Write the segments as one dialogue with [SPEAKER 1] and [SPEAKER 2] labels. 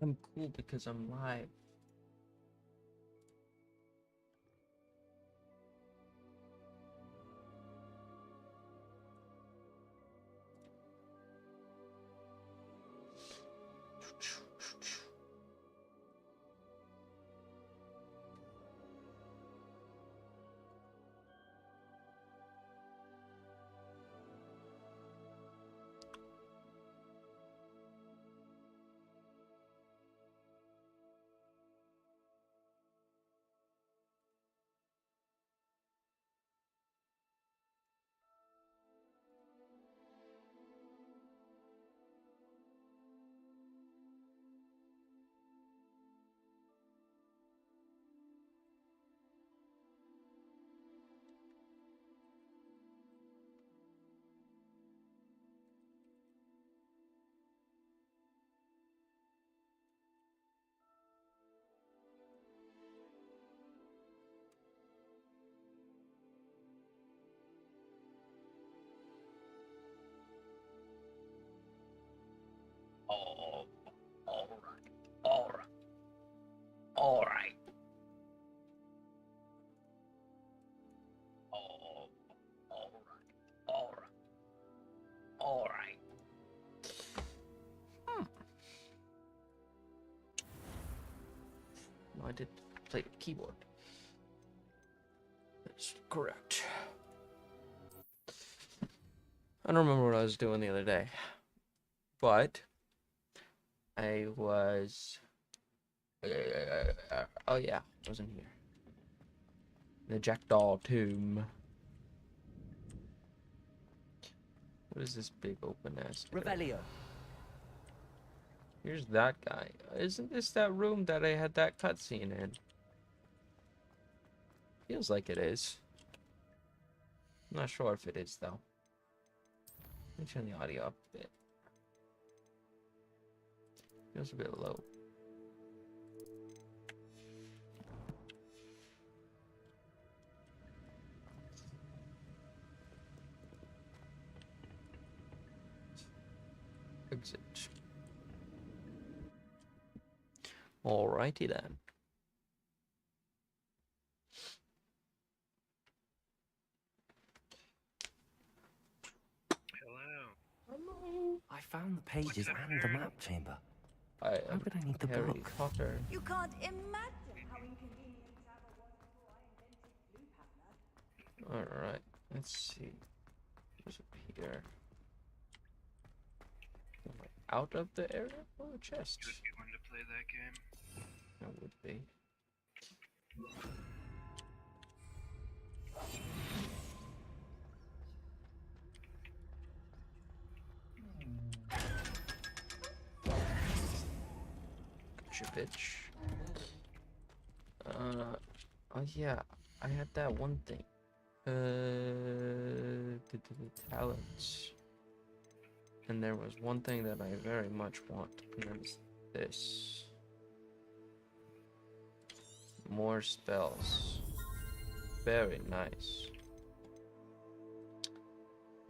[SPEAKER 1] I'm cool because I'm live. Oh, all right, all right, all right. Oh, all right, all right, all right. No, I did play the keyboard. That's correct. I don't remember what I was doing the other day, but I was. Oh yeah, I was in here. The Jackdaw Tomb. What is this big open ass?
[SPEAKER 2] Revelio.
[SPEAKER 1] Here's that guy. Isn't this that room that I had that cutscene in? Feels like it is. I'm not sure if it is though. Let me turn the audio up a bit. Feels a bit low. Exit. Alrighty then.
[SPEAKER 3] Hello.
[SPEAKER 2] I found the pages and the map chamber.
[SPEAKER 1] I
[SPEAKER 2] How
[SPEAKER 1] am
[SPEAKER 2] could I need the
[SPEAKER 1] Harry
[SPEAKER 2] book?
[SPEAKER 1] Potter.
[SPEAKER 4] You can't imagine how inconvenient travel was before I invented Blue Panda.
[SPEAKER 1] Alright. Let's see. What's up here? Am I out of the area? Oh, a chest.
[SPEAKER 3] Could be one to play that game.
[SPEAKER 1] That would be. Gotcha, bitch. Oh yeah, I had that one thing. The talents. And there was one thing that I very much want, and that's this. More spells. Very nice.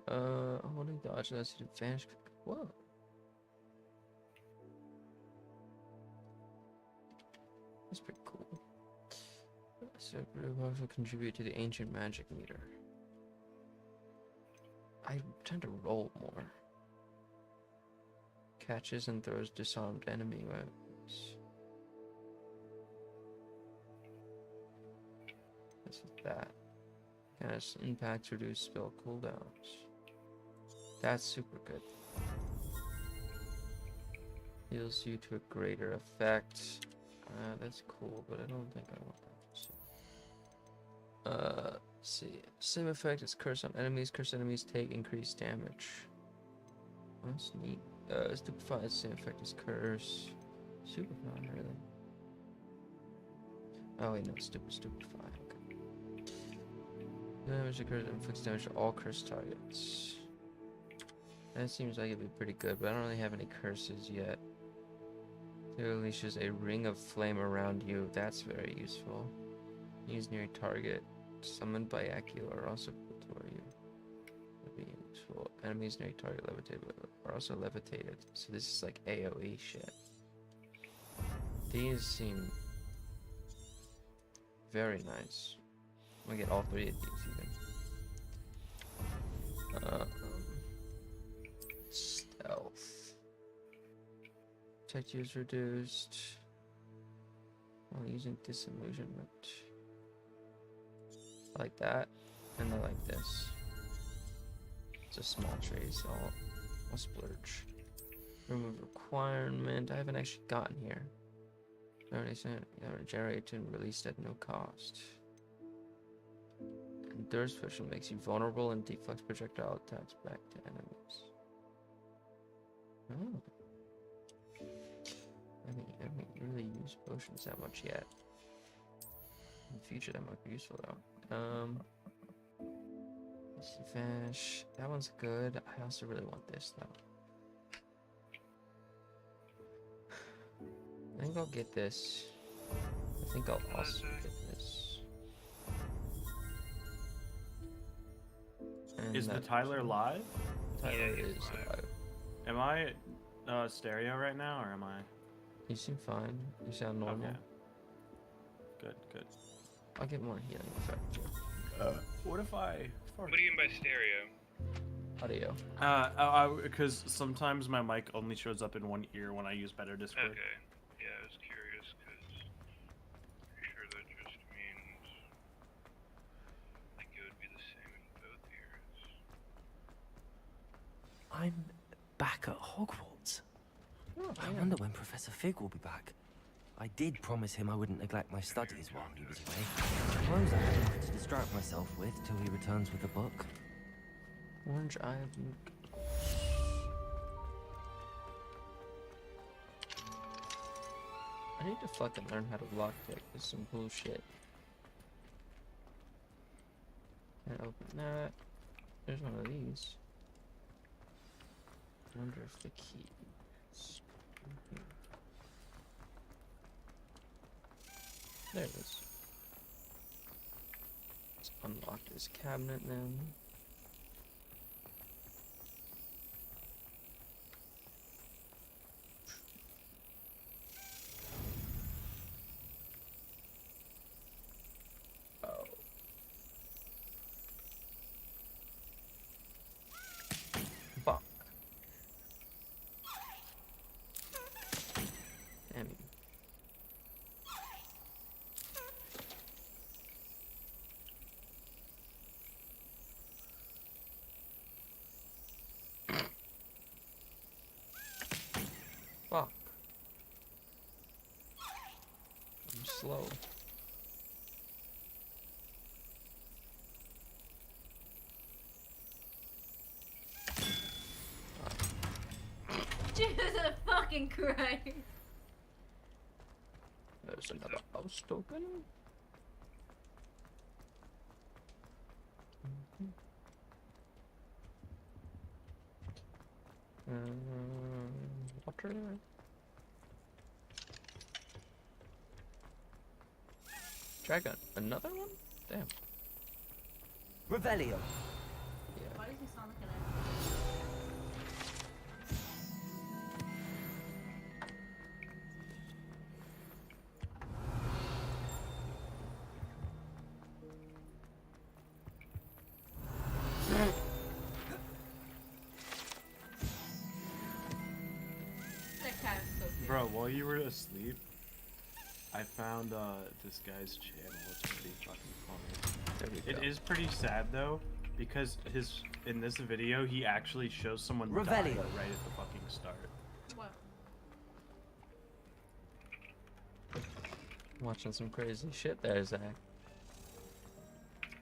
[SPEAKER 1] Holding dodge lets you advance. Whoa. That's pretty cool. So it will also contribute to the ancient magic meter. I tend to roll more. Catches and throws disarmed enemy weapons. This is that. Has impacts reduce spell cooldowns. That's super good. Heals you to a greater effect. That's cool, but I don't think I want that. Let's see. Same effect as curse on enemies. Cursed enemies take increased damage. That's neat. Stupefy is the same effect as curse. Stupefy, really? Oh wait, no, stupefy. Okay. Damage occurs inflicts damage to all cursed targets. That seems like it'd be pretty good, but I don't really have any curses yet. It unleashes a ring of flame around you. That's very useful. Use near target. Summoned by Acula are also toward you. That'd be useful. Enemies near target levitated are also levitated. So this is like AoE shit. These seem very nice. I'm gonna get all 3 of these even. Stealth. Protect use reduced. While using disillusionment. I like that. And I like this. It's a small tree, so I'll splurge. Remove requirement. I haven't actually gotten here. Generated and released at no cost. Endure special makes you vulnerable and deflects projectile attacks back to enemies. Oh. I haven't really used potions that much yet. In the future, that might be useful though. Vanish. That one's good. I also really want this though. I think I'll get this. I think I'll also get this. And
[SPEAKER 5] Is the Tyler live?
[SPEAKER 1] Tyler
[SPEAKER 3] Yeah,
[SPEAKER 1] is
[SPEAKER 3] he's live.
[SPEAKER 1] alive.
[SPEAKER 5] Am I stereo right now, or am I?
[SPEAKER 1] You seem fine. You sound normal.
[SPEAKER 5] Okay. Good, good.
[SPEAKER 1] I'll get more healing effect too.
[SPEAKER 5] What if I?
[SPEAKER 3] What do you mean by stereo?
[SPEAKER 1] Audio.
[SPEAKER 5] Because sometimes my mic only shows up in one ear when I use Better Discord.
[SPEAKER 3] Okay. Yeah, I was curious because I'm sure that just means like it would be the same in both ears.
[SPEAKER 2] I'm back at Hogwarts.
[SPEAKER 1] Oh,
[SPEAKER 2] I
[SPEAKER 1] yeah.
[SPEAKER 2] wonder when Professor Fig will be back. I did promise him I wouldn't neglect my studies while he was away. I suppose I have enough to distract myself with till he returns with a book.
[SPEAKER 1] Orange Eye of Luke. I need to fucking learn how to lockpick. There's some bullshit. Can't open that. There's one of these. I wonder if the key is in here. There it is. Let's unlock this cabinet then. Oh. Fuck. Damn. Fuck. I'm slow.
[SPEAKER 6] Jesus fucking Christ.
[SPEAKER 1] There's another house token. Water. Dragon. Another one? Damn.
[SPEAKER 2] Revelio.
[SPEAKER 1] Yeah.
[SPEAKER 6] Why does he sound like an That cat is so cute.
[SPEAKER 5] Bro, while you were asleep, I found this guy's channel. It's pretty fucking funny.
[SPEAKER 1] There we
[SPEAKER 5] It
[SPEAKER 1] go.
[SPEAKER 5] is pretty sad though, because in this video he actually shows someone die
[SPEAKER 2] Revelio.
[SPEAKER 5] right at the fucking start.
[SPEAKER 6] What?
[SPEAKER 1] Watching some crazy shit there, Zach.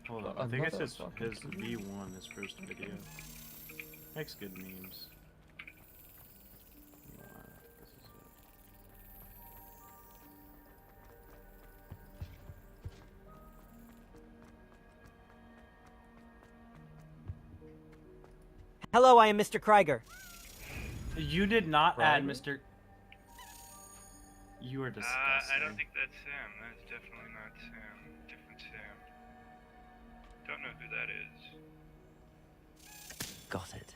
[SPEAKER 5] Hold on, I think it's his
[SPEAKER 1] Another
[SPEAKER 5] his
[SPEAKER 1] fucking-
[SPEAKER 5] V1, his first video. Makes good memes. This is it.
[SPEAKER 7] Hello, I am Mr. Krieger.
[SPEAKER 5] You did not add
[SPEAKER 1] Right?
[SPEAKER 5] Mr. You are disgusting.
[SPEAKER 3] I don't think that's Sam. That's definitely not Sam. Different Sam. Don't know who that is.
[SPEAKER 2] Got it.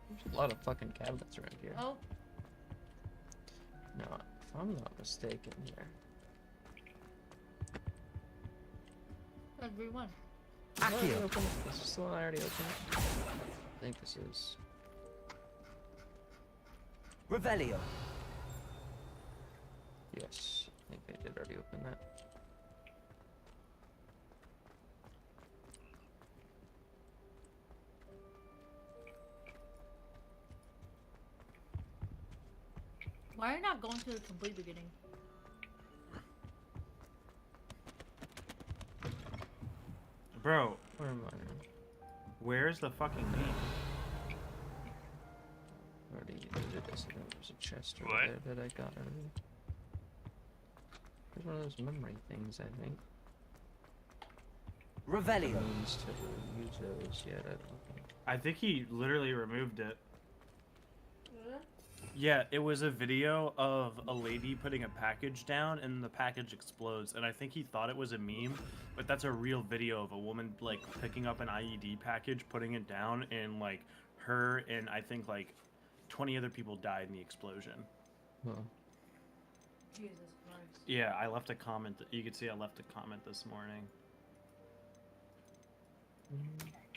[SPEAKER 1] There's a lot of fucking cabinets around here.
[SPEAKER 6] Oh,
[SPEAKER 1] No, if I'm not mistaken here.
[SPEAKER 6] Everyone.
[SPEAKER 1] Did I already
[SPEAKER 2] Accio.
[SPEAKER 1] open it? Is this the one I already opened? I think this is.
[SPEAKER 2] Revelio.
[SPEAKER 1] Yes, I think I did already open that.
[SPEAKER 6] Why are you not going to the complete beginning?
[SPEAKER 5] Bro,
[SPEAKER 1] Where am I?
[SPEAKER 5] where's the fucking name?
[SPEAKER 1] Already did this. I think there's a chest over
[SPEAKER 3] What?
[SPEAKER 1] there that I got already. There's one of those memory things, I think.
[SPEAKER 2] Revelio.
[SPEAKER 1] Means to use those yet, I don't think.
[SPEAKER 5] I think he literally removed it. Yeah, it was a video of a lady putting a package down and the package explodes, and I think he thought it was a meme, but that's a real video of a woman like picking up an IED package, putting it down, and like her and I think like 20 other people died in the explosion.
[SPEAKER 1] Huh.
[SPEAKER 6] Jesus Christ.
[SPEAKER 5] Yeah, I left a comment. You can see I left a comment this morning.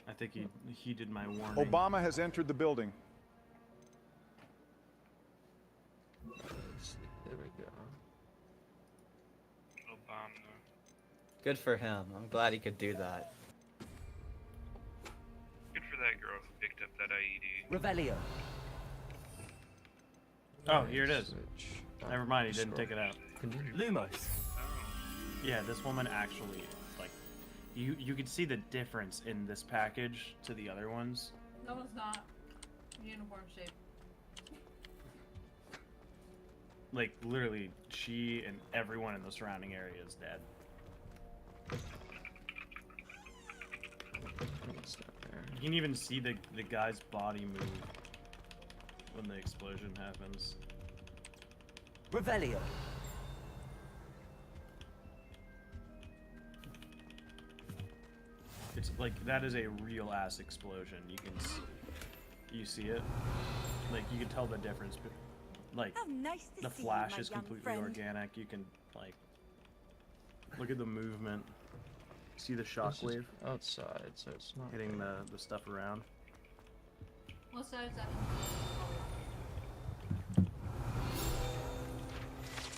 [SPEAKER 5] I think he did my warning.
[SPEAKER 8] Obama has entered the building.
[SPEAKER 1] Let's see. There we go.
[SPEAKER 3] Obama.
[SPEAKER 9] Good for him. I'm glad he could do that.
[SPEAKER 3] Good for that girl who picked up that IED.
[SPEAKER 2] Revelio.
[SPEAKER 5] Oh, here it is.
[SPEAKER 1] Switch.
[SPEAKER 5] Never mind, he didn't take it out.
[SPEAKER 1] Continue.
[SPEAKER 2] Lumos.
[SPEAKER 3] Oh.
[SPEAKER 5] Yeah, this woman actually like you could see the difference in this package to the other ones.
[SPEAKER 6] That was not uniform shape.
[SPEAKER 5] Like literally, she and everyone in the surrounding area is dead.
[SPEAKER 1] It's not there.
[SPEAKER 5] You can even see the guy's body move when the explosion happens.
[SPEAKER 2] Revelio.
[SPEAKER 5] It's like that is a real ass explosion. You can see, you see it, like you can tell the difference. But like
[SPEAKER 4] How nice to
[SPEAKER 5] the
[SPEAKER 4] see
[SPEAKER 5] flash
[SPEAKER 4] you, my
[SPEAKER 5] is
[SPEAKER 4] young
[SPEAKER 5] completely
[SPEAKER 4] friend.
[SPEAKER 5] organic. You can like look at the movement. See the
[SPEAKER 1] This is
[SPEAKER 5] shockwave
[SPEAKER 1] outside, so it's not
[SPEAKER 5] hitting
[SPEAKER 1] there.
[SPEAKER 5] the stuff around.
[SPEAKER 6] What side is that?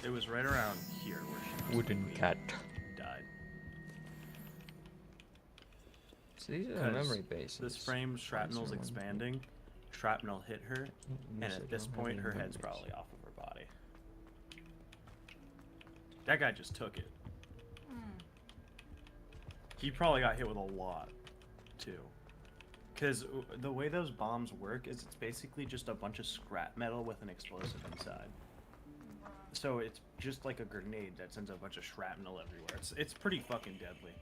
[SPEAKER 5] It was right around here where she
[SPEAKER 1] Wooden
[SPEAKER 5] basically
[SPEAKER 1] cat.
[SPEAKER 5] died.
[SPEAKER 1] So these are the
[SPEAKER 5] 'Cause
[SPEAKER 1] memory bases.
[SPEAKER 5] This frame shrapnel's
[SPEAKER 1] These are one-
[SPEAKER 5] expanding. Shrapnel hit her, and
[SPEAKER 1] Means I
[SPEAKER 5] at this
[SPEAKER 1] don't have
[SPEAKER 5] point,
[SPEAKER 1] any
[SPEAKER 5] her head's
[SPEAKER 1] memories.
[SPEAKER 5] probably off of her body. That guy just took it. He probably got hit with a lot, too. Because the way those bombs work is it's basically just a bunch of scrap metal with an explosive inside. So it's just like a grenade that sends a bunch of shrapnel everywhere. It's pretty fucking deadly.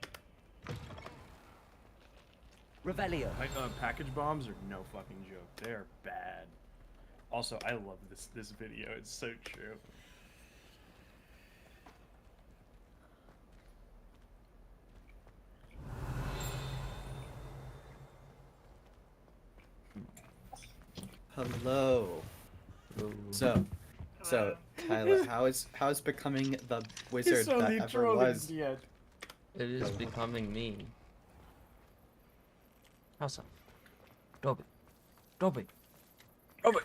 [SPEAKER 2] Revelio.
[SPEAKER 5] Like, package bombs are no fucking joke. They are bad. Also, I love this video. It's so true.
[SPEAKER 9] Hello.
[SPEAKER 1] Ooh.
[SPEAKER 9] So, Tyler, how is becoming the wizard that ever was?
[SPEAKER 5] Yet.
[SPEAKER 1] It is becoming me. How's up? Dobby. Dobby. Dobby.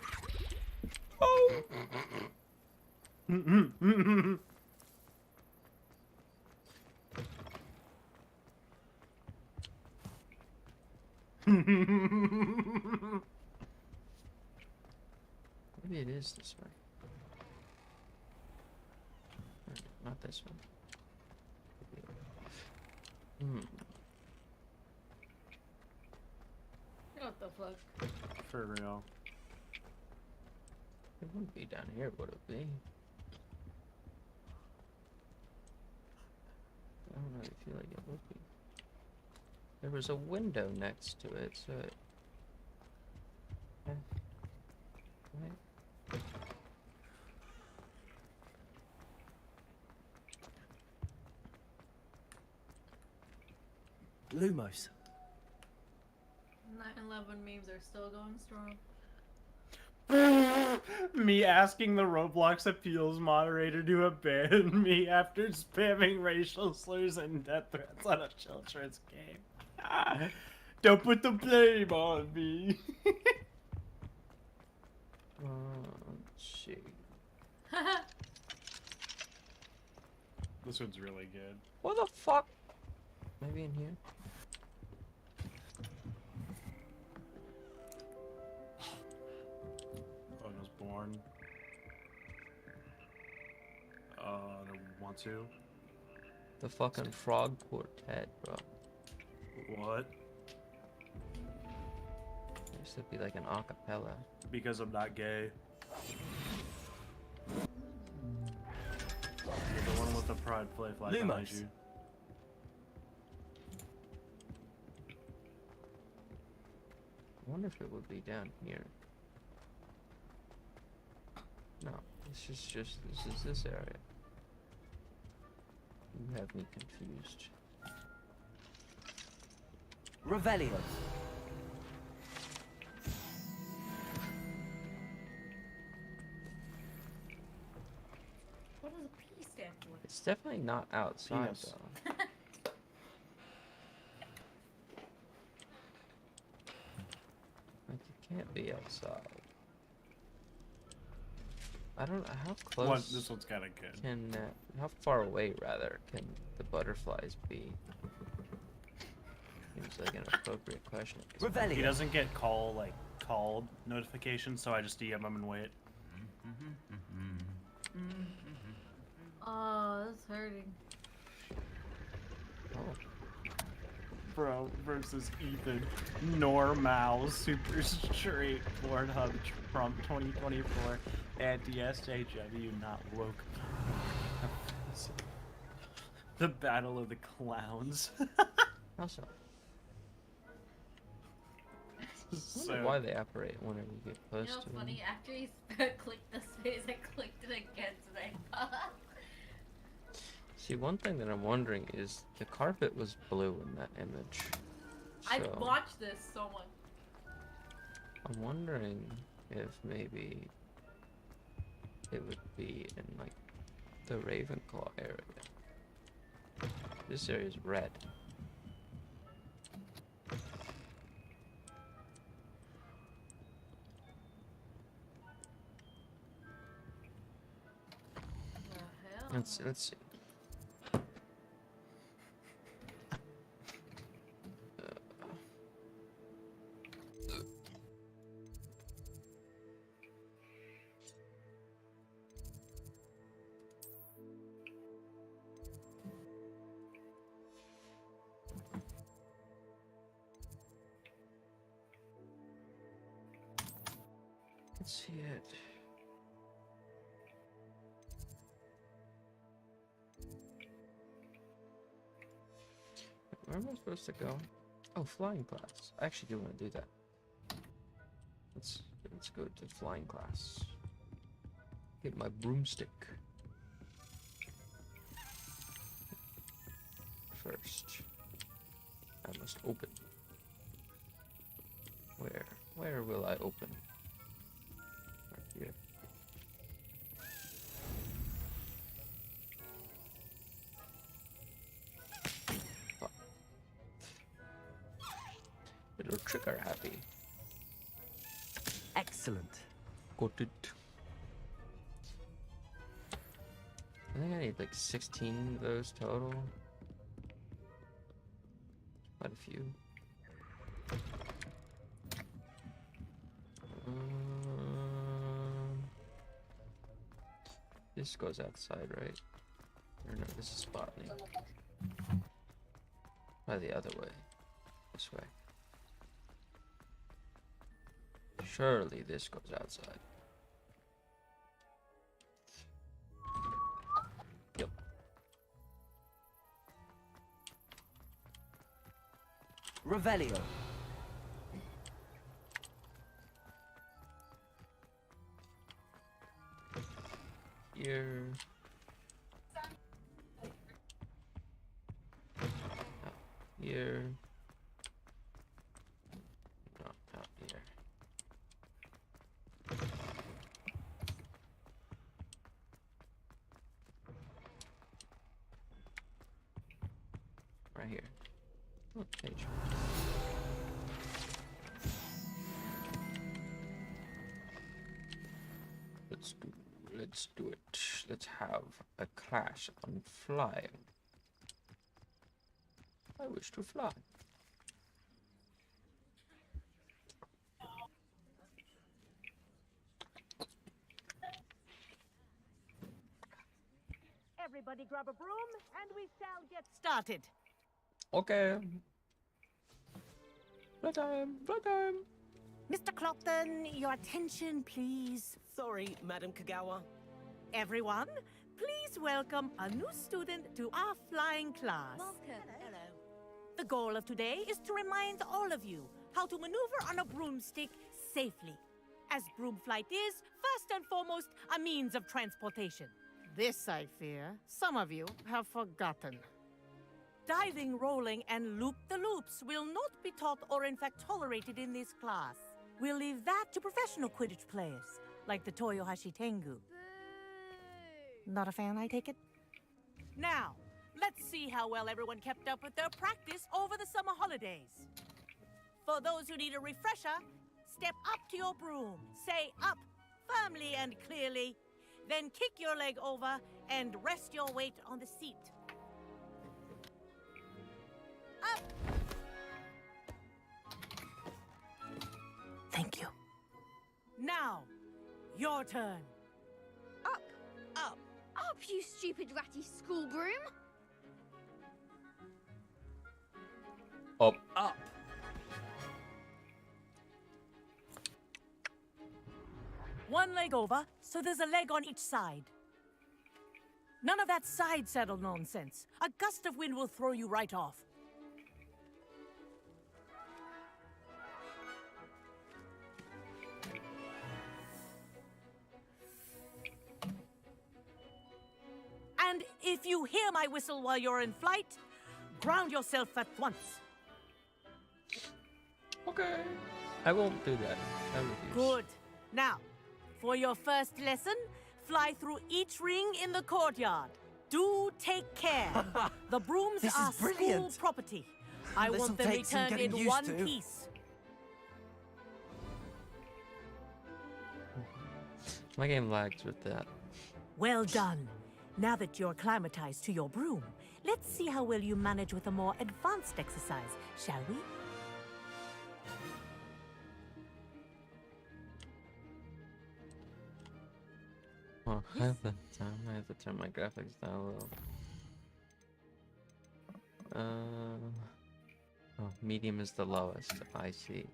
[SPEAKER 1] Maybe it is this way. Or not this one.
[SPEAKER 6] What the fuck?
[SPEAKER 5] For real.
[SPEAKER 1] It wouldn't be down here, would it be? I don't really feel like it would be. There was a window next to it, so it... Right?
[SPEAKER 2] Lumos.
[SPEAKER 6] 9/11 memes are still going strong.
[SPEAKER 5] Me asking the Roblox appeals moderator to abandon me after spamming racial slurs and death threats on a children's game. Don't put the blame on me.
[SPEAKER 1] Let's see.
[SPEAKER 5] This one's really good.
[SPEAKER 1] What the fuck? Maybe in here?
[SPEAKER 5] I was born. Don't want to.
[SPEAKER 1] The fucking frog quartet, bro.
[SPEAKER 5] What?
[SPEAKER 1] This would be like an acapella.
[SPEAKER 5] Because I'm not gay. You're the one with the pride flag behind
[SPEAKER 2] Lumos.
[SPEAKER 5] you.
[SPEAKER 1] I wonder if it would be down here. No, this is this area. You have me confused.
[SPEAKER 2] Revelio.
[SPEAKER 6] What does a P stand for?
[SPEAKER 1] It's definitely not outside
[SPEAKER 5] Penis.
[SPEAKER 1] though. Like it can't be outside. I don't know how close.
[SPEAKER 5] This one's kind of good.
[SPEAKER 1] Can how far away rather can the butterflies be? Seems like an appropriate question.
[SPEAKER 5] He
[SPEAKER 2] Revelio.
[SPEAKER 5] doesn't get called notifications, so I just DM him and wait.
[SPEAKER 6] Oh, that's hurting.
[SPEAKER 1] Oh,
[SPEAKER 5] Bro versus Ethan. Normal, super straight, Pornhub, Trump 2024, anti-SHW, not woke. The battle of the clowns.
[SPEAKER 1] how so? I wonder
[SPEAKER 5] So,
[SPEAKER 1] why they operate whenever you get close
[SPEAKER 6] You know
[SPEAKER 1] to
[SPEAKER 6] what's
[SPEAKER 1] them.
[SPEAKER 6] funny? After he clicked the space, I clicked it again today.
[SPEAKER 1] See, one thing that I'm wondering is the carpet was blue in that image.
[SPEAKER 6] I've
[SPEAKER 1] So
[SPEAKER 6] watched this so much.
[SPEAKER 1] I'm wondering if maybe it would be in like the Ravenclaw area. This area is red.
[SPEAKER 6] The hell?
[SPEAKER 1] Let's see. Let's see it. Where am I supposed to go? Oh, flying class. I actually do want to do that. Let's go to flying class. Get my broomstick. First, I must open. Where will I open? Right here. Fuck. Little trigger happy.
[SPEAKER 2] Excellent.
[SPEAKER 1] Got it. I think I need like 16 of those total. Quite a few. This goes outside, right? Or no, this is botany. By the other way. This way. Surely this goes outside. Yep.
[SPEAKER 2] Revelio.
[SPEAKER 1] Here. Out here. Not out here. right here. Oh, page. Let's do it. Let's have a clash on flying. I wish to fly.
[SPEAKER 8] Everybody grab a broom and we shall get started.
[SPEAKER 1] Okay. Playtime, playtime.
[SPEAKER 8] Mr. Clopton, your attention, please.
[SPEAKER 10] Sorry, Madam Kagawa.
[SPEAKER 8] Everyone, please welcome a new student to our flying class.
[SPEAKER 6] Welcome.
[SPEAKER 8] Hello. The goal of today is to remind all of you how to maneuver on a broomstick safely, as broom flight is, first and foremost, a means of transportation. This, I fear, some of you have forgotten. Diving, rolling, and loop-the-loops will not be taught or in fact tolerated in this class. We'll leave that to professional Quidditch players, like the Toyohashi Tengu. Not a fan, I take it? Now, let's see how well everyone kept up with their practice over the summer holidays. For those who need a refresher, step up to your broom, say up firmly and clearly, then kick your leg over and rest your weight on the seat. Up! Thank you. Now, your turn.
[SPEAKER 6] Up.
[SPEAKER 8] Up.
[SPEAKER 6] Up, you stupid ratty school broom.
[SPEAKER 1] Up.
[SPEAKER 8] Up. One leg over, so there's a leg on each side. None of that side saddle nonsense. A gust of wind will throw you right off. And if you hear my whistle while you're in flight, ground yourself at once.
[SPEAKER 1] Okay. I won't do that. I refuse.
[SPEAKER 8] Good. Now, for your first lesson, fly through each ring in the courtyard. Do take care. The brooms
[SPEAKER 2] This is
[SPEAKER 8] are school
[SPEAKER 2] brilliant.
[SPEAKER 8] property. I
[SPEAKER 2] This'll
[SPEAKER 8] want them
[SPEAKER 2] take some
[SPEAKER 8] returned
[SPEAKER 2] getting
[SPEAKER 8] in
[SPEAKER 2] used
[SPEAKER 8] one
[SPEAKER 2] to.
[SPEAKER 8] piece.
[SPEAKER 1] My game lags with that.
[SPEAKER 8] Well done. Now that you're acclimatized to your broom, let's see how well you manage with a more advanced exercise, shall we?
[SPEAKER 1] Oh, I have to turn my graphics down a little. Oh, medium is the lowest. I see.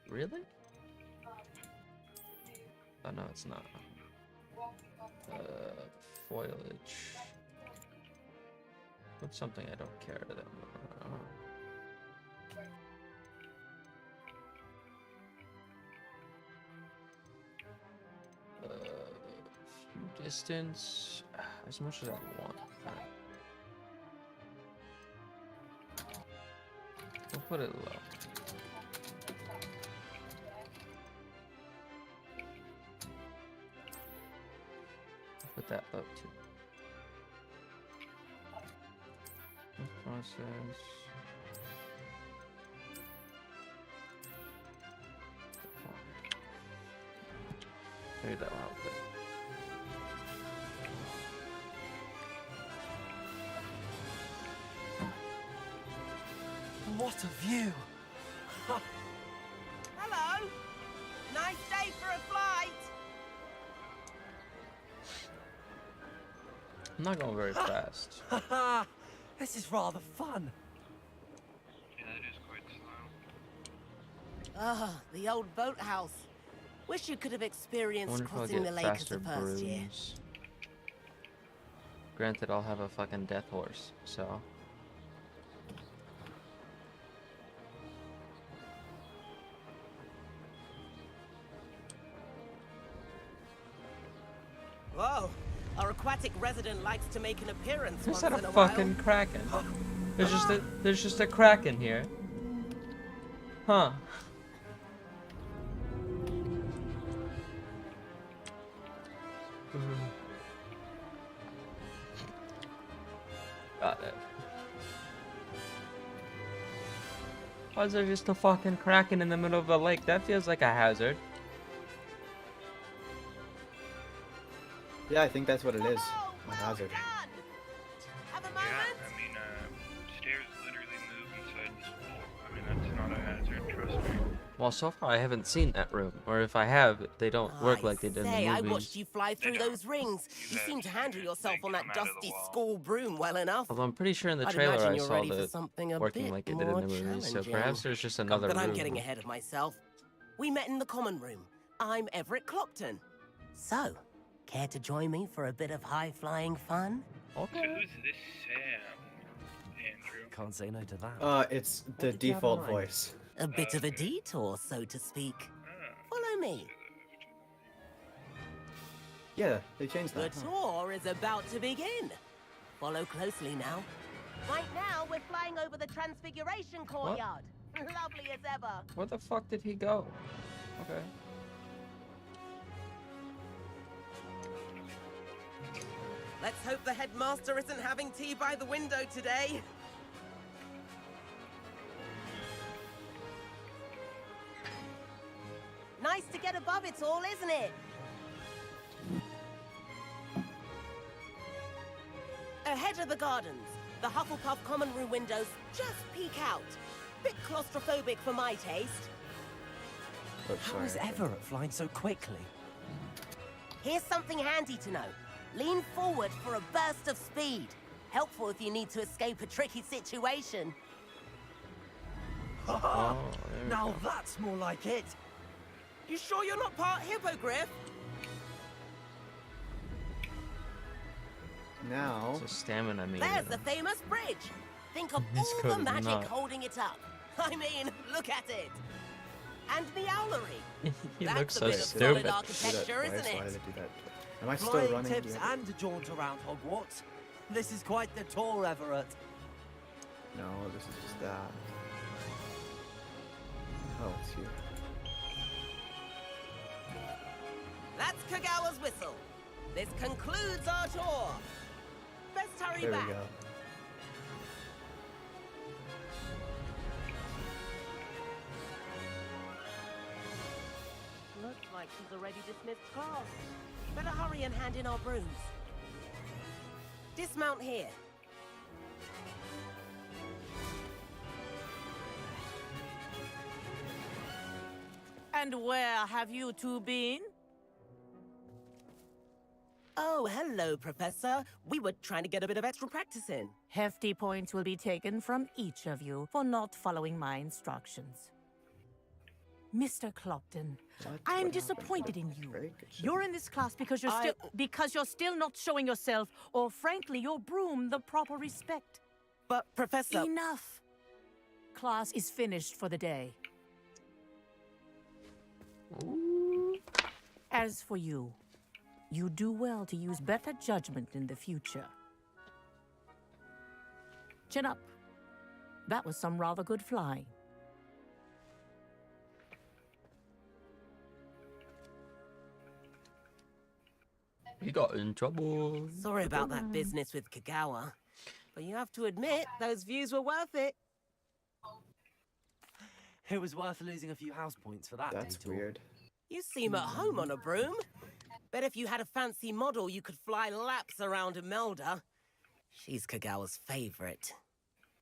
[SPEAKER 1] Really? Oh no, it's not. Foliage. What's something I don't care that much? Few distance, as much as I want. We'll put it low. Put that low too. Process. Maybe that will help it.
[SPEAKER 2] What a view!
[SPEAKER 10] Hello! Nice day for a flight!
[SPEAKER 1] I'm not going very fast.
[SPEAKER 2] Haha! This is rather fun.
[SPEAKER 3] Yeah, that is quite slow.
[SPEAKER 10] Ah, the old boathouse. Wish you could have
[SPEAKER 1] I
[SPEAKER 10] experienced
[SPEAKER 1] wonder if I'll
[SPEAKER 10] crossing the
[SPEAKER 1] get
[SPEAKER 10] lake as
[SPEAKER 1] faster
[SPEAKER 10] the first year.
[SPEAKER 1] brooms. Granted, I'll have a fucking death horse, so.
[SPEAKER 10] Whoa! Our aquatic resident likes to make an appearance
[SPEAKER 1] Who's
[SPEAKER 10] once
[SPEAKER 1] that
[SPEAKER 10] in
[SPEAKER 1] a
[SPEAKER 10] a
[SPEAKER 1] fucking
[SPEAKER 10] while.
[SPEAKER 1] kraken? There's just a kraken here. Huh. Got it. Why is there just a fucking kraken in the middle of a lake? That feels like a hazard.
[SPEAKER 9] Yeah, I think that's what it is. A hazard.
[SPEAKER 10] Have a
[SPEAKER 3] Yeah,
[SPEAKER 10] moment.
[SPEAKER 3] I mean, stairs literally move inside the school. I mean, that's not a hazard, trust me.
[SPEAKER 1] Well, so far I haven't seen that room, or if I have, they don't work like they did in the
[SPEAKER 10] I
[SPEAKER 1] movies.
[SPEAKER 10] watched you fly through
[SPEAKER 3] don't.
[SPEAKER 10] those rings. You
[SPEAKER 3] have
[SPEAKER 10] seem to
[SPEAKER 3] seen
[SPEAKER 10] handle
[SPEAKER 3] it.
[SPEAKER 10] yourself
[SPEAKER 3] They
[SPEAKER 10] on that
[SPEAKER 3] come out of the
[SPEAKER 10] dusty
[SPEAKER 3] wall.
[SPEAKER 10] school broom well enough.
[SPEAKER 1] Although I'm pretty sure in the
[SPEAKER 10] I'd
[SPEAKER 1] trailer
[SPEAKER 10] imagine
[SPEAKER 1] I
[SPEAKER 10] you're
[SPEAKER 1] saw
[SPEAKER 10] ready for
[SPEAKER 1] the
[SPEAKER 10] something a
[SPEAKER 1] working
[SPEAKER 10] bit
[SPEAKER 1] like it did in
[SPEAKER 10] more
[SPEAKER 1] the movies, so
[SPEAKER 10] challenging.
[SPEAKER 1] perhaps there's just another
[SPEAKER 10] But
[SPEAKER 1] room.
[SPEAKER 10] I'm getting ahead of myself. We met in the common room. I'm Everett Clopton. So, care to join me for a bit of high-flying fun?
[SPEAKER 3] So
[SPEAKER 1] Okay.
[SPEAKER 3] who's this Sam, Andrew?
[SPEAKER 2] Can't say no to that.
[SPEAKER 9] It's the
[SPEAKER 2] did you have in
[SPEAKER 9] default
[SPEAKER 2] mind?
[SPEAKER 9] voice.
[SPEAKER 10] A bit of a
[SPEAKER 3] Okay.
[SPEAKER 10] detour, so to speak.
[SPEAKER 3] Ah,
[SPEAKER 10] Follow me.
[SPEAKER 9] Yeah, they changed
[SPEAKER 10] The
[SPEAKER 9] that. huh?
[SPEAKER 10] tour is about to begin. Follow closely now. Right now, we're flying over the Transfiguration Courtyard. Lovely as ever.
[SPEAKER 1] Where the fuck did he go? Okay.
[SPEAKER 10] Let's hope the headmaster isn't having tea by the window today. Nice to get above it all, isn't it? Ahead of the gardens, the Hufflepuff common room windows just peek out. Bit claustrophobic for my taste.
[SPEAKER 9] Oh,
[SPEAKER 2] How
[SPEAKER 9] sorry,
[SPEAKER 2] is
[SPEAKER 9] okay.
[SPEAKER 2] Everett flying so quickly?
[SPEAKER 10] Here's something handy to know. Lean forward for a burst of speed. Helpful if you need to escape a tricky situation.
[SPEAKER 1] Oh, there we
[SPEAKER 2] Now
[SPEAKER 1] go.
[SPEAKER 2] that's more like it.
[SPEAKER 10] You sure you're not part hippogriff?
[SPEAKER 9] Now,
[SPEAKER 1] It's a stamina meter.
[SPEAKER 10] There's the famous bridge. Think of
[SPEAKER 1] This
[SPEAKER 10] all
[SPEAKER 1] code
[SPEAKER 10] the
[SPEAKER 1] is
[SPEAKER 10] magic
[SPEAKER 1] not.
[SPEAKER 10] holding it up. I mean, look at it. And the owlery.
[SPEAKER 1] He
[SPEAKER 10] That's
[SPEAKER 1] looks
[SPEAKER 10] a
[SPEAKER 1] so
[SPEAKER 10] bit of
[SPEAKER 1] stupid.
[SPEAKER 10] solid
[SPEAKER 9] do that
[SPEAKER 10] architecture,
[SPEAKER 9] twice.
[SPEAKER 10] isn't
[SPEAKER 9] Why
[SPEAKER 10] it?
[SPEAKER 9] did I do that? Am I still
[SPEAKER 2] Flying
[SPEAKER 9] running?
[SPEAKER 2] tips
[SPEAKER 9] Yeah.
[SPEAKER 2] and a jaunt around Hogwarts. This is quite the tour, Everett.
[SPEAKER 9] No, this is just that. Oh, it's here.
[SPEAKER 10] That's Kagawa's whistle. This concludes our tour. Best hurry
[SPEAKER 9] There
[SPEAKER 10] back.
[SPEAKER 9] we go.
[SPEAKER 10] Looks like she's already dismissed class. Better hurry and hand in our brooms. Dismount here.
[SPEAKER 8] And where have you two been?
[SPEAKER 10] Oh, hello, Professor. We were trying to get a bit of extra practice in.
[SPEAKER 8] Hefty points will be taken from each of you for not following my instructions. Mr. Clopton,
[SPEAKER 9] What?
[SPEAKER 8] I'm
[SPEAKER 9] What
[SPEAKER 8] disappointed in
[SPEAKER 9] happened?
[SPEAKER 8] you.
[SPEAKER 9] Break? It
[SPEAKER 8] You're
[SPEAKER 9] shouldn't-
[SPEAKER 8] in this class because
[SPEAKER 10] I-
[SPEAKER 8] you're still not showing yourself, or frankly, your broom, the proper respect.
[SPEAKER 10] But, Professor...
[SPEAKER 8] Enough. Class is finished for the day. As for you, you do well to use better judgment in the future. Chin up. That was some rather good flying.
[SPEAKER 1] He got in trouble.
[SPEAKER 10] Sorry about that business with Kagawa. But you have to admit, those views were worth it.
[SPEAKER 2] It was worth losing a few house points for that
[SPEAKER 9] That's
[SPEAKER 2] detour.
[SPEAKER 9] weird.
[SPEAKER 10] You seem at home on a broom. Bet if you had a fancy model, you could fly laps around Imelda. She's Kagawa's favorite.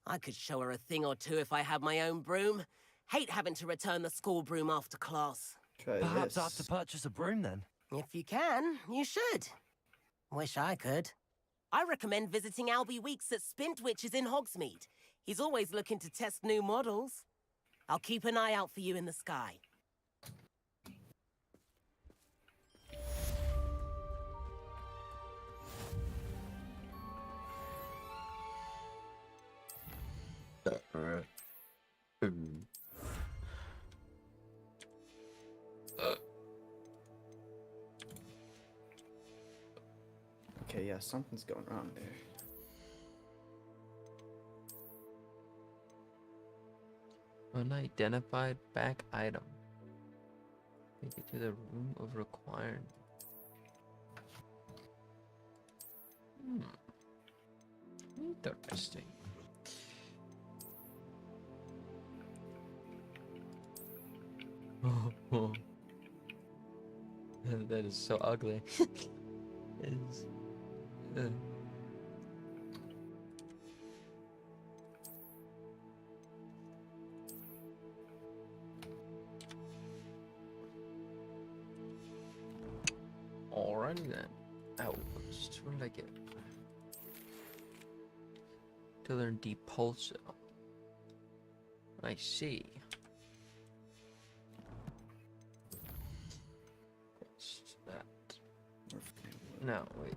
[SPEAKER 10] I could show her a thing or two if I had my own broom. Hate having to return the school broom after class.
[SPEAKER 9] Try
[SPEAKER 2] Perhaps I have
[SPEAKER 9] this.
[SPEAKER 2] to purchase a broom then.
[SPEAKER 10] If you can, you should. Wish I could. I recommend visiting Albie Weeks at Spintwitches in Hogsmeade. He's always looking to test new models. I'll keep an eye out for you in the sky.
[SPEAKER 9] Okay, yeah, something's going wrong there.
[SPEAKER 1] Unidentified back item. Take it to the room of requirement. Interesting. Oh, that is so ugly. It's, uh, Alrighty then. Outpost. What did I get? To learn Depulso. I see. What's that? No, wait.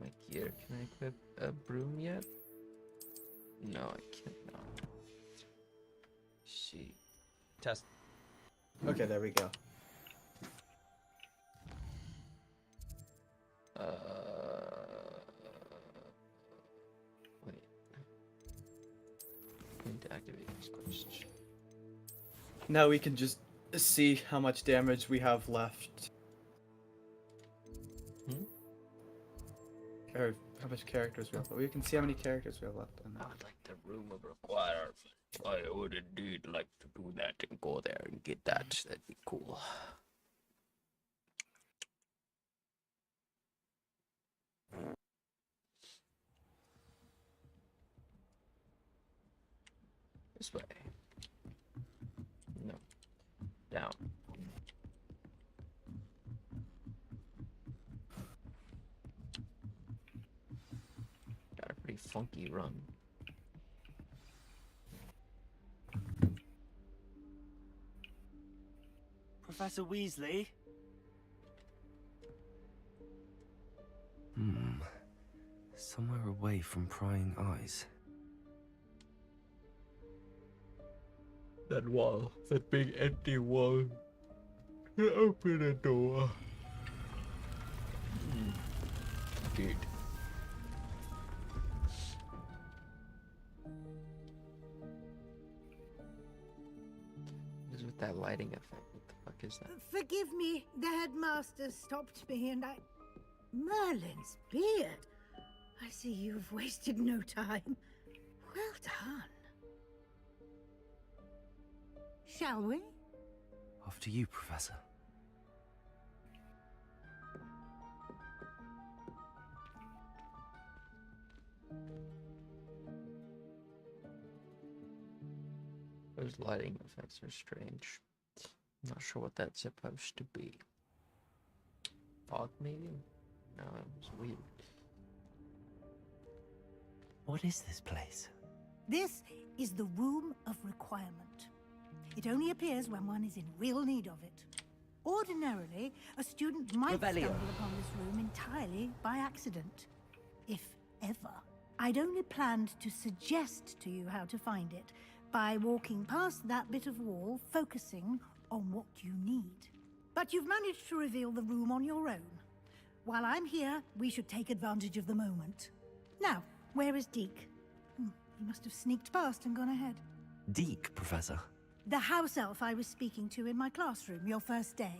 [SPEAKER 1] My gear. Can I equip a broom yet? No, I cannot. See.
[SPEAKER 7] Test.
[SPEAKER 9] Okay, there we go.
[SPEAKER 1] Wait. I need to activate this quest.
[SPEAKER 9] Now we can just see how much damage we have left. Or how much characters we have left. We can see how many characters we have left. On
[SPEAKER 1] I
[SPEAKER 9] that.
[SPEAKER 1] would like the room of requirement. I would indeed like to do that and go there and get that. That'd be cool. This way. No. Down. Got a pretty funky run.
[SPEAKER 7] Professor Weasley?
[SPEAKER 2] Somewhere away from prying eyes.
[SPEAKER 1] That wall. That big empty wall. Open a door. Dude. What is with that lighting effect? What the fuck is that?
[SPEAKER 4] Forgive me, the headmaster stopped me and I... Merlin's beard. I see you've wasted no time. Well done. Shall we?
[SPEAKER 2] After you, Professor.
[SPEAKER 1] Those lighting effects are strange. I'm not sure what that's supposed to be. Fog, maybe? No, it was weird.
[SPEAKER 2] What is this place?
[SPEAKER 4] This is the Room of Requirement. It only appears when one is in real need of it. Ordinarily, a student might
[SPEAKER 7] Revelio.
[SPEAKER 4] stumble upon this room entirely by accident. If ever. I'd only planned to suggest to you how to find it by walking past that bit of wall, focusing on what you need. But you've managed to reveal the room on your own. While I'm here, we should take advantage of the moment. Now, where is Deke? He must have sneaked past and gone ahead.
[SPEAKER 2] Deke, Professor.
[SPEAKER 4] The house elf I was speaking to in my classroom your first day.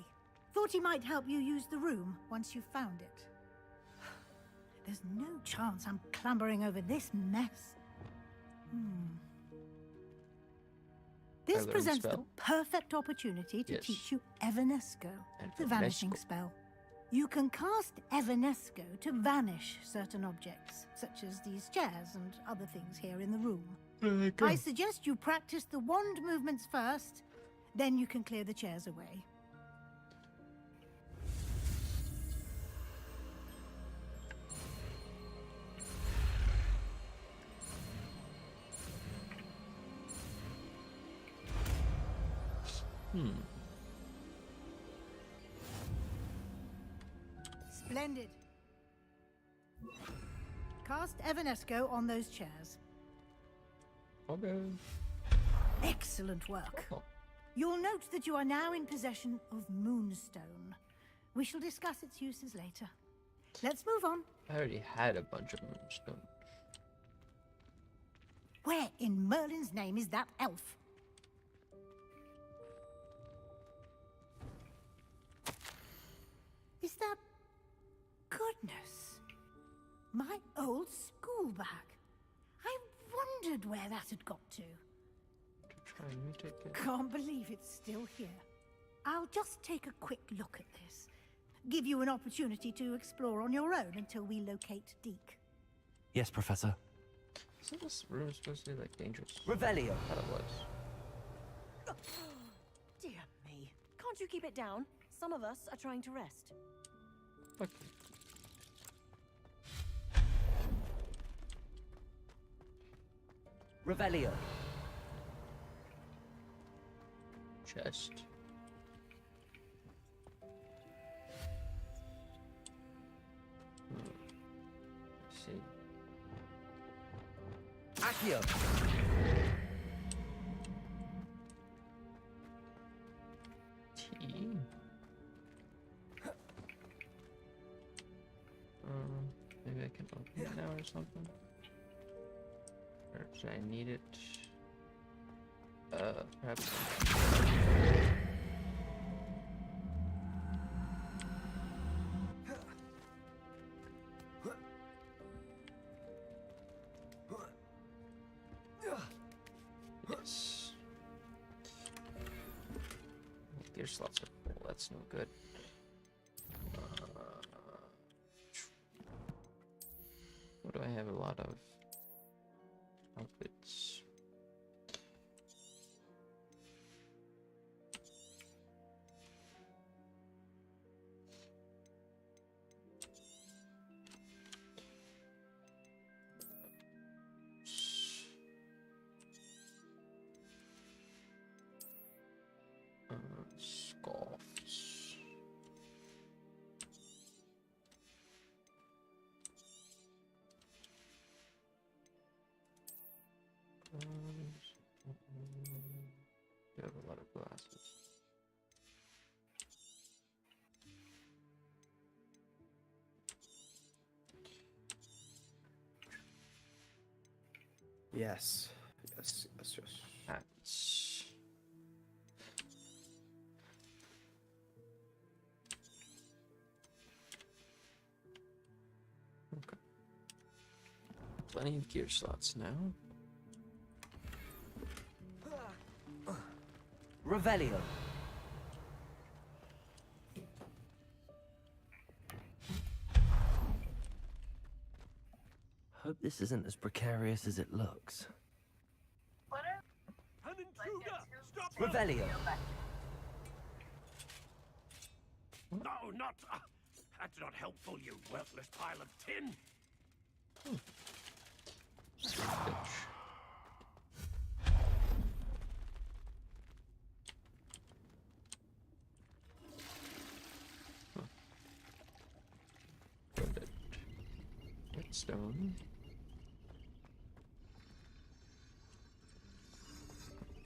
[SPEAKER 4] Thought he might help you use the room once you found it. There's no chance I'm clambering over this mess. This
[SPEAKER 1] learned
[SPEAKER 4] presents the
[SPEAKER 1] spell?
[SPEAKER 4] perfect opportunity to
[SPEAKER 1] Yes.
[SPEAKER 4] teach you Evanesco,
[SPEAKER 1] And
[SPEAKER 4] the vanishing
[SPEAKER 1] Evanesco.
[SPEAKER 4] spell. You can cast Evanesco to vanish certain objects, such as these chairs and other things here in the room. I suggest you practice the wand movements first, then you can clear the chairs away. Splendid. Cast Evanesco on those chairs.
[SPEAKER 1] Okay.
[SPEAKER 4] Excellent work.
[SPEAKER 1] Oh.
[SPEAKER 4] You'll note that you are now in possession of Moonstone. We shall discuss its uses later. Let's move on.
[SPEAKER 1] I already had a bunch of moonstone.
[SPEAKER 4] Where in Merlin's name is that elf? Is that... Goodness. My old school bag. wondered where that had got to.
[SPEAKER 1] To try and mutate it.
[SPEAKER 4] Can't believe it's still here. I'll just take a quick look at this. Give you an opportunity to explore on your own until we locate Deke.
[SPEAKER 2] Yes, Professor.
[SPEAKER 1] Isn't this room supposed to be like dangerous?
[SPEAKER 2] Revelio.
[SPEAKER 1] I thought it was.
[SPEAKER 6] Dear me. Can't you keep it down? Some of us are trying to rest.
[SPEAKER 1] Okay.
[SPEAKER 2] Revelio.
[SPEAKER 1] Chest. Let's see.
[SPEAKER 2] Accio.
[SPEAKER 1] T. Maybe I can open it now or something. Or should I need it? Perhaps. Yes. Gear slots are full. That's no good. What do I have? A lot of outfits. Scoffs. You have a lot of glasses.
[SPEAKER 9] Yes. Yes. Yes. Yes.
[SPEAKER 1] Hats. Okay. Plenty of gear slots now.
[SPEAKER 2] Revelio. Hope this isn't as precarious as it looks.
[SPEAKER 7] An intruder! Stop!
[SPEAKER 2] Revelio.
[SPEAKER 7] No, not... that's not helpful, you worthless pile of tin!
[SPEAKER 1] Bitch. Loaded. Redstone.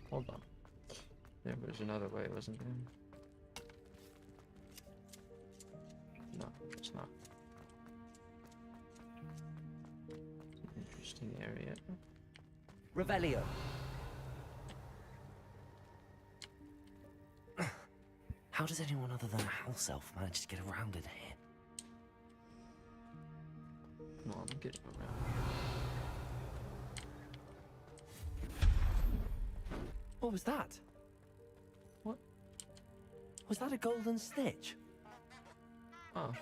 [SPEAKER 1] Hold on. There was another way, wasn't there? No, it's not. It's an interesting area.
[SPEAKER 2] Revelio. How does anyone other than a house elf manage to get around in here?
[SPEAKER 1] Come on, I'm getting around.
[SPEAKER 2] What was that?
[SPEAKER 1] What?
[SPEAKER 2] Was that a golden snitch?
[SPEAKER 1] Oh,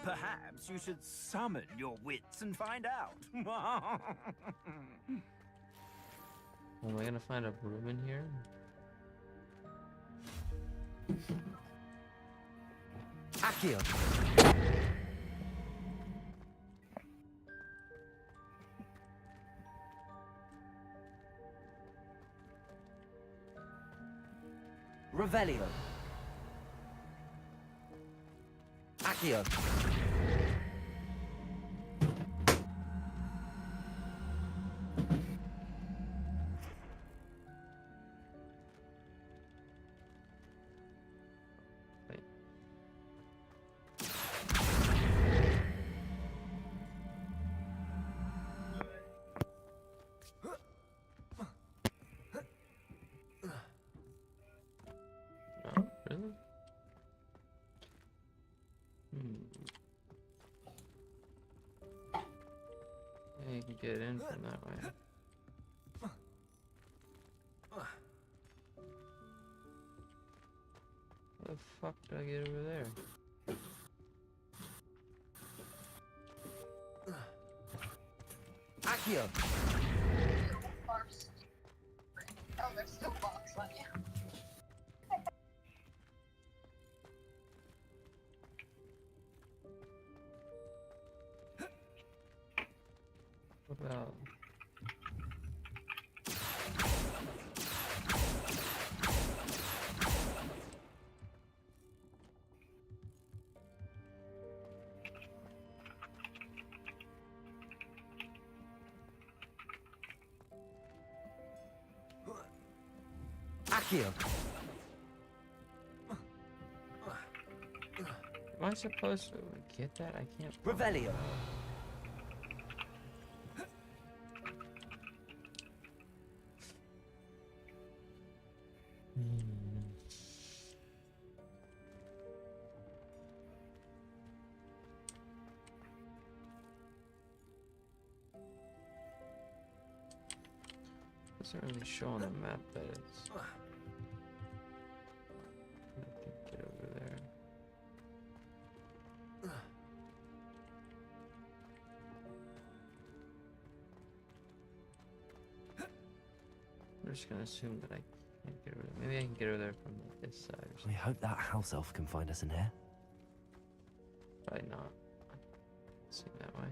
[SPEAKER 7] Perhaps you should summon your wits and find out.
[SPEAKER 1] am I gonna find a room in here?
[SPEAKER 2] Accio. Revelio. Accio.
[SPEAKER 1] Wait. No, really? can get in from that way. How the fuck did I get over there?
[SPEAKER 2] Accio!
[SPEAKER 11] Oh, there's still box on you.
[SPEAKER 1] What about?
[SPEAKER 2] Accio!
[SPEAKER 1] Am I supposed to get that? I can't.
[SPEAKER 2] Revelio!
[SPEAKER 1] Doesn't really show on the map that it's. I can get over there. I'm just gonna assume that I can't get over there. Maybe I can get over there from this side or
[SPEAKER 2] We
[SPEAKER 1] something.
[SPEAKER 2] hope that house elf can find us in here.
[SPEAKER 1] Probably not. See that way.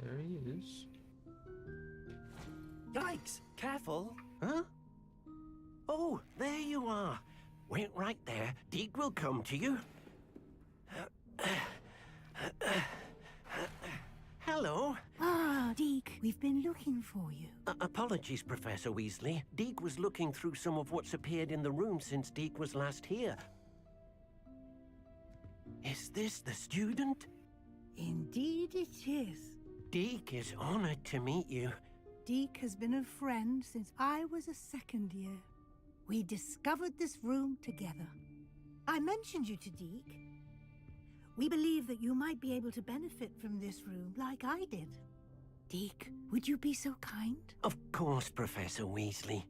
[SPEAKER 1] There he is.
[SPEAKER 7] Yikes! Careful! Huh? Oh, there you are. Wait right there. Deke will come to you. Hello.
[SPEAKER 4] Ah, Deke, we've been looking for you.
[SPEAKER 7] Apologies, Professor Weasley. Deke was looking through some of what's appeared in the room since Deke was last here. Is this the student?
[SPEAKER 4] Indeed it is.
[SPEAKER 7] Deke is honored to meet you.
[SPEAKER 4] Deke has been a friend since I was a second year. We discovered this room together. I mentioned you to Deke. We believe that you might be able to benefit from this room like I did. Deke, would you be so kind?
[SPEAKER 7] Of course, Professor Weasley.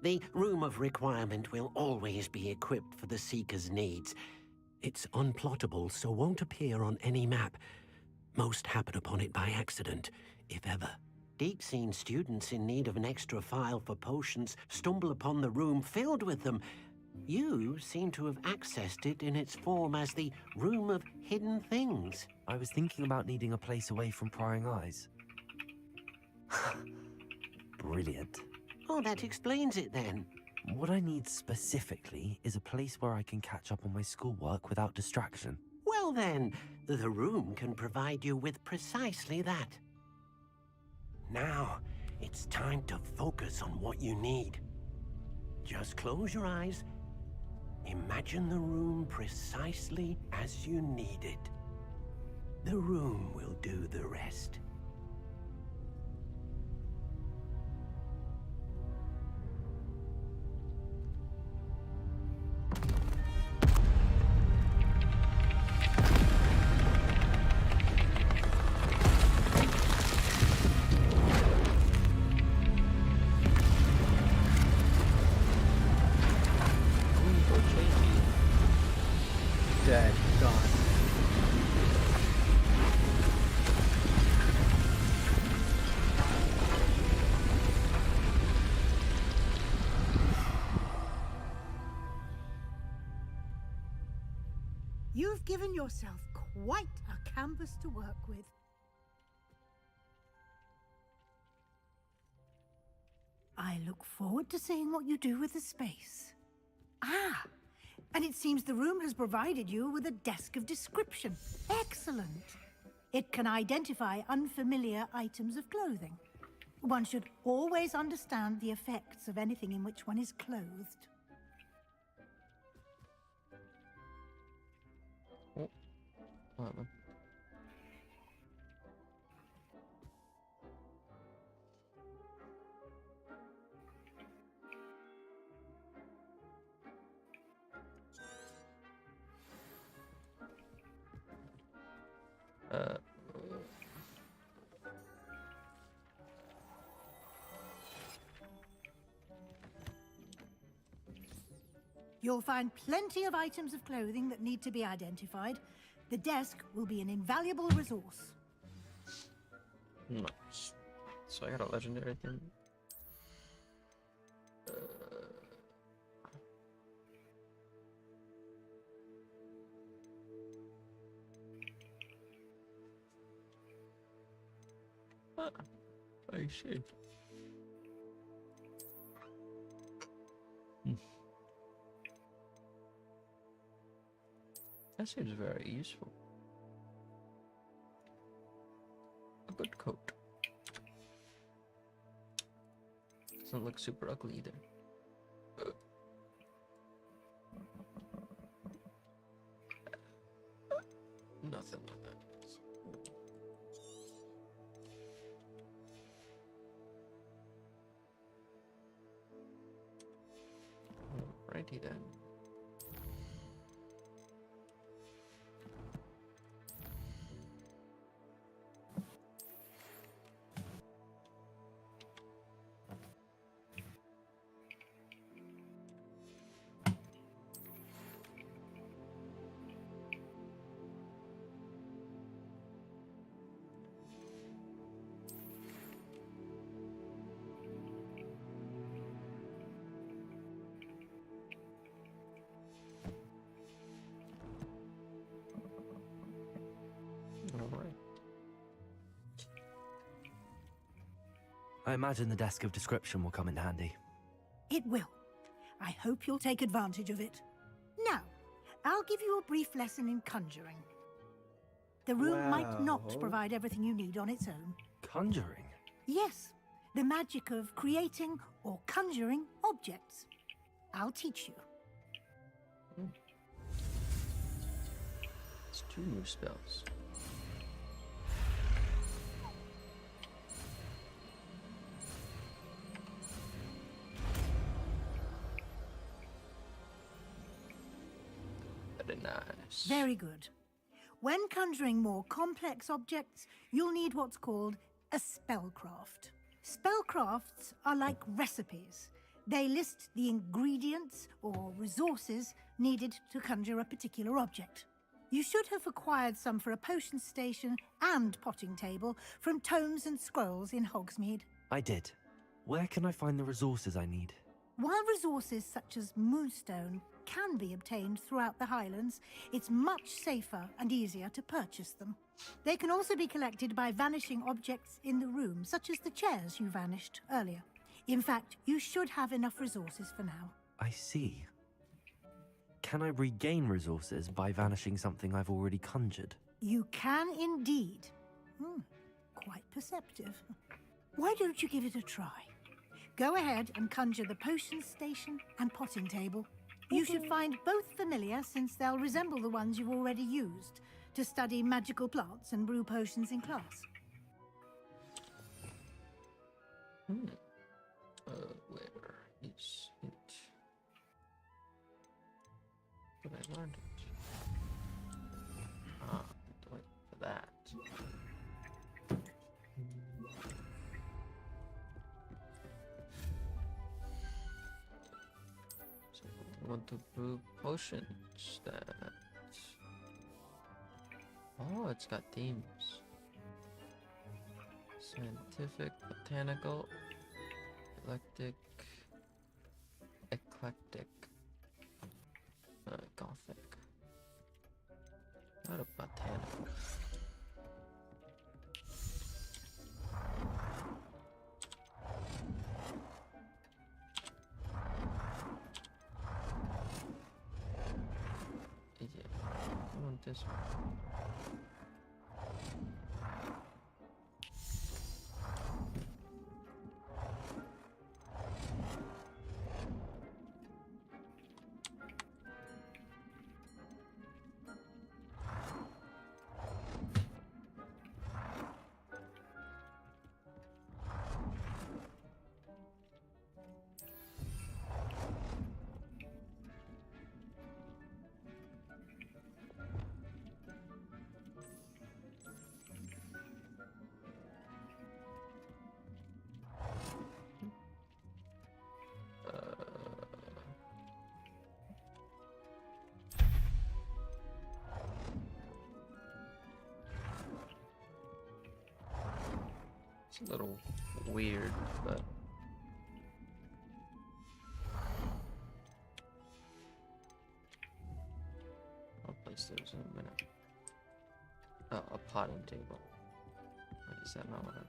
[SPEAKER 7] The Room of Requirement will always be equipped for the Seeker's needs. It's unplottable, so won't appear on any map. Most happen upon it by accident, if ever. Deke's seen students in need of an extra file for potions stumble upon the room filled with them. You seem to have accessed it in its form as the Room of Hidden Things.
[SPEAKER 2] I was thinking about needing a place away from prying eyes. Brilliant.
[SPEAKER 7] Oh, that explains it then.
[SPEAKER 2] What I need specifically is a place where I can catch up on my schoolwork without distraction.
[SPEAKER 7] Well then, the room can provide you with precisely that. Now, it's time to focus on what you need. Just close your eyes. Imagine the room precisely as you need it. The room will do the rest.
[SPEAKER 9] Dead. Gone.
[SPEAKER 4] You've given yourself quite a canvas to work with. I look forward to seeing what you do with the space. Ah, and it seems the room has provided you with a desk of description. Excellent. It can identify unfamiliar items of clothing. One should always understand the effects of anything in which one is clothed.
[SPEAKER 1] What happened?
[SPEAKER 4] You'll find plenty of items of clothing that need to be identified. The desk will be an invaluable resource.
[SPEAKER 1] Nice. So I got a legendary thing. I see. That seems very useful. A good coat. Doesn't look super ugly either. Nothing like that. Alrighty then. Alright.
[SPEAKER 2] I imagine the desk of description will come in handy.
[SPEAKER 4] It will. I hope you'll take advantage of it. Now, I'll give you a brief lesson in conjuring. The room might not
[SPEAKER 9] Wow.
[SPEAKER 4] provide everything you need on its own.
[SPEAKER 2] Conjuring?
[SPEAKER 4] Yes, the magic of creating or conjuring objects. I'll teach you.
[SPEAKER 1] It's 2 new spells. Very nice.
[SPEAKER 4] Very good. When conjuring more complex objects, you'll need what's called a spellcraft. Spellcrafts are like recipes. They list the ingredients or resources needed to conjure a particular object. You should have acquired some for a potion station and potting table from tomes and scrolls in Hogsmeade.
[SPEAKER 2] I did. Where can I find the resources I need?
[SPEAKER 4] While resources such as moonstone can be obtained throughout the Highlands, it's much safer and easier to purchase them. They can also be collected by vanishing objects in the room, such as the chairs you vanished earlier. In fact, you should have enough resources for now.
[SPEAKER 2] I see. Can I regain resources by vanishing something I've already conjured?
[SPEAKER 4] You can indeed. Quite perceptive. Why don't you give it a try? Go ahead and conjure the potion station and potting table. You should find both familiar, since they'll resemble the ones you've already used to study magical plants and brew potions in class.
[SPEAKER 1] Where is it? But I learned it. Ah, wait for that. So I want to brew potions that. Oh, it's got themes. Scientific, botanical, eclectic, gothic. Not a botanical. Yeah, I want this one. It's a little weird, but I'll place those in a minute. Oh, a potting table. Wait, is that not what I mean?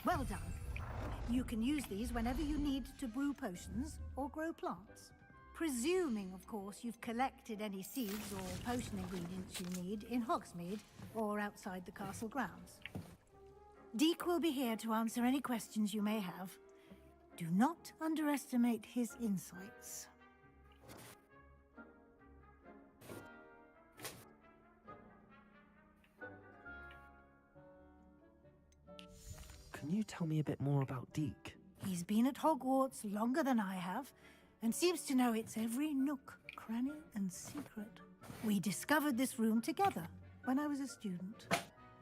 [SPEAKER 4] Well done. You can use these whenever you need to brew potions or grow plants. Presuming, of course, you've collected any seeds or potion ingredients you need in Hogsmeade or outside the castle grounds. Deke will be here to answer any questions you may have. Do not underestimate his insights.
[SPEAKER 2] Can you tell me a bit more about Deke?
[SPEAKER 4] He's been at Hogwarts longer than I have, and seems to know its every nook, cranny, and secret. We discovered this room together when I was a student.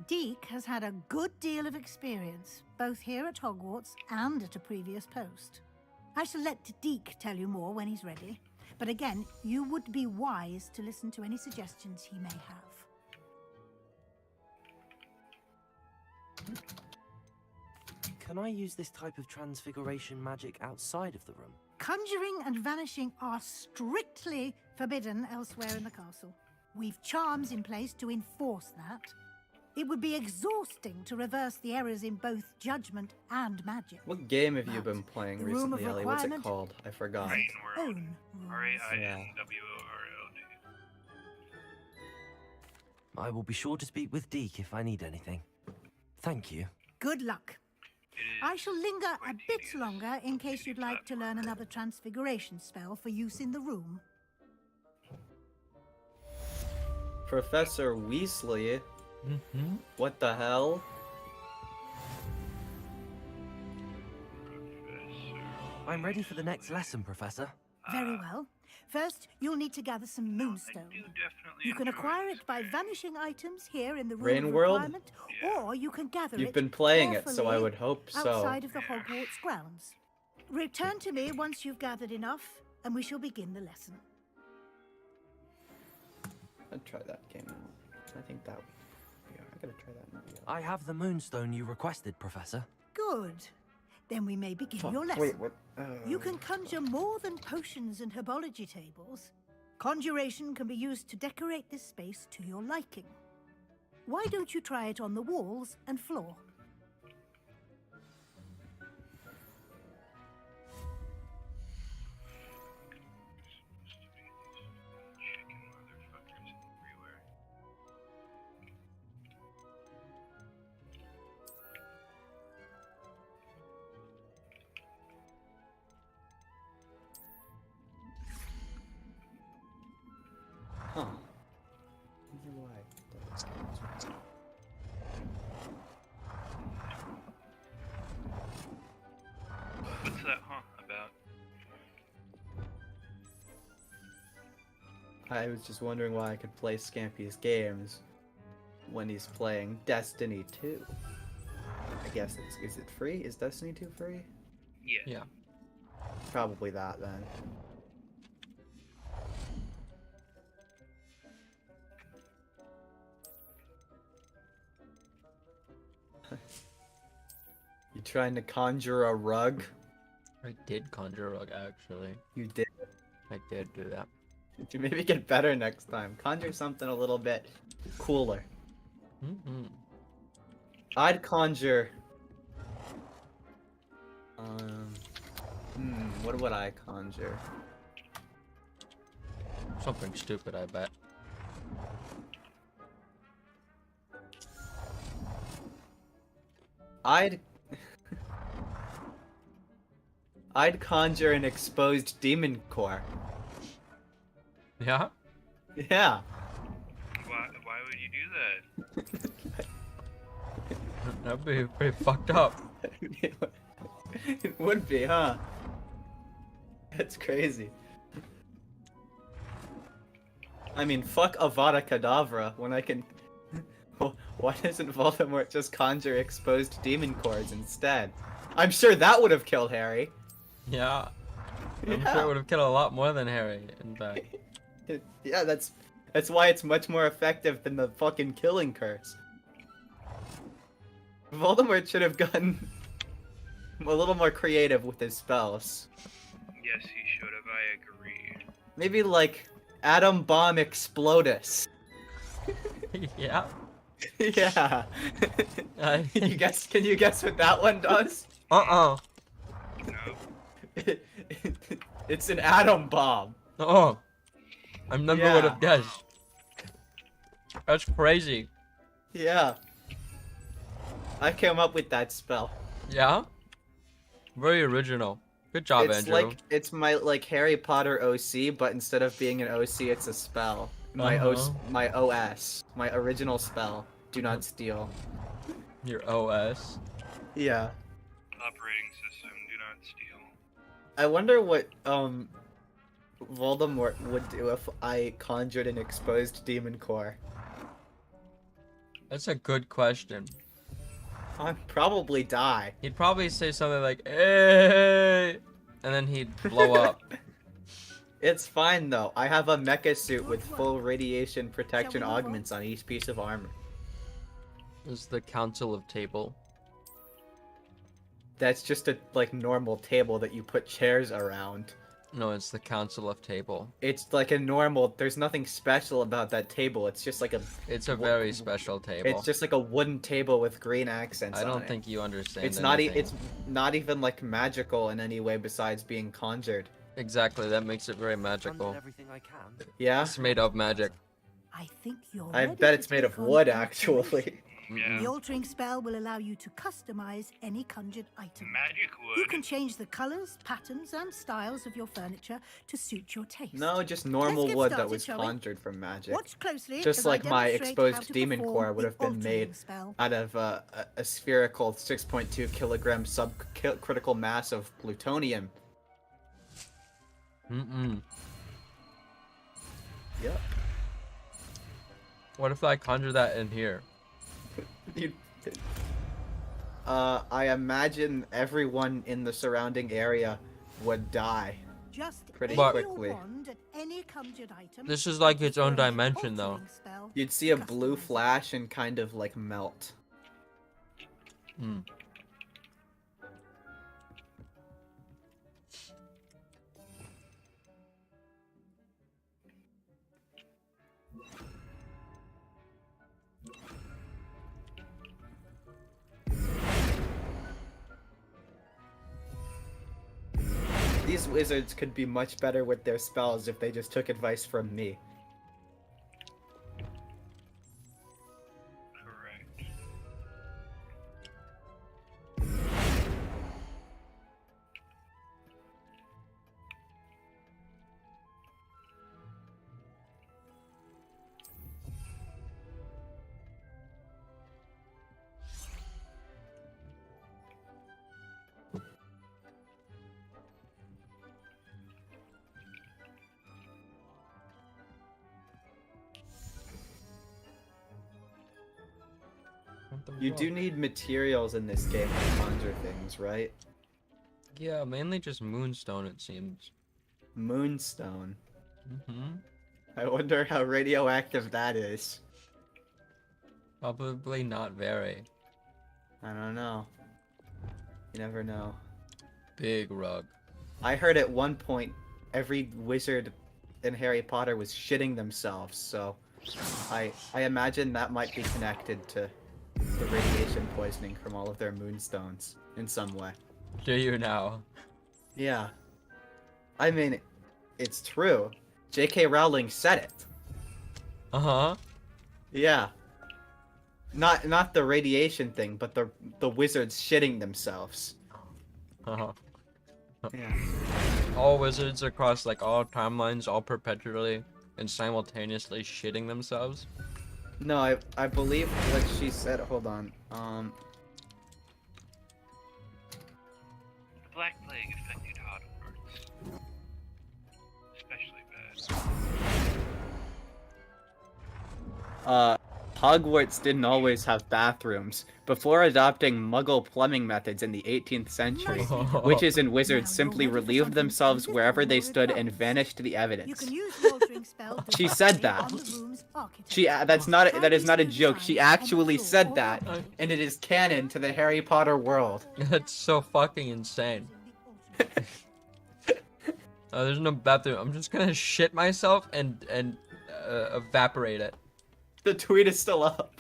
[SPEAKER 4] Deke has had a good deal of experience, both here at Hogwarts and at a previous post. I shall let Deke tell you more when he's ready, but again, you would be wise to listen to any suggestions he may have.
[SPEAKER 2] Can I use this type of transfiguration magic outside of the room?
[SPEAKER 4] Conjuring and vanishing are strictly forbidden elsewhere in the castle. We've charms in place to enforce that. It would be exhausting to reverse the errors in both judgment and magic.
[SPEAKER 9] What game have you been playing
[SPEAKER 4] the room of
[SPEAKER 9] recently, Ellie? What's it
[SPEAKER 4] requirement
[SPEAKER 9] called? I forgot.
[SPEAKER 3] Rain World.
[SPEAKER 4] Own rules.
[SPEAKER 3] RAINWORLD.
[SPEAKER 2] I will be sure to speak with Deke if I need anything. Thank you.
[SPEAKER 4] Good luck. I shall linger a bit longer in case you'd like to learn another transfiguration spell for use in the room.
[SPEAKER 9] Professor Weasley? What the hell?
[SPEAKER 2] I'm ready for the next lesson, Professor.
[SPEAKER 4] Very well. First, you'll need to gather some moonstone. You can acquire it by vanishing items here in the room
[SPEAKER 9] Rain
[SPEAKER 4] of
[SPEAKER 9] World?
[SPEAKER 4] requirement, or you can gather it
[SPEAKER 9] You've been playing it, so I
[SPEAKER 4] carefully
[SPEAKER 9] would hope so.
[SPEAKER 4] outside of the Hogwarts grounds. Return to me once you've gathered enough, and we shall begin the lesson.
[SPEAKER 9] I'd try that game out. I think that. Yeah, I gotta try that in the
[SPEAKER 2] I have the moonstone you requested, Professor.
[SPEAKER 4] Good. Then we may begin your lesson.
[SPEAKER 9] Wait, what?
[SPEAKER 4] You can conjure more than potions and herbology tables. Conjuration can be used to decorate this space to your liking. Why don't you try it on the walls and floor?
[SPEAKER 3] Chicken motherfuckers everywhere.
[SPEAKER 9] Huh. I wonder why that was canceled.
[SPEAKER 3] What's that about?
[SPEAKER 9] I was just wondering why I could play Scampy's games when he's playing Destiny 2. I guess is it free? Is Destiny 2 free?
[SPEAKER 3] Yeah.
[SPEAKER 1] Yeah.
[SPEAKER 9] Probably that then. You trying to conjure a rug?
[SPEAKER 1] I did conjure a rug, actually.
[SPEAKER 9] You did.
[SPEAKER 1] I did do that.
[SPEAKER 9] You maybe get better next time. Conjure something a little bit cooler. I'd conjure. What would I conjure?
[SPEAKER 1] Something stupid, I bet.
[SPEAKER 9] I'd conjure an exposed demon core.
[SPEAKER 1] Yeah?
[SPEAKER 9] Yeah.
[SPEAKER 3] Why would you do that?
[SPEAKER 1] That'd be pretty fucked up.
[SPEAKER 9] It would be, huh? That's crazy. I mean, fuck Avada Kedavra when I can. Why doesn't Voldemort just conjure exposed demon cores instead? I'm sure that would have killed Harry.
[SPEAKER 1] Yeah. I'm
[SPEAKER 9] Yeah.
[SPEAKER 1] sure it would have killed a lot more than Harry, in fact.
[SPEAKER 9] Yeah, that's why it's much more effective than the fucking killing curse. Voldemort should have gotten a little more creative with his spells.
[SPEAKER 3] Yes, he should have. I agree.
[SPEAKER 9] Maybe like Atom Bomb Explodus.
[SPEAKER 1] Yeah.
[SPEAKER 9] Yeah. Can you guess what that one does?
[SPEAKER 1] Uh-uh.
[SPEAKER 3] No.
[SPEAKER 9] It's an atom bomb.
[SPEAKER 1] Oh. I never would
[SPEAKER 9] Yeah.
[SPEAKER 1] have guessed. That's crazy.
[SPEAKER 9] Yeah. I came up with that spell.
[SPEAKER 1] Yeah? Very original. Good job,
[SPEAKER 9] It's
[SPEAKER 1] Andrew.
[SPEAKER 9] like it's my like Harry Potter OC, but instead of being an OC, it's a spell. My my OS, my original spell. Do not steal.
[SPEAKER 1] Your OS.
[SPEAKER 9] Yeah.
[SPEAKER 3] Operating system, do not steal.
[SPEAKER 9] I wonder what Voldemort would do if I conjured an exposed demon core.
[SPEAKER 1] That's a good question.
[SPEAKER 9] I'd probably die.
[SPEAKER 1] He'd probably say something like, "Hey," and then he'd blow up.
[SPEAKER 9] It's fine though. I have a mecha suit with full radiation protection augments on each piece of armor.
[SPEAKER 1] This is the Council of Table.
[SPEAKER 9] That's just a like normal table that you put chairs around.
[SPEAKER 1] No, it's the Council of Table.
[SPEAKER 9] It's like a normal. There's nothing special about that table. It's just like a.
[SPEAKER 1] It's a very special table.
[SPEAKER 9] It's just like a wooden table with green accents.
[SPEAKER 1] I
[SPEAKER 9] on
[SPEAKER 1] don't
[SPEAKER 9] it.
[SPEAKER 1] think you understand.
[SPEAKER 9] It's not.
[SPEAKER 1] Anything.
[SPEAKER 9] It's not even like magical in any way besides being conjured.
[SPEAKER 1] Exactly. That makes it very magical.
[SPEAKER 2] Everything I can.
[SPEAKER 9] Yeah.
[SPEAKER 1] It's made of magic.
[SPEAKER 4] I think you're
[SPEAKER 9] I
[SPEAKER 4] ready
[SPEAKER 9] bet
[SPEAKER 4] to
[SPEAKER 9] it's made
[SPEAKER 4] take
[SPEAKER 9] of
[SPEAKER 4] on
[SPEAKER 9] wood,
[SPEAKER 4] the
[SPEAKER 9] actually.
[SPEAKER 3] Yeah.
[SPEAKER 4] The altering spell will allow you to customize any conjured item.
[SPEAKER 3] Magic
[SPEAKER 4] You
[SPEAKER 3] wood.
[SPEAKER 4] can change the colors, patterns, and styles of your furniture to suit your taste.
[SPEAKER 9] No, just normal
[SPEAKER 4] get
[SPEAKER 9] wood that
[SPEAKER 4] started,
[SPEAKER 9] was
[SPEAKER 4] shall we?
[SPEAKER 9] conjured from magic.
[SPEAKER 4] Watch closely.
[SPEAKER 9] Just
[SPEAKER 4] as I
[SPEAKER 9] like my
[SPEAKER 4] demonstrate how
[SPEAKER 9] exposed
[SPEAKER 4] to
[SPEAKER 9] demon
[SPEAKER 4] perform
[SPEAKER 9] core would
[SPEAKER 4] the
[SPEAKER 9] have been
[SPEAKER 4] altering
[SPEAKER 9] made
[SPEAKER 4] spell.
[SPEAKER 9] out of a spherical 6.2 kilogram subcritical mass of plutonium.
[SPEAKER 1] Mm-mm.
[SPEAKER 9] Yep.
[SPEAKER 1] What if I conjure that in here?
[SPEAKER 9] You... I imagine everyone in the surrounding area would die
[SPEAKER 4] Just
[SPEAKER 9] pretty
[SPEAKER 4] aim your
[SPEAKER 9] quickly.
[SPEAKER 4] wand at any conjured item
[SPEAKER 1] This is like
[SPEAKER 4] and
[SPEAKER 1] its own
[SPEAKER 4] perform the
[SPEAKER 1] dimension, though.
[SPEAKER 4] altering spell.
[SPEAKER 9] You'd see a blue
[SPEAKER 4] Customize it.
[SPEAKER 9] flash and kind of like melt.
[SPEAKER 1] Hmm.
[SPEAKER 9] These wizards could be much better with their spells if they just took advice from me.
[SPEAKER 3] Correct.
[SPEAKER 9] You do need materials in this game to conjure things, right?
[SPEAKER 1] Yeah, mainly just moonstone, it seems.
[SPEAKER 9] Moonstone.
[SPEAKER 1] Mm-hmm.
[SPEAKER 9] I wonder how radioactive that is.
[SPEAKER 1] Probably not very.
[SPEAKER 9] I don't know. You never know.
[SPEAKER 1] Big rug.
[SPEAKER 9] I heard at one point every wizard in Harry Potter was shitting themselves, so I imagine that might be connected to the radiation poisoning from all of their moonstones in some way.
[SPEAKER 1] Do you now?
[SPEAKER 9] Yeah. I mean, it's true. J.K. Rowling said it.
[SPEAKER 1] Uh-huh.
[SPEAKER 9] Yeah. Not the radiation thing, but the wizards shitting themselves.
[SPEAKER 1] Uh-huh.
[SPEAKER 9] Yeah.
[SPEAKER 1] All wizards across like all timelines, all perpetually and simultaneously shitting themselves.
[SPEAKER 9] No, I believe what she said. Hold on.
[SPEAKER 3] The Black Plague affected Hogwarts.
[SPEAKER 9] Hogwarts didn't always have bathrooms. Before adopting Muggle plumbing methods in the 18th century, witches and wizards simply relieved themselves wherever they stood and vanished the
[SPEAKER 4] You
[SPEAKER 9] evidence.
[SPEAKER 4] can use the altering spell
[SPEAKER 9] She said
[SPEAKER 4] directly
[SPEAKER 9] that.
[SPEAKER 4] on the room's architecture.
[SPEAKER 9] That is not a joke. She actually said
[SPEAKER 4] or
[SPEAKER 9] that,
[SPEAKER 4] balcony.
[SPEAKER 9] and it is canon to the Harry Potter world.
[SPEAKER 1] That's so fucking insane. There's no bathroom. I'm just gonna shit myself and evaporate it.
[SPEAKER 9] The tweet is still up.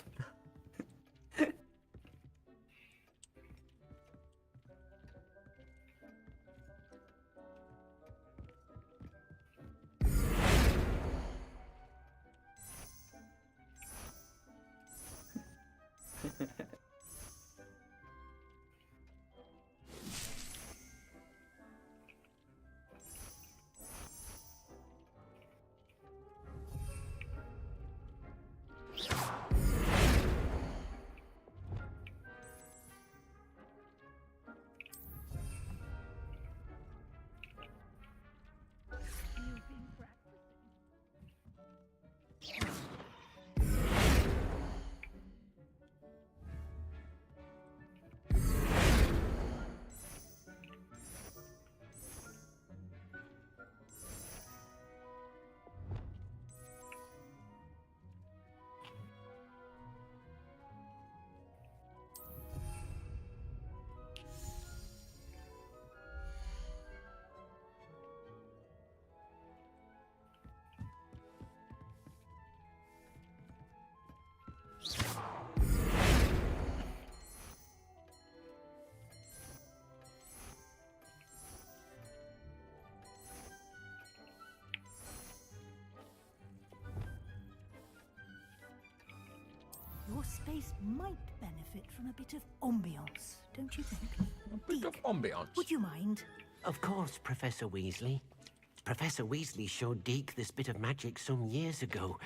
[SPEAKER 4] Your space might benefit from a bit of ambiance, don't you think?
[SPEAKER 1] A bit of ambiance.
[SPEAKER 4] Would you mind?
[SPEAKER 7] Of course, Professor Weasley. Professor Weasley showed Deke this bit of magic some years ago.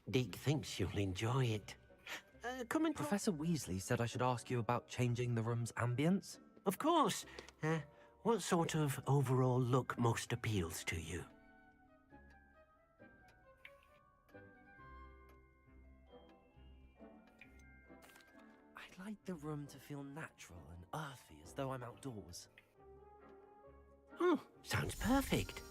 [SPEAKER 7] Deke thinks you'll enjoy it. Come and talk.
[SPEAKER 2] Professor Weasley said I should ask you about changing the room's ambience.
[SPEAKER 7] Of course. What sort of overall look most appeals to you?
[SPEAKER 2] I'd like the room to feel natural and earthy, as though I'm outdoors.
[SPEAKER 7] Oh, sounds perfect.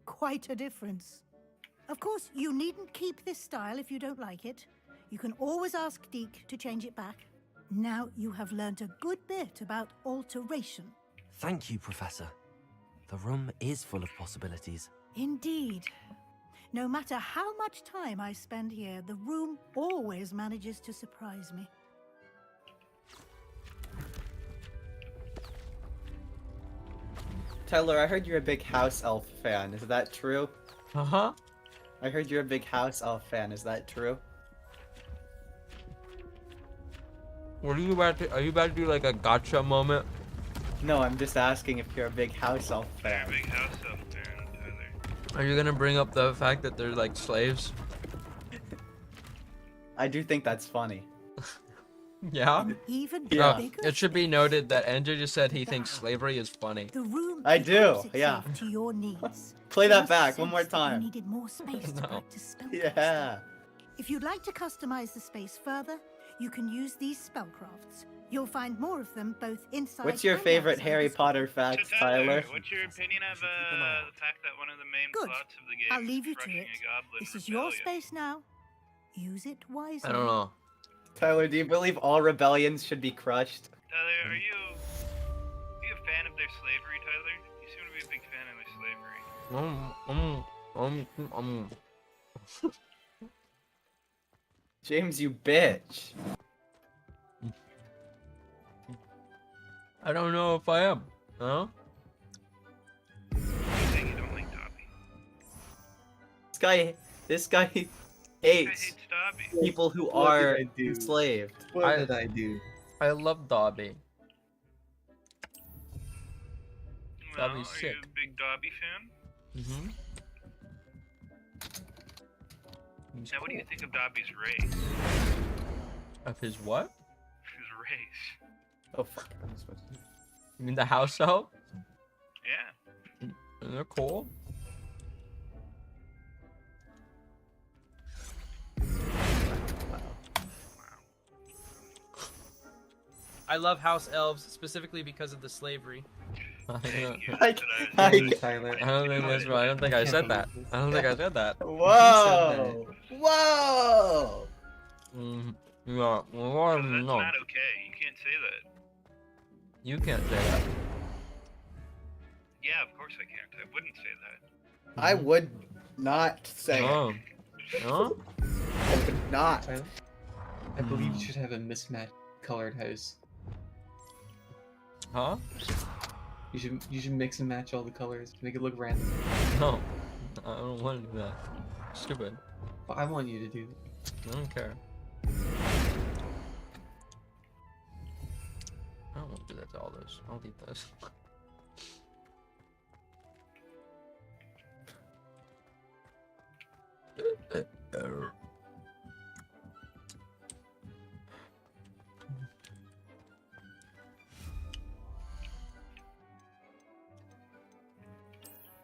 [SPEAKER 4] Quite a difference. Of course, you needn't keep this style if you don't like it. You can always ask Deke to change it back. Now you have learnt a good bit about alteration.
[SPEAKER 2] Thank you, Professor. The room is full of possibilities.
[SPEAKER 4] Indeed. No matter how much time I spend here, the room always manages to surprise me.
[SPEAKER 9] Tyler, I heard you're a big house elf fan. Is that true?
[SPEAKER 1] Uh-huh.
[SPEAKER 9] I heard you're a big house elf fan. Is that true?
[SPEAKER 1] What are you about to? Are you about to do like a gotcha moment?
[SPEAKER 9] No, I'm just asking if you're a big house elf fan.
[SPEAKER 3] Big house elf fan, Tyler.
[SPEAKER 1] Are you gonna bring up the fact that they're like slaves?
[SPEAKER 9] I do think that's funny.
[SPEAKER 1] Yeah.
[SPEAKER 4] Even
[SPEAKER 9] Yeah.
[SPEAKER 4] bigger
[SPEAKER 1] It should be noted that Andrew just said he thinks slavery is funny.
[SPEAKER 4] The room
[SPEAKER 9] I do,
[SPEAKER 4] adapts itself
[SPEAKER 9] yeah.
[SPEAKER 4] to your needs.
[SPEAKER 9] Play that
[SPEAKER 4] Just
[SPEAKER 9] back one more
[SPEAKER 4] sensed that you
[SPEAKER 9] time.
[SPEAKER 4] needed more space to
[SPEAKER 1] No.
[SPEAKER 4] practice spellcasting.
[SPEAKER 9] Yeah.
[SPEAKER 4] If you'd like to customize the space further, you can use these spellcrafts. You'll find more of them both inside.
[SPEAKER 9] What's your
[SPEAKER 4] and
[SPEAKER 9] favorite
[SPEAKER 4] outside
[SPEAKER 9] Harry
[SPEAKER 4] the
[SPEAKER 9] Potter
[SPEAKER 3] So
[SPEAKER 9] facts,
[SPEAKER 3] Tyler,
[SPEAKER 9] Tyler?
[SPEAKER 3] what's your opinion of
[SPEAKER 2] keep an eye out.
[SPEAKER 3] the fact that one of the main
[SPEAKER 4] Good.
[SPEAKER 3] plots of the game
[SPEAKER 4] I'll
[SPEAKER 3] is
[SPEAKER 4] leave you to
[SPEAKER 3] crushing
[SPEAKER 4] it.
[SPEAKER 3] a goblin
[SPEAKER 4] This is your
[SPEAKER 3] rebellion?
[SPEAKER 4] space now. Use it wisely.
[SPEAKER 1] I don't know.
[SPEAKER 9] Tyler, do you believe all rebellions should be crushed?
[SPEAKER 3] Tyler, are you a fan of their slavery, Tyler? You seem to be a big fan of their slavery.
[SPEAKER 9] James, you bitch.
[SPEAKER 1] I don't know if I am. Huh?
[SPEAKER 3] You're saying you don't like Dobby.
[SPEAKER 9] This guy
[SPEAKER 3] I
[SPEAKER 9] hates
[SPEAKER 3] hate Dobby.
[SPEAKER 9] people who
[SPEAKER 12] What did
[SPEAKER 9] are
[SPEAKER 12] I do?
[SPEAKER 9] enslaved.
[SPEAKER 12] What did I do?
[SPEAKER 1] I love Dobby.
[SPEAKER 3] Well,
[SPEAKER 1] Dobby's
[SPEAKER 3] are
[SPEAKER 1] sick.
[SPEAKER 3] you a big Dobby fan?
[SPEAKER 1] Mm-hmm.
[SPEAKER 3] Now, what do you think of Dobby's race?
[SPEAKER 1] Of his what?
[SPEAKER 3] His race.
[SPEAKER 9] Oh fuck! I'm supposed to...
[SPEAKER 1] You mean the house elf?
[SPEAKER 3] Yeah.
[SPEAKER 1] They're cool.
[SPEAKER 12] I love house elves specifically because of the slavery.
[SPEAKER 1] Tyler. I don't think that's right. I don't think I said that. I don't think I said that.
[SPEAKER 9] Whoa! Whoa!
[SPEAKER 1] Yeah. Well,
[SPEAKER 3] That's
[SPEAKER 1] no.
[SPEAKER 3] not okay. You can't say that.
[SPEAKER 1] You can't say that.
[SPEAKER 3] Yeah, of course I can't. I wouldn't say that.
[SPEAKER 9] I would not say
[SPEAKER 1] No.
[SPEAKER 9] it.
[SPEAKER 1] No?
[SPEAKER 9] I would not.
[SPEAKER 13] Tyler, I believe you should have a mismatched colored house.
[SPEAKER 1] Huh?
[SPEAKER 13] You should mix and match all the colors to make it look random.
[SPEAKER 1] No. I don't want to do that. Stupid.
[SPEAKER 13] Well, I want you to do that.
[SPEAKER 1] I don't care. I don't want to do that to all those. I'll leave those.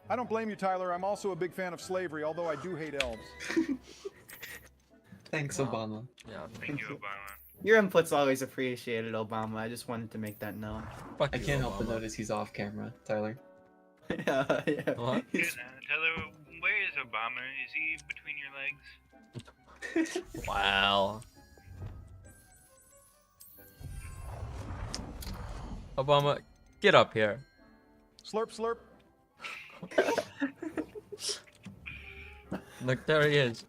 [SPEAKER 14] I don't blame you, Tyler. I'm also a big fan of slavery, although I do hate elves.
[SPEAKER 13] Thanks, Obama.
[SPEAKER 1] Yeah.
[SPEAKER 3] Thank you, Obama.
[SPEAKER 9] Your input's always appreciated, Obama. I just wanted to make that known.
[SPEAKER 1] Fuck
[SPEAKER 13] I
[SPEAKER 1] you,
[SPEAKER 13] can't help but
[SPEAKER 1] Obama.
[SPEAKER 13] notice he's off camera, Tyler.
[SPEAKER 9] Yeah.
[SPEAKER 1] What?
[SPEAKER 9] He's-
[SPEAKER 3] Tyler, where is Obama? Is he between your legs?
[SPEAKER 1] Wow. Obama, get up here.
[SPEAKER 14] Slurp, slurp.
[SPEAKER 1] Look, there he is.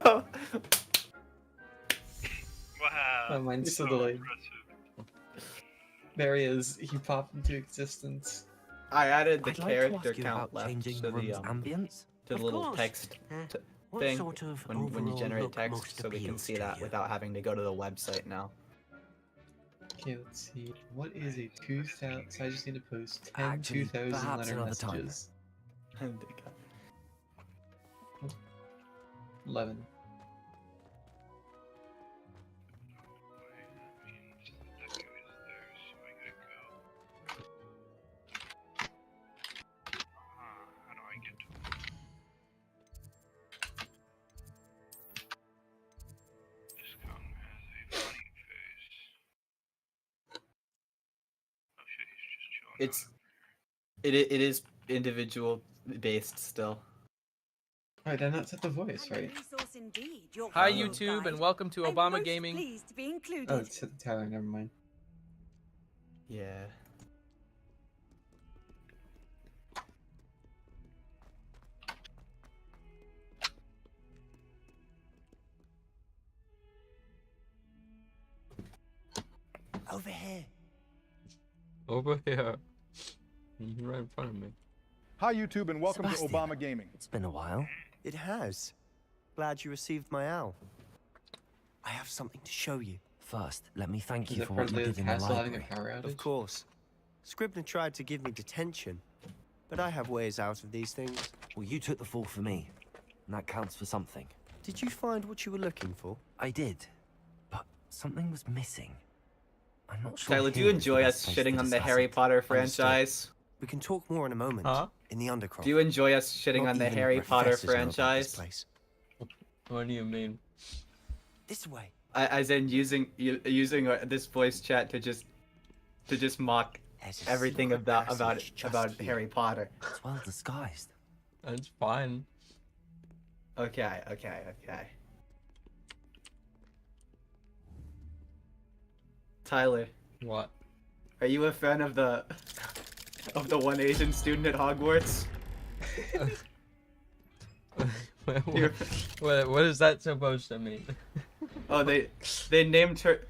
[SPEAKER 3] Wow.
[SPEAKER 13] Oh, mine's
[SPEAKER 3] so
[SPEAKER 13] still delayed.
[SPEAKER 3] impressive.
[SPEAKER 13] There he is. He popped into existence.
[SPEAKER 9] I added the
[SPEAKER 2] I'd like to
[SPEAKER 9] character
[SPEAKER 2] ask you
[SPEAKER 9] count
[SPEAKER 2] about
[SPEAKER 9] left
[SPEAKER 2] changing
[SPEAKER 9] to
[SPEAKER 2] the
[SPEAKER 9] the
[SPEAKER 2] room's ambience.
[SPEAKER 9] to the
[SPEAKER 2] Of
[SPEAKER 9] little
[SPEAKER 2] course.
[SPEAKER 9] text
[SPEAKER 2] What
[SPEAKER 9] thing
[SPEAKER 2] sort of
[SPEAKER 9] when you
[SPEAKER 2] overall
[SPEAKER 9] generate
[SPEAKER 2] look
[SPEAKER 9] text,
[SPEAKER 2] most
[SPEAKER 9] so we can
[SPEAKER 2] appeals
[SPEAKER 9] see
[SPEAKER 2] to
[SPEAKER 9] that
[SPEAKER 2] you?
[SPEAKER 9] without having to go to the website now.
[SPEAKER 13] Okay, let's see. What is a 2,000? So I just need to post 10
[SPEAKER 2] Actually,
[SPEAKER 13] 2,000
[SPEAKER 2] perhaps
[SPEAKER 13] letter
[SPEAKER 2] another time.
[SPEAKER 13] messages. 11.
[SPEAKER 3] How do I get to this gun has a funny face. Oh shit, he's just chilling.
[SPEAKER 9] It's it is individual based still.
[SPEAKER 13] Alright, then that's at the voice, right?
[SPEAKER 12] Hi YouTube and welcome to Obama Gaming.
[SPEAKER 6] Pleased to be included.
[SPEAKER 13] Oh, it's at the Tyler, never mind.
[SPEAKER 9] Yeah.
[SPEAKER 10] Over here.
[SPEAKER 1] Over here. He's right in front of me.
[SPEAKER 14] Hi, YouTube, and welcome
[SPEAKER 2] Sebastian.
[SPEAKER 14] to Obama Gaming.
[SPEAKER 2] It's been a while.
[SPEAKER 15] It has. Glad you received my owl. I have something to show you.
[SPEAKER 2] First, let me thank
[SPEAKER 13] Is
[SPEAKER 2] you
[SPEAKER 13] it
[SPEAKER 2] for what you
[SPEAKER 13] partly
[SPEAKER 2] did in the
[SPEAKER 13] hassle having a
[SPEAKER 2] library.
[SPEAKER 13] power outage?
[SPEAKER 15] Of course. Scribner tried to give me detention, but I have ways out of these things.
[SPEAKER 2] Well, you took the fall for me, and that counts for something.
[SPEAKER 15] Did you find what you were looking for?
[SPEAKER 2] I did, but something was missing. I'm not sure.
[SPEAKER 9] Tyler, do you
[SPEAKER 2] here is the
[SPEAKER 9] enjoy
[SPEAKER 2] best
[SPEAKER 9] us
[SPEAKER 2] place to
[SPEAKER 9] shitting on the
[SPEAKER 2] discuss
[SPEAKER 9] Harry
[SPEAKER 2] it.
[SPEAKER 9] Potter
[SPEAKER 15] Understood.
[SPEAKER 9] franchise?
[SPEAKER 15] We can talk more in a moment.
[SPEAKER 1] Huh?
[SPEAKER 15] In the Undercroft.
[SPEAKER 9] Do you enjoy us shitting
[SPEAKER 15] Not
[SPEAKER 9] on the
[SPEAKER 15] even
[SPEAKER 9] Harry Potter
[SPEAKER 15] professors know about this
[SPEAKER 9] franchise?
[SPEAKER 15] place.
[SPEAKER 1] What do you mean?
[SPEAKER 15] This way.
[SPEAKER 9] As in using this voice chat to just mock
[SPEAKER 15] There's a
[SPEAKER 9] everything
[SPEAKER 15] secret
[SPEAKER 9] about
[SPEAKER 15] passage just
[SPEAKER 9] about
[SPEAKER 15] here.
[SPEAKER 9] Harry Potter.
[SPEAKER 2] It's well disguised.
[SPEAKER 1] That's fine.
[SPEAKER 9] Okay. Tyler,
[SPEAKER 1] What?
[SPEAKER 9] are you a fan of the one Asian student at Hogwarts?
[SPEAKER 1] What is that supposed to mean?
[SPEAKER 9] Oh, they named her.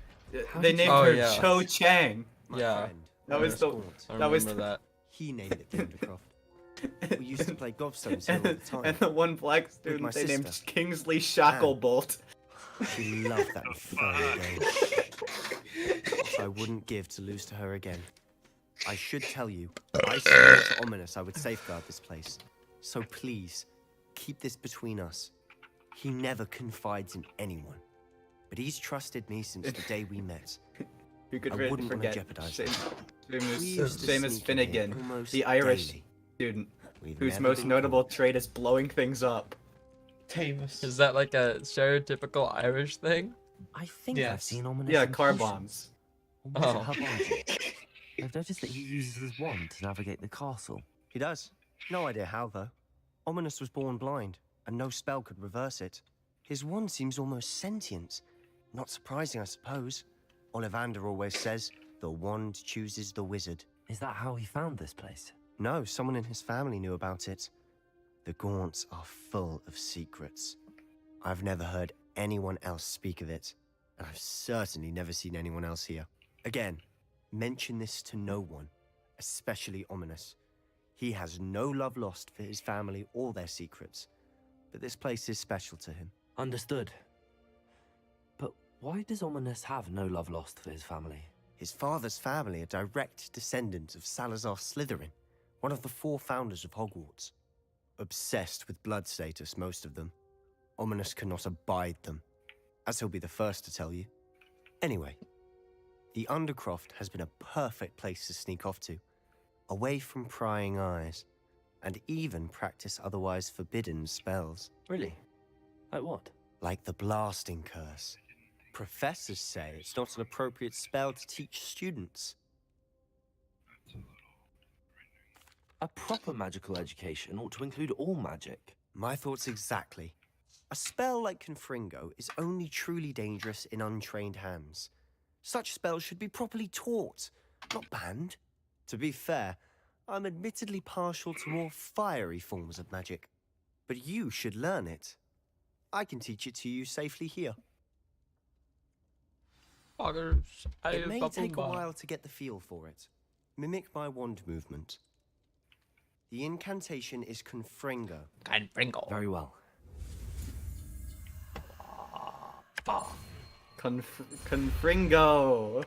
[SPEAKER 15] How
[SPEAKER 9] They
[SPEAKER 15] did you
[SPEAKER 9] named
[SPEAKER 1] Oh,
[SPEAKER 9] her
[SPEAKER 1] yeah.
[SPEAKER 9] Cho Chang.
[SPEAKER 15] My
[SPEAKER 1] Yeah.
[SPEAKER 15] friend.
[SPEAKER 9] That was the.
[SPEAKER 1] I
[SPEAKER 9] That was
[SPEAKER 1] remember that.
[SPEAKER 15] He named it the Undercroft. We used to play gobstones here all the time.
[SPEAKER 9] And the one black
[SPEAKER 15] my
[SPEAKER 9] student they named
[SPEAKER 15] sister.
[SPEAKER 9] Kingsley Shacklebolt.
[SPEAKER 15] She loved that infernal game. Which I wouldn't give to lose to her again. I should tell you, I swore to Ominous I would safeguard this place. So please, keep this between us. He never confides in anyone. But he's trusted me since the day we met.
[SPEAKER 9] You could
[SPEAKER 15] I
[SPEAKER 9] really
[SPEAKER 15] wouldn't want to
[SPEAKER 9] forget
[SPEAKER 15] jeopardize him. We
[SPEAKER 9] famous,
[SPEAKER 15] used to
[SPEAKER 9] famous
[SPEAKER 15] sneak in here
[SPEAKER 9] Finnegan,
[SPEAKER 15] almost
[SPEAKER 9] the Irish
[SPEAKER 15] daily.
[SPEAKER 9] student,
[SPEAKER 15] We've
[SPEAKER 9] whose
[SPEAKER 15] never
[SPEAKER 9] most
[SPEAKER 15] been
[SPEAKER 9] notable
[SPEAKER 15] caught.
[SPEAKER 9] trait is blowing things up.
[SPEAKER 13] Tamus.
[SPEAKER 1] Is that like a stereotypical Irish thing?
[SPEAKER 2] I think I've
[SPEAKER 13] Yes.
[SPEAKER 2] seen Ominous
[SPEAKER 9] Yeah,
[SPEAKER 2] in
[SPEAKER 9] car
[SPEAKER 2] potions.
[SPEAKER 9] bombs.
[SPEAKER 2] Or was it
[SPEAKER 1] Oh.
[SPEAKER 2] herbology? I've noticed that he uses his wand to navigate the castle.
[SPEAKER 15] He does. No idea how, though. Ominous was born blind, and no spell could reverse it. His wand seems almost sentient. Not surprising, I suppose. Ollivander always says, the wand chooses the wizard.
[SPEAKER 2] Is that how he found this place?
[SPEAKER 15] No, someone in his family knew about it. The Gaunts are full of secrets. I've never heard anyone else speak of it, and I've certainly never seen anyone else here. Again, mention this to no one, especially Ominous. He has no love lost for his family or their secrets, but this place is special to him.
[SPEAKER 2] Understood. But why does Ominous have no love lost for his family?
[SPEAKER 15] His father's family are direct descendants of Salazar Slytherin, one of the 4 founders of Hogwarts. Obsessed with blood status, most of them. Ominous cannot abide them, as he'll be the first to tell you. Anyway, the Undercroft has been a perfect place to sneak off to, away from prying eyes, and even practice otherwise forbidden spells.
[SPEAKER 2] Really? Like what?
[SPEAKER 15] Like the blasting curse. Professors say it's not an appropriate spell to teach students.
[SPEAKER 2] A proper magical education ought to include all magic.
[SPEAKER 15] My thoughts exactly. A spell like Confringo is only truly dangerous in untrained hands. Such spells should be properly taught, not banned. To be fair, I'm admittedly partial to more fiery forms of magic. But you should learn it. I can teach it to you safely here. It may take a while to get the feel for it. Mimic my wand movement. The incantation is Confringo.
[SPEAKER 1] Confringo.
[SPEAKER 2] Very well.
[SPEAKER 9] Confringo.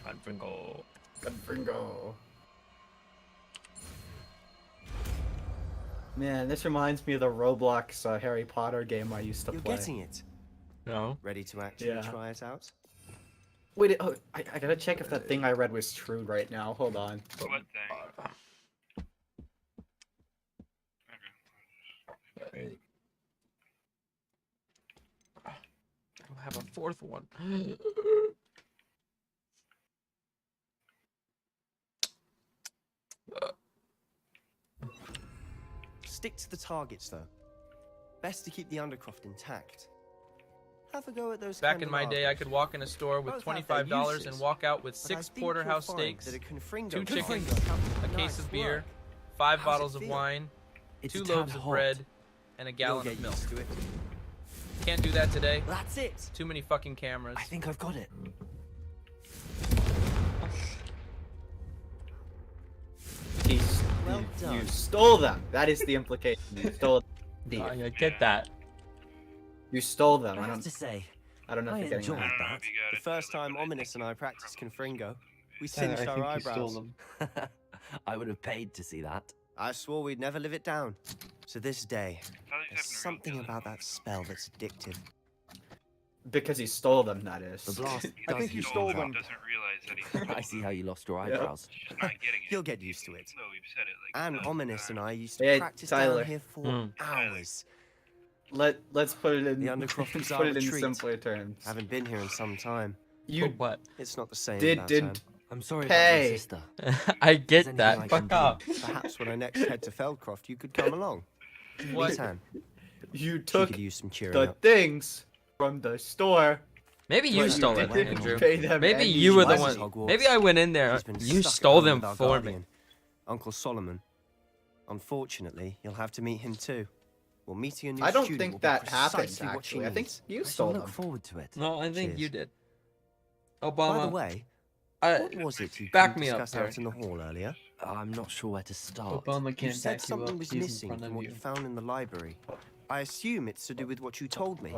[SPEAKER 1] Confringo.
[SPEAKER 9] Confringo. Man, this reminds me of the Roblox Harry Potter game I used to
[SPEAKER 15] You're
[SPEAKER 9] play.
[SPEAKER 15] getting it.
[SPEAKER 1] No.
[SPEAKER 15] Ready to actually
[SPEAKER 9] Yeah.
[SPEAKER 15] try it out?
[SPEAKER 9] Wait, oh, I gotta check if that thing I read was true right now. Hold on.
[SPEAKER 3] What thing?
[SPEAKER 1] I'll have a 4th one.
[SPEAKER 15] Stick to the targets, though. Best to keep the Undercroft intact. Have a go at those.
[SPEAKER 12] Back in my day, I could walk in a store with
[SPEAKER 15] Both have their
[SPEAKER 12] $25 and
[SPEAKER 15] uses,
[SPEAKER 12] walk out with
[SPEAKER 15] but I
[SPEAKER 12] 6
[SPEAKER 15] think
[SPEAKER 12] porterhouse
[SPEAKER 15] you'll find
[SPEAKER 12] steaks,
[SPEAKER 15] that a Confringo
[SPEAKER 12] 2
[SPEAKER 15] can
[SPEAKER 12] chickens,
[SPEAKER 15] come
[SPEAKER 12] a
[SPEAKER 15] to
[SPEAKER 12] case
[SPEAKER 15] nice
[SPEAKER 12] of beer,
[SPEAKER 15] work.
[SPEAKER 12] 5
[SPEAKER 15] How's it
[SPEAKER 12] bottles of
[SPEAKER 15] feel?
[SPEAKER 12] wine,
[SPEAKER 2] It's
[SPEAKER 12] 2
[SPEAKER 2] a tad
[SPEAKER 12] loaves of
[SPEAKER 2] hot.
[SPEAKER 12] bread, and a
[SPEAKER 15] You'll
[SPEAKER 12] gallon
[SPEAKER 15] get
[SPEAKER 12] of milk.
[SPEAKER 15] used to it.
[SPEAKER 12] Can't do that today.
[SPEAKER 2] That's it.
[SPEAKER 12] Too many fucking cameras.
[SPEAKER 2] I think I've got it.
[SPEAKER 15] Well done.
[SPEAKER 9] You stole them. That is the implication. You stole.
[SPEAKER 1] I get that.
[SPEAKER 9] You stole them.
[SPEAKER 2] I
[SPEAKER 9] I
[SPEAKER 2] have
[SPEAKER 9] don't.
[SPEAKER 2] to say,
[SPEAKER 9] I don't know if
[SPEAKER 2] I
[SPEAKER 9] you're getting
[SPEAKER 2] enjoyed
[SPEAKER 9] that.
[SPEAKER 3] I don't know
[SPEAKER 2] that.
[SPEAKER 3] if you got
[SPEAKER 15] The
[SPEAKER 3] it,
[SPEAKER 15] first
[SPEAKER 3] but
[SPEAKER 15] time
[SPEAKER 3] I
[SPEAKER 15] Ominous and I
[SPEAKER 3] think
[SPEAKER 15] practiced Confringo, we
[SPEAKER 13] Tyler,
[SPEAKER 15] singed
[SPEAKER 13] I
[SPEAKER 15] our
[SPEAKER 13] think you stole
[SPEAKER 15] eyebrows.
[SPEAKER 13] them.
[SPEAKER 2] I would have paid to see that.
[SPEAKER 15] I swore we'd never live it down. To this day,
[SPEAKER 3] Tyler's
[SPEAKER 15] there's
[SPEAKER 3] having a real
[SPEAKER 15] something
[SPEAKER 3] deal
[SPEAKER 15] about
[SPEAKER 3] with
[SPEAKER 15] that spell that's addictive.
[SPEAKER 9] Because he stole them. That is.
[SPEAKER 2] The blast
[SPEAKER 3] it.
[SPEAKER 14] I think you stole them.
[SPEAKER 3] Doesn't realize that he stole
[SPEAKER 2] I see
[SPEAKER 3] them.
[SPEAKER 2] how you lost your
[SPEAKER 9] Yeah.
[SPEAKER 2] eyebrows.
[SPEAKER 3] He's just not getting it.
[SPEAKER 15] You'll get used to it.
[SPEAKER 3] No, we've said it like
[SPEAKER 15] And
[SPEAKER 3] a dozen
[SPEAKER 15] Ominous and
[SPEAKER 3] times.
[SPEAKER 15] I used to
[SPEAKER 9] Hey,
[SPEAKER 15] practice
[SPEAKER 9] Tyler.
[SPEAKER 15] down here for hours.
[SPEAKER 9] Let's put it in.
[SPEAKER 15] The Undercroft
[SPEAKER 9] let's
[SPEAKER 15] is our
[SPEAKER 9] put it in
[SPEAKER 15] retreat.
[SPEAKER 9] simpler terms.
[SPEAKER 15] Haven't been here in some time.
[SPEAKER 9] You
[SPEAKER 1] What?
[SPEAKER 15] It's not the same. without
[SPEAKER 9] didn't
[SPEAKER 15] Sam.
[SPEAKER 2] I'm sorry
[SPEAKER 9] Pay.
[SPEAKER 2] about your sister.
[SPEAKER 1] I
[SPEAKER 2] Is
[SPEAKER 1] get
[SPEAKER 2] anything
[SPEAKER 1] that.
[SPEAKER 2] I can
[SPEAKER 1] Fuck
[SPEAKER 2] do?
[SPEAKER 1] off.
[SPEAKER 15] Perhaps when I next head to Feldcroft, you could come along.
[SPEAKER 12] What?
[SPEAKER 15] Meet Anne.
[SPEAKER 9] you
[SPEAKER 15] She
[SPEAKER 9] took
[SPEAKER 15] could use some cheering
[SPEAKER 9] the
[SPEAKER 15] up.
[SPEAKER 9] things from the store.
[SPEAKER 1] Maybe you
[SPEAKER 9] but
[SPEAKER 1] stole it,
[SPEAKER 9] didn't
[SPEAKER 1] Andrew.
[SPEAKER 9] pay them
[SPEAKER 1] Maybe
[SPEAKER 9] any
[SPEAKER 1] you were the
[SPEAKER 9] money.
[SPEAKER 1] one.
[SPEAKER 15] Hogwarts.
[SPEAKER 1] Maybe I went in there.
[SPEAKER 15] She's been
[SPEAKER 1] You
[SPEAKER 15] stuck at
[SPEAKER 1] stole
[SPEAKER 15] home
[SPEAKER 1] them
[SPEAKER 15] with our
[SPEAKER 1] for me.
[SPEAKER 15] guardian, Uncle Solomon. Unfortunately, you'll have to meet him too. Well, meeting a new
[SPEAKER 9] I don't
[SPEAKER 15] student
[SPEAKER 9] think
[SPEAKER 15] will be
[SPEAKER 9] that happened.
[SPEAKER 15] precisely what she
[SPEAKER 9] Actually, I think
[SPEAKER 15] needs.
[SPEAKER 9] you
[SPEAKER 2] I shall
[SPEAKER 9] stole
[SPEAKER 2] look
[SPEAKER 9] them.
[SPEAKER 2] forward to it.
[SPEAKER 1] No, I think
[SPEAKER 15] Cheers.
[SPEAKER 1] you did.
[SPEAKER 15] By
[SPEAKER 1] Obama.
[SPEAKER 15] the way,
[SPEAKER 1] I,
[SPEAKER 15] what was it you
[SPEAKER 1] back
[SPEAKER 15] two
[SPEAKER 1] me up,
[SPEAKER 15] discussed
[SPEAKER 1] Eric.
[SPEAKER 15] out in the hall earlier?
[SPEAKER 2] I'm not sure where to start.
[SPEAKER 13] Obama
[SPEAKER 15] You
[SPEAKER 13] can't
[SPEAKER 15] said
[SPEAKER 13] back you
[SPEAKER 15] something
[SPEAKER 13] up.
[SPEAKER 15] was
[SPEAKER 13] He's in
[SPEAKER 15] missing
[SPEAKER 13] front
[SPEAKER 15] from
[SPEAKER 13] of
[SPEAKER 15] what
[SPEAKER 13] you.
[SPEAKER 15] you found in the library. I assume it's to do with what you told me.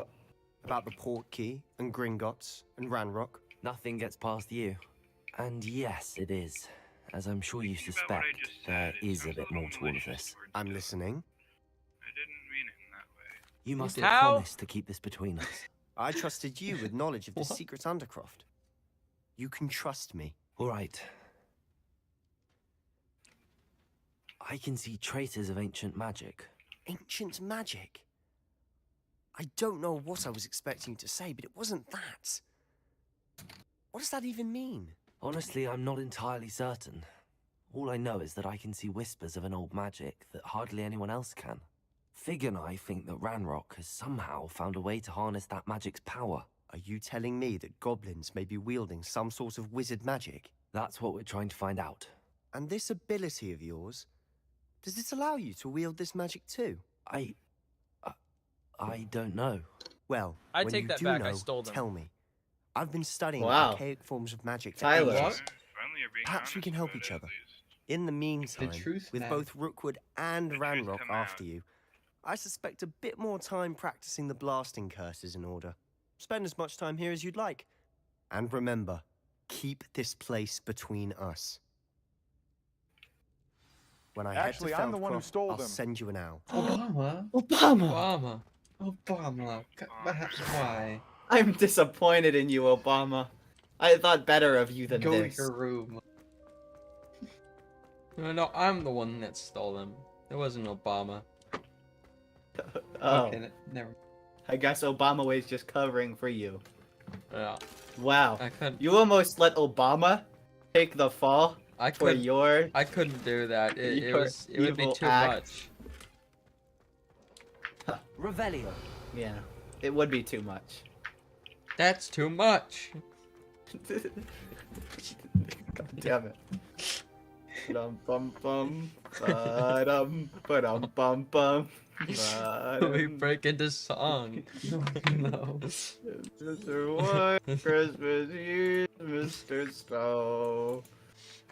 [SPEAKER 15] About the port key, and Gringotts, and Ranrock.
[SPEAKER 2] Nothing gets past you. And yes, it is. As I'm sure you
[SPEAKER 3] Think about what I
[SPEAKER 2] suspect,
[SPEAKER 3] just
[SPEAKER 2] there
[SPEAKER 3] said. It
[SPEAKER 2] is a
[SPEAKER 3] sounds
[SPEAKER 2] bit
[SPEAKER 3] little
[SPEAKER 2] more to all of
[SPEAKER 3] malicious
[SPEAKER 2] this.
[SPEAKER 3] towards
[SPEAKER 15] I'm
[SPEAKER 3] you.
[SPEAKER 15] listening.
[SPEAKER 3] I didn't mean it in
[SPEAKER 2] You must
[SPEAKER 1] did.
[SPEAKER 2] have
[SPEAKER 12] How?
[SPEAKER 2] promised to keep this between us.
[SPEAKER 15] I trusted you with knowledge of the
[SPEAKER 1] What?
[SPEAKER 15] secret undercroft. You can trust me.
[SPEAKER 2] All right. I can see traces of ancient magic.
[SPEAKER 15] Ancient magic? I don't know what I was expecting you to say, but it wasn't that. What does that even mean?
[SPEAKER 2] Honestly, I'm not entirely certain. All I know is that I can see whispers of an old magic that hardly anyone else can. Fig and I think that Ranrock has somehow found a way to harness that magic's power.
[SPEAKER 15] Are you telling me that goblins may be wielding some sort of wizard magic?
[SPEAKER 2] That's what we're trying to find out.
[SPEAKER 15] And this ability of yours, does it allow you to wield this magic too?
[SPEAKER 2] I don't know.
[SPEAKER 15] Well,
[SPEAKER 12] I
[SPEAKER 15] when
[SPEAKER 12] take
[SPEAKER 15] you
[SPEAKER 12] that
[SPEAKER 15] do
[SPEAKER 12] back, I
[SPEAKER 15] know,
[SPEAKER 12] stole them.
[SPEAKER 15] tell me. I've been studying
[SPEAKER 9] Wow.
[SPEAKER 15] archaic forms of magic for
[SPEAKER 9] Tyler.
[SPEAKER 15] ages.
[SPEAKER 9] What?
[SPEAKER 3] Finally, you're being
[SPEAKER 15] Perhaps we
[SPEAKER 3] honest
[SPEAKER 15] can help
[SPEAKER 3] about
[SPEAKER 15] each
[SPEAKER 3] it,
[SPEAKER 15] other.
[SPEAKER 3] at least.
[SPEAKER 15] In the meantime,
[SPEAKER 13] truth
[SPEAKER 15] with
[SPEAKER 13] matters.
[SPEAKER 15] both Rookwood and
[SPEAKER 3] The truth
[SPEAKER 15] Ranrock
[SPEAKER 3] come
[SPEAKER 15] after
[SPEAKER 3] out.
[SPEAKER 15] you, I suspect a bit more time practicing the blasting curse is in order. Spend as much time here as you'd like. And remember, keep this place between us. When I
[SPEAKER 14] Actually,
[SPEAKER 15] head to
[SPEAKER 14] I'm the one who
[SPEAKER 15] Feldcroft,
[SPEAKER 14] stole
[SPEAKER 15] I'll
[SPEAKER 14] them.
[SPEAKER 15] send you an owl.
[SPEAKER 13] Obama?
[SPEAKER 9] Obama!
[SPEAKER 1] Obama.
[SPEAKER 13] Why?
[SPEAKER 9] I'm disappointed in you, Obama. I thought better of you than
[SPEAKER 13] Go
[SPEAKER 9] this.
[SPEAKER 13] to your room.
[SPEAKER 1] No, I'm the one that stole them. It wasn't Obama.
[SPEAKER 9] Oh,
[SPEAKER 13] Okay, never.
[SPEAKER 9] I guess Obama was just covering for you.
[SPEAKER 1] Yeah.
[SPEAKER 9] Wow.
[SPEAKER 1] I couldn't.
[SPEAKER 9] You almost let Obama take the fall
[SPEAKER 1] I
[SPEAKER 9] for
[SPEAKER 1] couldn't.
[SPEAKER 9] your...
[SPEAKER 1] I couldn't do that. It
[SPEAKER 9] your
[SPEAKER 1] would be
[SPEAKER 9] evil
[SPEAKER 1] too
[SPEAKER 9] act.
[SPEAKER 1] much.
[SPEAKER 2] Revelio.
[SPEAKER 9] Yeah, it would be too much.
[SPEAKER 1] That's too much.
[SPEAKER 9] God damn it. Ba-dum bum bum. Ba-dum ba-dum bum bum.
[SPEAKER 1] We
[SPEAKER 9] Ba-dum.
[SPEAKER 1] break into song.
[SPEAKER 13] No.
[SPEAKER 9] Mr. White Christmas, he's Mr. Snow.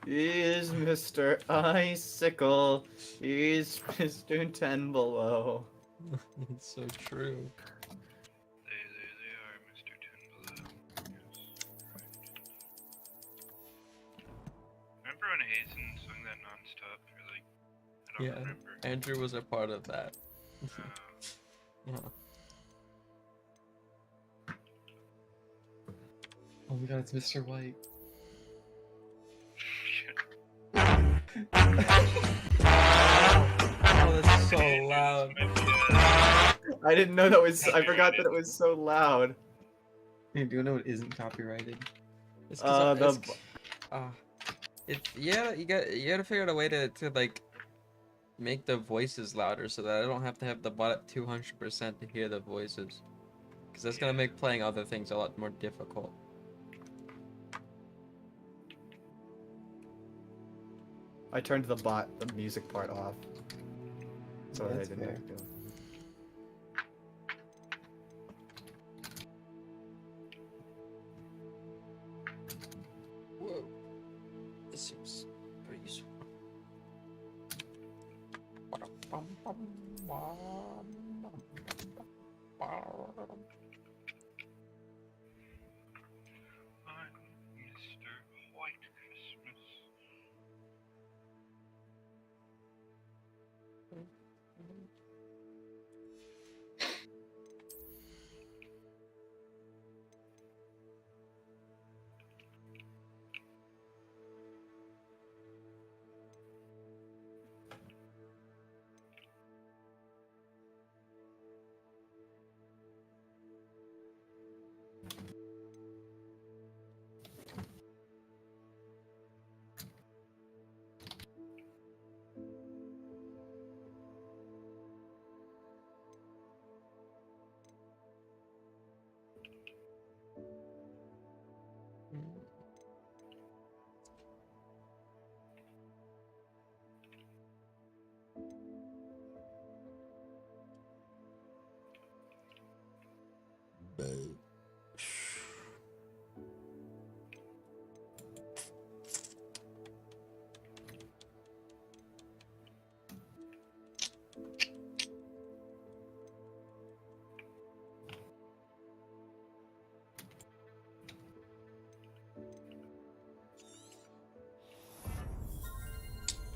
[SPEAKER 9] He's Mr. Icicle. He's Mr. Ten Below.
[SPEAKER 1] It's so true.
[SPEAKER 3] They are Mr. Ten Below. Yes, right. Remember when Hazen sung that non-stop? Or like, I don't
[SPEAKER 1] Yeah,
[SPEAKER 3] remember.
[SPEAKER 1] Andrew was a part of that. Yeah.
[SPEAKER 13] Oh my god, it's Mr. White.
[SPEAKER 1] Oh, that's so loud.
[SPEAKER 9] I didn't know that was. I forgot that it was so loud.
[SPEAKER 13] Hey, do you know it isn't copyrighted?
[SPEAKER 1] It's 'cause
[SPEAKER 9] The.
[SPEAKER 1] yeah, you gotta figure out a way to like make the voices louder so that I don't have to have the bot at 200% to hear the voices, because that's gonna make playing other things a lot more difficult.
[SPEAKER 9] I turned the music part off. So
[SPEAKER 13] Yeah,
[SPEAKER 9] I
[SPEAKER 13] that's
[SPEAKER 9] didn't
[SPEAKER 13] fair.
[SPEAKER 9] have to.
[SPEAKER 1] Whoa, this seems pretty useful.
[SPEAKER 3] I'm Mr. White Christmas.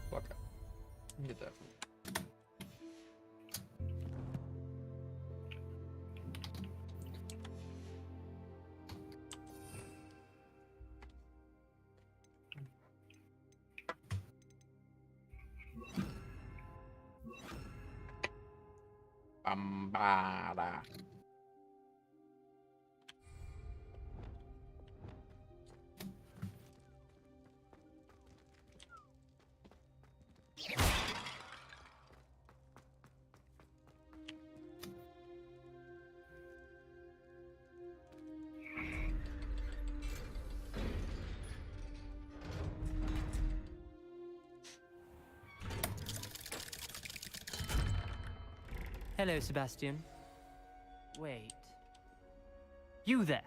[SPEAKER 1] Fuck up. Get that.
[SPEAKER 16] Bambada.
[SPEAKER 17] Hello, Sebastian. Wait. You there?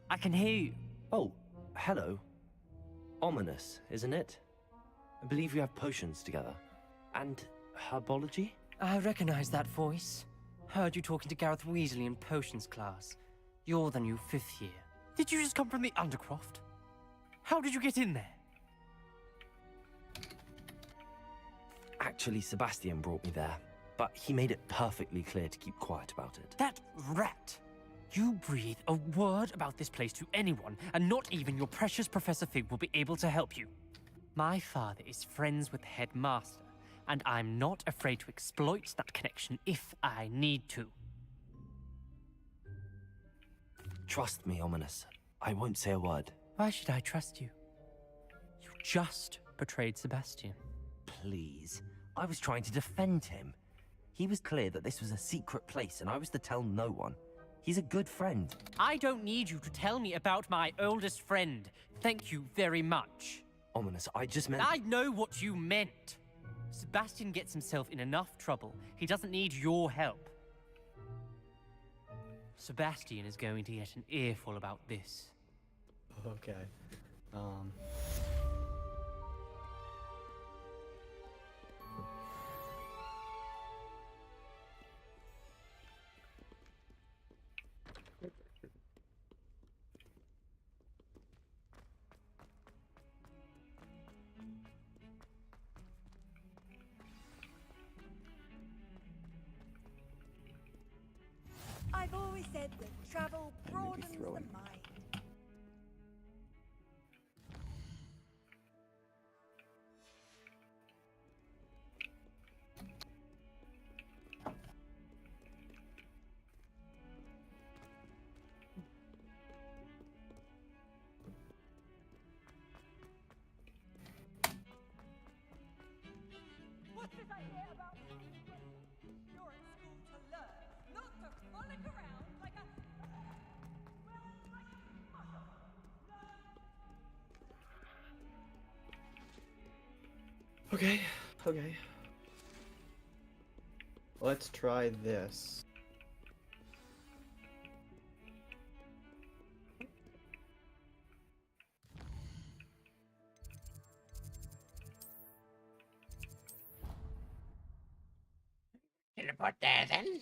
[SPEAKER 17] I can hear you.
[SPEAKER 2] Oh, hello. Ominous, isn't it? I believe we have potions together. And herbology?
[SPEAKER 17] I recognize that voice. Heard you talking to Gareth Weasley in potions class. You're the new 5th year. Did you just come from the Undercroft? How did you get in there?
[SPEAKER 2] Actually, Sebastian brought me there. But he made it perfectly clear to keep quiet about it.
[SPEAKER 17] That rat! You breathe a word about this place to anyone, and not even your precious Professor Fig will be able to help you. My father is friends with the headmaster, and I'm not afraid to exploit that connection if I need to.
[SPEAKER 2] Trust me, Ominous. I won't say a word.
[SPEAKER 17] Why should I trust you? You just betrayed Sebastian.
[SPEAKER 2] Please. I was trying to defend him. He was clear that this was a secret place and I was to tell no one. He's a good friend.
[SPEAKER 17] I don't need you to tell me about my oldest friend. Thank you very much.
[SPEAKER 2] Ominous, I just meant...
[SPEAKER 17] I know what you meant. Sebastian gets himself in enough trouble. He doesn't need your help. Sebastian is going to get an earful about this.
[SPEAKER 9] Okay.
[SPEAKER 6] I've always said that travel broadens the mind.
[SPEAKER 18] What's this I hear about you're at school to learn, not to frolic around like a... well, like a muscle.
[SPEAKER 9] Okay. Let's try this.
[SPEAKER 16] Teleport there then.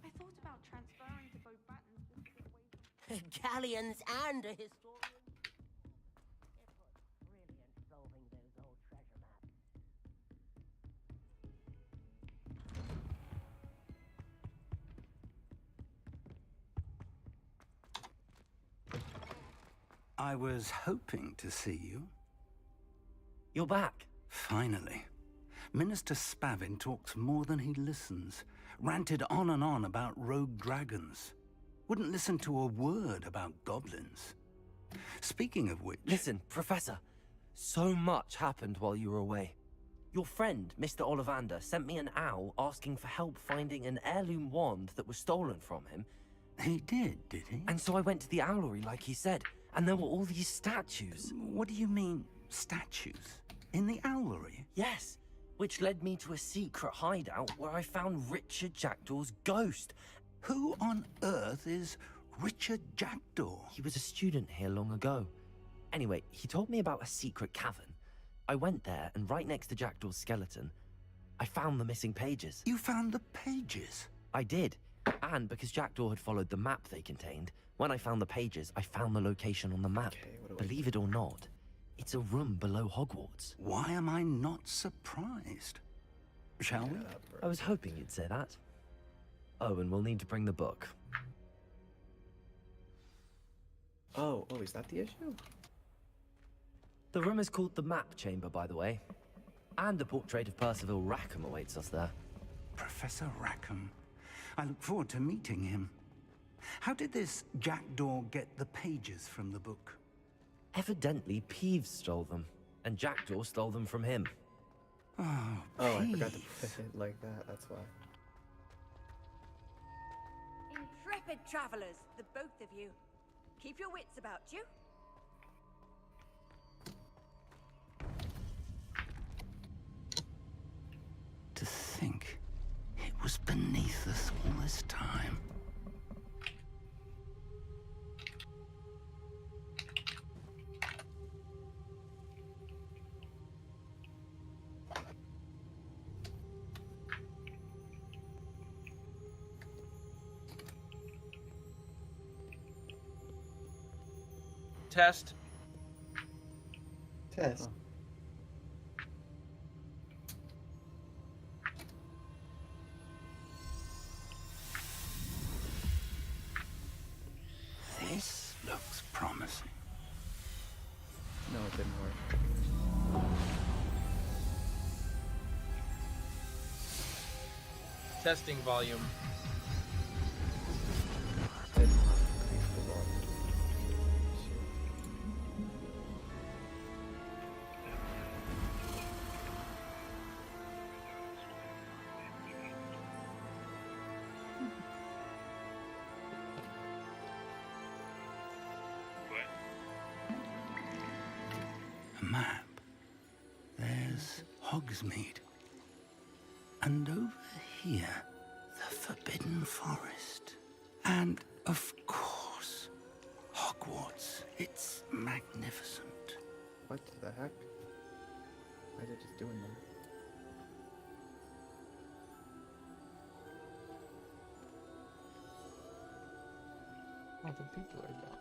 [SPEAKER 18] I thought about transferring to both Battons just to get away from...
[SPEAKER 10] Galleons and a historian. Brilliant solving those old treasure maps.
[SPEAKER 19] I was hoping to see you.
[SPEAKER 2] You're back.
[SPEAKER 19] Finally. Minister Spavin talks more than he listens. Ranted on and on about rogue dragons. Wouldn't listen to a word about goblins. Speaking of which...
[SPEAKER 2] Listen, Professor. So much happened while you were away. Your friend, Mr. Ollivander, sent me an owl asking for help finding an heirloom wand that was stolen from him.
[SPEAKER 19] He did he?
[SPEAKER 2] And so I went to the owlery like he said, and there were all these statues.
[SPEAKER 19] What do you mean, statues? In the owlery?
[SPEAKER 2] Yes, which led me to a secret hideout where I found Richard Jackdaw's ghost.
[SPEAKER 19] Who on earth is Richard Jackdaw?
[SPEAKER 2] He was a student here long ago. Anyway, he told me about a secret cavern. I went there, and right next to Jackdaw's skeleton, I found the missing pages.
[SPEAKER 19] You found the pages?
[SPEAKER 2] I did. And because Jackdaw had followed the map they contained, when I found the pages, I found the location on the map.
[SPEAKER 9] Okay, what do I
[SPEAKER 2] Believe it or not, It's a room below Hogwarts.
[SPEAKER 19] Why am I not surprised? Shall we?
[SPEAKER 2] I was hoping you'd say that. Oh, and we'll need to bring the book.
[SPEAKER 9] Oh, is that the issue?
[SPEAKER 2] The room is called the Map Chamber, by the way. And a portrait of Percival Rackham awaits us there.
[SPEAKER 19] Professor Rackham. I look forward to meeting him. How did this jackdaw get the pages from the book?
[SPEAKER 2] Evidently, Peeves stole them, and Jackdaw stole them from him.
[SPEAKER 19] Oh,
[SPEAKER 9] I forgot to put it like that, that's why.
[SPEAKER 6] Intrepid travelers, the both of you. Keep your wits about you.
[SPEAKER 19] To think it was beneath us all this time.
[SPEAKER 12] Test.
[SPEAKER 13] Test.
[SPEAKER 19] This looks promising.
[SPEAKER 9] No, it didn't work.
[SPEAKER 12] Testing volume.
[SPEAKER 19] A map. There's Hogsmeade. And over here, the Forbidden Forest. And, of course, Hogwarts. It's magnificent.
[SPEAKER 9] What the heck? Why is it just doing that?
[SPEAKER 1] All the people are gone.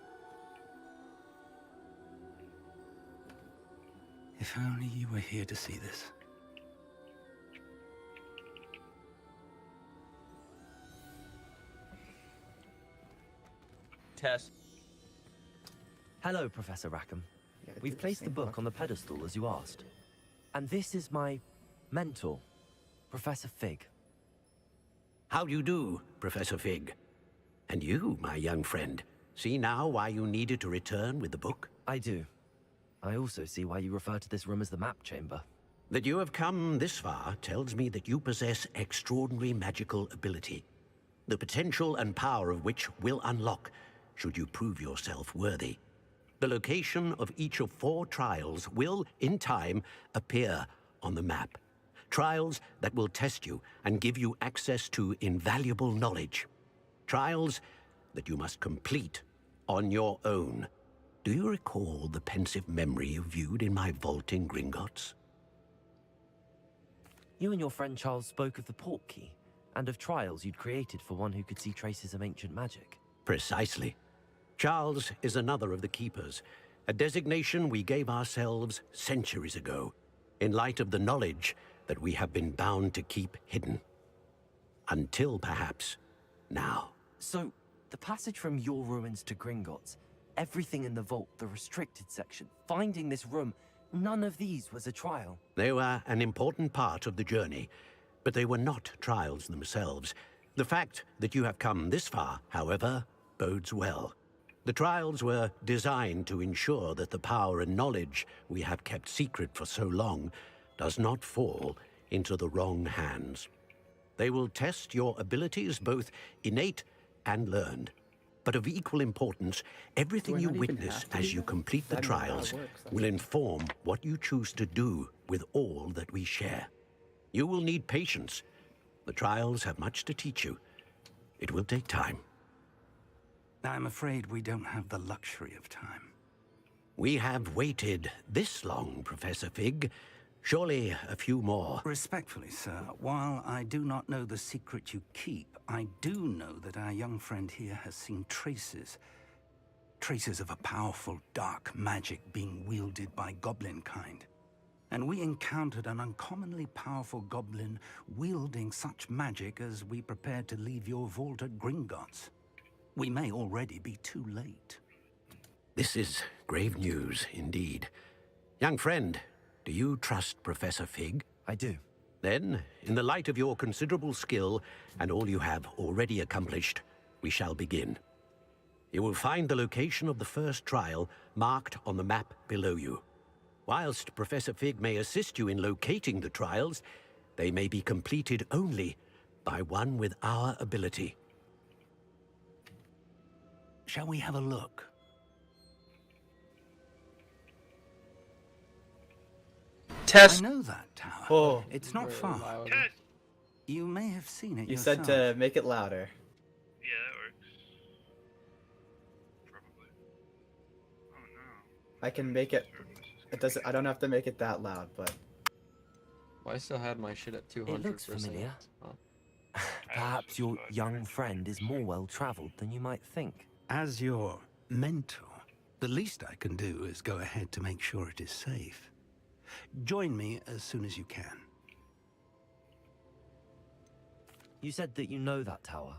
[SPEAKER 19] If only you were here to see this.
[SPEAKER 12] Test.
[SPEAKER 2] Hello, Professor Rackham.
[SPEAKER 9] Yeah, it
[SPEAKER 2] We've
[SPEAKER 9] did the
[SPEAKER 2] placed the
[SPEAKER 9] same
[SPEAKER 2] book on the pedestal as you asked. And this is my mentor, Professor Fig.
[SPEAKER 7] How do you do, Professor Fig? And you, my young friend, see now why you needed to return with the book?
[SPEAKER 2] I do. I also see why you refer to this room as the Map Chamber.
[SPEAKER 7] That you have come this far tells me that you possess extraordinary magical ability, the potential and power of which will unlock should you prove yourself worthy. The location of each of 4 trials will, in time, appear on the map. Trials that will test you and give you access to invaluable knowledge. Trials that you must complete on your own. Do you recall the pensive memory you viewed in my vault in Gringotts?
[SPEAKER 2] You and your friend Charles spoke of the Portkey, and of trials you'd created for one who could see traces of ancient magic.
[SPEAKER 7] Precisely. Charles is another of the Keepers, a designation we gave ourselves centuries ago, in light of the knowledge that we have been bound to keep hidden. Until, perhaps, now.
[SPEAKER 2] So, the passage from your ruins to Gringotts, everything in the vault, the restricted section, finding this room, none of these was a trial.
[SPEAKER 7] They were an important part of the journey, but they were not trials themselves. The fact that you have come this far, however, bodes well. The trials were designed to ensure that the power and knowledge we have kept secret for so long does not fall into the wrong hands. They will test your abilities, both innate and learned. But of equal importance, everything you witness as you complete the trials will inform what you choose to do with all that we share. You will need patience. The trials have much to teach you. It will take time.
[SPEAKER 19] I'm afraid we don't have the luxury of time.
[SPEAKER 7] We have waited this long, Professor Fig. Surely a few more.
[SPEAKER 19] Respectfully, sir, while I do not know the secret you keep, I do know that our young friend here has seen traces Traces of a powerful dark magic being wielded by goblin kind. And we encountered an uncommonly powerful goblin wielding such magic as we prepared to leave your vault at Gringotts. We may already be too late.
[SPEAKER 7] This is grave news indeed. Young friend, do you trust Professor Fig?
[SPEAKER 2] I do.
[SPEAKER 7] Then, in the light of your considerable skill and all you have already accomplished, we shall begin. You will find the location of the first trial marked on the map below you. Whilst Professor Fig may assist you in locating the trials, they may be completed only by one with our ability.
[SPEAKER 19] Shall we have a look?
[SPEAKER 9] Test.
[SPEAKER 19] I know that tower.
[SPEAKER 9] Oh.
[SPEAKER 19] It's not far. You may have seen it
[SPEAKER 9] You
[SPEAKER 19] yourself.
[SPEAKER 9] said to make it louder.
[SPEAKER 3] Yeah, that works. Probably. Oh no.
[SPEAKER 9] I can make it. It doesn't. I don't have to make it that loud, but.
[SPEAKER 1] Well, I still had my shit at 200%.
[SPEAKER 2] It looks familiar.
[SPEAKER 1] Oh.
[SPEAKER 2] Perhaps your young friend is more well-traveled than you might think.
[SPEAKER 19] As your mentor, the least I can do is go ahead to make sure it is safe. Join me as soon as you can.
[SPEAKER 2] You said that you know that tower.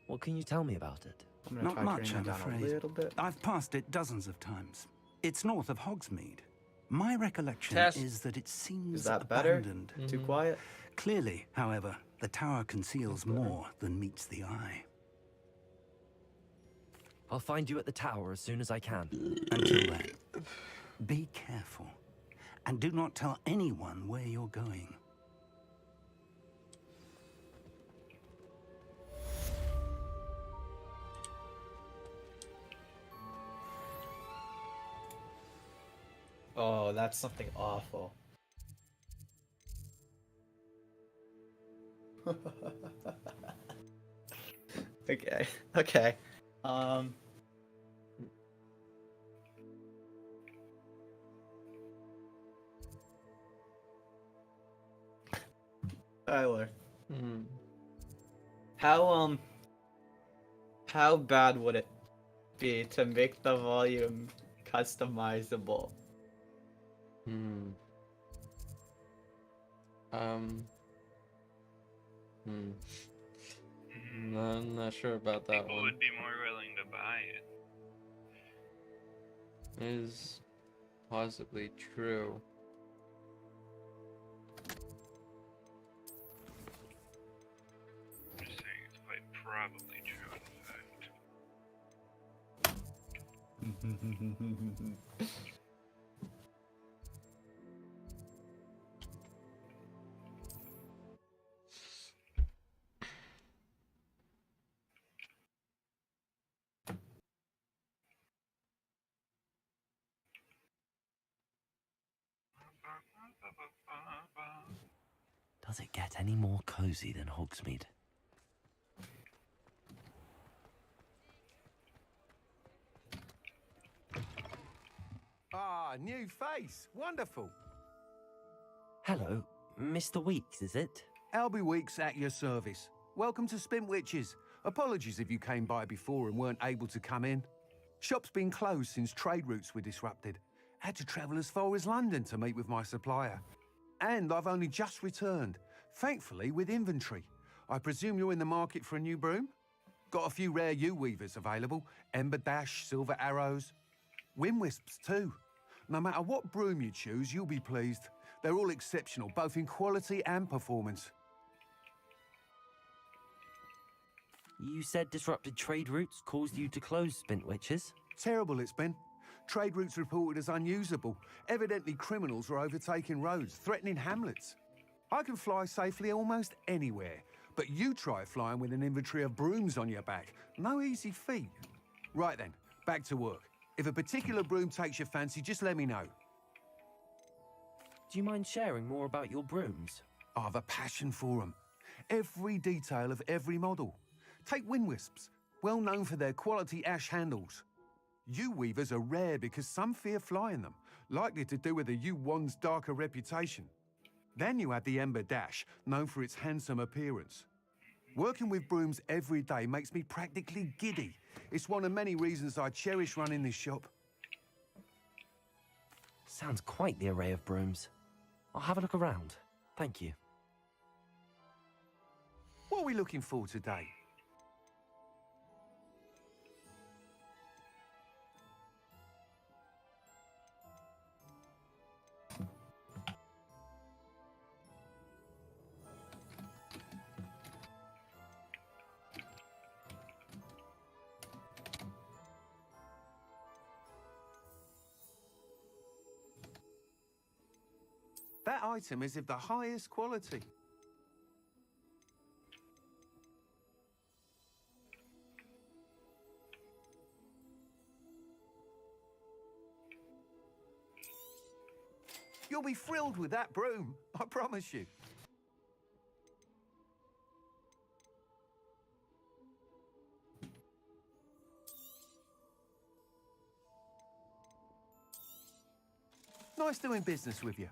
[SPEAKER 2] What can you tell me about it?
[SPEAKER 9] I'm gonna
[SPEAKER 19] Not
[SPEAKER 9] try
[SPEAKER 19] much,
[SPEAKER 9] turning
[SPEAKER 19] I'm
[SPEAKER 9] it down
[SPEAKER 19] afraid.
[SPEAKER 9] a little bit.
[SPEAKER 19] I've passed it dozens of times. It's north of Hogsmeade. My recollection
[SPEAKER 1] Test.
[SPEAKER 19] is that it seems
[SPEAKER 9] Is that better?
[SPEAKER 19] abandoned.
[SPEAKER 9] Too quiet?
[SPEAKER 19] Clearly, however, the tower conceals more than meets the eye.
[SPEAKER 2] I'll find you at the tower as soon as I can.
[SPEAKER 19] Until then, be careful. And do not tell anyone where you're going.
[SPEAKER 9] Oh, that's something awful. Okay. Okay. Tyler. How bad would it be to make the volume customizable?
[SPEAKER 1] No, I'm not sure about that
[SPEAKER 3] People
[SPEAKER 1] one.
[SPEAKER 3] would be more willing to buy it.
[SPEAKER 1] Is possibly true.
[SPEAKER 3] I'm just saying it's quite probably true, in fact.
[SPEAKER 2] Does it get any more cozy than Hogsmeade?
[SPEAKER 20] Ah, new face. Wonderful.
[SPEAKER 2] Hello, Mr. Weeks, is it?
[SPEAKER 20] Albie Weeks at your service. Welcome to Spintwitches. Apologies if you came by before and weren't able to come in. Shop's been closed since trade routes were disrupted. Had to travel as far as London to meet with my supplier. And I've only just returned, thankfully with inventory. I presume you're in the market for a new broom? Got a few rare yew-weavers available. Ember Dash, Silver Arrows. Wind Wisps too. No matter what broom you choose, you'll be pleased. They're all exceptional, both in quality and performance.
[SPEAKER 2] You said disrupted trade routes caused you to close Spintwitches?
[SPEAKER 20] Terrible it's been. Trade routes reported as unusable. Evidently criminals were overtaking roads, threatening hamlets. I can fly safely almost anywhere, but you try flying with an inventory of brooms on your back. No easy feat. Right then, back to work. If a particular broom takes your fancy, just let me know.
[SPEAKER 2] Do you mind sharing more about your brooms?
[SPEAKER 20] I've a passion for them. Every detail of every model. Take Wind Wisps, well known for their quality ash handles. Yew weavers are rare because some fear flying them, likely to do with the yew wand's darker reputation. Then you have the Ember Dash, known for its handsome appearance. Working with brooms every day makes me practically giddy. It's one of many reasons I cherish running this shop.
[SPEAKER 2] Sounds quite the array of brooms. I'll have a look around. Thank you.
[SPEAKER 20] What are we looking for today? That item is of the highest quality. You'll be thrilled with that broom, I promise you. Nice doing business with you.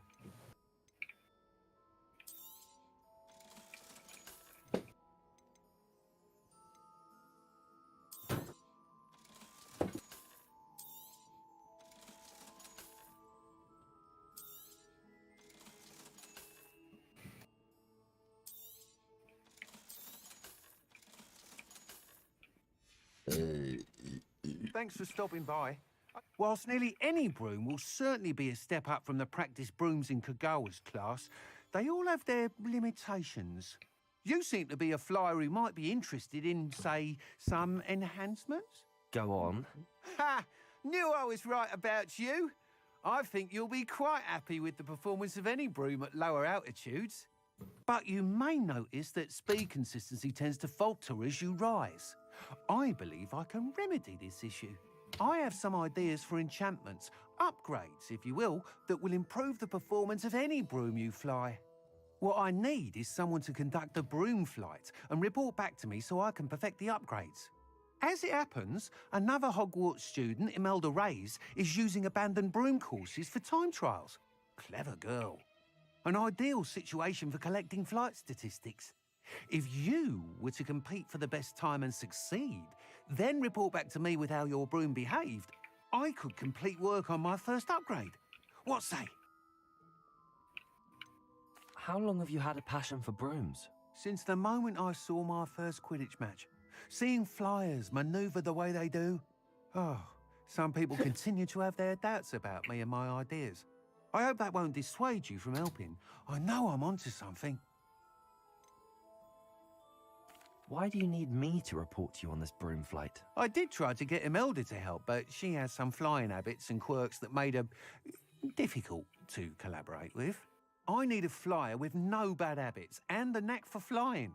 [SPEAKER 20] Thanks for stopping by. Whilst nearly any broom will certainly be a step up from the practice brooms in Kagawa's class, they all have their limitations. You seem to be a flyer who might be interested in, say, some enhancements?
[SPEAKER 2] Go on.
[SPEAKER 20] Ha! Knew I was right about you. I think you'll be quite happy with the performance of any broom at lower altitudes. But you may notice that speed consistency tends to falter as you rise. I believe I can remedy this issue. I have some ideas for enchantments, upgrades, if you will, that will improve the performance of any broom you fly. What I need is someone to conduct a broom flight and report back to me so I can perfect the upgrades. As it happens, another Hogwarts student, Imelda Reyes, is using abandoned broom courses for time trials. Clever girl. An ideal situation for collecting flight statistics. If you were to compete for the best time and succeed, then report back to me with how your broom behaved, I could complete work on my first upgrade. What say?
[SPEAKER 2] How long have you had a passion for brooms?
[SPEAKER 20] Since the moment I saw my first Quidditch match. Seeing flyers manoeuvre the way they do. Oh, some people continue to have their doubts about me and my ideas. I hope that won't dissuade you from helping. I know I'm onto something.
[SPEAKER 2] Why do you need me to report to you on this broom flight?
[SPEAKER 20] I did try to get Imelda to help, but she has some flying habits and quirks that made her difficult to collaborate with. I need a flyer with no bad habits and a knack for flying.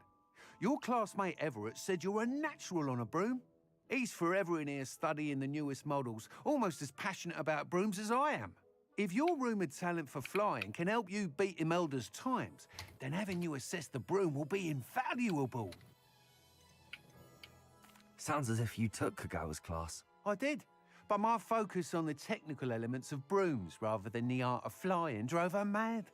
[SPEAKER 20] Your classmate Everett said you're a natural on a broom. He's forever in here studying the newest models, almost as passionate about brooms as I am. If your rumoured talent for flying can help you beat Imelda's times, then having you assess the broom will be invaluable.
[SPEAKER 2] Sounds as if you took Kagawa's class.
[SPEAKER 20] I did, but my focus on the technical elements of brooms rather than the art of flying drove her mad.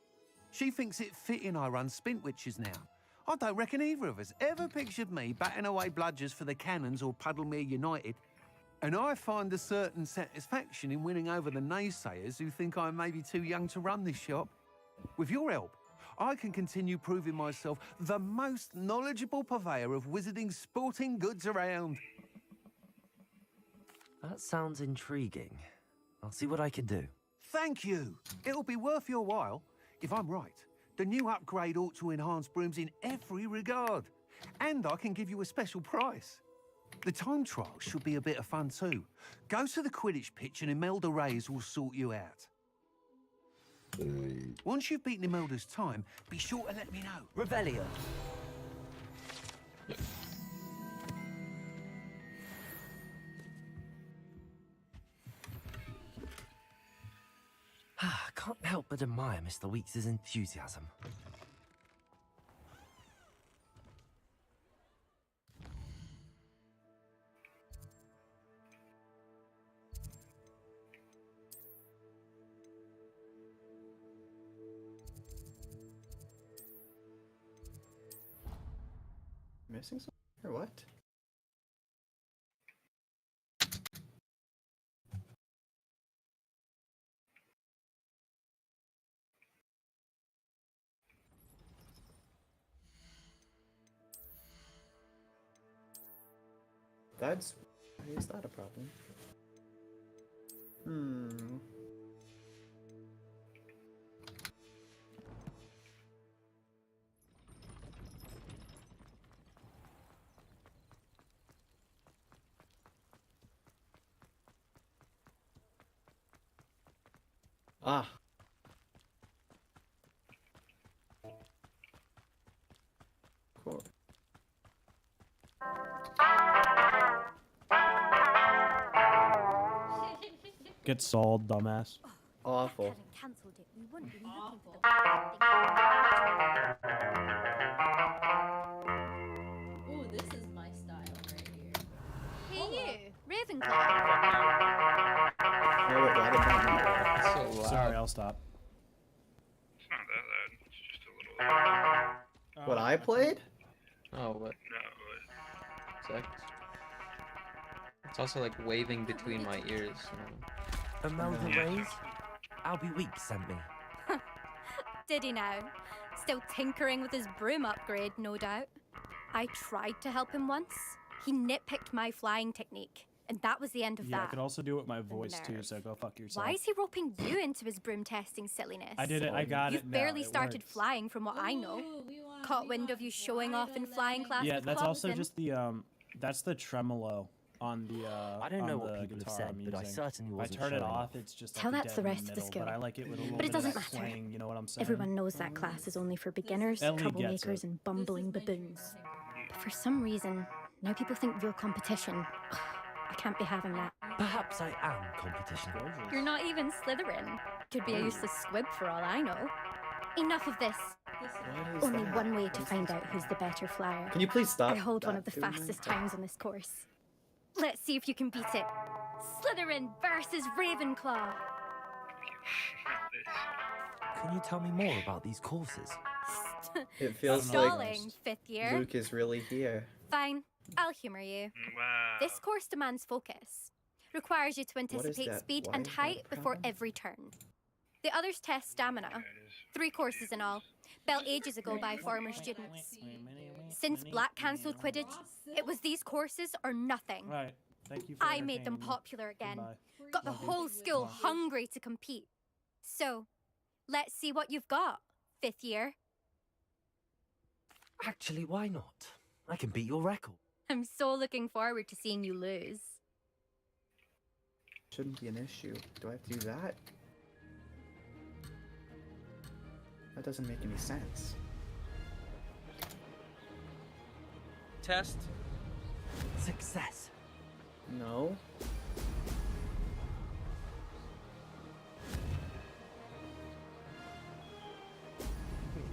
[SPEAKER 20] She thinks it fitting I run Spintwitches now. I don't reckon either of us ever pictured me batting away bludgers for the Cannons or Puddlemere United. And I find a certain satisfaction in winning over the naysayers who think I may be too young to run this shop. With your help, I can continue proving myself the most knowledgeable purveyor of wizarding sporting goods around.
[SPEAKER 2] That sounds intriguing. I'll see what I can do.
[SPEAKER 20] Thank you. It'll be worth your while. If I'm right, the new upgrade ought to enhance brooms in every regard. And I can give you a special price. The time trial should be a bit of fun too. Go to the Quidditch pitch and Imelda Reyes will sort you out. Once you've beaten Imelda's time, be sure to let me know.
[SPEAKER 2] Revelio. I can't help but admire Mr. Weeks' enthusiasm.
[SPEAKER 9] missing something or what? That's... Is that a problem? Hmm. Ah. Cool.
[SPEAKER 5] Get sold, dumbass.
[SPEAKER 9] Awful.
[SPEAKER 21] Cancelled it. We wouldn't be looking for the
[SPEAKER 22] Ooh, this is my style right here.
[SPEAKER 21] Hey you, Ravenclaw.
[SPEAKER 9] Oh, wait, why did that
[SPEAKER 1] So loud.
[SPEAKER 5] Sorry, I'll stop.
[SPEAKER 3] It's not that loud. It's just a little.
[SPEAKER 9] What I played?
[SPEAKER 1] Oh, what?
[SPEAKER 3] No.
[SPEAKER 1] Sec? It's also like waving between my ears.
[SPEAKER 2] Imelda Rays? Albie Weeks sent me.
[SPEAKER 21] Did he now? Still tinkering with his broom upgrade, no doubt. I tried to help him once. He nitpicked my flying technique, and that was the end of
[SPEAKER 5] Yeah, I
[SPEAKER 21] that.
[SPEAKER 5] could also do it with my voice too, so go fuck yourself.
[SPEAKER 21] Why is he roping you into his broom testing silliness?
[SPEAKER 5] I did it. I got
[SPEAKER 21] You've
[SPEAKER 5] it now.
[SPEAKER 21] barely
[SPEAKER 5] It
[SPEAKER 21] started
[SPEAKER 5] works.
[SPEAKER 21] flying from what I know. Caught wind of you showing off in flying class
[SPEAKER 5] Yeah,
[SPEAKER 21] with
[SPEAKER 5] that's also
[SPEAKER 21] Hobson.
[SPEAKER 5] just the that's the tremolo on the
[SPEAKER 2] I don't
[SPEAKER 5] on
[SPEAKER 2] know
[SPEAKER 5] the
[SPEAKER 2] what people have
[SPEAKER 5] guitar
[SPEAKER 2] said,
[SPEAKER 5] I'm
[SPEAKER 2] but I
[SPEAKER 5] using.
[SPEAKER 2] certainly wasn't
[SPEAKER 5] If I turn it
[SPEAKER 2] showing
[SPEAKER 5] off,
[SPEAKER 2] off.
[SPEAKER 5] it's just
[SPEAKER 21] Tell
[SPEAKER 5] like
[SPEAKER 21] that's
[SPEAKER 5] dead
[SPEAKER 21] the
[SPEAKER 5] in
[SPEAKER 21] rest of the
[SPEAKER 5] middle,
[SPEAKER 21] skill.
[SPEAKER 5] But I like it with a little
[SPEAKER 21] But it
[SPEAKER 5] bit of
[SPEAKER 21] doesn't
[SPEAKER 5] that
[SPEAKER 21] matter.
[SPEAKER 5] swing, you know what I'm saying?
[SPEAKER 21] Everyone knows that class is only for beginners,
[SPEAKER 5] Ellie gets
[SPEAKER 21] troublemakers,
[SPEAKER 5] it.
[SPEAKER 21] and bumbling baboons. But for some reason, now people think you're competition. I can't be having that.
[SPEAKER 2] Perhaps I am competition.
[SPEAKER 21] You're not even Slytherin. Could be a useless squib for all I know. Enough of this.
[SPEAKER 9] What is
[SPEAKER 21] Only
[SPEAKER 9] that?
[SPEAKER 21] one way
[SPEAKER 9] What
[SPEAKER 21] to
[SPEAKER 9] is
[SPEAKER 21] find
[SPEAKER 9] this?
[SPEAKER 21] out who's the better flyer.
[SPEAKER 9] Can you please stop
[SPEAKER 21] I hold one
[SPEAKER 9] that
[SPEAKER 21] of the
[SPEAKER 9] doing that?
[SPEAKER 21] fastest times on this course. Let's see if you can beat it. Slytherin versus Ravenclaw.
[SPEAKER 2] Can you tell me more about these courses?
[SPEAKER 9] It feels
[SPEAKER 21] Stalling,
[SPEAKER 9] like
[SPEAKER 21] fifth year.
[SPEAKER 9] Luke is really here.
[SPEAKER 21] Fine, I'll humor you.
[SPEAKER 3] Wow.
[SPEAKER 21] This course demands focus. Requires you to
[SPEAKER 9] is
[SPEAKER 21] anticipate
[SPEAKER 9] that?
[SPEAKER 21] speed
[SPEAKER 9] Why
[SPEAKER 21] and
[SPEAKER 9] is that a
[SPEAKER 21] height before
[SPEAKER 9] problem?
[SPEAKER 21] every turn. The others test stamina. 3 courses in all, built ages ago by former students. Since Black cancelled Quidditch, it was these courses or nothing.
[SPEAKER 5] Right. Thank you for
[SPEAKER 21] I made them
[SPEAKER 5] entertaining me.
[SPEAKER 21] popular again.
[SPEAKER 5] Goodbye.
[SPEAKER 21] Got the
[SPEAKER 5] Love you.
[SPEAKER 21] whole school hungry to compete. So, let's see what you've got, 5th year.
[SPEAKER 2] Actually, why not? I can beat your record.
[SPEAKER 21] I'm so looking forward to seeing you lose.
[SPEAKER 9] Shouldn't be an issue. Do I have to do that? That doesn't make any sense.
[SPEAKER 12] Test.
[SPEAKER 2] Success.
[SPEAKER 9] No.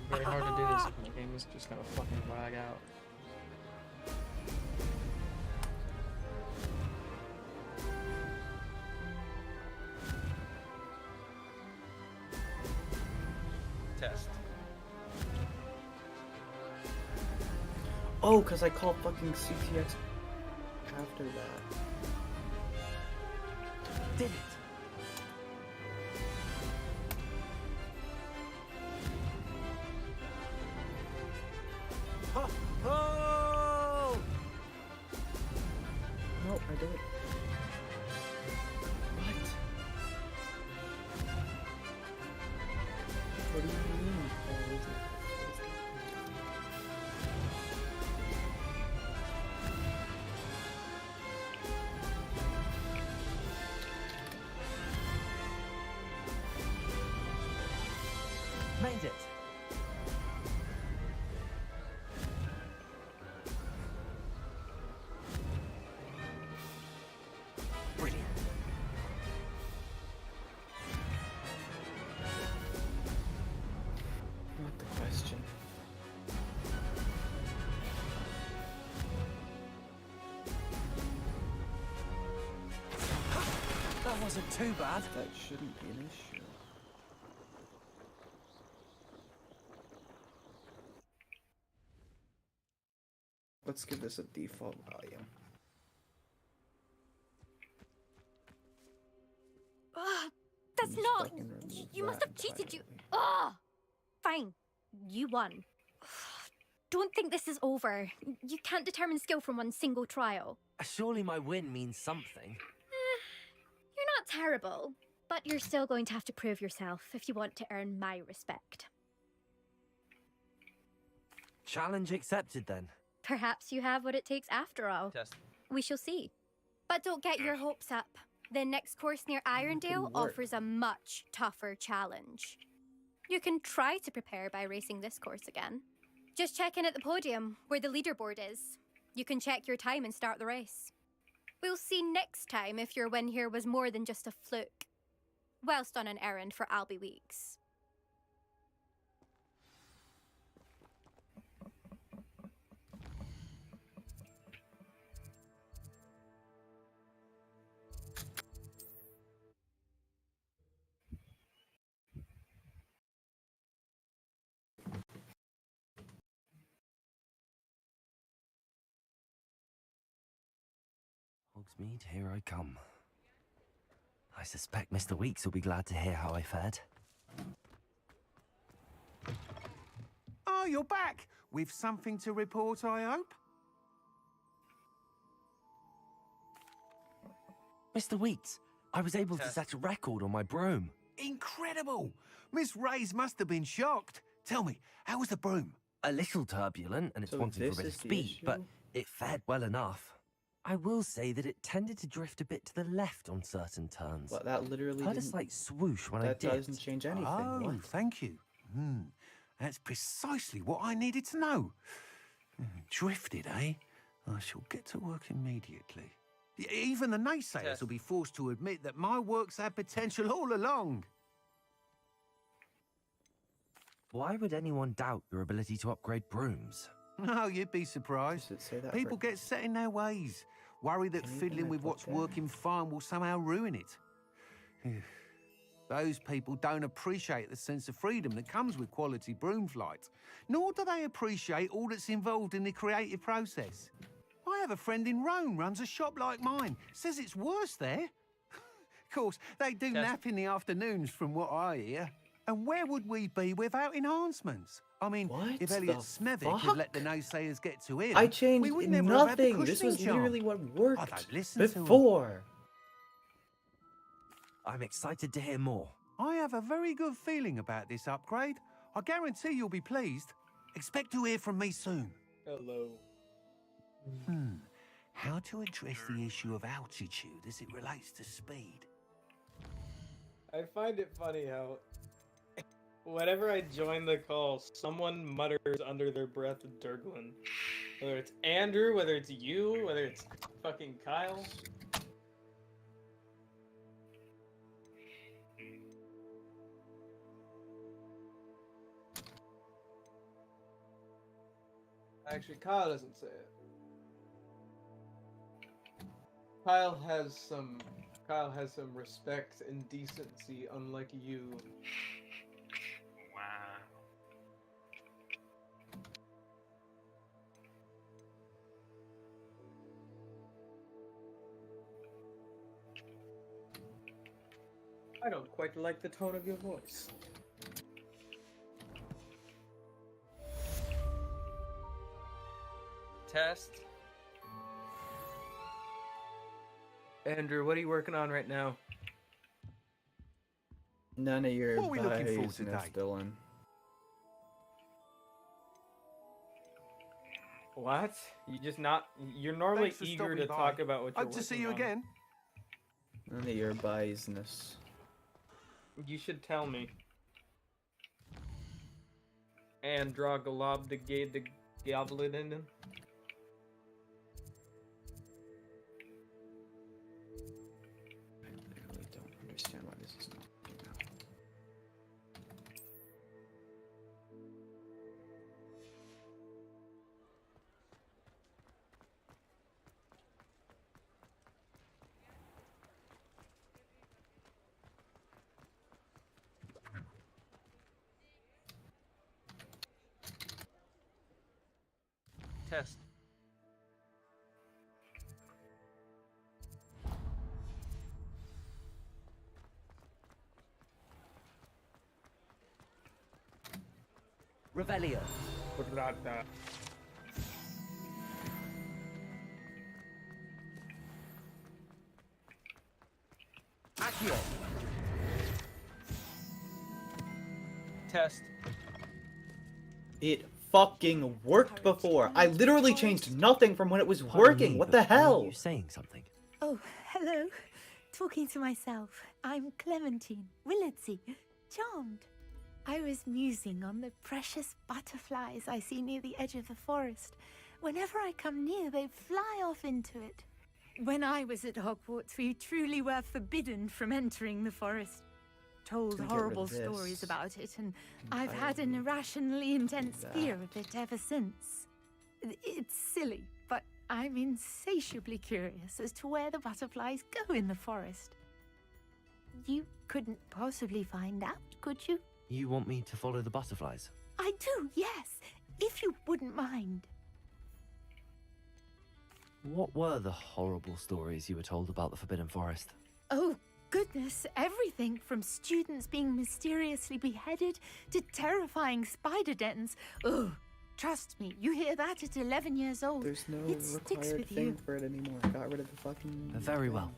[SPEAKER 1] Very hard to do this. My game is just gonna fucking lag out.
[SPEAKER 12] Test.
[SPEAKER 9] Oh, because I called fucking CTX after that.
[SPEAKER 2] Did it. Oh!
[SPEAKER 9] No, I did it. What? What do you mean? Oh, is it?
[SPEAKER 2] Made it. Brilliant.
[SPEAKER 9] Not the question.
[SPEAKER 2] That wasn't too bad.
[SPEAKER 9] That shouldn't be an issue. Let's give this a default value.
[SPEAKER 21] Ugh, that's
[SPEAKER 9] Just
[SPEAKER 21] not.
[SPEAKER 9] fucking remove
[SPEAKER 21] You must
[SPEAKER 9] that
[SPEAKER 21] have cheated. You.
[SPEAKER 9] entirely.
[SPEAKER 21] Ugh. Fine. You won. Don't think this is over. You can't determine skill from one single trial.
[SPEAKER 2] Surely my win means something.
[SPEAKER 21] You're not terrible, but you're still going to have to prove yourself if you want to earn my respect.
[SPEAKER 2] Challenge accepted then.
[SPEAKER 21] Perhaps you have what it takes after all.
[SPEAKER 12] Test.
[SPEAKER 21] We shall see. But don't get your hopes up. The next course near Irondale
[SPEAKER 9] work.
[SPEAKER 21] offers a much tougher challenge. You can try to prepare by racing this course again. Just check in at the podium, where the leaderboard is. You can check your time and start the race. We'll see next time if your win here was more than just a fluke. Whilst on an errand for Albie Weeks.
[SPEAKER 2] Hogsmeade, here I come. I suspect Mr. Weeks will be glad to hear how I fared.
[SPEAKER 20] Oh, you're back! With something to report, I hope?
[SPEAKER 2] Mr. Weeks, I was able to set a record on my broom.
[SPEAKER 20] Incredible! Miss Reyes must have been shocked. Tell me, how was the broom?
[SPEAKER 2] A little turbulent, and it's
[SPEAKER 9] So
[SPEAKER 2] wanting for a
[SPEAKER 9] this
[SPEAKER 2] bit of
[SPEAKER 9] is the
[SPEAKER 2] speed, but
[SPEAKER 9] issue?
[SPEAKER 2] it fared well enough. I will say that it tended to drift a bit to the left on certain turns.
[SPEAKER 9] But that literally
[SPEAKER 2] Heard a
[SPEAKER 9] didn't-
[SPEAKER 2] slight swoosh when I
[SPEAKER 9] that
[SPEAKER 2] dipped.
[SPEAKER 9] doesn't change anything.
[SPEAKER 20] Oh,
[SPEAKER 9] What?
[SPEAKER 20] thank you. That's precisely what I needed to know. Drifted, eh? I shall get to work immediately. Even the naysayers
[SPEAKER 12] Test.
[SPEAKER 20] will be forced to admit that my work's had potential all along.
[SPEAKER 2] Why would anyone doubt your ability to upgrade brooms?
[SPEAKER 20] No, you'd be surprised.
[SPEAKER 9] Does it say that
[SPEAKER 20] People
[SPEAKER 9] for-
[SPEAKER 20] get set in their ways, worry that
[SPEAKER 9] Anything
[SPEAKER 20] fiddling
[SPEAKER 9] I
[SPEAKER 20] with
[SPEAKER 9] put
[SPEAKER 20] what's
[SPEAKER 9] there?
[SPEAKER 20] working fine will somehow ruin it. Those people don't appreciate the sense of freedom that comes with quality broom flight, nor do they appreciate all that's involved in the creative process. I have a friend in Rome runs a shop like mine, says it's worse there. Of course, they do nap in the afternoons from what I hear. And where would we be without enhancements? I mean,
[SPEAKER 9] What
[SPEAKER 20] if Elliot
[SPEAKER 9] the
[SPEAKER 20] Smethwick had let the naysayers get to him,
[SPEAKER 9] I
[SPEAKER 20] we
[SPEAKER 9] changed
[SPEAKER 20] would never have had the
[SPEAKER 9] nothing. This
[SPEAKER 20] cushioning
[SPEAKER 9] was
[SPEAKER 20] charm.
[SPEAKER 9] literally what
[SPEAKER 20] I
[SPEAKER 9] worked
[SPEAKER 20] don't listen to 'em.
[SPEAKER 9] before.
[SPEAKER 2] I'm excited to hear more.
[SPEAKER 20] I have a very good feeling about this upgrade. I guarantee you'll be pleased. Expect to hear from me soon.
[SPEAKER 13] Hello.
[SPEAKER 20] How to address the issue of altitude as it relates to speed?
[SPEAKER 13] I find it funny how whenever I join the call, someone mutters under their breath Durglin. Whether it's Andrew, whether it's you, whether it's fucking Kyle. Actually, Kyle doesn't say it. Kyle has some respect and decency, unlike you.
[SPEAKER 3] Wow.
[SPEAKER 13] I don't quite like the tone of your voice.
[SPEAKER 12] Test.
[SPEAKER 13] Andrew, what are you working on right now?
[SPEAKER 9] None of your
[SPEAKER 20] What are we looking for
[SPEAKER 9] business,
[SPEAKER 20] today?
[SPEAKER 9] Dylan.
[SPEAKER 13] What? You're normally
[SPEAKER 20] Thanks for
[SPEAKER 13] eager
[SPEAKER 20] stopping
[SPEAKER 13] to
[SPEAKER 20] by.
[SPEAKER 13] talk about what you're
[SPEAKER 20] Hope to see
[SPEAKER 13] working
[SPEAKER 20] you
[SPEAKER 13] on.
[SPEAKER 20] again.
[SPEAKER 9] None of your business.
[SPEAKER 13] You should tell me. And draw Galob the Gade the Gavelin.
[SPEAKER 9] I literally don't understand why this is not working out.
[SPEAKER 12] Test.
[SPEAKER 2] Revelio.
[SPEAKER 13] Brata.
[SPEAKER 2] Accio.
[SPEAKER 12] Test.
[SPEAKER 9] It fucking worked before. I literally changed nothing from when it was working. What the
[SPEAKER 2] Were
[SPEAKER 9] hell?
[SPEAKER 2] you saying something?
[SPEAKER 8] Oh, hello. Talking to myself. I'm Clementine, Willardsy, charmed. I was musing on the precious butterflies I see near the edge of the forest. Whenever I come near, they fly off into it. When I was at Hogwarts, we truly were forbidden from entering the forest. Told
[SPEAKER 9] Gonna get rid of
[SPEAKER 8] horrible
[SPEAKER 9] this.
[SPEAKER 8] stories about it, and I've had an irrationally intense fear of it ever since. It's silly, but I'm insatiably curious as to where the butterflies go in the forest. You couldn't possibly find out, could you?
[SPEAKER 2] You want me to follow the butterflies?
[SPEAKER 8] I do, yes, if you wouldn't mind.
[SPEAKER 2] What were the horrible stories you were told about the Forbidden Forest?
[SPEAKER 8] Oh, goodness, everything from students being mysteriously beheaded to terrifying spider dens. Ugh, trust me, you hear that at 11 years old.
[SPEAKER 9] There's no
[SPEAKER 8] it sticks
[SPEAKER 9] required
[SPEAKER 8] with
[SPEAKER 9] thing
[SPEAKER 8] you.
[SPEAKER 9] for it anymore. Got rid of the fucking...
[SPEAKER 2] Very well.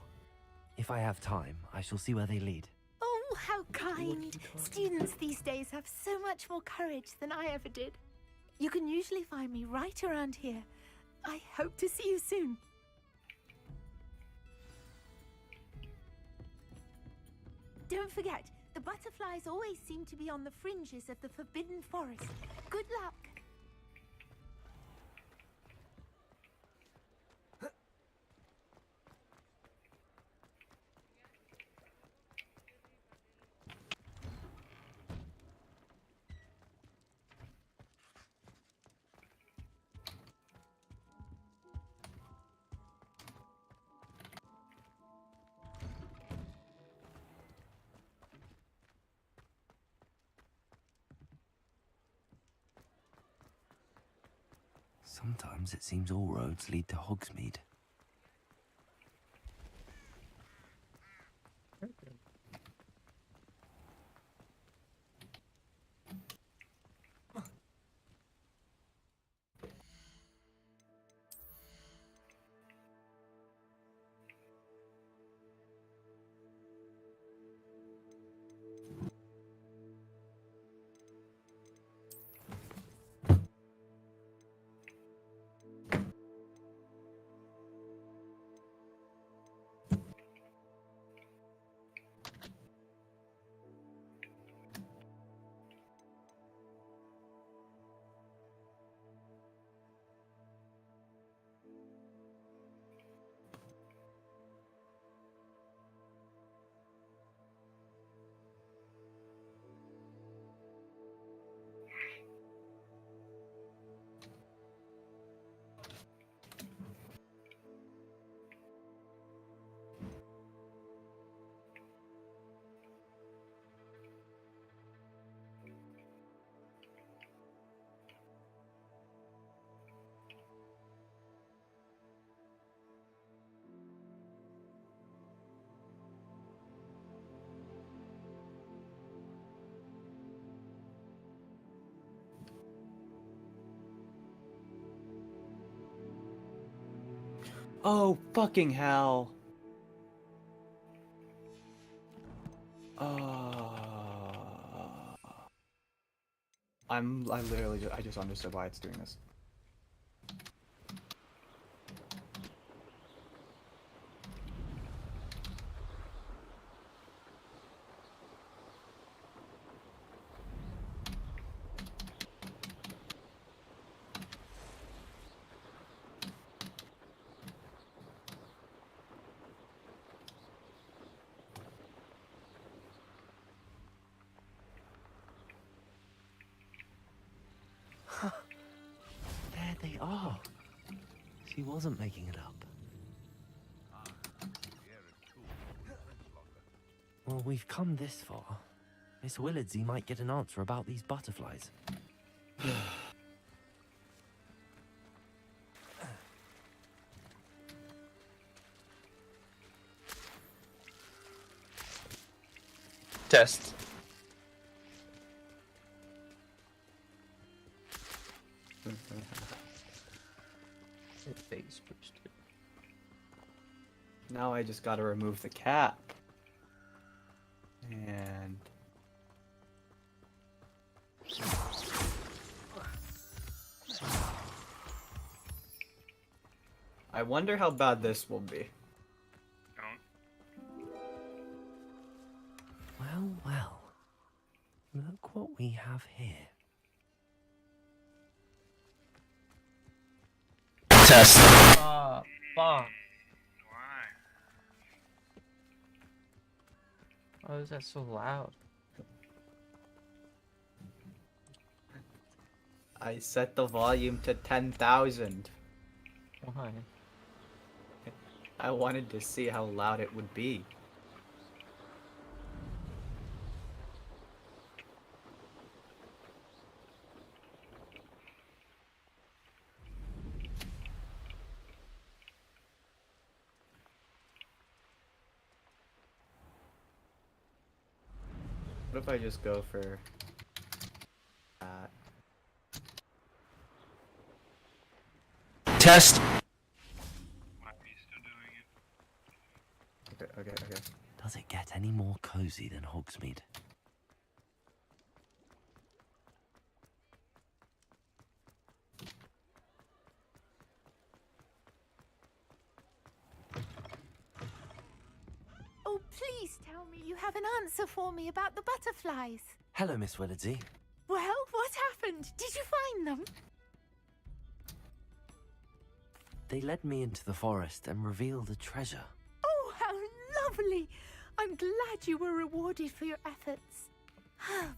[SPEAKER 2] If I have time, I shall see where they lead.
[SPEAKER 8] Oh, how kind. Students these days have so much more courage than I ever did. You can usually find me right around here. I hope to see you soon. Don't forget, the butterflies always seem to be on the fringes of the Forbidden Forest. Good luck.
[SPEAKER 2] Sometimes it seems all roads lead to Hogsmeade.
[SPEAKER 9] Oh, fucking hell. I literally I just understood why it's doing this.
[SPEAKER 2] There they are. She wasn't making it up. Well, we've come this far. Miss Willardsy might get an answer about these butterflies.
[SPEAKER 12] Test.
[SPEAKER 1] Face boosted.
[SPEAKER 9] Now I just gotta remove the cap. And... I wonder how bad this will be.
[SPEAKER 2] Well, well. Look what we have here.
[SPEAKER 1] Test. Ah, fuck. Why is that so loud?
[SPEAKER 9] I set the volume to 10,000.
[SPEAKER 1] Why?
[SPEAKER 9] I wanted to see how loud it would be. What if I just go for that?
[SPEAKER 1] Test.
[SPEAKER 9] Okay.
[SPEAKER 2] Does it get any more cozy than Hogsmeade?
[SPEAKER 8] Oh, please tell me you have an answer for me about the butterflies.
[SPEAKER 2] Hello, Miss Willardsey.
[SPEAKER 8] Well, what happened? Did you find them?
[SPEAKER 2] They led me into the forest and revealed a treasure.
[SPEAKER 8] Oh, how lovely! I'm glad you were rewarded for your efforts.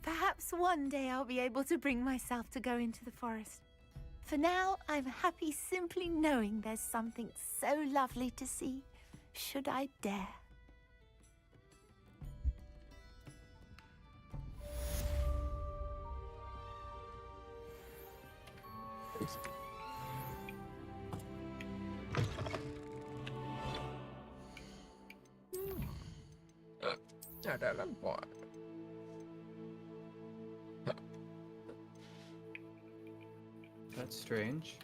[SPEAKER 8] Perhaps one day I'll be able to bring myself to go into the forest. For now, I'm happy simply knowing there's something so lovely to see, should I dare.
[SPEAKER 9] That's strange.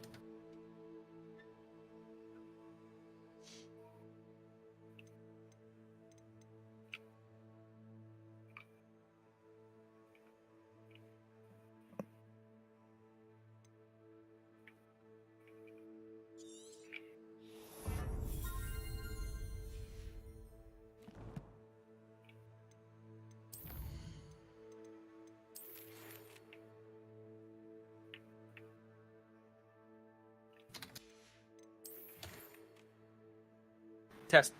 [SPEAKER 12] Test.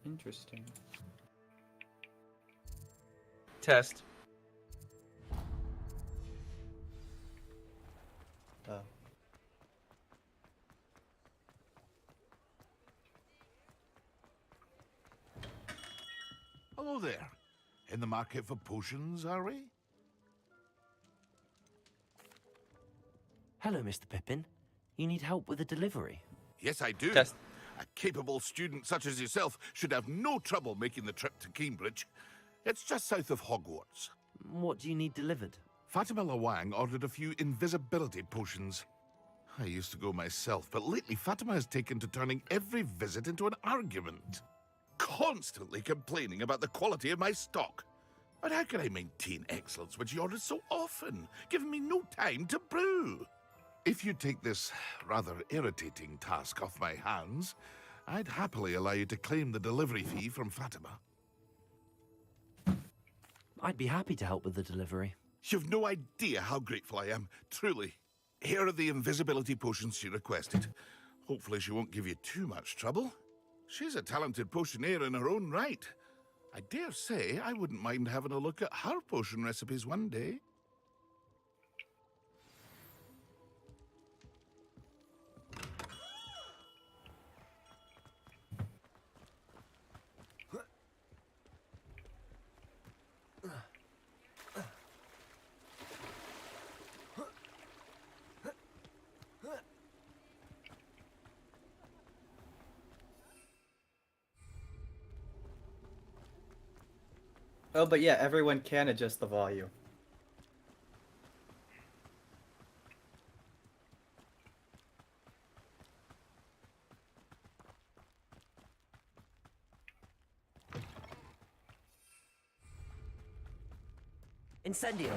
[SPEAKER 9] Interesting.
[SPEAKER 12] Test.
[SPEAKER 9] Oh.
[SPEAKER 4] Hello there. In the market for potions, are we?
[SPEAKER 2] Hello, Mr. Pippin. You need help with a delivery?
[SPEAKER 4] Yes, I do.
[SPEAKER 12] Test.
[SPEAKER 4] A capable student such as yourself should have no trouble making the trip to Cambridge. It's just south of Hogwarts.
[SPEAKER 2] What do you need delivered?
[SPEAKER 4] Fatima Lawang ordered a few invisibility potions. I used to go myself, but lately Fatima has taken to turning every visit into an argument. Constantly complaining about the quality of my stock. But how can I maintain excellence when she orders so often, giving me no time to brew? If you take this rather irritating task off my hands, I'd happily allow you to claim the delivery fee from Fatima.
[SPEAKER 2] I'd be happy to help with the delivery.
[SPEAKER 4] You've no idea how grateful I am, truly. Here are the invisibility potions she requested. Hopefully she won't give you too much trouble. She's a talented potioneer in her own right. I dare say I wouldn't mind having a look at her potion recipes one day.
[SPEAKER 9] Oh, but yeah, everyone can adjust the volume.
[SPEAKER 2] Incendio!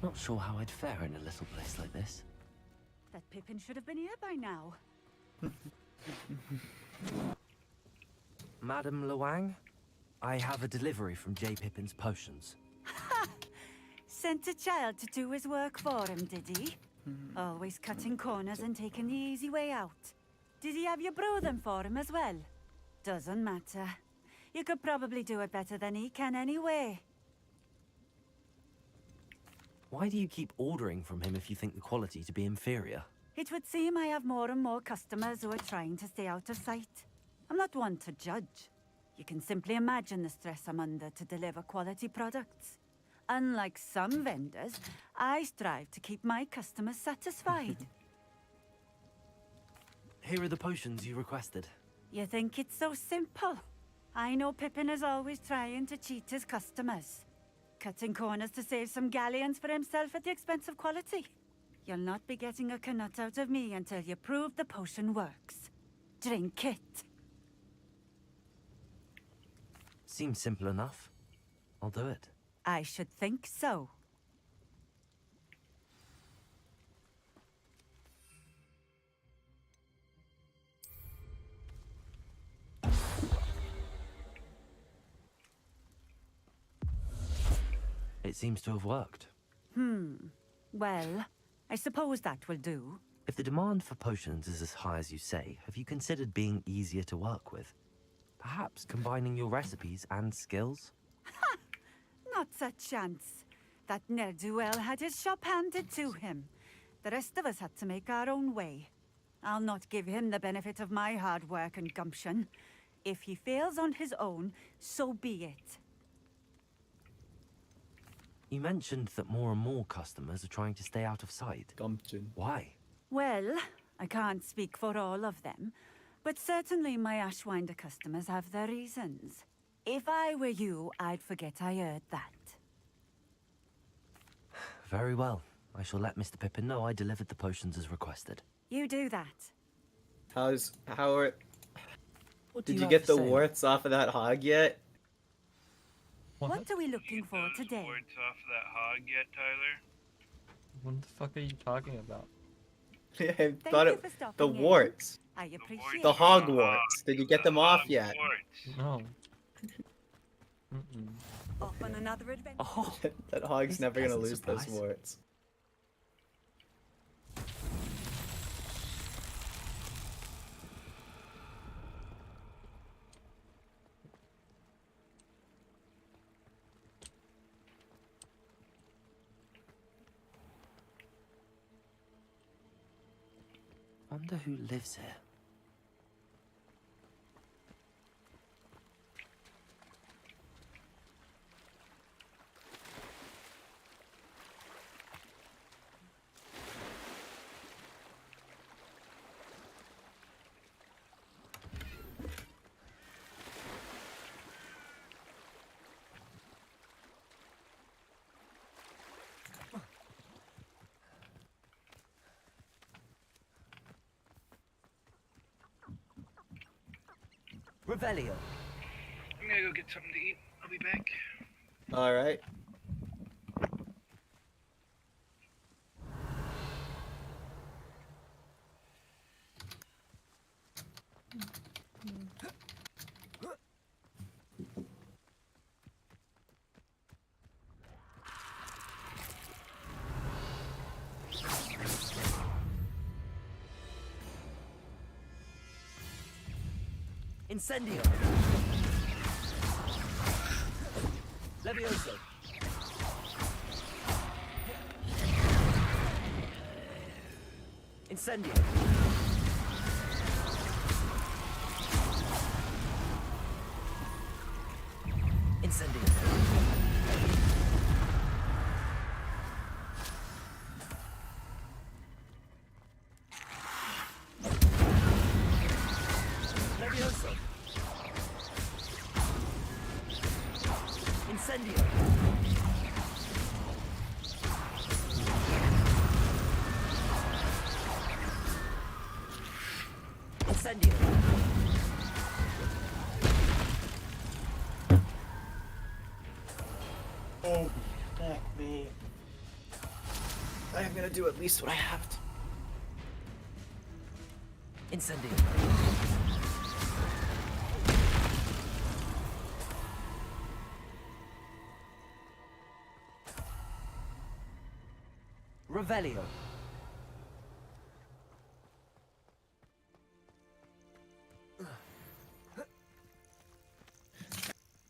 [SPEAKER 2] Not sure how I'd fare in a little place like this.
[SPEAKER 11] That Pippin should have been here by now.
[SPEAKER 2] Madam Luang, I have a delivery from J. Pippin's potions.
[SPEAKER 11] Sent a child to do his work for him, did he? Always cutting corners and taking the easy way out. Did he have you brew them for him as well? Doesn't matter. You could probably do it better than he can anyway.
[SPEAKER 2] Why do you keep ordering from him if you think the quality to be inferior?
[SPEAKER 11] It would seem I have more and more customers who are trying to stay out of sight. I'm not one to judge. You can simply imagine the stress I'm under to deliver quality products. Unlike some vendors, I strive to keep my customers satisfied.
[SPEAKER 2] Here are the potions you requested.
[SPEAKER 11] You think it's so simple? I know Pippin is always trying to cheat his customers. Cutting corners to save some galleons for himself at the expense of quality. You'll not be getting a canut out of me until you prove the potion works. Drink it.
[SPEAKER 2] Seems simple enough. I'll do it.
[SPEAKER 11] I should think so.
[SPEAKER 2] It seems to have worked.
[SPEAKER 11] Well, I suppose that will do.
[SPEAKER 2] If the demand for potions is as high as you say, have you considered being easier to work with? Perhaps combining your recipes and skills?
[SPEAKER 11] Not a chance. That ne'er-do-well had his shop handed to him. The rest of us had to make our own way. I'll not give him the benefit of my hard work and gumption. If he fails on his own, so be it.
[SPEAKER 2] You mentioned that more and more customers are trying to stay out of sight.
[SPEAKER 9] Gumption.
[SPEAKER 2] Why?
[SPEAKER 11] Well, I can't speak for all of them, but certainly my Ashwinder customers have their reasons. If I were you, I'd forget I heard that.
[SPEAKER 2] Very well. I shall let Mr. Pippin know I delivered the potions as requested.
[SPEAKER 11] You do that.
[SPEAKER 9] How are...
[SPEAKER 2] What do
[SPEAKER 9] Did
[SPEAKER 2] you
[SPEAKER 9] you
[SPEAKER 2] have
[SPEAKER 9] get
[SPEAKER 2] to
[SPEAKER 9] the
[SPEAKER 2] say?
[SPEAKER 9] warts off of that hog yet?
[SPEAKER 11] What are we looking for today?
[SPEAKER 3] Warts off that hog yet, Tyler?
[SPEAKER 1] What the fuck are you talking about?
[SPEAKER 9] I thought
[SPEAKER 11] you
[SPEAKER 9] it...
[SPEAKER 11] for
[SPEAKER 9] The
[SPEAKER 11] stopping in.
[SPEAKER 9] warts.
[SPEAKER 11] I appreciate
[SPEAKER 9] The
[SPEAKER 11] it.
[SPEAKER 9] Hogwarts. Did you get them off yet?
[SPEAKER 1] No. Mm-mm.
[SPEAKER 11] Off on another adventure.
[SPEAKER 2] Oh,
[SPEAKER 9] That hog's
[SPEAKER 2] It's a
[SPEAKER 9] never gonna
[SPEAKER 2] pleasant
[SPEAKER 9] lose those
[SPEAKER 2] surprise.
[SPEAKER 9] warts.
[SPEAKER 2] wonder who lives here. Revelio.
[SPEAKER 3] I'm gonna go get something to eat. I'll be back.
[SPEAKER 9] Alright.
[SPEAKER 2] Incendio. Levioso. Incendio. Incendio. Levioso. Incendio. Incendio.
[SPEAKER 9] Oh, heck me. I'm gonna do at least what I have to.
[SPEAKER 2] Incendio. Revelio.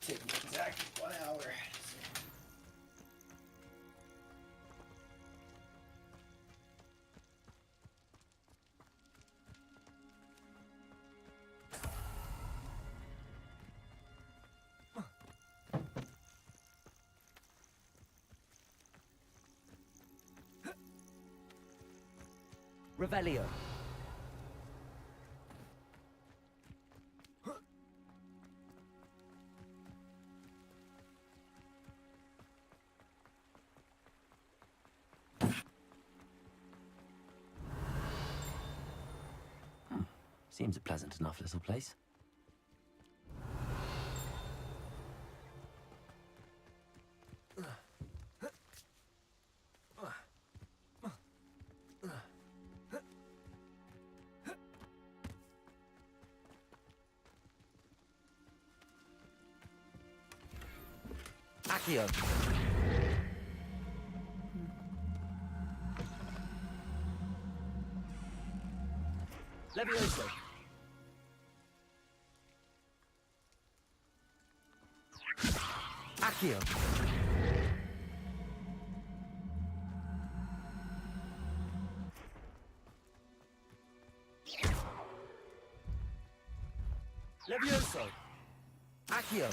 [SPEAKER 9] Take me exactly 1 hour.
[SPEAKER 2] Revelio. Seems a pleasant enough little place. Accio. Levioso. Accio. Accio!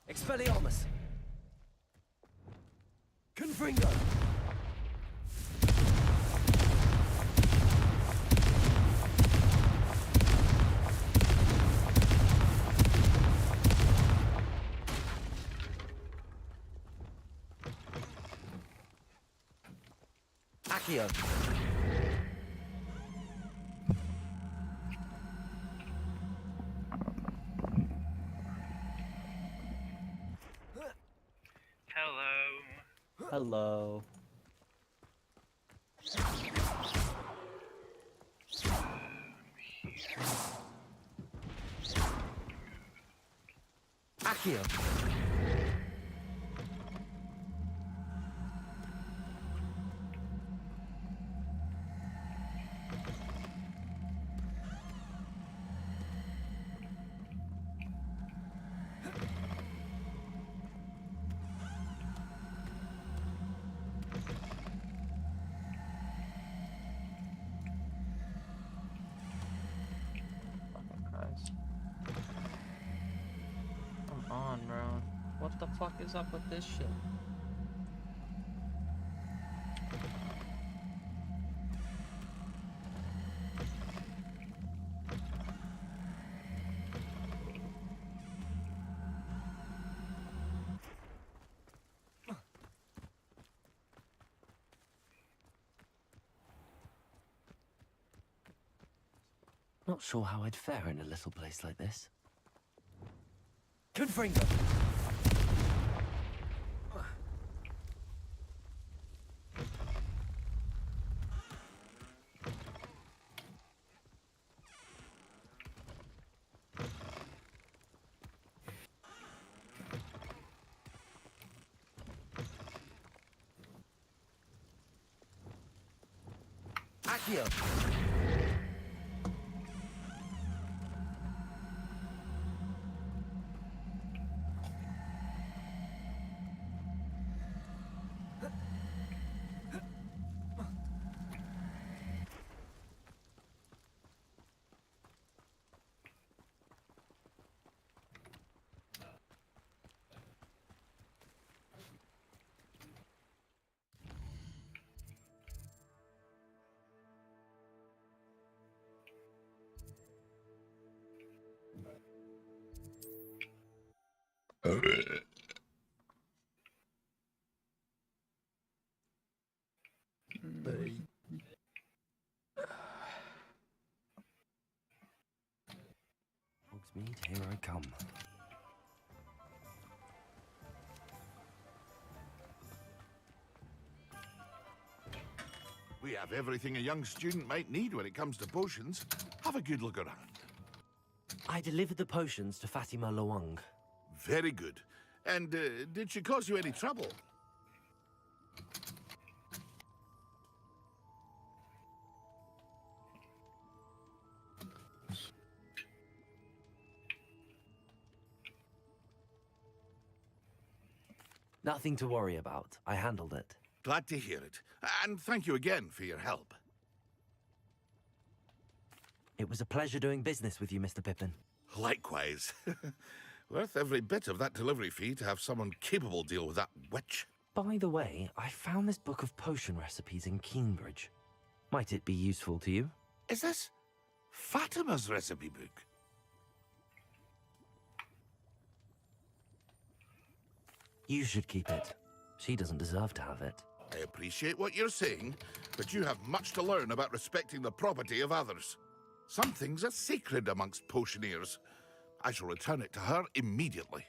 [SPEAKER 2] Expelliarmus! Confringo! Accio!
[SPEAKER 3] Hello.
[SPEAKER 9] Hello.
[SPEAKER 2] Accio!
[SPEAKER 1] Christ. Come on, bro. What the fuck is up with this shit?
[SPEAKER 2] Not sure how I'd fare in a little place like this. Confringo! Accio! Hogsmeade, here I come.
[SPEAKER 4] We have everything a young student might need when it comes to potions. Have a good look around.
[SPEAKER 2] I delivered the potions to Fatima Lawang.
[SPEAKER 4] Very good. And did she cause you any trouble?
[SPEAKER 2] Nothing to worry about. I handled it.
[SPEAKER 4] Glad to hear it. And thank you again for your help.
[SPEAKER 2] It was a pleasure doing business with you, Mr. Pippin.
[SPEAKER 4] Likewise. Worth every bit of that delivery fee to have someone capable deal with that witch.
[SPEAKER 2] By the way, I found this book of potion recipes in Keenbridge. Might it be useful to you?
[SPEAKER 4] Is this Fatima's recipe book?
[SPEAKER 2] You should keep it. She doesn't deserve to have it.
[SPEAKER 4] I appreciate what you're saying, but you have much to learn about respecting the property of others. Some things are sacred amongst potioneers. I shall return it to her immediately.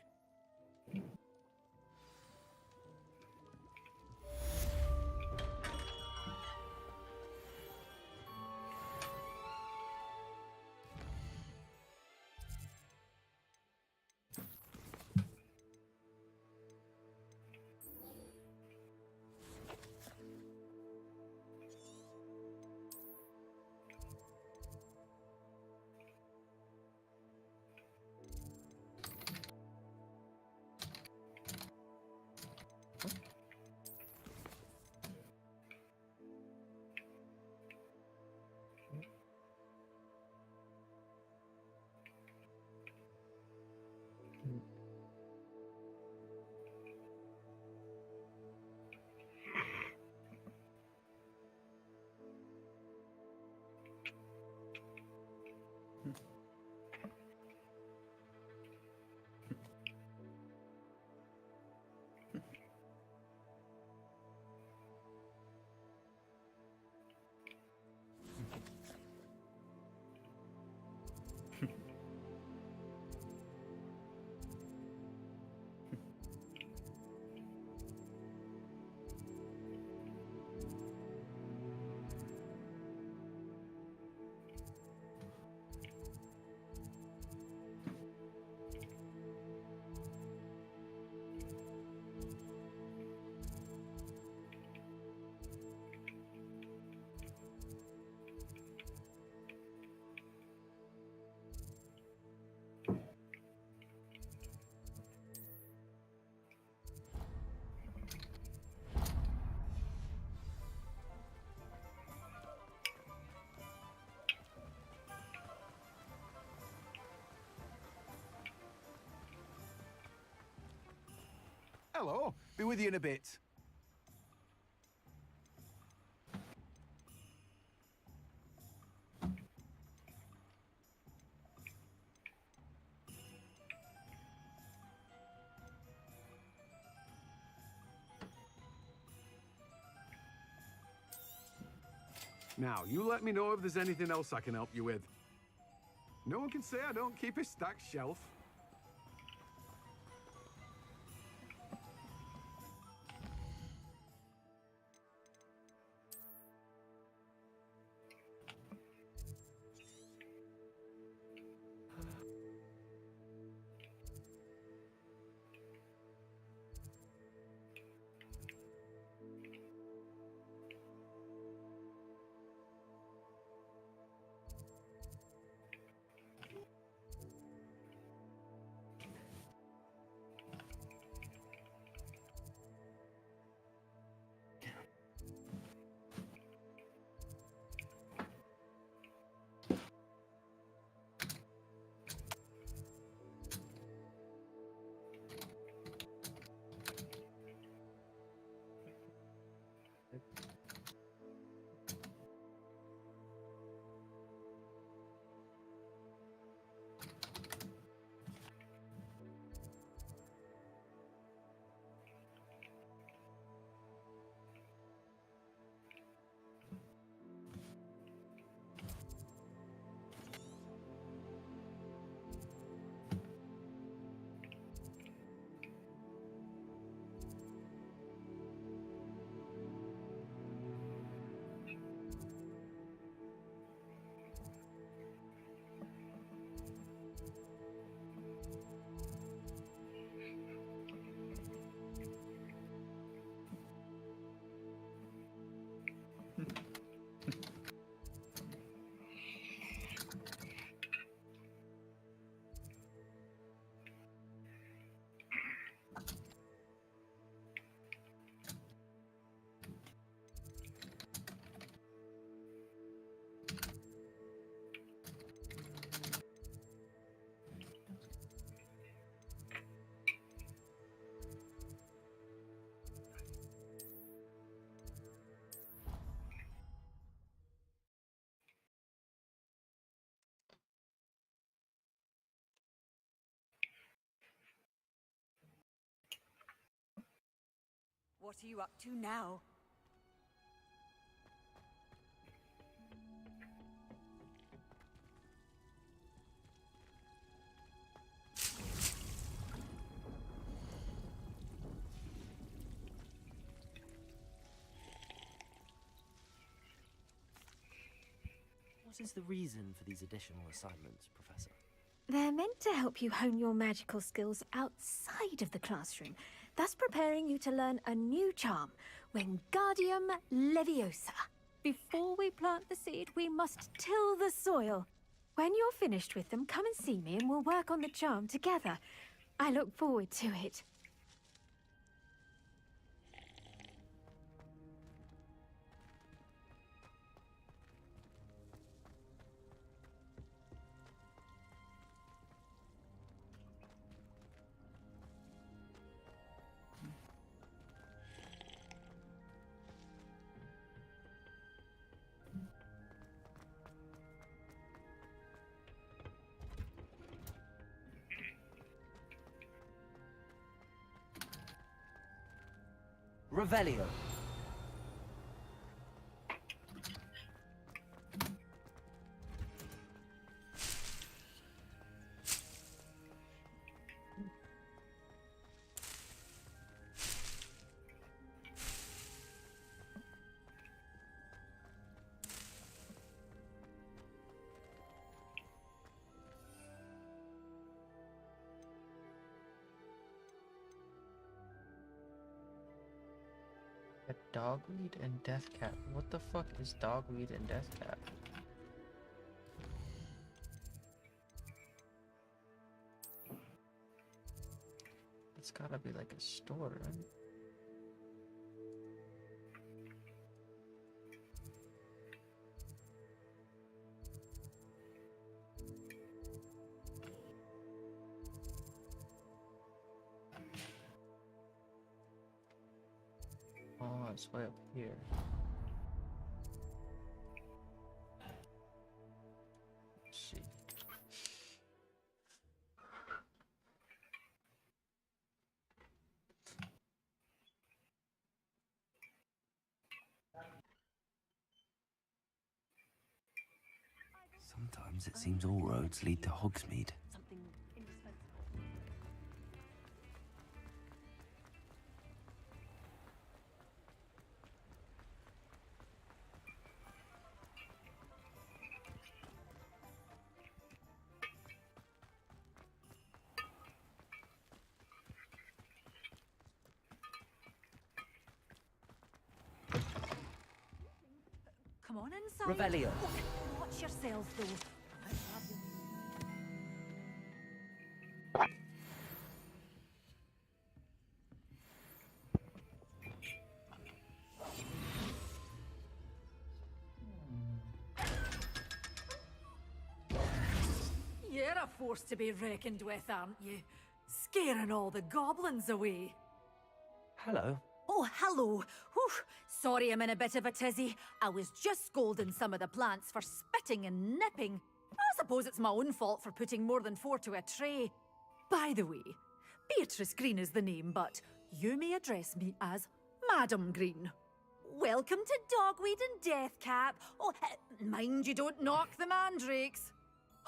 [SPEAKER 20] Hello. Be with you in a bit. Now, you let me know if there's anything else I can help you with. No one can say I don't keep a stacked shelf.
[SPEAKER 18] What are you up to now?
[SPEAKER 2] What is the reason for these additional assignments, Professor?
[SPEAKER 8] They're meant to help you hone your magical skills outside of the classroom, thus preparing you to learn a new charm, Wingardium Leviosa. Before we plant the seed, we must till the soil. When you're finished with them, come and see me and we'll work on the charm together. I look forward to it.
[SPEAKER 2] Revelio.
[SPEAKER 1] A dogweed and deathcap. What the fuck is dogweed and deathcap? It's gotta be like a store, right? it's way up here. Let's see.
[SPEAKER 2] Sometimes it seems all roads lead to Hogsmeade.
[SPEAKER 6] Something indispensable.
[SPEAKER 11] Come on inside.
[SPEAKER 10] Revelio.
[SPEAKER 11] Oh, watch yourself, though. Let's have you.
[SPEAKER 14] You're a force to be reckoned with, aren't you? Scaring all the goblins away.
[SPEAKER 2] Hello.
[SPEAKER 14] Oh, hello. Whew. Sorry I'm in a bit of a tizzy. I was just scolding some of the plants for spitting and nipping. I suppose it's my own fault for putting more than 4 to a tray. By the way, Beatrice Green is the name, but you may address me as Madam Green. Welcome to Dogweed and Deathcap. Oh, mind you don't knock the mandrakes.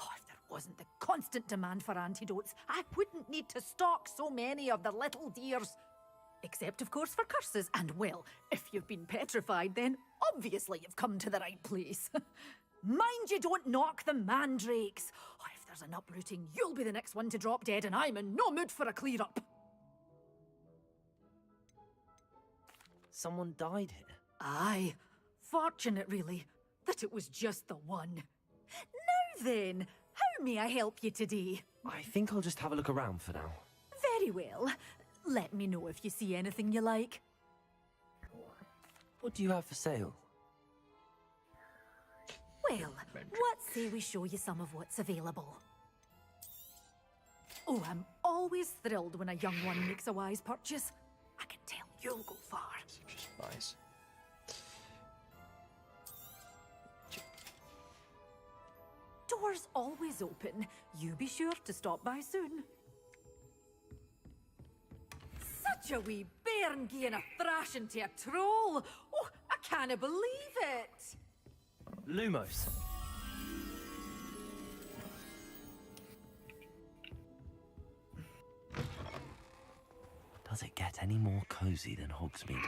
[SPEAKER 14] Oh, if there wasn't the constant demand for antidotes, I wouldn't need to stock so many of the little dears. Except, of course, for curses. And, well, if you've been petrified, then obviously you've come to the right place. Mind you don't knock the mandrakes. Oh, if there's an uprooting, you'll be the next one to drop dead, and I'm in no mood for a clear-up.
[SPEAKER 2] Someone died here.
[SPEAKER 14] Aye. Fortunate, really, that it was just the one. Now then, how may I help you today?
[SPEAKER 2] I think I'll just have a look around for now.
[SPEAKER 14] Very well. Let me know if you see anything you like.
[SPEAKER 2] What do you have for sale?
[SPEAKER 14] Well, what say we show you some of what's available? Oh, I'm always thrilled when a young one makes a wise purchase. I can tell you'll go far.
[SPEAKER 1] Just nice.
[SPEAKER 14] Doors always open. You be sure to stop by soon. Such a wee bairn gieing a thrashing to a troll. Oh, I can't believe it.
[SPEAKER 2] Lumos. Does it get any more cozy than Hogsmeade?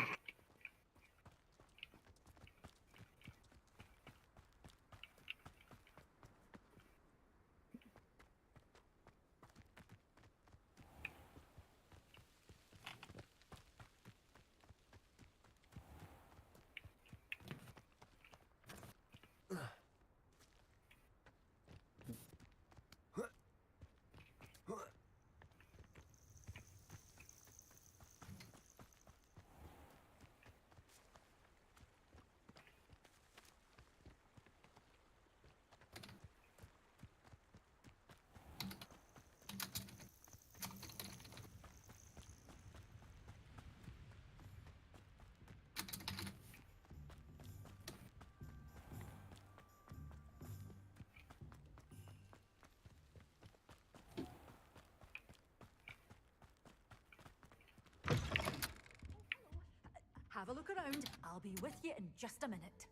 [SPEAKER 14] Have a look around. I'll be with you in just a minute.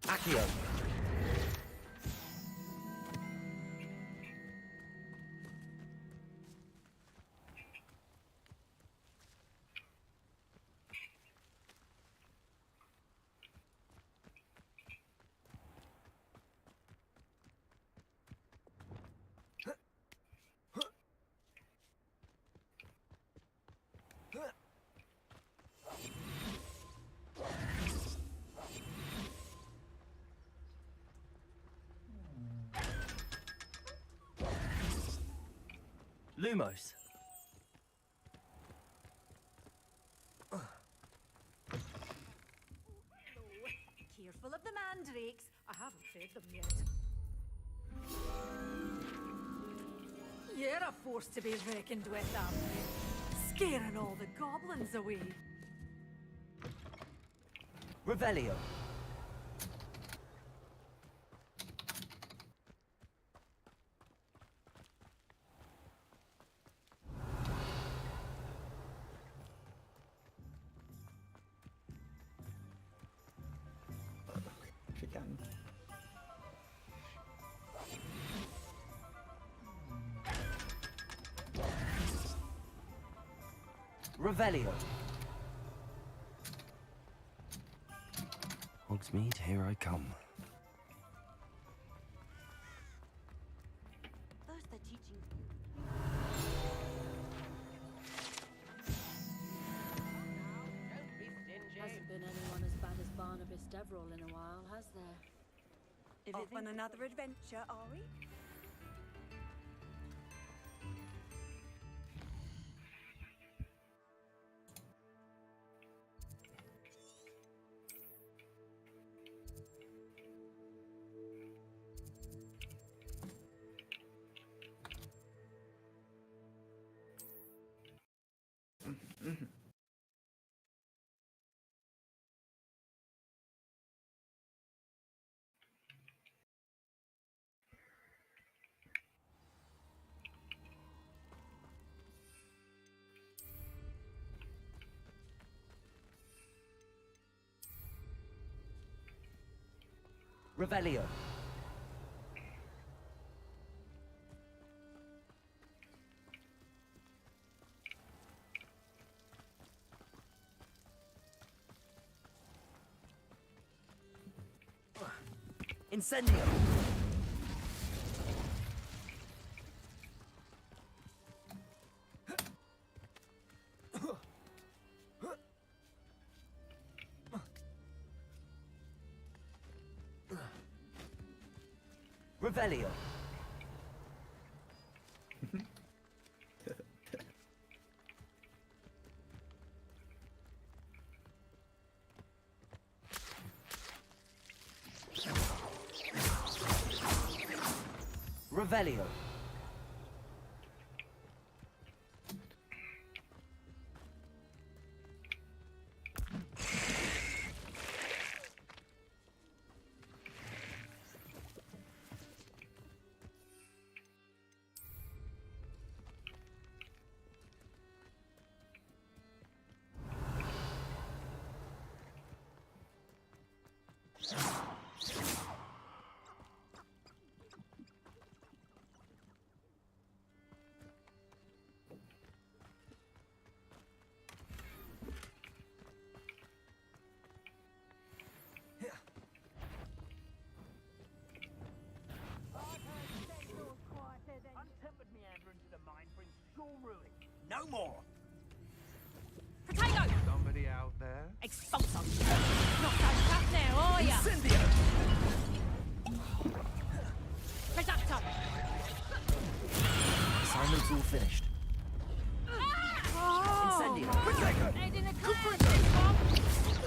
[SPEAKER 2] Accio. Lumos.
[SPEAKER 14] Careful of the mandrakes. I haven't fed them yet. force to be reckoned with, am I? Scaring all the goblins away.
[SPEAKER 2] Revelio.
[SPEAKER 9] Again.
[SPEAKER 2] Revelio. Hogsmeade, here I come.
[SPEAKER 11] Those the teachings.
[SPEAKER 15] Hasn't been anyone as bad as Barnabas Deverell in a while, has there?
[SPEAKER 11] Off on another adventure, are we?
[SPEAKER 2] Revelio. Incendio. Revelio. Revelio.
[SPEAKER 16] Untempered meander into the mine brings sure ruin. No more.
[SPEAKER 14] Potato!
[SPEAKER 20] Somebody out there?
[SPEAKER 14] Expulso! Not so tough now, are ya?
[SPEAKER 2] Incendio!
[SPEAKER 14] Reducto!
[SPEAKER 2] Assignment's all finished. Incendio!
[SPEAKER 14] Potato! Head in a clear, this one!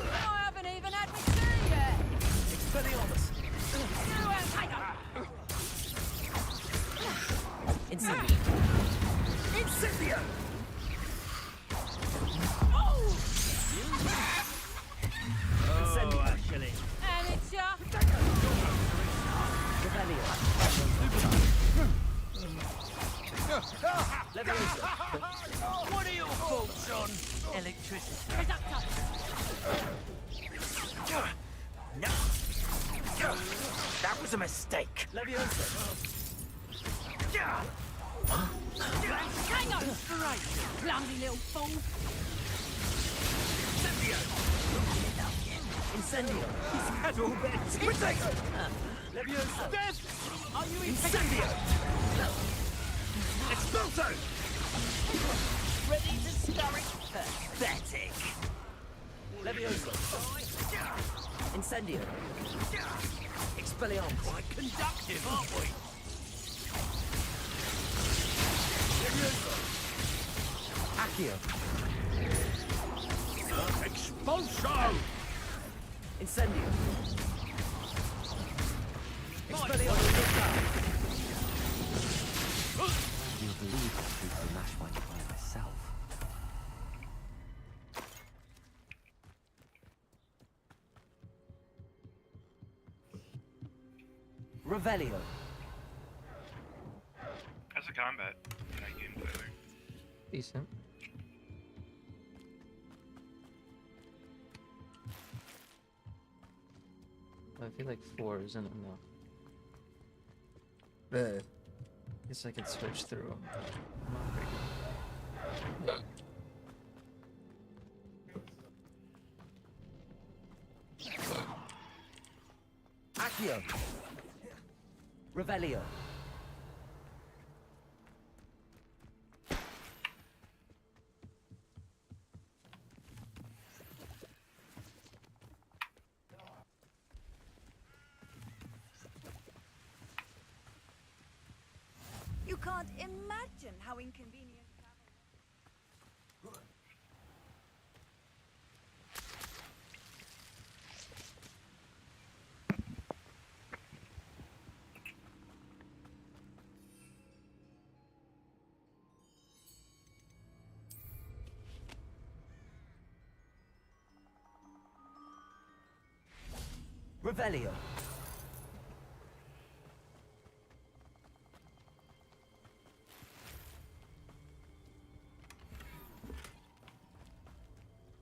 [SPEAKER 14] I haven't even had my tea yet!
[SPEAKER 2] Expelliarmus!
[SPEAKER 14] Potato!
[SPEAKER 2] Incendio! Incendio!
[SPEAKER 16] Oh, actually.
[SPEAKER 14] And it's
[SPEAKER 2] Leviosa!
[SPEAKER 16] What are your thoughts on electricity?
[SPEAKER 14] Reducto!
[SPEAKER 16] No. That was a mistake.
[SPEAKER 2] Leviosa!
[SPEAKER 14] Hang on! Clumsy little fool!
[SPEAKER 2] Incendio!
[SPEAKER 16] He's had all that.
[SPEAKER 2] Potato! Leviosa!
[SPEAKER 16] Death!
[SPEAKER 2] Are you Incendio!
[SPEAKER 16] Expulso! Ready to stir it? Pathetic.
[SPEAKER 2] Leviosa! Incendio! Expelliarmus!
[SPEAKER 16] Quite conductive, aren't we?
[SPEAKER 2] Accio!
[SPEAKER 16] Expulso!
[SPEAKER 2] Incendio! Expelliarmus! believe I'd truthfully match my by myself. Revelio.
[SPEAKER 3] How's the combat in that game, Tyler?
[SPEAKER 1] Decent. I feel like 4 isn't enough. Guess I could switch through them. Not very good.
[SPEAKER 2] Accio. Revelio.
[SPEAKER 18] You can't imagine how inconvenient.
[SPEAKER 2] Revelio.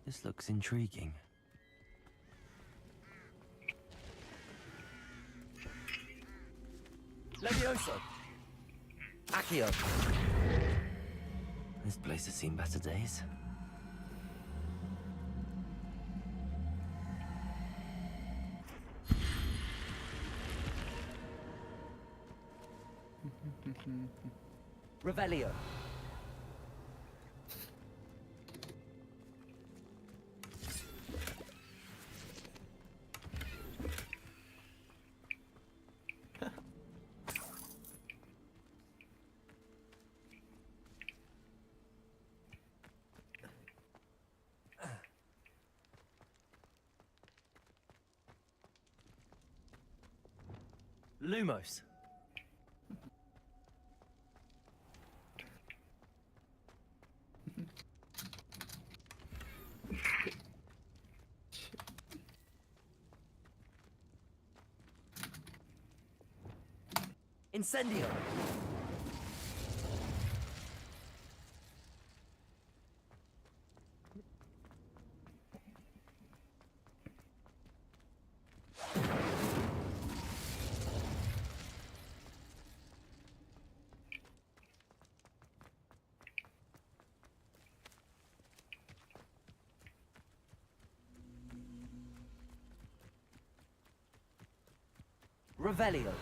[SPEAKER 2] This looks intriguing. Levioso. Accio. This place has seen better days. Revelio. Lumos. Incendio. Revelio.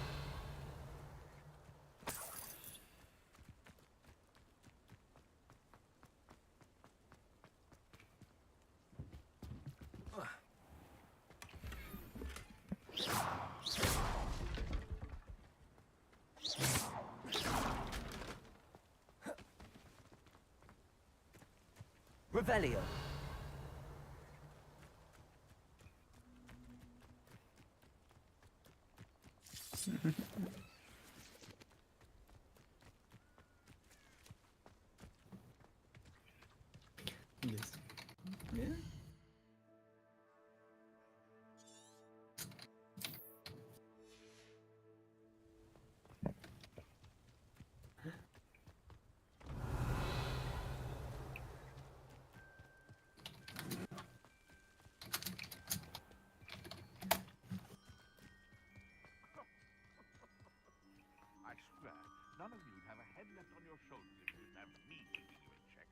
[SPEAKER 2] Revelio.
[SPEAKER 9] Yes. Yeah.
[SPEAKER 4] I swear, none of you'd have a head left on your shoulders if you didn't have me keeping you in check.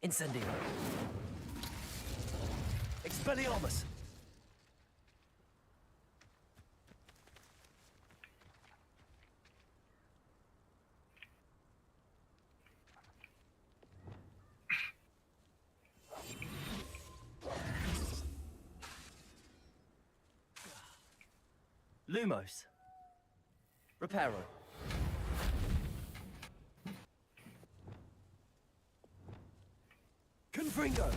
[SPEAKER 2] Incendio. Expelliarmus. Lumos. Reparo. Confringo.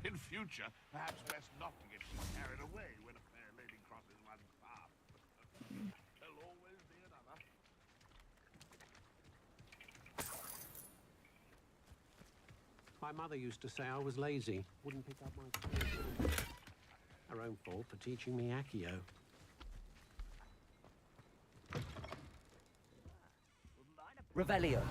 [SPEAKER 4] In future, perhaps best not to get too carried away when a fair lady crosses one's path. There'll always be another.
[SPEAKER 7] My mother used to say I was lazy, wouldn't pick up my phone. Her own fault for teaching me Accio.
[SPEAKER 2] Revelio.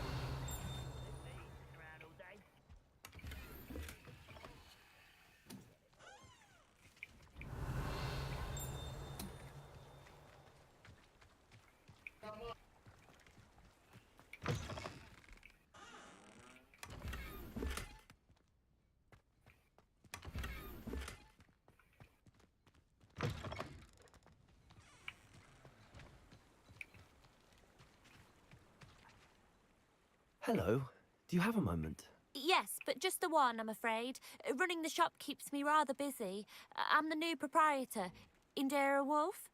[SPEAKER 2] Hello. Do you have a moment?
[SPEAKER 17] Yes, but just the one, I'm afraid. Running the shop keeps me rather busy. I'm the new proprietor, Indira Wolf.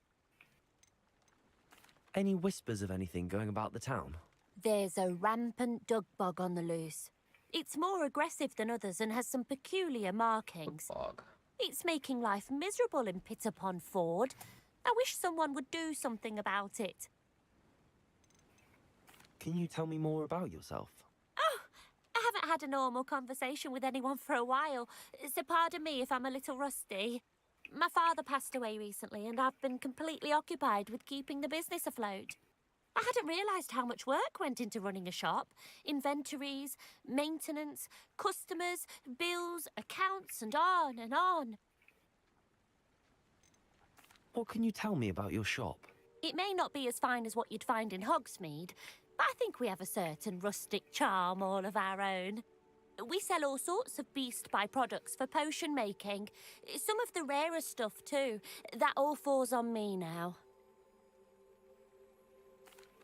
[SPEAKER 2] Any whispers of anything going about the town?
[SPEAKER 17] There's a rampant dug bug on the loose. It's more aggressive than others and has some peculiar markings.
[SPEAKER 1] Bog.
[SPEAKER 17] It's making life miserable in Pitterpond Ford. I wish someone would do something about it.
[SPEAKER 2] Can you tell me more about yourself?
[SPEAKER 17] Oh, I haven't had a normal conversation with anyone for a while, so pardon me if I'm a little rusty. My father passed away recently and I've been completely occupied with keeping the business afloat. I hadn't realised how much work went into running a shop. Inventories, maintenance, customers, bills, accounts, and on and on.
[SPEAKER 2] What can you tell me about your shop?
[SPEAKER 17] It may not be as fine as what you'd find in Hogsmeade, but I think we have a certain rustic charm all of our own. We sell all sorts of beast byproducts for potion making. Some of the rarer stuff too. That all falls on me now.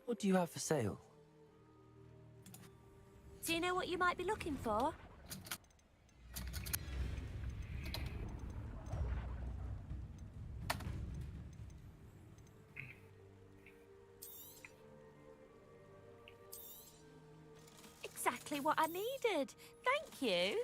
[SPEAKER 2] What do you have for sale?
[SPEAKER 17] Do you know what you might be looking for? Exactly what I needed. Thank you.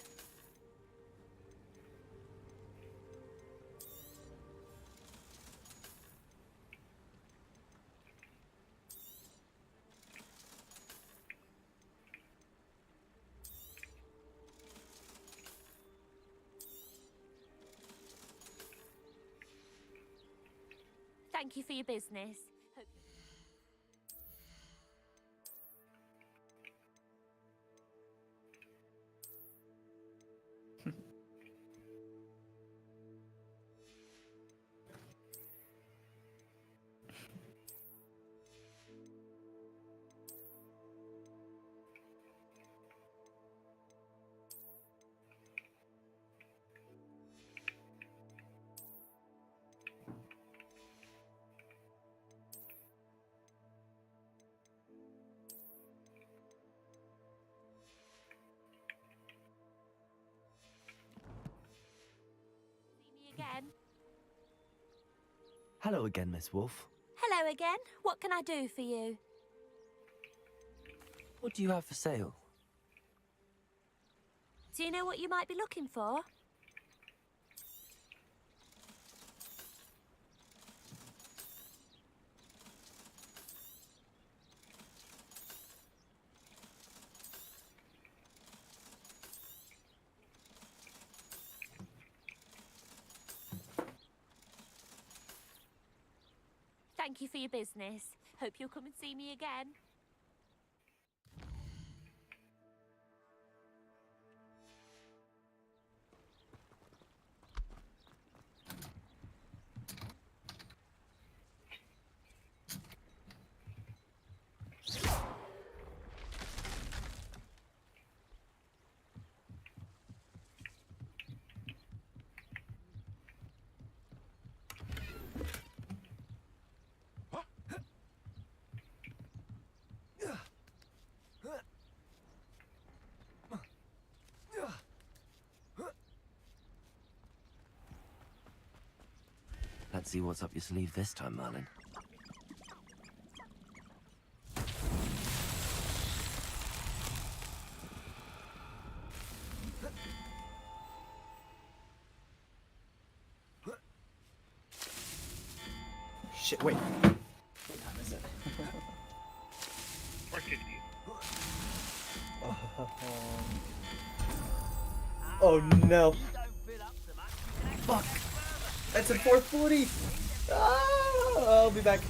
[SPEAKER 17] Thank you for your business. Again.
[SPEAKER 2] Hello again, Miss Wolf.
[SPEAKER 17] Hello again. What can I do for you?
[SPEAKER 2] What do you have for sale?
[SPEAKER 17] Do you know what you might be looking for? Thank you for your business. Hope you'll come and see me again.
[SPEAKER 2] Let's see what's up your sleeve this time, Merlin.
[SPEAKER 9] Shit, wait. What time is it?
[SPEAKER 3] 450.
[SPEAKER 9] Oh no. Fuck. That's at 440. Ah, I'll be back.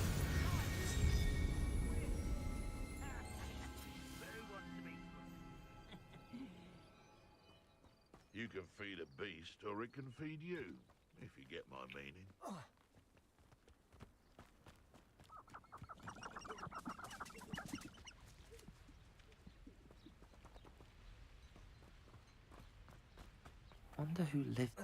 [SPEAKER 4] You can feed a beast, or it can feed you, if you get my meaning.
[SPEAKER 2] Wonder who lived.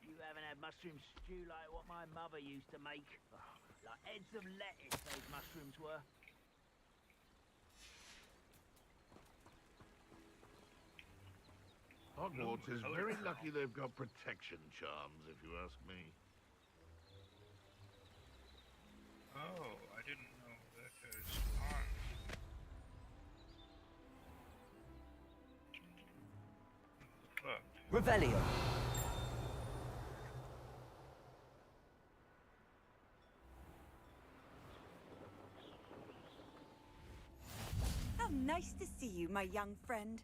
[SPEAKER 16] You haven't had mushroom stew like what my mother used to make. Like heads of lettuce, those mushrooms were.
[SPEAKER 4] Hogwarts is very lucky they've got protection charms, if you ask me.
[SPEAKER 3] Oh, I didn't know that there's arms. Fuck.
[SPEAKER 10] Revelio.
[SPEAKER 19] How nice to see you, my young friend.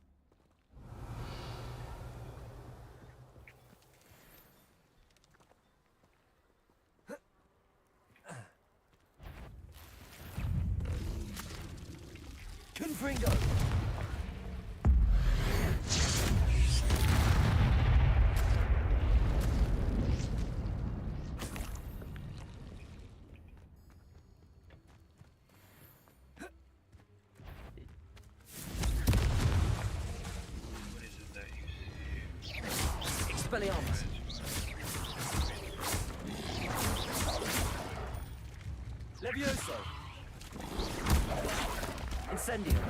[SPEAKER 10] Confringo.
[SPEAKER 3] What is it that you see?
[SPEAKER 10] Expelliarmus. Levioso. Incendio.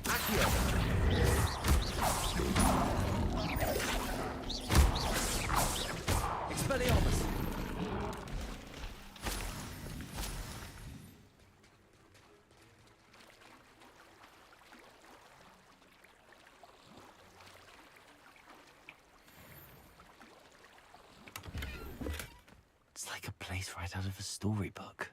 [SPEAKER 10] Accio. Expelliarmus.
[SPEAKER 2] It's like a place right out of a storybook.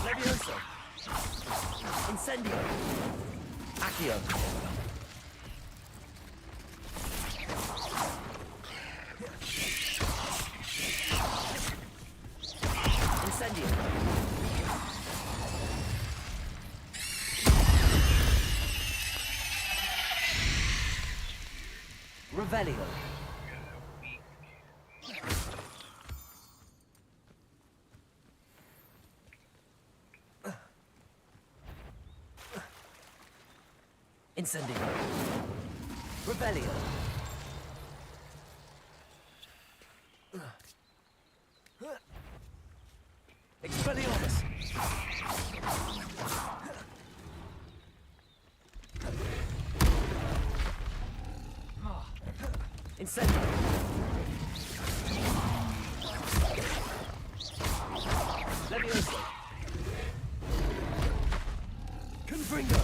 [SPEAKER 10] Levioso. Incendio. Accio. Incendio. Revelio. Incendio. Revelio. Expelliarmus. Incendio. Levioso. Confringo.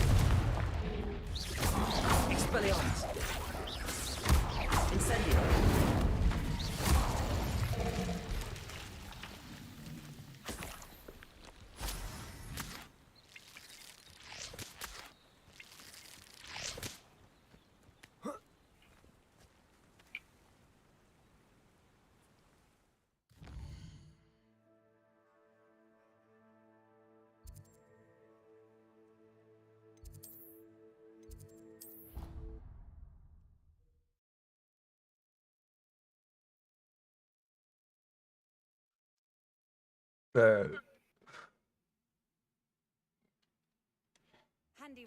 [SPEAKER 10] Expelliarmus. Incendio.
[SPEAKER 19] Handy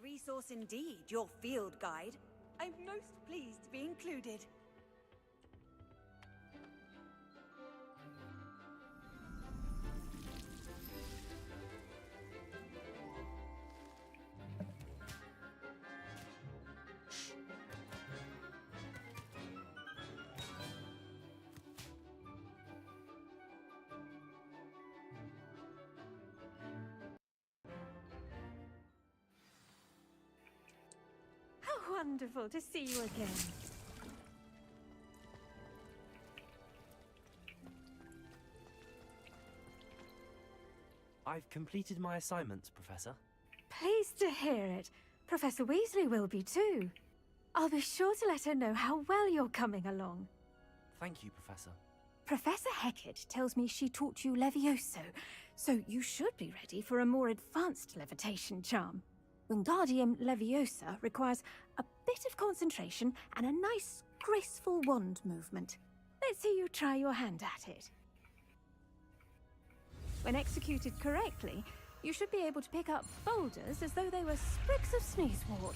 [SPEAKER 19] resource indeed, your field guide. I'm most pleased to be included.
[SPEAKER 8] How wonderful to see you again.
[SPEAKER 2] I've completed my assignments, Professor.
[SPEAKER 8] Pleased to hear it. Professor Weasley will be too. I'll be sure to let her know how well you're coming along.
[SPEAKER 2] Thank you, Professor.
[SPEAKER 8] Professor Hecat tells me she taught you Levioso, so you should be ready for a more advanced levitation charm. Wingardium Leviosa requires a bit of concentration and a nice, graceful wand movement. Let's see you try your hand at it. When executed correctly, you should be able to pick up boulders as though they were sprigs of sneezewort.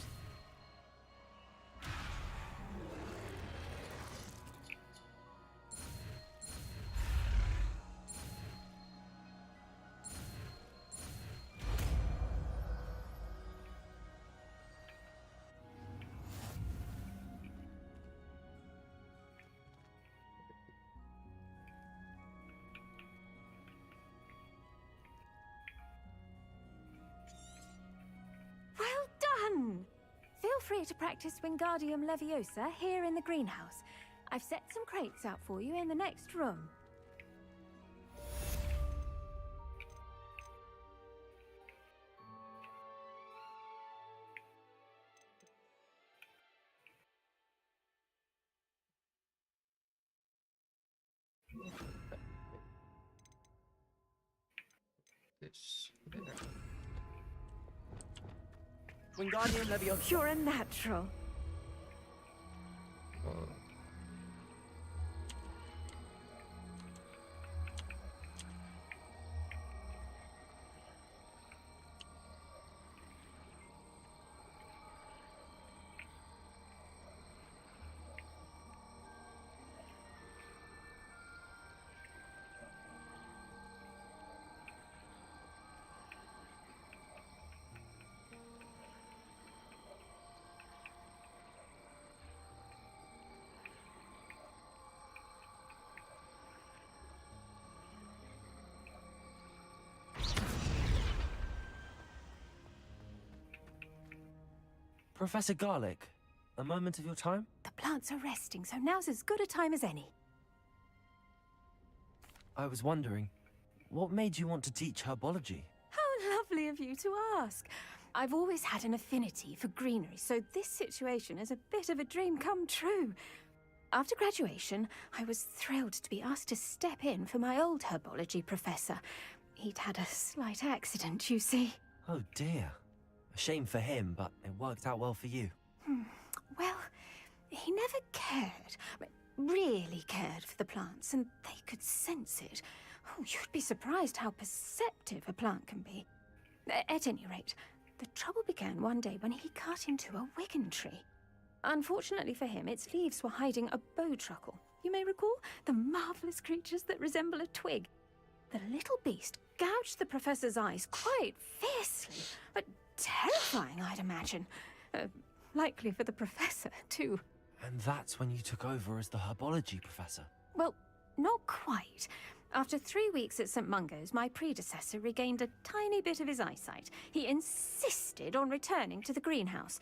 [SPEAKER 8] Feel free to practice Wingardium Leviosa here in the greenhouse. I've set some crates out for you in the next room.
[SPEAKER 1] This there.
[SPEAKER 2] Wingardium Leviosa.
[SPEAKER 8] You're a natural.
[SPEAKER 1] Oh.
[SPEAKER 2] Professor Garlick, a moment of your time?
[SPEAKER 8] The plants are resting, so now's as good a time as any.
[SPEAKER 2] I was wondering, what made you want to teach herbology?
[SPEAKER 8] How lovely of you to ask. I've always had an affinity for greenery, so this situation is a bit of a dream come true. After graduation, I was thrilled to be asked to step in for my old herbology professor. He'd had a slight accident, you see.
[SPEAKER 2] Oh dear. A shame for him, but it worked out well for you.
[SPEAKER 8] Well, he never really cared for the plants, and they could sense it. Oh, you'd be surprised how perceptive a plant can be. At any rate, the trouble began one day when he cut into a Wigan tree. Unfortunately for him, its leaves were hiding a bowtruckle. You may recall the marvellous creatures that resemble a twig. The little beast gouged the professor's eyes quite fiercely, but terrifying, I'd imagine. Likely for the professor, too.
[SPEAKER 2] And that's when you took over as the herbology professor?
[SPEAKER 8] Well, not quite. After 3 weeks at St. Mungo's, my predecessor regained a tiny bit of his eyesight. He insisted on returning to the greenhouse.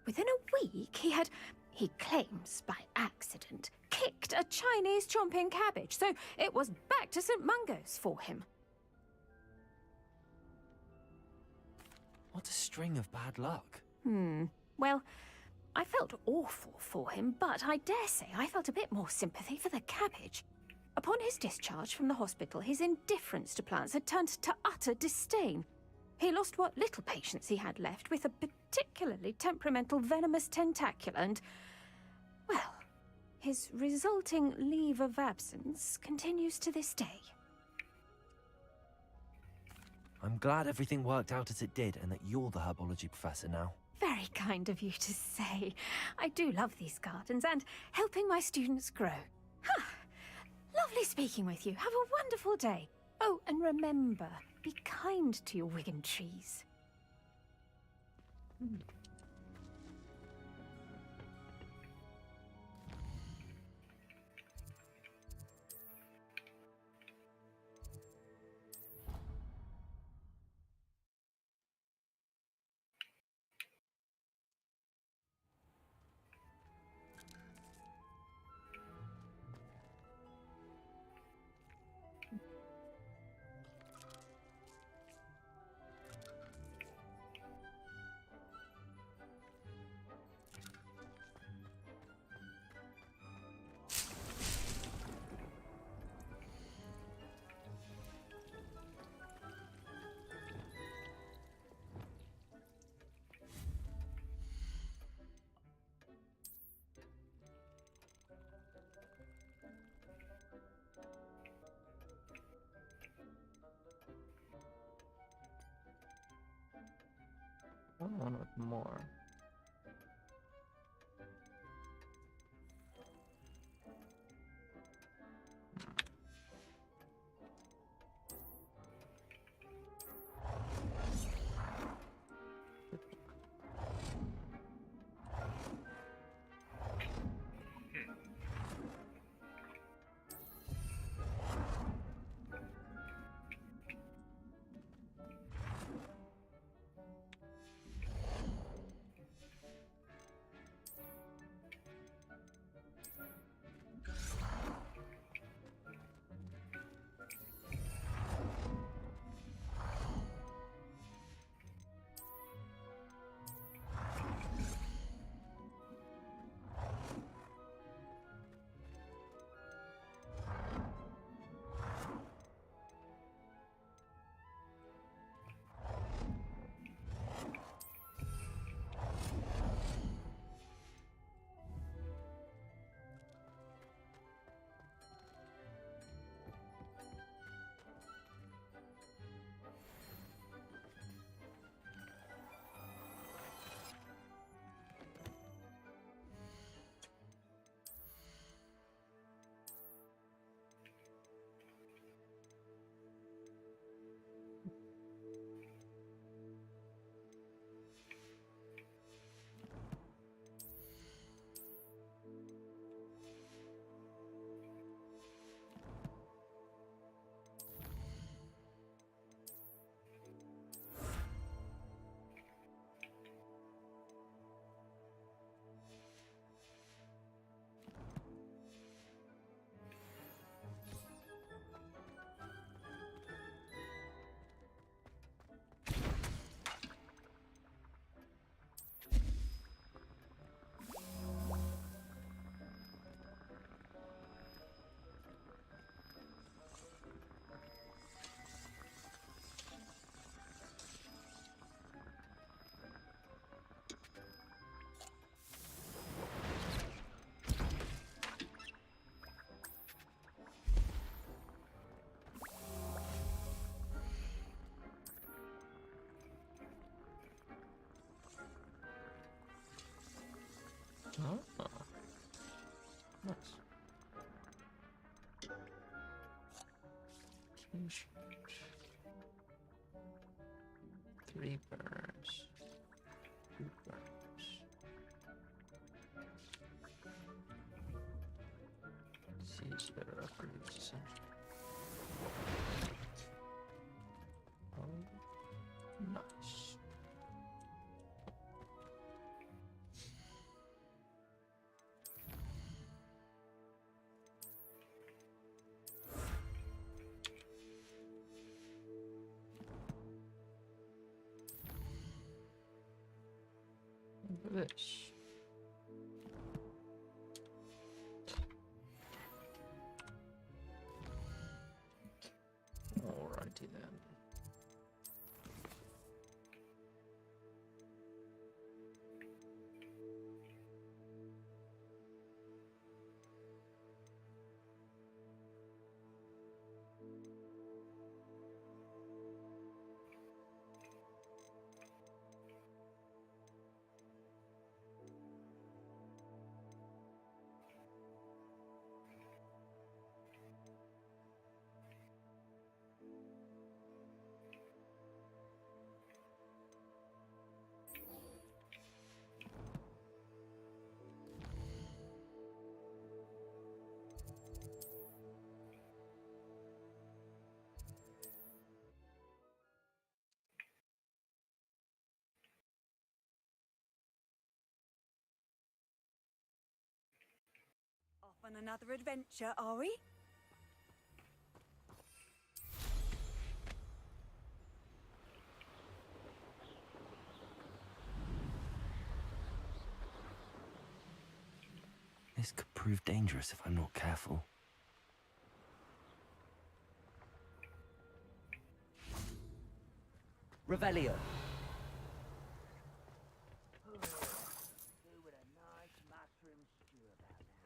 [SPEAKER 8] Within a week, he claims by accident, kicked a Chinese chomping cabbage, so it was back to St. Mungo's for him.
[SPEAKER 2] What a string of bad luck.
[SPEAKER 8] Well, I felt awful for him, but I dare say I felt a bit more sympathy for the cabbage. Upon his discharge from the hospital, his indifference to plants had turned to utter disdain. He lost what little patience he had left with a particularly temperamental venomous tentacula and, well, his resulting leave of absence continues to this day.
[SPEAKER 2] I'm glad everything worked out as it did and that you're the herbology professor now.
[SPEAKER 8] Very kind of you to say. I do love these gardens and helping my students grow. Lovely speaking with you. Have a wonderful day. Oh, and remember, be kind to your Wigan trees.
[SPEAKER 1] One with more. Oh, nice. Three burners. Two burners. These better upgrades. Oh, nice. Look at this. Alrighty then.
[SPEAKER 19] On another adventure, are we?
[SPEAKER 2] This could prove dangerous if I'm not careful. Revelio.
[SPEAKER 16] Do with a nice mushroom stew about now.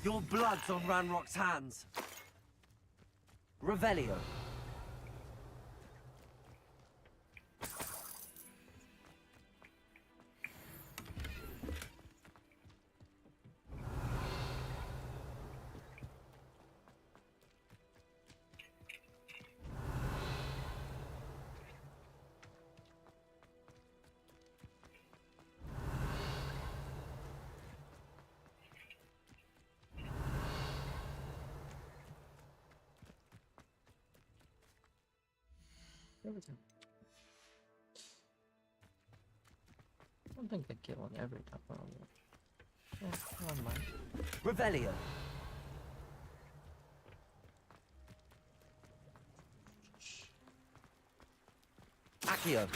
[SPEAKER 2] Your blood's on Ranrock's hands. Revelio.
[SPEAKER 1] Everything. I don't think they get one every time. Yeah, never mind.
[SPEAKER 2] Revelio. Accio.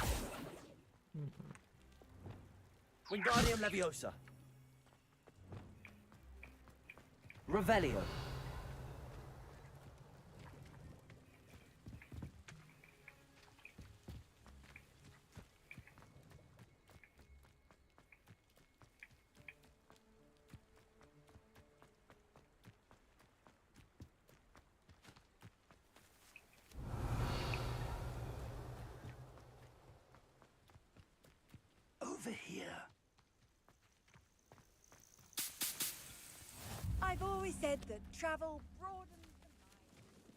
[SPEAKER 2] Wingardium Leviosa. Revelio.
[SPEAKER 20] Over here.
[SPEAKER 19] I've always said that travel broadens the mind.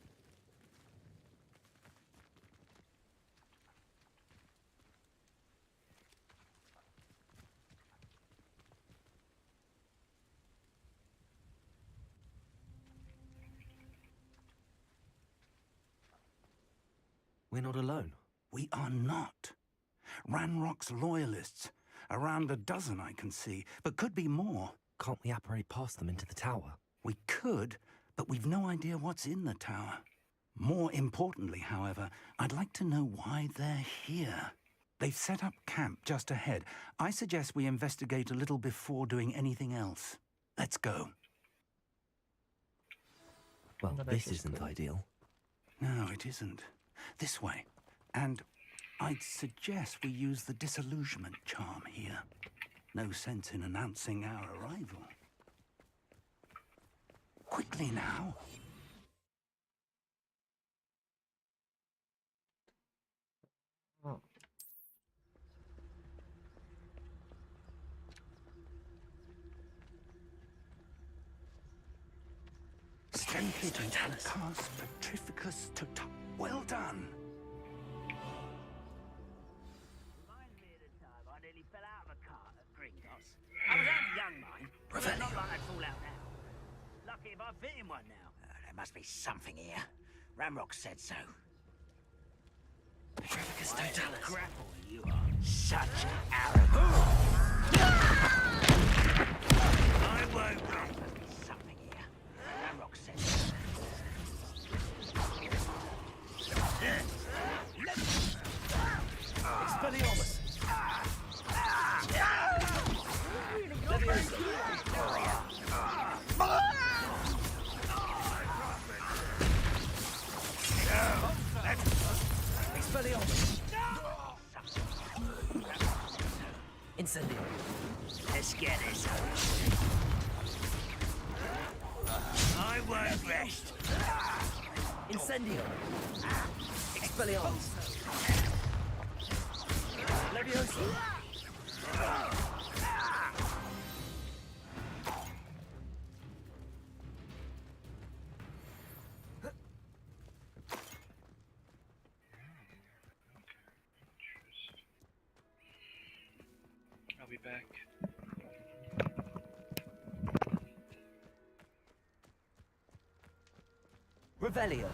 [SPEAKER 2] We're not alone.
[SPEAKER 20] We are not. Ranrock's loyalists. Around a dozen I can see, but could be more.
[SPEAKER 2] Can't we apparate past them into the tower?
[SPEAKER 20] We could, but we've no idea what's in the tower. More importantly, however, I'd like to know why they're here. They've set up camp just ahead. I suggest we investigate a little before doing anything else. Let's go.
[SPEAKER 2] Well, this isn't ideal.
[SPEAKER 20] No, it isn't. This way. And I'd suggest we use the disillusionment charm here. No sense in announcing our arrival. Quickly now.
[SPEAKER 1] Oh.
[SPEAKER 20] Stempid Cast Petrificus Tota. Well done.
[SPEAKER 16] Reminds me of the time I nearly fell out of a cart at Gringotts. I was only young, mind. But not like I'd fall out now. Lucky if I fit in one now. There must be something here. Ramrock said so.
[SPEAKER 2] Petrificus Totalis.
[SPEAKER 16] Grapple you are. Such arrogance. I won't run. Something here. Ramrock said so.
[SPEAKER 2] Expelliarmus. Expelliarmus. Incendio.
[SPEAKER 16] Let's get this. I won't rest.
[SPEAKER 2] Incendio. Expelliarmus. Leviosa.
[SPEAKER 3] I'll be back.
[SPEAKER 2] Revelio.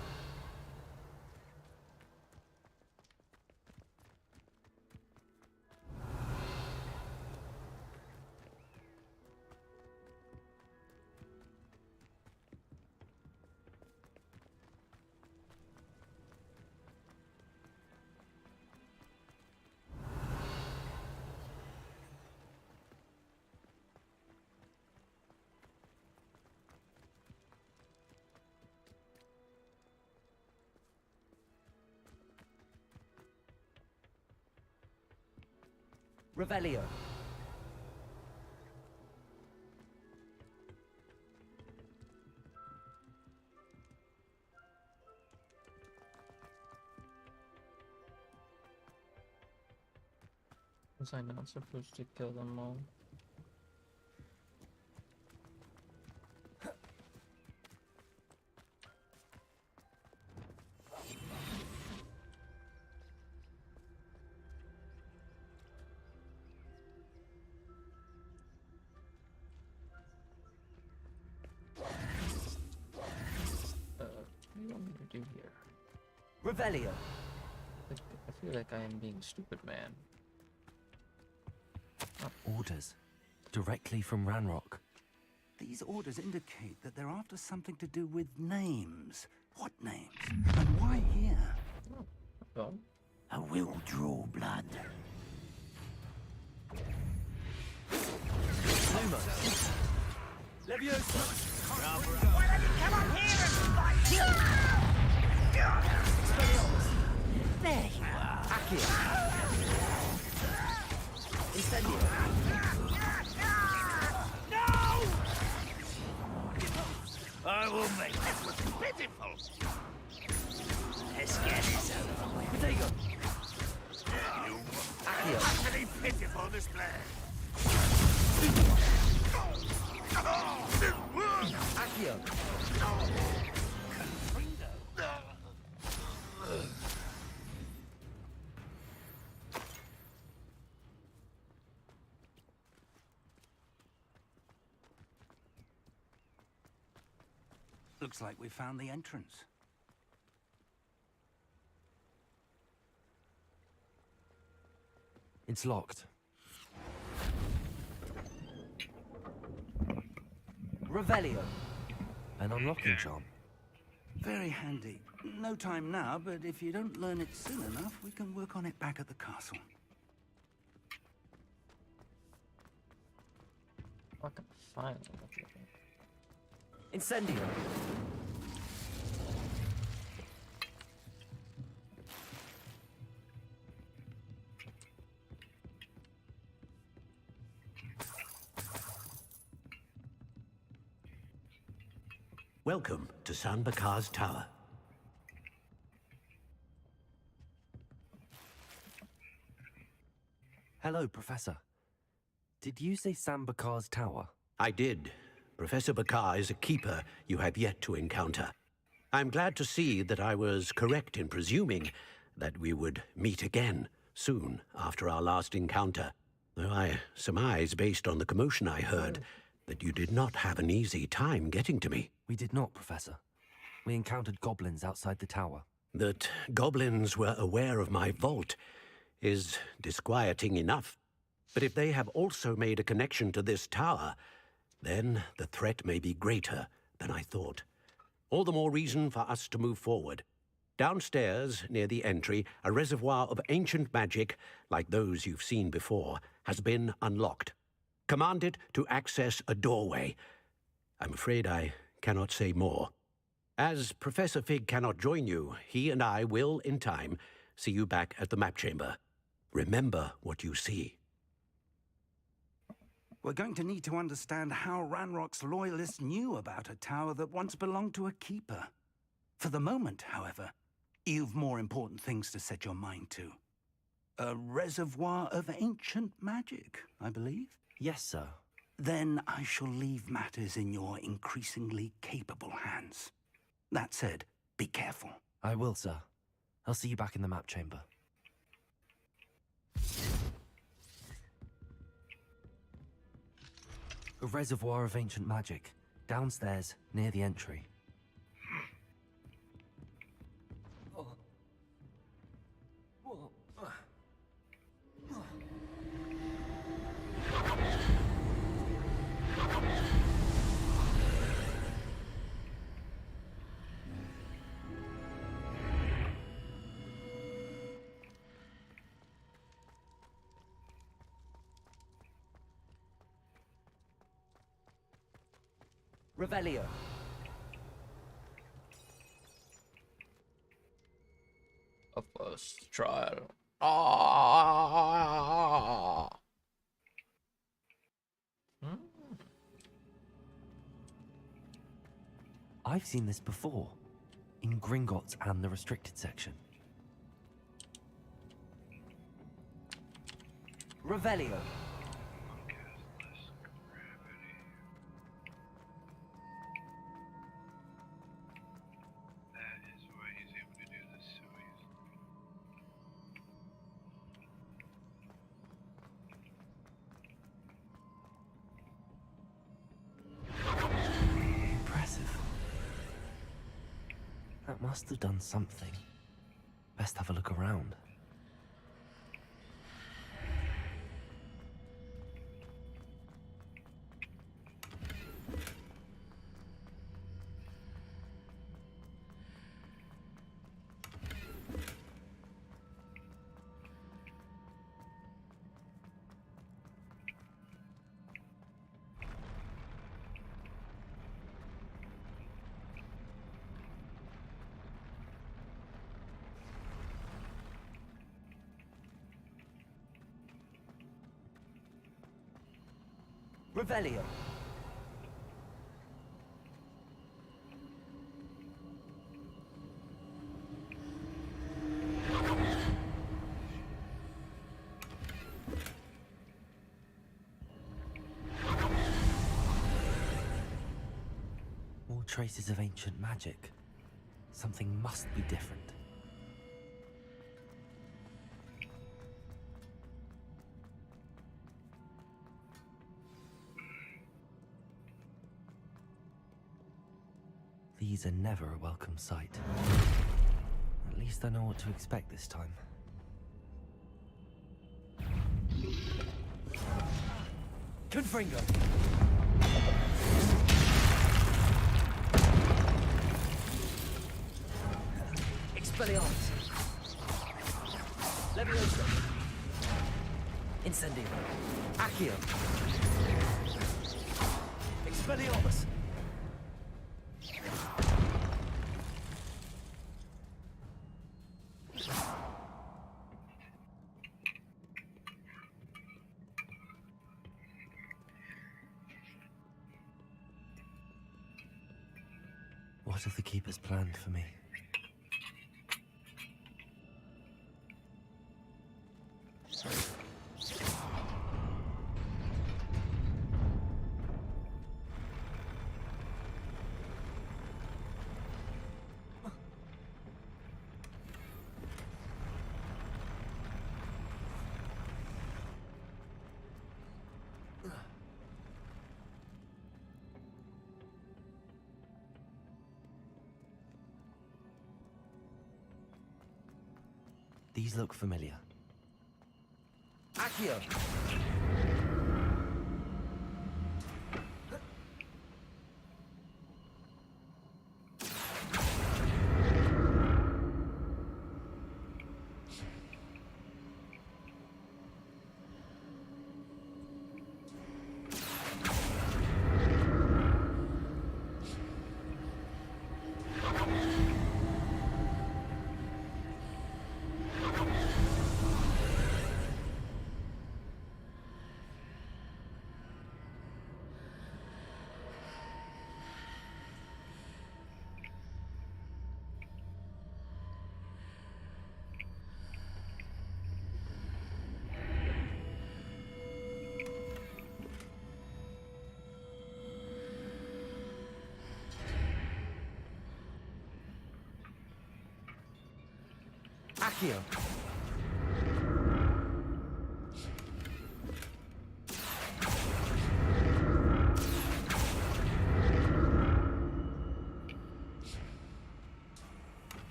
[SPEAKER 2] Revelio.
[SPEAKER 1] Was I not supposed to kill them all? What do you want me to do here?
[SPEAKER 2] Revelio.
[SPEAKER 1] I feel like I am being stupid, man.
[SPEAKER 2] Orders. Directly from Ranrock.
[SPEAKER 5] These orders indicate that they're after something to do with names. What names? And why here?
[SPEAKER 1] Well,
[SPEAKER 5] I will draw blood.
[SPEAKER 2] Leviosa.
[SPEAKER 16] Why don't you come up here and fight?
[SPEAKER 2] There you are. Accio. Incendio.
[SPEAKER 16] I will make this look pitiful. Let's get this over with.
[SPEAKER 2] Potato.
[SPEAKER 16] You
[SPEAKER 2] Accio.
[SPEAKER 16] utterly pitiful display.
[SPEAKER 2] Accio.
[SPEAKER 5] Looks like we found the entrance.
[SPEAKER 2] It's locked. Revelio. An unlocking charm.
[SPEAKER 5] Very handy. No time now, but if you don't learn it soon enough, we can work on it back at the castle.
[SPEAKER 1] fucking finally.
[SPEAKER 2] Incendio.
[SPEAKER 7] Welcome to San Bakar's Tower.
[SPEAKER 2] Hello, Professor. Did you say Sam Bakar's tower?
[SPEAKER 7] I did. Professor Bakar is a keeper you have yet to encounter. I'm glad to see that I was correct in presuming that we would meet again soon after our last encounter. Though I surmise, based on the commotion I heard, that you did not have an easy time getting to me.
[SPEAKER 2] We did not, Professor. We encountered goblins outside the tower.
[SPEAKER 7] That goblins were aware of my vault is disquieting enough. But if they have also made a connection to this tower, then the threat may be greater than I thought. All the more reason for us to move forward. Downstairs, near the entry, a reservoir of ancient magic, like those you've seen before, has been unlocked. Command it to access a doorway. I'm afraid I cannot say more. As Professor Fig cannot join you, he and I will, in time, see you back at the map chamber. Remember what you see.
[SPEAKER 5] We're going to need to understand how Ranrock's loyalists knew about a tower that once belonged to a keeper. For the moment, however, you've more important things to set your mind to. A reservoir of ancient magic, I believe?
[SPEAKER 2] Yes, sir.
[SPEAKER 5] Then I shall leave matters in your increasingly capable hands. That said, be careful.
[SPEAKER 2] I will, sir. I'll see you back in the map chamber. A reservoir of ancient magic. Downstairs, near the entry. Revelio.
[SPEAKER 1] A first trial. Ah.
[SPEAKER 2] I've seen this before. In Gringotts and the restricted section. Revelio.
[SPEAKER 3] That is why he's able to do this so easily.
[SPEAKER 2] Impressive. That must have done something. Best have a look around. Revelio. More traces of ancient magic. Something must be different. These are never a welcome sight. At least I know what to expect this time. Confringo! Expelliarmus! Levioso! Incendio! Accio! Expelliarmus! What have the Keepers planned for me? These look familiar. Accio! Accio.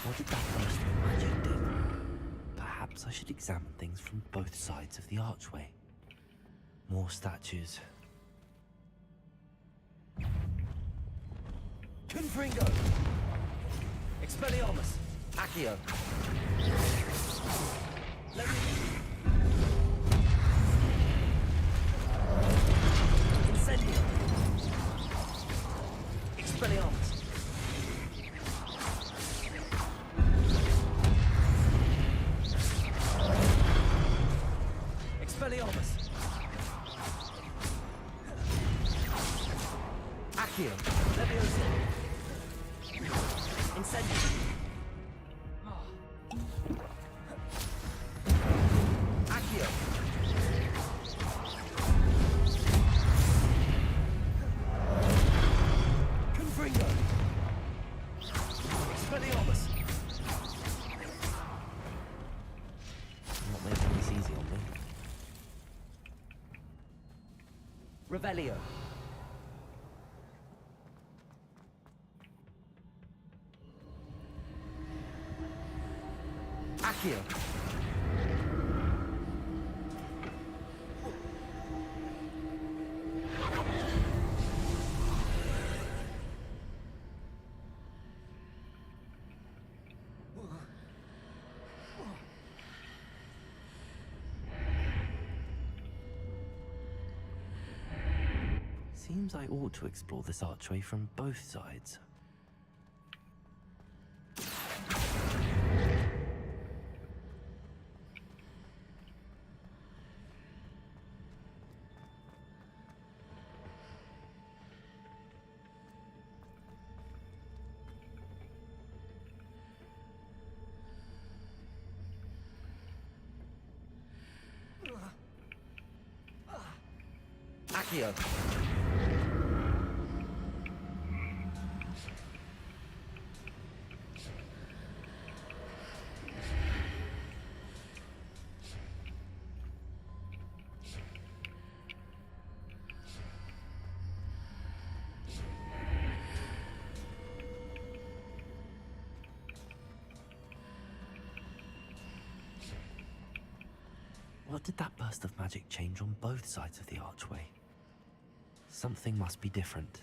[SPEAKER 2] What did that burst of magic do? Perhaps I should examine things from both sides of the archway. More statues. Confringo! Expelliarmus! Accio! Incendio! Expelliarmus! Expelliarmus! Accio! Leviosa! Incendio! Accio! Confringo! Expelliarmus! I'm not making this easy on me. Revelio. Accio. Seems I ought to explore this archway from both sides. Accio. What did that burst of magic change on both sides of the archway? Something must be different.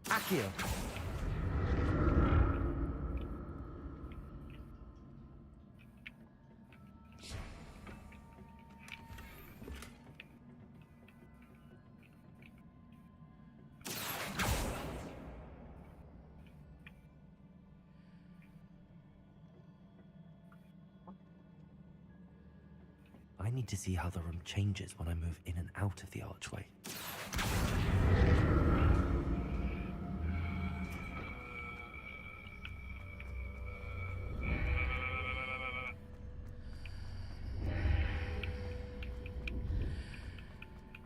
[SPEAKER 2] Accio! I need to see how the room changes when I move in and out of the archway.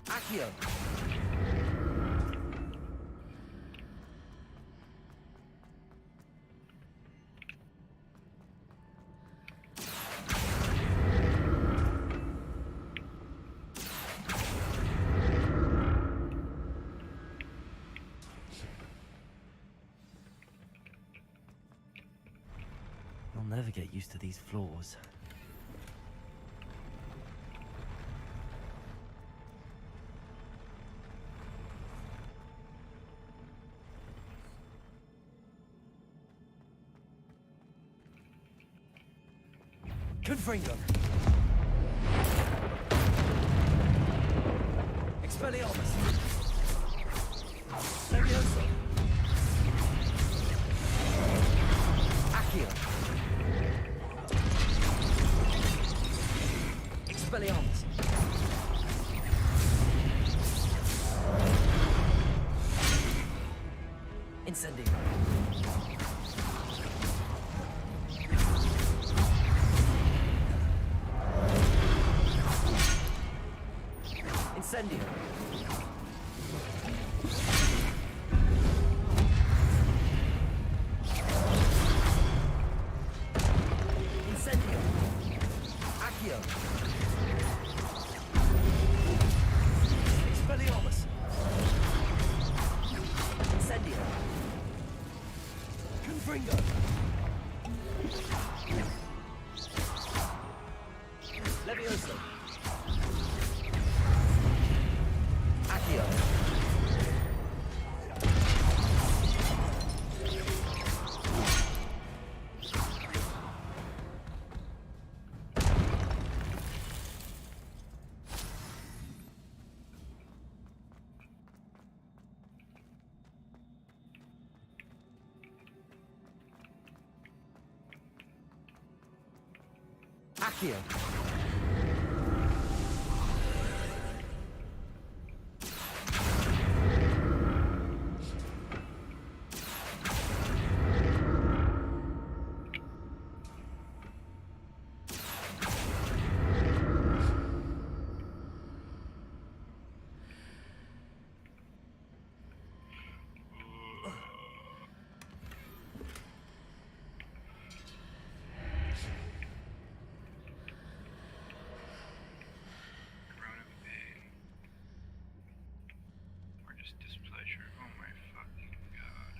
[SPEAKER 2] Accio! I'll never get used to these floors. Confringo! Expelliarmus! Leviosa! Accio!
[SPEAKER 10] Incendio. Incendio. Incendio. Accio. Expelliarmus. Incendio. Confringo. Levioso. Accio. Accio.
[SPEAKER 3] Crown of pain. Or just displeasure. Oh my fucking god.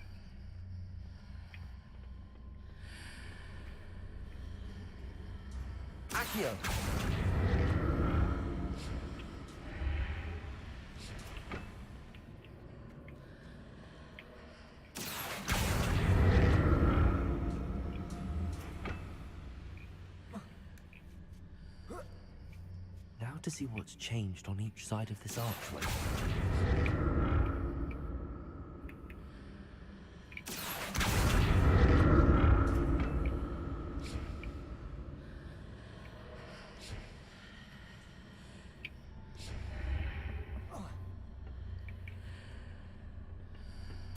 [SPEAKER 10] Accio.
[SPEAKER 2] Now to see what's changed on each side of this archway.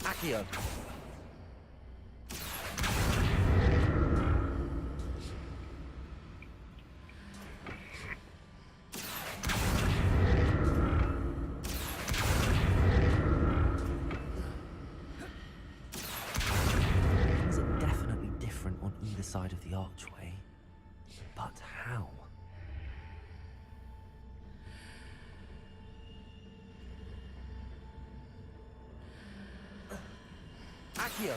[SPEAKER 10] Accio.
[SPEAKER 2] Things are definitely different on either side of the archway. But how?
[SPEAKER 10] Accio.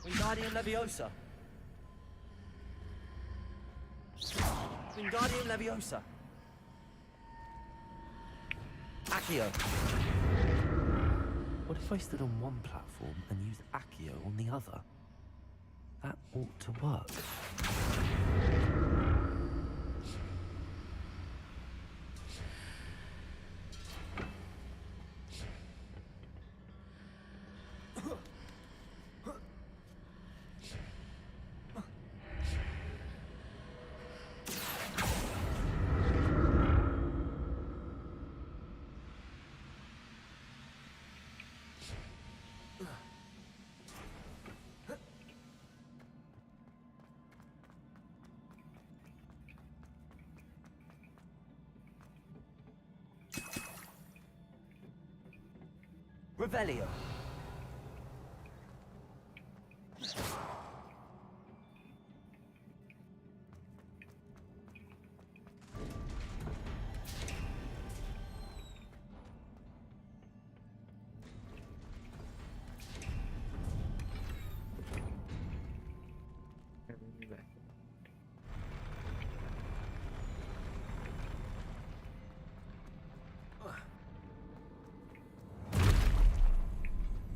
[SPEAKER 10] Wingardium Leviosa. Wingardium Leviosa. Accio.
[SPEAKER 2] What if I stood on one platform and used Accio on the other? That ought to work.
[SPEAKER 10] Revelio.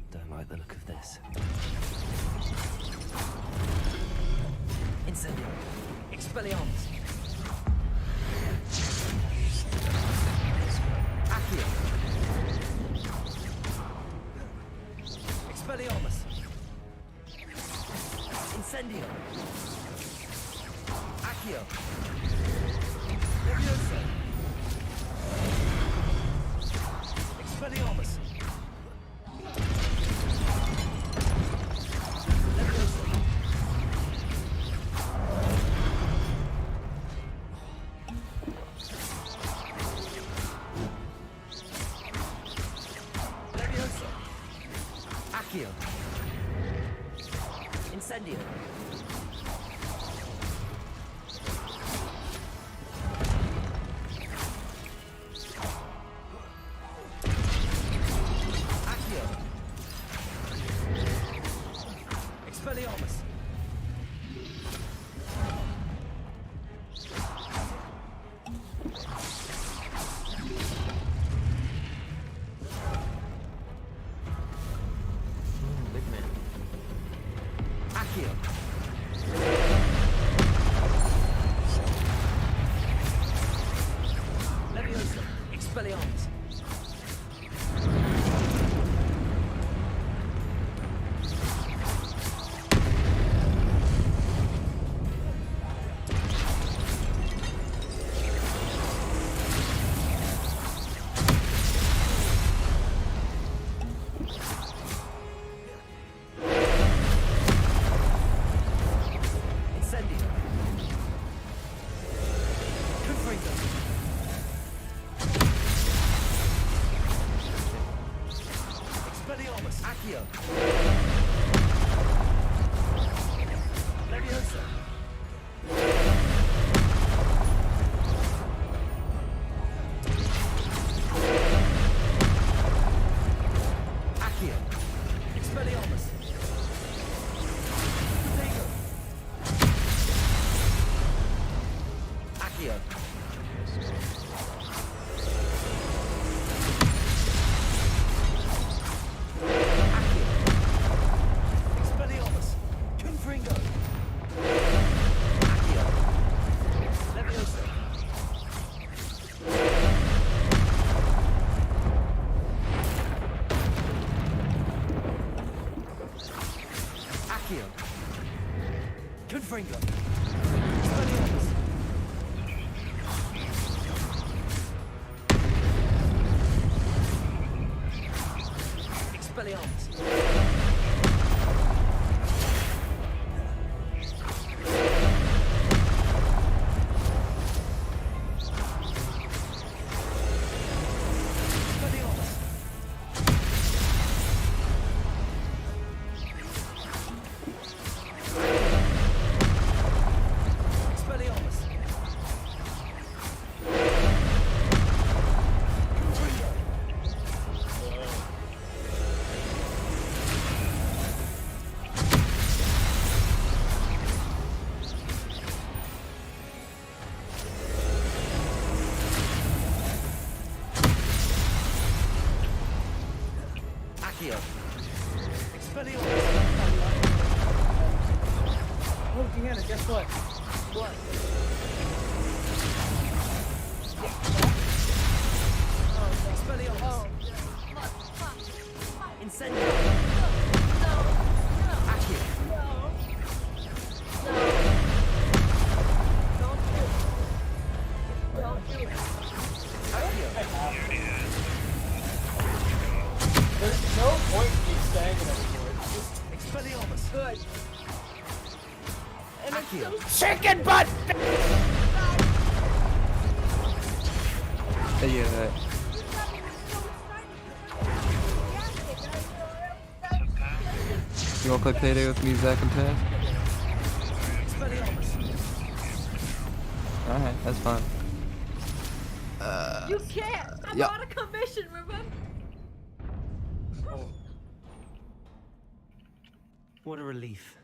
[SPEAKER 2] Don't like the look of this.
[SPEAKER 10] Incendio. Expelliarmus. Accio. Expelliarmus.
[SPEAKER 2] Incendio. Accio. Levioso. Expelliarmus. Levioso. Levioso. Accio. Incendio. Accio. Expelliarmus.
[SPEAKER 1] Big man.
[SPEAKER 2] Accio. Levioso. Expelliarmus. Incendio. Confringo. Expelliarmus. Accio. Levioso. Accio. Expelliarmus. Confringo. Accio. Accio. Expelliarmus. Confringo. Accio. Levioso. Accio. Confringo. Expelliarmus. Expelliarmus. Expelliarmus. Expelliarmus. Confringo. Accio. Expelliarmus.
[SPEAKER 13] Oh, Deanna, guess what? What?
[SPEAKER 2] Expelliarmus. Incendio. Accio. Accio.
[SPEAKER 13] There's no point in me saying it anymore. It's just
[SPEAKER 2] Expelliarmus.
[SPEAKER 13] good. And it's
[SPEAKER 2] Accio.
[SPEAKER 13] so chicken butt!
[SPEAKER 1] Yeah. You wanna play Payday with me, Zach and Taz? Alright, that's fine.
[SPEAKER 6] You can't! I'm
[SPEAKER 1] yeah.
[SPEAKER 6] on a commission, remember?
[SPEAKER 2] What a relief.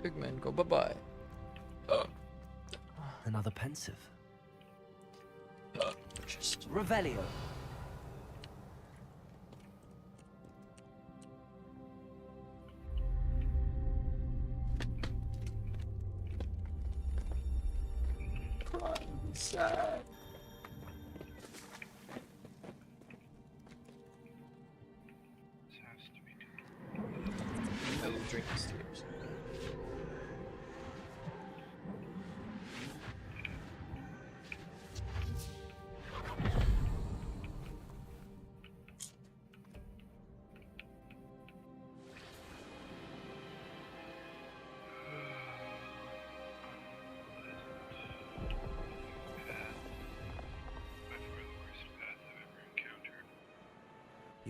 [SPEAKER 1] Big man, go bye-bye.
[SPEAKER 2] Another pensive. Revelio.
[SPEAKER 1] Sad.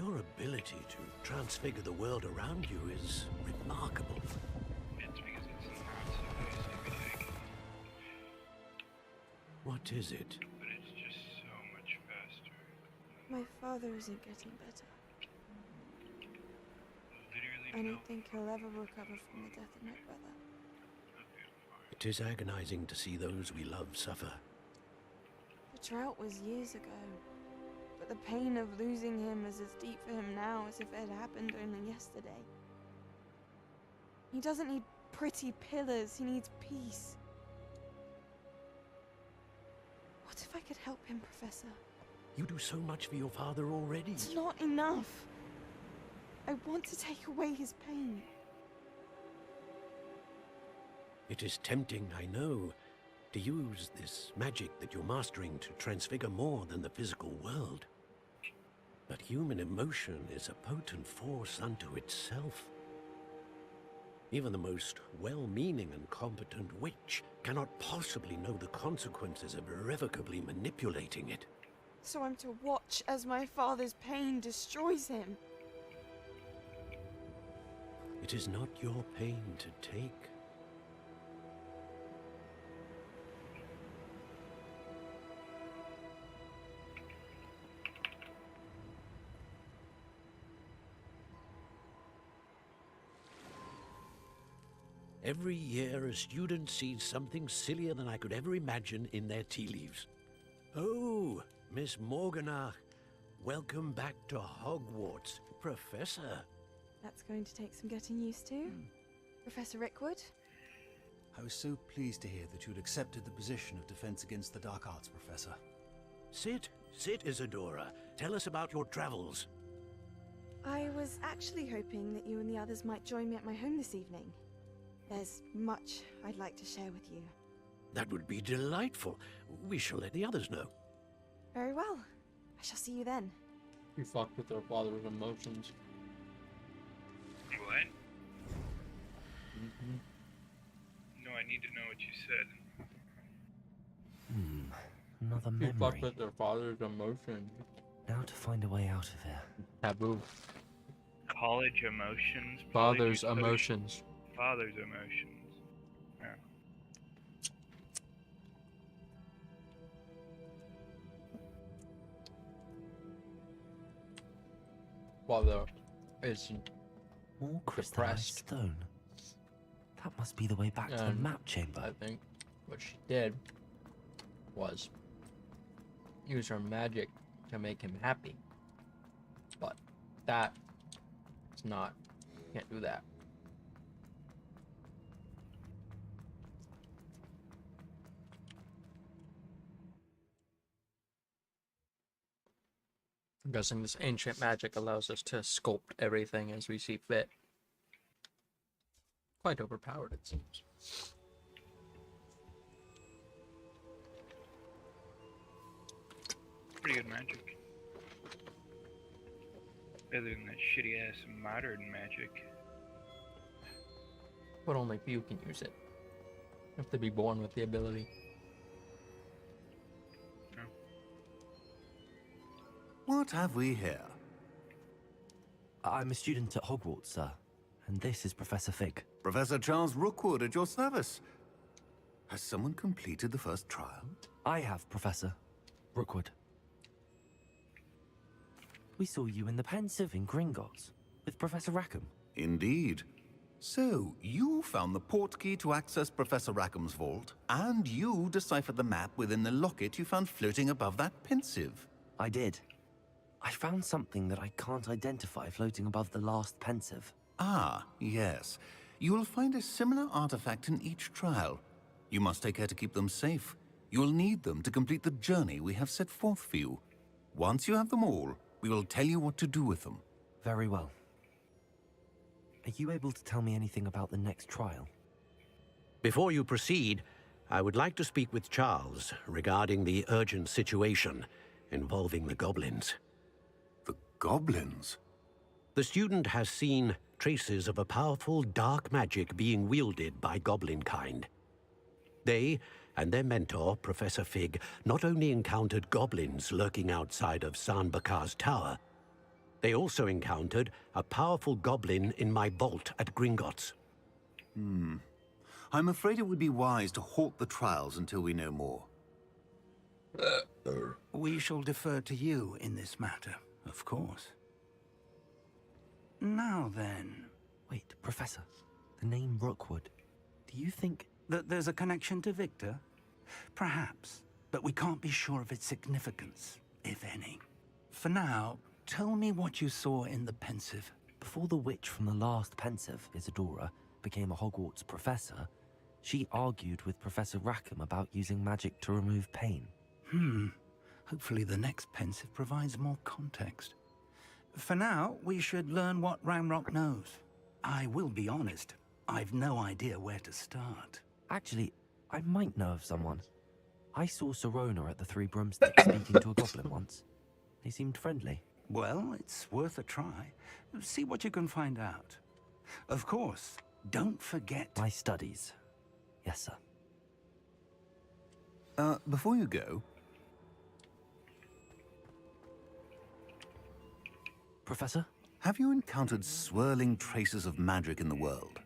[SPEAKER 7] Your ability to transfigure the world around you is remarkable.
[SPEAKER 3] It's because it's not supposed to be taken.
[SPEAKER 7] What is it?
[SPEAKER 3] But it's just so much faster.
[SPEAKER 21] My father isn't getting better.
[SPEAKER 3] Literally
[SPEAKER 21] I don't think he'll ever recover from the death of my brother.
[SPEAKER 7] It is agonizing to see those we love suffer.
[SPEAKER 21] The drought was years ago, but the pain of losing him is as deep for him now as if it had happened only yesterday. He doesn't need pretty pillars, he needs peace. What if I could help him, Professor?
[SPEAKER 7] You do so much for your father already.
[SPEAKER 21] It's not enough. I want to take away his pain.
[SPEAKER 7] It is tempting, I know, to use this magic that you're mastering to transfigure more than the physical world. But human emotion is a potent force unto itself. Even the most well-meaning and competent witch cannot possibly know the consequences of irrevocably manipulating it.
[SPEAKER 21] So I'm to watch as my father's pain destroys him.
[SPEAKER 7] It is not your pain to take. Every year, a student sees something sillier than I could ever imagine in their tea leaves. Oh, Miss Morganach, welcome back to Hogwarts, Professor.
[SPEAKER 21] That's going to take some getting used to. Professor Rickwood?
[SPEAKER 5] I was so pleased to hear that you'd accepted the position of Defense Against the Dark Arts, Professor.
[SPEAKER 7] Sit, Isadora. Tell us about your travels.
[SPEAKER 21] I was actually hoping that you and the others might join me at my home this evening. There's much I'd like to share with you.
[SPEAKER 7] That would be delightful. We shall let the others know.
[SPEAKER 21] Very well. I shall see you then.
[SPEAKER 1] You fucked with their father's emotions.
[SPEAKER 3] What? No, I need to know what you said.
[SPEAKER 2] Another
[SPEAKER 1] You
[SPEAKER 2] memory.
[SPEAKER 1] fucked with their father's emotions.
[SPEAKER 2] Now to find a way out of here.
[SPEAKER 1] Taboo.
[SPEAKER 3] College emotions.
[SPEAKER 1] Father's emotions.
[SPEAKER 3] Father's emotions. Yeah.
[SPEAKER 1] Father is
[SPEAKER 2] More crystallized
[SPEAKER 1] depressed.
[SPEAKER 2] stone. That must be the way back to the map chamber.
[SPEAKER 1] I think what she did was use her magic to make him happy. But that is not, can't do that. I'm guessing this ancient magic allows us to sculpt everything as we see fit. Quite overpowered, it seems.
[SPEAKER 3] Pretty good magic. Better than that shitty ass modern magic.
[SPEAKER 1] But only few can use it. You have to be born with the ability.
[SPEAKER 20] What have we here?
[SPEAKER 2] I'm a student at Hogwarts, sir. And this is Professor Fig.
[SPEAKER 20] Professor Charles Rookwood at your service. Has someone completed the first trial?
[SPEAKER 2] I have, Professor Rookwood. We saw you in the Pensive in Gringotts with Professor Rackham.
[SPEAKER 20] Indeed. So, you found the portkey to access Professor Rackham's vault, and you deciphered the map within the locket you found floating above that Pensive.
[SPEAKER 2] I did. I found something that I can't identify floating above the last Pensive.
[SPEAKER 20] Ah, yes. You will find a similar artifact in each trial. You must take care to keep them safe. You will need them to complete the journey we have set forth for you. Once you have them all, we will tell you what to do with them.
[SPEAKER 2] Very well. Are you able to tell me anything about the next trial?
[SPEAKER 7] Before you proceed, I would like to speak with Charles regarding the urgent situation involving the goblins.
[SPEAKER 20] The goblins?
[SPEAKER 7] The student has seen traces of a powerful dark magic being wielded by goblin kind. They and their mentor, Professor Fig, not only encountered goblins lurking outside of San Bakar's tower, They also encountered a powerful goblin in my vault at Gringotts.
[SPEAKER 12] I'm afraid it would be wise to halt the trials until we know more.
[SPEAKER 5] We shall defer to you in this matter, of course. Now then...
[SPEAKER 2] Wait, Professor. The name Rookwood. Do you think...
[SPEAKER 5] that there's a connection to Victor? Perhaps, but we can't be sure of its significance, if any. For now, tell me what you saw in the Pensive.
[SPEAKER 2] Before the witch from the last Pensive, Isadora, became a Hogwarts professor, she argued with Professor Rackham about using magic to remove pain.
[SPEAKER 5] Hopefully the next Pensive provides more context. For now, we should learn what Ranrock knows. I will be honest, I've no idea where to start.
[SPEAKER 2] Actually, I might know of someone. I saw Serona at the Three Broomsticks speaking to a goblin once. They seemed friendly.
[SPEAKER 5] Well, it's worth a try. See what you can find out. Of course, don't forget...
[SPEAKER 2] My studies. Yes,
[SPEAKER 12] sir. Before you go...
[SPEAKER 2] Professor?
[SPEAKER 12] Have you encountered swirling traces of magic in the world?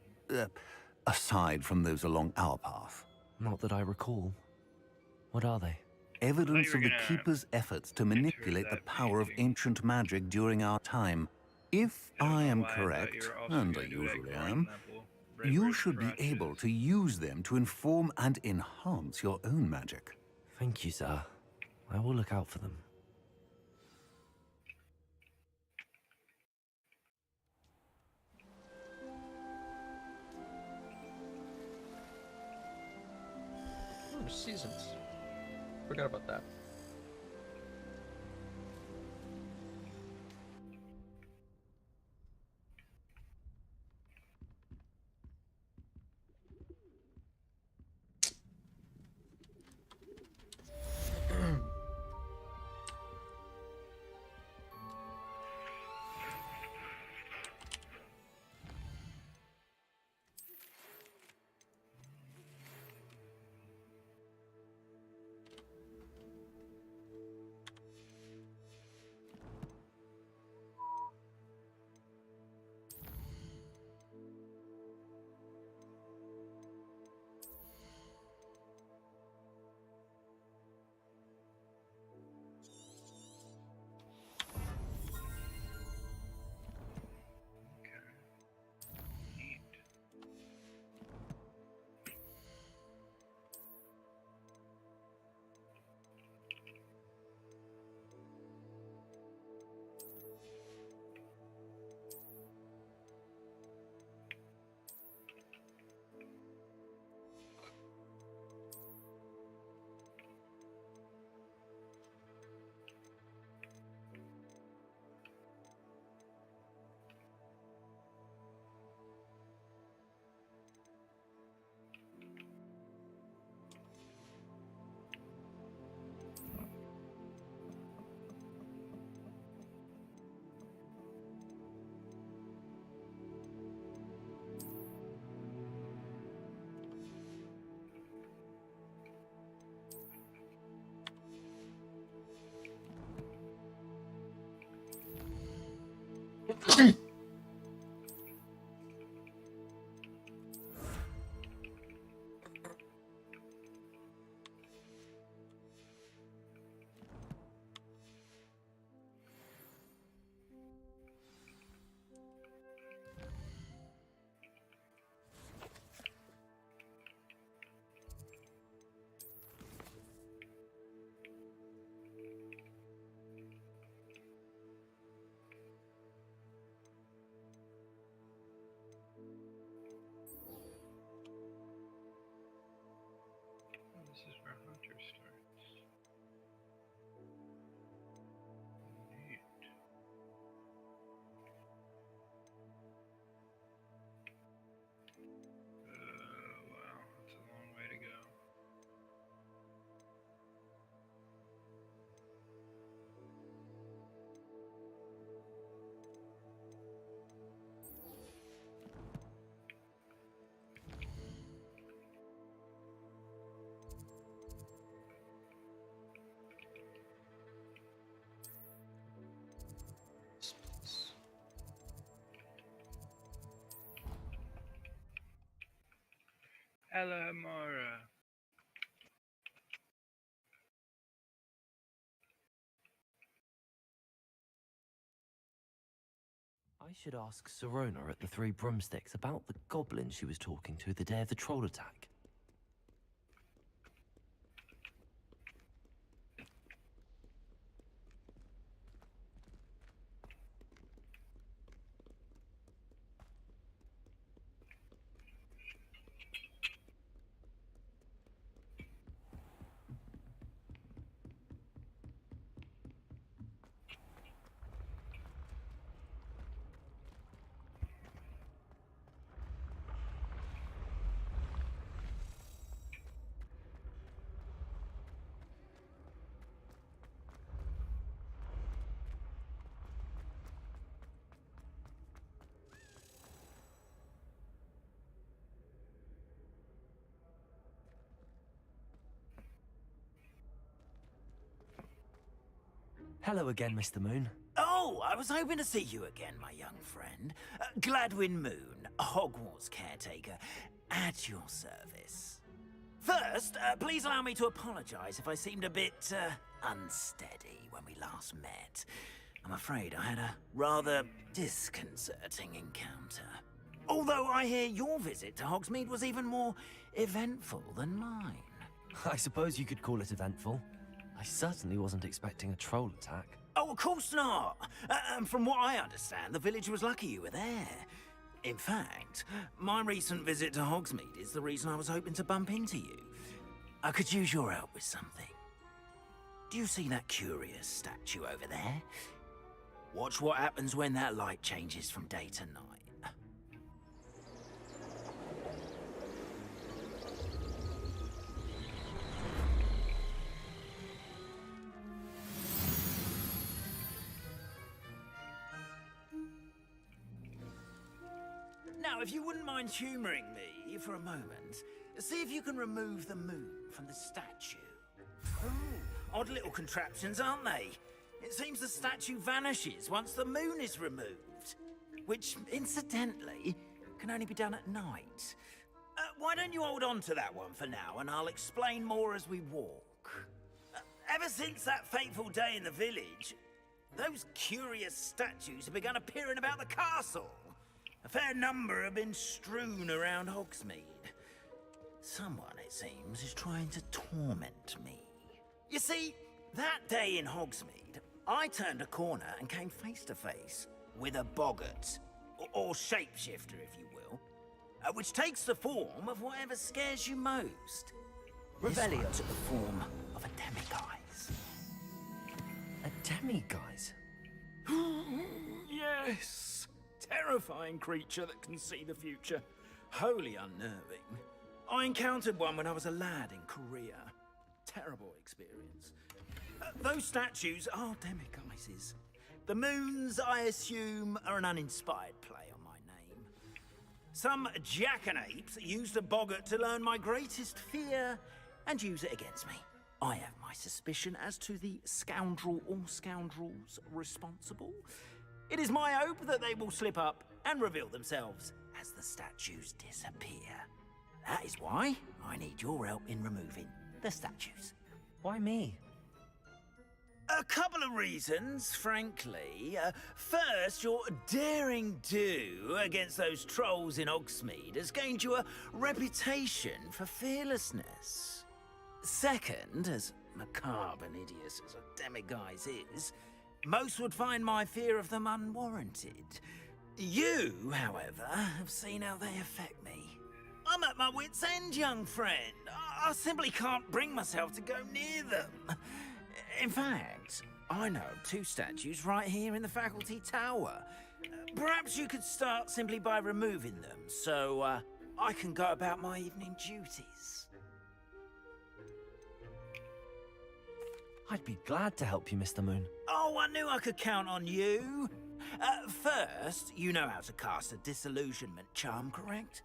[SPEAKER 12] Aside from those along our path?
[SPEAKER 2] Not that I recall. What are they?
[SPEAKER 12] Evidence of the Keeper's efforts to manipulate the power of ancient magic during our time. If I am correct, and I usually am, you should be able to use them to inform and enhance your own magic.
[SPEAKER 2] Thank you, sir. I will look out for them.
[SPEAKER 1] Oh, seasons. Forgot about that.
[SPEAKER 3] Alamara.
[SPEAKER 2] I should ask Sirona at the Three Broomsticks about the goblin she was talking to the day of the troll attack. Hello again, Mr. Moon.
[SPEAKER 16] Oh, I was hoping to see you again, my young friend. Gladwin Moon, Hogwarts caretaker, at your service. First, please allow me to apologize if I seemed a bit unsteady when we last met. I'm afraid I had a rather disconcerting encounter. Although I hear your visit to Hogsmeade was even more eventful than mine.
[SPEAKER 2] I suppose you could call it eventful. I certainly wasn't expecting a troll attack.
[SPEAKER 16] Oh, of course not. And from what I understand, the village was lucky you were there. In fact, my recent visit to Hogsmeade is the reason I was hoping to bump into you. I could use your help with something. Do you see that curious statue over there? Watch what happens when that light changes from day to night. Now, if you wouldn't mind humouring me for a moment, see if you can remove the moon from the statue. Ooh, odd little contraptions, aren't they? It seems the statue vanishes once the moon is removed, which, incidentally, can only be done at night. Why don't you hold on to that one for now, and I'll explain more as we walk. Ever since that fateful day in the village, those curious statues have begun appearing about the castle. A fair number have been strewn around Hogsmeade. Someone, it seems, is trying to torment me. You see, that day in Hogsmeade, I turned a corner and came face to face with a boggart, or shapeshifter, if you will, which takes the form of whatever scares you most. Revelio took the form of a demiguise.
[SPEAKER 2] A demiguise?
[SPEAKER 16] Yes! Terrifying creature that can see the future. Wholly unnerving. I encountered one when I was a lad in Korea. Terrible experience. Those statues are demiguises. The moons, I assume, are an uninspired play on my name. Some jackanapes used a boggart to learn my greatest fear and use it against me. I have my suspicion as to the scoundrel or scoundrels responsible. It is my hope that they will slip up and reveal themselves as the statues disappear. That is why I need your help in removing the statues.
[SPEAKER 2] Why me?
[SPEAKER 16] A couple of reasons, frankly. First, your daring do against those trolls in Hogsmeade has gained you a reputation for fearlessness. Second, as macabre and hideous as a demiguise is, most would find my fear of them unwarranted. You, however, have seen how they affect me. I'm at my wit's end, young friend. I simply can't bring myself to go near them. In fact, I know of two statues right here in the faculty tower. Perhaps you could start simply by removing them, so I can go about my evening duties.
[SPEAKER 2] I'd be glad to help you, Mr. Moon.
[SPEAKER 16] Oh, I knew I could count on you. First, you know how to cast a disillusionment charm, correct?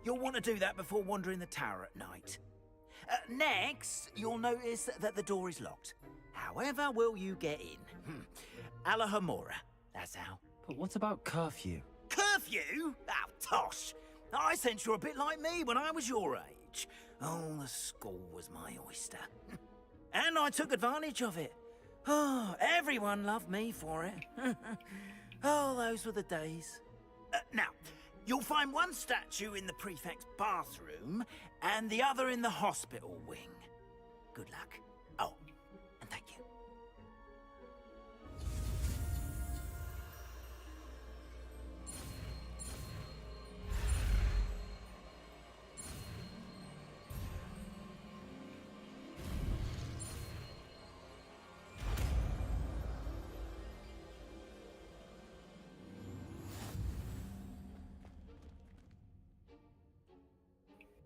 [SPEAKER 16] You'll want to do that before wandering the tower at night. Next, you'll notice that the door is locked. However will you get in? Alahomora, that's how.
[SPEAKER 2] But what about curfew?
[SPEAKER 16] Curfew? Oh, tosh. I sense you're a bit like me when I was your age. Oh, the school was my oyster. And I took advantage of it. Oh, everyone loved me for it. Oh, those were the days. Now, you'll find one statue in the prefect's bathroom and the other in the hospital wing. Good luck. Oh, and thank you.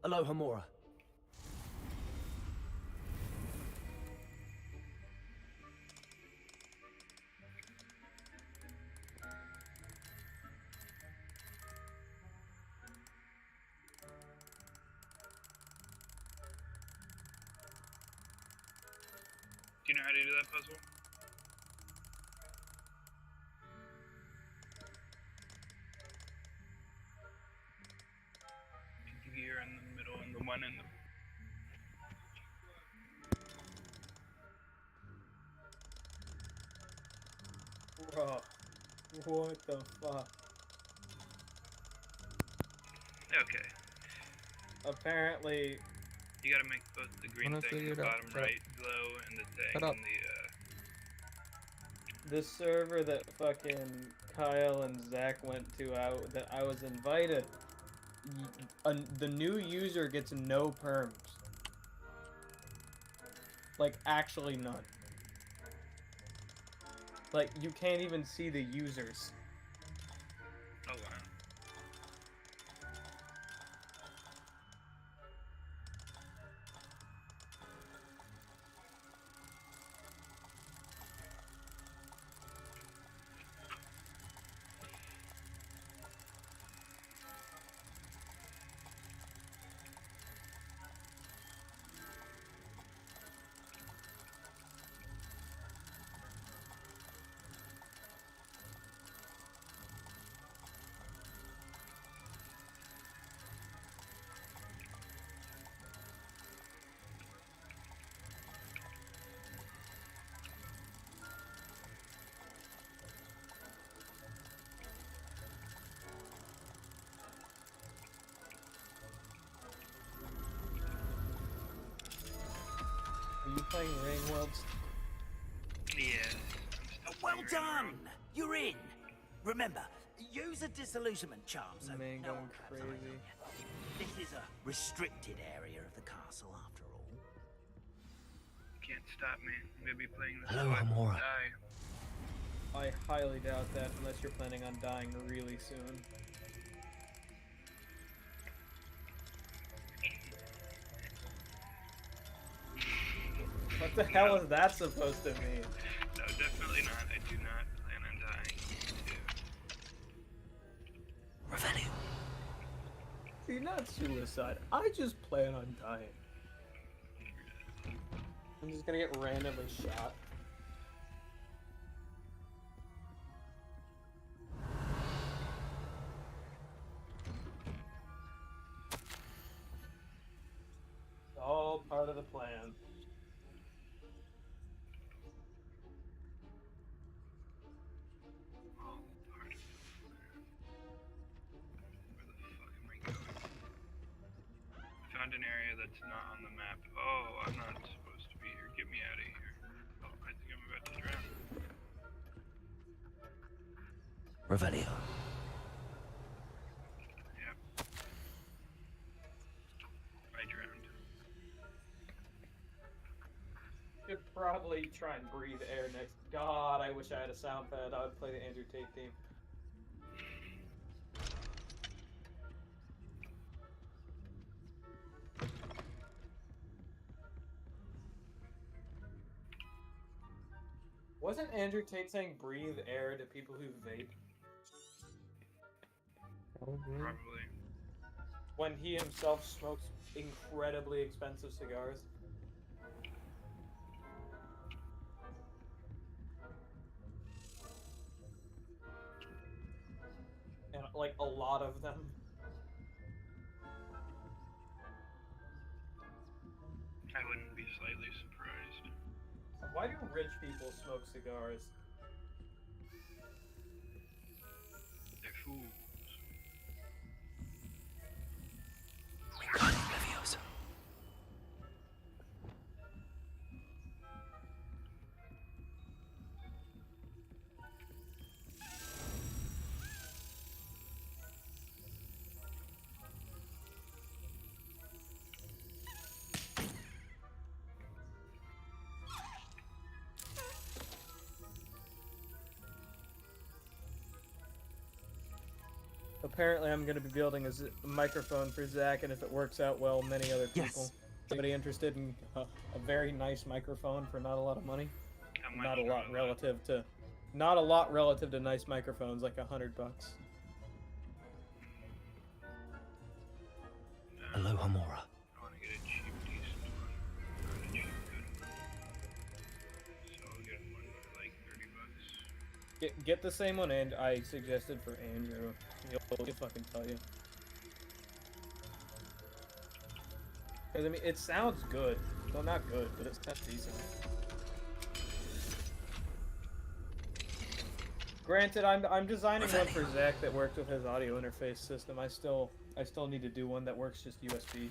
[SPEAKER 15] Hello, Hamura.
[SPEAKER 3] Do you know how to do that puzzle? Gear in the middle and the one in the...
[SPEAKER 13] Bro, what the fuck?
[SPEAKER 3] Okay.
[SPEAKER 13] Apparently...
[SPEAKER 3] You gotta make both the green
[SPEAKER 1] Wanna
[SPEAKER 3] thing
[SPEAKER 1] figure
[SPEAKER 3] in the
[SPEAKER 1] it out.
[SPEAKER 3] bottom
[SPEAKER 1] Shut up.
[SPEAKER 3] right glow and the thing
[SPEAKER 1] Shut up.
[SPEAKER 3] in
[SPEAKER 13] The server that fucking Kyle and Zach went to, that I was invited, the new user gets no perms. Like, actually none. Like, you can't even see the users.
[SPEAKER 3] Oh wow.
[SPEAKER 13] Are you playing Ringworlds?
[SPEAKER 3] Yeah.
[SPEAKER 16] Well done! You're in. Remember, use a disillusionment charm so
[SPEAKER 13] Man,
[SPEAKER 16] no
[SPEAKER 13] going
[SPEAKER 16] one grabs
[SPEAKER 13] crazy.
[SPEAKER 16] eyes on you. This is a restricted area of the castle, after all.
[SPEAKER 3] Can't stop me. I'm gonna be playing this
[SPEAKER 15] Hello,
[SPEAKER 3] till I
[SPEAKER 15] Hamura.
[SPEAKER 3] die.
[SPEAKER 13] I highly doubt that unless you're planning on dying really soon. What the hell is that supposed to mean?
[SPEAKER 3] No, definitely not. I do not plan on dying.
[SPEAKER 15] Revelio.
[SPEAKER 13] See, not suicide. I just plan on dying. I'm just gonna get randomly shot. It's all part of the plan.
[SPEAKER 3] Found an area that's not on the map. Oh, I'm not supposed to be here. Get me out of here. Oh, I think I'm about to drown.
[SPEAKER 15] Revelio.
[SPEAKER 3] Yep. I drowned.
[SPEAKER 13] Should probably try and breathe air next. God, I wish I had a sound pad. I would play the Andrew Tate theme. Wasn't Andrew Tate saying breathe air to people who vape?
[SPEAKER 3] Probably.
[SPEAKER 13] When he himself smokes incredibly expensive cigars. And like a lot of them. rich people smoke cigars.
[SPEAKER 3] They're fools.
[SPEAKER 15] Leviosa.
[SPEAKER 13] Apparently, I'm going to be building a microphone for Zach, and if it works out well, many other people.
[SPEAKER 2] Yes.
[SPEAKER 13] Anybody interested in a very nice microphone for not a lot of money?
[SPEAKER 3] How much
[SPEAKER 13] Not a
[SPEAKER 3] for
[SPEAKER 13] lot
[SPEAKER 3] that?
[SPEAKER 13] relative to, not a lot relative to nice microphones, like $100.
[SPEAKER 15] Hello, Hamora.
[SPEAKER 3] I want to get a cheap, decent one. Not a cheap, good one. So I'll get one for like $30.
[SPEAKER 13] Get the same one and I suggested for Andrew. He'll fucking tell you. Because, I mean, it sounds good. Well, not good, but it sounds decent. Granted, I'm designing one for Zach that works with his audio interface system. I still need to do one that works just USB.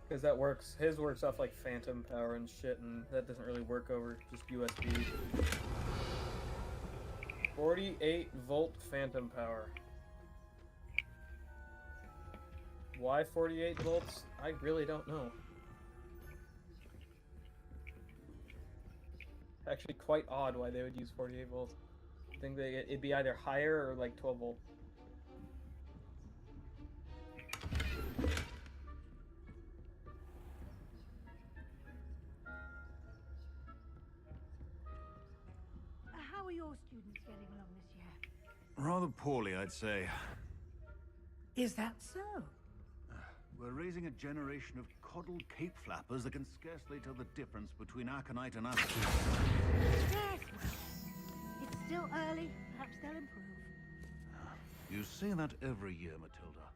[SPEAKER 13] Because that works, his works off like phantom power and shit, and that doesn't really work over just USB. 48 volt phantom power. Why 48 volts? I really don't know. Actually quite odd why they would use 48 volts. I think it'd be either higher or like 12 volt.
[SPEAKER 14] How are your students getting along this year?
[SPEAKER 12] Rather poorly, I'd say.
[SPEAKER 14] Is that so?
[SPEAKER 12] We're raising a generation of coddled cape flappers that can scarcely tell the difference between aconite and aspen.
[SPEAKER 14] Yes, well, it's still early. Perhaps they'll improve.
[SPEAKER 12] You say that every year, Matilda.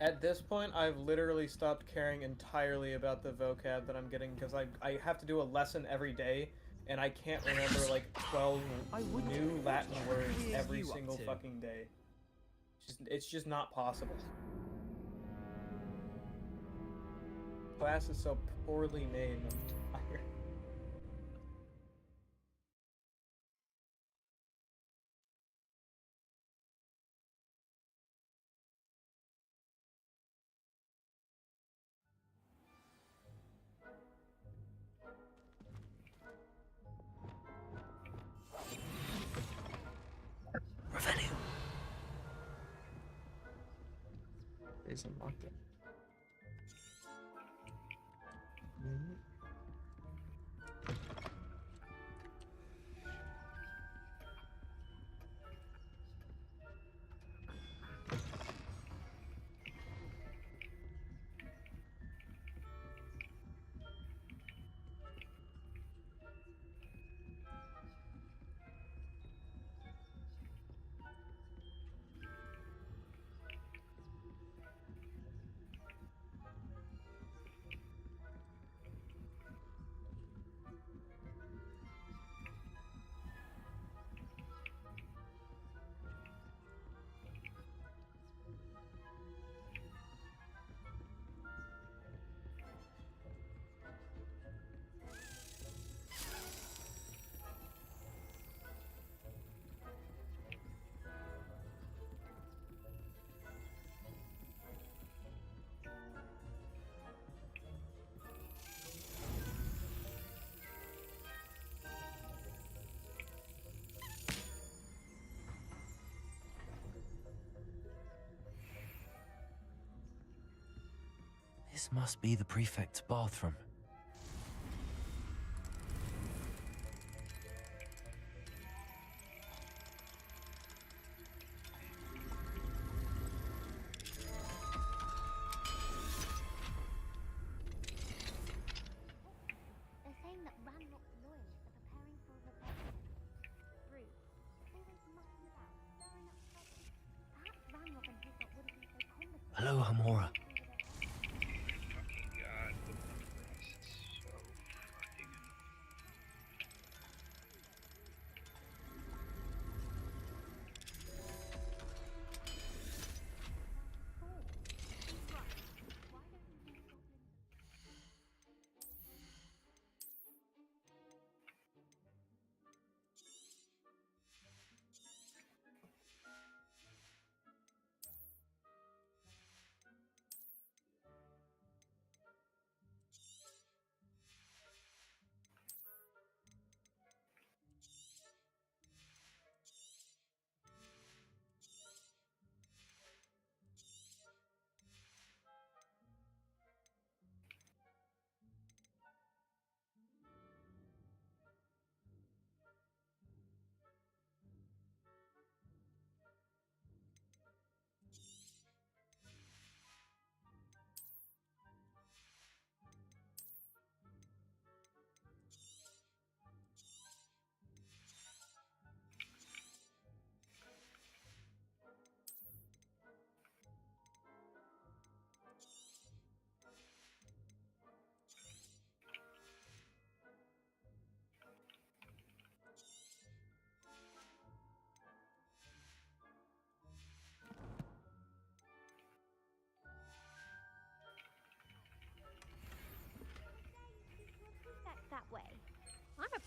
[SPEAKER 13] At this point, I've literally stopped caring entirely about the vocab that I'm getting because I have to do a lesson every day, and I can't remember like 12 new Latin words every single fucking day. It's just not possible. Class is so poorly made. I'm tired.
[SPEAKER 15] Revelio.
[SPEAKER 1] Is unlocked it.
[SPEAKER 15] This must be the prefect's bathroom.
[SPEAKER 17] They're saying that Ranrock's loyalists are preparing for a rebellion. Rude. Always mucking about, stirring up trouble. Perhaps Ranrock and his lot wouldn't be so combative.
[SPEAKER 15] Hello, Hamora.
[SPEAKER 17] Over their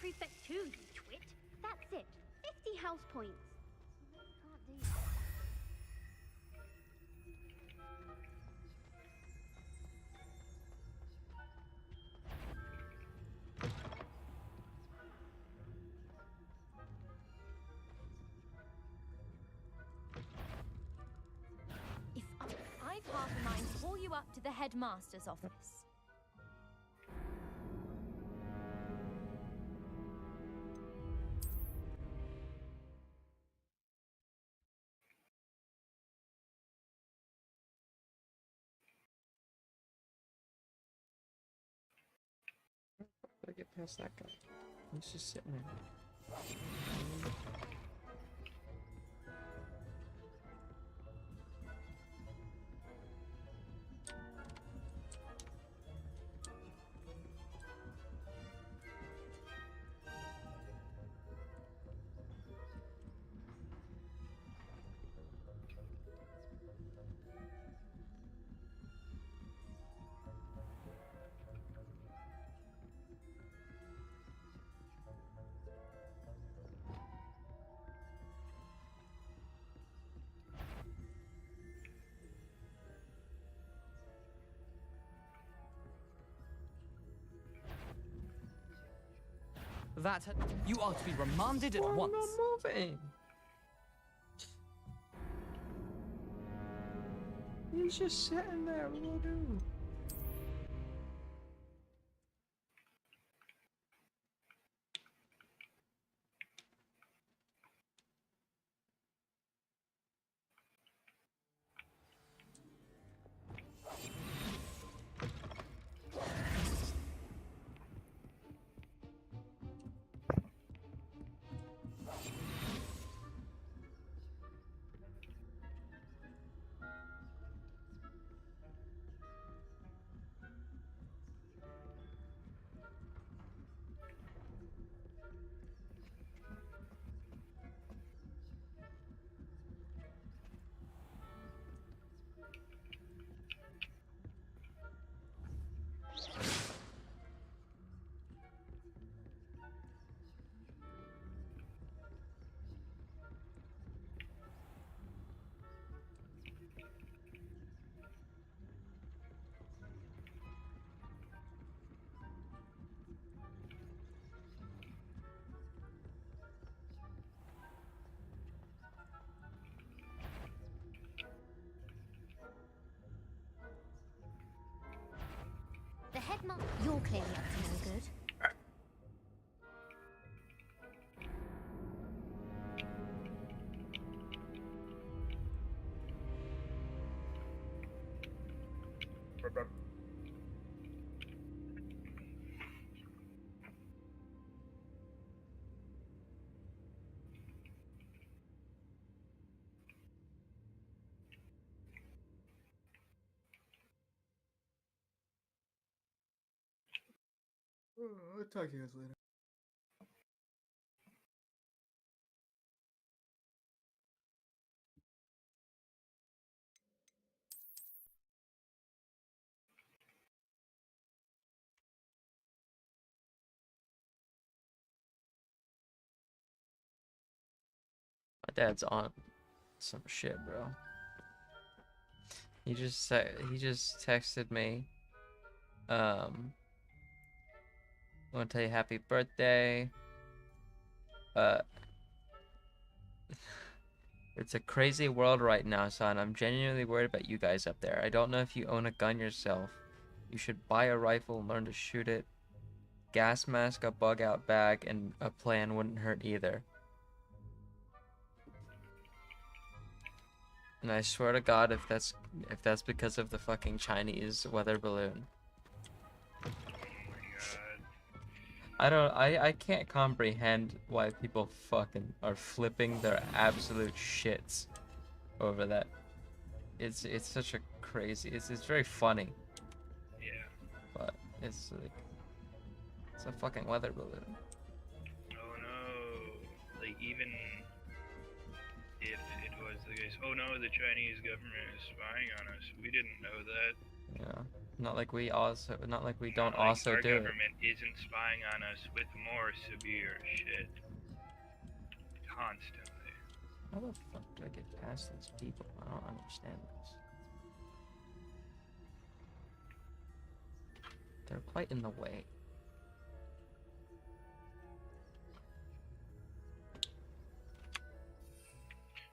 [SPEAKER 11] prefect too, you twit. That's it. 50 house points. Can't do that.
[SPEAKER 17] If I've half a mind to call you up to the headmaster's office.
[SPEAKER 1] I get past that guy. He's just sitting there.
[SPEAKER 22] You are to be remanded at once.
[SPEAKER 1] I'm moving. He's just sitting there. What do I do?
[SPEAKER 11] The headmaster. You're clearly up to no good.
[SPEAKER 9] I'll talk to you guys later.
[SPEAKER 1] My dad's on some shit, bro. He just texted me. I want to tell you happy birthday. It's a crazy world right now, son. I'm genuinely worried about you guys up there. I don't know if you own a gun yourself. You should buy a rifle, learn to shoot it. Gas mask, a bug out bag, and a plan wouldn't hurt either. And I swear to God, if that's because of the fucking Chinese weather balloon. I can't comprehend why people fucking are flipping their absolute shits over that. It's such a crazy, it's very funny.
[SPEAKER 3] Yeah.
[SPEAKER 1] But it's like, it's a fucking weather balloon.
[SPEAKER 3] Oh no. Like, even if it was the case, oh no, the Chinese government is spying on us. We didn't know that.
[SPEAKER 1] Yeah. Not like we don't
[SPEAKER 3] Like,
[SPEAKER 1] also
[SPEAKER 3] our
[SPEAKER 1] do it.
[SPEAKER 3] government isn't spying on us with more severe shit. Constantly.
[SPEAKER 1] How the fuck do I get past these people? I don't understand this. They're quite in the way.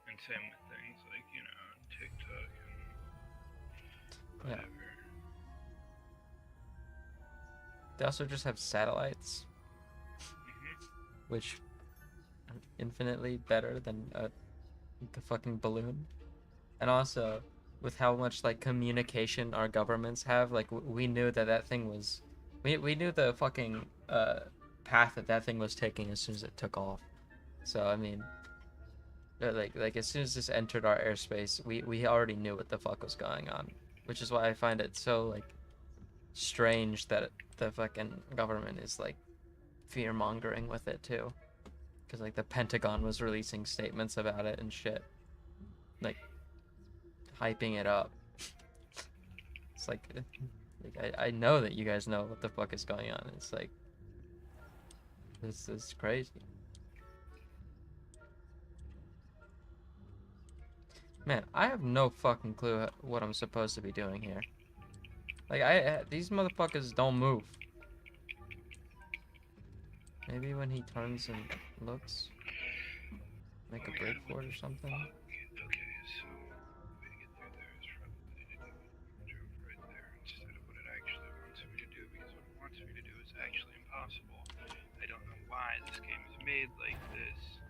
[SPEAKER 3] And same with things like, you know, TikTok and
[SPEAKER 1] Yeah.
[SPEAKER 3] whatever.
[SPEAKER 1] They also just have satellites, which are infinitely better than the fucking balloon. And also, with how much like communication our governments have, like we knew that thing was, we knew the fucking path that thing was taking as soon as it took off. So I mean, like as soon as this entered our airspace, we already knew what the fuck was going on, which is why I find it so like strange that the fucking government is like fear mongering with it too, because like the Pentagon was releasing statements about it and shit, like hyping it up. It's like I know that you guys know what the fuck is going on. It's like this is crazy. Man, I have no fucking clue what I'm supposed to be doing here. Like these motherfuckers don't move. Maybe when he turns and looks, make a break for it or something.
[SPEAKER 3] Okay, so the way to get through there is probably to jump right there instead of what it actually wants me to do, because what it wants me to do is actually impossible. I don't know why this game is made like this.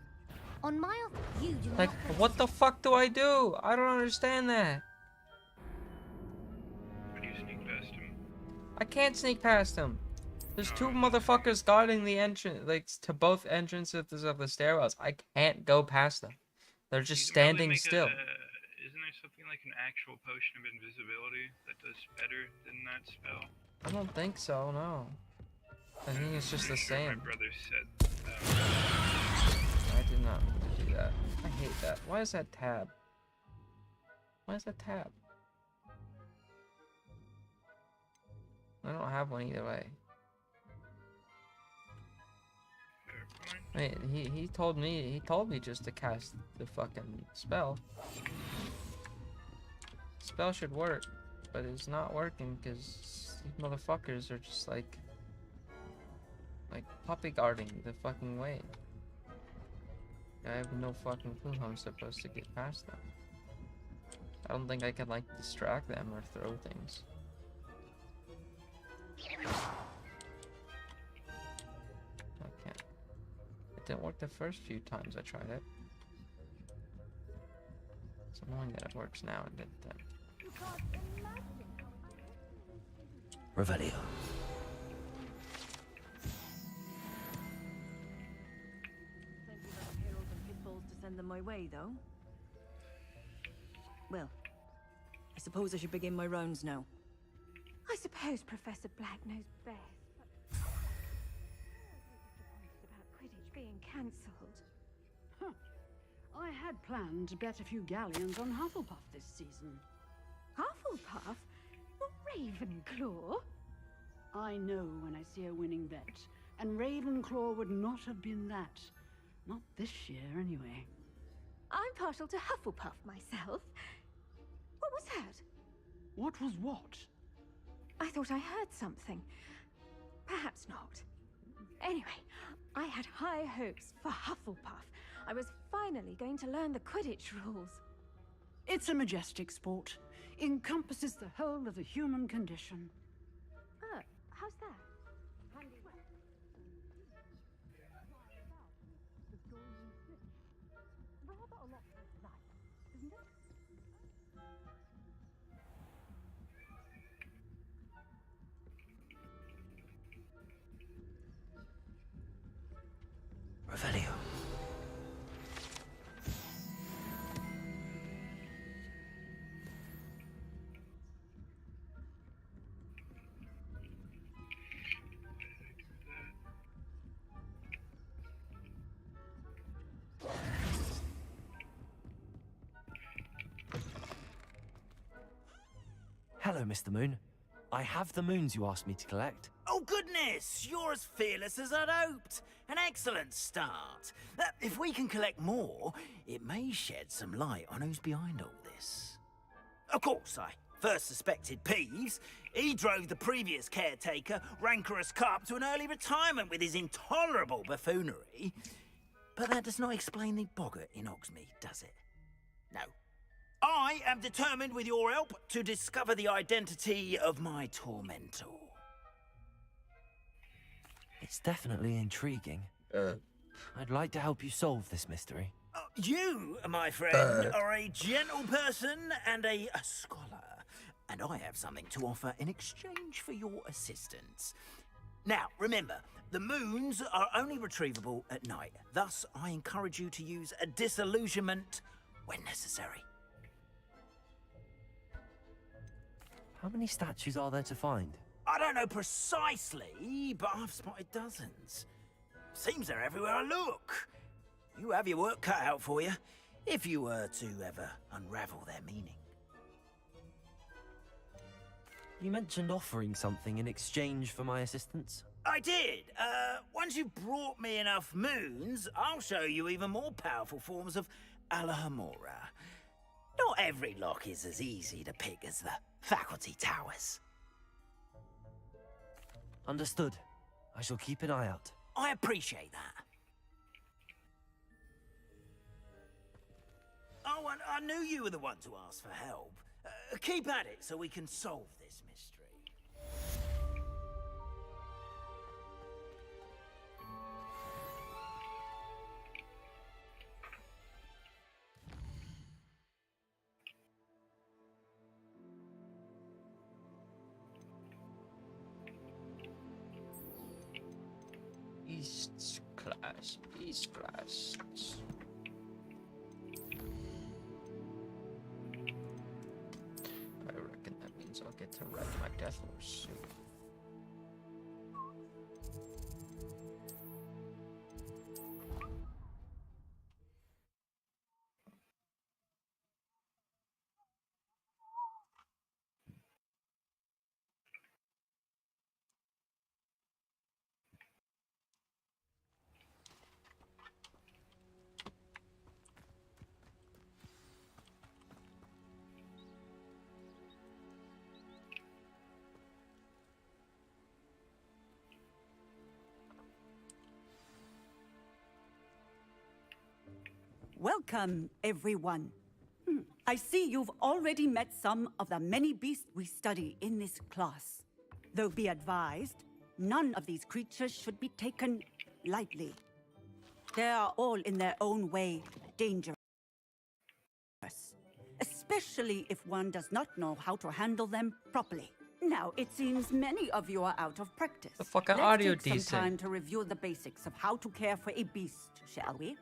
[SPEAKER 11] On my you do
[SPEAKER 1] Like, what the fuck do I do? I don't understand that.
[SPEAKER 3] How do you sneak past him?
[SPEAKER 1] I can't sneak past him. There's two motherfuckers guarding the entrance, like to both entrances of the stairwells. I can't go past them. They're just standing still.
[SPEAKER 3] Isn't there something like an actual potion of invisibility that does better than that spell?
[SPEAKER 1] I don't think so, no. I think it's just the same.
[SPEAKER 3] My brother said
[SPEAKER 1] I did not mean to do that. I hate that. Why is that tab? Why is that tab? I don't have one either way. Wait, he told me just to cast the fucking spell. Spell should work, but it's not working because these motherfuckers are just like puppy guarding the fucking way. I have no fucking clue how I'm supposed to get past them. I don't think I can like distract them or throw things. Okay. It didn't work the first few times I tried it. It's annoying that it works now and didn't then.
[SPEAKER 15] Revelio.
[SPEAKER 6] Heralds and pitfalls to send them my way, though. Well, I suppose I should begin my rounds now.
[SPEAKER 8] I suppose Professor Black knows best, but about Quidditch being cancelled.
[SPEAKER 4] Huh. I had planned to bet a few galleons on Hufflepuff this season.
[SPEAKER 8] Hufflepuff? Not Ravenclaw?
[SPEAKER 4] I know when I see a winning bet, and Ravenclaw would not have been that. Not this year, anyway.
[SPEAKER 8] I'm partial to Hufflepuff myself. What was that?
[SPEAKER 4] What was what?
[SPEAKER 8] I thought I heard something. Perhaps not. Anyway, I had high hopes for Hufflepuff. I was finally going to learn the Quidditch rules.
[SPEAKER 4] It's a majestic sport. Encompasses the whole of the human condition.
[SPEAKER 8] Oh, how's that?
[SPEAKER 4] Rather a lot like that, isn't it?
[SPEAKER 15] Revelio.
[SPEAKER 2] Hello, Mr. Moon. I have the moons you asked me to collect.
[SPEAKER 18] Oh, goodness! You're as fearless as I'd hoped. An excellent start. If we can collect more, it may shed some light on who's behind all this. Of course, I first suspected Peeves. He drove the previous caretaker, Rancorous Carp, to an early retirement with his intolerable buffoonery. But that does not explain the boggart in Hogsmeade, does it? No. I am determined, with your help, to discover the identity of my tormentor.
[SPEAKER 2] It's definitely intriguing. I'd like to help you solve this mystery.
[SPEAKER 18] You, my friend, are a gentle person and a scholar, and I have something to offer in exchange for your assistance. Now, remember, the moons are only retrievable at night. Thus, I encourage you to use a disillusionment when necessary.
[SPEAKER 2] How many statues are there to find?
[SPEAKER 18] I don't know precisely, but I've spotted dozens. Seems they're everywhere I look. You have your work cut out for you, if you were to ever unravel their meaning.
[SPEAKER 2] You mentioned offering something in exchange for my assistance.
[SPEAKER 18] I did. Once you've brought me enough moons, I'll show you even more powerful forms of Alahamora. Not every lock is as easy to pick as the faculty towers.
[SPEAKER 2] Understood. I shall keep an eye out.
[SPEAKER 18] I appreciate that. Oh, and I knew you were the one to ask for help. Keep at it so we can solve this mystery.
[SPEAKER 1] East class. East class. I reckon that means I'll get to ride my death horse soon.
[SPEAKER 19] Welcome, everyone. I see you've already met some of the many beasts we study in this class. Though be advised, none of these creatures should be taken lightly. They are all in their own way dangerous. Especially if one does not know how to handle them properly. Now, it seems many of you are out of practice.
[SPEAKER 1] The fucking
[SPEAKER 19] Let's
[SPEAKER 1] audio
[SPEAKER 19] take some
[SPEAKER 1] decent.
[SPEAKER 19] time to review the basics of how to care for a beast, shall we?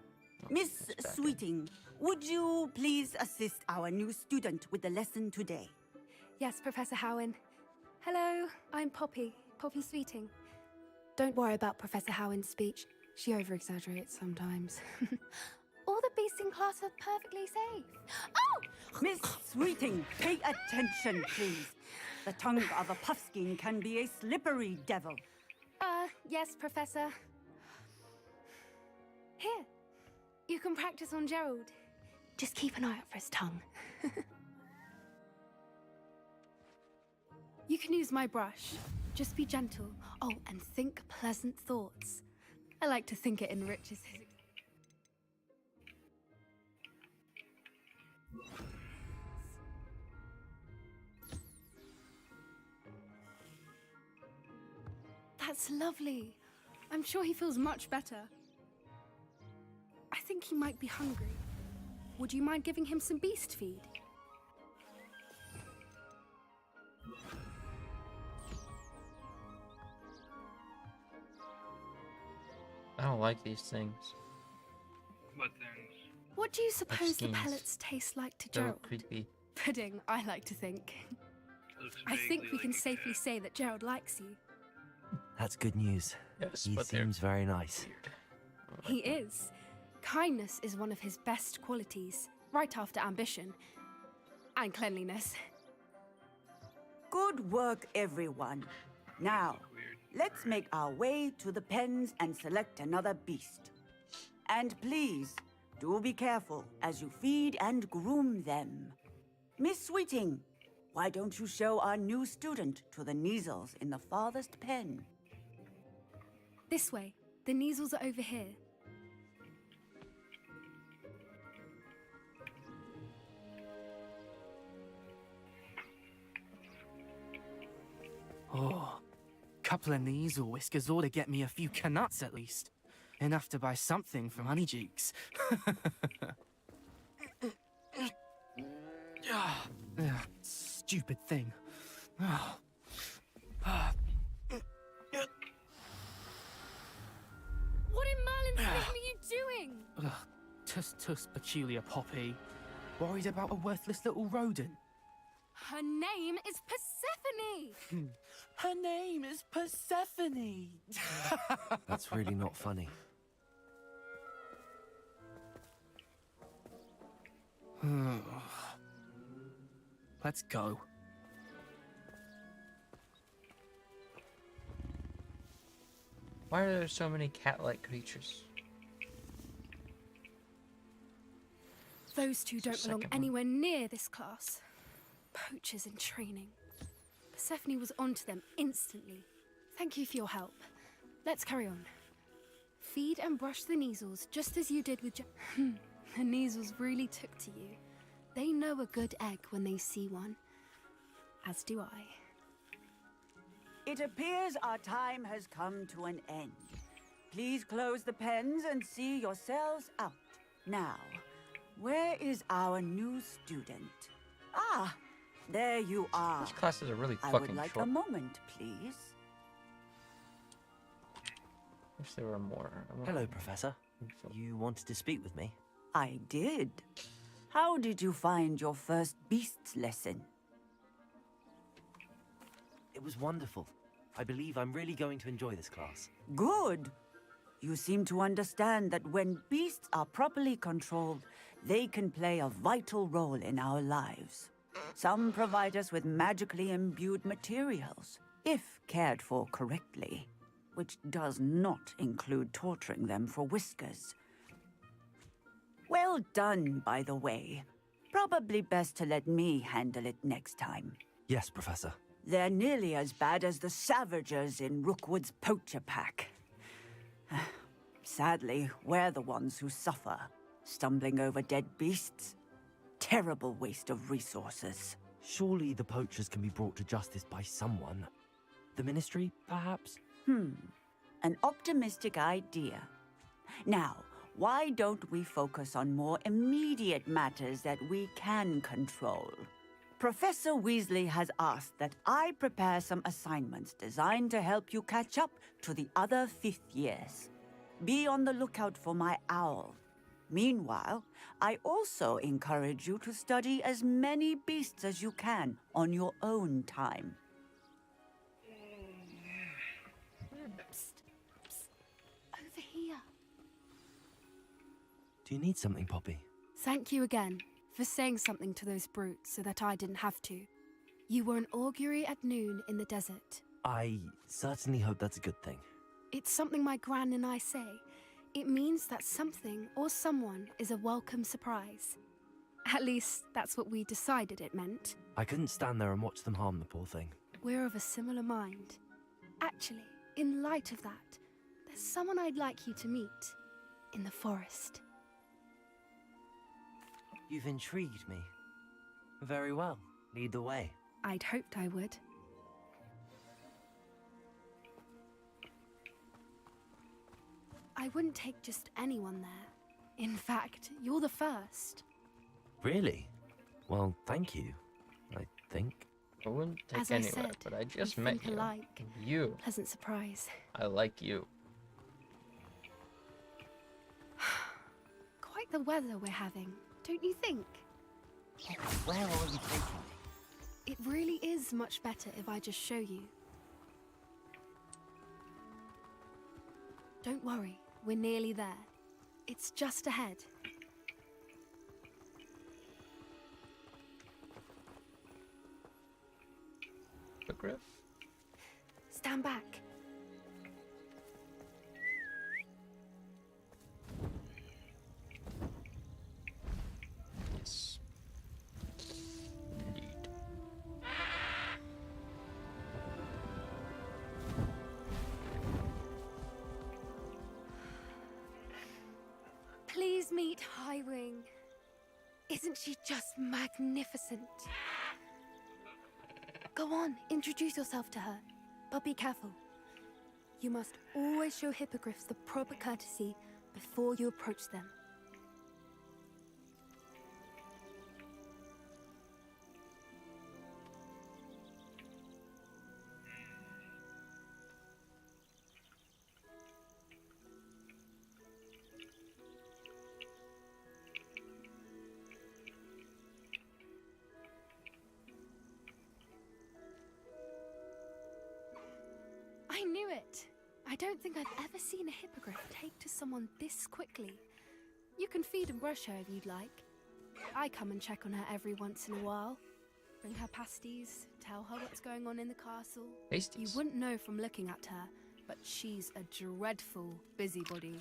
[SPEAKER 19] Miss Sweeting, would you please assist our new student with the lesson today?
[SPEAKER 23] Yes, Professor Howen. Hello, I'm Poppy Sweeting. Don't worry about Professor Howen's speech. She over-exaggerates sometimes. All the beasts in class are perfectly safe. Oh!
[SPEAKER 19] Miss Sweeting, pay attention, please. The tongue of a puffskein can be a slippery devil.
[SPEAKER 23] Yes, Professor. Here. You can practice on Gerald. Just keep an eye out for his tongue. You can use my brush. Just be gentle. Oh, and think pleasant thoughts. I like to think it enriches his... That's lovely. I'm sure he feels much better. I think he might be hungry. Would you mind giving him some beast feed?
[SPEAKER 1] I don't like these things.
[SPEAKER 3] What things?
[SPEAKER 23] What do you suppose the
[SPEAKER 1] Puffskeins.
[SPEAKER 23] pellets taste like to
[SPEAKER 1] They're
[SPEAKER 23] Gerald?
[SPEAKER 1] creepy.
[SPEAKER 23] Pudding, I like to think. I think we can safely say that Gerald likes you.
[SPEAKER 2] That's good news.
[SPEAKER 1] Yes,
[SPEAKER 2] He
[SPEAKER 1] but they're
[SPEAKER 2] seems very nice.
[SPEAKER 23] He is. Kindness is one of his best qualities, right after ambition. And cleanliness.
[SPEAKER 19] Good work, everyone. Now, let's make our way to the pens and select another beast. And please, do be careful as you feed and groom them. Miss Sweeting, why don't you show our new student to the Neasels in the farthest pen?
[SPEAKER 23] This way. The Neasels are over here.
[SPEAKER 10] Oh, couple of Neasel whiskers ought to get me a few canuts at least. Enough to buy something from Honeydukes. Stupid thing.
[SPEAKER 23] What in Merlin's name are you doing?
[SPEAKER 10] Tuss peculiar Poppy. Worried about a worthless little rodent.
[SPEAKER 23] Her name is Persephone!
[SPEAKER 10] Her name is Persephone!
[SPEAKER 2] That's really not funny.
[SPEAKER 10] Let's go.
[SPEAKER 1] Why are there so many cat-like creatures?
[SPEAKER 23] Those two don't belong
[SPEAKER 1] Second one.
[SPEAKER 23] anywhere near this class. Poachers in training. Persephone was onto them instantly. Thank you for your help. Let's carry on. Feed and brush the Neasels just as you did with The Neasels really took to you. They know a good egg when they see one. As do I.
[SPEAKER 19] It appears our time has come to an end. Please close the pens and see yourselves out. Now, where is our new student? Ah, there you are.
[SPEAKER 1] These classes are really
[SPEAKER 19] I
[SPEAKER 1] fucking
[SPEAKER 19] would like
[SPEAKER 1] short.
[SPEAKER 19] a moment, please.
[SPEAKER 1] Wish there were more.
[SPEAKER 2] Hello, Professor. You wanted to speak with me?
[SPEAKER 19] I did. How did you find your first beasts lesson?
[SPEAKER 2] It was wonderful. I believe I'm really going to enjoy this class.
[SPEAKER 19] Good. You seem to understand that when beasts are properly controlled, they can play a vital role in our lives. Some provide us with magically imbued materials, if cared for correctly, which does not include torturing them for whiskers. Well done, by the way. Probably best to let me handle it next time.
[SPEAKER 2] Yes, Professor.
[SPEAKER 19] They're nearly as bad as the Savagers in Rookwood's poacher pack. Sadly, we're the ones who suffer, stumbling over dead beasts. Terrible waste of resources.
[SPEAKER 2] Surely the poachers can be brought to justice by someone. The Ministry, perhaps?
[SPEAKER 19] An optimistic idea. Now, why don't we focus on more immediate matters that we can control? Professor Weasley has asked that I prepare some assignments designed to help you catch up to the other 5th years. Be on the lookout for my owl. Meanwhile, I also encourage you to study as many beasts as you can on your own time.
[SPEAKER 23] Over here.
[SPEAKER 2] Do you need something, Poppy?
[SPEAKER 23] Thank you again for saying something to those brutes so that I didn't have to. You were an augury at noon in the desert.
[SPEAKER 2] I certainly hope that's a good thing.
[SPEAKER 23] It's something my gran and I say. It means that something or someone is a welcome surprise. At least, that's what we decided it meant.
[SPEAKER 2] I couldn't stand there and watch them harm the poor thing.
[SPEAKER 23] We're of a similar mind. Actually, in light of that, there's someone I'd like you to meet. In the forest.
[SPEAKER 2] You've intrigued me. Very well. Lead the way.
[SPEAKER 23] I'd hoped I would. I wouldn't take just anyone there. In fact, you're the first.
[SPEAKER 2] Really? Well, thank you. I think.
[SPEAKER 1] I wouldn't take
[SPEAKER 23] As I
[SPEAKER 1] anywhere,
[SPEAKER 23] said,
[SPEAKER 1] but I just
[SPEAKER 23] we
[SPEAKER 1] met
[SPEAKER 23] think
[SPEAKER 1] you.
[SPEAKER 23] alike.
[SPEAKER 1] You.
[SPEAKER 23] Pleasant surprise.
[SPEAKER 1] I like you.
[SPEAKER 23] Quite the weather we're having, don't you think?
[SPEAKER 2] Where are you taking me?
[SPEAKER 23] It really is much better if I just show you. Don't worry, we're nearly there. It's just ahead.
[SPEAKER 1] Hippogriff?
[SPEAKER 23] Stand back.
[SPEAKER 1] Yes. Indeed.
[SPEAKER 23] Please meet Highwing. Isn't she just magnificent? Go on, introduce yourself to her. But be careful. You must always show hippogriffs the proper courtesy before you approach them. I knew it! I don't think I've ever seen a hippogriff take to someone this quickly. You can feed and brush her if you'd like. I come and check on her every once in a while. Bring her pasties, tell her what's going on in the castle.
[SPEAKER 1] Pasties?
[SPEAKER 23] You wouldn't know from looking at her, but she's a dreadful busybody.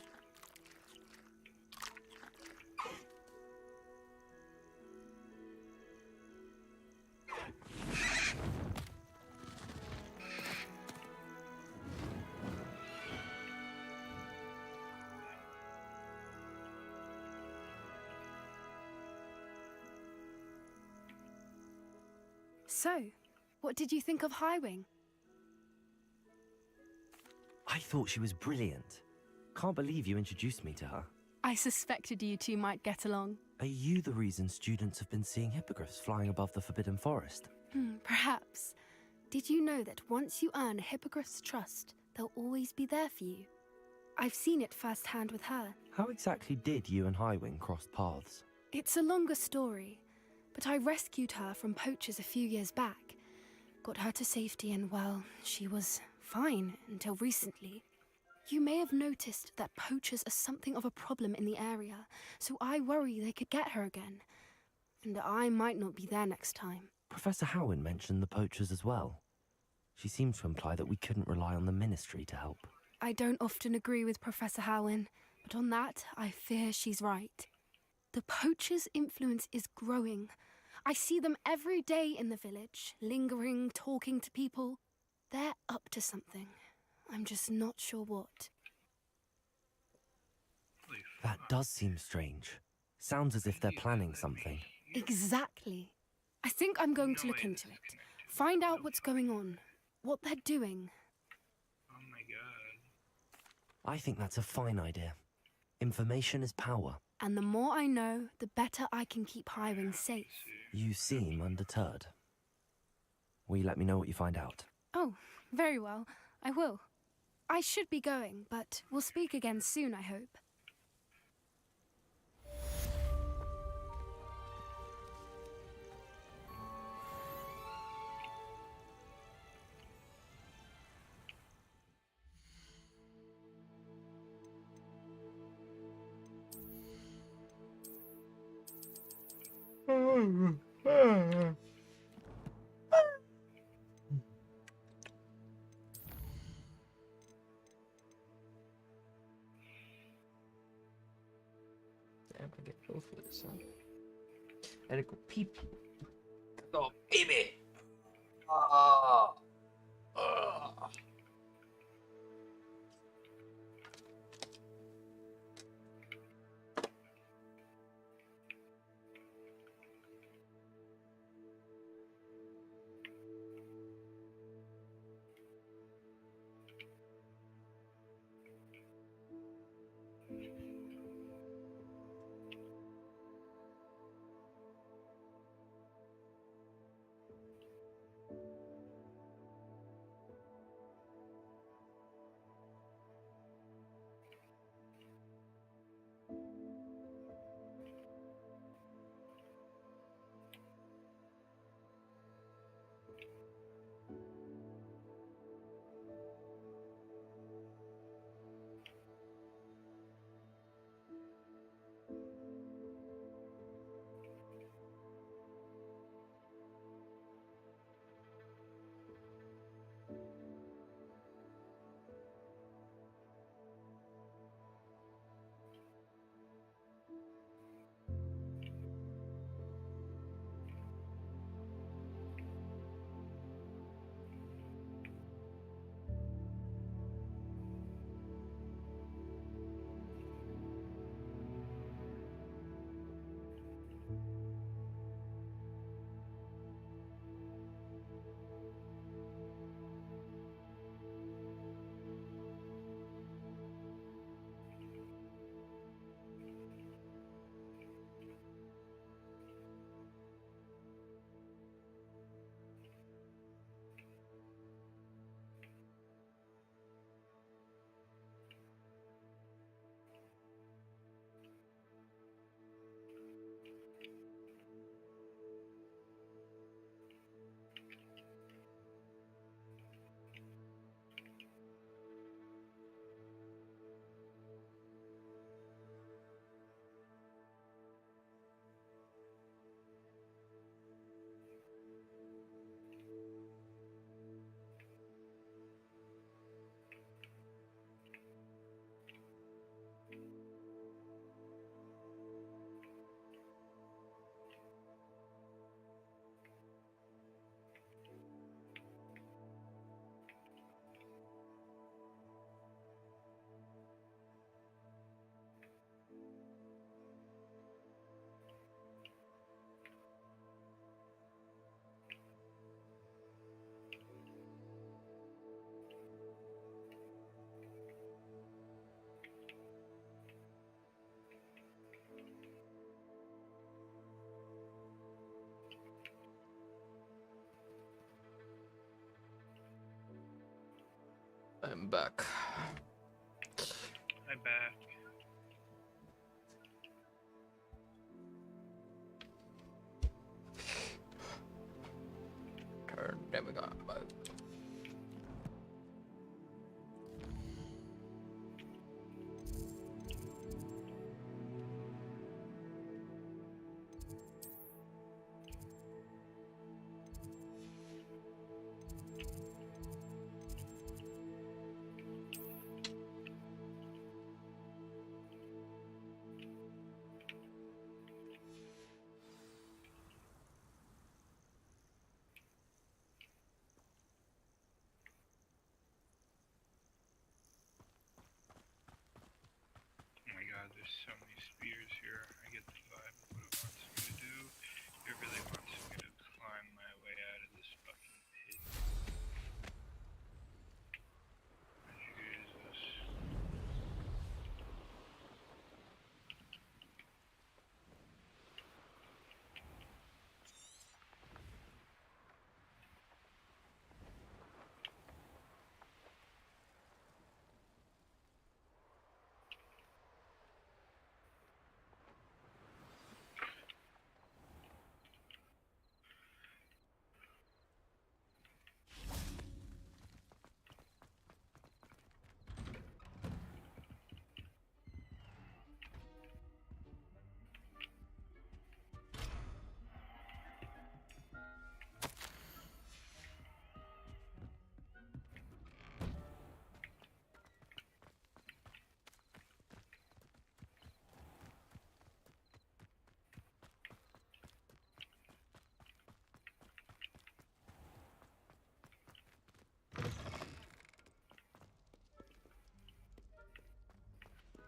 [SPEAKER 23] So, what did you think of Highwing?
[SPEAKER 2] I thought she was brilliant. Can't believe you introduced me to her.
[SPEAKER 23] I suspected you two might get along.
[SPEAKER 2] Are you the reason students have been seeing hippogriffs flying above the Forbidden Forest?
[SPEAKER 23] Perhaps. Did you know that once you earn a hippogriff's trust, they'll always be there for you? I've seen it firsthand with her.
[SPEAKER 2] How exactly did you and Highwing cross paths?
[SPEAKER 23] It's a longer story, but I rescued her from poachers a few years back. Got her to safety and, well, she was fine until recently. You may have noticed that poachers are something of a problem in the area, so I worry they could get her again. And I might not be there next time.
[SPEAKER 2] Professor Howen mentioned the poachers as well. She seemed to imply that we couldn't rely on the Ministry to help.
[SPEAKER 23] I don't often agree with Professor Howen, but on that, I fear she's right. The poachers' influence is growing. I see them every day in the village, lingering, talking to people. They're up to something. I'm just not sure what.
[SPEAKER 2] That does seem strange. Sounds as if they're planning something.
[SPEAKER 23] Exactly. I think I'm going to look into it. Find out what's going on, what they're doing.
[SPEAKER 3] Oh my god.
[SPEAKER 2] I think that's a fine idea. Information is power.
[SPEAKER 23] And the more I know, the better I can keep Highwing safe.
[SPEAKER 2] You seem undeterred. Will you let me know what you find out?
[SPEAKER 23] Oh, very well. I will. I should be going, but we'll speak again soon, I hope.
[SPEAKER 1] Damn, I get both of this, huh? I had to go pee pee. Oh, baby! I'm back.
[SPEAKER 3] I'm back.
[SPEAKER 1] There we go.
[SPEAKER 3] Oh my god, there's so many spears here. I get the vibe of what it wants me to do. It really wants me to climb my way out of this fucking pit. Jesus.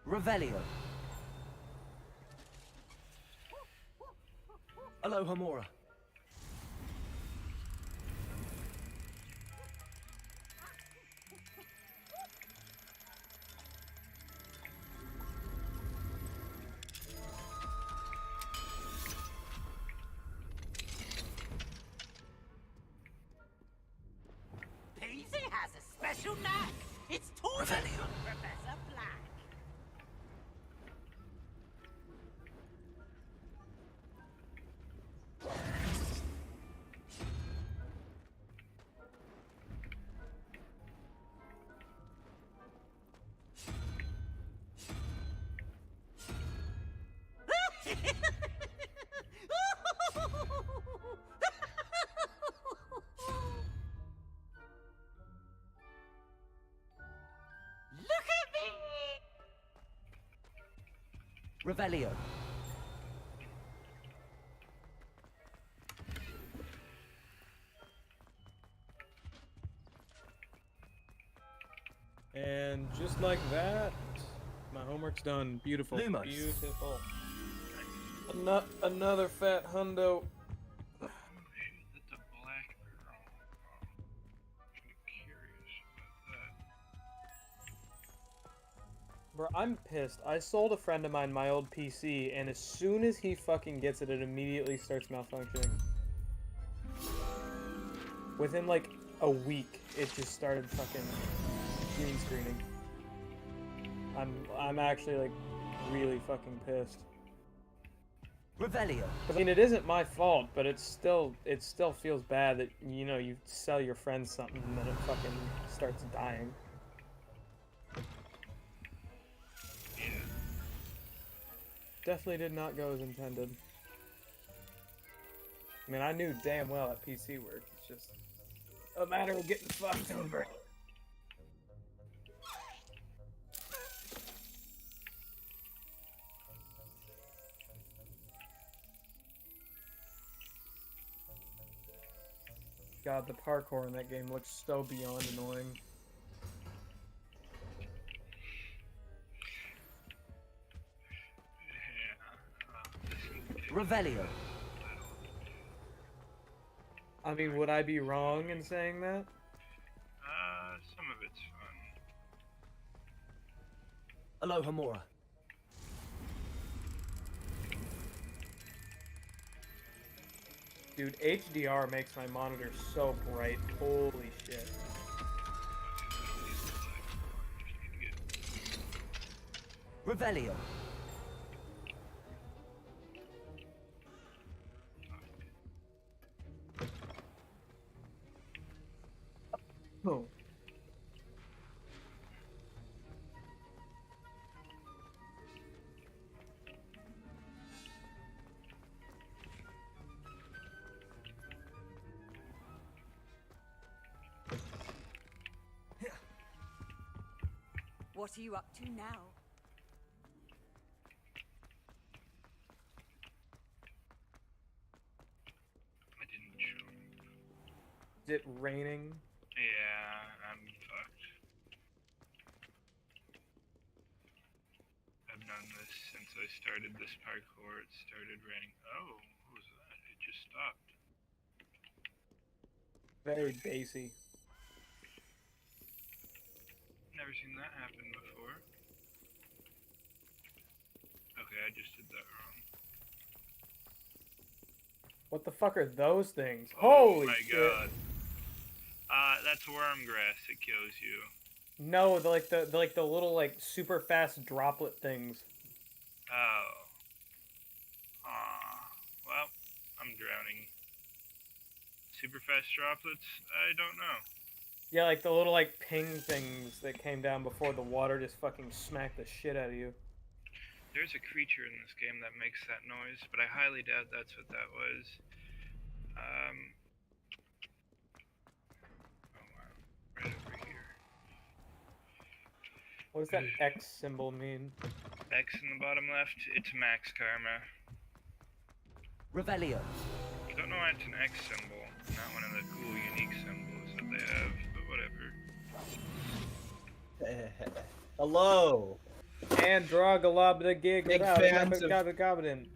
[SPEAKER 15] Revelio. Alohomora.
[SPEAKER 18] Peasy has a special knack. It's torture, Professor Black. Look at me!
[SPEAKER 15] Revelio.
[SPEAKER 13] And just like that, my homework's done. Beautiful.
[SPEAKER 15] Lumos.
[SPEAKER 13] Beautiful. Another fat hundo.
[SPEAKER 3] That's a black barrel. I'm curious about that.
[SPEAKER 13] Bro, I'm pissed. I sold a friend of mine my old PC, and as soon as he fucking gets it, it immediately starts malfunctioning. Within like a week, it just started fucking green screening. I'm actually like really fucking pissed.
[SPEAKER 15] Revelio.
[SPEAKER 13] I mean, it isn't my fault, but it still feels bad that, you know, you sell your friends something and then it fucking starts dying.
[SPEAKER 3] Yeah.
[SPEAKER 13] Definitely did not go as intended. I mean, I knew damn well that PC worked. It's just a matter of getting fucked over. God, the parkour in that game looks so beyond annoying.
[SPEAKER 15] Revelio.
[SPEAKER 13] I mean, would I be wrong in saying that?
[SPEAKER 3] Some of it's fun.
[SPEAKER 15] Alohomora.
[SPEAKER 13] Dude, HDR makes my monitor so bright. Holy shit.
[SPEAKER 15] Revelio.
[SPEAKER 13] Oh.
[SPEAKER 6] What are you up to now?
[SPEAKER 3] I didn't show.
[SPEAKER 13] Is it raining?
[SPEAKER 3] Yeah, I'm fucked. I've known this since I started this parkour. It started raining. Oh, what was that? It just stopped.
[SPEAKER 13] Very bassy.
[SPEAKER 3] Never seen that happen before. Okay, I just did that wrong.
[SPEAKER 13] What the fuck are those things?
[SPEAKER 3] Oh
[SPEAKER 13] Holy
[SPEAKER 3] my
[SPEAKER 13] shit.
[SPEAKER 3] god. That's worm grass. It kills you.
[SPEAKER 13] No, the little like super fast droplet things.
[SPEAKER 3] Oh. Aw. Well, I'm drowning. Super fast droplets? I don't know.
[SPEAKER 13] Yeah, like the little like ping things that came down before the water just fucking smacked the shit out of you.
[SPEAKER 3] There's a creature in this game that makes that noise, but I highly doubt that's what that was. Oh wow. Right over here.
[SPEAKER 13] What does that X symbol mean?
[SPEAKER 3] X in the bottom left, it's max karma.
[SPEAKER 15] Revelio.
[SPEAKER 3] Don't know why it's an X symbol, not one of the cool unique symbols that they have, but whatever.
[SPEAKER 9] Hello.
[SPEAKER 13] And Dragalabda gig.
[SPEAKER 9] Big fans of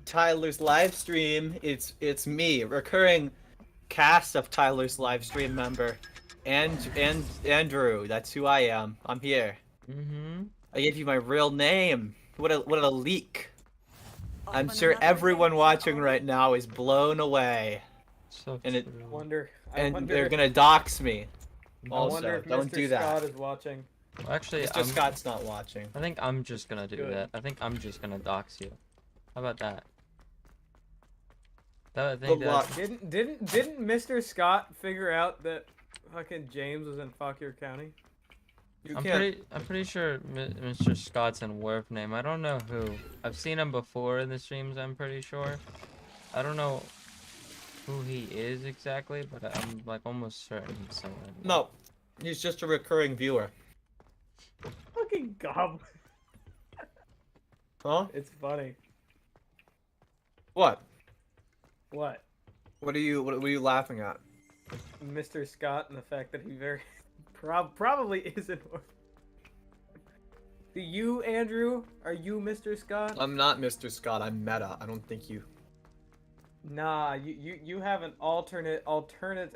[SPEAKER 9] Tyler's live stream. It's me, recurring cast of Tyler's live stream member, and Andrew. That's who I am. I'm here.
[SPEAKER 1] Mm-hmm.
[SPEAKER 9] I gave you my real name. What a leak. I'm sure everyone watching right now is blown away.
[SPEAKER 1] So
[SPEAKER 9] and
[SPEAKER 1] true.
[SPEAKER 13] I wonder
[SPEAKER 9] they're
[SPEAKER 13] if,
[SPEAKER 9] gonna dox me.
[SPEAKER 13] I wonder if
[SPEAKER 9] Don't
[SPEAKER 13] Mr.
[SPEAKER 9] do that.
[SPEAKER 13] Scott is watching.
[SPEAKER 1] Well, actually,
[SPEAKER 9] Mr. Scott's not watching.
[SPEAKER 1] I think I'm just gonna do
[SPEAKER 13] Good.
[SPEAKER 1] that. I think I'm just gonna dox you. How about that? I think
[SPEAKER 9] Good luck.
[SPEAKER 13] Didn't Mr. Scott figure out that fucking James was in Fauquier County?
[SPEAKER 1] I'm pretty sure Mr. Scott's in Worf name. I don't know who. I've seen him before in the streams. I'm pretty sure. I don't know who he is exactly, but I'm like almost certain he's someone.
[SPEAKER 9] No, he's just a recurring viewer.
[SPEAKER 13] Fucking goblin.
[SPEAKER 9] Huh?
[SPEAKER 13] It's funny.
[SPEAKER 9] What?
[SPEAKER 13] What?
[SPEAKER 9] What are you laughing at?
[SPEAKER 13] Mr. Scott and the fact that he very probably isn't. Do you, Andrew? Are you Mr. Scott?
[SPEAKER 9] I'm not Mr. Scott. I'm Meta. I don't think you.
[SPEAKER 13] Nah, you have an alternate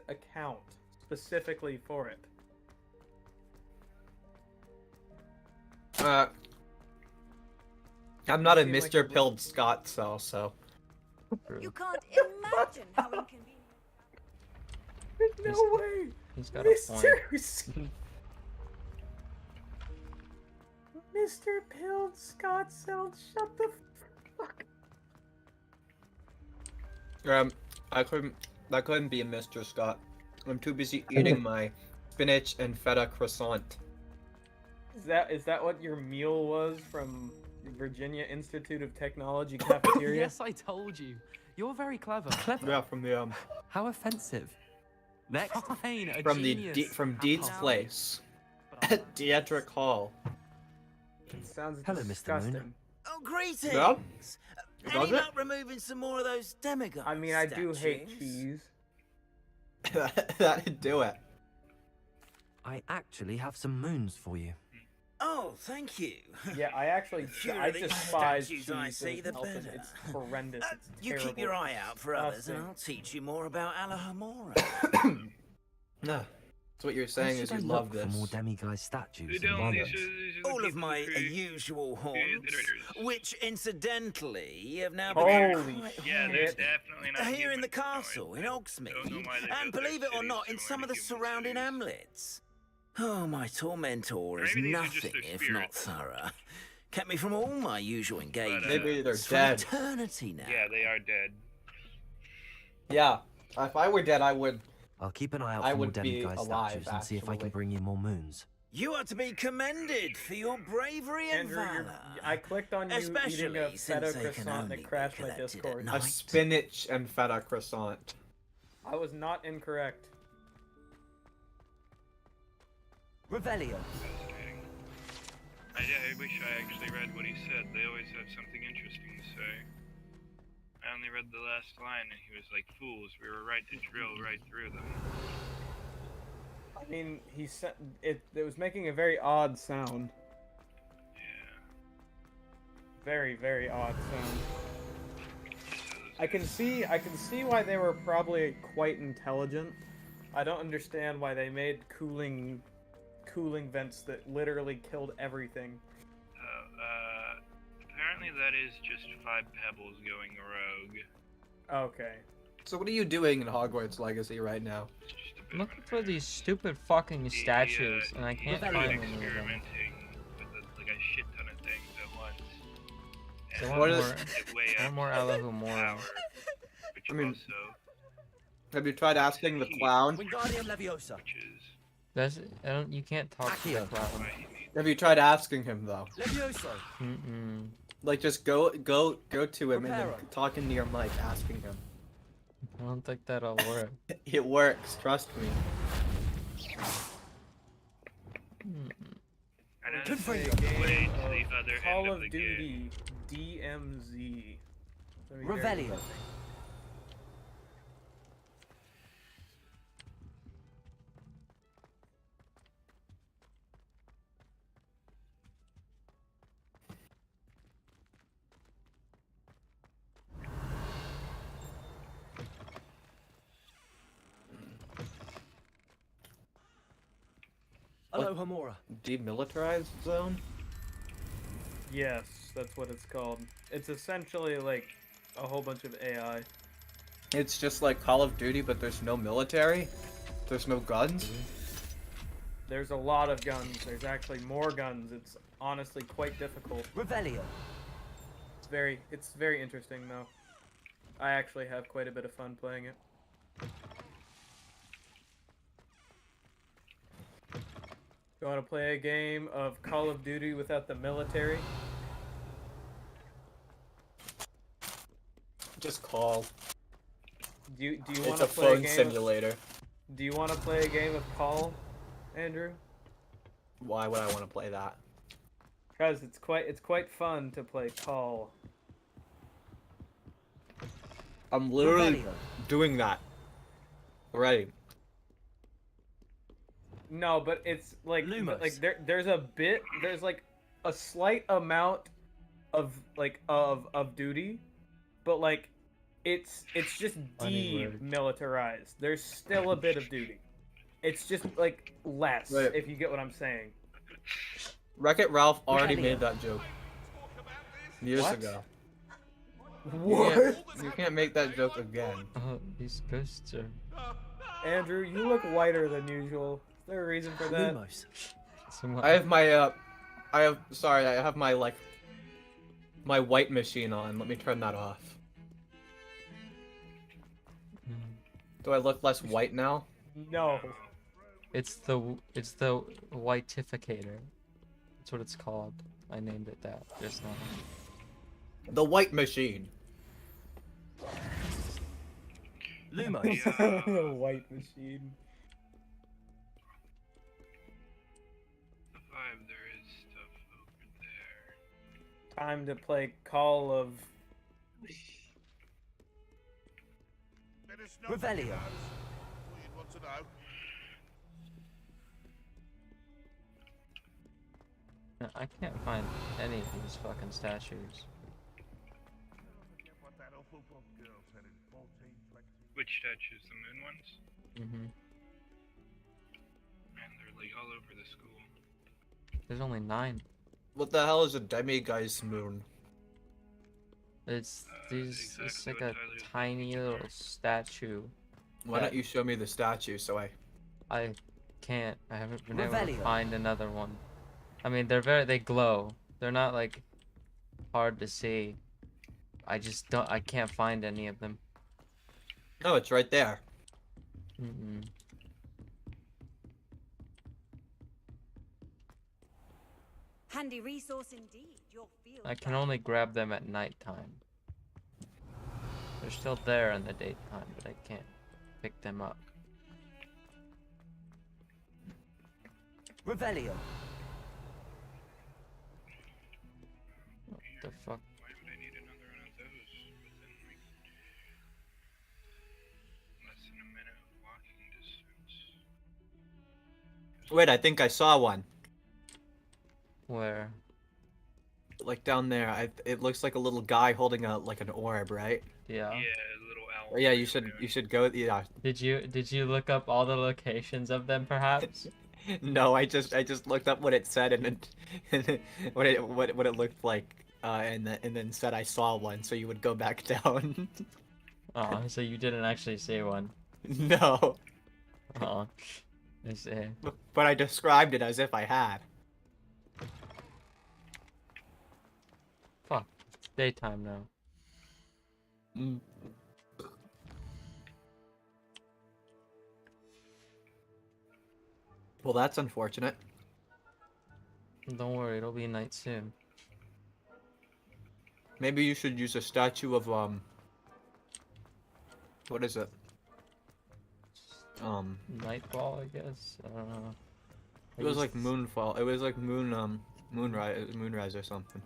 [SPEAKER 13] account specifically for it.
[SPEAKER 9] I'm not a
[SPEAKER 13] seem like
[SPEAKER 9] Mr. Pilled Scott cell, so.
[SPEAKER 6] You can't imagine how inconvenient.
[SPEAKER 13] No way!
[SPEAKER 1] He's got a point.
[SPEAKER 13] Mr. Pilled Scott cell, shut the fuck.
[SPEAKER 9] That couldn't be a Mr. Scott. I'm too busy eating my spinach and feta croissant.
[SPEAKER 13] Is that what your meal was from Virginia Institute of Technology cafeteria?
[SPEAKER 10] Yes, I told you. You're very clever.
[SPEAKER 9] Yeah, from the
[SPEAKER 10] How offensive. Next, Fine, a
[SPEAKER 9] from
[SPEAKER 10] genius.
[SPEAKER 9] from Deed's place at Dietrich Hall.
[SPEAKER 13] It sounds
[SPEAKER 2] Hello, Mr.
[SPEAKER 13] disgusting.
[SPEAKER 2] Moon.
[SPEAKER 18] Oh, greetings!
[SPEAKER 9] Yeah?
[SPEAKER 18] Any
[SPEAKER 9] Does it?
[SPEAKER 18] luck removing some more of those demigods?
[SPEAKER 13] I mean, I do hate
[SPEAKER 18] statues?
[SPEAKER 13] cheese.
[SPEAKER 9] That'd do it.
[SPEAKER 2] I actually have some moons for you.
[SPEAKER 18] Oh, thank you.
[SPEAKER 13] Yeah, I
[SPEAKER 18] fewer of these
[SPEAKER 13] despise
[SPEAKER 18] statues
[SPEAKER 13] cheese.
[SPEAKER 18] I see, the
[SPEAKER 13] Nelson.
[SPEAKER 18] better.
[SPEAKER 13] It's horrendous. It's
[SPEAKER 18] You
[SPEAKER 13] terrible.
[SPEAKER 18] keep your eye out for others, and
[SPEAKER 13] Disgusting.
[SPEAKER 18] I'll teach you more about Alohomora.
[SPEAKER 9] No. So what you're saying is you love
[SPEAKER 2] for
[SPEAKER 9] this.
[SPEAKER 2] more demiguise statues
[SPEAKER 3] We
[SPEAKER 2] and
[SPEAKER 3] don't.
[SPEAKER 2] wonders.
[SPEAKER 3] These are the
[SPEAKER 18] All of
[SPEAKER 3] people
[SPEAKER 18] my
[SPEAKER 3] who create-
[SPEAKER 18] usual
[SPEAKER 3] create
[SPEAKER 18] haunts,
[SPEAKER 3] the raiders.
[SPEAKER 18] which incidentally have now
[SPEAKER 13] Holy
[SPEAKER 18] become quite
[SPEAKER 3] Yeah, they're
[SPEAKER 18] haunted.
[SPEAKER 3] definitely not
[SPEAKER 18] Here in
[SPEAKER 3] human.
[SPEAKER 18] the castle, in Hogsmeade,
[SPEAKER 3] Don't know why they
[SPEAKER 18] and
[SPEAKER 3] built their
[SPEAKER 18] believe it or
[SPEAKER 3] cities
[SPEAKER 18] not,
[SPEAKER 3] so
[SPEAKER 18] in some of the
[SPEAKER 3] many human
[SPEAKER 18] surrounding
[SPEAKER 3] cities.
[SPEAKER 18] hamlets. Oh, my tormentor is
[SPEAKER 3] Maybe these are just
[SPEAKER 18] nothing
[SPEAKER 3] their
[SPEAKER 18] if not
[SPEAKER 3] spirits.
[SPEAKER 18] thorough. Kept me from all my usual engagements.
[SPEAKER 9] Maybe they're
[SPEAKER 18] for
[SPEAKER 9] dead.
[SPEAKER 18] eternity now.
[SPEAKER 3] Yeah, they are dead.
[SPEAKER 9] Yeah, if I were dead, I would.
[SPEAKER 2] I'll keep an eye out
[SPEAKER 9] I
[SPEAKER 2] for more
[SPEAKER 9] would be
[SPEAKER 2] demiguise
[SPEAKER 9] alive,
[SPEAKER 2] statues and see if I can
[SPEAKER 9] actually.
[SPEAKER 2] bring you more moons.
[SPEAKER 18] You are to be commended for your bravery and
[SPEAKER 13] Andrew,
[SPEAKER 18] valor.
[SPEAKER 13] I clicked on you eating
[SPEAKER 18] Especially
[SPEAKER 13] a feta
[SPEAKER 18] since they can
[SPEAKER 13] croissant
[SPEAKER 18] only
[SPEAKER 13] that
[SPEAKER 18] be
[SPEAKER 13] crashed my
[SPEAKER 18] collected at
[SPEAKER 13] Discord.
[SPEAKER 9] A spinach and feta croissant.
[SPEAKER 13] I was not incorrect.
[SPEAKER 15] Revelio.
[SPEAKER 3] I wish I actually read what he said. They always have something interesting to say. I only read the last line, and he was like, "Fools, we were right to drill right through them."
[SPEAKER 13] I mean, he said it was making a very odd sound.
[SPEAKER 3] Yeah.
[SPEAKER 13] Very, very odd sound. I can see why they were probably quite intelligent. I don't understand why they made cooling vents that literally killed everything.
[SPEAKER 3] Apparently that is just 5 pebbles going rogue.
[SPEAKER 13] Okay.
[SPEAKER 9] So what are you doing in Hogwarts Legacy right now?
[SPEAKER 1] I'm looking for these stupid fucking statues, and I can't find any of them.
[SPEAKER 3] Experimenting with like a shit ton of things at once.
[SPEAKER 1] So
[SPEAKER 3] And
[SPEAKER 1] what
[SPEAKER 3] it
[SPEAKER 1] is-
[SPEAKER 3] way
[SPEAKER 1] one
[SPEAKER 3] up
[SPEAKER 1] more
[SPEAKER 3] to
[SPEAKER 1] Alahumora.
[SPEAKER 3] power, which
[SPEAKER 9] I mean,
[SPEAKER 3] also
[SPEAKER 9] have you tried asking the clown?
[SPEAKER 15] Wingardium Leviosa.
[SPEAKER 1] That's you can't talk to the clown.
[SPEAKER 9] Have you tried asking him though?
[SPEAKER 15] Levioso.
[SPEAKER 1] Mm-mm.
[SPEAKER 9] Like just go to him and then
[SPEAKER 15] Reparo.
[SPEAKER 9] talk into your mic asking him.
[SPEAKER 1] I don't think that'll work.
[SPEAKER 9] It works, trust me.
[SPEAKER 3] And
[SPEAKER 13] Good
[SPEAKER 3] as
[SPEAKER 13] for
[SPEAKER 3] we
[SPEAKER 13] you.
[SPEAKER 3] way to the other
[SPEAKER 13] Call
[SPEAKER 3] end
[SPEAKER 13] of
[SPEAKER 3] of the
[SPEAKER 13] Duty DMZ.
[SPEAKER 15] Revelio. Alohomora.
[SPEAKER 9] Demilitarized zone?
[SPEAKER 13] Yes, that's what it's called. It's essentially like a whole bunch of AI.
[SPEAKER 9] It's just like Call of Duty, but there's no military. There's no guns.
[SPEAKER 13] There's a lot of guns. There's actually more guns. It's honestly quite difficult.
[SPEAKER 15] Revelio.
[SPEAKER 13] It's very interesting though. I actually have quite a bit of fun playing it. You want to play a game of Call of Duty without the military?
[SPEAKER 9] Just call.
[SPEAKER 13] Do you
[SPEAKER 9] It's
[SPEAKER 13] want
[SPEAKER 9] a
[SPEAKER 13] to play a
[SPEAKER 9] phone
[SPEAKER 13] game
[SPEAKER 9] simulator.
[SPEAKER 13] Do you want to play a game of Call, Andrew?
[SPEAKER 9] Why would I want to play that?
[SPEAKER 13] Because it's quite fun to play Call.
[SPEAKER 9] I'm literally
[SPEAKER 15] Revelio.
[SPEAKER 9] doing that. Already.
[SPEAKER 13] No, but it's like
[SPEAKER 15] Lumos.
[SPEAKER 13] there's like a slight amount of duty, but like it's just
[SPEAKER 1] Funny word.
[SPEAKER 13] demilitarized. There's still a bit of duty. It's just like less,
[SPEAKER 9] Right.
[SPEAKER 13] if you get what I'm saying.
[SPEAKER 9] Wreck-It Ralph already
[SPEAKER 15] Revelio.
[SPEAKER 9] made that joke years
[SPEAKER 13] What?
[SPEAKER 9] ago.
[SPEAKER 13] What?
[SPEAKER 9] You can't make that joke again.
[SPEAKER 1] Oh, these ghosts are.
[SPEAKER 13] Andrew, you look whiter than usual. Is there a reason for that?
[SPEAKER 15] Lumos.
[SPEAKER 1] Somewhat...
[SPEAKER 9] I have my I have my my white machine on. Let me turn that off. Do I look less white now?
[SPEAKER 13] No.
[SPEAKER 1] It's the whiteificator. That's what it's called. I named it that just now.
[SPEAKER 9] The white machine.
[SPEAKER 15] Lumos.
[SPEAKER 13] White machine.
[SPEAKER 3] The 5, there is stuff over there.
[SPEAKER 13] Time to play Call of.
[SPEAKER 15] Revelio.
[SPEAKER 1] No, I can't find any of these fucking statues.
[SPEAKER 3] Which statues? The moon ones?
[SPEAKER 1] Mm-hmm.
[SPEAKER 3] And they're like all over the school.
[SPEAKER 1] There's only 9.
[SPEAKER 9] What the hell is a demiguise moon?
[SPEAKER 1] It's these. It's
[SPEAKER 3] exactly
[SPEAKER 1] like
[SPEAKER 3] what
[SPEAKER 1] a
[SPEAKER 3] Tyler was
[SPEAKER 1] tiny little statue.
[SPEAKER 9] Why don't you show me the statue so
[SPEAKER 1] I can't. I haven't been able to
[SPEAKER 15] Revelio.
[SPEAKER 1] find another one. I mean, they glow. They're not like hard to see. I can't find any of them.
[SPEAKER 9] No, it's right there.
[SPEAKER 1] Mm-mm.
[SPEAKER 6] Handy resource indeed. Your field.
[SPEAKER 1] I can only grab them at nighttime. They're still there in the daytime, but I can't pick them up.
[SPEAKER 15] Revelio.
[SPEAKER 1] What the fuck?
[SPEAKER 3] Why would I need another one of those within like less than a minute of walking distance?
[SPEAKER 9] Wait, I think I saw one.
[SPEAKER 1] Where?
[SPEAKER 9] Like down there. It looks like a little guy holding a like an orb, right?
[SPEAKER 1] Yeah.
[SPEAKER 3] Yeah, little owl.
[SPEAKER 9] Yeah, you should go. Yeah.
[SPEAKER 1] Did you look up all the locations of them, perhaps?
[SPEAKER 9] No, I just looked up what it said and then what it looked like, and then said I saw one, so you would go back down.
[SPEAKER 1] Oh, so you didn't actually see one.
[SPEAKER 9] No.
[SPEAKER 1] Oh, I see.
[SPEAKER 9] But I described it as if I had.
[SPEAKER 1] Fuck, it's daytime now.
[SPEAKER 9] Mm. Well, that's unfortunate.
[SPEAKER 1] Don't worry, it'll be night soon.
[SPEAKER 9] Maybe you should use a statue of what is it?
[SPEAKER 1] Nightfall, I guess. I don't know.
[SPEAKER 9] It was like moonfall. It was like moonrise or something.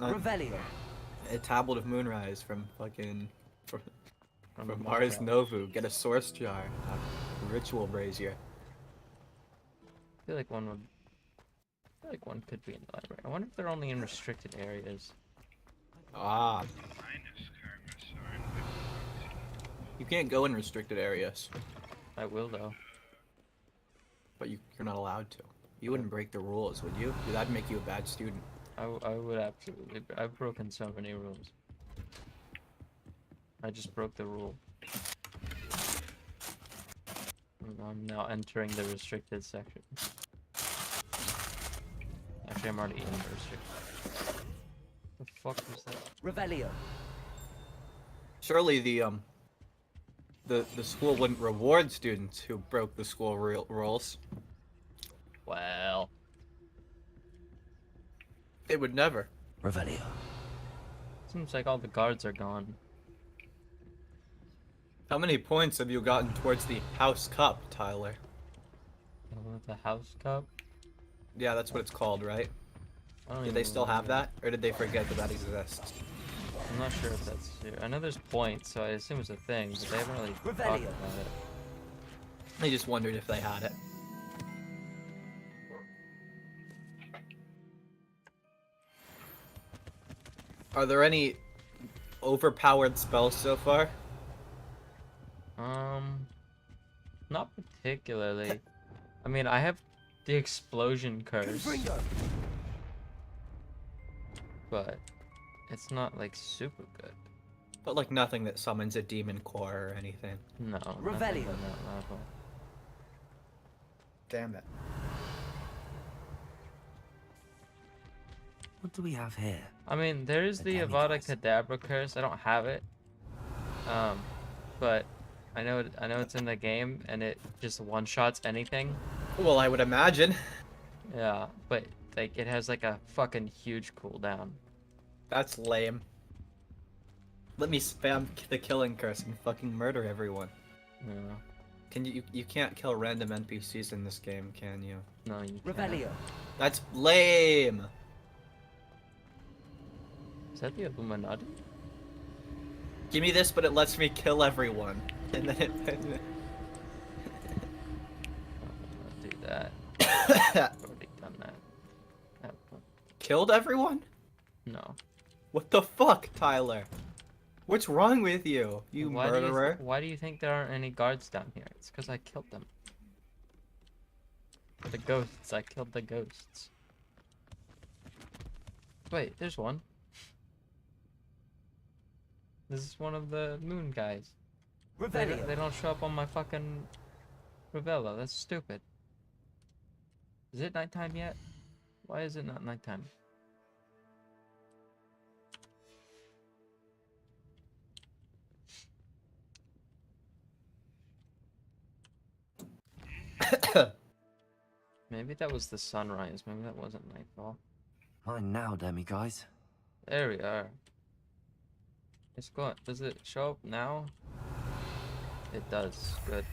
[SPEAKER 15] Revelio.
[SPEAKER 9] A tablet of moonrise from fucking from
[SPEAKER 1] From
[SPEAKER 9] Mars
[SPEAKER 1] Minecraft.
[SPEAKER 9] Novu. Get a source jar, a ritual brazier.
[SPEAKER 1] I feel like one would. I feel like one could be in the library. I wonder if they're only in restricted areas.
[SPEAKER 9] Ah. You can't go in restricted areas.
[SPEAKER 1] I will though.
[SPEAKER 9] But you're not allowed to. You wouldn't break the rules, would you? That'd make you a bad student.
[SPEAKER 1] I would absolutely. I've broken so many rules. I just broke the rule. I'm now entering the restricted section. Actually, I'm already in the restricted. The fuck was that?
[SPEAKER 15] Revelio.
[SPEAKER 9] Surely the school wouldn't reward students who broke the school rules.
[SPEAKER 1] Well,
[SPEAKER 9] it would never.
[SPEAKER 15] Revelio.
[SPEAKER 1] Seems like all the guards are gone.
[SPEAKER 9] How many points have you gotten towards the House Cup, Tyler?
[SPEAKER 1] The House Cup?
[SPEAKER 9] Yeah, that's what it's called, right?
[SPEAKER 1] I don't
[SPEAKER 9] Did
[SPEAKER 1] even
[SPEAKER 9] they still have
[SPEAKER 1] remember.
[SPEAKER 9] that, or did they forget that exists?
[SPEAKER 1] I'm not sure if that's true. I know there's points, so I assume it's a thing, but they haven't really talked about it.
[SPEAKER 9] I just wondered if they had it. Are there any overpowered spells so far?
[SPEAKER 1] Not particularly. I mean, I have the explosion curse, but it's not like super good.
[SPEAKER 9] But like nothing that summons a demon core or anything.
[SPEAKER 1] No.
[SPEAKER 15] Revelio.
[SPEAKER 1] nothing on that level.
[SPEAKER 9] Damn it.
[SPEAKER 2] What do we have here?
[SPEAKER 1] I mean, there is the Avada Kedavra curse. I don't have it. But I know it's in the game, and it just one-shots anything.
[SPEAKER 9] Well, I would imagine.
[SPEAKER 1] Yeah, but like it has like a fucking huge cooldown.
[SPEAKER 9] That's lame. Let me spam the killing curse and fucking murder everyone.
[SPEAKER 1] Yeah.
[SPEAKER 9] Can you can't kill random NPCs in this game, can you?
[SPEAKER 1] No, you can't.
[SPEAKER 15] Revelio.
[SPEAKER 9] That's lame.
[SPEAKER 1] Is that the Illuminati?
[SPEAKER 9] Give me this, but it lets me kill everyone. And then it...
[SPEAKER 1] I'll do that. I've already done that.
[SPEAKER 9] Killed everyone?
[SPEAKER 1] No.
[SPEAKER 9] What the fuck, Tyler? What's wrong with you, you
[SPEAKER 1] Why
[SPEAKER 9] murderer?
[SPEAKER 1] why do you think there aren't any guards down here? It's because I killed them. The ghosts. I killed the ghosts. Wait, there's one. This is one of the moon guys. They don't show up on my fucking Ravella. That's stupid. Is it nighttime yet? Why is it not nighttime? Maybe that was the sunrise. Maybe that wasn't nightfall.
[SPEAKER 2] Mine now, guys.
[SPEAKER 1] There we are. It's going. Does it show up now? It does. Good.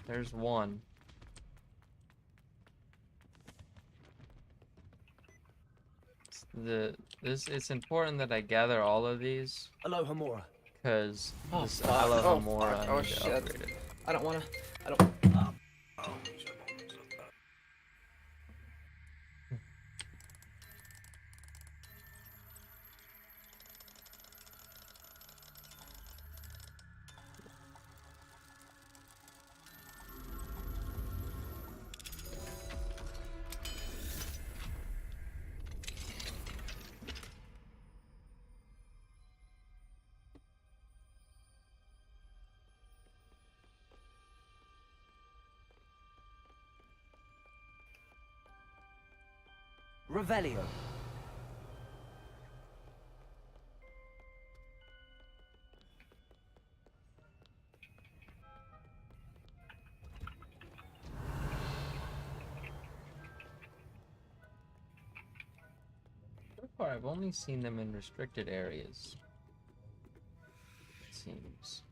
[SPEAKER 1] There's one. It's important that I gather all of these.
[SPEAKER 15] Aloha Mora.
[SPEAKER 1] Because
[SPEAKER 9] Oh,
[SPEAKER 1] this
[SPEAKER 9] fuck.
[SPEAKER 1] Aloha
[SPEAKER 9] Oh,
[SPEAKER 1] Mora,
[SPEAKER 9] fuck.
[SPEAKER 1] I
[SPEAKER 9] Oh,
[SPEAKER 1] need to
[SPEAKER 9] shit.
[SPEAKER 1] upgrade it.
[SPEAKER 9] I don't wanna. I don't.
[SPEAKER 15] Revelio.
[SPEAKER 1] So far, I've only seen them in restricted areas. It seems.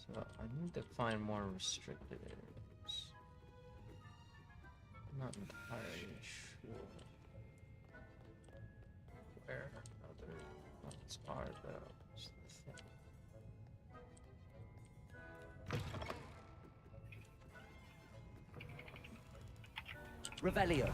[SPEAKER 1] So I need to find more restricted areas. I'm not entirely sure where other ones are though. Is the thing.
[SPEAKER 15] Revelio.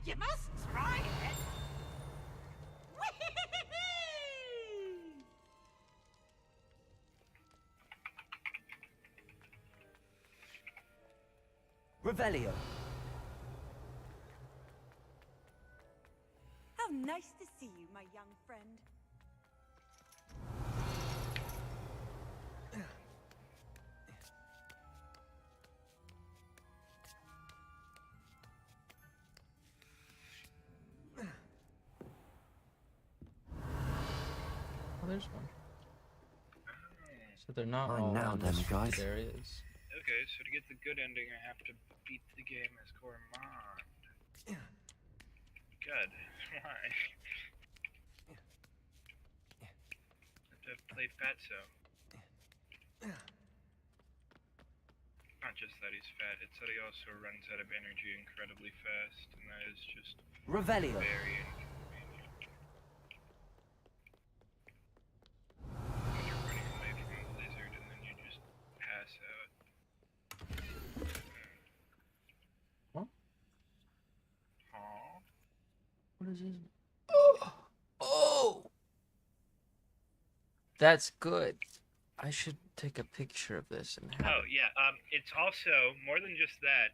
[SPEAKER 16] You must try it.
[SPEAKER 15] Revelio.
[SPEAKER 19] How nice to see you, my young friend.
[SPEAKER 1] Oh, there's one. So they're not
[SPEAKER 2] Mine
[SPEAKER 1] all
[SPEAKER 2] now,
[SPEAKER 1] in
[SPEAKER 2] guys.
[SPEAKER 1] restricted areas.
[SPEAKER 3] Okay, so to get the good ending, I have to beat the game as Gourmand. Good. Why? I have to play Fatso. Not just that he's fat, it's that he also runs out of energy incredibly fast, and that is just
[SPEAKER 15] Revelio.
[SPEAKER 3] very inconvenient. When you're running away from a lizard and then you just pass out.
[SPEAKER 1] Huh?
[SPEAKER 3] Huh?
[SPEAKER 1] What is this? Oh! That's good. I should take a picture of this and have
[SPEAKER 3] Oh
[SPEAKER 1] it.
[SPEAKER 3] yeah, it's also more than just that.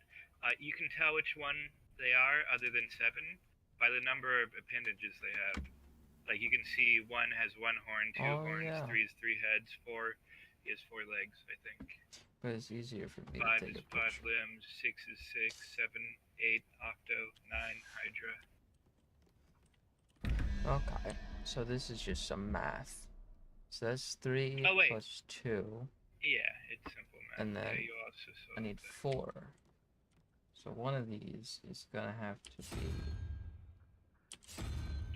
[SPEAKER 3] You can tell which one they are, other than 7, by the number of appendages they have. Like you can see 1 has 1 horn, 2
[SPEAKER 1] Oh,
[SPEAKER 3] horns,
[SPEAKER 1] yeah.
[SPEAKER 3] 3 is 3 heads, 4 is 4 legs, I think.
[SPEAKER 1] But it's easier for me to
[SPEAKER 3] 5
[SPEAKER 1] take
[SPEAKER 3] is
[SPEAKER 1] a
[SPEAKER 3] 5
[SPEAKER 1] picture.
[SPEAKER 3] limbs, 6 is 6, 7, 8 octo, 9 hydra.
[SPEAKER 1] Okay, so this is just some math. So that's 3
[SPEAKER 3] Oh, wait.
[SPEAKER 1] plus 2,
[SPEAKER 3] Yeah, it's simple math.
[SPEAKER 1] and then
[SPEAKER 3] yeah, you also
[SPEAKER 1] I need 4. So one of these is gonna have to be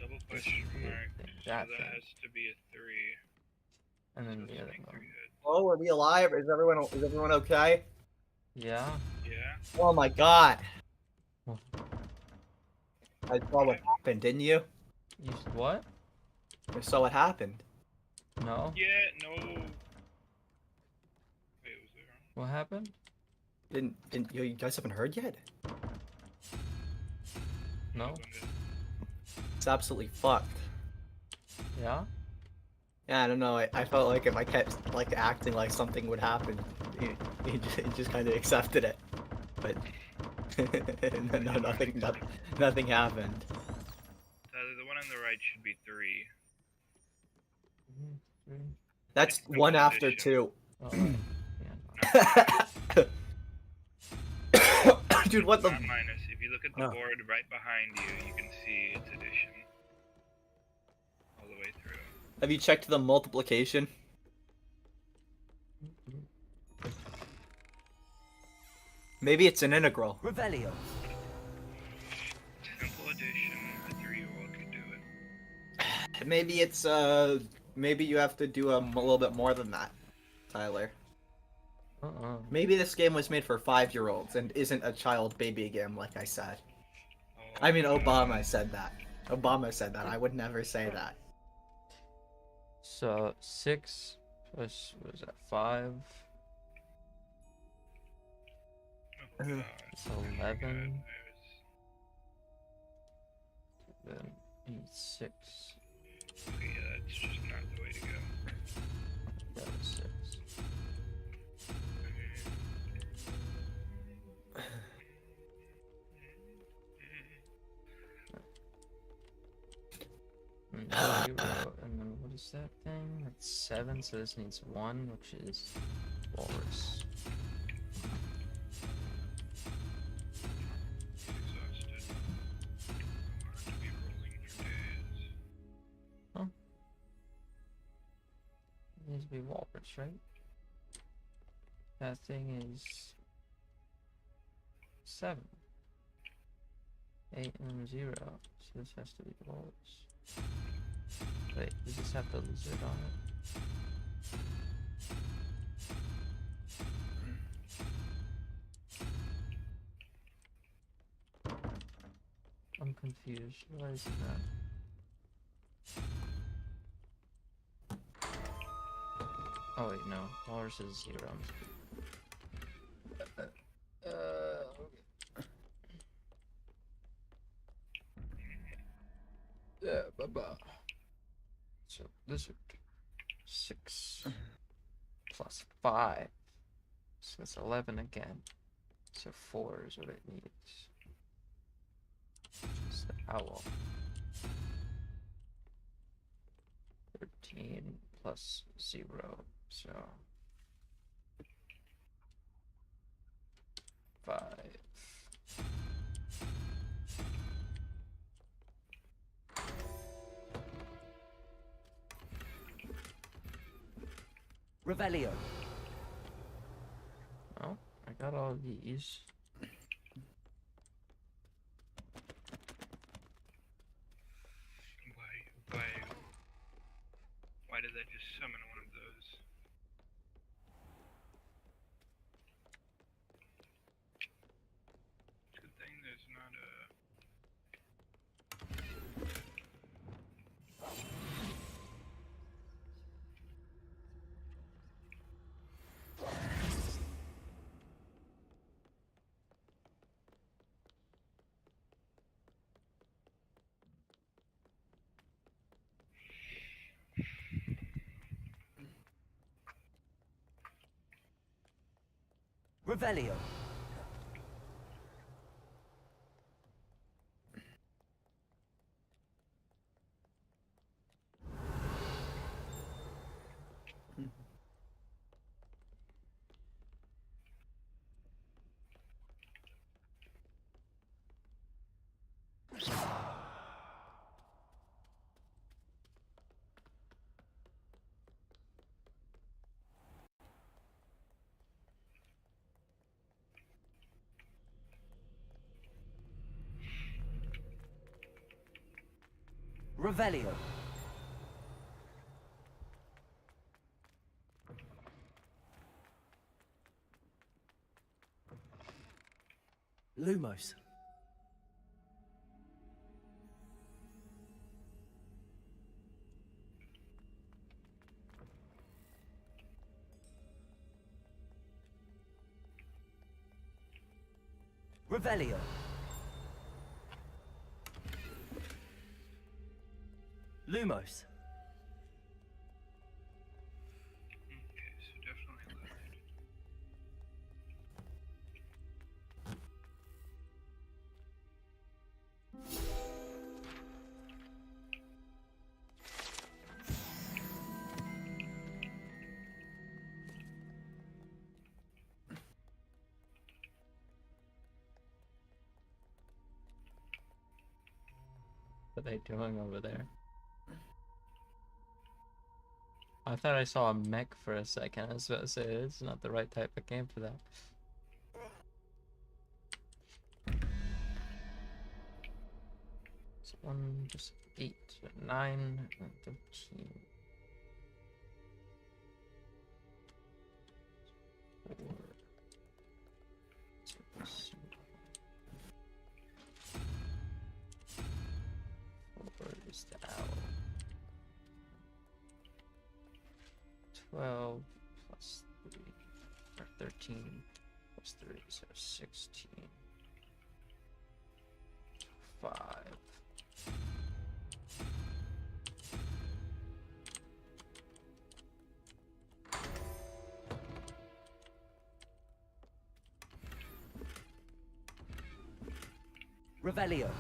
[SPEAKER 3] double
[SPEAKER 1] this
[SPEAKER 3] question
[SPEAKER 1] weird
[SPEAKER 3] mark.
[SPEAKER 1] thing,
[SPEAKER 3] So
[SPEAKER 1] that
[SPEAKER 3] that
[SPEAKER 1] thing,
[SPEAKER 3] has to be a 3.
[SPEAKER 1] and then the other one.
[SPEAKER 9] Oh, are we alive? Is everyone okay?
[SPEAKER 1] Yeah.
[SPEAKER 3] Yeah.
[SPEAKER 9] Oh my god.
[SPEAKER 1] What?
[SPEAKER 9] I saw what happened, didn't you?
[SPEAKER 1] You what?
[SPEAKER 9] I saw what happened.
[SPEAKER 1] No.
[SPEAKER 3] Yeah, no. Wait, was there?
[SPEAKER 1] What happened?
[SPEAKER 9] Didn't you guys haven't heard yet?
[SPEAKER 1] No.
[SPEAKER 9] It's absolutely fucked.
[SPEAKER 1] Yeah.
[SPEAKER 9] Yeah, I don't know. I felt like if I kept like acting like something would happen, he just kind of accepted it. But no, nothing happened.
[SPEAKER 3] The one on the right should be 3.
[SPEAKER 9] That's
[SPEAKER 3] It's
[SPEAKER 9] one
[SPEAKER 3] double
[SPEAKER 9] after
[SPEAKER 3] addition.
[SPEAKER 9] 2. Dude, what the?
[SPEAKER 3] Not minus. If you look at the board right behind you, you can see its addition all the way through.
[SPEAKER 9] Have you checked the multiplication? Maybe it's an integral.
[SPEAKER 15] Revelio.
[SPEAKER 3] Simple addition. A 3-year-old could do it.
[SPEAKER 9] Maybe it's maybe you have to do a little bit more than that, Tyler. Maybe this game was made for 5-year-olds and isn't a child baby game like I said. I mean, Obama said that. Obama said that. I would never say that.
[SPEAKER 1] So 6 plus, what is that, 5? It's 11. Then 8, 6.
[SPEAKER 3] Okay, yeah, that's just not the way to go.
[SPEAKER 1] That was 6. Zero, and then what is that thing? That's 7, so this needs 1, which is walrus. Huh? It needs to be walrus, right? That thing is 7. 8 and 0, so this has to be the walrus. Wait, does this have the lizard on it? I'm confused. Why is it not? Oh wait, no. Walrus is 0. Yeah, bye-bye. So, lizard. 6 plus 5. So that's 11 again. So 4 is what it needs. Which is the owl. 13 plus 0. So 5.
[SPEAKER 15] Revelio.
[SPEAKER 1] Oh, I got all these.
[SPEAKER 3] Why did that just summon one of those? Good thing there's not a...
[SPEAKER 15] Revelio. Revelio.
[SPEAKER 10] Lumos.
[SPEAKER 15] Revelio.
[SPEAKER 10] Lumos.
[SPEAKER 1] they doing over there? I thought I saw a mech for a second. I was about to say, it's not the right type of game for that. So 1, just 8, 9, and 13. 4. 6. 4 is the owl. 12 plus 3, or 13 plus 3, so 16. 5.
[SPEAKER 15] Revelio.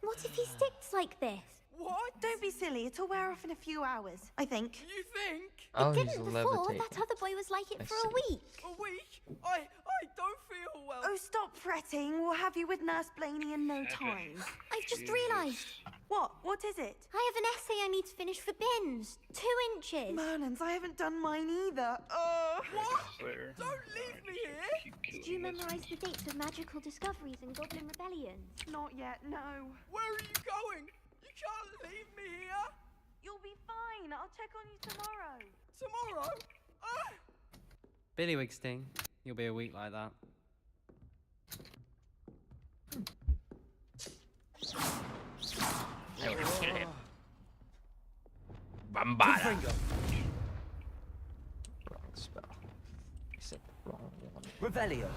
[SPEAKER 11] What if he sticks like this?
[SPEAKER 6] What? Don't be silly. It'll wear off in a few hours, I think.
[SPEAKER 13] You think?
[SPEAKER 1] Oh,
[SPEAKER 11] It
[SPEAKER 1] he's
[SPEAKER 11] didn't before.
[SPEAKER 1] levitating.
[SPEAKER 11] That other boy was like it
[SPEAKER 1] I
[SPEAKER 11] for a
[SPEAKER 1] see.
[SPEAKER 11] week.
[SPEAKER 13] A week? I don't feel well.
[SPEAKER 6] Oh, stop fretting. We'll have you with Nurse Blaney in no time.
[SPEAKER 11] I've just realised.
[SPEAKER 6] What? What is it?
[SPEAKER 11] I have an essay I need to finish for bins. 2 inches.
[SPEAKER 6] Merlins, I haven't done mine either.
[SPEAKER 13] What?
[SPEAKER 3] Slayer.
[SPEAKER 13] Don't leave me here!
[SPEAKER 11] Did you memorise the dates of magical discoveries and goblin rebellions?
[SPEAKER 6] Not yet, no.
[SPEAKER 13] Where are you going? You can't leave me here!
[SPEAKER 6] You'll be fine. I'll check on you tomorrow.
[SPEAKER 13] Tomorrow?
[SPEAKER 7] Billywig Sting, you'll be a week like that.
[SPEAKER 1] I will kill him. Bombada. Wrong spell. Except the wrong one.
[SPEAKER 15] Revelio.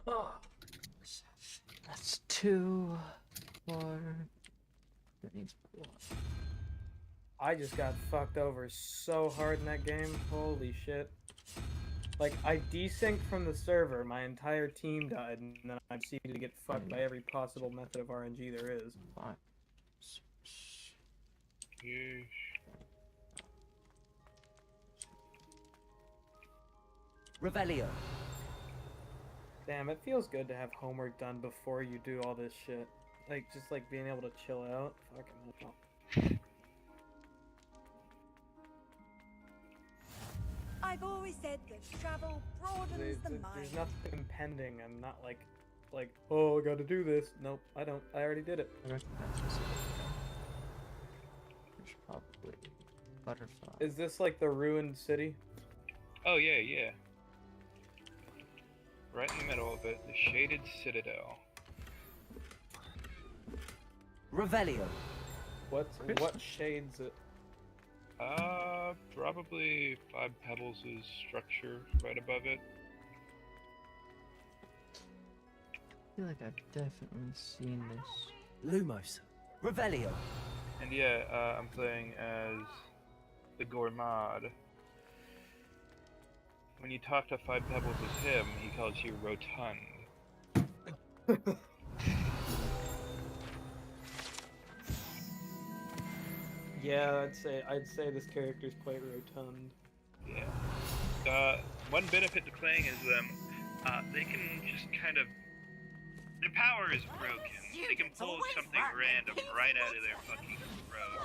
[SPEAKER 1] Oh, that's 2, 4. That needs 1.
[SPEAKER 13] I just got fucked over so hard in that game. Holy shit. Like, I desynced from the server, my entire team died, and then I proceeded to get fucked by every possible method of RNG there is.
[SPEAKER 1] 5.
[SPEAKER 15] Revelio.
[SPEAKER 13] Damn, it feels good to have homework done before you do all this shit. Like, just like being able to chill out. Fucking hell.
[SPEAKER 6] I've always said that travel broadens the mind.
[SPEAKER 13] There's nothing impending. I'm not like, oh, I gotta do this. Nope, I don't. I already did it.
[SPEAKER 1] There's probably butterfly.
[SPEAKER 13] Is this like the ruined city?
[SPEAKER 3] Oh yeah, yeah. Right in the middle of it, the Shaded Citadel.
[SPEAKER 15] Revelio.
[SPEAKER 13] What shades it?
[SPEAKER 3] Probably 5 Pebbles' structure right above it.
[SPEAKER 1] I feel like I've definitely seen this.
[SPEAKER 15] Lumos. Revelio.
[SPEAKER 3] And yeah, I'm playing as the Gourmand. When you talk to 5 Pebbles as him, he calls you Rotund.
[SPEAKER 13] Yeah, I'd say this character's quite rotund.
[SPEAKER 3] Yeah. One benefit to playing is they can just kind of, their power is broken. They can pull something random right out of their fucking throat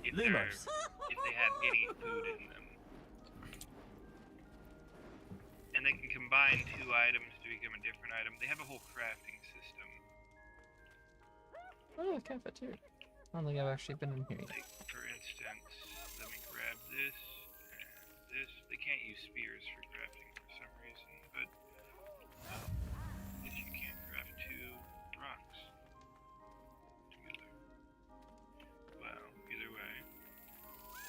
[SPEAKER 3] if
[SPEAKER 15] Lumos.
[SPEAKER 3] they have any food in them. And they can combine 2 items to become a different item. They have a whole crafting system.
[SPEAKER 1] Oh, cafeteria. I don't think I've actually been in here yet.
[SPEAKER 3] Like, for instance, let me grab this and this. They can't use spears for crafting for some reason, but if you can't craft 2 rocks together. Wow, either way.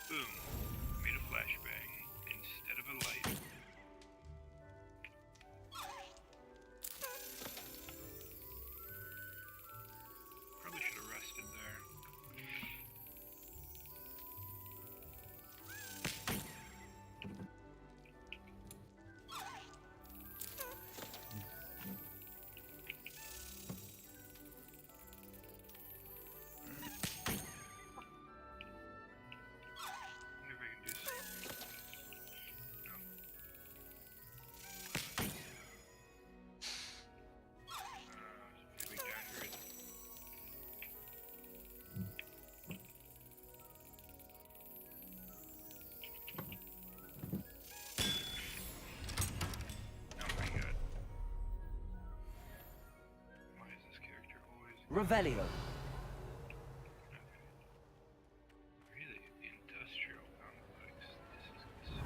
[SPEAKER 3] Boom. Made a flashbang instead of a light. Probably should have rested there. Wonder if I can do something. No. Maybe downgrade. Oh my god. Why is this character always
[SPEAKER 15] Revelio.
[SPEAKER 3] really industrial complex? This is so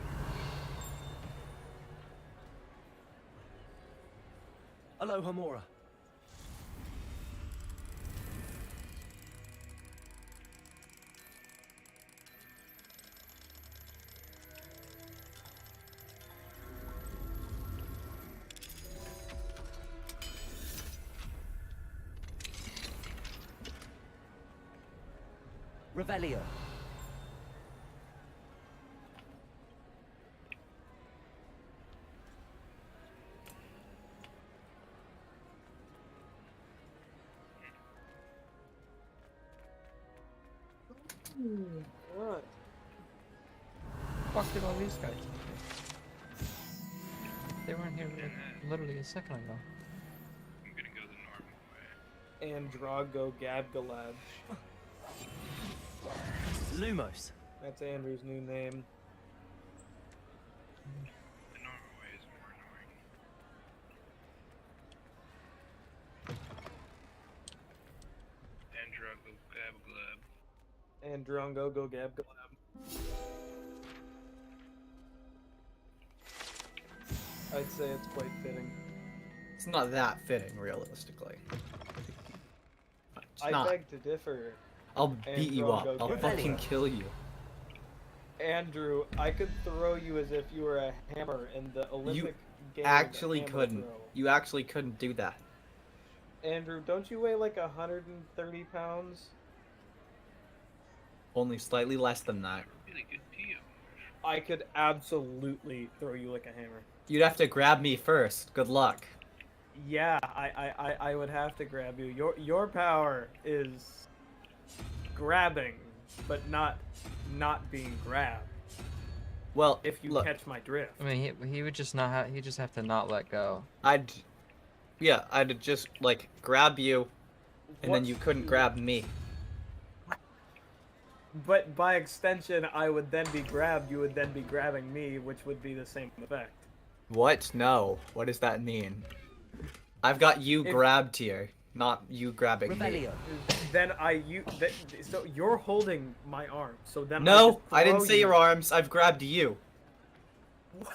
[SPEAKER 15] Aloha Mora. Revelio.
[SPEAKER 13] What?
[SPEAKER 1] Fuck did all these guys? They weren't here literally a second ago.
[SPEAKER 3] I'm gonna go the normal way.
[SPEAKER 13] Andrago Gabgalab.
[SPEAKER 15] Lumos.
[SPEAKER 13] That's Andrew's new name.
[SPEAKER 3] The normal way is more annoying. Andrago Gab Glab.
[SPEAKER 13] Androngo go Gabgalab. I'd say it's quite fitting.
[SPEAKER 9] It's not that fitting, realistically. It's
[SPEAKER 13] I
[SPEAKER 9] not.
[SPEAKER 13] beg to differ.
[SPEAKER 9] I'll beat you up.
[SPEAKER 13] Androngo
[SPEAKER 9] I'll
[SPEAKER 13] Gab-
[SPEAKER 9] fucking kill you.
[SPEAKER 13] Andrew, I could throw you as if you were a hammer in the Olympic game.
[SPEAKER 9] Actually
[SPEAKER 13] hammer
[SPEAKER 9] couldn't.
[SPEAKER 13] throw.
[SPEAKER 9] You actually couldn't do that.
[SPEAKER 13] Andrew, don't you weigh like 130 pounds?
[SPEAKER 9] Only slightly less than that.
[SPEAKER 3] Really good deal.
[SPEAKER 13] I could absolutely throw you like a hammer.
[SPEAKER 9] You'd have to grab me first. Good luck.
[SPEAKER 13] Yeah, I would have to grab you. Your power is grabbing, but not being grabbed.
[SPEAKER 9] Well,
[SPEAKER 13] if you
[SPEAKER 9] look,
[SPEAKER 13] catch my drift.
[SPEAKER 1] I mean, he would just not have. He just have to not let go.
[SPEAKER 9] I'd just like grab you, and then you couldn't grab me.
[SPEAKER 13] But by extension, I would then be grabbed. You would then be grabbing me, which would be the same effect.
[SPEAKER 9] What? No. What does that mean? I've got you grabbed here, not you grabbing me.
[SPEAKER 13] Then so you're holding my arm. So then
[SPEAKER 9] No, I didn't
[SPEAKER 13] throw
[SPEAKER 9] say your arms. I've grabbed you.
[SPEAKER 13] What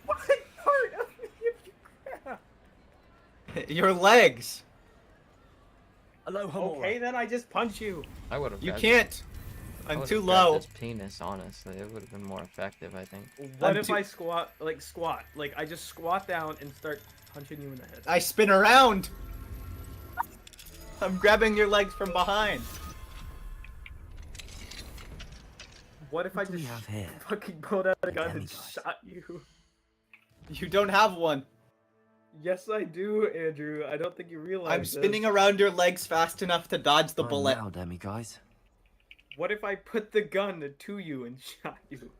[SPEAKER 13] part of me have you grabbed?
[SPEAKER 9] Your legs.
[SPEAKER 15] Aloha.
[SPEAKER 13] Okay, then I just punch you.
[SPEAKER 1] I would have.
[SPEAKER 9] You can't.
[SPEAKER 1] I
[SPEAKER 9] I'm
[SPEAKER 1] would've
[SPEAKER 9] too
[SPEAKER 1] grabbed
[SPEAKER 9] low.
[SPEAKER 1] His penis, honestly, it would have been more effective, I think.
[SPEAKER 13] What if I squat? Like I just squat down and start punching you in the head.
[SPEAKER 9] I spin around. I'm grabbing your legs from behind.
[SPEAKER 13] What if I
[SPEAKER 2] do we
[SPEAKER 13] just
[SPEAKER 2] have here?
[SPEAKER 13] fucking pulled out a gun and shot you?
[SPEAKER 9] You don't have one.
[SPEAKER 13] Yes, I do, Andrew. I don't think you realize.
[SPEAKER 9] I'm spinning around your legs fast enough to dodge the bullet.
[SPEAKER 2] Now, guys.
[SPEAKER 13] What if I put the gun to you and shot you?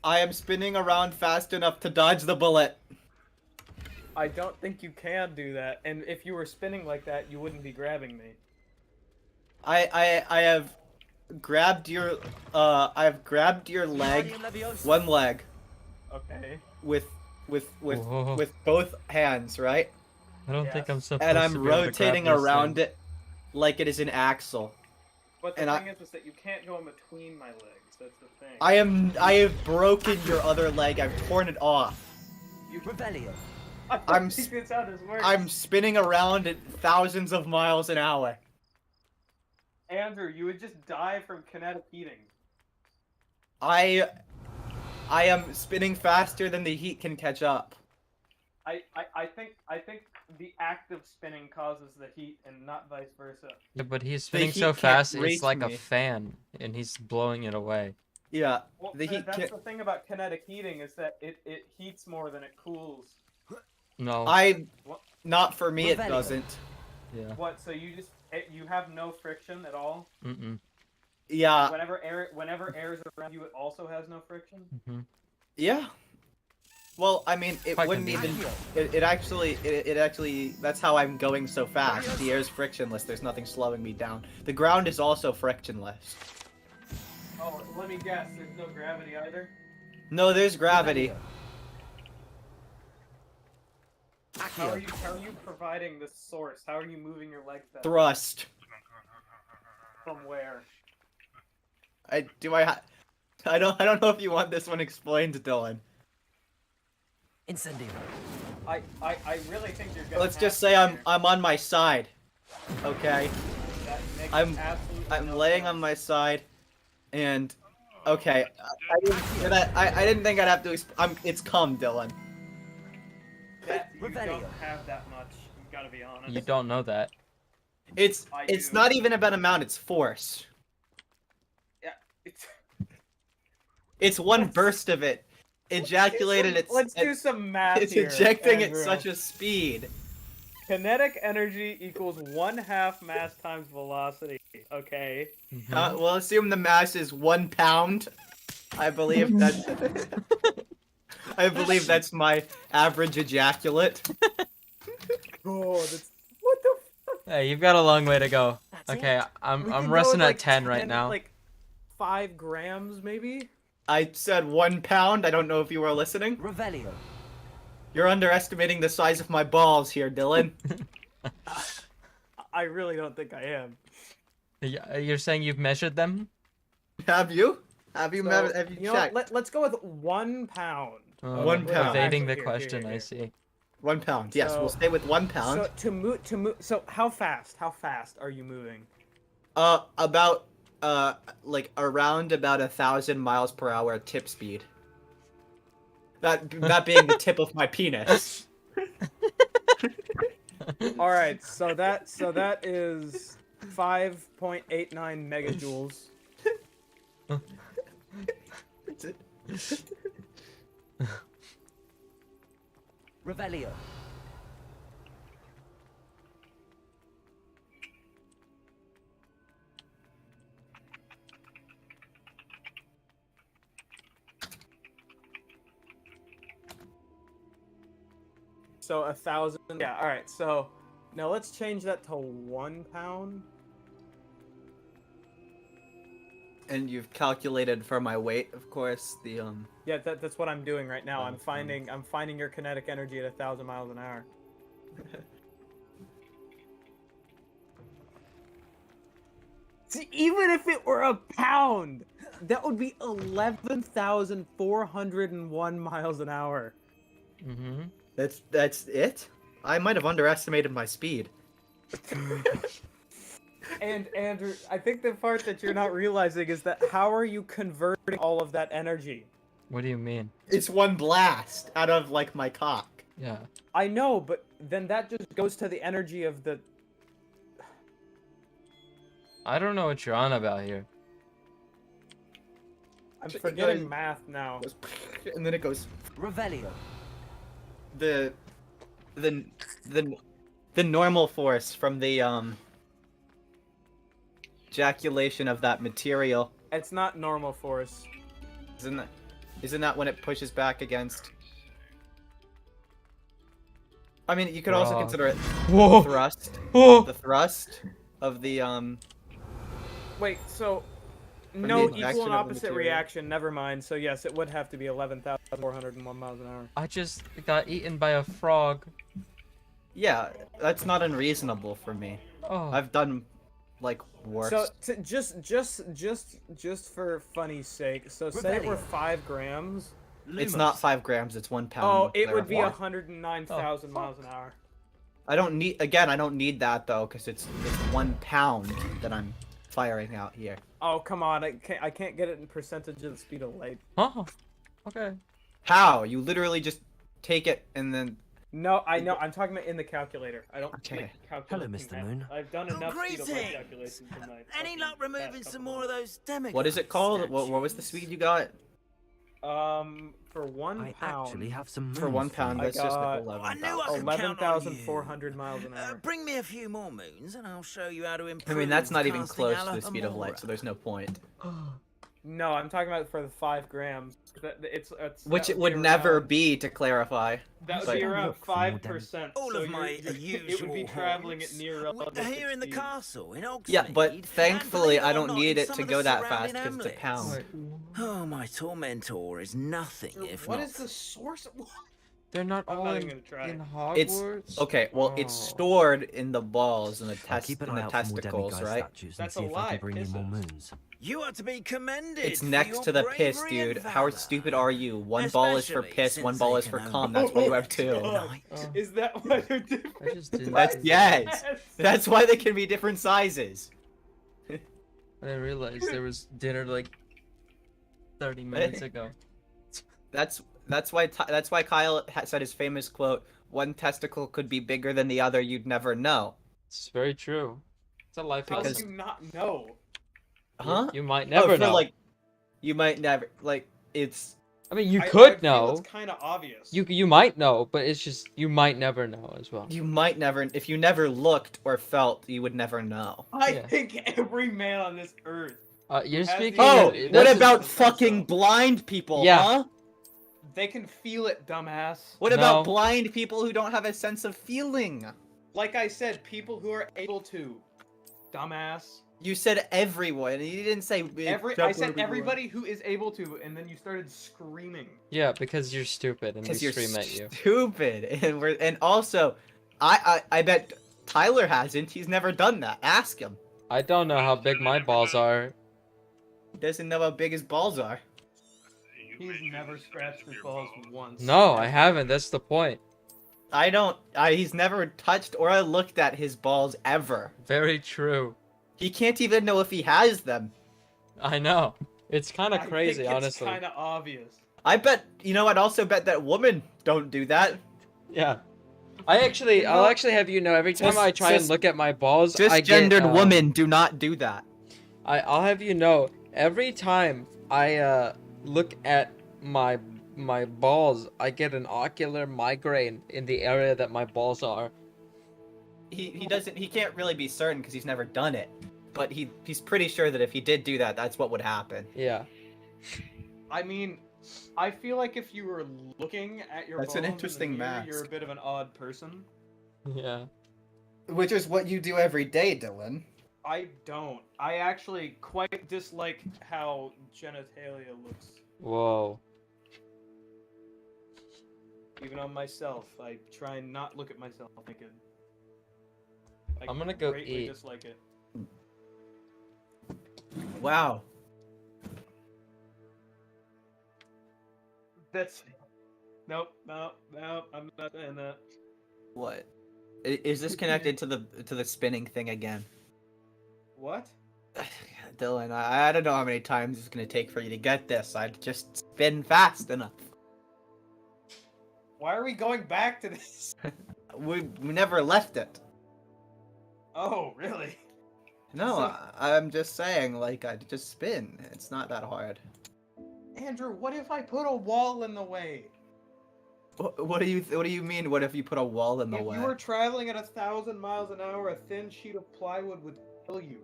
[SPEAKER 9] I am spinning around fast enough to dodge the bullet.
[SPEAKER 13] I don't think you can do that. And if you were spinning like that, you wouldn't be grabbing me.
[SPEAKER 9] I have grabbed your leg, one leg,
[SPEAKER 13] Okay.
[SPEAKER 9] with
[SPEAKER 1] Whoa.
[SPEAKER 9] with both hands, right?
[SPEAKER 1] I don't think I'm supposed
[SPEAKER 9] And
[SPEAKER 1] to
[SPEAKER 9] I'm
[SPEAKER 1] be able to grab
[SPEAKER 9] rotating
[SPEAKER 1] these
[SPEAKER 9] around
[SPEAKER 1] things.
[SPEAKER 9] it like it is an axle.
[SPEAKER 13] But the
[SPEAKER 9] And
[SPEAKER 13] thing is that you can't go in between my legs. That's the thing.
[SPEAKER 9] I have broken your other leg. I've torn it off.
[SPEAKER 13] You
[SPEAKER 15] Revelio.
[SPEAKER 9] I'm
[SPEAKER 13] think that's how this works.
[SPEAKER 9] I'm spinning around at thousands of miles an hour.
[SPEAKER 13] Andrew, you would just die from kinetic heating.
[SPEAKER 9] I am spinning faster than the heat can catch up.
[SPEAKER 13] I think the act of spinning causes the heat and not vice versa.
[SPEAKER 1] Yeah, but he's
[SPEAKER 9] The
[SPEAKER 1] spinning
[SPEAKER 9] heat
[SPEAKER 1] so
[SPEAKER 9] can't
[SPEAKER 1] fast,
[SPEAKER 9] reach
[SPEAKER 1] it's like a
[SPEAKER 9] me.
[SPEAKER 1] fan, and he's blowing it away.
[SPEAKER 9] Yeah,
[SPEAKER 13] Well,
[SPEAKER 9] the heat
[SPEAKER 13] that's
[SPEAKER 9] can't.
[SPEAKER 13] the thing about kinetic heating is that it heats more than it cools.
[SPEAKER 1] No.
[SPEAKER 9] Not for me. It
[SPEAKER 13] Revelio.
[SPEAKER 9] doesn't.
[SPEAKER 1] Yeah.
[SPEAKER 13] What? So you have no friction at all?
[SPEAKER 1] Mm-mm.
[SPEAKER 9] Yeah.
[SPEAKER 13] Whenever air is around you, it also has no friction.
[SPEAKER 1] Mm-hmm.
[SPEAKER 9] Yeah. Well, I mean, it
[SPEAKER 1] Quite
[SPEAKER 9] wouldn't even.
[SPEAKER 1] convenient.
[SPEAKER 9] It actually. That's how I'm going so fast. The air's frictionless. There's nothing slowing me down. The ground is also frictionless.
[SPEAKER 13] Oh, let me guess. There's no gravity either.
[SPEAKER 9] No, there's gravity.
[SPEAKER 13] How are you providing the source? How are you moving your legs that way?
[SPEAKER 9] Thrust.
[SPEAKER 13] From where?
[SPEAKER 9] I don't know if you want this one explained, Dylan.
[SPEAKER 15] Incendio.
[SPEAKER 13] I really think you're gonna.
[SPEAKER 9] Let's just say I'm on my side. Okay.
[SPEAKER 13] That makes
[SPEAKER 9] I'm
[SPEAKER 13] absolutely
[SPEAKER 9] laying on my side, and okay. I didn't think I'd have to. It's come, Dylan.
[SPEAKER 13] That you don't have that much. You gotta be honest.
[SPEAKER 1] You don't know that.
[SPEAKER 9] It's
[SPEAKER 13] I
[SPEAKER 9] it's
[SPEAKER 13] do.
[SPEAKER 9] not even about amount. It's force.
[SPEAKER 13] Yeah. It's.
[SPEAKER 9] It's one burst of it. Ejaculated.
[SPEAKER 13] Let's do some math
[SPEAKER 9] It's
[SPEAKER 13] here,
[SPEAKER 9] ejecting at
[SPEAKER 13] Andrew.
[SPEAKER 9] such a speed.
[SPEAKER 13] Kinetic energy equals 1/2 mass times velocity. Okay.
[SPEAKER 9] We'll assume the mass is 1 pound. I believe that's. I believe that's my average ejaculate.
[SPEAKER 13] Oh, that's what the.
[SPEAKER 1] Hey, you've got a long way to go.
[SPEAKER 13] That's
[SPEAKER 1] Okay,
[SPEAKER 13] it? We
[SPEAKER 1] I'm
[SPEAKER 13] can go
[SPEAKER 1] resting
[SPEAKER 13] with,
[SPEAKER 1] at 10 right now.
[SPEAKER 13] Like 5 grams, maybe.
[SPEAKER 9] I said 1 pound. I don't know if you were listening.
[SPEAKER 15] Revelio.
[SPEAKER 9] You're underestimating the size of my balls here, Dylan.
[SPEAKER 13] I really don't think I am.
[SPEAKER 1] You're saying you've measured them?
[SPEAKER 9] Have you? Have you?
[SPEAKER 13] So,
[SPEAKER 9] Have you
[SPEAKER 13] know,
[SPEAKER 9] checked?
[SPEAKER 13] let's go with 1 pound.
[SPEAKER 9] 1 pound.
[SPEAKER 1] Evading the
[SPEAKER 13] Here,
[SPEAKER 1] question, I
[SPEAKER 13] here.
[SPEAKER 1] see.
[SPEAKER 9] 1 pound. Yes,
[SPEAKER 13] So-
[SPEAKER 9] we'll stay with 1 pound.
[SPEAKER 13] So to move. So how fast? How fast are you moving?
[SPEAKER 9] About like around about 1,000 miles per hour tip speed. That being the tip of my penis.
[SPEAKER 13] All right. So that is 5.89 megajoules.
[SPEAKER 15] Revelio.
[SPEAKER 13] So 1,000. Yeah. All right. So now let's change that to 1 pound.
[SPEAKER 9] And you've calculated for my weight, of course. The
[SPEAKER 13] Yeah, that's what I'm doing right now. I'm finding your kinetic energy at 1,000 miles an hour. See, even if it were a pound, that would be 11,401 miles an hour.
[SPEAKER 1] Mm-hmm.
[SPEAKER 9] That's it. I might have underestimated my speed.
[SPEAKER 13] And Andrew, I think the part that you're not realizing is that how are you converting all of that energy?
[SPEAKER 1] What do you mean?
[SPEAKER 9] It's one blast out of like my cock.
[SPEAKER 1] Yeah.
[SPEAKER 13] I know, but then that just goes to the energy of the.
[SPEAKER 1] I don't know what you're on about here.
[SPEAKER 13] I'm forgetting math now.
[SPEAKER 9] And then it goes.
[SPEAKER 15] Revelio.
[SPEAKER 9] The normal force from the ejaculation of that material.
[SPEAKER 13] It's not normal force.
[SPEAKER 9] Isn't that when it pushes back against? I mean, you could also
[SPEAKER 1] Wrong.
[SPEAKER 9] consider it
[SPEAKER 1] Whoa.
[SPEAKER 9] thrust.
[SPEAKER 1] Whoa.
[SPEAKER 9] The thrust of the
[SPEAKER 13] Wait, so
[SPEAKER 9] the
[SPEAKER 13] no
[SPEAKER 9] injection
[SPEAKER 13] equal and
[SPEAKER 9] of the
[SPEAKER 13] opposite
[SPEAKER 9] material.
[SPEAKER 13] reaction. Never mind. So yes, it would have to be 11,401 miles an hour.
[SPEAKER 1] I just got eaten by a frog.
[SPEAKER 9] Yeah, that's not unreasonable for me.
[SPEAKER 1] Oh.
[SPEAKER 9] I've done like worse.
[SPEAKER 13] So just for funny's sake, so say it were 5 grams.
[SPEAKER 9] It's not 5 grams. It's 1 pound.
[SPEAKER 13] Oh, it would be
[SPEAKER 9] clarify.
[SPEAKER 13] 109,000 miles an hour.
[SPEAKER 9] I don't need I don't need that though, because it's 1 pound that I'm firing out here.
[SPEAKER 13] Oh come on, I can't get it in percentage of the speed of light.
[SPEAKER 1] Huh? Okay.
[SPEAKER 9] How? You literally just take it and then.
[SPEAKER 13] No, I know. I'm talking about in the calculator. I don't.
[SPEAKER 9] Okay.
[SPEAKER 2] Hello, Mr. Moon.
[SPEAKER 13] I've done
[SPEAKER 18] Oh,
[SPEAKER 13] enough speed of light
[SPEAKER 18] greetings.
[SPEAKER 13] calculations in my.
[SPEAKER 18] Any luck removing some more of those demigods?
[SPEAKER 9] What is it called? What was the speed you got?
[SPEAKER 13] For 1
[SPEAKER 2] I
[SPEAKER 13] pound.
[SPEAKER 2] actually have some
[SPEAKER 9] For 1
[SPEAKER 2] moons
[SPEAKER 9] pound,
[SPEAKER 2] you.
[SPEAKER 9] that's just like
[SPEAKER 18] I knew
[SPEAKER 9] 11,000.
[SPEAKER 18] I could count on you.
[SPEAKER 13] 11,400 miles an hour.
[SPEAKER 18] Bring me a few more moons, and I'll show you how to
[SPEAKER 9] I
[SPEAKER 18] improve.
[SPEAKER 9] mean, that's not even
[SPEAKER 18] casting
[SPEAKER 9] close to
[SPEAKER 18] Ala
[SPEAKER 9] the speed of light,
[SPEAKER 18] Amora.
[SPEAKER 9] so there's no point.
[SPEAKER 13] No, I'm talking about for the 5 grams.
[SPEAKER 9] Which
[SPEAKER 13] that
[SPEAKER 9] it would
[SPEAKER 13] be
[SPEAKER 9] never
[SPEAKER 13] around-
[SPEAKER 9] be, to clarify.
[SPEAKER 13] That would
[SPEAKER 9] But-
[SPEAKER 13] be around 5%.
[SPEAKER 18] All
[SPEAKER 13] so
[SPEAKER 18] of my
[SPEAKER 13] it would be
[SPEAKER 18] usual
[SPEAKER 13] traveling at
[SPEAKER 18] haunts.
[SPEAKER 13] near relative
[SPEAKER 18] Here in the
[SPEAKER 13] speed.
[SPEAKER 18] castle, in Oxford.
[SPEAKER 9] Yeah, but thankfully I don't
[SPEAKER 18] not,
[SPEAKER 9] need
[SPEAKER 18] in
[SPEAKER 9] it
[SPEAKER 18] some
[SPEAKER 9] to
[SPEAKER 18] of
[SPEAKER 9] go
[SPEAKER 18] the
[SPEAKER 9] that fast
[SPEAKER 18] surrounding
[SPEAKER 9] because it's a
[SPEAKER 18] hamlets.
[SPEAKER 9] pound.
[SPEAKER 18] Oh, my tormentor is nothing if
[SPEAKER 13] What
[SPEAKER 18] not.
[SPEAKER 13] is the source?
[SPEAKER 1] They're not
[SPEAKER 13] I'm
[SPEAKER 1] all
[SPEAKER 13] not
[SPEAKER 1] in,
[SPEAKER 13] even gonna try.
[SPEAKER 1] in
[SPEAKER 9] It's
[SPEAKER 1] Hogwarts.
[SPEAKER 9] okay. Well, it's
[SPEAKER 1] Oh.
[SPEAKER 9] stored in the balls and the
[SPEAKER 2] I'll keep an
[SPEAKER 9] in
[SPEAKER 2] eye
[SPEAKER 9] the
[SPEAKER 2] out for more
[SPEAKER 9] testicles,
[SPEAKER 2] demiguise
[SPEAKER 9] right?
[SPEAKER 2] statues and
[SPEAKER 13] That's
[SPEAKER 2] see
[SPEAKER 13] a
[SPEAKER 2] if I
[SPEAKER 13] lie,
[SPEAKER 2] can bring you more
[SPEAKER 13] pisses.
[SPEAKER 2] moons.
[SPEAKER 18] You are to be commended.
[SPEAKER 9] It's
[SPEAKER 18] for
[SPEAKER 9] next
[SPEAKER 18] your
[SPEAKER 9] to the piss,
[SPEAKER 18] bravery and
[SPEAKER 9] dude. How
[SPEAKER 18] valor.
[SPEAKER 9] stupid are you? One ball is for
[SPEAKER 18] Especially
[SPEAKER 9] piss, one
[SPEAKER 18] since
[SPEAKER 9] ball
[SPEAKER 18] they
[SPEAKER 9] is for
[SPEAKER 18] can
[SPEAKER 9] cum.
[SPEAKER 18] only
[SPEAKER 9] That's why you have
[SPEAKER 18] walk
[SPEAKER 9] two.
[SPEAKER 18] tonight.
[SPEAKER 13] Is that why they're different?
[SPEAKER 1] I just didn't.
[SPEAKER 9] That's yes.
[SPEAKER 13] Yes.
[SPEAKER 9] That's why they can be different sizes.
[SPEAKER 1] I didn't realize there was dinner like 30 minutes ago.
[SPEAKER 9] That's why Kyle said his famous quote: "One testicle could be bigger than the other. You'd never know."
[SPEAKER 1] It's very true. It's a life
[SPEAKER 13] How
[SPEAKER 9] Because-
[SPEAKER 13] do you not know?
[SPEAKER 9] Huh?
[SPEAKER 1] You might never know.
[SPEAKER 9] Like, you might never like. It's.
[SPEAKER 1] I mean, you
[SPEAKER 13] I
[SPEAKER 1] could
[SPEAKER 13] feel
[SPEAKER 1] know.
[SPEAKER 13] It's kind of obvious.
[SPEAKER 1] You might know, but it's just you might never know as well.
[SPEAKER 9] You might never. If you never looked or felt, you would never know.
[SPEAKER 13] I
[SPEAKER 1] Yeah.
[SPEAKER 13] think every man on this earth.
[SPEAKER 1] You're
[SPEAKER 13] Has the
[SPEAKER 1] speaking.
[SPEAKER 9] Oh,
[SPEAKER 13] ability-
[SPEAKER 9] what
[SPEAKER 1] that's-
[SPEAKER 9] about fucking blind people?
[SPEAKER 1] Yeah.
[SPEAKER 9] Huh?
[SPEAKER 13] They can feel it, dumbass.
[SPEAKER 9] What
[SPEAKER 1] No.
[SPEAKER 9] about blind people who don't have a sense of feeling?
[SPEAKER 13] Like I said, people who are able to. Dumbass.
[SPEAKER 9] You said everyone, and you didn't say.
[SPEAKER 13] I said everybody who is able to, and then you started screaming.
[SPEAKER 1] Yeah, because you're stupid and we
[SPEAKER 9] Because you're
[SPEAKER 1] scream at you.
[SPEAKER 9] stupid, and also, I bet Tyler hasn't. He's never done that. Ask him.
[SPEAKER 1] I don't know how big my balls are.
[SPEAKER 9] He doesn't know how big his balls are.
[SPEAKER 13] He's never scratched his balls once.
[SPEAKER 1] No, I haven't. That's the point.
[SPEAKER 9] I don't. He's never touched or looked at his balls ever.
[SPEAKER 1] Very true.
[SPEAKER 9] He can't even know if he has them.
[SPEAKER 1] I know. It's kind of
[SPEAKER 13] I
[SPEAKER 1] crazy,
[SPEAKER 13] think it's
[SPEAKER 1] honestly.
[SPEAKER 13] kind of obvious.
[SPEAKER 9] I bet. I'd also bet that women don't do that.
[SPEAKER 1] Yeah. I'll actually have you know, every time I try and look at my balls, I get,
[SPEAKER 9] Cisgendered women do not do that.
[SPEAKER 1] I'll have you know, every time I look at my balls, I get an ocular migraine in the area that my balls are.
[SPEAKER 9] He doesn't. He can't really be certain because he's never done it. But he's pretty sure that if he did do that, that's what would happen.
[SPEAKER 1] Yeah.
[SPEAKER 13] I mean, I feel like if you were looking at your
[SPEAKER 9] That's
[SPEAKER 13] balls
[SPEAKER 9] an
[SPEAKER 13] in
[SPEAKER 9] interesting
[SPEAKER 13] the mirror,
[SPEAKER 9] mask.
[SPEAKER 13] you're a bit of an odd person.
[SPEAKER 1] Yeah.
[SPEAKER 9] Which is what you do every day, Dylan.
[SPEAKER 13] I don't. I actually quite dislike how genitalia looks.
[SPEAKER 1] Whoa.
[SPEAKER 13] Even on myself, I try and not look at myself naked. I
[SPEAKER 1] I'm gonna go
[SPEAKER 13] greatly
[SPEAKER 1] eat.
[SPEAKER 13] dislike it.
[SPEAKER 9] Wow.
[SPEAKER 13] That's. Nope. I'm not saying that.
[SPEAKER 9] What? Is this connected to the spinning thing again?
[SPEAKER 13] What?
[SPEAKER 9] Dylan, I don't know how many times it's gonna take for you to get this. I'd just spin fast enough.
[SPEAKER 13] Why are we going back to this?
[SPEAKER 9] We never left it.
[SPEAKER 13] Oh, really?
[SPEAKER 9] No,
[SPEAKER 13] So-
[SPEAKER 9] I'm just saying, like, I just spin. It's not that hard.
[SPEAKER 13] Andrew, what if I put a wall in the way?
[SPEAKER 9] What do you mean? What if you put a wall in the
[SPEAKER 13] If
[SPEAKER 9] way?
[SPEAKER 13] you were traveling at 1,000 miles an hour, a thin sheet of plywood would kill you.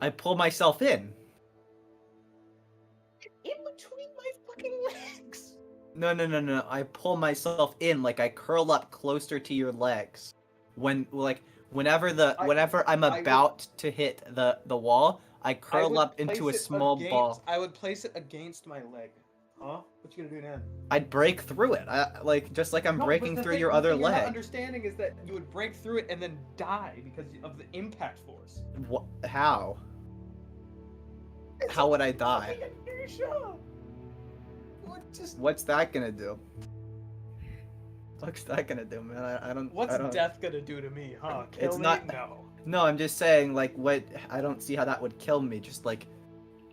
[SPEAKER 9] I pull myself in.
[SPEAKER 13] In between my fucking legs.
[SPEAKER 9] No. I pull myself in, like I curl up closer to your legs. Whenever I'm about to hit the wall, I curl up into a small ball.
[SPEAKER 13] I would place it against my leg. Huh? What you gonna do now?
[SPEAKER 9] I'd break through it. Just like I'm breaking through your other
[SPEAKER 13] the thing you're not
[SPEAKER 9] leg.
[SPEAKER 13] understanding is that you would break through it and then die because of the impact force.
[SPEAKER 9] What? How? How would I die? What's that gonna do? What's that gonna do, man? I don't.
[SPEAKER 13] What's
[SPEAKER 9] I don't...
[SPEAKER 13] death gonna do to me, huh? Kill
[SPEAKER 9] It's
[SPEAKER 13] me?
[SPEAKER 9] not.
[SPEAKER 13] No.
[SPEAKER 9] No, I'm just saying, like, what? I don't see how that would kill me. Just like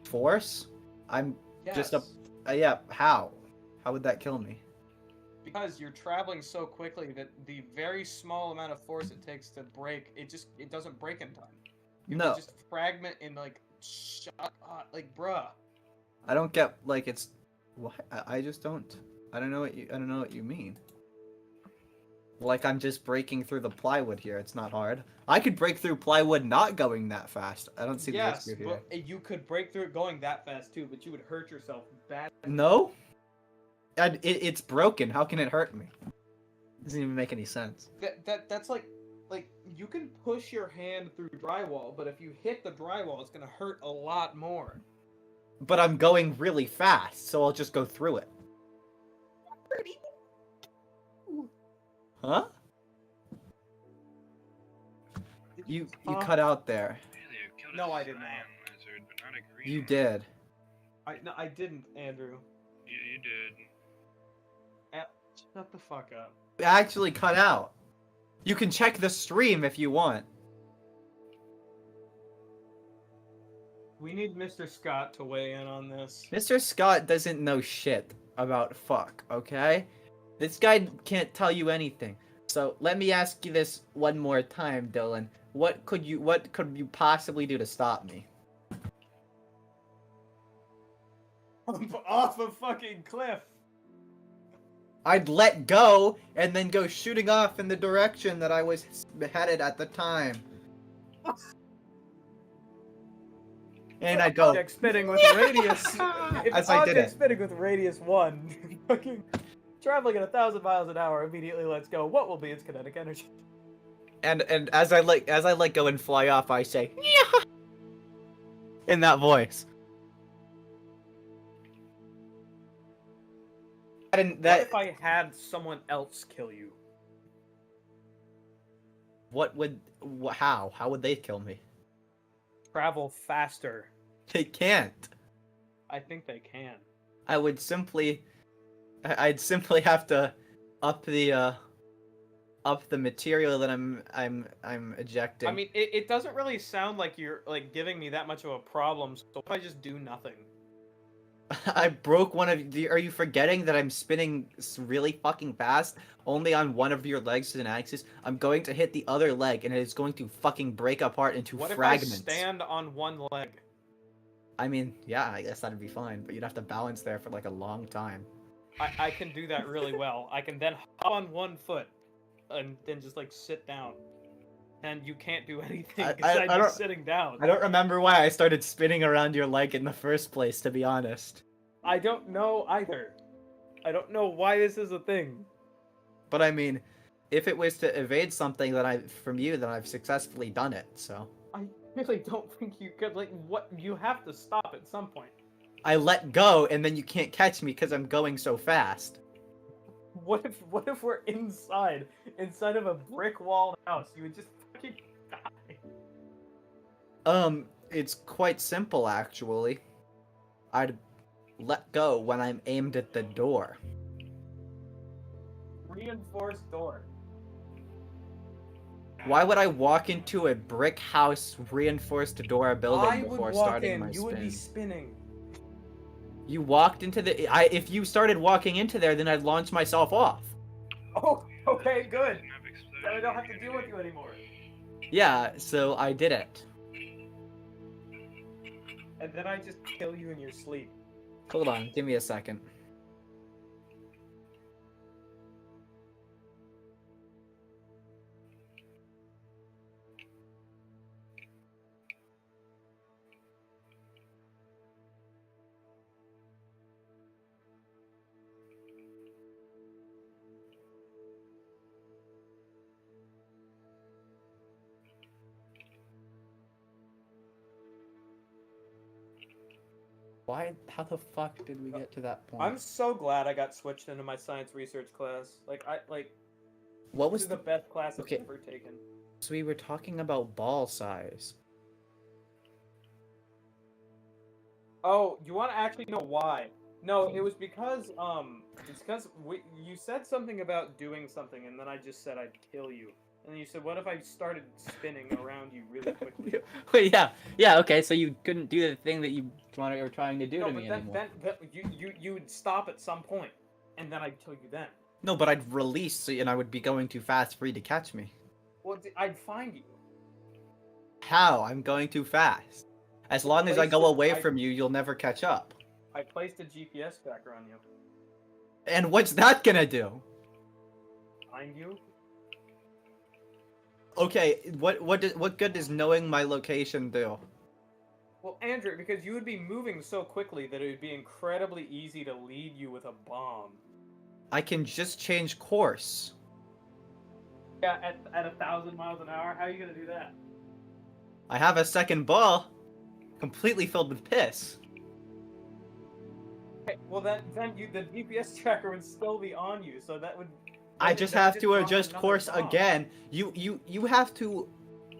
[SPEAKER 9] force. I'm just a. Yeah. How? How would that kill me?
[SPEAKER 13] Because you're traveling so quickly that the very small amount of force it takes to break, it doesn't break in time. It
[SPEAKER 9] No.
[SPEAKER 13] would just fragment and like bruh.
[SPEAKER 9] I don't get like it's. What? I just don't. I don't know what you mean. Like I'm just breaking through the plywood here. It's not hard. I could break through plywood not going that fast. I don't see the issue here.
[SPEAKER 13] Yes, but you could break through it going that fast too, but you would hurt yourself bad.
[SPEAKER 9] No. It's broken. How can it hurt me? Doesn't even make any sense.
[SPEAKER 13] That's like you can push your hand through drywall, but if you hit the drywall, it's gonna hurt a lot more.
[SPEAKER 9] But I'm going really fast, so I'll just go through it. Huh? You cut out there.
[SPEAKER 13] No, I did not.
[SPEAKER 9] You did.
[SPEAKER 13] I didn't, Andrew.
[SPEAKER 3] You did.
[SPEAKER 13] Shut the fuck up.
[SPEAKER 9] It actually cut out. You can check the stream if you want.
[SPEAKER 13] We need Mr. Scott to weigh in on this.
[SPEAKER 9] Mr. Scott doesn't know shit about fuck, okay? This guy can't tell you anything. So let me ask you this one more time, Dylan. What could you possibly do to stop me?
[SPEAKER 13] Off a fucking cliff.
[SPEAKER 9] I'd let go and then go shooting off in the direction that I was headed at the time. And I'd go
[SPEAKER 13] object spinning with radius. If
[SPEAKER 9] as I did
[SPEAKER 13] object
[SPEAKER 9] it.
[SPEAKER 13] spinning with radius 1, fucking traveling at 1,000 miles an hour immediately lets go. What will be its kinetic energy?
[SPEAKER 9] And as I let go and fly off, I say "Yeah!" in that voice.
[SPEAKER 13] What if I had someone else kill you?
[SPEAKER 9] How would they kill me?
[SPEAKER 13] Travel faster.
[SPEAKER 9] They can't.
[SPEAKER 13] I think they can.
[SPEAKER 9] I'd simply have to up the material that I'm ejecting.
[SPEAKER 13] I mean, it doesn't really sound like you're like giving me that much of a problem. So if I just do nothing.
[SPEAKER 9] I broke one of the. Are you forgetting that I'm spinning really fucking fast? Only on one of your legs is an axis. I'm going to hit the other leg, and it is going to fucking break apart into fragments.
[SPEAKER 13] What if I stand on one leg?
[SPEAKER 9] I mean, yeah, I guess that'd be fine, but you'd have to balance there for like a long time.
[SPEAKER 13] I can do that really well. I can then hop on one foot, and then just like sit down. And you can't do anything because I'd be sitting down.
[SPEAKER 9] I don't remember why I started spinning around your leg in the first place, to be honest.
[SPEAKER 13] I don't know either. I don't know why this is a thing.
[SPEAKER 9] But I mean, if it was to evade something from you, then I've successfully done it, so.
[SPEAKER 13] I really don't think you could, like, what? You have to stop at some point.
[SPEAKER 9] I let go, and then you can't catch me because I'm going so fast.
[SPEAKER 13] What if we're inside of a brick walled house? You would just fucking die.
[SPEAKER 9] It's quite simple, actually. I'd let go when I'm aimed at the door.
[SPEAKER 13] Reinforced door.
[SPEAKER 9] Why would I walk into a brick house reinforced door building before starting my spin?
[SPEAKER 13] You would be spinning.
[SPEAKER 9] You walked into the. If you started walking into there, then I'd launch myself off.
[SPEAKER 13] Oh, okay, good. Then I don't have to deal with you anymore.
[SPEAKER 9] Yeah, so I did it.
[SPEAKER 13] And then I just kill you in your sleep.
[SPEAKER 9] Hold on, give me a second. Why? How the fuck did we get to that point?
[SPEAKER 13] I'm so glad I got switched into my science research class.
[SPEAKER 9] What
[SPEAKER 13] this
[SPEAKER 9] was
[SPEAKER 13] is the best class I've ever taken.
[SPEAKER 9] So we were talking about ball size.
[SPEAKER 13] Oh, you want to actually know why? No, it was because it's because you said something about doing something, and then I just said I'd kill you. And then you said, what if I started spinning around you really quickly?
[SPEAKER 9] Wait, yeah, okay. So you couldn't do the thing that you were trying to do
[SPEAKER 13] No,
[SPEAKER 9] to
[SPEAKER 13] but
[SPEAKER 9] me
[SPEAKER 13] then,
[SPEAKER 9] anymore.
[SPEAKER 13] then you would stop at some point, and then I'd kill you then.
[SPEAKER 9] No, but I'd release, and I would be going too fast for you to catch me.
[SPEAKER 13] Well, I'd find you.
[SPEAKER 9] How? I'm going too fast. As long as I go away from you, you'll never catch up.
[SPEAKER 13] I placed a GPS tracker on you.
[SPEAKER 9] And what's that gonna do?
[SPEAKER 13] Find you?
[SPEAKER 9] Okay, what good does knowing my location do?
[SPEAKER 13] Well, Andrew, because you would be moving so quickly that it would be incredibly easy to lead you with a bomb.
[SPEAKER 9] I can just change course.
[SPEAKER 13] Yeah, at 1,000 miles an hour? How are you gonna do that?
[SPEAKER 9] I have a second ball, completely filled with piss.
[SPEAKER 13] Okay, well then the GPS tracker would still be on you, so that would.
[SPEAKER 9] I just have to adjust course again. You have to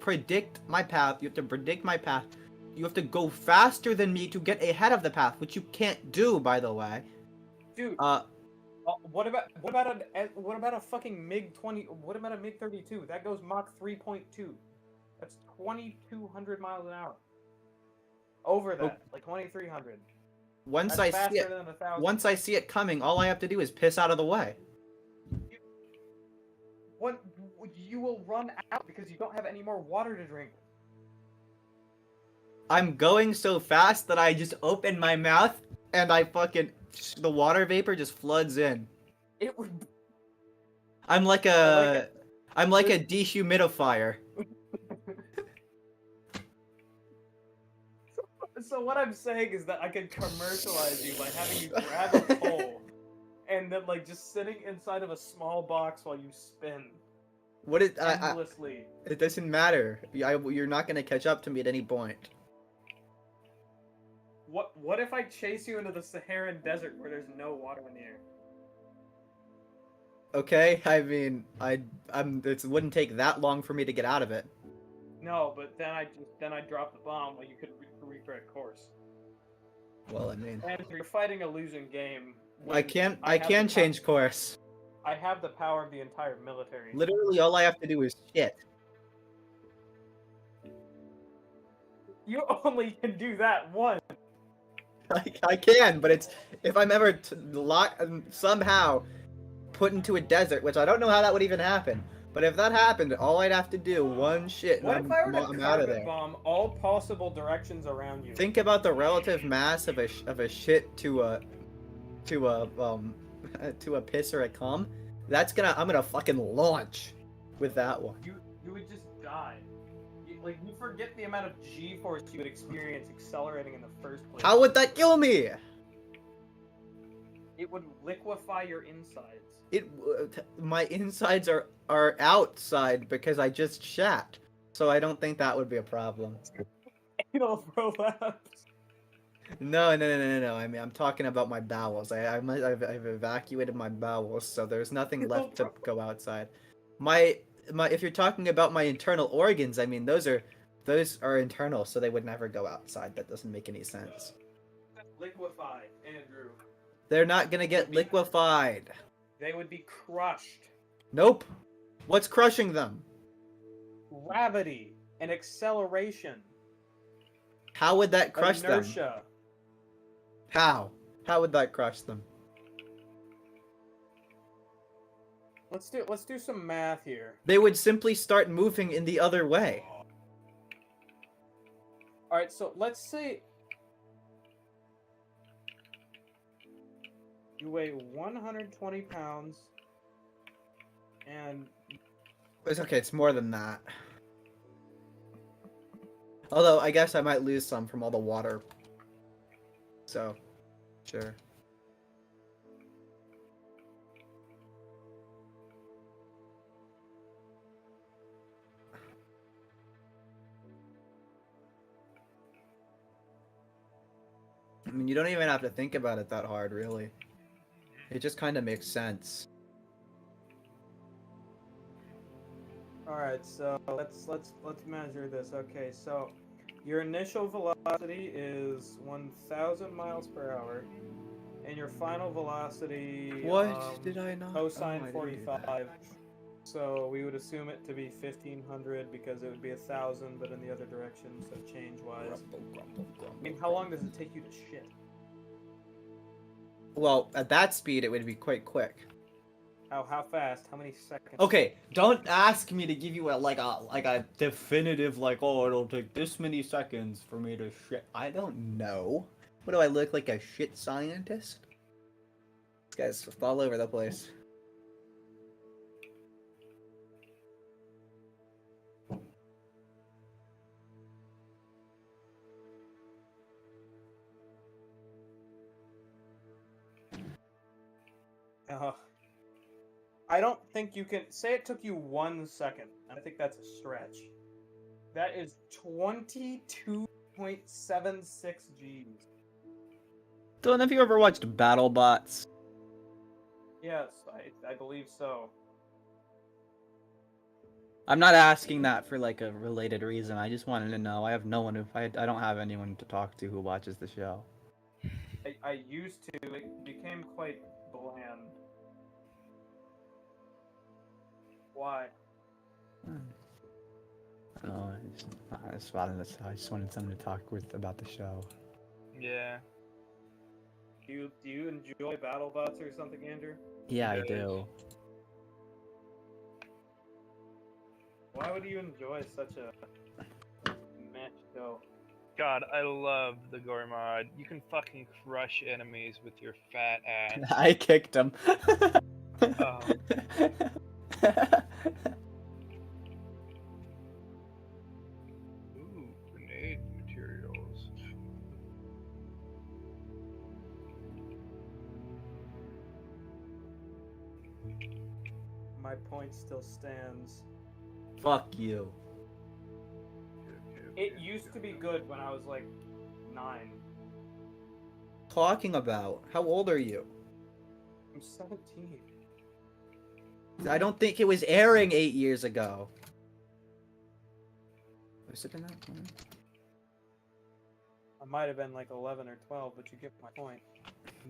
[SPEAKER 9] predict my path. You have to predict my path. You have to go faster than me to get ahead of the path, which you can't do, by the way.
[SPEAKER 13] Dude. What about a fucking MiG 20? What about a MiG 32? That goes Mach 3.2. That's 2,200 miles an hour. Over that, like 2,300.
[SPEAKER 9] Once
[SPEAKER 13] That's
[SPEAKER 9] I see
[SPEAKER 13] faster
[SPEAKER 9] it,
[SPEAKER 13] than 1,000.
[SPEAKER 9] once I see it coming, all I have to do is piss out of the way.
[SPEAKER 13] What? You will run out because you don't have any more water to drink.
[SPEAKER 9] I'm going so fast that I just open my mouth and the water vapor just floods in.
[SPEAKER 13] It would.
[SPEAKER 9] I'm like a dehumidifier.
[SPEAKER 13] So what I'm saying is that I could commercialize you by having you grab a pole and then just sitting inside of a small box while you spin.
[SPEAKER 9] What is
[SPEAKER 13] endlessly.
[SPEAKER 9] It doesn't matter. You're not gonna catch up to me at any point.
[SPEAKER 13] What if I chase you into the Saharan desert where there's no water in the air?
[SPEAKER 9] Okay, I mean, it wouldn't take that long for me to get out of it.
[SPEAKER 13] No, but then I drop the bomb while you could recorrect course.
[SPEAKER 9] Well, I mean,
[SPEAKER 13] and you're fighting a losing game.
[SPEAKER 9] I can change course.
[SPEAKER 13] I have the power of the entire military.
[SPEAKER 9] Literally, all I have to do is shit.
[SPEAKER 13] You only can do that once.
[SPEAKER 9] I can, but it's if I'm ever somehow put into a desert, which I don't know how that would even happen. But if that happened, all I'd have to do one shit,
[SPEAKER 13] What
[SPEAKER 9] and
[SPEAKER 13] if I were to
[SPEAKER 9] I'm out of there.
[SPEAKER 13] carpet bomb all possible directions around you?
[SPEAKER 9] Think about the relative mass of a shit to a piss or a cum. I'm gonna fucking launch with that one.
[SPEAKER 13] You would just die. You forget the amount of G-force you would experience accelerating in the first place.
[SPEAKER 9] How would that kill me?
[SPEAKER 13] It would liquefy your insides.
[SPEAKER 9] My insides are outside because I just shat, so I don't think that would be a problem.
[SPEAKER 13] Anal prolapse.
[SPEAKER 9] No. I mean, I'm talking about my bowels. I've evacuated my bowels, so there's nothing left to go outside. If you're talking about my internal organs, I mean, those are internal, so they would never go outside. That doesn't make any sense.
[SPEAKER 13] Liquefy, Andrew.
[SPEAKER 9] They're not gonna get liquefied.
[SPEAKER 13] They would be crushed.
[SPEAKER 9] Nope. What's crushing them?
[SPEAKER 13] Gravity and acceleration.
[SPEAKER 9] How would that crush them?
[SPEAKER 13] Inertia.
[SPEAKER 9] How? How would that crush them?
[SPEAKER 13] Let's do some math here.
[SPEAKER 9] They would simply start moving in the other way.
[SPEAKER 13] All right, so let's say you weigh 120 pounds, and
[SPEAKER 9] It's okay. It's more than that. Although I guess I might lose some from all the water. So, sure. I mean, you don't even have to think about it that hard, really. It just kind of makes sense.
[SPEAKER 13] All right, so let's measure this. Okay, so your initial velocity is 1,000 miles per hour, and your final velocity
[SPEAKER 9] What did I not?
[SPEAKER 13] cosine
[SPEAKER 9] Oh, I didn't do
[SPEAKER 13] 45. So we would assume it to be 1,500 because it would be 1,000, but in the other direction, so change-wise. I mean, how long does it take you to shit?
[SPEAKER 9] Well, at that speed, it would be quite quick.
[SPEAKER 13] How fast? How many seconds?
[SPEAKER 9] Okay, don't ask me to give you like a definitive oh it'll take this many seconds for me to shit. I don't know. What do I look like, a shit scientist? This guy's just all over the place.
[SPEAKER 13] I don't think you can say it took you 1 second. I think that's a stretch. That is 22.76 Gs.
[SPEAKER 9] Dylan, have you ever watched BattleBots?
[SPEAKER 13] Yes, I believe so.
[SPEAKER 9] I'm not asking that for like a related reason. I just wanted to know. I have no one who I don't have anyone to talk to who watches the show.
[SPEAKER 13] I used to. It became quite bland. Why?
[SPEAKER 9] Oh, I just wanted someone to talk with about the show.
[SPEAKER 3] Yeah.
[SPEAKER 13] Do you enjoy BattleBots or something, Andrew?
[SPEAKER 9] Yeah, I do.
[SPEAKER 13] Why would you enjoy such a meh show?
[SPEAKER 3] God, I love the gore mod. You can fucking crush enemies with your fat ass.
[SPEAKER 9] I kicked him.
[SPEAKER 3] Oh. Ooh, grenade materials.
[SPEAKER 13] My point still stands.
[SPEAKER 9] Fuck you.
[SPEAKER 13] It used to be good when I was like 9.
[SPEAKER 9] Talking about? How old are you?
[SPEAKER 13] I'm 17.
[SPEAKER 9] I don't think it was airing 8 years ago. Was it in that one?
[SPEAKER 13] I might have been like 11 or 12, but you get my point.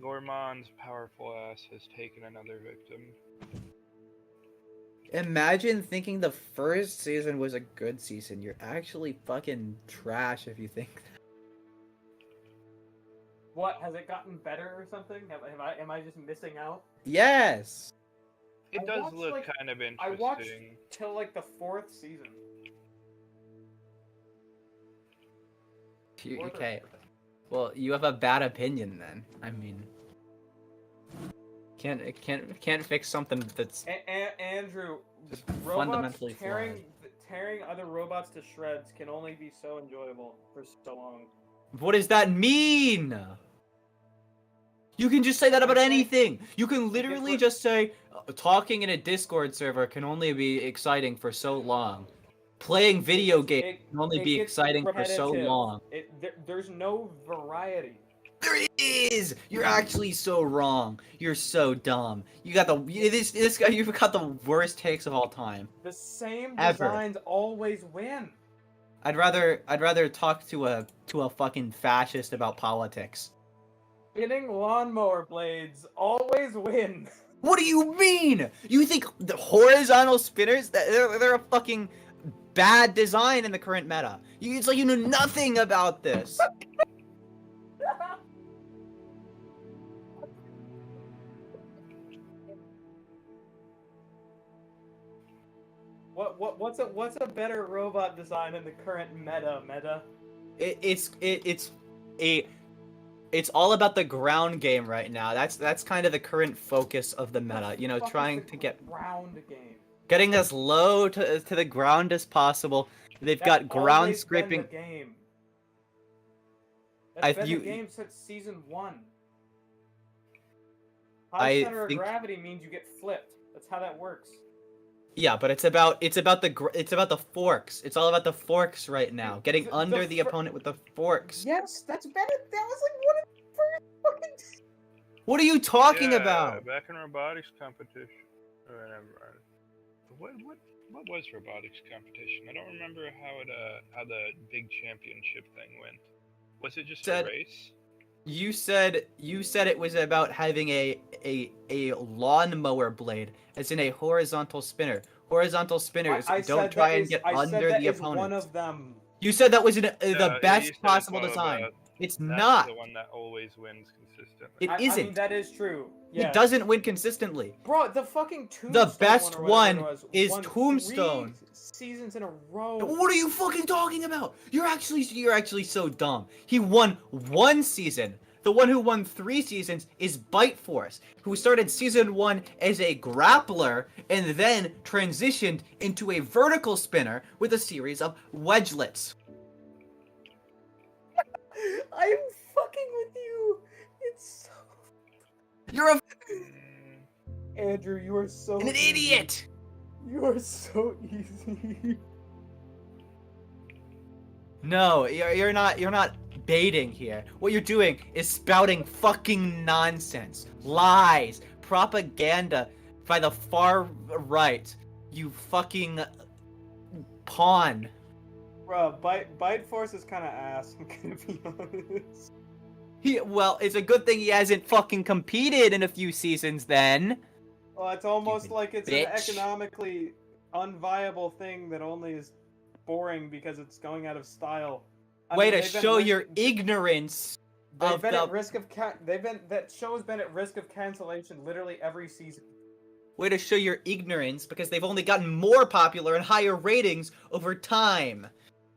[SPEAKER 3] Gormon's powerful ass has taken another victim.
[SPEAKER 9] Imagine thinking the first season was a good season. You're actually fucking trash if you think that.
[SPEAKER 13] What, has it gotten better or something? Am I just missing out?
[SPEAKER 9] Yes!
[SPEAKER 3] It
[SPEAKER 13] I
[SPEAKER 3] does
[SPEAKER 13] watched,
[SPEAKER 3] look
[SPEAKER 13] like,
[SPEAKER 3] kind of interesting.
[SPEAKER 13] I watched till like the 4th season.
[SPEAKER 9] Okay. Well, you have a bad opinion then. I mean, can't fix something that's
[SPEAKER 13] Andrew,
[SPEAKER 9] just
[SPEAKER 13] robots
[SPEAKER 9] fundamentally flawed.
[SPEAKER 13] tearing other robots to shreds can only be so enjoyable for so long.
[SPEAKER 9] What does that mean? You can just say that about anything. You can literally just say, talking in a Discord server can only be exciting for so long. Playing video games can only be
[SPEAKER 13] gets
[SPEAKER 9] exciting for so
[SPEAKER 13] repetitive.
[SPEAKER 9] long.
[SPEAKER 13] There's no variety.
[SPEAKER 9] There is. You're actually so wrong. You're so dumb. You got this guy. You've got the worst takes of all time.
[SPEAKER 13] The same
[SPEAKER 9] Ever.
[SPEAKER 13] designs always win.
[SPEAKER 9] I'd rather talk to a fucking fascist about politics.
[SPEAKER 13] Spinning lawnmower blades always win.
[SPEAKER 9] What do you mean? You think the horizontal spinners they're a fucking bad design in the current meta? It's like you know nothing about this.
[SPEAKER 13] What's a better robot design in the current meta?
[SPEAKER 9] It's all about the ground game right now. That's kind of the current focus of the meta. You know,
[SPEAKER 13] What the fuck
[SPEAKER 9] trying
[SPEAKER 13] is
[SPEAKER 9] to
[SPEAKER 13] the
[SPEAKER 9] get
[SPEAKER 13] ground game.
[SPEAKER 9] getting as low to the ground as possible. They've
[SPEAKER 13] That's
[SPEAKER 9] got ground
[SPEAKER 13] always been
[SPEAKER 9] scraping.
[SPEAKER 13] the game. That's been
[SPEAKER 9] you-
[SPEAKER 13] the game since season 1. High center of gravity means you get flipped. That's how that works.
[SPEAKER 9] Yeah, but it's about the forks. It's all about the forks right now. Getting under the opponent with the forks.
[SPEAKER 13] Yes, that's been it. That was like one of the
[SPEAKER 9] What are you talking
[SPEAKER 3] Yeah,
[SPEAKER 9] about?
[SPEAKER 3] back in robotics competition. Oh, never mind. What was robotics competition? I don't remember how the big championship thing went. Was it just a
[SPEAKER 9] Said
[SPEAKER 3] race?
[SPEAKER 9] you said it was about having a lawnmower blade, as in a horizontal spinner. Horizontal spinners
[SPEAKER 13] I
[SPEAKER 9] don't
[SPEAKER 13] said
[SPEAKER 9] try
[SPEAKER 13] that
[SPEAKER 9] and
[SPEAKER 13] is.
[SPEAKER 9] get
[SPEAKER 13] I said
[SPEAKER 9] under
[SPEAKER 13] that
[SPEAKER 9] the
[SPEAKER 13] is one
[SPEAKER 9] opponent.
[SPEAKER 13] of them.
[SPEAKER 9] You said that was the
[SPEAKER 3] No, you
[SPEAKER 9] best
[SPEAKER 3] said it's
[SPEAKER 9] possible
[SPEAKER 3] all
[SPEAKER 9] design.
[SPEAKER 3] about
[SPEAKER 9] It's
[SPEAKER 3] that's
[SPEAKER 9] not.
[SPEAKER 3] the one that always wins consistently.
[SPEAKER 9] It
[SPEAKER 13] I mean,
[SPEAKER 9] isn't.
[SPEAKER 13] that is true. Yeah.
[SPEAKER 9] It doesn't win consistently.
[SPEAKER 13] Bro, the fucking Tombstone
[SPEAKER 9] The best
[SPEAKER 13] one, or whatever
[SPEAKER 9] one
[SPEAKER 13] it was,
[SPEAKER 9] is
[SPEAKER 13] won
[SPEAKER 9] Tombstone.
[SPEAKER 13] 3 seasons in a row.
[SPEAKER 9] What are you fucking talking about? You're actually so dumb. He won 1 season. The one who won 3 seasons is Bite Force, who started season 1 as a grappler and then transitioned into a vertical spinner with a series of wedgelets.
[SPEAKER 13] I'm fucking with you. It's so.
[SPEAKER 9] You're
[SPEAKER 13] Andrew, you are so
[SPEAKER 9] an
[SPEAKER 13] easy.
[SPEAKER 9] idiot.
[SPEAKER 13] You are so easy.
[SPEAKER 9] No, you're not baiting here. What you're doing is spouting fucking nonsense, lies, propaganda by the far right. You fucking pawn.
[SPEAKER 13] Bro, Bite Force is kind of ass. I'm gonna be honest.
[SPEAKER 9] Well, it's a good thing he hasn't fucking competed in a few seasons then.
[SPEAKER 13] Well, it's almost like it's an
[SPEAKER 9] bitch.
[SPEAKER 13] economically unviable thing that only is boring because it's going out of style.
[SPEAKER 9] Way to show your ignorance
[SPEAKER 13] They've
[SPEAKER 9] of
[SPEAKER 13] been
[SPEAKER 9] the.
[SPEAKER 13] at risk of that show's been at risk of cancellation literally every season.
[SPEAKER 9] Way to show your ignorance because they've only gotten more popular and higher ratings over time.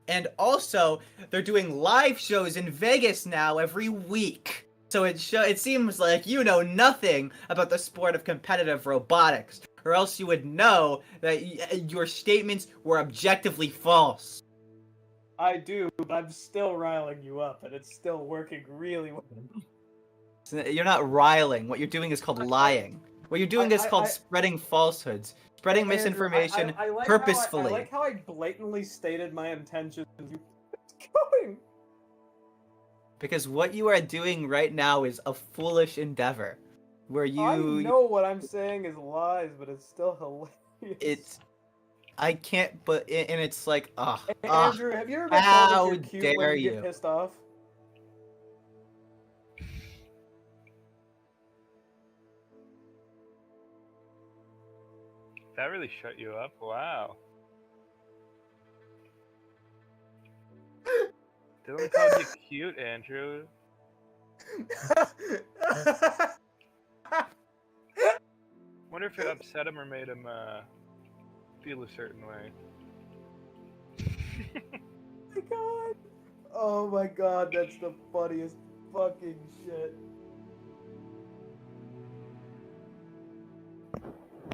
[SPEAKER 9] And also, they're doing live shows in Vegas now every week. So it seems like you know nothing about the sport of competitive robotics, or else you would know that your statements were objectively false.
[SPEAKER 13] I do, but I'm still riling you up, and it's still working really well.
[SPEAKER 9] So you're not riling. What you're doing is called lying. What you're doing is called spreading falsehoods, spreading
[SPEAKER 13] Andrew,
[SPEAKER 9] misinformation
[SPEAKER 13] I like
[SPEAKER 9] purposefully.
[SPEAKER 13] I like how I blatantly stated my intentions. You going?
[SPEAKER 9] Because what you are doing right now is a foolish endeavor, where you.
[SPEAKER 13] I know what I'm saying is lies, but it's still hilarious.
[SPEAKER 9] I can't, but and it's like,
[SPEAKER 13] Andrew, have you ever been told that you're cute when you get pissed off?
[SPEAKER 3] That really shut you up. Wow. Dylan called you cute, Andrew. Wonder if it upset him or made him feel a certain way.
[SPEAKER 13] Oh my god. Oh my god, that's the funniest fucking shit.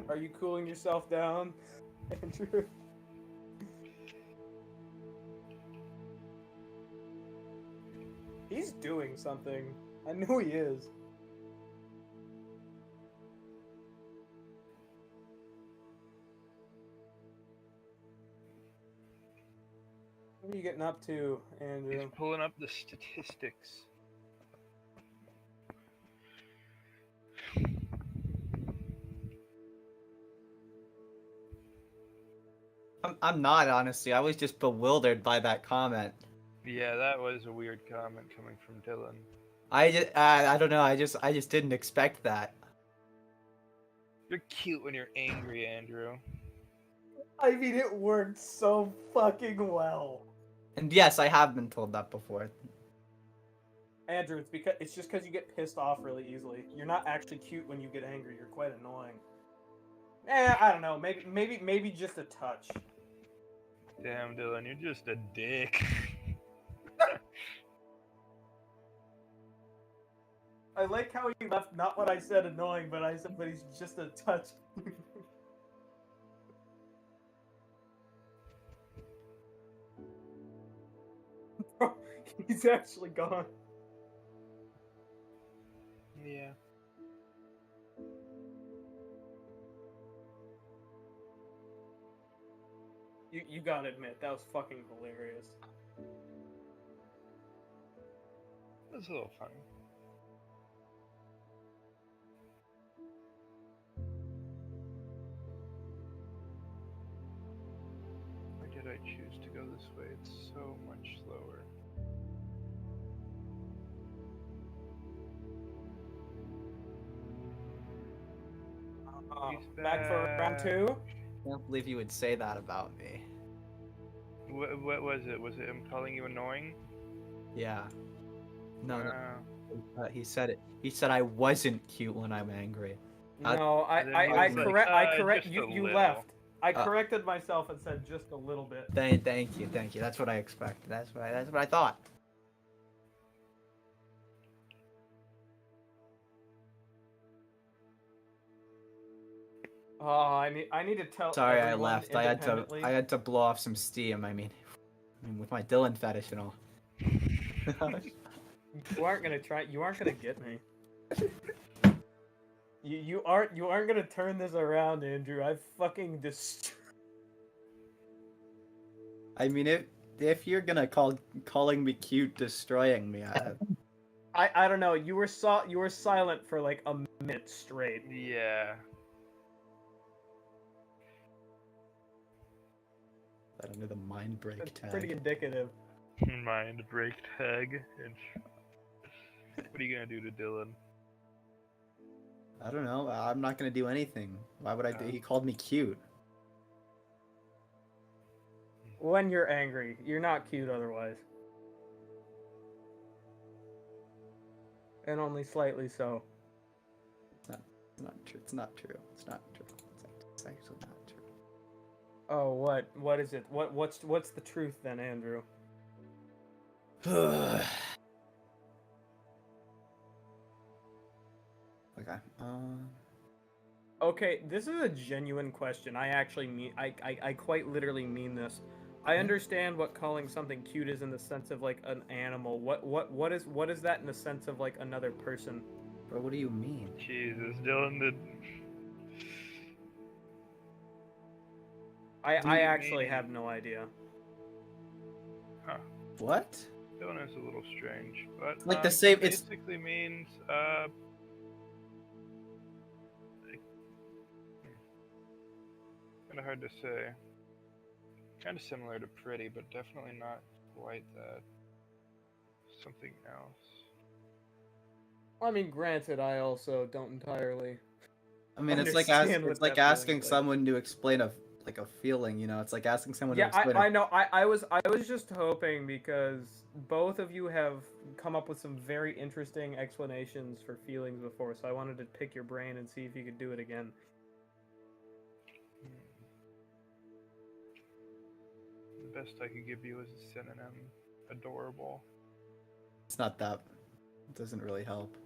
[SPEAKER 13] Are you cooling yourself down, Andrew? He's doing something. I know he is. What are you getting up to, Andrew?
[SPEAKER 3] He's pulling up the statistics.
[SPEAKER 9] I'm not, honestly. I was just bewildered by that comment.
[SPEAKER 3] Yeah, that was a weird comment coming from Dylan.
[SPEAKER 9] I don't know. I just didn't expect that.
[SPEAKER 3] You're cute when you're angry, Andrew.
[SPEAKER 13] I mean, it worked so fucking well.
[SPEAKER 9] And yes, I have been told that before.
[SPEAKER 13] Andrew, it's just because you get pissed off really easily. You're not actually cute when you get angry. You're quite annoying. I don't know. Maybe just a touch.
[SPEAKER 3] Damn, Dylan, you're just a dick.
[SPEAKER 13] I like how he left not what I said annoying, but he's just a touch. Bro, he's actually gone.
[SPEAKER 3] Yeah.
[SPEAKER 13] You gotta admit, that was fucking hilarious.
[SPEAKER 3] It was a little funny. choose to go this way? It's so much slower. He's
[SPEAKER 13] Back for round
[SPEAKER 3] back.
[SPEAKER 13] 2?
[SPEAKER 9] I can't believe you would say that about me.
[SPEAKER 3] What was it? Was it him calling you annoying?
[SPEAKER 9] Yeah. No,
[SPEAKER 3] Wow.
[SPEAKER 9] no. He said it. He said I wasn't cute when I'm angry.
[SPEAKER 13] No,
[SPEAKER 3] And then he was like,
[SPEAKER 13] I correct
[SPEAKER 3] just
[SPEAKER 13] you.
[SPEAKER 3] a
[SPEAKER 13] You
[SPEAKER 3] little.
[SPEAKER 13] left. I corrected myself and said just a little bit.
[SPEAKER 9] Thank you. That's what I expected. That's what I thought.
[SPEAKER 13] Oh, I need to tell.
[SPEAKER 9] Sorry, I
[SPEAKER 13] everyone
[SPEAKER 9] left.
[SPEAKER 13] independently.
[SPEAKER 9] I had to blow off some steam. I mean, with my Dylan fetish and all.
[SPEAKER 13] You aren't gonna try. You aren't gonna get me. You aren't gonna turn this around, Andrew. I fucking
[SPEAKER 9] I mean, if you're gonna calling me cute destroying me,
[SPEAKER 13] I don't know. You were silent for like a minute straight.
[SPEAKER 3] Yeah.
[SPEAKER 9] That under the mind break
[SPEAKER 13] That's
[SPEAKER 9] tag.
[SPEAKER 13] pretty indicative.
[SPEAKER 3] Mind break tag. What are you gonna do to Dylan?
[SPEAKER 9] I don't know. I'm not gonna do anything. Why would I do? He called me cute.
[SPEAKER 13] When you're angry, you're not cute otherwise. And only slightly so.
[SPEAKER 9] It's not true. It's not true. It's not true. It's actually not true.
[SPEAKER 13] Oh, what? What is it? What's the truth then, Andrew?
[SPEAKER 9] Okay.
[SPEAKER 13] Okay, this is a genuine question. I actually mean, I quite literally mean this. I understand what calling something cute is in the sense of like an animal. What is that in the sense of like another person?
[SPEAKER 9] Bro, what do you mean?
[SPEAKER 3] Jesus, Dylan did.
[SPEAKER 13] I actually have no idea.
[SPEAKER 3] Huh.
[SPEAKER 9] What?
[SPEAKER 3] Dylan is a little strange, but
[SPEAKER 9] Like the same.
[SPEAKER 3] It
[SPEAKER 9] It's
[SPEAKER 3] basically means kind of hard to say. Kind of similar to pretty, but definitely not quite that. Something else.
[SPEAKER 13] I mean, granted, I also don't entirely.
[SPEAKER 9] I mean, it's like
[SPEAKER 13] understand what
[SPEAKER 9] it's like
[SPEAKER 13] that feeling's
[SPEAKER 9] asking
[SPEAKER 13] like.
[SPEAKER 9] someone to explain a feeling. You know, it's like asking someone to
[SPEAKER 13] Yeah,
[SPEAKER 9] explain.
[SPEAKER 13] I know. I was just hoping because both of you have come up with some very interesting explanations for feelings before, so I wanted to pick your brain and see if you could do it again.
[SPEAKER 3] The best I could give you is a synonym. Adorable.
[SPEAKER 9] It's not that. It doesn't really help.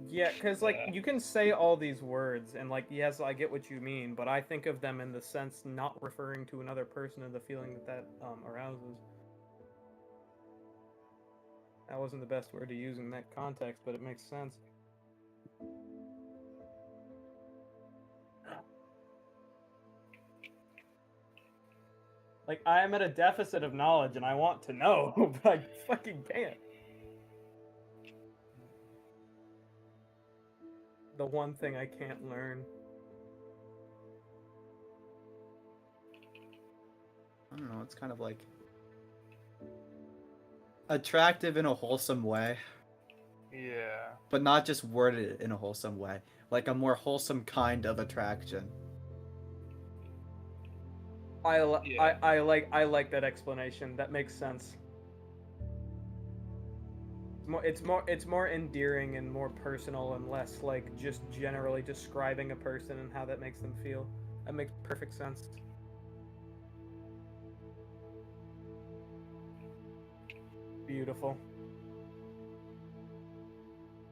[SPEAKER 13] Yeah, because like you can say all these words and like yes, I get what you mean, but I think of them in the sense not referring to another person and the feeling that arouses. That wasn't the best word to use in that context, but it makes sense. Like I am at a deficit of knowledge and I want to know, but I fucking can't. The one thing I can't learn.
[SPEAKER 9] I don't know. It's kind of like attractive in a wholesome way,
[SPEAKER 3] Yeah.
[SPEAKER 9] but not just worded in a wholesome way. Like a more wholesome kind of attraction.
[SPEAKER 13] I like that explanation. That makes sense. It's more endearing and more personal and less like just generally describing a person and how that makes them feel. That makes perfect sense. Beautiful.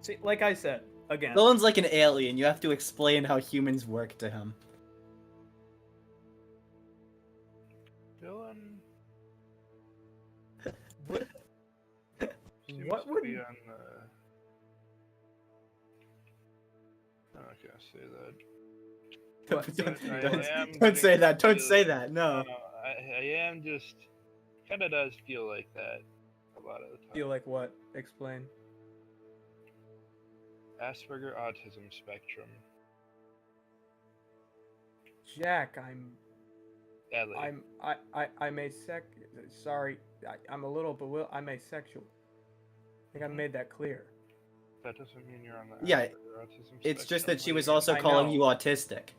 [SPEAKER 13] See, like I said, again.
[SPEAKER 9] Dylan's like an alien. You have to explain how humans work to him.
[SPEAKER 3] Dylan.
[SPEAKER 13] What would
[SPEAKER 3] be on the... I'm not gonna say that.
[SPEAKER 9] Don't say that. Don't say that. No.
[SPEAKER 3] I am just kind of does feel like that a lot of the time.
[SPEAKER 13] Feel like what? Explain.
[SPEAKER 3] Asperger autism spectrum.
[SPEAKER 13] Jack, I'm
[SPEAKER 3] Badly.
[SPEAKER 13] I'm sorry, I'm a little bewildered. I'm asexual. I think I made that clear.
[SPEAKER 3] That doesn't mean you're on the
[SPEAKER 9] Yeah,
[SPEAKER 3] Asperger autism
[SPEAKER 9] it's just
[SPEAKER 3] spectrum.
[SPEAKER 9] that she
[SPEAKER 3] What
[SPEAKER 9] was
[SPEAKER 3] are you
[SPEAKER 9] also
[SPEAKER 13] I
[SPEAKER 9] calling
[SPEAKER 13] know.
[SPEAKER 9] you autistic.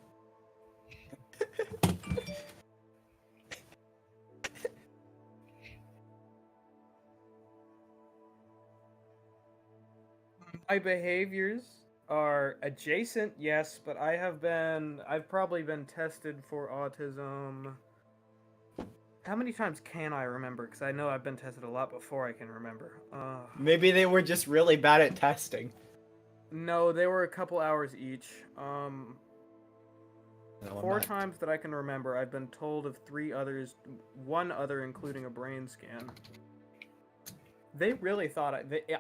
[SPEAKER 13] My behaviors are adjacent, yes, but I've probably been tested for autism. How many times can I remember? Because I know I've been tested a lot before I can remember.
[SPEAKER 9] Maybe they were just really bad at testing.
[SPEAKER 13] No, they were a couple hours each.
[SPEAKER 9] No, I'm
[SPEAKER 13] 4
[SPEAKER 9] not.
[SPEAKER 13] times that I can remember, I've been told of 3 others, 1 other including a brain scan. They really thought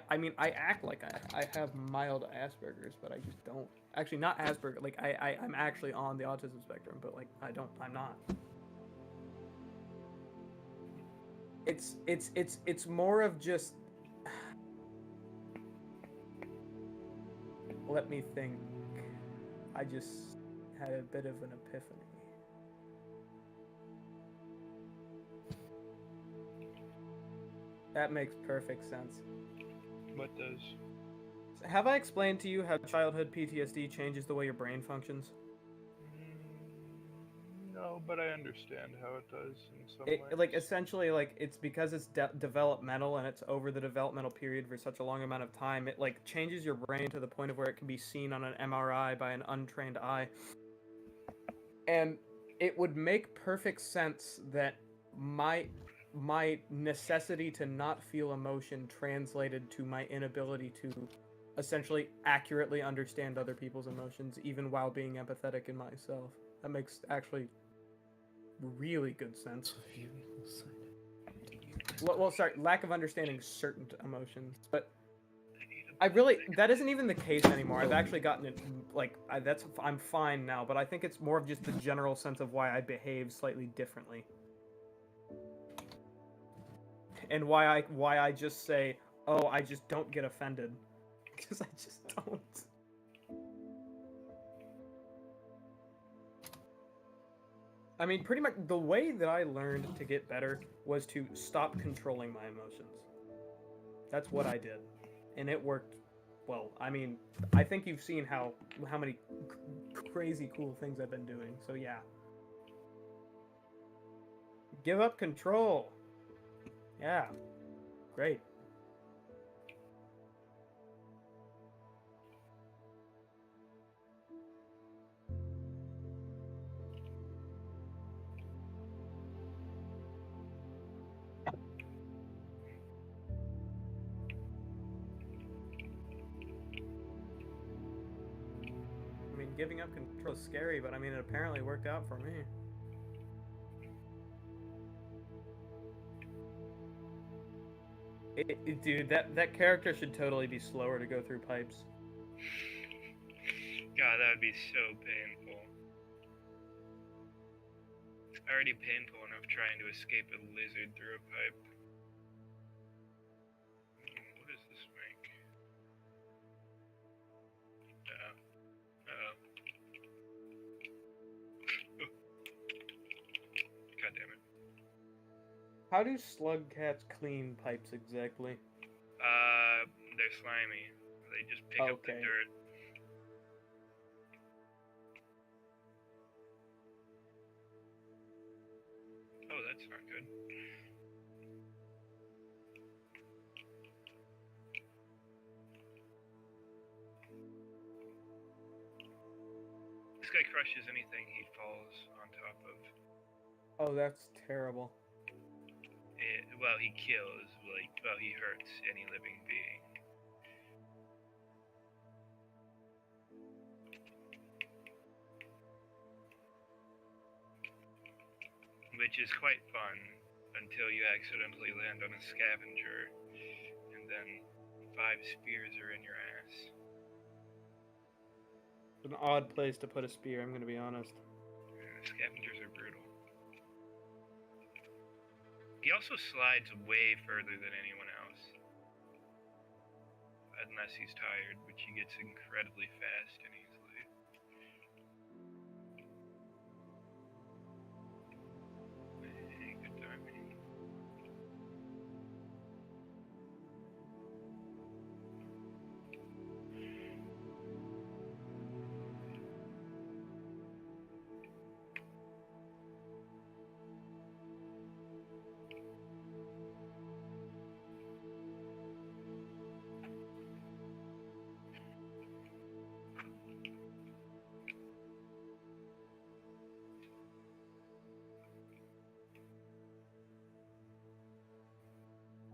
[SPEAKER 13] I mean, I act like I have mild Asperger's, but I just don't. Actually, not Asperger. Like I'm actually on the autism spectrum, but like I'm not. It's more of just. Let me think. I just had a bit of an epiphany. That makes perfect sense.
[SPEAKER 3] What does?
[SPEAKER 13] Have I explained to you how childhood PTSD changes the way your brain functions?
[SPEAKER 3] No, but I understand how it does in some
[SPEAKER 13] It,
[SPEAKER 3] ways.
[SPEAKER 13] like essentially, like it's because it's developmental and it's over the developmental period for such a long amount of time. It like changes your brain to the point of where it can be seen on an MRI by an untrained eye. And it would make perfect sense that my necessity to not feel emotion translated to my inability to essentially accurately understand other people's emotions, even while being empathetic in myself. That makes actually really good sense. Well, sorry, lack of understanding certain emotions, but that isn't even the case anymore. I've actually gotten it, like, I'm fine now, but I think it's more of just the general sense of why I behave slightly differently. And why I just say, oh, I just don't get offended. Because I just don't. I mean, pretty much the way that I learned to get better was to stop controlling my emotions. That's what I did. And it worked well. I mean, I think you've seen how many crazy cool things I've been doing. So yeah. Give up control. Yeah. Great. I mean, giving up control is scary, but I mean, it apparently worked out for me. Dude, that character should totally be slower to go through pipes.
[SPEAKER 3] God, that would be so painful. It's already painful enough trying to escape a lizard through a pipe. What does this make? God damn it.
[SPEAKER 13] How do slug cats clean pipes exactly?
[SPEAKER 3] They're slimy. They just pick up the dirt. Oh, that's not good. This guy crushes anything he falls on top of.
[SPEAKER 13] Oh, that's terrible.
[SPEAKER 3] Well, he kills, he hurts any living being. Which is quite fun until you accidentally land on a scavenger, and then 5 spears are in your ass.
[SPEAKER 13] It's an odd place to put a spear, I'm gonna be honest.
[SPEAKER 3] Yeah, scavengers are brutal. He also slides way further than anyone else. Unless he's tired, which he gets incredibly fast and easily.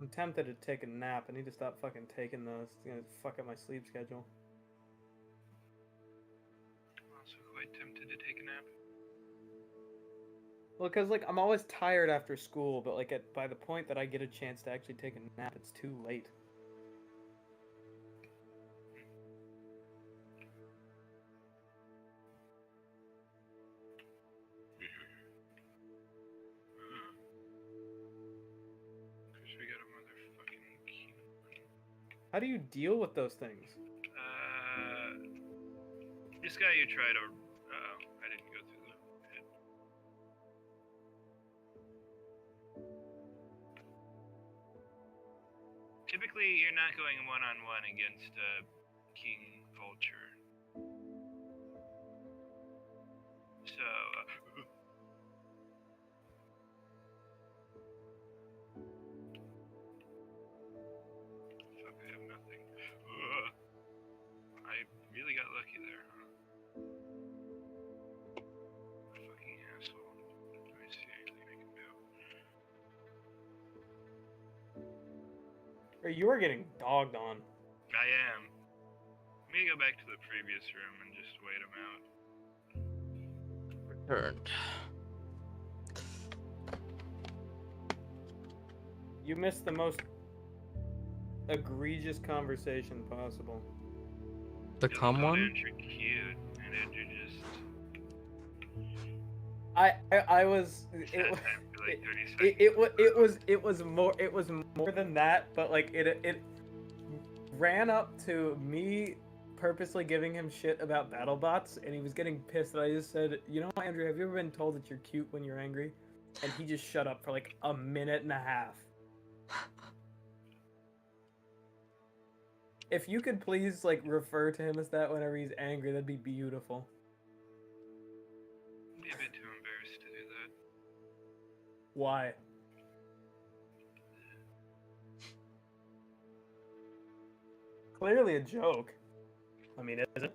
[SPEAKER 13] I'm tempted to take a nap. I need to stop fucking taking those. It's gonna fuck up my sleep schedule.
[SPEAKER 3] I'm also quite tempted to take a nap.
[SPEAKER 13] Well, because like I'm always tired after school, but like by the point that I get a chance to actually take a nap, it's too late.
[SPEAKER 3] We got a motherfucking key.
[SPEAKER 13] How do you deal with those things?
[SPEAKER 3] This guy you try to. I didn't go through the pit. Typically, you're not going one-on-one against a king vulture. So. Fuck, I have nothing. I really got lucky there, huh? Fucking asshole. Let me see anything I can do.
[SPEAKER 13] Or you are getting dogged on.
[SPEAKER 3] I am. Let me go back to the previous room and just wait him out.
[SPEAKER 1] Returned.
[SPEAKER 13] You missed the most egregious conversation possible.
[SPEAKER 1] The cum one?
[SPEAKER 3] Andrew cute, and Andrew just.
[SPEAKER 13] I was it was more than that, but like it ran up to me purposely giving him shit about BattleBots, and he was getting pissed that I just said, you know, Andrew, have you ever been told that you're cute when you're angry? And he just shut up for like a minute and a half. If you could please like refer to him as that whenever he's angry, that'd be beautiful.
[SPEAKER 3] I'd be a bit too embarrassed to do that.
[SPEAKER 13] Why? Clearly a joke. I mean, is it?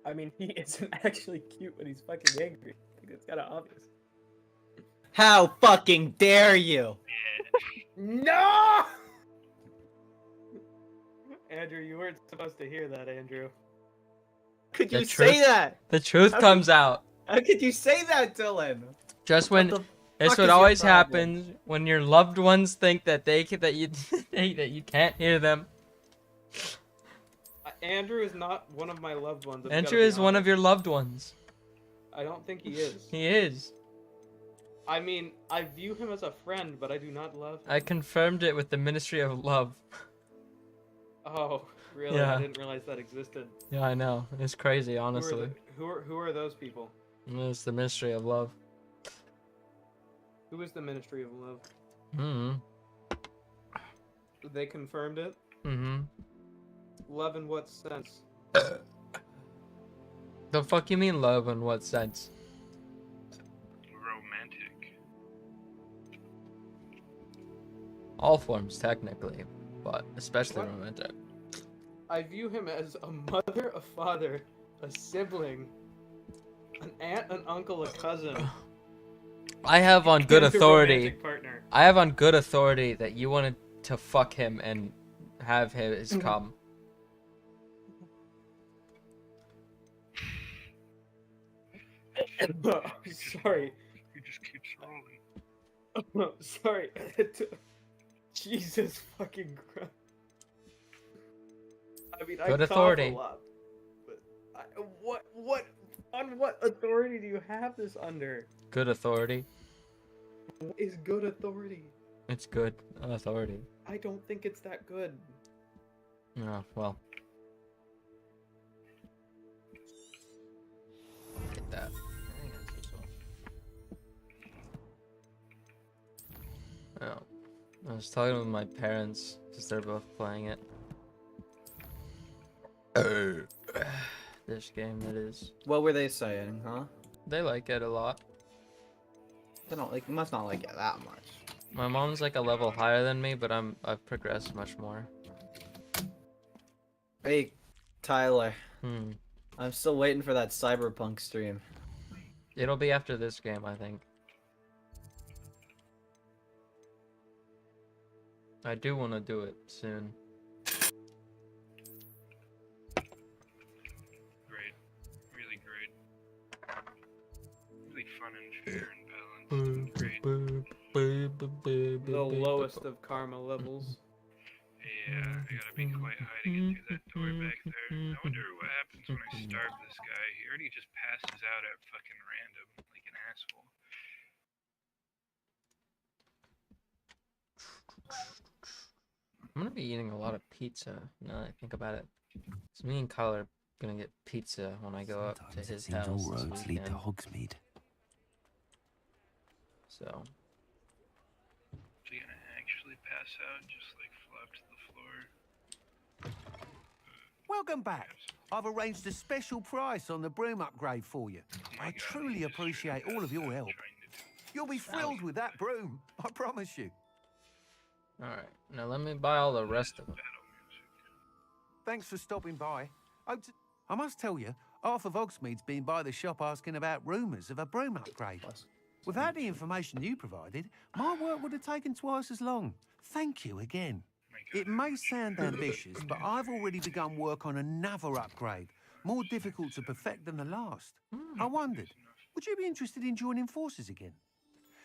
[SPEAKER 13] I mean, he isn't actually cute when he's fucking angry. I think it's kind of obvious.
[SPEAKER 9] How fucking dare you?
[SPEAKER 13] No! Andrew, you weren't supposed to hear that, Andrew.
[SPEAKER 9] Could you
[SPEAKER 1] The
[SPEAKER 9] say
[SPEAKER 1] truth-
[SPEAKER 9] that?
[SPEAKER 1] The truth
[SPEAKER 9] How
[SPEAKER 1] comes
[SPEAKER 9] could-
[SPEAKER 1] out.
[SPEAKER 9] How could you say that, Dylan?
[SPEAKER 1] Just when
[SPEAKER 9] What the
[SPEAKER 1] it's
[SPEAKER 9] fuck
[SPEAKER 1] what
[SPEAKER 9] is your
[SPEAKER 1] always
[SPEAKER 9] problem?
[SPEAKER 1] happens when your loved ones think that they can, that you that you can't hear them.
[SPEAKER 13] Andrew is not one of my loved ones. I've
[SPEAKER 1] Andrew
[SPEAKER 13] gotta be
[SPEAKER 1] is one of
[SPEAKER 13] honest.
[SPEAKER 1] your loved ones.
[SPEAKER 13] I don't think he is.
[SPEAKER 1] He is.
[SPEAKER 13] I mean, I view him as a friend, but I do not love him.
[SPEAKER 1] I confirmed it with the Ministry of Love.
[SPEAKER 13] Oh, really?
[SPEAKER 1] Yeah.
[SPEAKER 13] I didn't realize that existed.
[SPEAKER 1] Yeah, I know. It's crazy, honestly.
[SPEAKER 13] Who are those people?
[SPEAKER 1] It's the Ministry of Love.
[SPEAKER 13] Who is the Ministry of Love?
[SPEAKER 1] Hmm.
[SPEAKER 13] They confirmed it?
[SPEAKER 1] Hmm.
[SPEAKER 13] Love in what sense?
[SPEAKER 1] The fuck you mean love in what sense?
[SPEAKER 3] Romantic.
[SPEAKER 1] All forms, technically, but especially
[SPEAKER 13] What?
[SPEAKER 1] romantic.
[SPEAKER 13] I view him as a mother, a father, a sibling, an aunt, an uncle, a cousin.
[SPEAKER 1] I have on good
[SPEAKER 13] and a
[SPEAKER 1] authority.
[SPEAKER 13] romantic partner.
[SPEAKER 1] I have on good authority that you wanted to fuck him and have his cum.
[SPEAKER 13] Sorry.
[SPEAKER 3] He just keeps rolling.
[SPEAKER 13] Sorry. Jesus fucking Christ. I mean,
[SPEAKER 1] Good
[SPEAKER 13] I
[SPEAKER 1] authority.
[SPEAKER 13] cough a lot, but on what authority do you have this under?
[SPEAKER 1] Good authority.
[SPEAKER 13] What is good authority?
[SPEAKER 1] It's good authority.
[SPEAKER 13] I don't think it's that good.
[SPEAKER 1] Oh, well. Get that. Oh. I was talking with my parents because they're both playing it. This game, it is.
[SPEAKER 9] What were they saying, huh?
[SPEAKER 1] They like it a lot.
[SPEAKER 9] They don't like. Must not like it that much.
[SPEAKER 1] My mom's like a level higher than me, but I've progressed much more.
[SPEAKER 9] Hey, Tyler.
[SPEAKER 1] Hmm.
[SPEAKER 9] I'm still waiting for that Cyberpunk stream.
[SPEAKER 1] It'll be after this game, I think. I do want to do it soon.
[SPEAKER 3] Great. Really great. Really fun and fair and balanced. Great.
[SPEAKER 13] The lowest of karma levels.
[SPEAKER 3] Yeah, I gotta be quite high to get through that door back there. I wonder what happens when I starve this guy. He already just passes out at fucking random, like an asshole.
[SPEAKER 1] I'm gonna be eating a lot of pizza now that I think about it. So me and Kyle are gonna get pizza when I go up to
[SPEAKER 2] Sometimes
[SPEAKER 1] his
[SPEAKER 2] it seems
[SPEAKER 1] house
[SPEAKER 2] all
[SPEAKER 1] this
[SPEAKER 2] roads lead to
[SPEAKER 1] weekend.
[SPEAKER 2] Hogsmeade.
[SPEAKER 1] So
[SPEAKER 3] Is he gonna actually pass out and just like flop to the floor?
[SPEAKER 12] Welcome back. I've arranged a special price on the broom upgrade for you. I truly appreciate all of your help. You'll be thrilled with that broom, I promise you.
[SPEAKER 1] alright, now let me buy all the rest of them.
[SPEAKER 12] Thanks for stopping by. I must tell you, half of Hogsmeade's been by the shop asking about rumours of a broom upgrade. Without the information you provided, my work would have taken twice as long. Thank you again. It may sound ambitious, but I've already begun work on another upgrade, more difficult to perfect than the last. I wondered, would you be interested in joining forces again?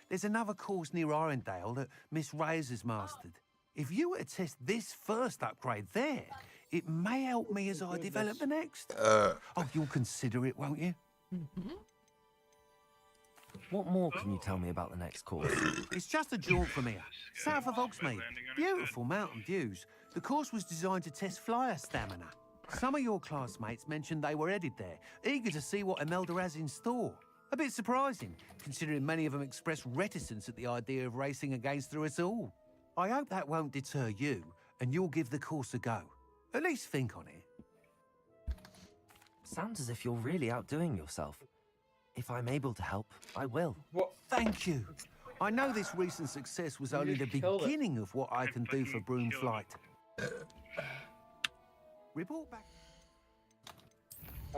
[SPEAKER 12] There's another course near Arendelle that Miss Reyes has mastered. If you were to test this first upgrade there, it may help me as I develop the next. Oh, you'll consider it, won't you?
[SPEAKER 2] What more can you tell me about the next course?
[SPEAKER 12] It's just a jaunt from here, south of Hogsmeade. Beautiful mountain views. The course was designed to test flyer stamina. Some of your classmates mentioned they were headed there, eager to see what Imelda has in store. A bit surprising, considering many of them expressed reticence at the idea of racing against her at all. I hope that won't deter you, and you'll give the course a go. At least think on it.
[SPEAKER 2] Sounds as if you're really outdoing yourself. If I'm able to help, I will.
[SPEAKER 12] Thank you. I know this recent success was only the beginning of what I can do for broom flight. Report back.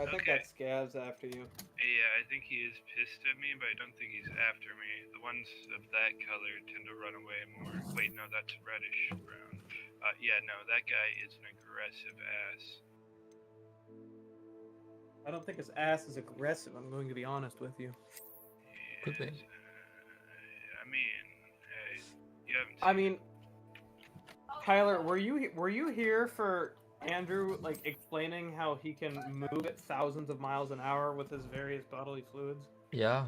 [SPEAKER 13] I think that Scav's after you.
[SPEAKER 3] Yeah, I think he is pissed at me, but I don't think he's after me. The ones of that color tend to run away more. Wait, no, that's reddish brown. Yeah, no, that guy is an aggressive ass.
[SPEAKER 13] I don't think his ass is aggressive, I'm going to be honest with you.
[SPEAKER 1] Could be.
[SPEAKER 3] I mean, hey, you haven't
[SPEAKER 13] I mean, Tyler, were you here for Andrew, like, explaining how he can move at thousands of miles an hour with his various bodily fluids?
[SPEAKER 1] Yeah.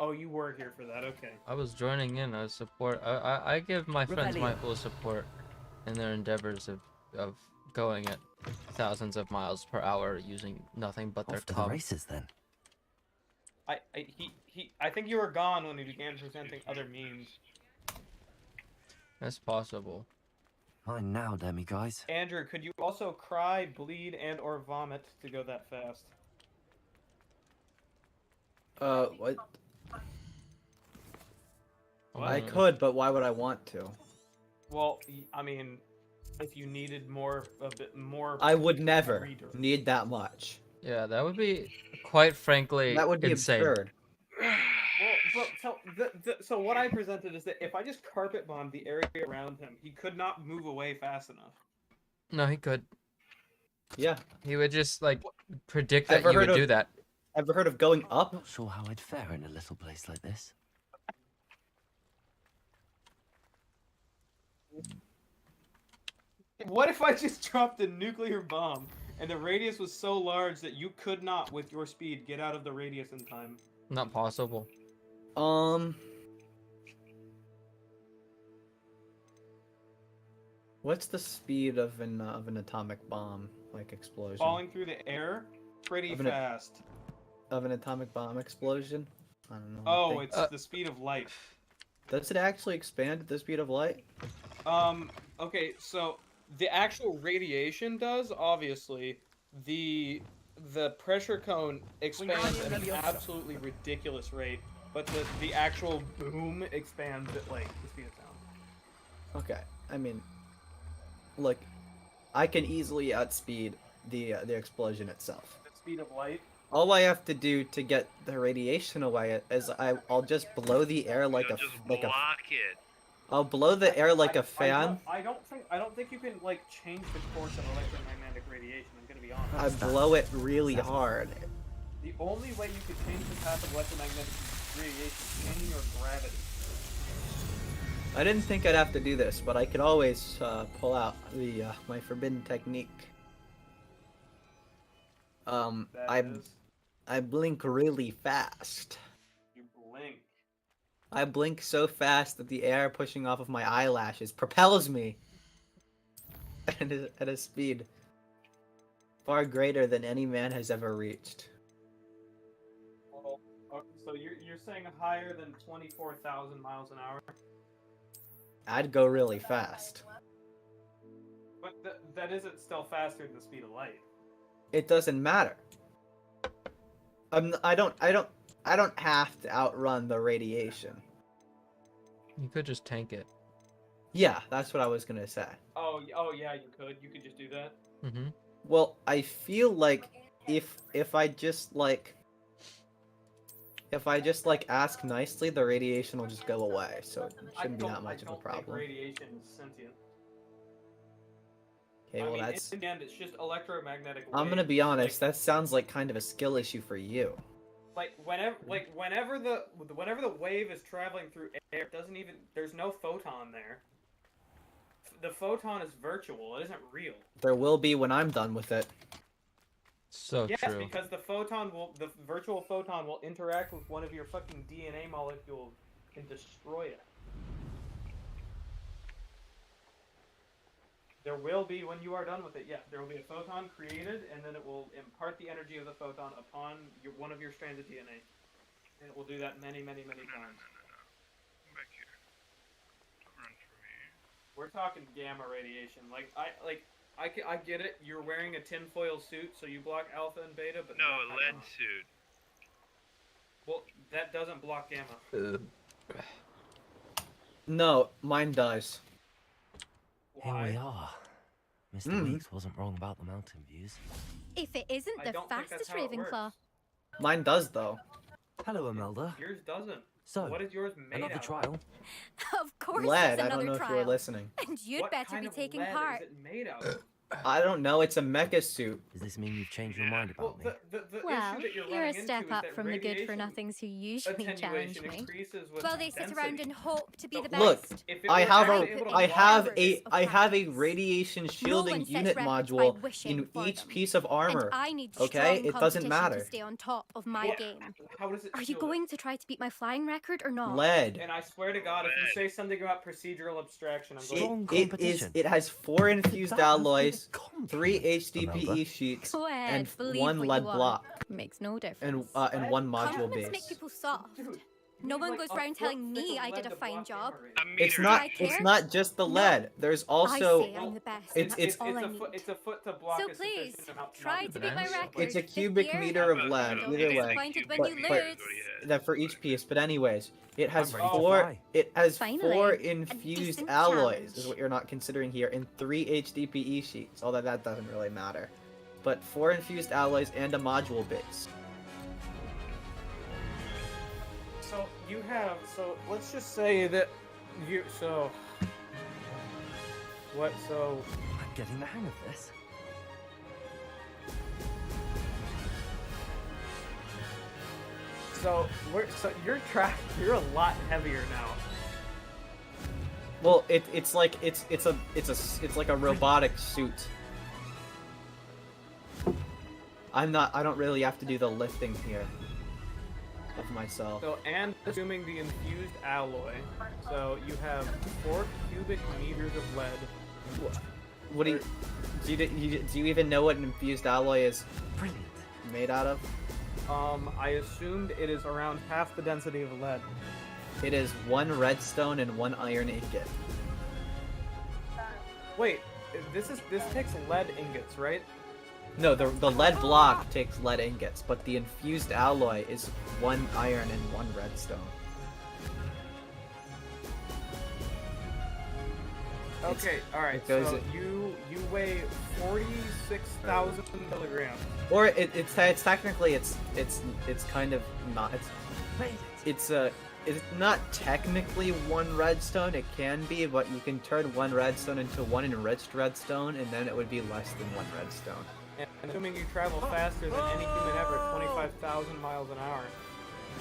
[SPEAKER 13] Oh, you were here for that, okay.
[SPEAKER 1] I was joining in. I support. I give my friends my full support in their endeavors of going at thousands of miles per hour using nothing but their
[SPEAKER 2] Off to
[SPEAKER 1] tongue.
[SPEAKER 2] the races then.
[SPEAKER 13] I think you were gone when he began presenting other memes.
[SPEAKER 1] That's possible.
[SPEAKER 2] Mine now, guys.
[SPEAKER 13] Andrew, could you also cry, bleed, and or vomit to go that fast?
[SPEAKER 9] What? I could, but why would I want to?
[SPEAKER 13] Well, I mean, if you needed a bit more...
[SPEAKER 9] I would never need that much.
[SPEAKER 1] Yeah, that would be, quite frankly,
[SPEAKER 9] that would be
[SPEAKER 1] insane.
[SPEAKER 9] absurd.
[SPEAKER 13] Well, so what I presented is that if I just carpet bombed the area around him, he could not move away fast enough.
[SPEAKER 1] No, he could.
[SPEAKER 9] Yeah.
[SPEAKER 1] He would just, like, predict that you would do that.
[SPEAKER 9] Ever heard of going up?
[SPEAKER 2] Not sure how I'd fare in a little place like this.
[SPEAKER 13] What if I just dropped a nuclear bomb and the radius was so large that you could not, with your speed, get out of the radius in time?
[SPEAKER 1] Not possible.
[SPEAKER 9] What's the speed of an atomic bomb, like, explosion?
[SPEAKER 13] Falling through the air? Pretty fast.
[SPEAKER 9] Of an atomic bomb explosion? I don't know.
[SPEAKER 13] Oh, it's the speed of light.
[SPEAKER 9] Does it actually expand at the speed of light?
[SPEAKER 13] Okay, so the actual radiation does, obviously. The pressure cone expands at an absolutely ridiculous rate, but the actual boom expands at, like, the speed of sound.
[SPEAKER 9] Okay, I mean, look, I can easily outspeed the explosion itself.
[SPEAKER 13] The speed of light?
[SPEAKER 9] All I have to do to get the radiation away is I'll just blow the air like a
[SPEAKER 3] block it.
[SPEAKER 9] I'll blow the air like a fan.
[SPEAKER 13] I don't think you can like change the course of electromagnetic radiation. I'm gonna be honest.
[SPEAKER 9] I blow it really hard.
[SPEAKER 13] The only way you could change the path of electromagnetic radiation is changing your gravity.
[SPEAKER 9] I didn't think I'd have to do this, but I could always pull out the my forbidden technique. I blink really fast.
[SPEAKER 13] You blink.
[SPEAKER 9] I blink so fast that the air pushing off of my eyelashes propels me at a speed far greater than any man has ever reached.
[SPEAKER 13] Well, so you're saying higher than 24,000 miles an hour?
[SPEAKER 9] I'd go really fast.
[SPEAKER 13] But that isn't still faster than the speed of light.
[SPEAKER 9] It doesn't matter. I don't have to outrun the radiation.
[SPEAKER 1] You could just tank it.
[SPEAKER 9] Yeah, that's what I was gonna say.
[SPEAKER 13] Oh yeah, you could. You could just do that.
[SPEAKER 1] Mm-hmm.
[SPEAKER 9] Well, I feel like if I just ask nicely, the radiation will just go away, so it shouldn't be that much of a problem.
[SPEAKER 13] Radiation is sentient.
[SPEAKER 9] Okay, well
[SPEAKER 13] in the end, it's just electromagnetic waves.
[SPEAKER 9] I'm gonna be honest. That sounds like kind of a skill issue for you.
[SPEAKER 13] Whenever the wave is traveling through air, it doesn't even. There's no photon there. The photon is virtual. It isn't real.
[SPEAKER 9] There will be when I'm done with it.
[SPEAKER 1] So
[SPEAKER 13] yes,
[SPEAKER 1] true.
[SPEAKER 13] because the virtual photon will interact with one of your fucking DNA molecules and destroy it. There will be, when you are done with it, yeah, there will be a photon created, and then it will impart the energy of the photon upon one of your strands of DNA. And it will do that many, many, many times.
[SPEAKER 3] Come back here. Don't run from me.
[SPEAKER 13] We're talking gamma radiation. I get it. You're wearing a tinfoil suit, so you block alpha and beta, but
[SPEAKER 3] no,
[SPEAKER 13] not
[SPEAKER 3] a lead
[SPEAKER 13] gamma.
[SPEAKER 3] suit.
[SPEAKER 13] Well, that doesn't block gamma.
[SPEAKER 9] No, mine does.
[SPEAKER 2] Here we are. Mr. Weeks wasn't wrong about the mountain views.
[SPEAKER 11] If it isn't the fastest Ravenclaw.
[SPEAKER 9] Mine does, though.
[SPEAKER 2] Hello, Imelda.
[SPEAKER 13] Yours doesn't.
[SPEAKER 2] So,
[SPEAKER 13] what is yours made
[SPEAKER 2] another
[SPEAKER 13] out
[SPEAKER 2] trial?
[SPEAKER 11] Of course,
[SPEAKER 9] Lead.
[SPEAKER 11] there's
[SPEAKER 9] I don't
[SPEAKER 11] another
[SPEAKER 9] know
[SPEAKER 11] trial.
[SPEAKER 9] if you were listening.
[SPEAKER 11] And you'd better be taking
[SPEAKER 13] lead
[SPEAKER 11] part.
[SPEAKER 13] Is it made out of?
[SPEAKER 9] I don't know. It's a mecha suit.
[SPEAKER 2] Does this mean you've changed your mind about me?
[SPEAKER 11] Well,
[SPEAKER 13] issue that you're
[SPEAKER 11] you're a
[SPEAKER 13] running into
[SPEAKER 11] step
[SPEAKER 13] is
[SPEAKER 11] up
[SPEAKER 13] that
[SPEAKER 11] from the good-for-nothings who usually challenge me. Well, they sit around and hope to be the best.
[SPEAKER 9] Look, I have a radiation shielding unit module in each piece of armor.
[SPEAKER 11] And I need
[SPEAKER 9] okay,
[SPEAKER 11] strong
[SPEAKER 9] it doesn't
[SPEAKER 11] competition
[SPEAKER 9] matter.
[SPEAKER 11] to stay on top of my game.
[SPEAKER 13] How does it
[SPEAKER 11] Are you going to try to beat my flying record or not?
[SPEAKER 9] Lead.
[SPEAKER 13] And I swear to God, if you say something about procedural abstraction, I'm going.
[SPEAKER 9] It has 4 infused alloys, 3 HDPE sheets,
[SPEAKER 11] Go ahead,
[SPEAKER 9] and
[SPEAKER 11] believe
[SPEAKER 9] 1
[SPEAKER 11] what
[SPEAKER 9] lead
[SPEAKER 11] you want.
[SPEAKER 9] block,
[SPEAKER 11] Makes no difference.
[SPEAKER 9] and 1 module
[SPEAKER 11] Compliments make
[SPEAKER 9] base.
[SPEAKER 11] people soft. No one goes around telling me I did a fine job.
[SPEAKER 9] It's
[SPEAKER 11] Do
[SPEAKER 9] not.
[SPEAKER 11] I care?
[SPEAKER 9] It's not just the lead. There's also.
[SPEAKER 11] I say I'm the best.
[SPEAKER 9] It's
[SPEAKER 11] and that's all I need.
[SPEAKER 13] It's a foot to block.
[SPEAKER 11] So please, try to beat my record.
[SPEAKER 9] It's a
[SPEAKER 11] this
[SPEAKER 9] cubic
[SPEAKER 11] year.
[SPEAKER 9] meter of lead.
[SPEAKER 11] Don't
[SPEAKER 9] Either
[SPEAKER 11] be
[SPEAKER 9] way.
[SPEAKER 11] disappointed when you lose.
[SPEAKER 9] That for each piece. But anyways, it has
[SPEAKER 2] I'm ready to
[SPEAKER 9] 4.
[SPEAKER 2] fly.
[SPEAKER 9] It has
[SPEAKER 11] Finally,
[SPEAKER 9] 4
[SPEAKER 11] a
[SPEAKER 9] infused
[SPEAKER 11] decent
[SPEAKER 9] alloys.
[SPEAKER 11] challenge.
[SPEAKER 9] Is what you're not considering here, and 3 HDPE sheets. Although that doesn't really matter. But 4 infused alloys and a module base.
[SPEAKER 13] So you have. So let's just say that you. So. What? So.
[SPEAKER 2] I'm getting the hang of this.
[SPEAKER 13] So you're a lot heavier now.
[SPEAKER 9] Well, it's like a robotic suit. I don't really have to do the lifting here of myself.
[SPEAKER 13] So, and assuming the infused alloy, so you have 4 cubic meters of lead.
[SPEAKER 9] What do you even know what an infused alloy is
[SPEAKER 2] Brilliant.
[SPEAKER 9] made out of?
[SPEAKER 13] I assumed it is around half the density of lead.
[SPEAKER 9] It is 1 redstone and 1 iron ingot.
[SPEAKER 13] Wait, this takes lead ingots, right?
[SPEAKER 9] No, the lead block takes lead ingots, but the infused alloy is 1 iron and 1 redstone.
[SPEAKER 13] Okay, all right.
[SPEAKER 9] goes
[SPEAKER 13] So
[SPEAKER 9] in-
[SPEAKER 13] you weigh 46,000 kilograms.
[SPEAKER 9] Or it's technically it's kind of not it's not technically one redstone. It can be, but you can turn one redstone into one enriched redstone, and then it would be less than one redstone.
[SPEAKER 13] And assuming you travel faster than any human ever, 25,000 miles an hour.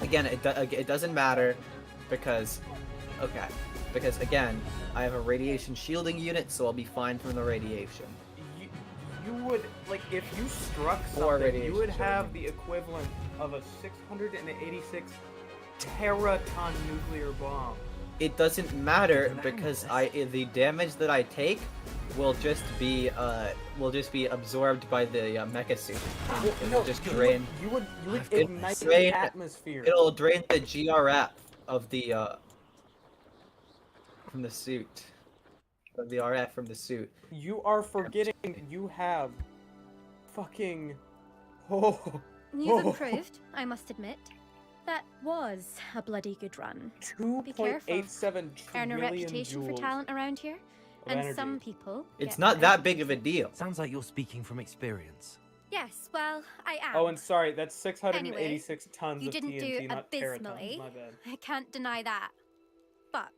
[SPEAKER 9] Again, it doesn't matter because again, I have a radiation shielding unit, so I'll be fine from the radiation.
[SPEAKER 13] You would, like, if you struck something, you would have the equivalent of a 686 teraton nuclear bomb.
[SPEAKER 9] It doesn't matter because the damage that I take will just be absorbed by the mecha suit. It'll just drain.
[SPEAKER 13] You would ignite the atmosphere.
[SPEAKER 9] It'll drain the GRF of the from the suit. Of the RF from the suit.
[SPEAKER 13] You are forgetting you have fucking
[SPEAKER 5] You've improved, I must admit. That was a bloody good run. Be careful.
[SPEAKER 13] 2.87
[SPEAKER 5] Earn a
[SPEAKER 13] trillion
[SPEAKER 5] reputation for
[SPEAKER 13] joules
[SPEAKER 5] talent around here,
[SPEAKER 13] of
[SPEAKER 5] and
[SPEAKER 13] energy.
[SPEAKER 5] some people.
[SPEAKER 9] It's
[SPEAKER 5] get
[SPEAKER 9] not that
[SPEAKER 5] proud.
[SPEAKER 9] big of a deal.
[SPEAKER 2] Sounds like you're speaking from experience.
[SPEAKER 5] Yes, well, I am.
[SPEAKER 13] Oh, and sorry, that's 686 tons
[SPEAKER 5] You
[SPEAKER 13] of
[SPEAKER 5] didn't
[SPEAKER 13] TNT,
[SPEAKER 5] do
[SPEAKER 13] not
[SPEAKER 5] abysmally.
[SPEAKER 13] teratons. My bad.
[SPEAKER 5] I can't deny that. But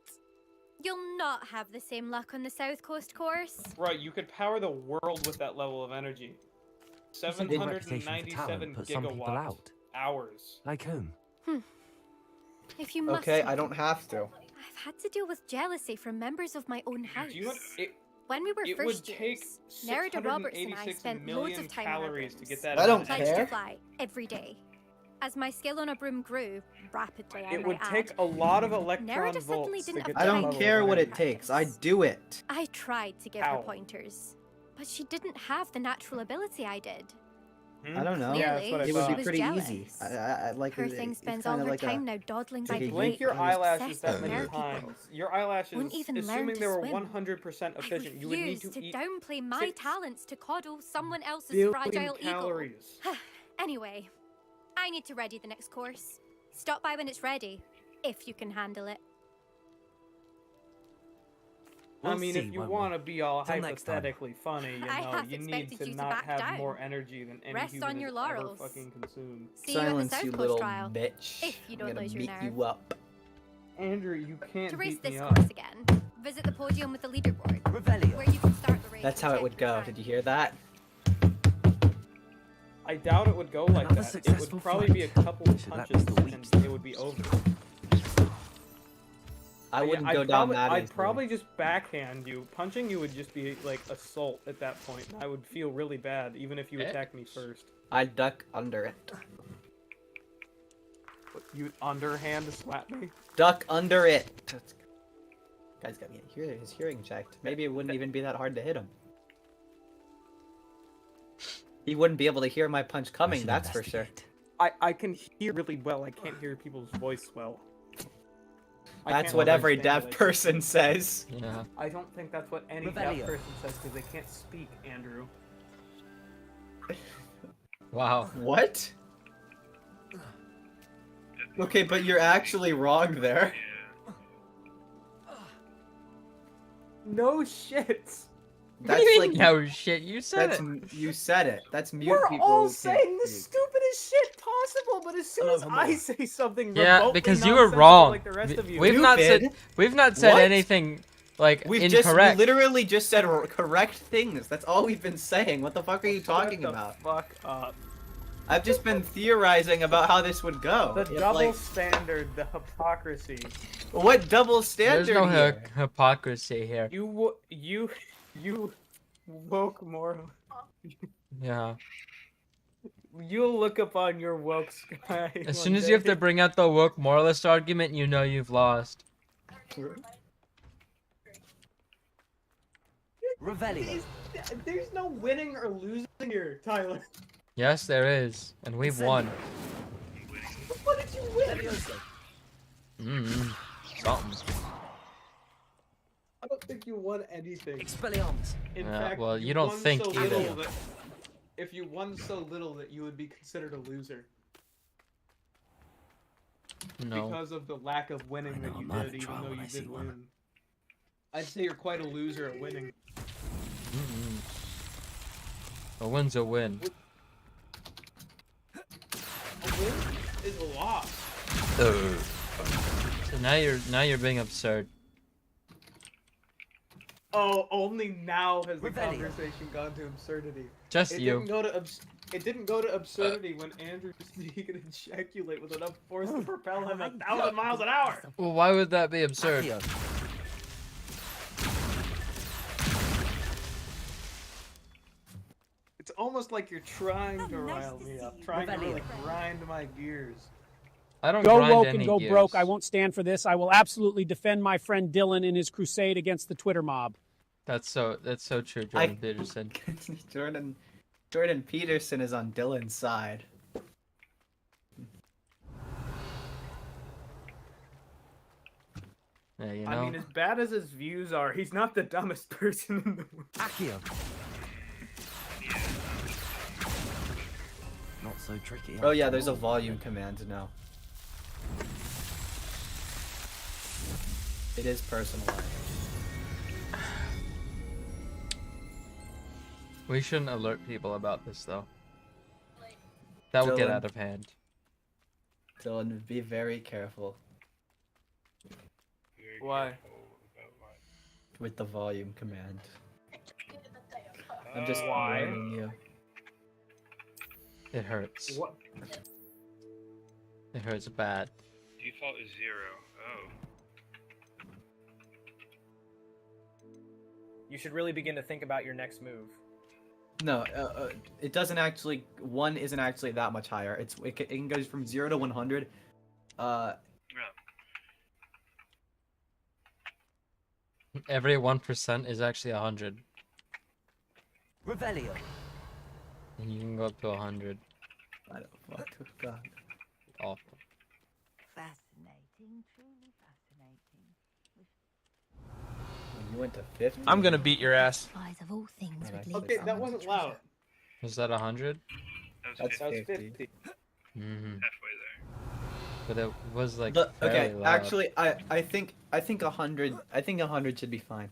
[SPEAKER 5] you'll not have the same luck on the South Coast course.
[SPEAKER 13] Right, you could power the world with that level of energy.
[SPEAKER 2] It's a big reputation for
[SPEAKER 13] 797
[SPEAKER 2] talent, put some people
[SPEAKER 13] gigawatt
[SPEAKER 2] out.
[SPEAKER 13] hours.
[SPEAKER 2] Like whom?
[SPEAKER 5] If you must.
[SPEAKER 9] Okay,
[SPEAKER 5] know,
[SPEAKER 9] I don't have to.
[SPEAKER 5] I've had to deal with jealousy from members of my own house.
[SPEAKER 13] Do you know,
[SPEAKER 5] when we were
[SPEAKER 13] it
[SPEAKER 5] first
[SPEAKER 13] would take
[SPEAKER 5] years, Nerida Roberts and I
[SPEAKER 13] 686
[SPEAKER 5] spent loads
[SPEAKER 13] million
[SPEAKER 5] of time
[SPEAKER 13] calories
[SPEAKER 5] on
[SPEAKER 13] to
[SPEAKER 5] our
[SPEAKER 13] get
[SPEAKER 5] brooms.
[SPEAKER 13] that
[SPEAKER 9] I don't
[SPEAKER 5] Pledged
[SPEAKER 9] care.
[SPEAKER 5] to fly every day. As my skill on a broom grew rapidly, I
[SPEAKER 13] it would
[SPEAKER 5] might
[SPEAKER 13] take
[SPEAKER 5] add,
[SPEAKER 13] a lot of electron
[SPEAKER 5] Nerida suddenly
[SPEAKER 13] volts to
[SPEAKER 5] didn't
[SPEAKER 13] get
[SPEAKER 5] have
[SPEAKER 9] I
[SPEAKER 13] that
[SPEAKER 9] don't
[SPEAKER 13] level
[SPEAKER 9] care
[SPEAKER 13] of
[SPEAKER 9] what
[SPEAKER 13] energy.
[SPEAKER 9] it takes. I do it.
[SPEAKER 5] I tried to give
[SPEAKER 13] How?
[SPEAKER 5] her pointers, but she didn't have the natural ability I did.
[SPEAKER 9] I don't know.
[SPEAKER 13] Yeah, that's what I
[SPEAKER 5] Clearly,
[SPEAKER 9] It would
[SPEAKER 5] she
[SPEAKER 9] be
[SPEAKER 5] was
[SPEAKER 9] pretty
[SPEAKER 5] jealous.
[SPEAKER 9] easy. I like
[SPEAKER 5] Her
[SPEAKER 9] it.
[SPEAKER 5] thing
[SPEAKER 9] It's
[SPEAKER 5] spends all
[SPEAKER 9] kinda
[SPEAKER 5] her
[SPEAKER 9] like
[SPEAKER 5] time
[SPEAKER 9] a,
[SPEAKER 5] now dawdling
[SPEAKER 9] it's
[SPEAKER 5] by
[SPEAKER 9] like a
[SPEAKER 5] the
[SPEAKER 13] Blink
[SPEAKER 5] lake,
[SPEAKER 13] your eyelashes
[SPEAKER 5] obsessed
[SPEAKER 13] that
[SPEAKER 5] with
[SPEAKER 13] many
[SPEAKER 5] mer
[SPEAKER 13] times.
[SPEAKER 5] people.
[SPEAKER 13] Your eyelashes,
[SPEAKER 5] Wouldn't even learn
[SPEAKER 13] assuming
[SPEAKER 5] to
[SPEAKER 13] they were
[SPEAKER 5] swim.
[SPEAKER 13] 100%
[SPEAKER 5] I
[SPEAKER 13] efficient, you would need
[SPEAKER 5] refuse
[SPEAKER 13] to
[SPEAKER 5] to
[SPEAKER 13] eat
[SPEAKER 5] downplay my
[SPEAKER 13] 6
[SPEAKER 5] talents to coddle someone else's
[SPEAKER 13] billion
[SPEAKER 5] fragile
[SPEAKER 13] calories.
[SPEAKER 5] ego. Anyway, I need to ready the next course. Stop by when it's ready, if you can handle it.
[SPEAKER 13] I
[SPEAKER 2] We'll
[SPEAKER 13] mean,
[SPEAKER 2] see,
[SPEAKER 13] if you
[SPEAKER 2] won't we?
[SPEAKER 13] want to be all
[SPEAKER 2] Till next time.
[SPEAKER 13] hypothetically funny, you
[SPEAKER 5] I
[SPEAKER 13] know,
[SPEAKER 5] half
[SPEAKER 13] you need
[SPEAKER 5] expected
[SPEAKER 13] to
[SPEAKER 5] you to
[SPEAKER 13] not
[SPEAKER 5] back
[SPEAKER 13] have
[SPEAKER 5] down.
[SPEAKER 13] more energy than any
[SPEAKER 5] Rest
[SPEAKER 13] human
[SPEAKER 5] on your
[SPEAKER 13] has
[SPEAKER 5] laurels.
[SPEAKER 13] ever fucking consumed.
[SPEAKER 5] See you at the
[SPEAKER 9] Silence,
[SPEAKER 5] South
[SPEAKER 9] you
[SPEAKER 5] Coast
[SPEAKER 9] little
[SPEAKER 5] trial,
[SPEAKER 9] bitch.
[SPEAKER 5] if you don't
[SPEAKER 9] I'm gonna
[SPEAKER 5] lose your
[SPEAKER 9] beat
[SPEAKER 5] nerve.
[SPEAKER 9] you up.
[SPEAKER 13] Andrew, you can't
[SPEAKER 5] To race
[SPEAKER 13] beat
[SPEAKER 5] this
[SPEAKER 13] me up.
[SPEAKER 5] course again, visit the podium with the leaderboard, where you can start the race.
[SPEAKER 9] That's
[SPEAKER 5] and
[SPEAKER 9] how it
[SPEAKER 5] check
[SPEAKER 9] would
[SPEAKER 5] your
[SPEAKER 9] go.
[SPEAKER 5] time.
[SPEAKER 9] Did you hear that?
[SPEAKER 13] I doubt it would go like
[SPEAKER 2] Another
[SPEAKER 13] that. It
[SPEAKER 2] successful
[SPEAKER 13] would probably
[SPEAKER 2] fight.
[SPEAKER 13] be a couple of
[SPEAKER 2] Should let
[SPEAKER 13] punches
[SPEAKER 2] Mr.
[SPEAKER 13] and
[SPEAKER 2] Weep
[SPEAKER 13] it would be over.
[SPEAKER 9] I wouldn't go down that
[SPEAKER 13] I'd
[SPEAKER 9] easily.
[SPEAKER 13] probably just backhand you. Punching you would just be like assault at that point. I would feel really bad, even if you attacked me first.
[SPEAKER 9] I'd duck under it.
[SPEAKER 13] You'd underhand slap me?
[SPEAKER 9] Duck under it. Guy's got to get his hearing checked. Maybe it wouldn't even be that hard to hit him. He wouldn't be able to hear my punch coming, that's for sure.
[SPEAKER 13] I can hear really well. I can't hear people's voice well. I
[SPEAKER 9] That's
[SPEAKER 13] can't
[SPEAKER 9] what every
[SPEAKER 13] understand
[SPEAKER 9] deaf
[SPEAKER 13] it.
[SPEAKER 9] person says.
[SPEAKER 1] Yeah.
[SPEAKER 13] I don't think that's what any deaf
[SPEAKER 15] Revelio.
[SPEAKER 13] person says because they can't speak, Andrew.
[SPEAKER 1] Wow.
[SPEAKER 9] What? Okay, but you're actually wrong there.
[SPEAKER 13] No shit.
[SPEAKER 9] That's like
[SPEAKER 1] No shit, you said
[SPEAKER 9] that's
[SPEAKER 1] it.
[SPEAKER 9] you said it. That's mute
[SPEAKER 13] We're
[SPEAKER 9] people.
[SPEAKER 13] all
[SPEAKER 9] who can't
[SPEAKER 13] saying the
[SPEAKER 9] speak.
[SPEAKER 13] stupidest shit possible, but as soon as I say something
[SPEAKER 1] Yeah,
[SPEAKER 13] remotely
[SPEAKER 1] because you were
[SPEAKER 13] nonsensical
[SPEAKER 1] wrong.
[SPEAKER 13] like the rest of you,
[SPEAKER 1] We've not said
[SPEAKER 9] What?
[SPEAKER 1] anything like
[SPEAKER 9] We've
[SPEAKER 1] incorrect.
[SPEAKER 9] literally just said correct things. That's all we've been saying. What the fuck are you talking
[SPEAKER 13] Shut the
[SPEAKER 9] about?
[SPEAKER 13] fuck up.
[SPEAKER 9] I've just been theorizing about how this would go.
[SPEAKER 13] The
[SPEAKER 9] If,
[SPEAKER 13] double
[SPEAKER 9] like,
[SPEAKER 13] standard, the hypocrisy.
[SPEAKER 9] what double standard
[SPEAKER 1] There's no
[SPEAKER 9] here?
[SPEAKER 1] hypocrisy here.
[SPEAKER 13] You woke moral.
[SPEAKER 1] Yeah.
[SPEAKER 13] You'll look up on your woke sky.
[SPEAKER 1] As soon as you have to bring out the woke moralist argument, you know you've lost.
[SPEAKER 15] Revelio.
[SPEAKER 13] There's no winning or losing here, Tyler.
[SPEAKER 1] Yes, there is, and we've won.
[SPEAKER 13] What did you win?
[SPEAKER 1] Something.
[SPEAKER 13] I don't think you won anything.
[SPEAKER 15] Expelliarmus.
[SPEAKER 13] In
[SPEAKER 1] Yeah,
[SPEAKER 13] fact,
[SPEAKER 1] well, you don't
[SPEAKER 13] won
[SPEAKER 1] think
[SPEAKER 13] so
[SPEAKER 1] either.
[SPEAKER 13] little that if you won so little that you would be considered a loser.
[SPEAKER 1] No.
[SPEAKER 13] Because of the lack of winning that you did, even though you did win. I'd say you're quite a loser at winning.
[SPEAKER 1] A win's a win.
[SPEAKER 13] A win is a loss.
[SPEAKER 1] So now you're being absurd.
[SPEAKER 13] Oh, only now has the conversation gone to absurdity.
[SPEAKER 1] Just
[SPEAKER 13] it
[SPEAKER 1] you.
[SPEAKER 13] Didn't go to it didn't go to absurdity when Andrew he could ejaculate with enough force to propel him 1,000 miles an hour.
[SPEAKER 1] Well, why would that be absurd?
[SPEAKER 13] It's almost like you're trying to rile me up, trying to really grind my gears.
[SPEAKER 1] I don't
[SPEAKER 14] go
[SPEAKER 1] grind
[SPEAKER 14] woke
[SPEAKER 1] any
[SPEAKER 14] and go
[SPEAKER 1] gears.
[SPEAKER 14] broke. I won't stand for this. I will absolutely defend my friend Dylan in his crusade against the Twitter mob.
[SPEAKER 1] That's so true, Jordan Peterson.
[SPEAKER 9] Jordan Peterson is on Dylan's side.
[SPEAKER 1] Yeah, you know.
[SPEAKER 13] I mean, as bad as his views are, he's not the dumbest person in the world.
[SPEAKER 2] Accio. Not so tricky.
[SPEAKER 9] Oh yeah, there's a volume command now. It is personalized.
[SPEAKER 1] We shouldn't alert people about this though. That will get out of hand.
[SPEAKER 9] Dylan, be very careful.
[SPEAKER 13] Why?
[SPEAKER 9] With the volume command. I'm just
[SPEAKER 13] Why?
[SPEAKER 9] warning you.
[SPEAKER 1] It hurts.
[SPEAKER 13] What?
[SPEAKER 1] It hurts bad.
[SPEAKER 3] Default is 0. Oh.
[SPEAKER 13] You should really begin to think about your next move.
[SPEAKER 9] No, it doesn't actually. 1 isn't actually that much higher. It can go from 0 to 100.
[SPEAKER 1] Every 1% is actually 100.
[SPEAKER 15] Revelio.
[SPEAKER 1] And you can go up to 100.
[SPEAKER 9] I don't fuck with God.
[SPEAKER 1] Awful.
[SPEAKER 15] Fascinating, truly fascinating.
[SPEAKER 9] You went to 50.
[SPEAKER 20] I'm gonna beat your ass.
[SPEAKER 17] Of all things would lead
[SPEAKER 13] Okay, that
[SPEAKER 17] someone
[SPEAKER 13] wasn't
[SPEAKER 17] to
[SPEAKER 13] loud.
[SPEAKER 1] Was that 100?
[SPEAKER 9] That's
[SPEAKER 13] That was
[SPEAKER 9] 50.
[SPEAKER 13] 50.
[SPEAKER 1] Mm-hmm.
[SPEAKER 3] Halfway there.
[SPEAKER 1] But it was like
[SPEAKER 9] But okay,
[SPEAKER 1] fairly loud.
[SPEAKER 9] actually, I think 100. I think 100 should be fine.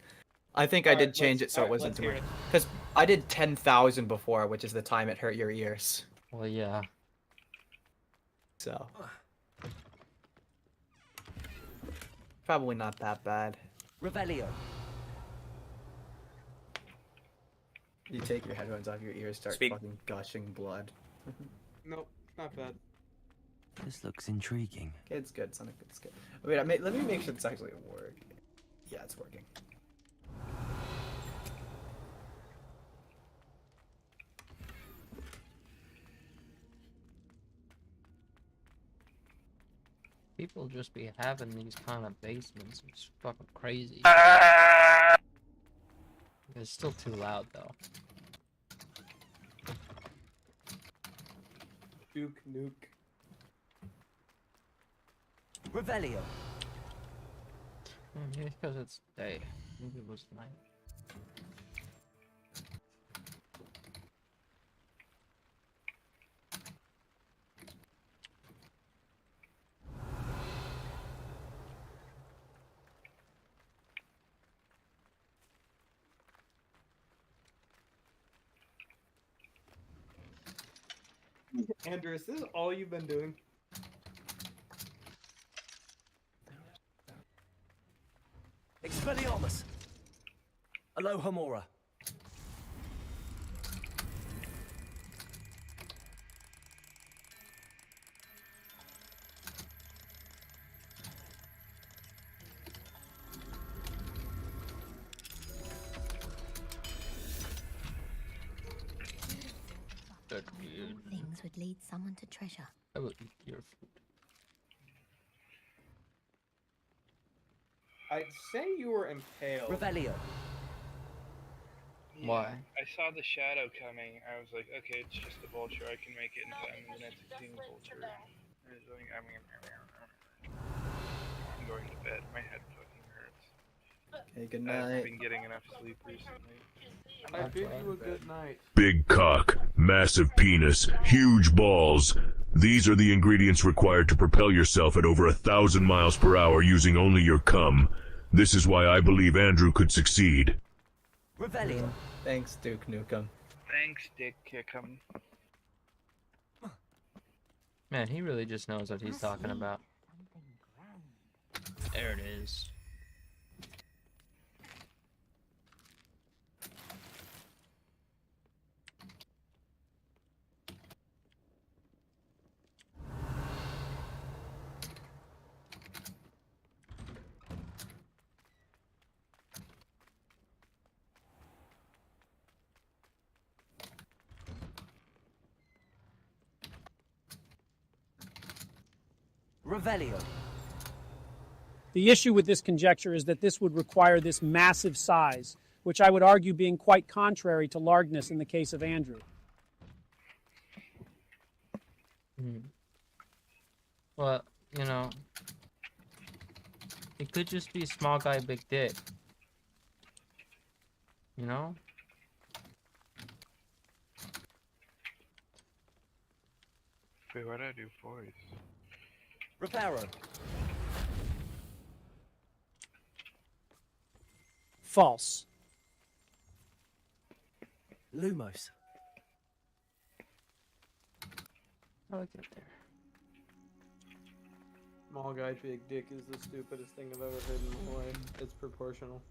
[SPEAKER 9] I think I did change it so it wasn't too much. Because I did 10,000 before, which is the time it hurt your ears.
[SPEAKER 1] Well, yeah.
[SPEAKER 9] So probably not that bad.
[SPEAKER 15] Revelio.
[SPEAKER 9] You take your headphones off, your ears start fucking gushing blood.
[SPEAKER 13] Nope, not bad.
[SPEAKER 2] This looks intriguing.
[SPEAKER 9] It's good, Sonic. It's good. Wait, let me make sure it's actually working. Yeah, it's working.
[SPEAKER 1] People just be having these kind of basements. It's fucking crazy. It's still too loud though.
[SPEAKER 13] Duke Nuke.
[SPEAKER 15] Revelio.
[SPEAKER 1] Maybe because it's day. Maybe it was night.
[SPEAKER 13] Andrew, is this all you've been doing?
[SPEAKER 15] Expelliarmus. Alohomora.
[SPEAKER 17] Things would lead someone to treasure.
[SPEAKER 1] I will eat your food.
[SPEAKER 13] I'd say you were impaled.
[SPEAKER 15] Revelio.
[SPEAKER 1] Why?
[SPEAKER 3] I saw the shadow coming. I was like, okay, it's just the vulture. I can make it in time. And then it's a king vulture. I'm going to bed. My head fucking hurts.
[SPEAKER 9] Okay, good
[SPEAKER 3] I haven't
[SPEAKER 9] night.
[SPEAKER 3] been getting enough sleep recently.
[SPEAKER 13] I bid you a good night.
[SPEAKER 21] Big cock, massive penis, huge balls. These are the ingredients required to propel yourself at over 1,000 miles per hour using only your cum. This is why I believe Andrew could succeed.
[SPEAKER 15] Revelio.
[SPEAKER 9] Thanks, Duke Nukem.
[SPEAKER 3] Thanks, Dick Kickham.
[SPEAKER 1] Man, he really just knows what he's talking about. There it is.
[SPEAKER 15] Revelio.
[SPEAKER 14] The issue with this conjecture is that this would require this massive size, which I would argue being quite contrary to largeness in the case of Andrew.
[SPEAKER 1] Well, you know, it could just be small guy, big dick. You know?
[SPEAKER 3] Wait, what did I do voice?
[SPEAKER 15] Reparo.
[SPEAKER 14] False.
[SPEAKER 15] Lumos.
[SPEAKER 1] I like it there.
[SPEAKER 13] Small guy, big dick is the stupidest thing I've ever heard in my life. It's proportional.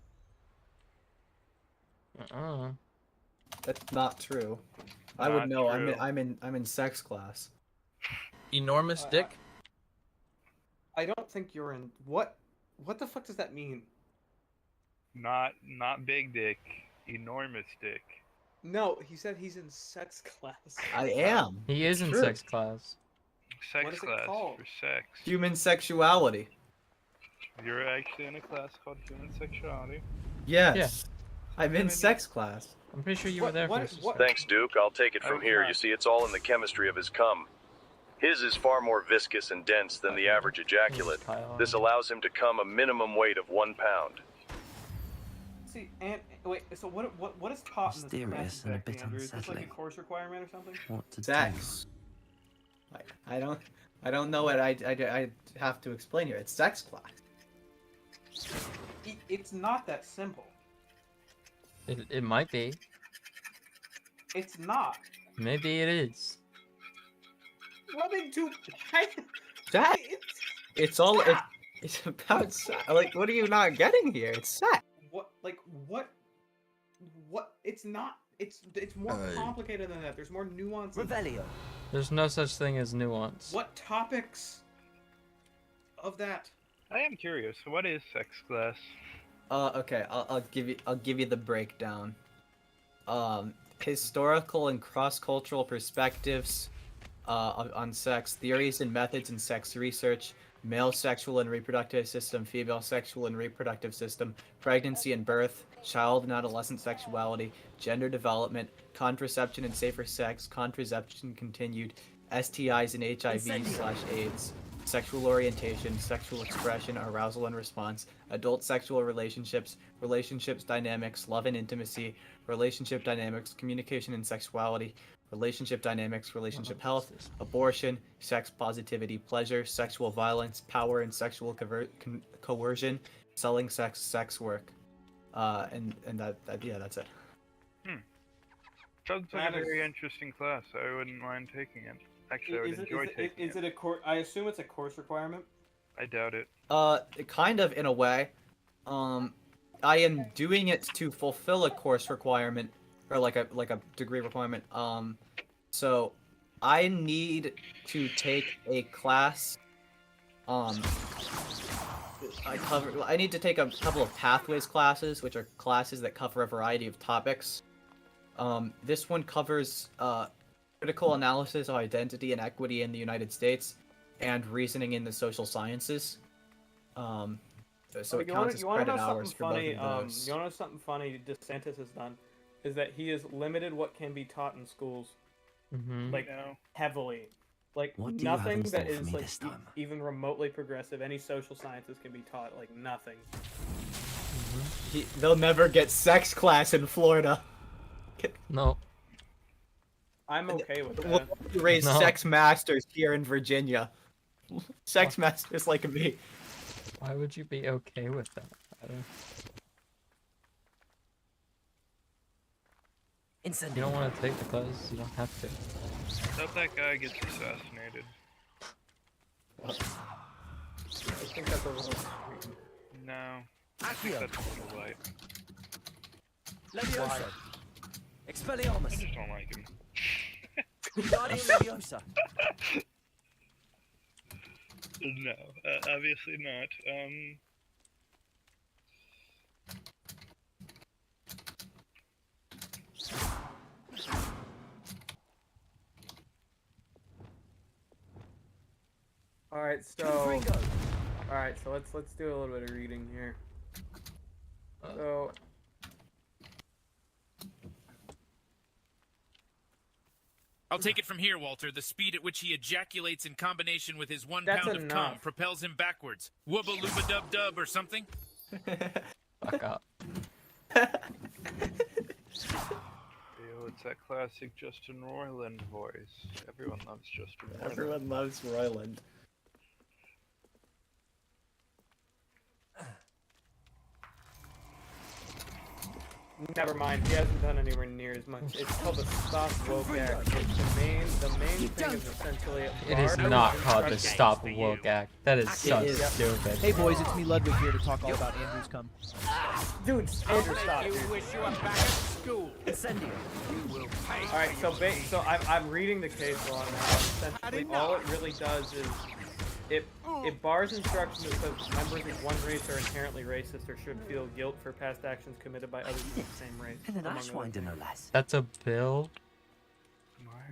[SPEAKER 9] That's not true. I would know. I'm in sex class.
[SPEAKER 8] Enormous dick?
[SPEAKER 13] I don't think you're in what the fuck does that mean?
[SPEAKER 3] Not big dick, enormous dick.
[SPEAKER 13] No, he said he's in sex class.
[SPEAKER 9] I am.
[SPEAKER 1] He is in
[SPEAKER 9] True.
[SPEAKER 1] sex class.
[SPEAKER 3] Sex
[SPEAKER 13] What is it
[SPEAKER 3] class
[SPEAKER 13] called?
[SPEAKER 3] for sex.
[SPEAKER 9] Human sexuality.
[SPEAKER 3] You're actually in a class called human sexuality.
[SPEAKER 9] Yes.
[SPEAKER 1] Yeah.
[SPEAKER 9] I'm in sex class.
[SPEAKER 1] I'm pretty sure you were there for this.
[SPEAKER 20] Thanks, Duke. I'll take it from here. You see, it's all in the chemistry of his cum. His is far more viscous and dense than the average ejaculate. This allows him to cum a minimum weight of 1 pound.
[SPEAKER 13] See, and wait, so what is taught in this
[SPEAKER 2] Mysterious
[SPEAKER 13] class
[SPEAKER 2] and a
[SPEAKER 13] exactly,
[SPEAKER 2] bit
[SPEAKER 13] Andrew? Is this like a
[SPEAKER 2] unsettling.
[SPEAKER 13] course requirement or something?
[SPEAKER 2] What to
[SPEAKER 9] Sex. I don't know what I have to explain here. It's sex class.
[SPEAKER 13] It's not that simple.
[SPEAKER 1] It might be.
[SPEAKER 13] It's not.
[SPEAKER 1] Maybe it is.
[SPEAKER 13] Rubbing two.
[SPEAKER 9] That it's all it's about sex. Like, what are you not getting here? It's sex.
[SPEAKER 13] What? Like what? What? It's not. It's more complicated than that. There's more nuance.
[SPEAKER 15] Revelio.
[SPEAKER 1] There's no such thing as nuance.
[SPEAKER 13] What topics of that?
[SPEAKER 3] I am curious. What is sex class?
[SPEAKER 9] Okay. I'll give you the breakdown. Historical and cross-cultural perspectives on sex, theories and methods in sex research, male sexual and reproductive system, female sexual and reproductive system, pregnancy and birth, child and adolescent sexuality, gender development, contraception and safer sex, contraception continued, STIs and HIV/AIDS, sexual orientation, sexual expression, arousal and response, adult sexual relationships, relationships dynamics, love and intimacy, relationship dynamics, communication and sexuality, relationship dynamics, relationship health, abortion, sex positivity, pleasure, sexual violence, power and sexual coercion, selling sex, sex work, and yeah, that's it.
[SPEAKER 3] Sounds like a very interesting class. I wouldn't mind taking it. Actually, I would enjoy taking it.
[SPEAKER 13] Is it a course? I assume it's a course requirement.
[SPEAKER 3] I doubt it.
[SPEAKER 9] Kind of in a way. I am doing it to fulfill a course requirement, or like a degree requirement. So I need to take a class. I need to take a couple of pathways classes, which are classes that cover a variety of topics. This one covers critical analysis of identity and equity in the United States, and reasoning in the social sciences. So it counts as credit hours for both of those.
[SPEAKER 13] You want to know something funny DeSantis has done? Is that he has limited what can be taught in schools, like heavily. Like
[SPEAKER 2] What do you have
[SPEAKER 13] nothing
[SPEAKER 2] in store
[SPEAKER 13] that
[SPEAKER 2] for
[SPEAKER 13] is
[SPEAKER 2] me
[SPEAKER 13] like
[SPEAKER 2] this time?
[SPEAKER 13] even remotely progressive. Any social sciences can be taught. Like nothing.
[SPEAKER 9] They'll never get sex class in Florida.
[SPEAKER 1] No.
[SPEAKER 13] I'm okay with
[SPEAKER 9] We'll
[SPEAKER 13] that.
[SPEAKER 9] raise sex masters here in Virginia. Sex masters like me.
[SPEAKER 1] Why would you be okay with that? I don't...
[SPEAKER 15] Incendio.
[SPEAKER 1] You don't want to take the class, you don't have to.
[SPEAKER 3] I hope that guy gets assassinated.
[SPEAKER 13] I think that's a little...
[SPEAKER 3] No. I think that's a little light.
[SPEAKER 15] Leviosa. Expelliarmus.
[SPEAKER 3] I just don't like him.
[SPEAKER 15] Wingardium Leviosa.
[SPEAKER 3] No, obviously not.
[SPEAKER 13] Alright, so... Alright, so let's do a little bit of reading here. So...
[SPEAKER 4] I'll take it from here, Walter. The speed at which he ejaculates in combination with his 1 pound of cum propels him backwards. Wubba looba dub dub or something?
[SPEAKER 1] Fuck up.
[SPEAKER 3] It's that classic Justin Roiland voice. Everyone loves Justin Roiland.
[SPEAKER 9] Everyone loves Roiland.
[SPEAKER 13] Never mind, he hasn't done anywhere near as much. It's called the Stop Woke Act. It's the main thing is essentially...
[SPEAKER 1] It is not called the Stop Woke Act. That is so stupid.
[SPEAKER 22] Hey boys, it's me Ludwig here to talk all about Andrew's cum.
[SPEAKER 13] Dude, Andrew, stop.
[SPEAKER 16] You wish you were back at school.
[SPEAKER 15] Incendio.
[SPEAKER 16] You will pay.
[SPEAKER 13] Alright, so I'm reading the case law now. Essentially, all it really does is it bars instruction that says members of one race are inherently racist or should feel guilt for past actions committed by others of the same race.
[SPEAKER 2] And an Ashwinder, no less.
[SPEAKER 1] That's a bill?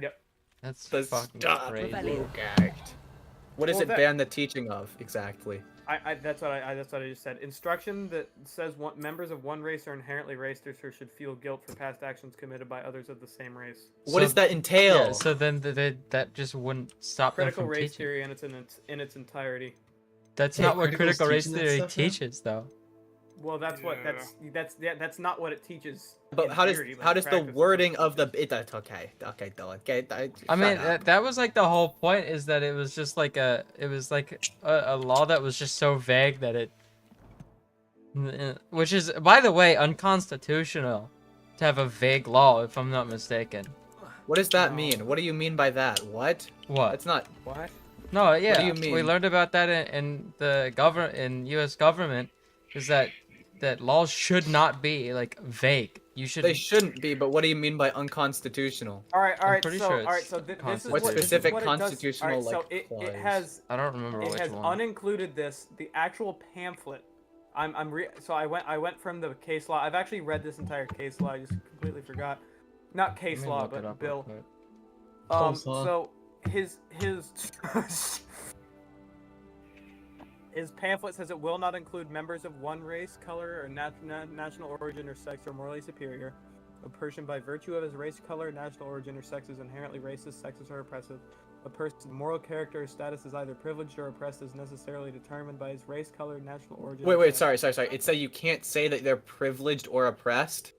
[SPEAKER 13] Yep.
[SPEAKER 1] That's
[SPEAKER 9] The
[SPEAKER 1] fucking
[SPEAKER 9] Stop
[SPEAKER 1] crazy.
[SPEAKER 9] Woke Act. What does
[SPEAKER 13] Well,
[SPEAKER 9] it ban the teaching of, exactly?
[SPEAKER 13] That's what I just said. Instruction that says members of one race are inherently racist or should feel guilt for past actions committed by others of the same race.
[SPEAKER 9] What does that entail?
[SPEAKER 1] Yeah, so then that just wouldn't stop them
[SPEAKER 13] Critical
[SPEAKER 1] from
[SPEAKER 13] race
[SPEAKER 1] teaching.
[SPEAKER 13] theory in its entirety.
[SPEAKER 1] That's not what critical race theory teaches, though.
[SPEAKER 13] Well, that's that's not what it teaches.
[SPEAKER 9] But
[SPEAKER 13] in
[SPEAKER 9] how does
[SPEAKER 13] theory, but
[SPEAKER 9] how
[SPEAKER 13] in
[SPEAKER 9] does the
[SPEAKER 13] practice,
[SPEAKER 9] wording of the okay Dylan,
[SPEAKER 1] I mean,
[SPEAKER 9] shut up.
[SPEAKER 1] that was like the whole point, is that it was just like a law that was just so vague that it, which is, by the way, unconstitutional to have a vague law, if I'm not mistaken.
[SPEAKER 9] What does that mean? What do you mean by that? What?
[SPEAKER 1] What?
[SPEAKER 9] It's not.
[SPEAKER 13] What?
[SPEAKER 1] No, yeah,
[SPEAKER 9] What do you mean?
[SPEAKER 1] we learned about that in the U.S. government, is that laws should not be like vague. You should.
[SPEAKER 9] They shouldn't be, but what do you mean by unconstitutional?
[SPEAKER 13] All right.
[SPEAKER 1] pretty
[SPEAKER 13] So,
[SPEAKER 1] sure
[SPEAKER 13] all right.
[SPEAKER 1] it's
[SPEAKER 13] So this is
[SPEAKER 1] constitutional.
[SPEAKER 9] What specific
[SPEAKER 13] this is what
[SPEAKER 9] constitutional
[SPEAKER 13] it does. All right, so
[SPEAKER 9] clause?
[SPEAKER 13] it has.
[SPEAKER 1] I don't remember
[SPEAKER 13] It
[SPEAKER 1] which
[SPEAKER 13] has
[SPEAKER 1] one.
[SPEAKER 13] unincluded this. The actual pamphlet. So I went from the case law. I've actually read this entire case law. I just completely forgot. Not case
[SPEAKER 1] Let me
[SPEAKER 13] law,
[SPEAKER 1] look it
[SPEAKER 13] but
[SPEAKER 1] up
[SPEAKER 13] bill.
[SPEAKER 1] real quick.
[SPEAKER 13] So his pamphlet says it will not include members of one race, color, or national origin or sex are morally superior. A person by virtue of his race, color, national origin, or sex is inherently racist, sexist, or oppressive. A person's moral character or status is either privileged or oppressed is necessarily determined by his race, color, national origin.
[SPEAKER 9] Wait, sorry. It said you can't say that they're privileged or oppressed.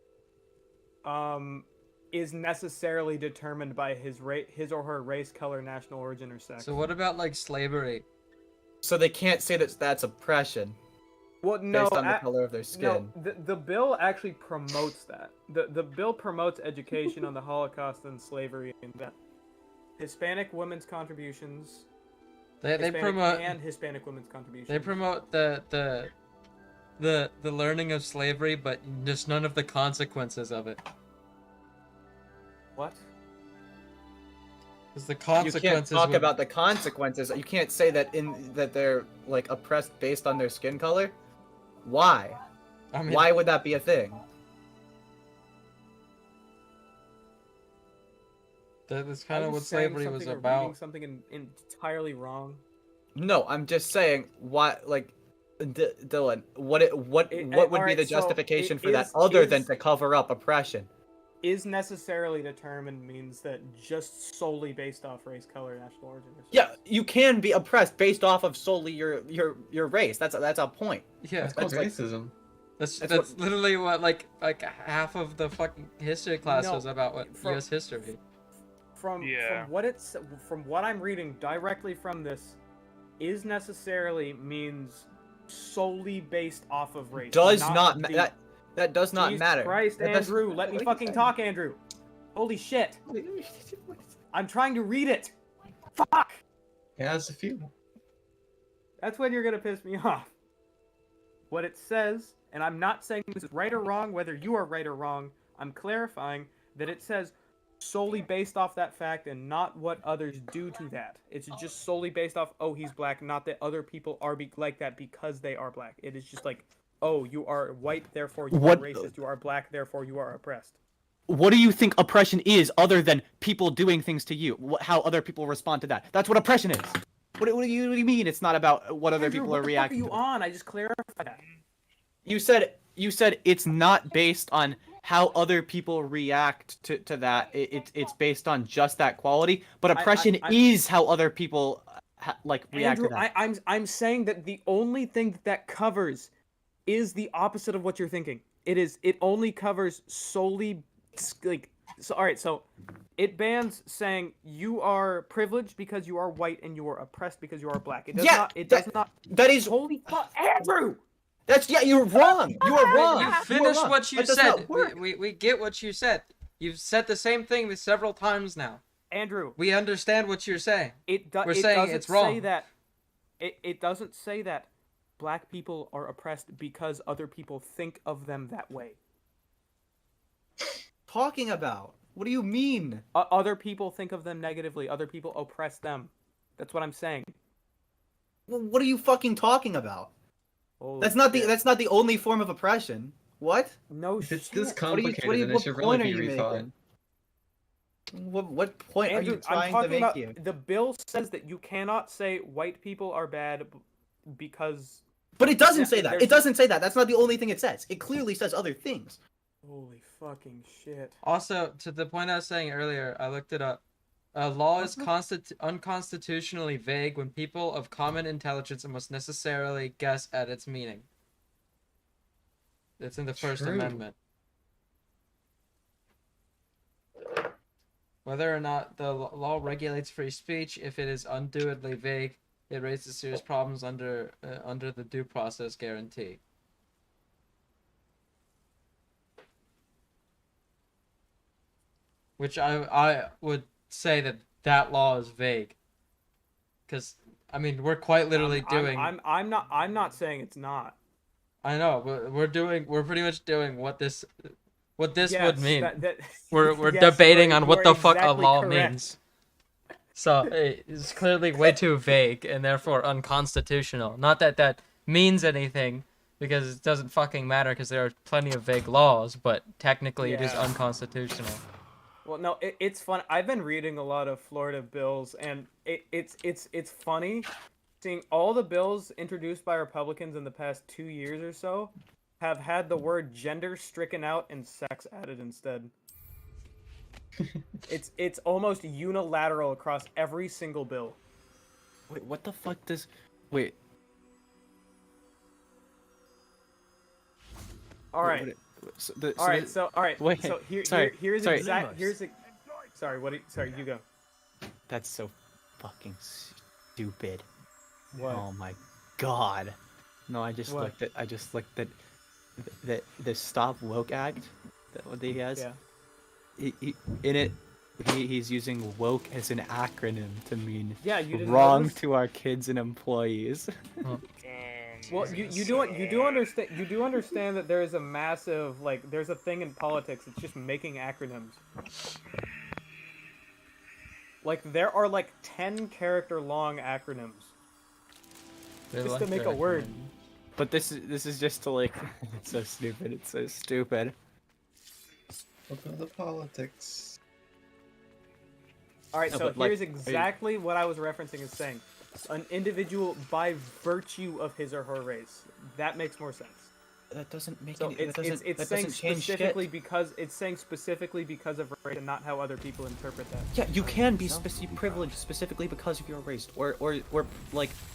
[SPEAKER 13] Is necessarily determined by his or her race, color, national origin, or sex.
[SPEAKER 1] So what about like slavery?
[SPEAKER 9] So they can't say that that's oppression.
[SPEAKER 13] Well, no,
[SPEAKER 9] based on the color of their skin.
[SPEAKER 13] No, the bill actually promotes that. The bill promotes education on the Holocaust and slavery and that. Hispanic women's contributions.
[SPEAKER 1] They promote
[SPEAKER 13] Hispanic women's contributions.
[SPEAKER 1] They promote the learning of slavery, but just none of the consequences of it.
[SPEAKER 13] What?
[SPEAKER 1] Because the consequences.
[SPEAKER 9] You can't talk about the consequences. You can't say that they're like oppressed based on their skin color. Why?
[SPEAKER 1] I mean,
[SPEAKER 9] why would that be a thing?
[SPEAKER 1] That's kind of what slavery was about.
[SPEAKER 13] Reading something entirely wrong.
[SPEAKER 9] No, I'm just saying why. Like, Dylan, what would be the justification for that other than to cover up oppression?
[SPEAKER 13] Is necessarily determined means that just solely based off race, color, national origin.
[SPEAKER 9] Yeah, you can be oppressed based off of solely your race. That's a point.
[SPEAKER 1] Yeah,
[SPEAKER 9] that's
[SPEAKER 1] racism. That's literally what like half of the fucking history class was about. U.S. history.
[SPEAKER 13] From what I'm reading directly from this, is necessarily means solely based off of race.
[SPEAKER 9] That does not matter.
[SPEAKER 13] Jesus Christ,
[SPEAKER 9] that
[SPEAKER 13] Andrew, let me fucking talk, Andrew.
[SPEAKER 10] Holy shit! I'm trying to read it! Fuck!
[SPEAKER 19] It has a few.
[SPEAKER 10] That's when you're gonna piss me off. What it says, and I'm not saying this is right or wrong, whether you are right or wrong, I'm clarifying that it says solely based off that fact and not what others do to that. It's just solely based off, oh, he's black, not that other people are like that because they are black. It is just like, oh, you are white, therefore you are racist. You are black, therefore you are oppressed.
[SPEAKER 9] What do you think oppression is other than people doing things to you? How other people respond to that? That's what oppression is. What do you mean it's not about what other people are reacting to?
[SPEAKER 10] What the fuck are you on? I just clarified that.
[SPEAKER 9] You said it's not based on how other people react to that. It's based on just that quality. But oppression is how other people react
[SPEAKER 10] Andrew,
[SPEAKER 9] to that.
[SPEAKER 10] I'm saying that the only thing that covers is the opposite of what you're thinking. It only covers solely so it bans saying you are privileged because you are white and you are oppressed because you are black. It does not.
[SPEAKER 9] That is
[SPEAKER 10] holy fuck, Andrew.
[SPEAKER 9] You're wrong. You are wrong.
[SPEAKER 1] You finished what you
[SPEAKER 9] That does
[SPEAKER 1] said.
[SPEAKER 9] not work.
[SPEAKER 1] We get what you said. You've said the same thing several times now.
[SPEAKER 10] Andrew,
[SPEAKER 1] we understand what you're saying. We're
[SPEAKER 10] it
[SPEAKER 1] saying
[SPEAKER 10] doesn't
[SPEAKER 1] it's wrong.
[SPEAKER 10] say that. It doesn't say that black people are oppressed because other people think of them that way.
[SPEAKER 9] Talking about? What do you mean?
[SPEAKER 10] Other people think of them negatively. Other people oppress them. That's what I'm saying.
[SPEAKER 9] Well, what are you fucking talking about?
[SPEAKER 10] Holy
[SPEAKER 9] That's not
[SPEAKER 10] shit.
[SPEAKER 9] the only form of oppression. What?
[SPEAKER 10] No
[SPEAKER 19] If it's
[SPEAKER 10] shit.
[SPEAKER 19] this complicated, then it should really be rethought.
[SPEAKER 9] What point
[SPEAKER 10] Andrew,
[SPEAKER 9] are you trying
[SPEAKER 10] I'm
[SPEAKER 9] to
[SPEAKER 10] talking
[SPEAKER 9] make
[SPEAKER 10] about,
[SPEAKER 9] here?
[SPEAKER 10] the bill says that you cannot say white people are bad because...
[SPEAKER 9] But it doesn't say that. It doesn't say that. That's not the only thing it says. It clearly says other things.
[SPEAKER 10] Holy fucking shit.
[SPEAKER 1] Also, to the point I was saying earlier, I looked it up. A law is unconstitutionally vague when people of common intelligence must necessarily guess at its meaning. It's in the First Amendment. Whether or not the law regulates free speech, if it is unduly vague, it raises serious problems under the due process guarantee. Which I would say that law is vague. Because I mean, we're quite literally doing.
[SPEAKER 10] I'm not saying it's not.
[SPEAKER 1] I know, but we're pretty much doing what this
[SPEAKER 10] Yes,
[SPEAKER 1] would mean. We're
[SPEAKER 10] yes,
[SPEAKER 1] debating on what the fuck a
[SPEAKER 10] exactly
[SPEAKER 1] law
[SPEAKER 10] correct.
[SPEAKER 1] means. So it's clearly way too vague and therefore unconstitutional. Not that that means anything, because it doesn't fucking matter because there are plenty of vague laws, but technically it is
[SPEAKER 10] Yeah.
[SPEAKER 1] unconstitutional.
[SPEAKER 10] Well, no, it's fun. I've been reading a lot of Florida bills, and it's funny seeing all the bills introduced by Republicans in the past 2 years or so have had the word gender stricken out and sex added instead. It's almost unilateral across every single bill.
[SPEAKER 9] Wait, what the fuck does... Wait.
[SPEAKER 10] All right.
[SPEAKER 9] Wait,
[SPEAKER 10] So here's
[SPEAKER 9] sorry.
[SPEAKER 10] Sorry, you go.
[SPEAKER 9] That's so fucking stupid.
[SPEAKER 10] What?
[SPEAKER 9] Oh my god. No, I just
[SPEAKER 10] What?
[SPEAKER 9] looked at the Stop Woke Act that he has.
[SPEAKER 10] Yeah.
[SPEAKER 9] He's using woke as an acronym to mean
[SPEAKER 10] Yeah, you didn't
[SPEAKER 9] wrong
[SPEAKER 10] notice?
[SPEAKER 9] to our kids and employees.
[SPEAKER 10] Well, you do understand that there is a massive, there's a thing in politics. It's just making acronyms. There are 10 character long acronyms just to make a word.
[SPEAKER 9] But this is just to it's so stupid. It's so stupid.
[SPEAKER 19] Welcome to politics.
[SPEAKER 10] All right,
[SPEAKER 9] No,
[SPEAKER 10] so
[SPEAKER 9] but,
[SPEAKER 10] here's exactly what I was referencing as saying. An individual by virtue of his or her race. That makes more sense.
[SPEAKER 9] That doesn't make
[SPEAKER 10] So
[SPEAKER 9] any...
[SPEAKER 10] it's saying specifically because it's saying specifically because of race and not how other people interpret that.
[SPEAKER 9] Yeah, you can be privileged specifically because of your race, or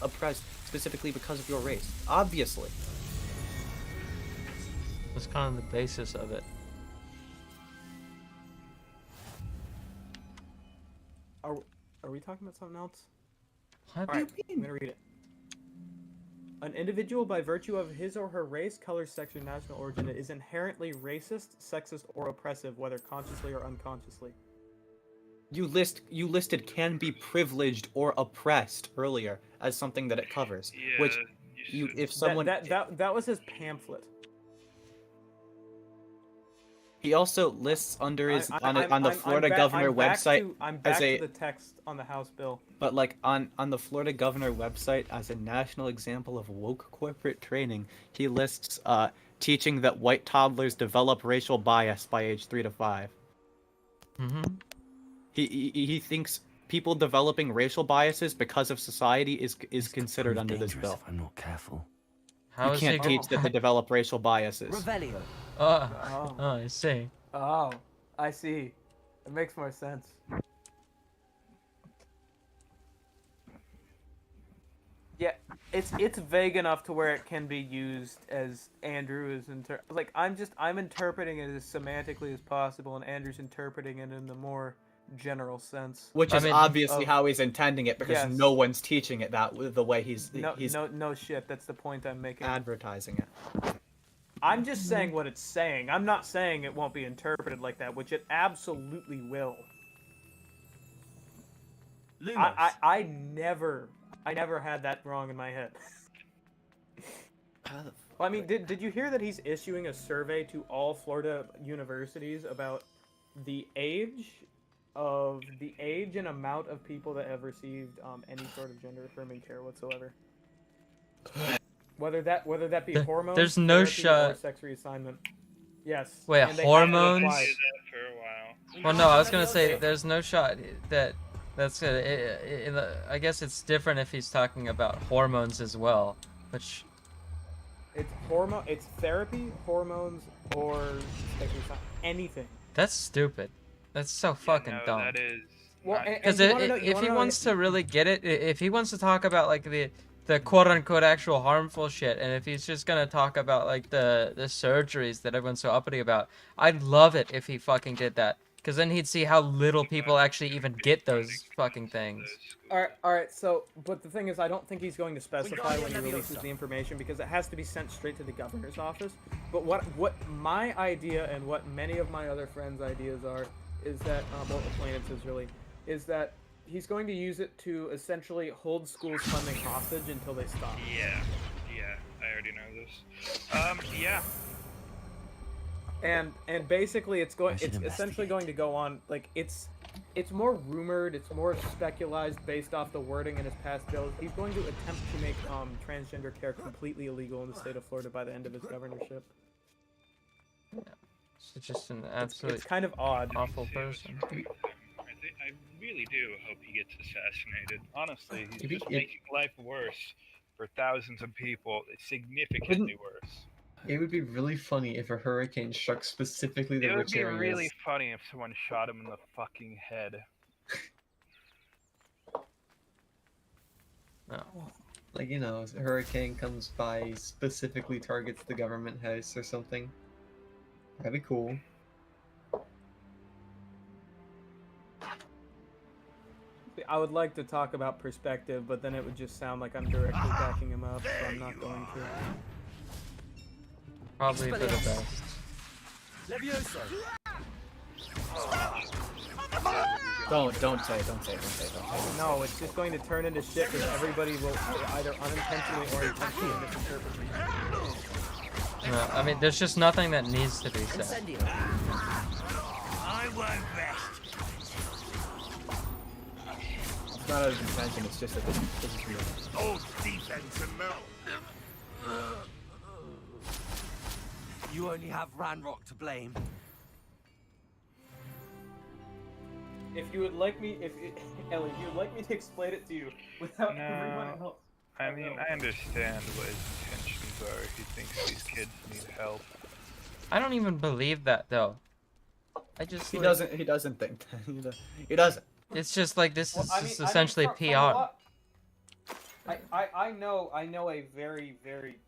[SPEAKER 9] oppressed specifically because of your race. Obviously.
[SPEAKER 1] That's kind of the basis of it.
[SPEAKER 10] Are we talking about something else?
[SPEAKER 1] What?
[SPEAKER 10] All right, I'm gonna read it. An individual, by virtue of his or her race, color, section, national origin, is inherently racist, sexist, or oppressive, whether consciously or unconsciously.
[SPEAKER 9] You listed can be privileged or oppressed earlier as something that it covers.
[SPEAKER 3] Yeah,
[SPEAKER 9] Which if someone
[SPEAKER 10] that was his pamphlet.
[SPEAKER 9] He also lists under his on the Florida governor website
[SPEAKER 10] I'm back
[SPEAKER 9] as a
[SPEAKER 10] to the text on the House bill.
[SPEAKER 9] but like on the Florida governor website as a national example of woke corporate training, he lists teaching that white toddlers develop racial bias by age 3 to 5.
[SPEAKER 1] Mm-hmm.
[SPEAKER 9] He thinks people developing racial biases because of society is considered under this bill.
[SPEAKER 2] If I'm not careful.
[SPEAKER 9] You can't teach that they develop racial biases.
[SPEAKER 15] Revelio.
[SPEAKER 1] Oh, I see.
[SPEAKER 10] Oh, I see. It makes more sense. Yeah, it's vague enough to where it can be used as Andrew is like I'm interpreting it as semantically as possible, and Andrew's interpreting it in the more general sense.
[SPEAKER 9] Which is obviously how he's intending it, because
[SPEAKER 10] yes.
[SPEAKER 9] no one's teaching it the way he's
[SPEAKER 10] no shit. That's the point I'm making.
[SPEAKER 9] Advertising it.
[SPEAKER 10] I'm just saying what it's saying. I'm not saying it won't be interpreted like that, which it absolutely will. I never had that wrong in my head. Well, I mean, did you hear that he's issuing a survey to all Florida universities about the age and amount of people that have received any sort of gender affirming care whatsoever? Whether that be hormones,
[SPEAKER 1] there's no
[SPEAKER 10] therapy,
[SPEAKER 1] shot.
[SPEAKER 10] or sex reassignment. Yes.
[SPEAKER 1] Wait,
[SPEAKER 10] and they
[SPEAKER 1] hormones?
[SPEAKER 10] have to apply it.
[SPEAKER 3] For a while.
[SPEAKER 1] Well, no, I was gonna say there's no shot that's I guess it's different if he's talking about hormones as well, which.
[SPEAKER 10] It's therapy, hormones, or sex reassignment. Anything.
[SPEAKER 1] That's stupid. That's so fucking dumb.
[SPEAKER 3] That is.
[SPEAKER 10] Well,
[SPEAKER 1] because if he wants to really get it, if he wants to talk about like the quote unquote actual harmful shit, and if he's just gonna talk about like the surgeries that everyone's so uppity about, I'd love it if he fucking did that, because then he'd see how little people actually even get those fucking things.
[SPEAKER 10] All right. So, but the thing is, I don't think he's going to specify when he releases the information, because it has to be sent straight to the governor's office. But what my idea and what many of my other friends' ideas are is that well, the plaintiffs is that he's going to use it to essentially hold schools' funding hostage until they stop.
[SPEAKER 3] Yeah, I already know this. Yeah.
[SPEAKER 10] And basically, it's essentially going to go on like it's more rumored, it's more speculized based off the wording in his past bills. He's going to attempt to make transgender care completely illegal in the state of Florida by the end of his governorship.
[SPEAKER 1] It's just an absolute.
[SPEAKER 10] It's kind of odd.
[SPEAKER 1] Awful person.
[SPEAKER 3] I really do hope he gets assassinated. Honestly, he's just making life worse for thousands of people. It's significantly worse.
[SPEAKER 19] It would be really funny if a hurricane struck specifically the rich areas.
[SPEAKER 3] It would be really funny if someone shot him in the fucking head.
[SPEAKER 1] No.
[SPEAKER 19] Like, you know, a hurricane comes by, specifically targets the government house or something. That'd be cool.
[SPEAKER 10] I would like to talk about perspective, but then it would just sound like I'm directly backing him up, so I'm not going to.
[SPEAKER 1] Probably for the best.
[SPEAKER 15] Levioso.
[SPEAKER 9] Don't say.
[SPEAKER 10] No, it's just going to turn into shit because everybody will either unintentionally or intentionally misinterpret me.
[SPEAKER 1] No, I mean, there's just nothing that needs to be said.
[SPEAKER 18] I won't rest.
[SPEAKER 9] It's not out of intention, it's just that this is real.
[SPEAKER 18] All defense and melt. You only have Ranrock to blame.
[SPEAKER 10] If you would like me, Ellie, if you would like me to explain it to you without everyone else.
[SPEAKER 3] I mean, I understand what his intentions are. He thinks these kids need help.
[SPEAKER 1] I don't even believe that though.
[SPEAKER 9] He doesn't think that. He doesn't.
[SPEAKER 1] It's just like this is essentially PR.
[SPEAKER 10] I know a very, very,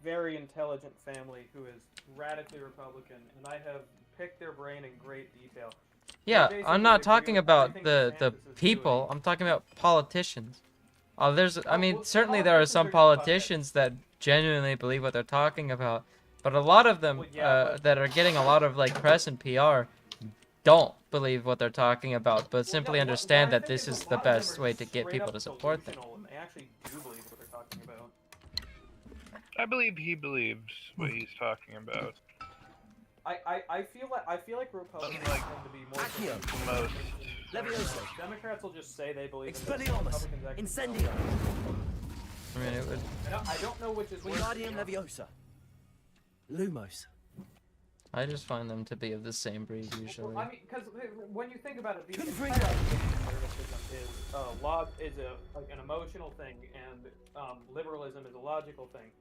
[SPEAKER 10] very intelligent family who is radically Republican, and I have picked their brain in great detail.
[SPEAKER 1] Yeah, I'm not talking about the people. I'm talking about politicians. Oh, I mean, certainly there are some politicians that genuinely believe what they're talking about, but a lot of them that are getting a lot of like press and PR don't believe what they're talking about, but simply understand that this is the best way to get people to support them.
[SPEAKER 10] And they actually do believe what they're talking about.
[SPEAKER 3] I believe he believes what he's talking about.
[SPEAKER 10] I feel like Republicans tend to be more
[SPEAKER 3] Most.
[SPEAKER 10] Democrats will just say they believe in this.
[SPEAKER 18] Expelliarmus!
[SPEAKER 10] Republicans actually
[SPEAKER 18] Incendio!
[SPEAKER 1] I mean, it would.
[SPEAKER 10] I don't know which is worse.
[SPEAKER 18] Wingardium Leviosa. Lumos.
[SPEAKER 1] I just find them to be of the same breed usually.
[SPEAKER 10] I mean, because when you think about it, the entire conservatism is like an emotional thing, and liberalism is a logical thing.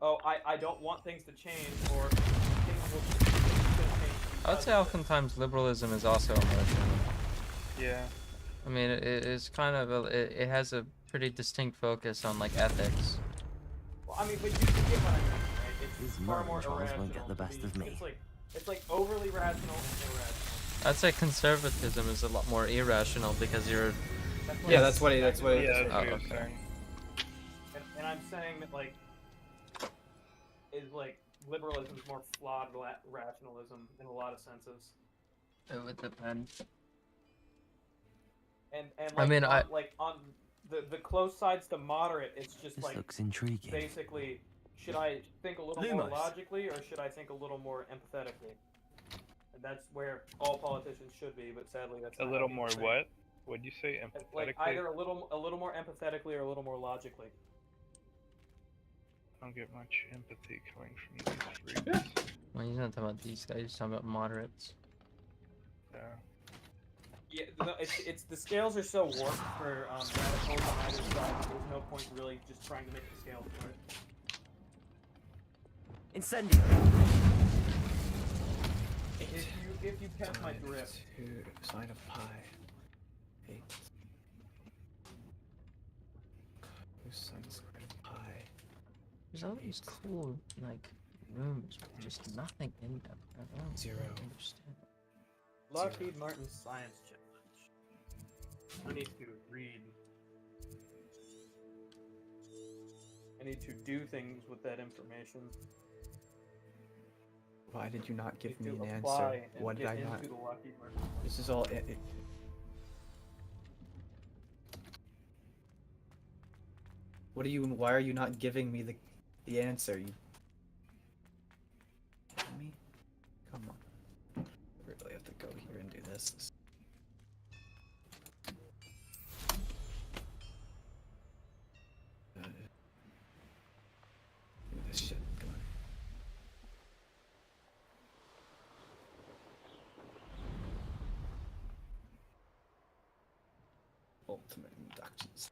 [SPEAKER 10] Oh, I don't want things to change, or things will change.
[SPEAKER 1] I would say oftentimes liberalism is also emotional.
[SPEAKER 3] Yeah.
[SPEAKER 1] I mean, it's kind of it has a pretty distinct focus on like ethics.
[SPEAKER 10] Well, I mean, but you get what I mean, right? It's
[SPEAKER 2] These
[SPEAKER 10] far
[SPEAKER 2] modern
[SPEAKER 10] more
[SPEAKER 2] trials
[SPEAKER 10] irrational.
[SPEAKER 2] won't get the best of me.
[SPEAKER 10] It's like overly rational and irrational.
[SPEAKER 1] I'd say conservatism is a lot more irrational because you're.
[SPEAKER 9] Yeah, that's what he.
[SPEAKER 1] Oh,
[SPEAKER 9] okay.
[SPEAKER 1] okay.
[SPEAKER 10] And I'm saying that like liberalism is more flawed rationalism in a lot of senses.
[SPEAKER 1] It would depend.
[SPEAKER 10] And
[SPEAKER 1] I mean,
[SPEAKER 10] on the close sides to moderate, it's just
[SPEAKER 2] This
[SPEAKER 10] like
[SPEAKER 2] looks intriguing.
[SPEAKER 10] basically, should I think a little more
[SPEAKER 18] Lumos.
[SPEAKER 10] logically or should I think a little more empathetically? And that's where all politicians should be, but sadly that's
[SPEAKER 3] A
[SPEAKER 10] not
[SPEAKER 3] little
[SPEAKER 10] how
[SPEAKER 3] more
[SPEAKER 10] people
[SPEAKER 3] what? What'd you say?
[SPEAKER 10] think. Like
[SPEAKER 3] Empathetically?
[SPEAKER 10] either a little more empathetically or a little more logically.
[SPEAKER 3] I don't get much empathy coming from these freaks.
[SPEAKER 1] Well, he's not talking about these guys. He's talking about moderates.
[SPEAKER 3] Yeah.
[SPEAKER 10] Yeah, no, it's the scales are so warped for radicals on either side. There's no point really just trying to make the scales for it.
[SPEAKER 18] Incendio!
[SPEAKER 10] If you catch my drift.
[SPEAKER 9] Sine of pi. 8. Sine squared of pi.
[SPEAKER 1] There's all these cool like rooms with just nothing in them. I don't
[SPEAKER 9] 0.
[SPEAKER 1] understand.
[SPEAKER 10] Lockheed Martin Science Challenge. I need to read. I need to do things with that information.
[SPEAKER 9] Why did you not give me
[SPEAKER 10] To
[SPEAKER 9] an
[SPEAKER 10] apply
[SPEAKER 9] answer?
[SPEAKER 10] and
[SPEAKER 9] What did
[SPEAKER 10] get
[SPEAKER 9] I not?
[SPEAKER 10] into the Lockheed Martin.
[SPEAKER 9] This is all. What are you? Why are you not giving me the answer? You. Kidding me? Come on. I really have to go here and do this. Do this shit. Come on. Ultimate inductions.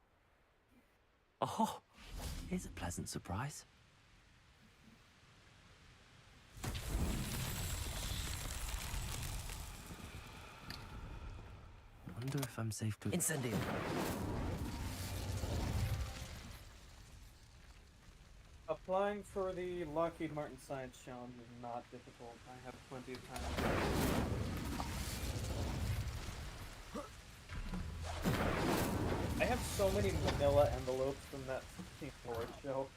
[SPEAKER 2] Oh, here's a pleasant surprise. I wonder if I'm safe to.
[SPEAKER 18] Incendio!
[SPEAKER 10] Applying for the Lockheed Martin Science Challenge is not difficult. I have plenty of time. I have so many manila envelopes from that fucking board show.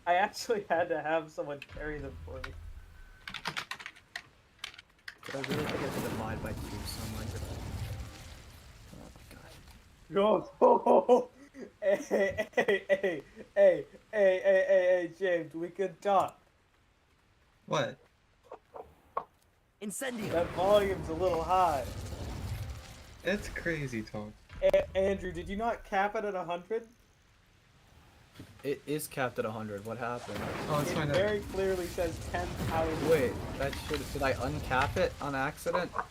[SPEAKER 10] I actually had to have someone carry them for me.
[SPEAKER 9] Did I really forget to divide by 2 somewhere? Oh my god.
[SPEAKER 10] Go! Hey, James, we could talk.
[SPEAKER 19] What?
[SPEAKER 18] Incendio!
[SPEAKER 10] That volume's a little high.
[SPEAKER 19] It's crazy talk.
[SPEAKER 10] Andrew, did you not cap it at 100?
[SPEAKER 9] It is capped at 100. What happened?
[SPEAKER 19] Oh, it's
[SPEAKER 10] It
[SPEAKER 19] fine.
[SPEAKER 10] very clearly says 10,000.
[SPEAKER 9] Wait, that did I uncap it on accident?
[SPEAKER 19] Come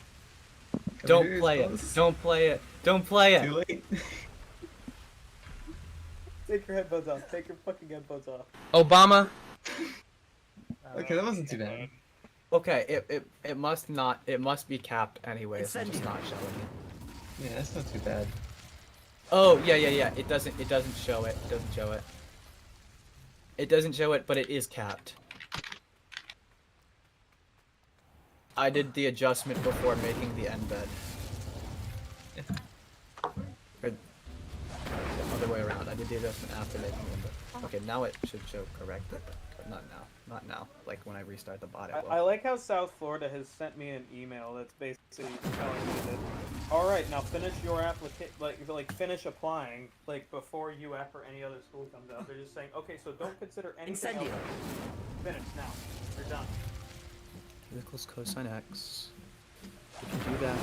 [SPEAKER 9] Don't
[SPEAKER 19] here,
[SPEAKER 9] play it.
[SPEAKER 19] Buzz.
[SPEAKER 9] Don't play it. Don't play it.
[SPEAKER 19] Too late.
[SPEAKER 10] Take your headphones off. Take your fucking headphones off.
[SPEAKER 8] Obama.
[SPEAKER 19] Okay, that wasn't too bad.
[SPEAKER 9] Okay, it must not. It must be capped anyways. I'm just not showing it.
[SPEAKER 19] Yeah, that's not too bad.
[SPEAKER 9] Oh yeah. It doesn't show it. It doesn't show it. It doesn't show it, but it is capped. I did the adjustment before making the embed. the adjustment after making it. But, okay, now it should show correctly, but not now. Not now. Like when I restart the bot, it will.
[SPEAKER 10] I like how South Florida has sent me an email that's basically telling me that, all right, now finish your application, like finish applying, like before UF or any other school comes out. They're just saying, okay, so don't consider anything else. Finish now. You're done.
[SPEAKER 9] Equals cosine x. We can do that.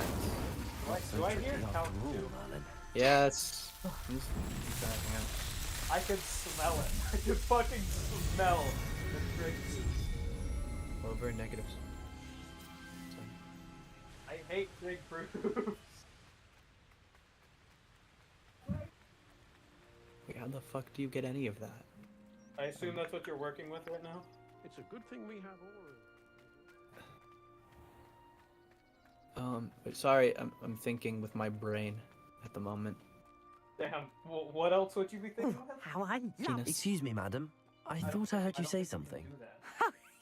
[SPEAKER 10] Do I hear count 2?
[SPEAKER 9] Yeah, it's.
[SPEAKER 10] I could smell it. I could fucking smell the trick.
[SPEAKER 9] Over negatives.
[SPEAKER 10] I hate big proofs.
[SPEAKER 9] Wait, how the fuck do you get any of that?
[SPEAKER 10] I assume that's what you're working with right now?
[SPEAKER 6] It's a good thing we have
[SPEAKER 9] Sorry, I'm thinking with my brain at the moment.
[SPEAKER 10] Damn, well, what else would you be thinking of?
[SPEAKER 2] How I love. Excuse me, madam. I thought I heard you say something.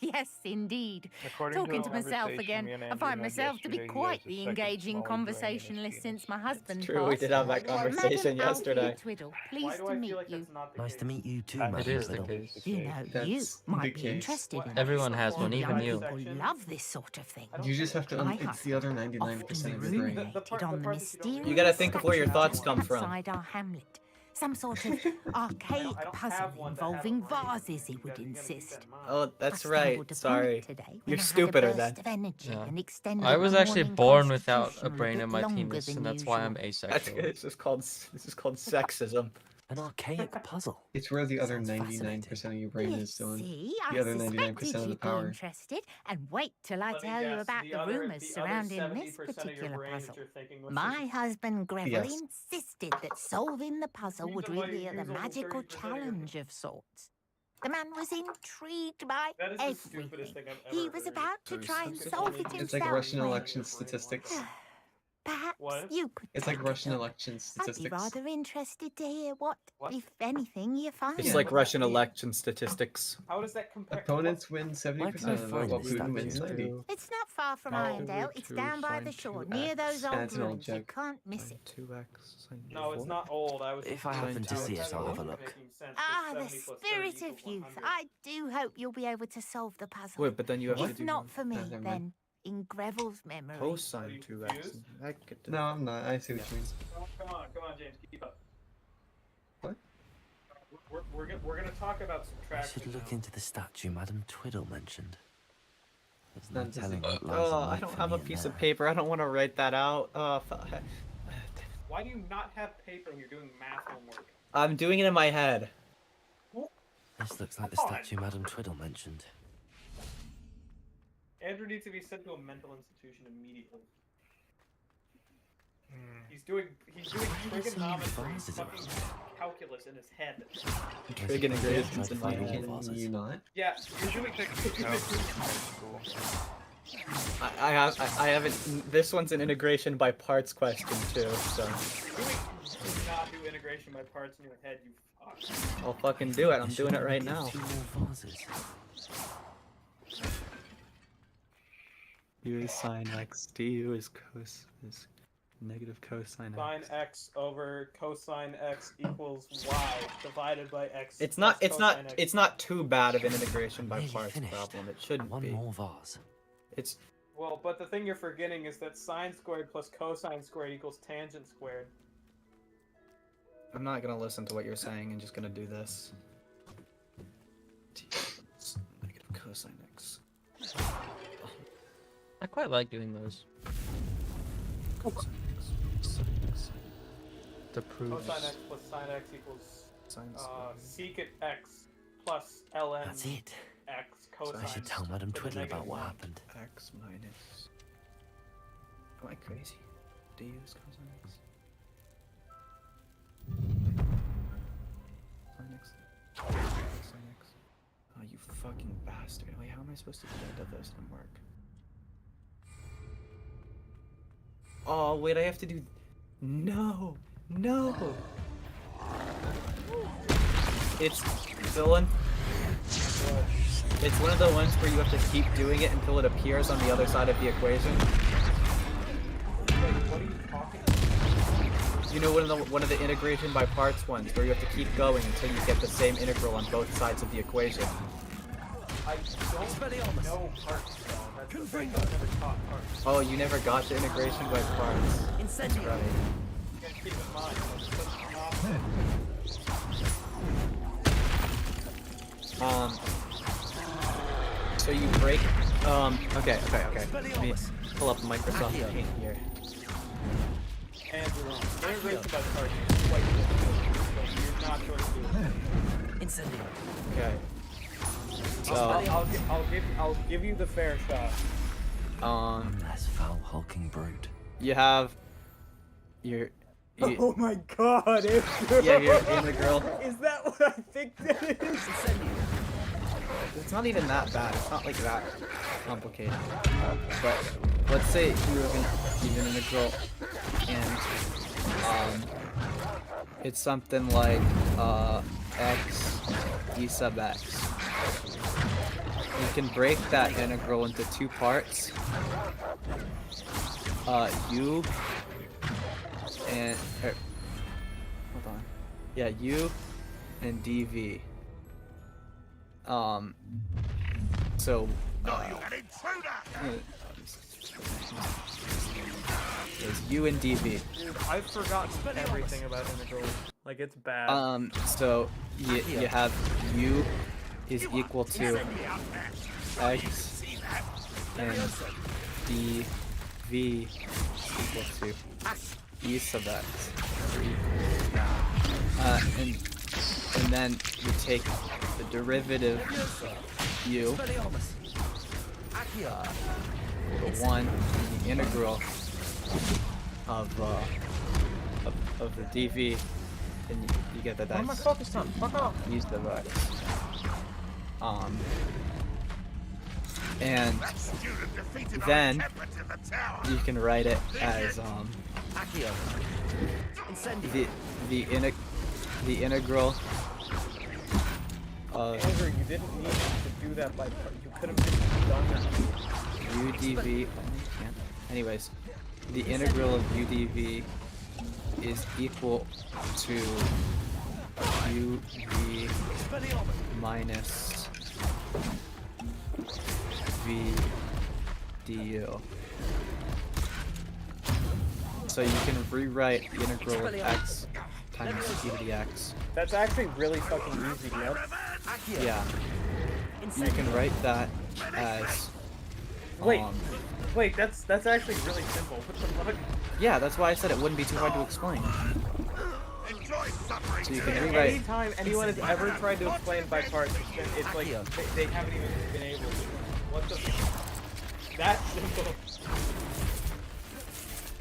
[SPEAKER 7] Yes, indeed.
[SPEAKER 3] According
[SPEAKER 7] Talking
[SPEAKER 3] to
[SPEAKER 7] to
[SPEAKER 3] a
[SPEAKER 7] myself
[SPEAKER 3] conversation
[SPEAKER 7] again,
[SPEAKER 3] me and
[SPEAKER 7] I
[SPEAKER 3] Andrew
[SPEAKER 7] find
[SPEAKER 3] had
[SPEAKER 7] myself to be
[SPEAKER 3] yesterday, he
[SPEAKER 7] quite
[SPEAKER 3] has a
[SPEAKER 7] the
[SPEAKER 3] second
[SPEAKER 7] engaging
[SPEAKER 3] smaller brain in his
[SPEAKER 7] conversationalist since my husband
[SPEAKER 9] True, we did have that
[SPEAKER 7] passed.
[SPEAKER 9] conversation
[SPEAKER 7] Madam
[SPEAKER 9] yesterday.
[SPEAKER 7] Alfie Twiddle, pleased to meet you.
[SPEAKER 2] Nice to meet you too,
[SPEAKER 1] It
[SPEAKER 2] madam.
[SPEAKER 1] is the case.
[SPEAKER 7] You know, you might be interested in
[SPEAKER 1] Everyone
[SPEAKER 7] this.
[SPEAKER 1] has one, even
[SPEAKER 7] Young
[SPEAKER 1] you.
[SPEAKER 7] people love this sort of thing.
[SPEAKER 19] You just have to.
[SPEAKER 7] My
[SPEAKER 19] It's the other 99% of your brain.
[SPEAKER 7] ruminated on the mysterious
[SPEAKER 9] You gotta think of where your thoughts come
[SPEAKER 7] structure
[SPEAKER 9] from.
[SPEAKER 7] outside our hamlet. Some sort of archaic puzzle involving vases, he would insist.
[SPEAKER 9] Oh, that's
[SPEAKER 7] I
[SPEAKER 9] right.
[SPEAKER 7] stumbled upon
[SPEAKER 9] Sorry.
[SPEAKER 7] it today when
[SPEAKER 9] You're
[SPEAKER 7] I had a
[SPEAKER 9] stupider
[SPEAKER 7] burst
[SPEAKER 9] then.
[SPEAKER 7] of energy
[SPEAKER 1] Yeah.
[SPEAKER 7] and extended
[SPEAKER 1] I was
[SPEAKER 7] my
[SPEAKER 1] actually
[SPEAKER 7] morning
[SPEAKER 1] born without a
[SPEAKER 7] constitution
[SPEAKER 1] brain
[SPEAKER 7] bit
[SPEAKER 1] in my
[SPEAKER 7] longer
[SPEAKER 1] penis,
[SPEAKER 7] than
[SPEAKER 1] and that's why I'm
[SPEAKER 7] usual.
[SPEAKER 1] asexual.
[SPEAKER 9] This is called sexism.
[SPEAKER 2] An archaic puzzle.
[SPEAKER 19] It's where the other 99% of your brain
[SPEAKER 7] You
[SPEAKER 19] is, Dylan.
[SPEAKER 7] see,
[SPEAKER 19] The
[SPEAKER 7] I
[SPEAKER 19] other 99%
[SPEAKER 7] suspected
[SPEAKER 19] of the
[SPEAKER 7] you'd be
[SPEAKER 19] power.
[SPEAKER 7] interested, and wait till I
[SPEAKER 10] Let me
[SPEAKER 7] tell you
[SPEAKER 10] guess,
[SPEAKER 7] about
[SPEAKER 10] the
[SPEAKER 7] the
[SPEAKER 10] other-
[SPEAKER 7] rumours
[SPEAKER 10] the other
[SPEAKER 7] surrounding this
[SPEAKER 10] 70% of your
[SPEAKER 7] particular
[SPEAKER 10] brain that
[SPEAKER 7] puzzle.
[SPEAKER 10] you're thinking was
[SPEAKER 7] My husband Greville
[SPEAKER 19] Yes.
[SPEAKER 7] insisted that solving the puzzle would
[SPEAKER 10] Reason why
[SPEAKER 7] really
[SPEAKER 10] you
[SPEAKER 7] be a
[SPEAKER 10] use over
[SPEAKER 7] magical
[SPEAKER 10] 30% of your-
[SPEAKER 7] challenge of sorts. The man was intrigued by
[SPEAKER 10] That is the stupidest
[SPEAKER 7] everything.
[SPEAKER 10] thing I've ever
[SPEAKER 7] He was
[SPEAKER 10] heard.
[SPEAKER 7] about to try and solve it himself.
[SPEAKER 19] It's like Russian
[SPEAKER 7] when
[SPEAKER 19] election statistics.
[SPEAKER 7] Perhaps
[SPEAKER 10] What?
[SPEAKER 7] you could
[SPEAKER 19] It's like
[SPEAKER 7] take a
[SPEAKER 19] Russian
[SPEAKER 7] look.
[SPEAKER 19] election
[SPEAKER 7] I'd be
[SPEAKER 19] statistics.
[SPEAKER 7] rather interested to hear what, if anything, you find.
[SPEAKER 9] It's like Russian election statistics.
[SPEAKER 10] How does that compare?
[SPEAKER 19] Opponents win 70% of the vote, while Putin wins 90.
[SPEAKER 7] It's not far from
[SPEAKER 9] Oh,
[SPEAKER 7] Irondale. It's down by the shore, near those old
[SPEAKER 19] That's an old
[SPEAKER 7] ruins. You
[SPEAKER 19] joke.
[SPEAKER 7] can't miss it.
[SPEAKER 9] 2x.
[SPEAKER 10] No, it's not old. I was.
[SPEAKER 2] If I happen to see it, I'll have a look.
[SPEAKER 7] Ah, the spirit of youth. I do hope you'll be able to solve the puzzle.
[SPEAKER 9] Wait, but then you have to
[SPEAKER 7] If
[SPEAKER 9] do
[SPEAKER 7] not for me,
[SPEAKER 19] never mind.
[SPEAKER 7] then in Greville's memory.
[SPEAKER 9] cosine 2x. I could do
[SPEAKER 19] No, I'm not. I see what you mean.
[SPEAKER 10] Come on, James, keep up.
[SPEAKER 19] What?
[SPEAKER 10] We're gonna talk about
[SPEAKER 2] I
[SPEAKER 10] subtraction.
[SPEAKER 2] should look into the statue Madam Twiddle mentioned. There's no
[SPEAKER 19] Not
[SPEAKER 2] telling
[SPEAKER 19] busy.
[SPEAKER 2] what lies
[SPEAKER 9] Oh,
[SPEAKER 2] in
[SPEAKER 9] I
[SPEAKER 2] wait
[SPEAKER 9] don't
[SPEAKER 2] for
[SPEAKER 9] have
[SPEAKER 2] me
[SPEAKER 9] a
[SPEAKER 2] in
[SPEAKER 9] piece of
[SPEAKER 2] there.
[SPEAKER 9] paper. I don't want to write that out.
[SPEAKER 10] Why do you not have paper when you're doing math homework?
[SPEAKER 9] I'm doing it in my head.
[SPEAKER 2] This looks like the statue Madam Twiddle mentioned.
[SPEAKER 10] Andrew needs to be sent to a mental institution immediately. He's doing trigonometry, fucking calculus in his head.
[SPEAKER 9] Trigonometrations in my
[SPEAKER 2] Can
[SPEAKER 9] head.
[SPEAKER 19] Can you not?
[SPEAKER 10] Yeah, you're doing
[SPEAKER 9] I haven't. This one's an integration by parts question too. So
[SPEAKER 10] Do not do integration by parts in your head, you fuck.
[SPEAKER 9] I'll fucking do it. I'm doing it right now. U is sine x. Du is negative cosine
[SPEAKER 10] Sine
[SPEAKER 9] x.
[SPEAKER 10] x over cosine x equals y divided by x.
[SPEAKER 9] It's not.
[SPEAKER 10] plus
[SPEAKER 9] It's not.
[SPEAKER 10] cosine x.
[SPEAKER 9] It's not too bad of an integration by parts problem. It shouldn't
[SPEAKER 2] One
[SPEAKER 9] be.
[SPEAKER 2] more vase.
[SPEAKER 9] It's.
[SPEAKER 10] Well, but the thing you're forgetting is that sine squared plus cosine squared equals tangent squared.
[SPEAKER 9] I'm not gonna listen to what you're saying and just gonna do this. Negative cosine x.
[SPEAKER 1] I quite like doing those. The proofs.
[SPEAKER 10] Cosine x plus sine x equals
[SPEAKER 9] Sine
[SPEAKER 10] secant x plus ln
[SPEAKER 2] That's it.
[SPEAKER 10] x
[SPEAKER 2] So
[SPEAKER 10] cosine.
[SPEAKER 2] I should tell Madam
[SPEAKER 10] to the
[SPEAKER 2] Twiddle about
[SPEAKER 10] negative
[SPEAKER 2] what
[SPEAKER 10] one.
[SPEAKER 2] happened.
[SPEAKER 9] X minus. Am I crazy? Du is cosine x. Sine x. Sine x. Oh, you fucking bastard. Wait, how am I supposed to do that? That doesn't work. Oh, wait, I have to do. No! No! It's. Dylan. It's one of the ones where you have to keep doing it until it appears on the other side of the equation.
[SPEAKER 10] Wait, what are you talking about?
[SPEAKER 9] You know one of the integration by parts ones where you have to keep going until you get the same integral on both sides of the equation.
[SPEAKER 10] I don't know parts though. That's the thing. I've never taught parts.
[SPEAKER 9] Oh, you never got the integration by parts. That's right.
[SPEAKER 10] You gotta keep in mind.
[SPEAKER 9] So you break. Okay. Let me pull up Microsoft Paint here.
[SPEAKER 10] Andrew, integration by parts is quite difficult. So you're not going to do it.
[SPEAKER 2] Incendio.
[SPEAKER 9] Okay. So
[SPEAKER 10] I'll give you the fair shot.
[SPEAKER 2] Less foul hulking brute.
[SPEAKER 9] You have your.
[SPEAKER 10] Oh my God!
[SPEAKER 9] Yeah, your integral.
[SPEAKER 10] Is that what I think that is?
[SPEAKER 9] It's not even that bad. It's not like that complicated. But let's say you have an integral, and it's something like x e sub x. You can break that integral into two parts. U and hold on. Yeah, u and dv. So is u and dv.
[SPEAKER 10] Dude, I've forgotten everything about integrals. Like, it's bad.
[SPEAKER 9] So you have u is equal to x and dv is equal to e sub x. And then you take the derivative u, the 1, and the integral of the dv, and you get that that's u sub x. And then you can write it as the integral of
[SPEAKER 10] Andrew, you didn't need to do that by part. You could have just done that.
[SPEAKER 9] u dv. Anyways, the integral of u dv is equal to u v minus v du. So you can rewrite the integral of x times e to the x.
[SPEAKER 10] That's actually really fucking easy, yep.
[SPEAKER 9] Yeah. You can write that as
[SPEAKER 10] Wait, that's actually really simple. What the fuck?
[SPEAKER 9] Yeah, that's why I said it wouldn't be too hard to explain. So you can rewrite.
[SPEAKER 10] Anytime anyone has ever tried to explain by parts, it's like they haven't even been able to. What the? That's simple.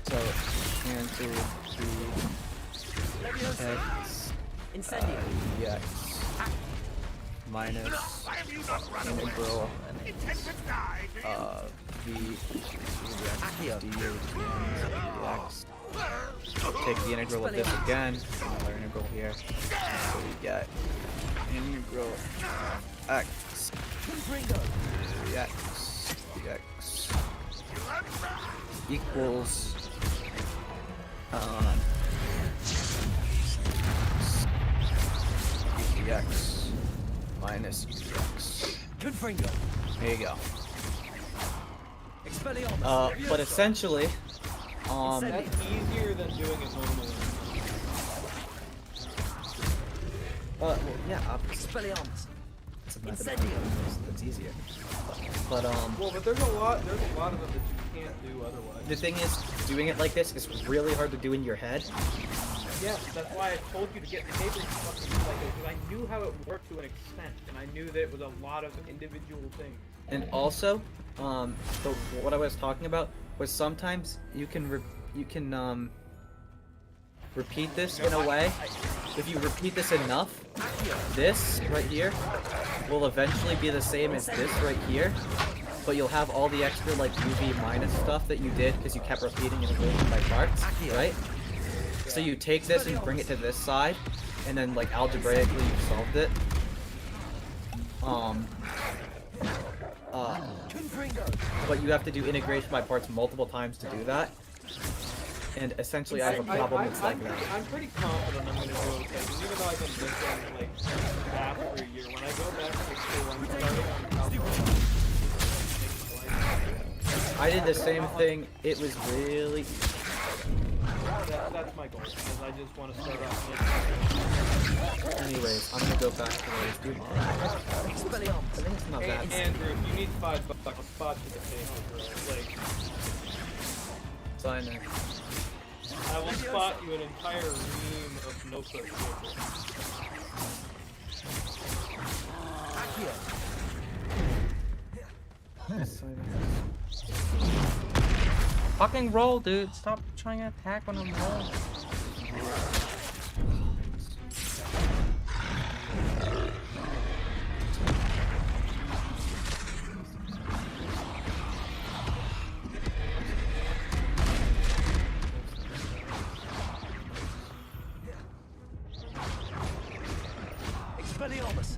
[SPEAKER 9] So cancel the x minus integral v dx. Take the integral of this again, another integral here. So we get integral x dx equals dx minus dx. There you go. But essentially,
[SPEAKER 10] that's easier than doing it normally.
[SPEAKER 9] well, yeah, that's easier. But
[SPEAKER 10] Well, but there's a lot of them that you can't do otherwise.
[SPEAKER 9] the thing is, doing it like this is really hard to do in your head.
[SPEAKER 10] Yeah, that's why I told you to get the papers fucking like it, because I knew how it worked to an extent, and I knew that it was a lot of individual things.
[SPEAKER 9] And also, what I was talking about was sometimes you can repeat this in a way. If you repeat this enough, this right here will eventually be the same as this right here, but you'll have all the extra like UV minus stuff that you did because you kept repeating integration by parts, right? So you take this and bring it to this side, and then like algebraically you've solved it. But you have to do integration by parts multiple times to do that. And essentially, I have a problem with like that.
[SPEAKER 13] I'm pretty confident I'm gonna do okay, because even though I've been missing like half for a year, when I go back to the school, I'm starting on calculus.
[SPEAKER 9] I did the same thing. It was really easy.
[SPEAKER 13] That's my goal, because I just want to start off mid.
[SPEAKER 9] Anyways, I'm gonna go back to what I was doing. I think it's not bad.
[SPEAKER 13] Andrew, if you need $5, I'll spot you the table, bro. Like,
[SPEAKER 9] Signer.
[SPEAKER 13] I will spot you an entire ream of notebook papers.
[SPEAKER 1] Fucking roll, dude. Stop trying to attack when I'm rolling.
[SPEAKER 18] Expelliarmus!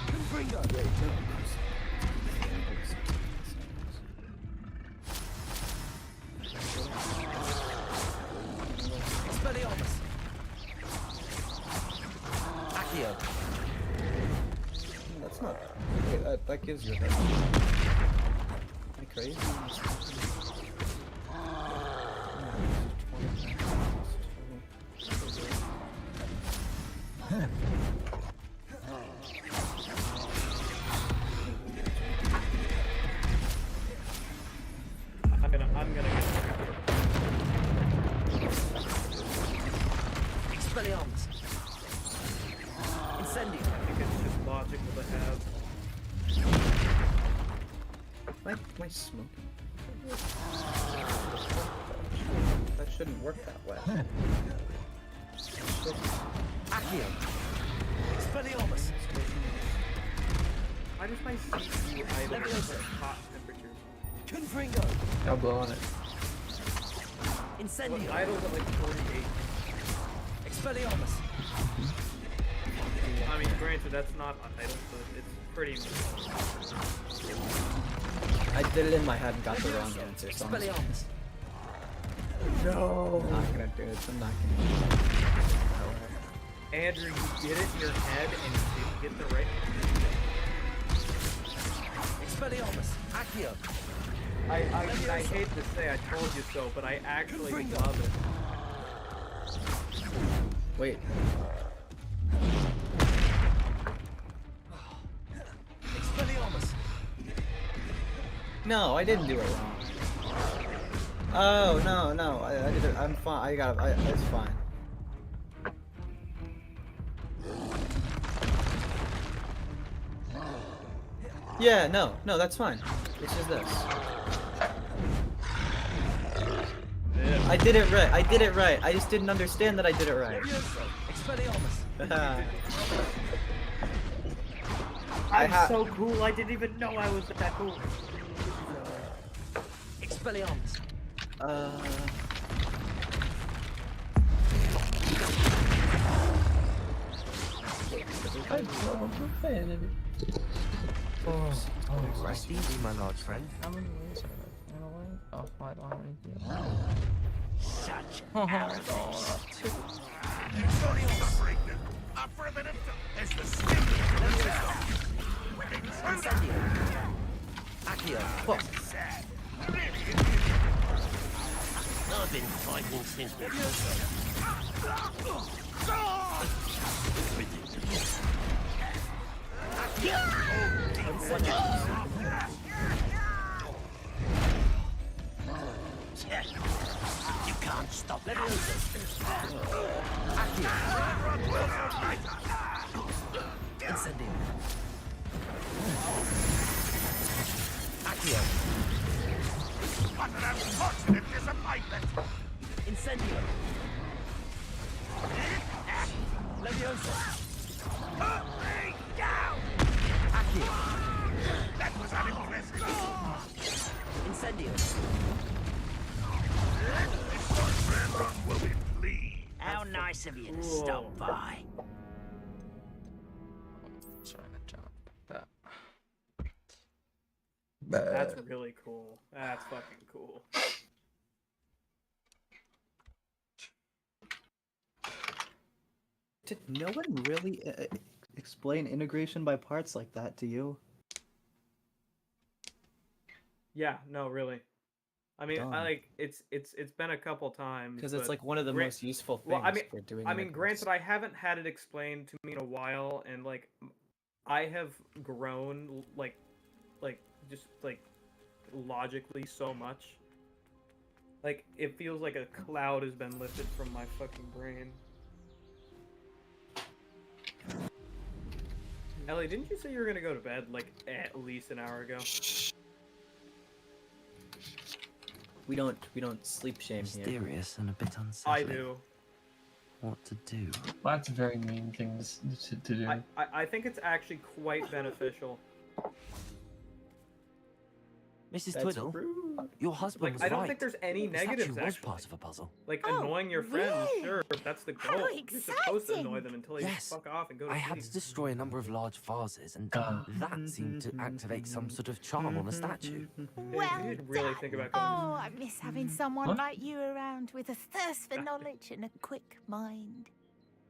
[SPEAKER 18] Confringo! Expelliarmus! Accio!
[SPEAKER 9] That's not. Wait, that gives you a head. Am I crazy?
[SPEAKER 13] I'm gonna get
[SPEAKER 18] Expelliarmus! Incendio!
[SPEAKER 13] I think it's just logical to have.
[SPEAKER 9] My smoking. That shouldn't work that way.
[SPEAKER 18] Accio! Expelliarmus!
[SPEAKER 13] Why does my CPU idle at hot temperatures?
[SPEAKER 18] Confringo!
[SPEAKER 1] I'll blow on it.
[SPEAKER 18] Incendio!
[SPEAKER 13] Well, idle's at like 48.
[SPEAKER 18] Expelliarmus!
[SPEAKER 13] I mean, granted, that's not idle, but it's pretty.
[SPEAKER 9] I did it in my head and got the wrong answer. So
[SPEAKER 18] Expelliarmus!
[SPEAKER 9] no, I'm not gonna do it. I'm not gonna do it.
[SPEAKER 13] Andrew, you did it in your head and you didn't get the right.
[SPEAKER 18] Expelliarmus! Accio!
[SPEAKER 13] I hate to say I told you so, but I actually love it.
[SPEAKER 9] Wait.
[SPEAKER 18] Expelliarmus!
[SPEAKER 9] No, I didn't do it wrong. Oh no, I did it. I'm fine. It's fine. Yeah, no, that's fine. It's just this. I did it right. I just didn't understand that I did it right.
[SPEAKER 13] I'm so cool. I didn't even know I was that cool.
[SPEAKER 18] Expelliarmus! Rest easy, my large friend.
[SPEAKER 1] How many ways are there? Oh, I don't have anything.
[SPEAKER 18] Such I've been fighting since You can't stop it. Incendio. Accio. What an unfortunate disappointment. Incendio. Leviosa. Put me down. Accio. That was unimpressive. Incendio. How nice of you to stop by.
[SPEAKER 1] Trying to jump that.
[SPEAKER 10] That's really cool. That's fucking cool.
[SPEAKER 9] Did no one really explain integration by parts like that to you?
[SPEAKER 10] Yeah, no, really. I mean,
[SPEAKER 9] Darn.
[SPEAKER 10] I like it's been a couple times
[SPEAKER 9] Because it's
[SPEAKER 10] but
[SPEAKER 9] like one of the most useful things
[SPEAKER 10] well,
[SPEAKER 9] for doing.
[SPEAKER 10] I mean, granted, I haven't had it explained to me in a while, and like, I have grown like just like logically so much. Like, it feels like a cloud has been lifted from my fucking brain. Ellie, didn't you say you were gonna go to bed like at least an hour ago?
[SPEAKER 9] We don't sleep shame here.
[SPEAKER 2] Mysterious and a bit unsettling.
[SPEAKER 10] I do.
[SPEAKER 2] What to do?
[SPEAKER 19] Well, that's a very mean thing to do.
[SPEAKER 10] I think it's actually quite beneficial.
[SPEAKER 2] Mrs.
[SPEAKER 10] That's
[SPEAKER 2] Twiddle, your husband was
[SPEAKER 10] I don't
[SPEAKER 2] right.
[SPEAKER 10] think there's any
[SPEAKER 2] This
[SPEAKER 10] negatives
[SPEAKER 2] actually was
[SPEAKER 10] actually.
[SPEAKER 2] part of a puzzle.
[SPEAKER 10] Like,
[SPEAKER 7] Oh,
[SPEAKER 10] annoying your friends,
[SPEAKER 7] really?
[SPEAKER 10] sure, but that's the
[SPEAKER 7] How
[SPEAKER 10] goal. You're supposed to annoy
[SPEAKER 7] exciting.
[SPEAKER 10] them until they
[SPEAKER 2] Yes.
[SPEAKER 10] fuck off and go to
[SPEAKER 2] I
[SPEAKER 10] sleep.
[SPEAKER 2] had to destroy a number of large vases, and that seemed to activate some sort of charm on the statue.
[SPEAKER 7] Well
[SPEAKER 10] you didn't really think about
[SPEAKER 7] Oh, I miss having someone
[SPEAKER 2] Huh?
[SPEAKER 7] like you around with a thirst for knowledge and a quick mind.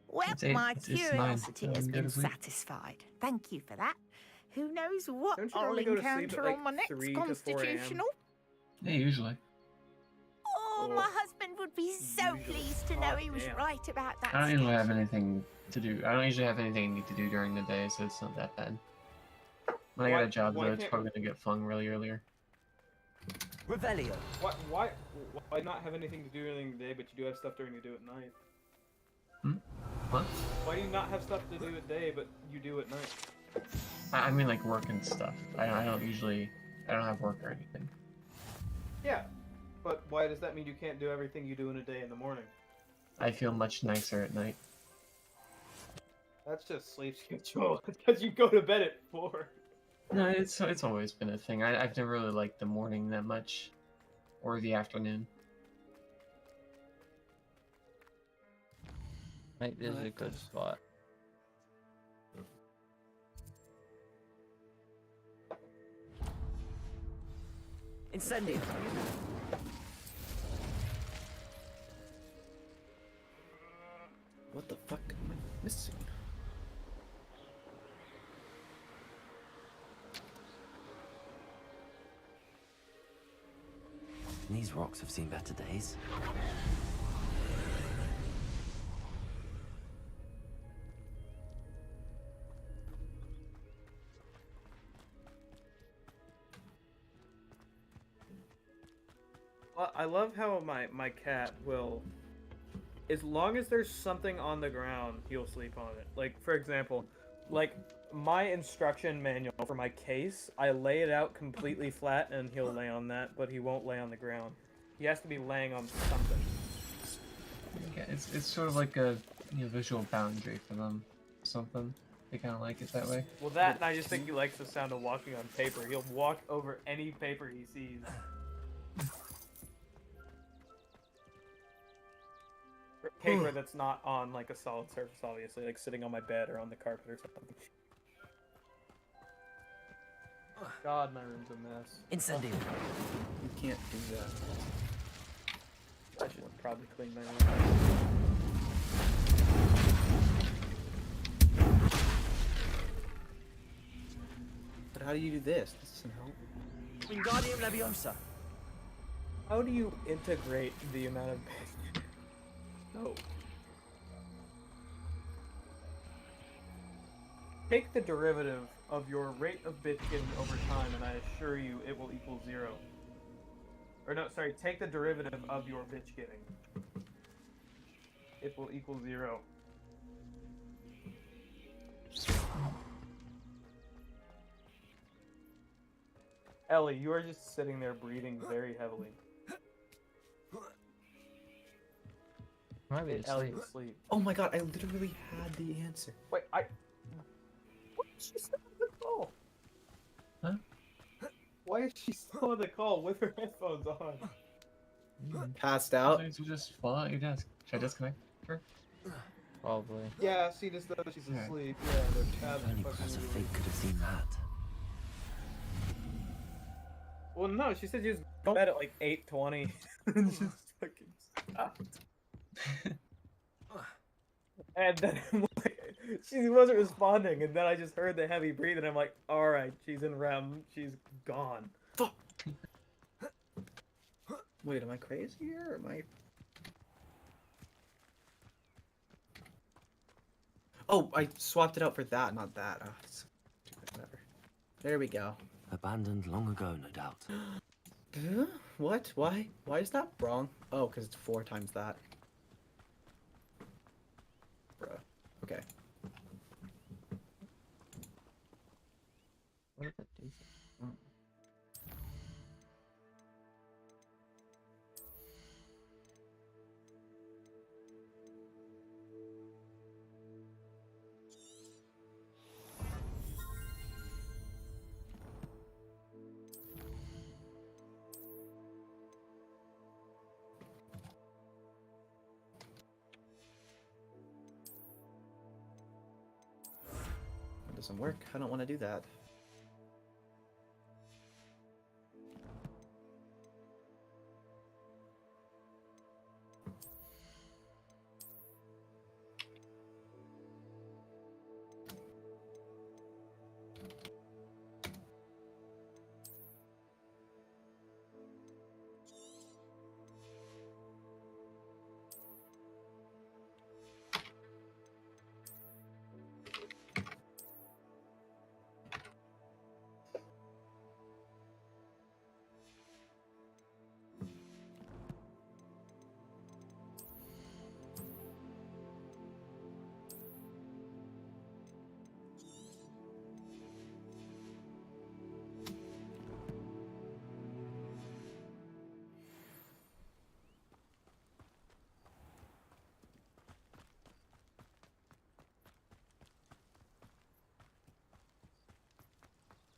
[SPEAKER 7] Well,
[SPEAKER 19] It's eight-
[SPEAKER 7] my
[SPEAKER 19] it's nine.
[SPEAKER 7] curiosity has
[SPEAKER 19] Go
[SPEAKER 7] been
[SPEAKER 19] to sleep.
[SPEAKER 7] satisfied. Thank you for that. Who knows what
[SPEAKER 10] Don't you
[SPEAKER 7] I'll
[SPEAKER 10] normally go to sleep at,
[SPEAKER 7] encounter
[SPEAKER 10] like,
[SPEAKER 7] on my next
[SPEAKER 10] 3 to 4 a.m.?
[SPEAKER 7] constitutional?
[SPEAKER 19] Yeah, usually.
[SPEAKER 7] Oh, my husband would be so pleased to know he was
[SPEAKER 10] damn.
[SPEAKER 7] right about that.
[SPEAKER 19] I don't usually have anything to do. I don't usually have anything I need to do during the day, so it's not that bad. When I
[SPEAKER 10] Why-
[SPEAKER 19] get a job,
[SPEAKER 10] why
[SPEAKER 19] though, it's
[SPEAKER 10] can't-
[SPEAKER 19] probably gonna get flung really earlier.
[SPEAKER 2] Revelio.
[SPEAKER 10] Why not have anything to do during the day, but you do have stuff during the day at night?
[SPEAKER 19] What?
[SPEAKER 10] Why do you not have stuff to do at day, but you do at night?
[SPEAKER 19] I mean, like work and stuff. I don't usually. I don't have work or anything.
[SPEAKER 10] Yeah, but why does that mean you can't do everything you do in a day in the morning?
[SPEAKER 19] I feel much nicer at night.
[SPEAKER 10] That's just sleep schedule. It's because you go to bed at 4.
[SPEAKER 19] No, it's always been a thing. I've never really liked the morning that much, or the afternoon.
[SPEAKER 1] Night is a good spot.
[SPEAKER 2] Incendio.
[SPEAKER 9] What the fuck am I missing?
[SPEAKER 2] These rocks have seen better days.
[SPEAKER 10] Well, I love how my cat will, as long as there's something on the ground, he'll sleep on it. Like, for example, like my instruction manual for my case, I lay it out completely flat and he'll lay on that, but he won't lay on the ground. He has to be laying on something.
[SPEAKER 19] Yeah, it's sort of like a visual boundary for them. Something. They kind of like it that way.
[SPEAKER 10] Well, that, and I just think he likes the sound of walking on paper. He'll walk over any paper he sees. Paper that's not on like a solid surface, obviously, like sitting on my bed or on the carpet or something. God, my room's a mess.
[SPEAKER 2] Incendio.
[SPEAKER 9] You can't do that.
[SPEAKER 10] I should probably clean my room.
[SPEAKER 9] But how do you do this? This doesn't help.
[SPEAKER 2] Wingardium Leviosa.
[SPEAKER 10] How do you integrate the amount of... No. Take the derivative of your rate of bit getting over time, and I assure you it will equal 0. Or no, sorry, take the derivative of your bitch getting. It will equal 0. Ellie, you are just sitting there breathing very heavily.
[SPEAKER 1] Might be
[SPEAKER 10] Ellie
[SPEAKER 1] asleep.
[SPEAKER 10] asleep.
[SPEAKER 9] Oh my god, I literally had the answer.
[SPEAKER 10] Wait, what? She still on the call?
[SPEAKER 19] Huh?
[SPEAKER 10] Why is she still on the call with her headphones on?
[SPEAKER 9] Passed out.
[SPEAKER 19] Sometimes you just fall out your desk. Should I disconnect her?
[SPEAKER 1] Probably.
[SPEAKER 10] Yeah, see this though, she's
[SPEAKER 19] Alright.
[SPEAKER 10] asleep. Yeah, the tabs
[SPEAKER 2] Only
[SPEAKER 10] fucking
[SPEAKER 2] because of
[SPEAKER 10] weird.
[SPEAKER 2] fate could have seen that.
[SPEAKER 10] Well, no, she said she was going to bed at like 8:20. And just fucking stopped. And then I'm like, she wasn't responding, and then I just heard the heavy breathing. I'm like, alright, she's in REM. She's gone.
[SPEAKER 9] Fuck! Wait, am I crazy or am I... Oh, I swapped it out for that, not that. Oh, stupid, whatever. There we go.
[SPEAKER 2] Abandoned long ago, no doubt.
[SPEAKER 9] Huh? What? Why? Why is that wrong? Oh, because it's 4 times that. Bruh. Okay.
[SPEAKER 1] What did that do? Oh.
[SPEAKER 9] That doesn't work. I don't want to do that.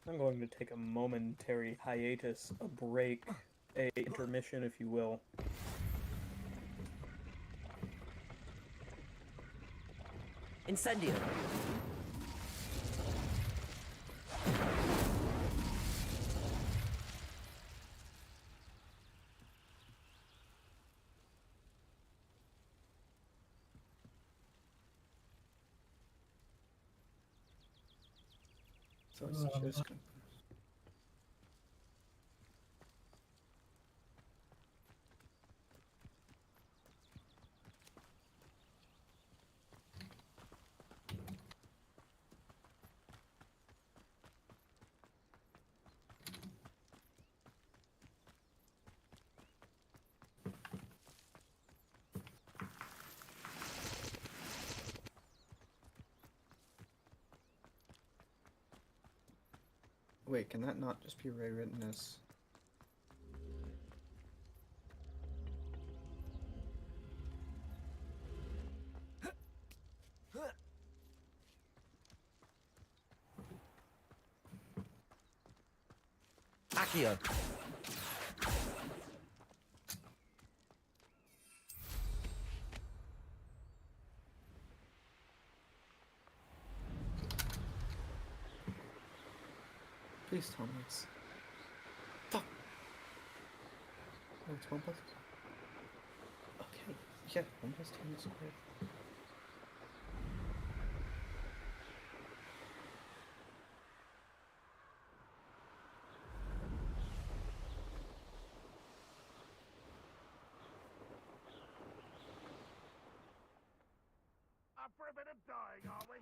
[SPEAKER 10] I'm going to take a momentary hiatus, a break, a intermission, if you will.
[SPEAKER 2] Incendio.
[SPEAKER 9] So it's just... Wait, can that not just be rewritten as...
[SPEAKER 2] Accio.
[SPEAKER 9] Please tell me it's... Fuck! Oh, it's 1 plus... Okay, yeah, 1 plus 10 is squared.
[SPEAKER 16] Up for a bit of dying, are we?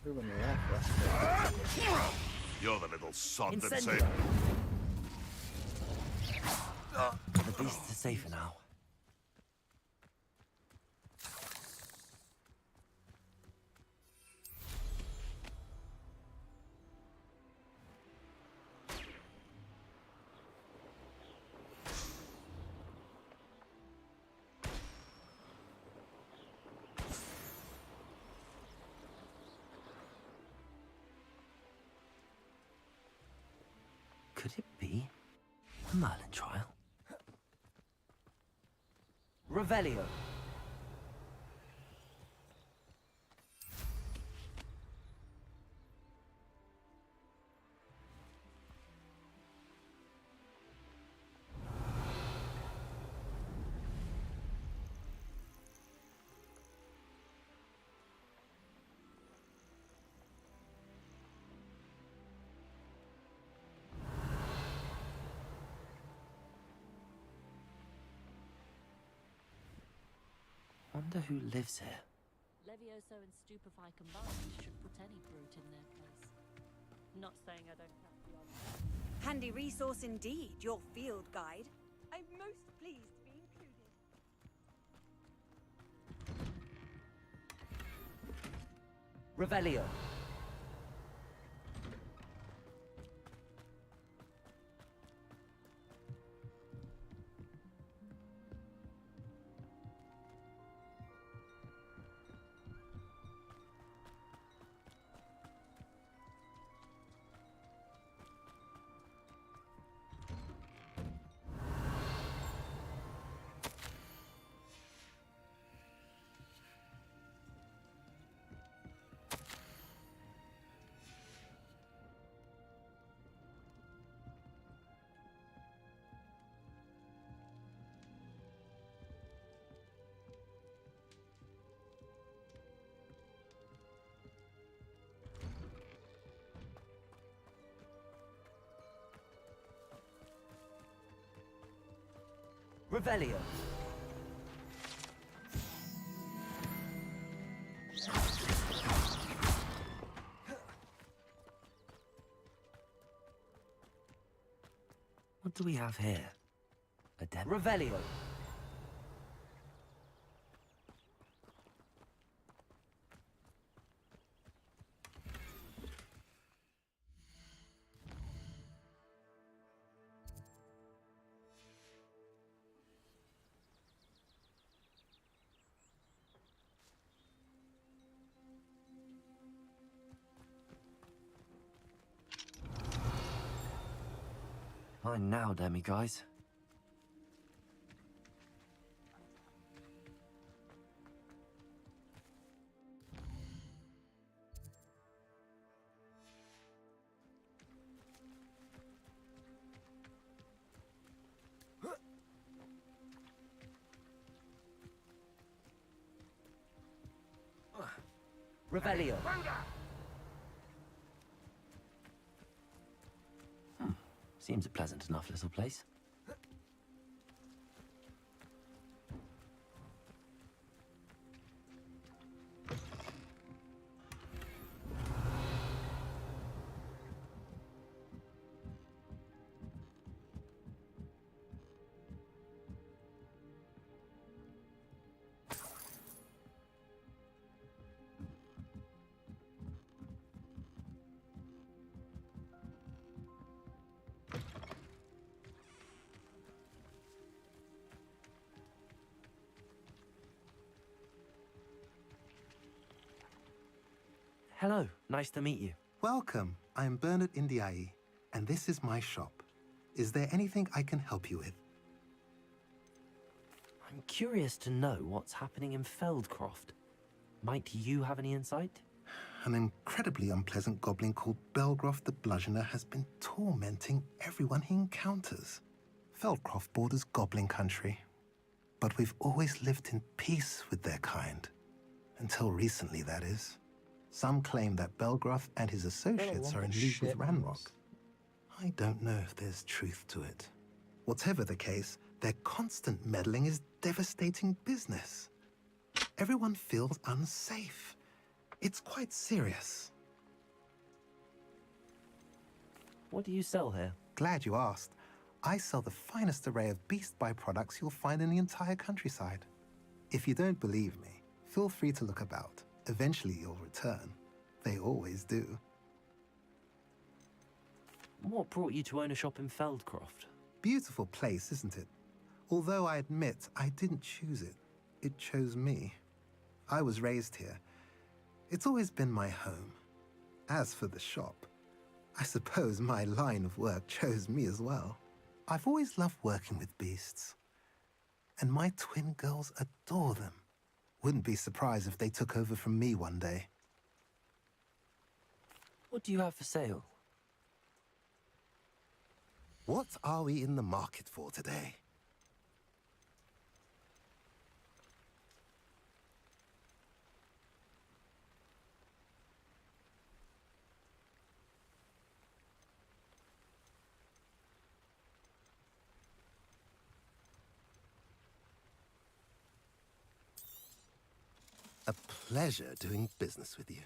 [SPEAKER 9] Everyone left.
[SPEAKER 6] You're the little sod that
[SPEAKER 2] Incendio.
[SPEAKER 6] saved...
[SPEAKER 2] The beasts are safer now. Could it be a Merlin trial? Revelio. Wonder who lives here.
[SPEAKER 17] Levioso and Stupefy combined should put any brute in their place. Not saying I don't have the odd.
[SPEAKER 11] Handy resource indeed, your field guide. I'm most pleased to be included.
[SPEAKER 2] Revelio. Revelio. What do we have here? A demo? Revelio. Fine now, Demi guys. Revelio. Seems a pleasant enough little place. Hello, nice to meet you.
[SPEAKER 12] Welcome. I'm Bernard Indiai, and this is my shop. Is there anything I can help you with?
[SPEAKER 2] I'm curious to know what's happening in Feldcroft. Might you have any insight?
[SPEAKER 12] An incredibly unpleasant goblin called Belgroth the Bludgeoner has been tormenting everyone he encounters. Feldcroft borders goblin country, but we've always lived in peace with their kind. Until recently, that is. Some claim that Belgroth and his associates are in league with Ranrock. I don't know if there's truth to it. Whatever the case, their constant meddling is devastating business. Everyone feels unsafe. It's quite serious.
[SPEAKER 2] What do you sell here?
[SPEAKER 12] Glad you asked. I sell the finest array of beast byproducts you'll find in the entire countryside. If you don't believe me, feel free to look about. Eventually you'll return. They always do.
[SPEAKER 2] What brought you to own a shop in Feldcroft?
[SPEAKER 12] Beautiful place, isn't it? Although I admit I didn't choose it. It chose me. I was raised here. It's always been my home. As for the shop, I suppose my line of work chose me as well. I've always loved working with beasts. And my twin girls adore them. Wouldn't be surprised if they took over from me one day.
[SPEAKER 2] What do you have for sale?
[SPEAKER 12] What are we in the market for today? A pleasure doing business with you.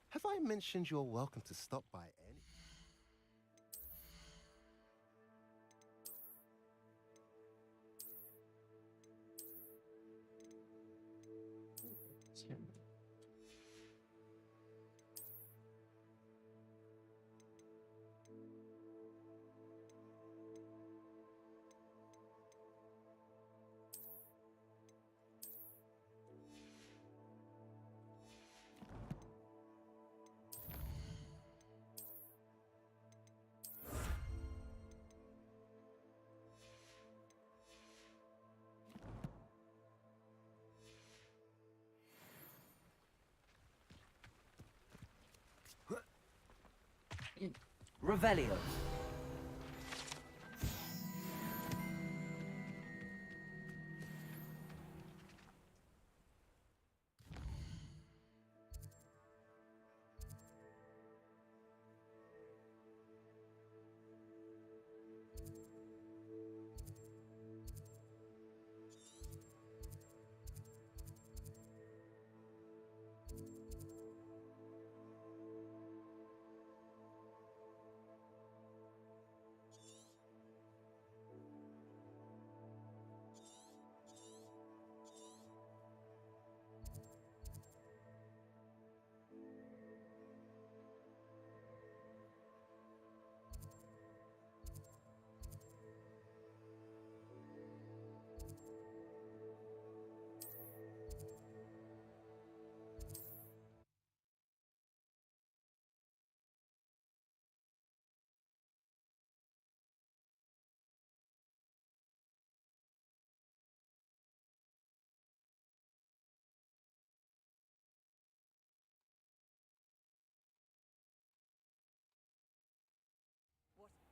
[SPEAKER 12] Have I mentioned you're welcome to stop by any...
[SPEAKER 2] Revelio.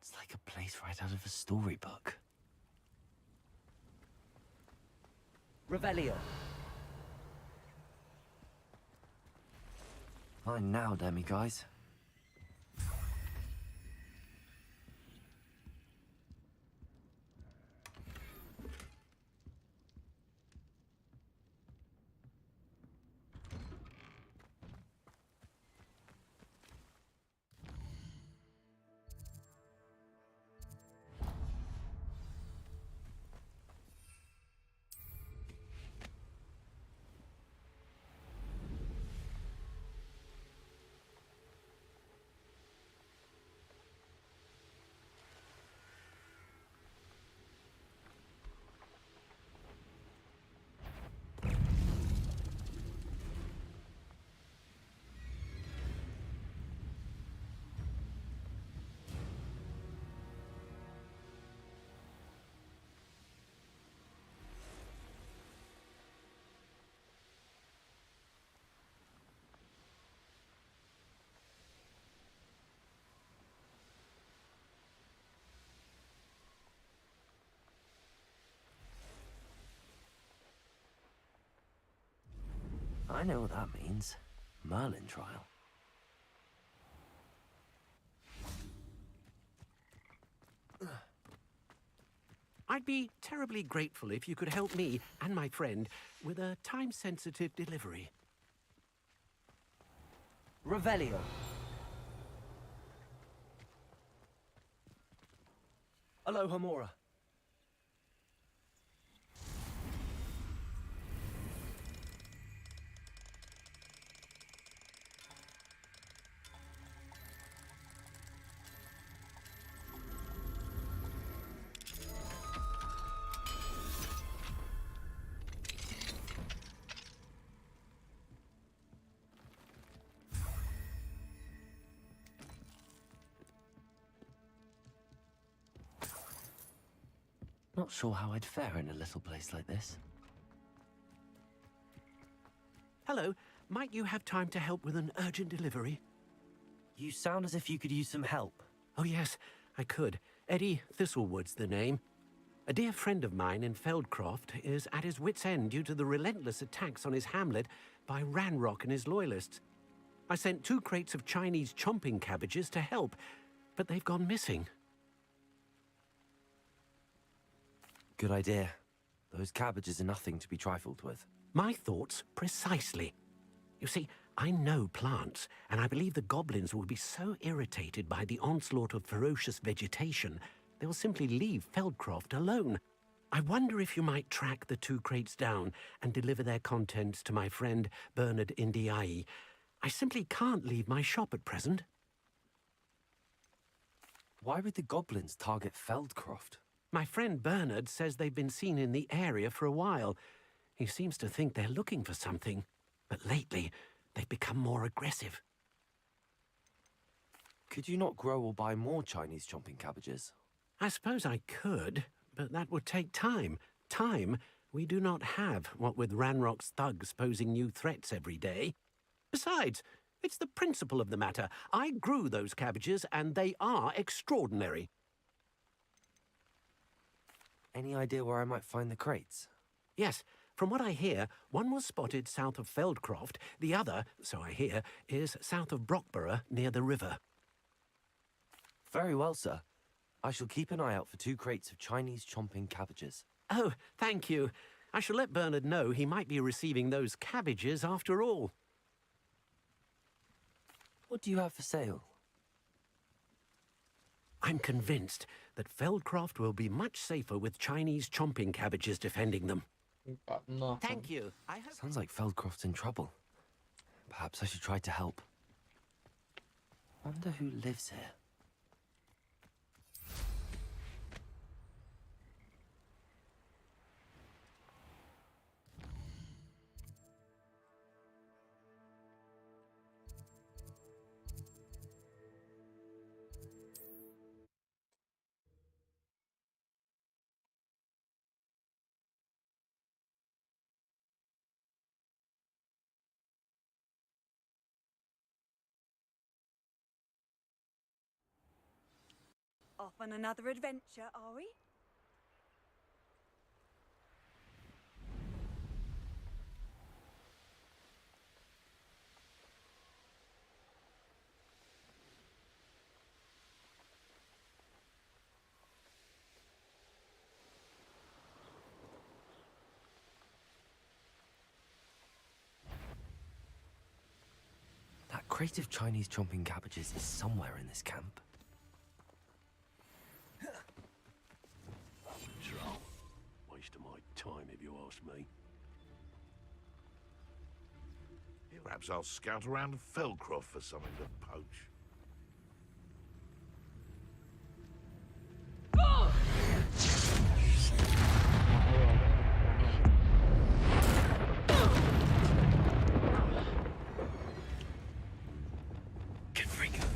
[SPEAKER 2] It's like a place right out of a storybook. Revelio. Fine now, demiguise. I know what that means. Merlin trial.
[SPEAKER 5] I'd be terribly grateful if you could help me and my friend with a time-sensitive delivery.
[SPEAKER 2] Revelio. Aloha Mora. Not sure how I'd fare in a little place like this.
[SPEAKER 5] Hello, might you have time to help with an urgent delivery?
[SPEAKER 2] You sound as if you could use some help.
[SPEAKER 5] Oh yes, I could. Eddie Thistlewood's the name. A dear friend of mine in Feldcroft is at his wit's end due to the relentless attacks on his hamlet by Ranrock and his loyalists. I sent 2 crates of Chinese chomping cabbages to help, but they've gone missing.
[SPEAKER 2] Good idea. Those cabbages are nothing to be trifled with.
[SPEAKER 5] My thoughts precisely. You see, I know plants, and I believe the goblins will be so irritated by the onslaught of ferocious vegetation, they'll simply leave Feldcroft alone. I wonder if you might track the 2 crates down and deliver their contents to my friend Bernard Indiai. I simply can't leave my shop at present.
[SPEAKER 2] Why would the goblins target Feldcroft?
[SPEAKER 5] My friend Bernard says they've been seen in the area for a while. He seems to think they're looking for something, but lately they've become more aggressive.
[SPEAKER 2] Could you not grow or buy more Chinese chomping cabbages?
[SPEAKER 5] I suppose I could, but that would take time. Time we do not have, what with Ranrock's thugs posing new threats every day. Besides, it's the principle of the matter. I grew those cabbages, and they are extraordinary.
[SPEAKER 2] Any idea where I might find the crates?
[SPEAKER 5] Yes, from what I hear, one was spotted south of Feldcroft, the other, so I hear, is south of Brockborough near the river.
[SPEAKER 2] Very well, sir. I shall keep an eye out for 2 crates of Chinese chomping cabbages.
[SPEAKER 5] Oh, thank you. I shall let Bernard know he might be receiving those cabbages after all.
[SPEAKER 2] What do you have for sale?
[SPEAKER 5] I'm convinced that Feldcroft will be much safer with Chinese chomping cabbages defending them. Thank you.
[SPEAKER 2] Sounds like Feldcroft's in trouble. Perhaps I should try to help. Wonder who lives here.
[SPEAKER 11] Off on another adventure, are we?
[SPEAKER 2] That crate of Chinese chomping cabbages is somewhere in this camp.
[SPEAKER 21] Troll. Waste of my time if you ask me.
[SPEAKER 6] Perhaps I'll scout around Feldcroft for something to poach.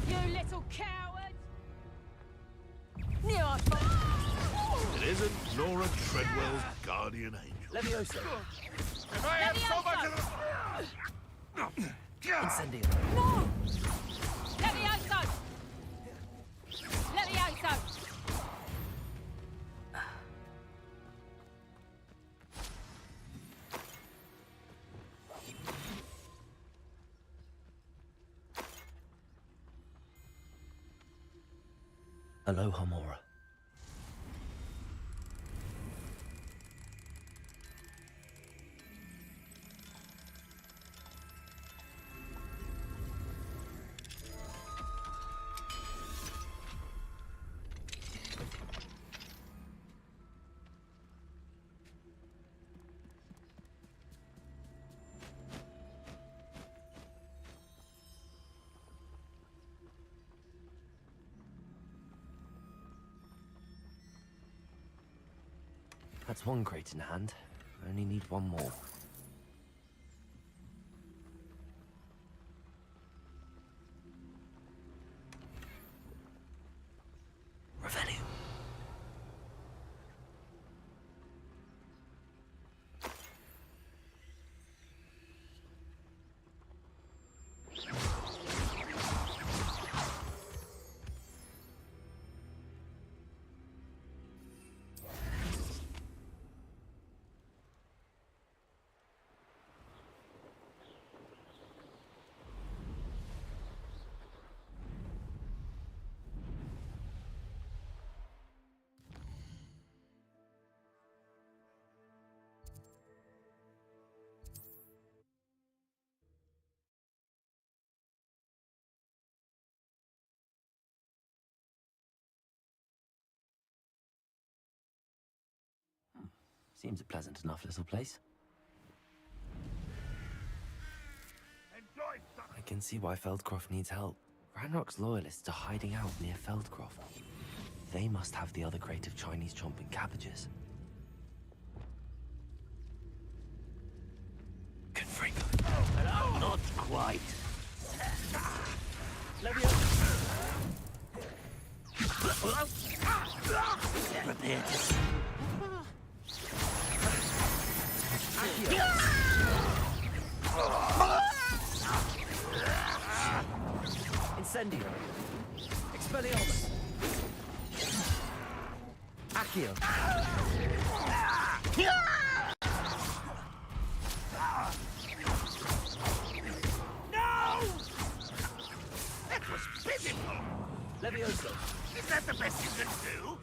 [SPEAKER 11] You little coward!
[SPEAKER 6] It isn't Nora Treadwell's guardian angel.
[SPEAKER 2] Levioso.
[SPEAKER 6] If I had so much of
[SPEAKER 2] Incendio.
[SPEAKER 11] No! Levioso! Levioso!
[SPEAKER 2] Aloha Mora. That's one crate in hand. I only need one more. Revelio. Seems a pleasant enough little place. I can see why Feldcroft needs help. Ranrock's loyalists are hiding out near Feldcroft. They must have the other crate of Chinese chomping cabbages. Confringo.
[SPEAKER 16] Hello?
[SPEAKER 2] Not quite. Prepare to... Incendio. Expelliarmus. Accio.
[SPEAKER 16] No! That was pitiful!
[SPEAKER 2] Levioso.
[SPEAKER 16] Is that the best you can do?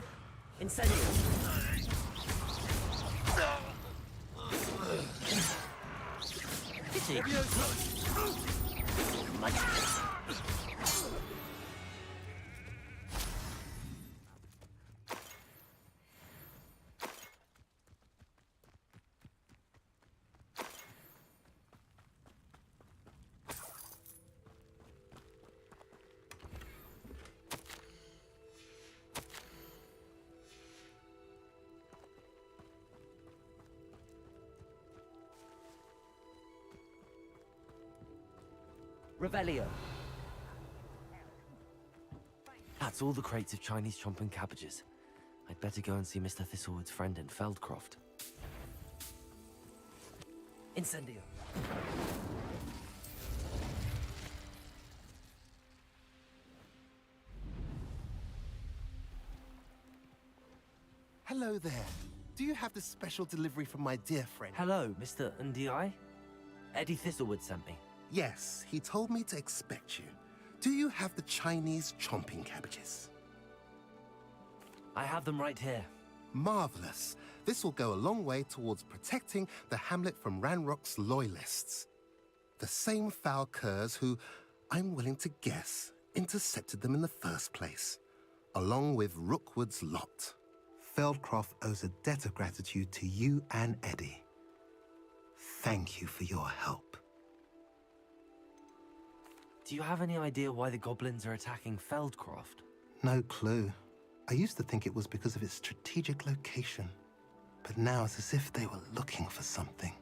[SPEAKER 2] Incendio. Pity. Much. Revelio. That's all the crates of Chinese chomping cabbages. I'd better go and see Mr. Thistlewood's friend in Feldcroft. Incendio.
[SPEAKER 12] Hello there. Do you have this special delivery from my dear friend?
[SPEAKER 2] Hello, Mr. Ndi? Eddie Thistlewood sent me.
[SPEAKER 12] Yes, he told me to expect you. Do you have the Chinese chomping cabbages?
[SPEAKER 2] I have them right here.
[SPEAKER 12] Marvelous. This will go a long way towards protecting the hamlet from Ranrock's loyalists. The same foul curs who, I'm willing to guess, intercepted them in the first place, along with Rookwood's lot. Feldcroft owes a debt of gratitude to you and Eddie. Thank you for your help.
[SPEAKER 2] Do you have any idea why the goblins are attacking Feldcroft?
[SPEAKER 12] No clue. I used to think it was because of its strategic location, but now it's as if they were looking for something.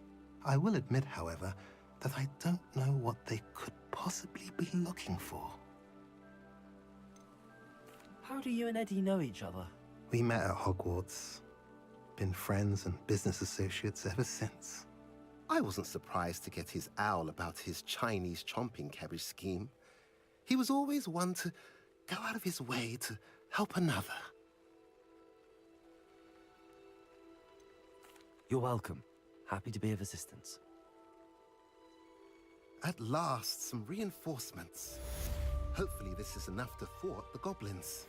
[SPEAKER 12] I will admit, however, that I don't know what they could possibly be looking for.
[SPEAKER 2] How do you and Eddie know each other?
[SPEAKER 12] We met at Hogwarts. Been friends and business associates ever since. I wasn't surprised to get his owl about his Chinese chomping cabbage scheme. He was always one to go out of his way to help another.
[SPEAKER 2] You're welcome. Happy to be of assistance.
[SPEAKER 12] At last, some reinforcements. Hopefully this is enough to thwart the goblins.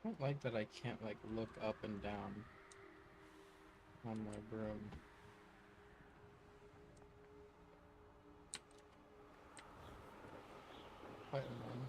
[SPEAKER 14] I don't like that I can't, like, look up and down on my broom. Quite annoying.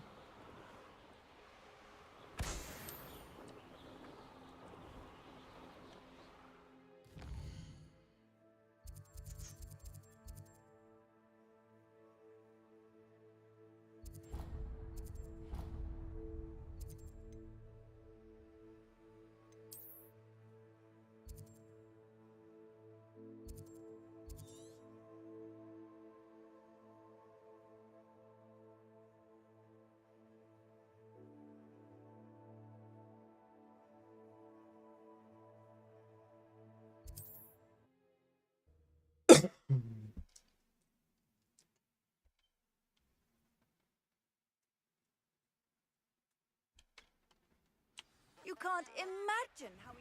[SPEAKER 11] You can't imagine how.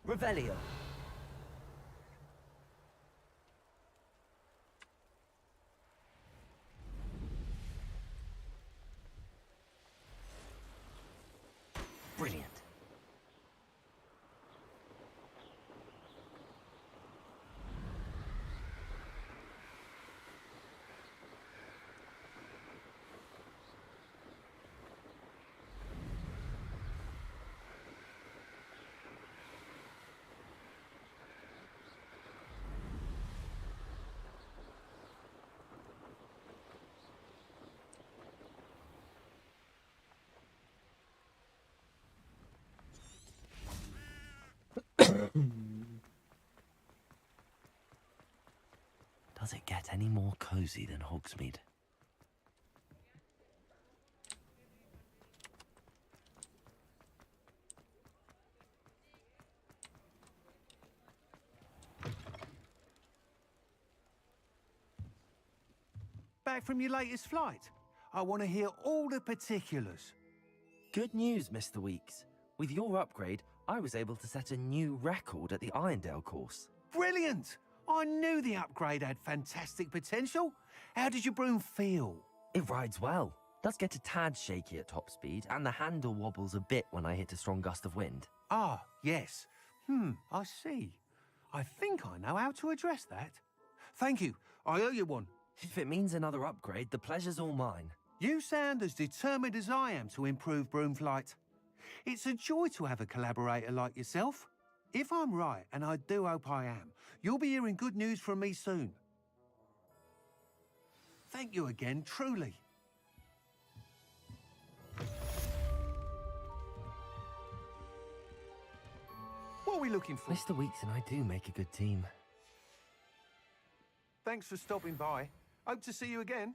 [SPEAKER 2] Revelio. Brilliant. Does it get any more cozy than Hogsmeade?
[SPEAKER 20] Back from your latest flight? I want to hear all the particulars.
[SPEAKER 2] Good news, Mr. Weeks. With your upgrade, I was able to set a new record at the Irondale course.
[SPEAKER 20] Brilliant! I knew the upgrade had fantastic potential. How did your broom feel?
[SPEAKER 2] It rides well. Does get a tad shaky at top speed, and the handle wobbles a bit when I hit a strong gust of wind.
[SPEAKER 20] Ah, yes. I see. I think I know how to address that. Thank you. I owe you one.
[SPEAKER 2] If it means another upgrade, the pleasure's all mine.
[SPEAKER 20] You sound as determined as I am to improve broom flight. It's a joy to have a collaborator like yourself. If I'm right, and I do hope I am, you'll be hearing good news from me soon. Thank you again, truly. What are we looking for?
[SPEAKER 2] Mr. Weeks and I do make a good team.
[SPEAKER 20] Thanks for stopping by. Hope to see you again.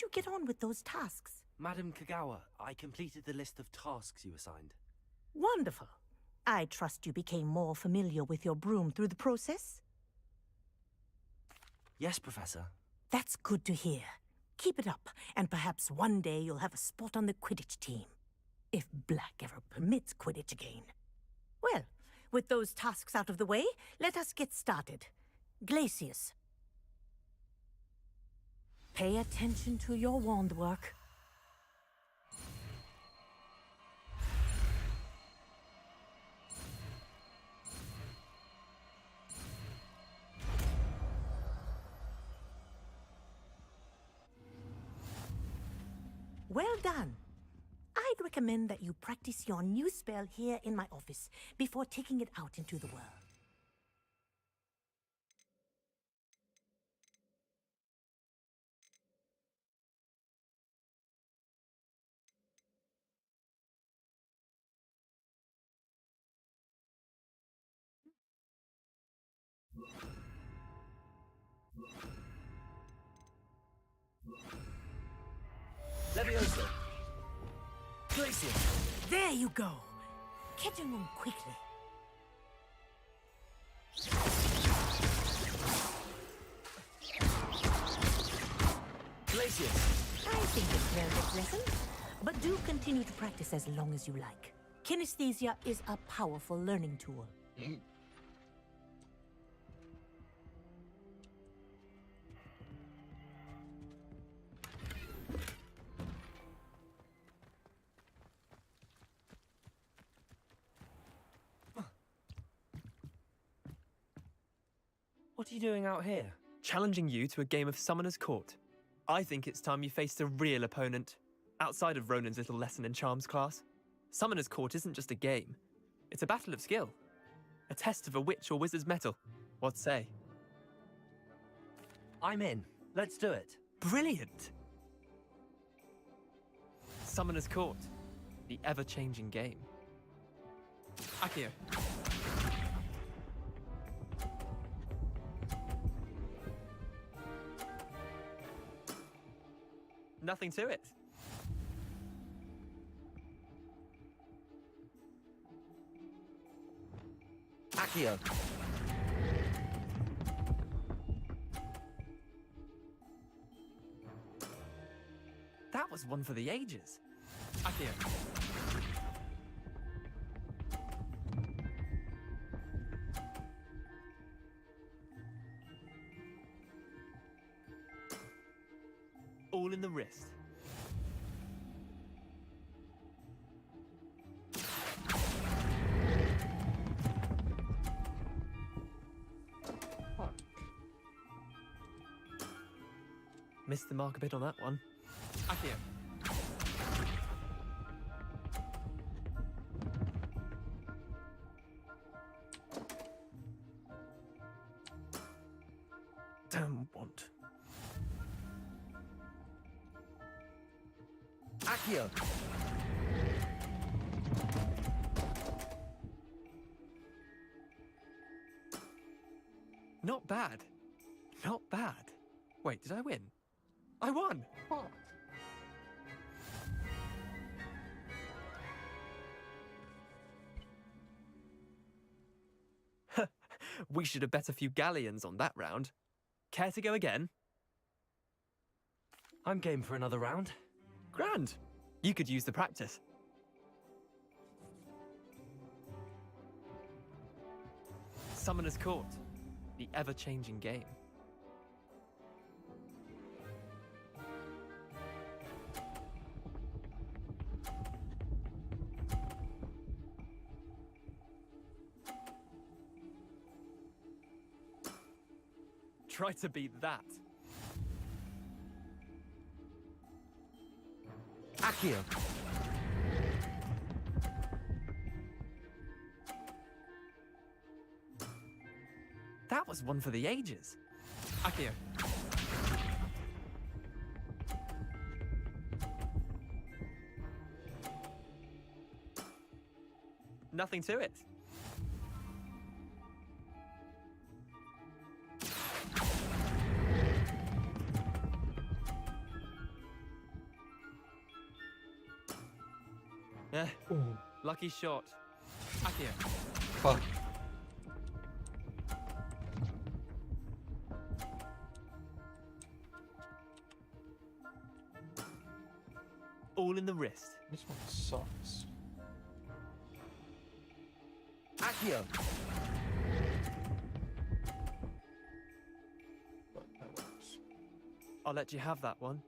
[SPEAKER 7] did you get on with those tasks?
[SPEAKER 2] Madam Kagawa, I completed the list of tasks you assigned.
[SPEAKER 7] Wonderful. I trust you became more familiar with your broom through the process?
[SPEAKER 2] Yes, Professor.
[SPEAKER 7] That's good to hear. Keep it up, and perhaps one day you'll have a spot on the Quidditch team. If Black ever permits Quidditch again. Well, with those tasks out of the way, let us get started. Glacius. Pay attention to your wand work. Well done. I'd recommend that you practice your new spell here in my office before taking it out into the world.
[SPEAKER 2] Levioso. Glacius.
[SPEAKER 7] There you go. Catching them quickly.
[SPEAKER 2] Glacius.
[SPEAKER 7] I think it's well good lesson, but do continue to practice as long as you like. Kinesthesia is a powerful learning tool.
[SPEAKER 2] What are you doing out here?
[SPEAKER 4] Challenging you to a game of Summoner's Court. I think it's time you faced a real opponent, outside of Ronan's little lesson in Charms class. Summoner's Court isn't just a game. It's a battle of skill. A test of a witch or wizard's mettle. What say?
[SPEAKER 2] I'm in. Let's do it.
[SPEAKER 4] Brilliant! Summoner's Court. The ever-changing game. Akio. Nothing to it.
[SPEAKER 2] Akio.
[SPEAKER 4] That was one for the ages. Akio. All in the wrist. Missed the mark a bit on that one. Akio. Damn want.
[SPEAKER 2] Akio.
[SPEAKER 4] Not bad. Not bad. Wait, did I win? I won! We should have bet a few galleons on that round. Care to go again?
[SPEAKER 2] I'm game for another round.
[SPEAKER 4] Grand. You could use the practice. Summoner's Court. The ever-changing game. Try to beat that.
[SPEAKER 2] Akio.
[SPEAKER 4] That was one for the ages. Akio. Nothing to it. Lucky shot. Akio.
[SPEAKER 1] Fuck.
[SPEAKER 4] All in the wrist.
[SPEAKER 1] This one sucks.
[SPEAKER 2] Akio.
[SPEAKER 1] But that works.
[SPEAKER 4] I'll let you have that one.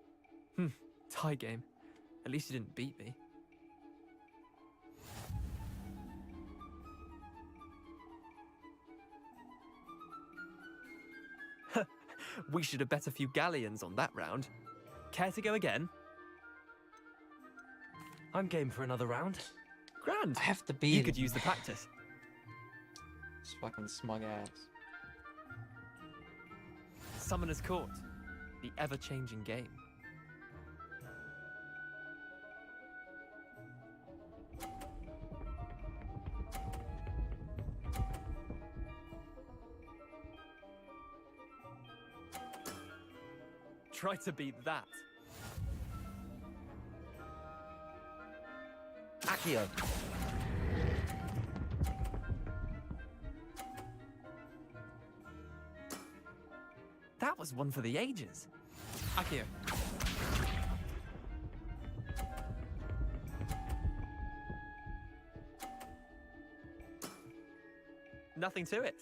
[SPEAKER 4] Tie game. At least you didn't beat me. We should have bet a few galleons on that round. Care to go again?
[SPEAKER 2] I'm game for another round.
[SPEAKER 4] Grand.
[SPEAKER 1] I have to be.
[SPEAKER 4] You could use the practice.
[SPEAKER 1] This fucking smug ass.
[SPEAKER 4] Summoner's Court. The ever-changing game. Try to beat that.
[SPEAKER 2] Akio.
[SPEAKER 4] That was one for the ages. Akio. Nothing to it.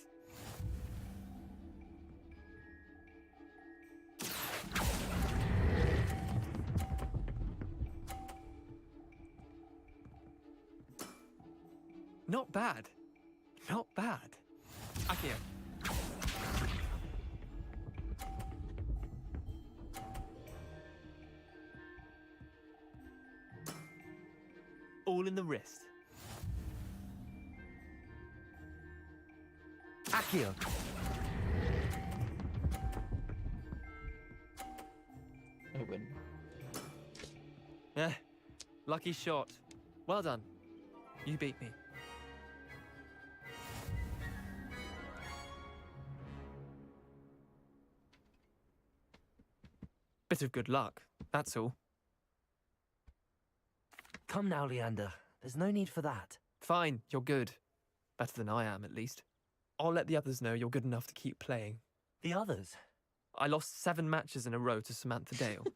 [SPEAKER 4] Not bad. Not bad. Akio. All in the wrist.
[SPEAKER 2] Akio.
[SPEAKER 1] I win.
[SPEAKER 4] Lucky shot. Well done. You beat me. Bit of good luck, that's all.
[SPEAKER 2] Come now, Leander. There's no need for that.
[SPEAKER 4] Fine, you're good. Better than I am, at least. I'll let the others know you're good enough to keep playing.
[SPEAKER 2] The others?
[SPEAKER 4] I lost 7 matches in a row to Samantha Dale.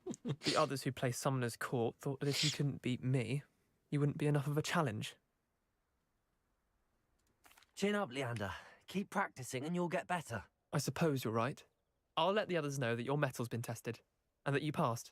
[SPEAKER 4] The others who play Summoner's Court thought that if you couldn't beat me, you wouldn't be enough of a challenge.
[SPEAKER 2] Chin up, Leander. Keep practicing and you'll get better.
[SPEAKER 4] I suppose you're right. I'll let the others know that your metal's been tested, and that you passed.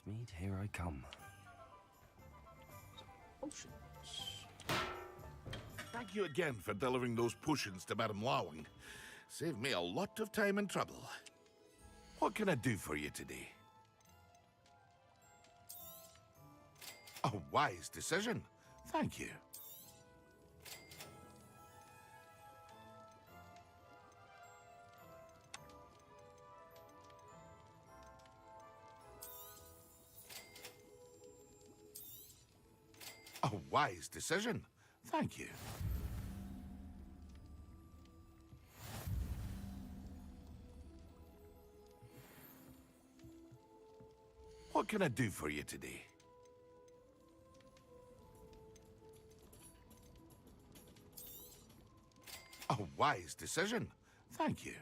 [SPEAKER 2] Mead, here I come.
[SPEAKER 1] Potions.
[SPEAKER 6] Thank you again for delivering those potions to Madame Lawing. Saved me a lot of time and trouble. What can I do for you today? A wise decision. Thank you. A wise decision. Thank you. What can I do for you today? A wise decision. Thank you.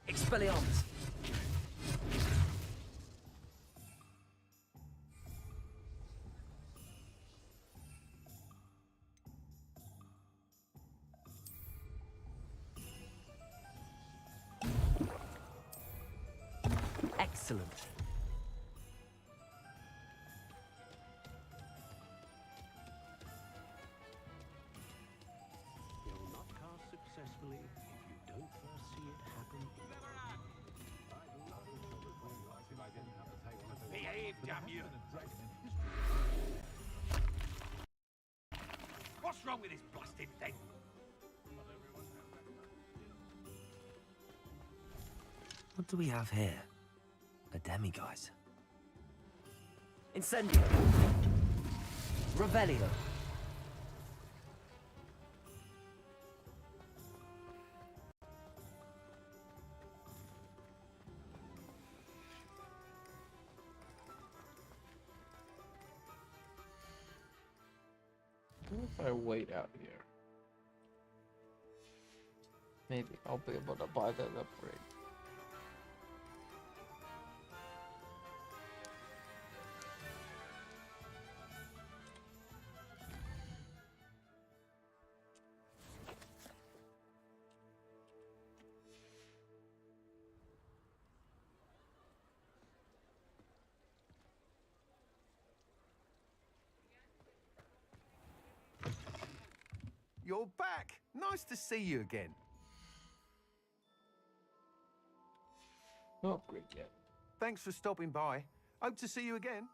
[SPEAKER 2] Expelliarmus! Excellent.
[SPEAKER 5] You'll not cast successfully if you don't first see it happen.
[SPEAKER 18] Behave, damn you! What's wrong with this blasted thing?
[SPEAKER 2] What do we have here? A demiguise. Incendio! Revelio!
[SPEAKER 1] What if I wait out here? Maybe I'll be able to buy that upgrade.
[SPEAKER 20] You're back. Nice to see you again.
[SPEAKER 1] No upgrade yet.
[SPEAKER 20] Thanks for stopping by. Hope to see you again.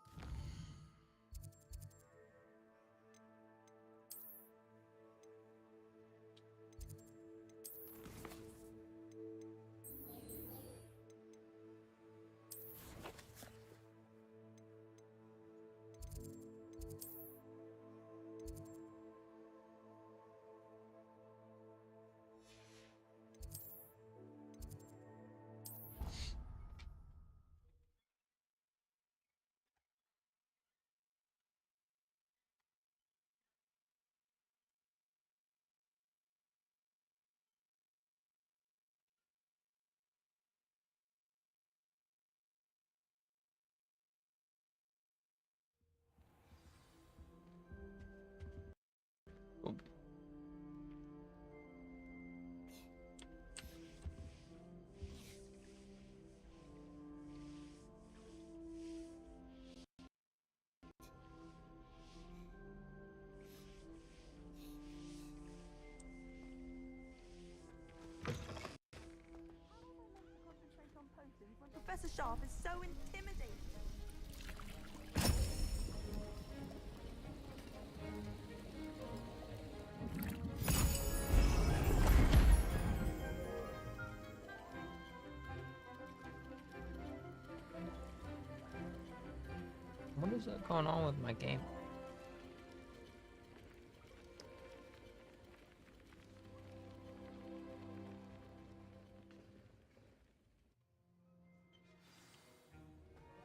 [SPEAKER 11] Professor Sharp is so intimidating.
[SPEAKER 1] What is going on with my game?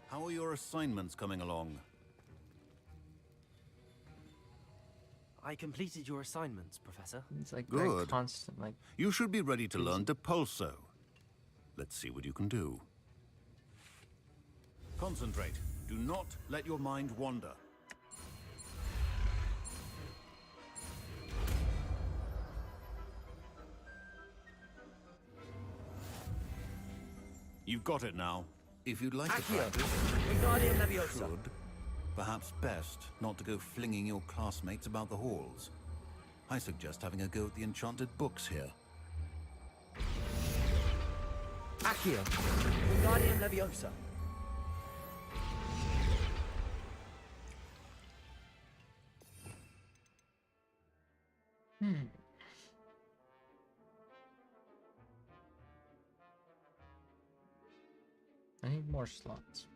[SPEAKER 15] How are your assignments coming along?
[SPEAKER 2] I completed your assignments, Professor.
[SPEAKER 1] It's like very
[SPEAKER 6] Good.
[SPEAKER 1] constant, like
[SPEAKER 6] You should be ready to learn Depulso. Let's see what you can do. Concentrate. Do not let your mind wander. You've got it now. If you'd like to practice, you should. Perhaps best not to go flinging your classmates about the halls. I suggest having a go at the enchanted books here.
[SPEAKER 18] Accio. Wingardium Leviosa.
[SPEAKER 1] I need more slots.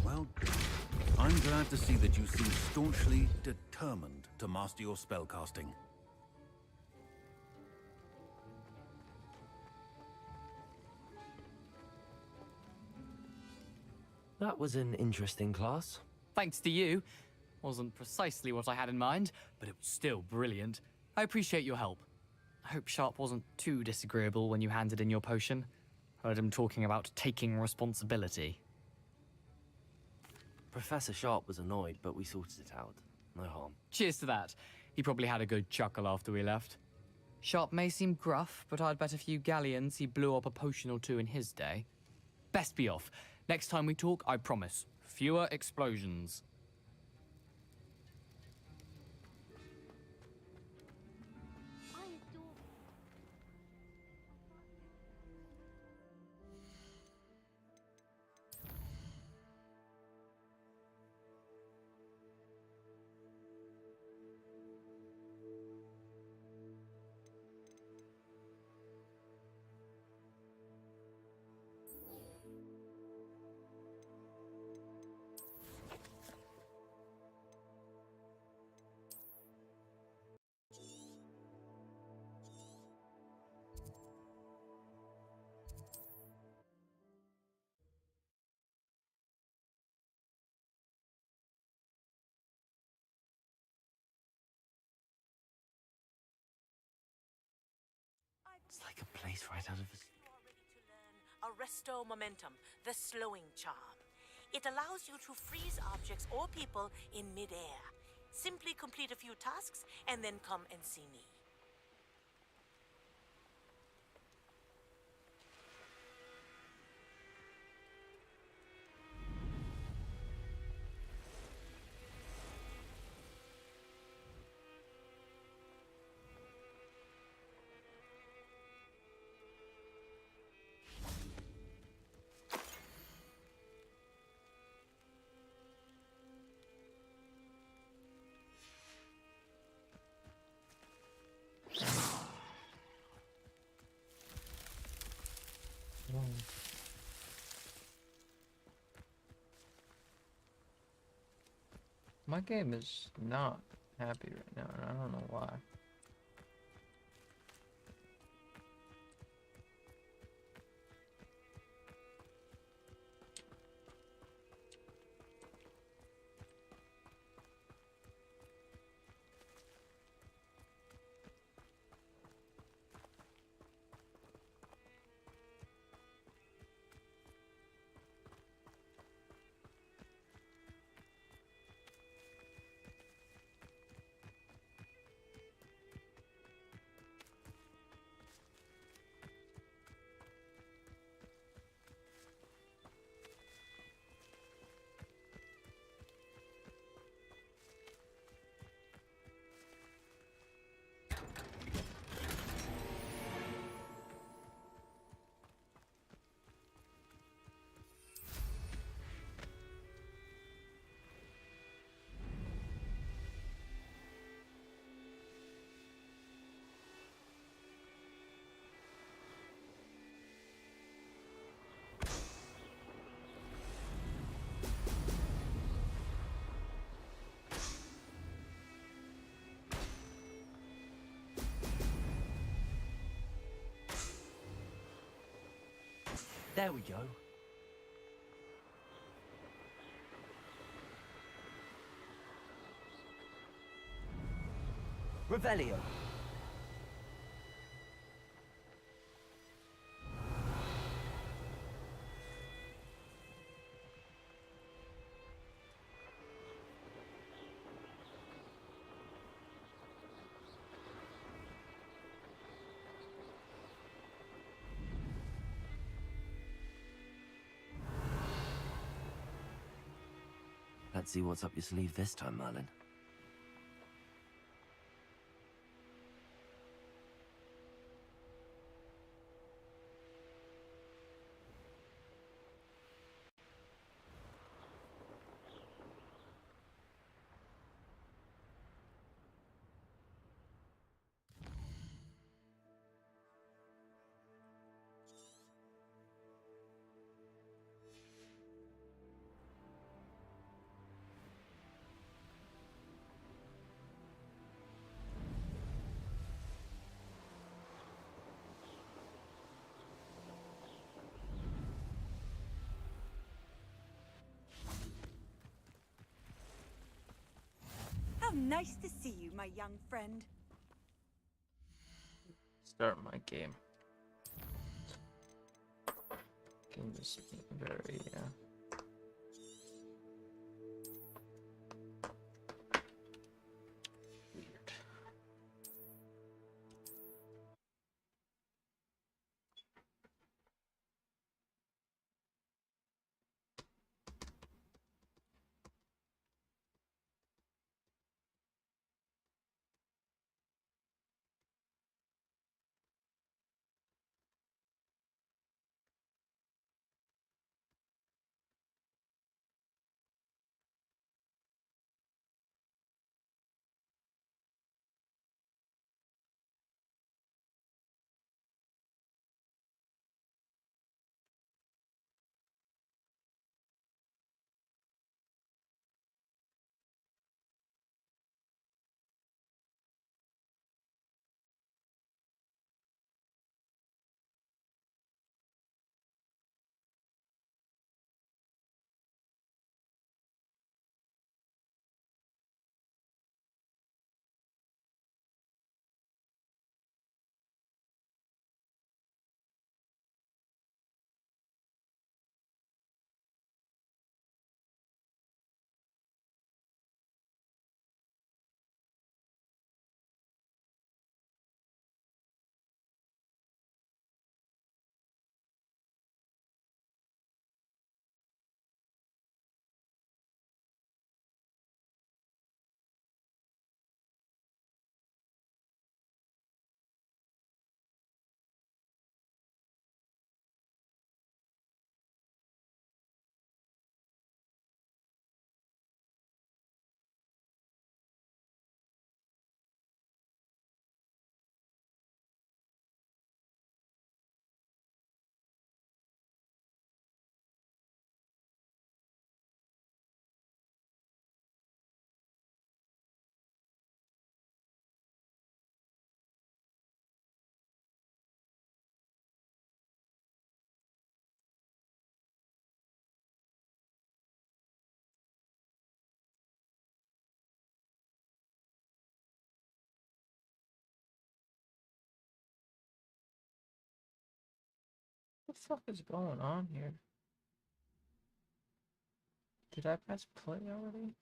[SPEAKER 6] Well, I'm glad to see that you seem staunchly determined to master your spellcasting.
[SPEAKER 2] That was an interesting class.
[SPEAKER 15] Thanks to you. Wasn't precisely what I had in mind, but it was still brilliant. I appreciate your help. I hope Sharp wasn't too disagreeable when you handed in your potion. Heard him talking about taking responsibility.
[SPEAKER 2] Professor Sharp was annoyed, but we sorted it out. No harm.
[SPEAKER 15] Cheers to that. He probably had a good chuckle after we left. Sharp may seem gruff, but I'd bet a few galleons he blew up a potion or two in his day. Best be off. Next time we talk, I promise. Fewer explosions.
[SPEAKER 2] It's like a place right out of a...
[SPEAKER 7] Arresto Momentum, the slowing charm. It allows you to freeze objects or people in midair. Simply complete a few tasks and then come and see me.
[SPEAKER 1] My game is not happy right now, and I don't know why.
[SPEAKER 2] There we go. Revelio. Let's see what's up your sleeve this time, Merlin.
[SPEAKER 11] How nice to see you, my young friend.
[SPEAKER 1] Start my game. Game is very weird. What the fuck is going on here? Did I press play already?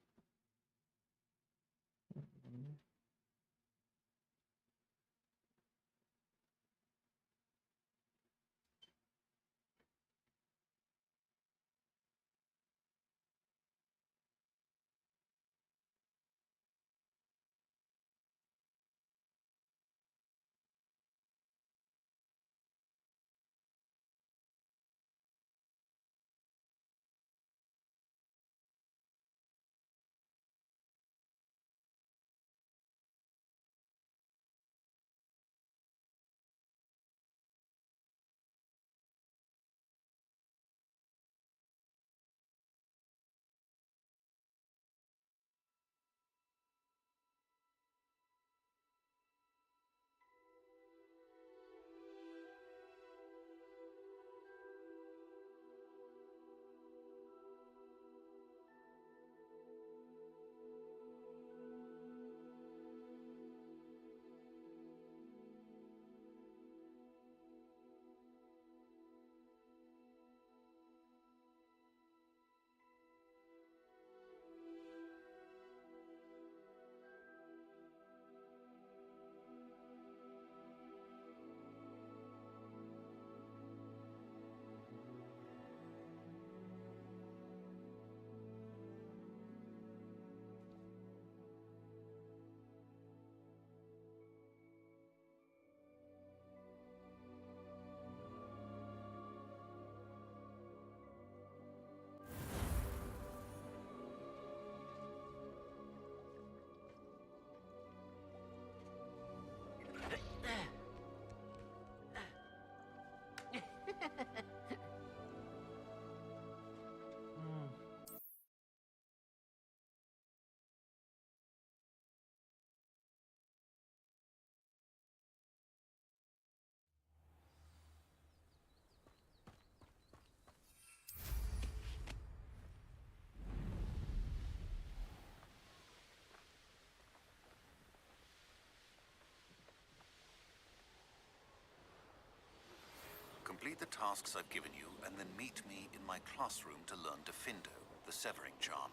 [SPEAKER 6] Complete the tasks I've given you, and then meet me in my classroom to learn Defindo, the severing charm.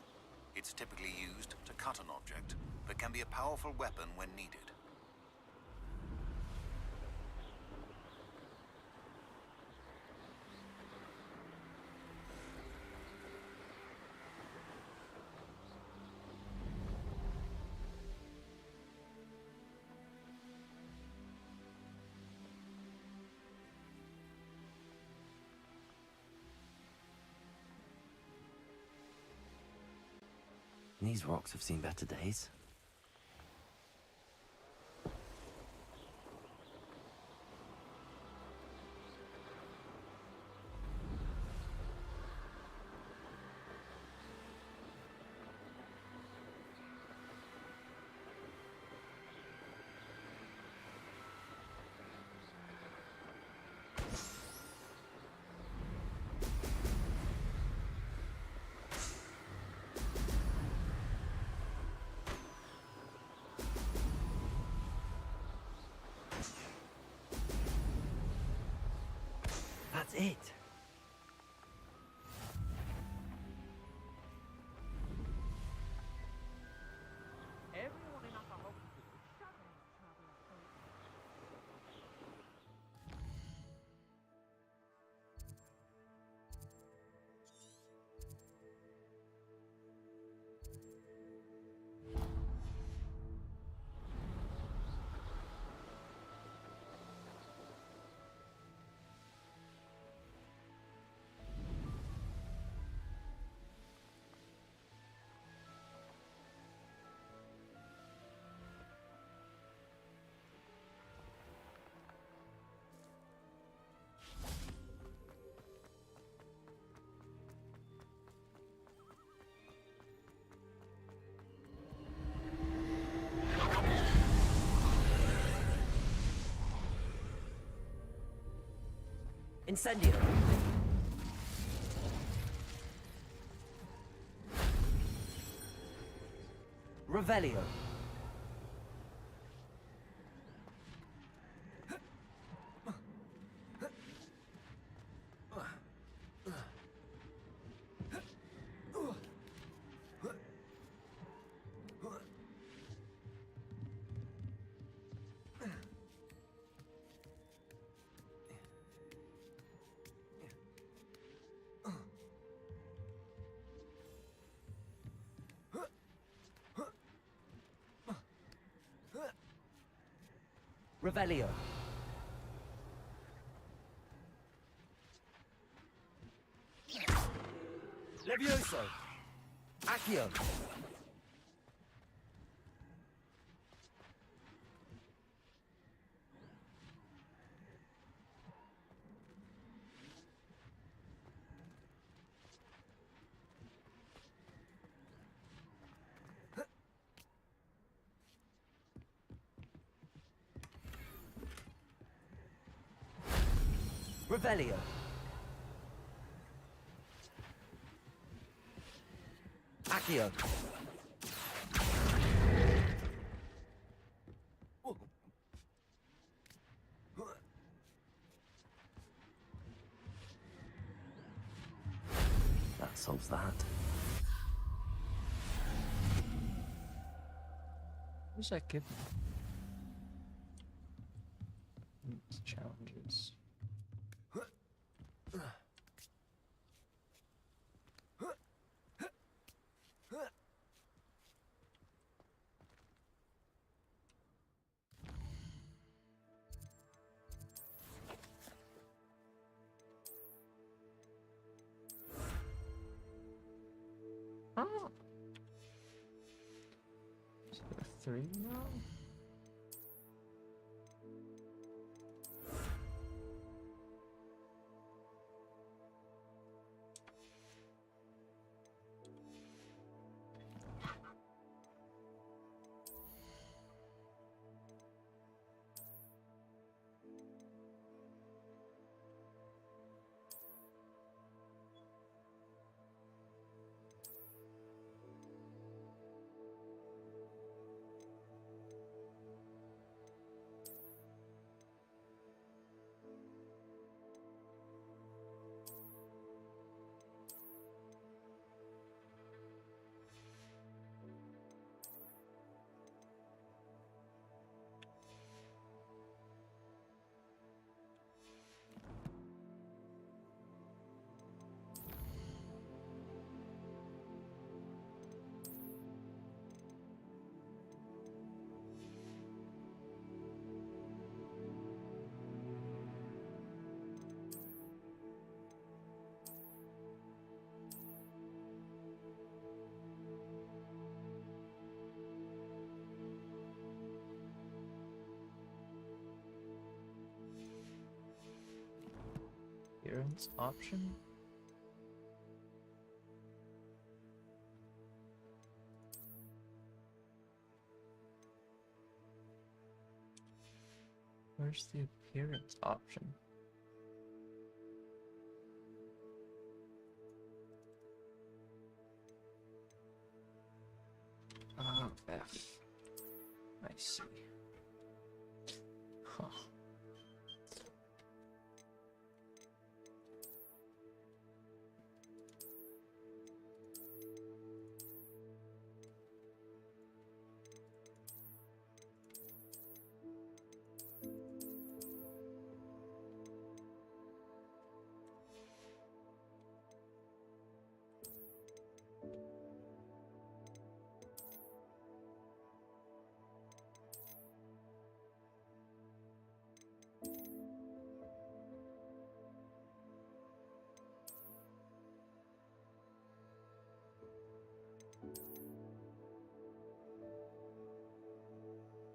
[SPEAKER 6] It's typically used to cut an object, but can be a powerful weapon when needed.
[SPEAKER 2] These rocks have seen better days. That's it.
[SPEAKER 16] Everyone in upper Hogwarts is shuddering at travel approach.
[SPEAKER 2] Incendio. Revelio. Revelio. Levioso. Accio. Revelio. Accio. That solves that.
[SPEAKER 1] What's that give me? Challenges. Oh. Is it a 3 now? appearance option? Where's the appearance option? Oh, F. I see. Huh.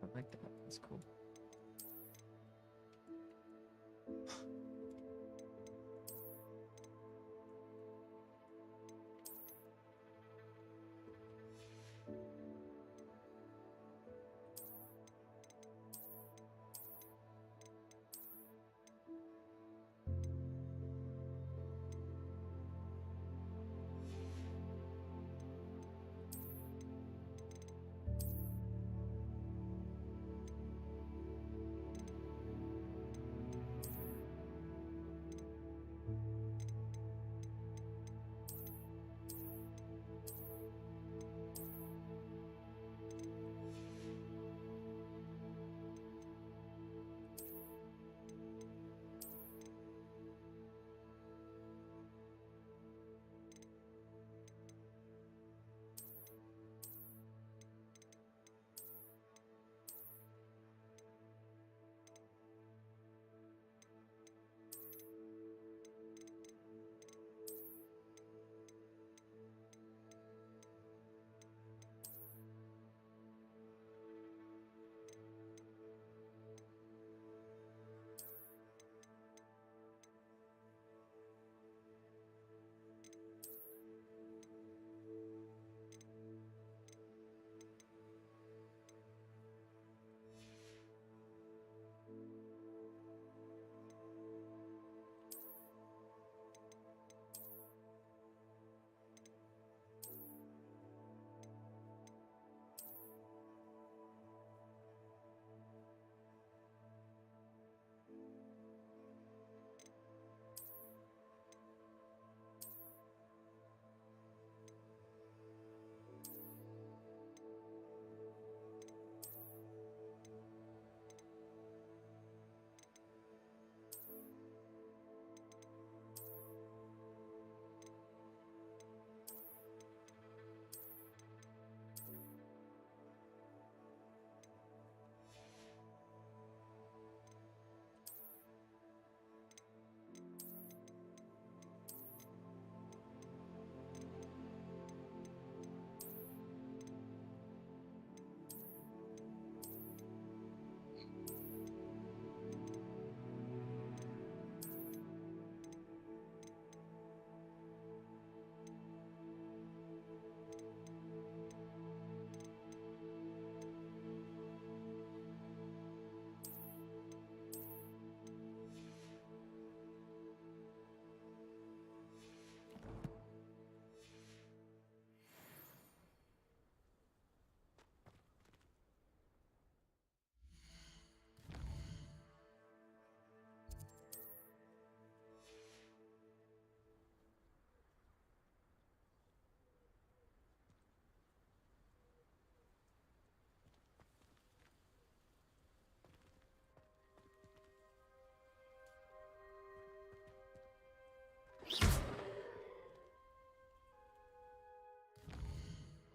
[SPEAKER 1] I like that. That's cool.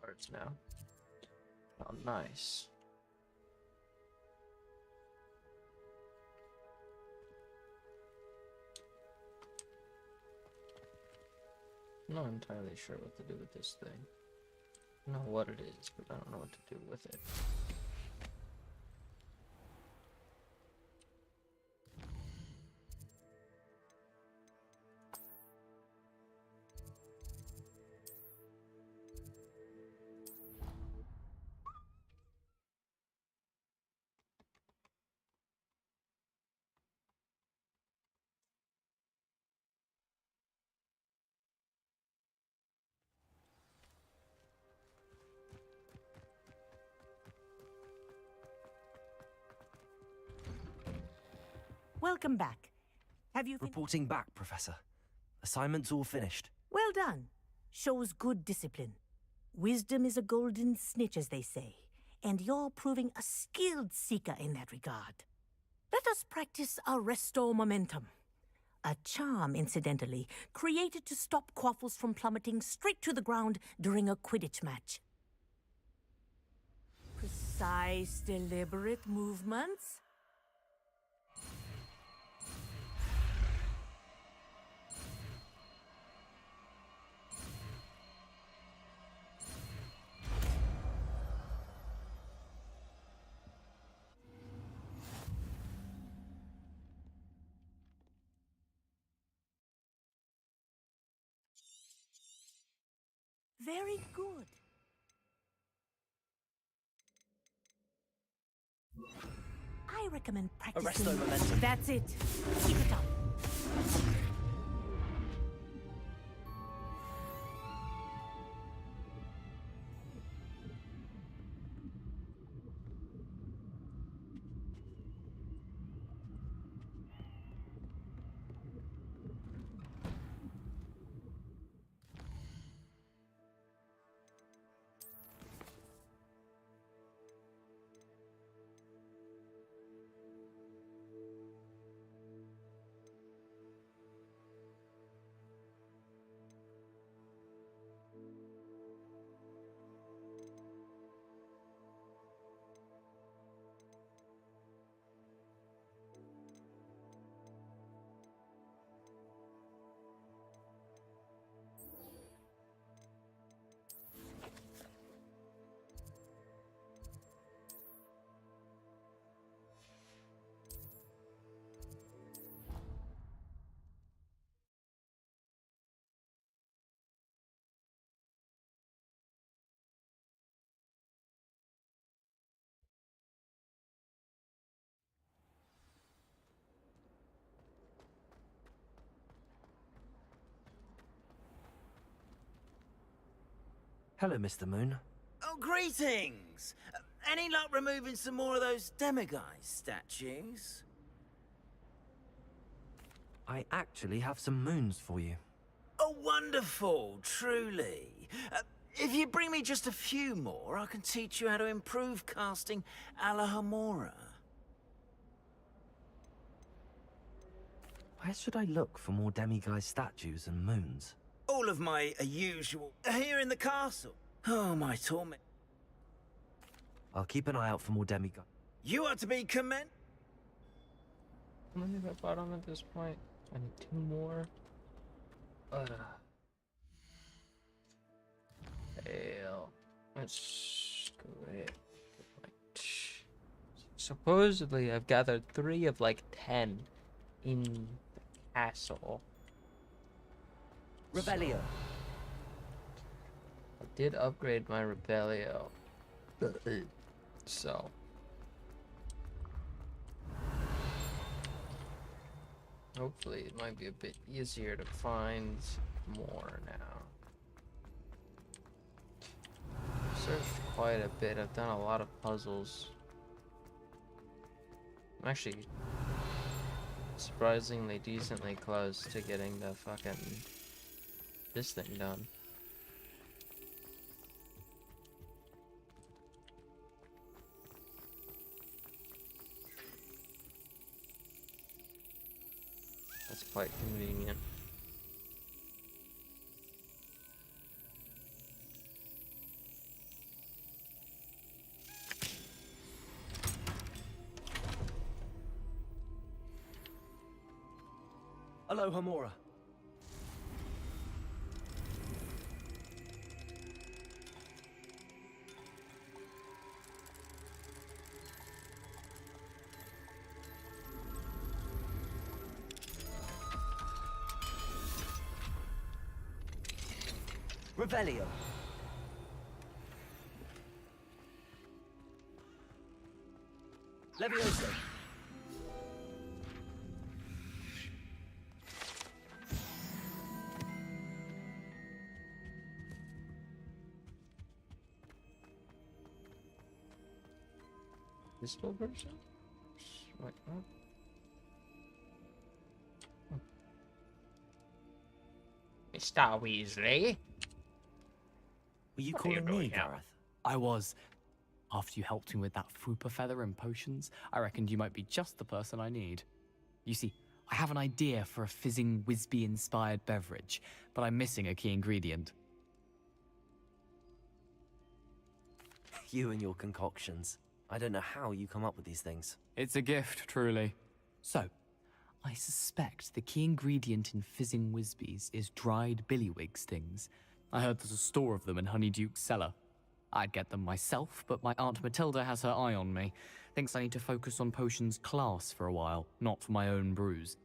[SPEAKER 1] Cards now. Oh, nice. I'm not entirely sure what to do with this thing. I know what it is, but I don't know what to do with it.
[SPEAKER 7] Welcome back. Have you...
[SPEAKER 2] Reporting back, Professor. Assignment's all finished.
[SPEAKER 7] Well done. Shows good discipline. Wisdom is a golden snitch, as they say, and you're proving a skilled seeker in that regard. Let us practice Arresto Momentum. A charm, incidentally, created to stop quaffles from plummeting straight to the ground during a Quidditch match. Precise, deliberate movements. Very good. I recommend practicing...
[SPEAKER 2] Arresto Momentum.
[SPEAKER 7] That's it. Keep it up.
[SPEAKER 2] Hello, Mr. Moon.
[SPEAKER 18] Oh, greetings! Any luck removing some more of those demiguise statues?
[SPEAKER 2] I actually have some moons for you.
[SPEAKER 18] Oh, wonderful, truly. If you bring me just a few more, I can teach you how to improve casting a la Hamora.
[SPEAKER 2] Where should I look for more demiguise statues and moons?
[SPEAKER 18] All of my usual... here in the castle. Oh, my torment.
[SPEAKER 2] I'll keep an eye out for more demiguise.
[SPEAKER 18] You are to be commended.
[SPEAKER 1] How many have I bought on at this point? I need 2 more. Fail. Let's go ahead. Supposedly, I've gathered 3 of like 10 in the castle.
[SPEAKER 2] Revelio.
[SPEAKER 1] I did upgrade my Rebellio. So. Hopefully it might be a bit easier to find more now. I've searched quite a bit. I've done a lot of puzzles. I'm actually surprisingly decently close to getting the fucking this thing done. That's quite convenient.
[SPEAKER 2] Hello, Hamora. Revelio. Levioso.
[SPEAKER 1] This full version? Wait, what?
[SPEAKER 8] Mr. Weasley.
[SPEAKER 2] Were you
[SPEAKER 8] What are you
[SPEAKER 2] calling me,
[SPEAKER 8] doing now?
[SPEAKER 2] Gareth?
[SPEAKER 15] I was. After you helped me with that Fooper feather and potions, I reckoned you might be just the person I need. You see, I have an idea for a fizzing Wisby-inspired beverage, but I'm missing a key ingredient.
[SPEAKER 2] You and your concoctions. I don't know how you come up with these things.
[SPEAKER 15] It's a gift, truly. So, I suspect the key ingredient in fizzing Wisbies is dried billywig stings. I heard there's a store of them in Honeyduke's cellar. I'd get them myself, but my Aunt Matilda has her eye on me. Thinks I need to focus on potions class for a while, not for my own brews.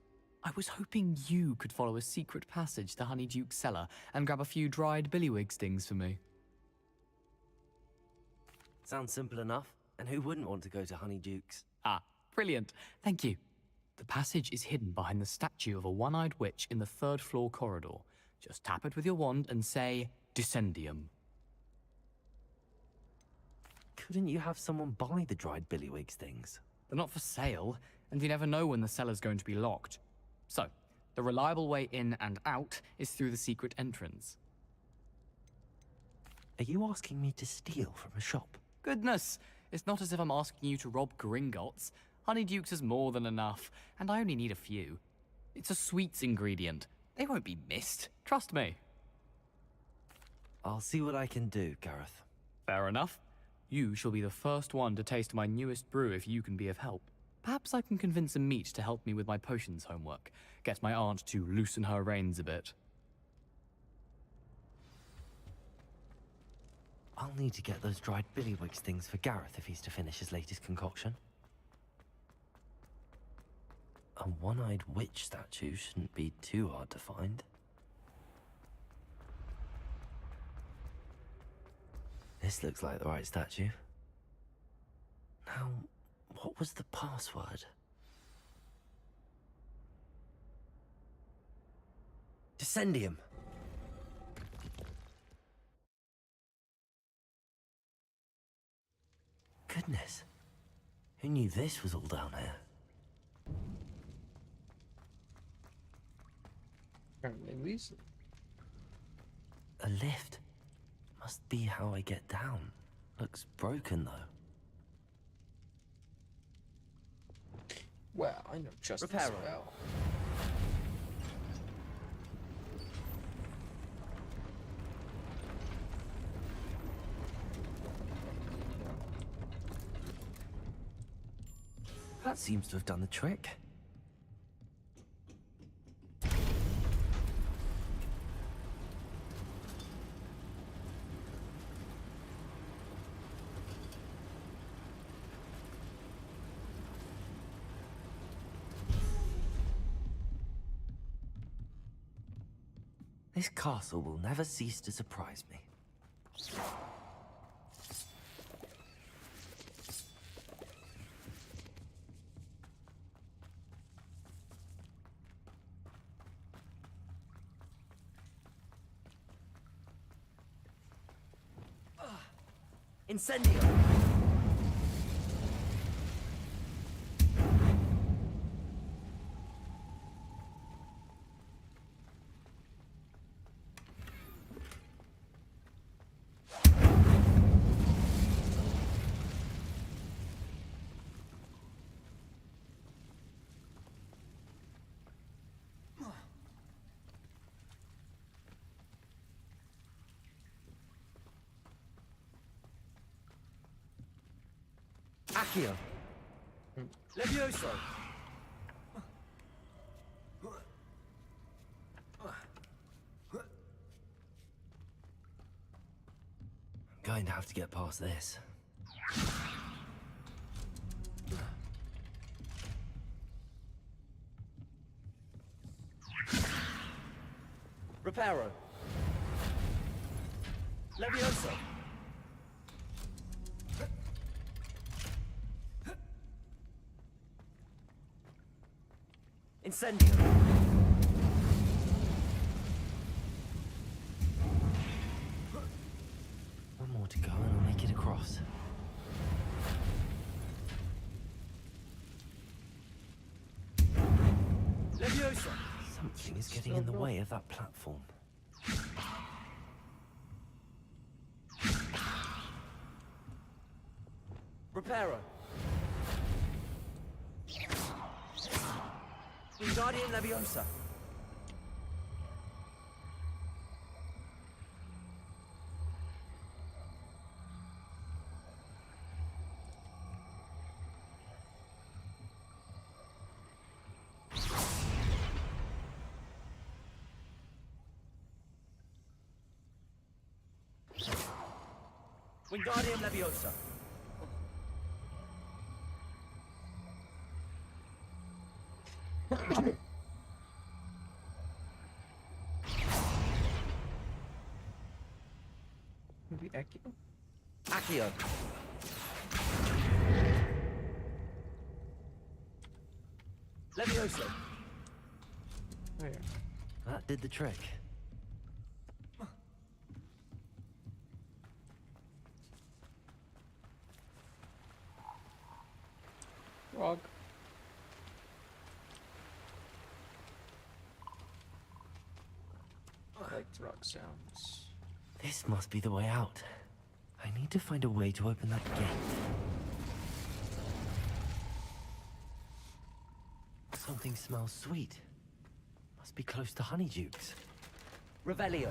[SPEAKER 15] I was hoping you could follow a secret passage to Honeyduke's cellar and grab a few dried billywig stings for me.
[SPEAKER 2] Sounds simple enough. And who wouldn't want to go to Honeyduke's?
[SPEAKER 15] Ah, brilliant. Thank you. The passage is hidden behind the statue of a one-eyed witch in the 3rd floor corridor. Just tap it with your wand and say, Descendium.
[SPEAKER 2] Couldn't you have someone buy the dried billywig stings?
[SPEAKER 15] They're not for sale, and you never know when the cellar's going to be locked. So, the reliable way in and out is through the secret entrance.
[SPEAKER 2] Are you asking me to steal from a shop?
[SPEAKER 15] Goodness! It's not as if I'm asking you to rob Gringotts. Honeyduke's is more than enough, and I only need a few. It's a sweets ingredient. They won't be missed. Trust me.
[SPEAKER 2] I'll see what I can do, Gareth.
[SPEAKER 15] Fair enough. You shall be the first one to taste my newest brew if you can be of help. Perhaps I can convince a meat to help me with my potions homework. Get my aunt to loosen her reins a bit.
[SPEAKER 2] I'll need to get those dried billywig stings for Gareth if he's to finish his latest concoction. A one-eyed witch statue shouldn't be too hard to find. This looks like the right statue. Now, what was the password? Descendium. Goodness. Who knew this was all down here?
[SPEAKER 1] Apparently, Lisa.
[SPEAKER 2] A lift. Must be how I get down. Looks broken, though.
[SPEAKER 1] Well, I know just
[SPEAKER 2] Repair
[SPEAKER 1] as
[SPEAKER 2] room.
[SPEAKER 1] well.
[SPEAKER 2] That seems to have done the trick. This castle will never cease to surprise me. Incendio! Accio. Levioso. I'm going to have to get past this. Reparo. Levioso. Incendio. One more to go and I'll make it across.
[SPEAKER 18] Leviosa.
[SPEAKER 2] Something is getting in the way of that platform.
[SPEAKER 18] Reparo. Wingardium Leviosa. Wingardium Leviosa.
[SPEAKER 1] Maybe Accio?
[SPEAKER 18] Accio. Leviosa.
[SPEAKER 1] Oh, yeah.
[SPEAKER 2] That did the trick.
[SPEAKER 1] Frog. I like the rock sounds.
[SPEAKER 2] This must be the way out. I need to find a way to open that gate. Something smells sweet. Must be close to Honeydukes.
[SPEAKER 18] Revelio.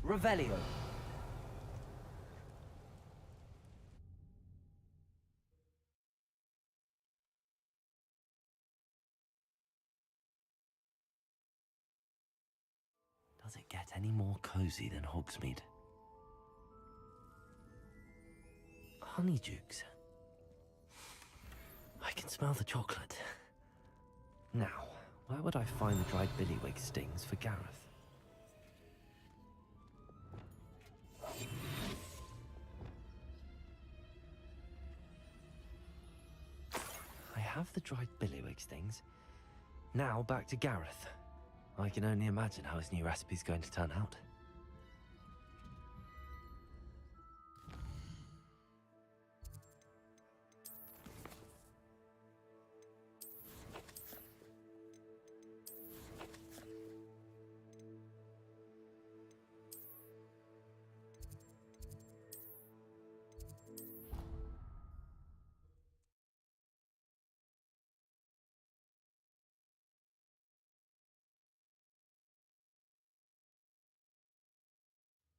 [SPEAKER 18] Revelio.
[SPEAKER 2] Does it get any more cozy than Hogsmeade? Honeydukes. I can smell the chocolate. Now, where would I find the dried billywig stings for Gareth? I have the dried billywig stings. Now back to Gareth. I can only imagine how his new recipe's going to turn out.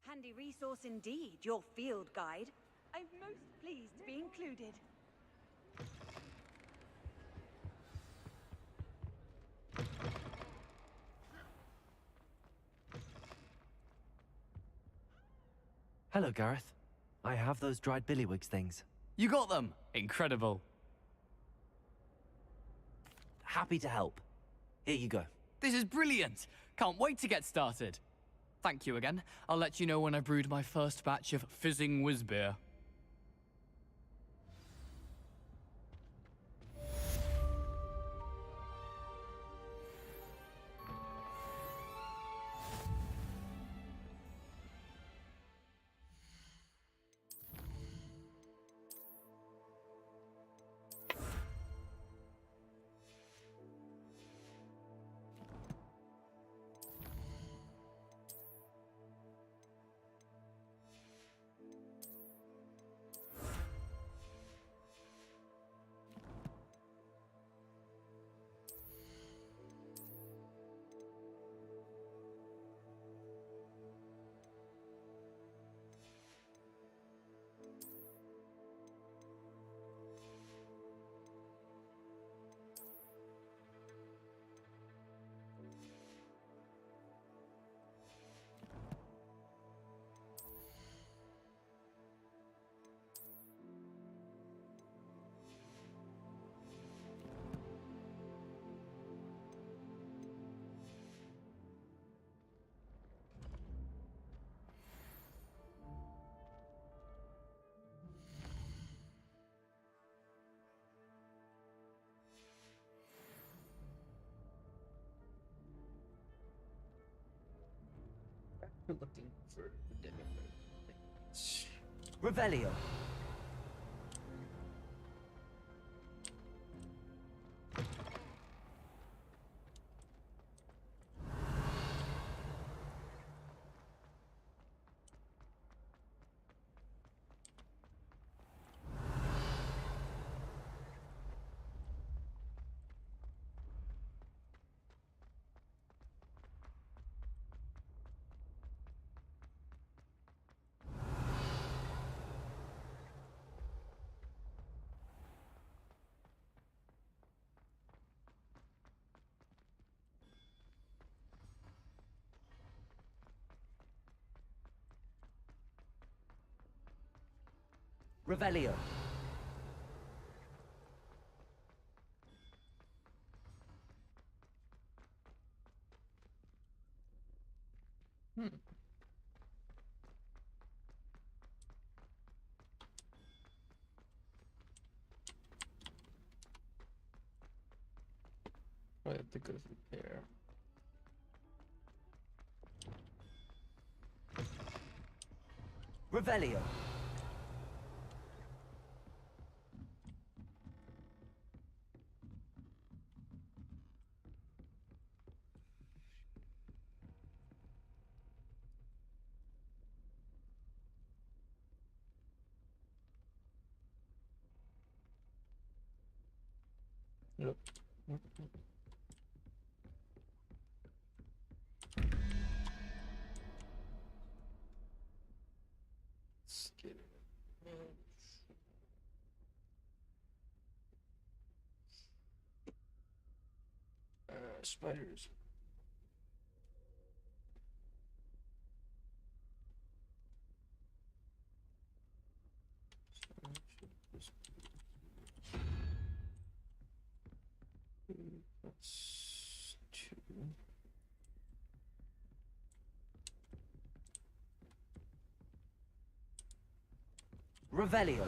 [SPEAKER 11] Handy resource indeed, your field guide. I'm most pleased to be included.
[SPEAKER 2] Hello, Gareth. I have those dried billywig things.
[SPEAKER 15] You got them! Incredible.
[SPEAKER 2] Happy to help. Here you go.
[SPEAKER 15] This is brilliant! Can't wait to get started. Thank you again. I'll let you know when I brewed my first batch of fizzing whiz-beer.
[SPEAKER 1] Looking for the demon.
[SPEAKER 2] Revelio. Revelio.
[SPEAKER 1] I have to go to repair.
[SPEAKER 2] Revelio.
[SPEAKER 1] Nope. Let's get it. Spiders. That's 2.
[SPEAKER 2] Revelio.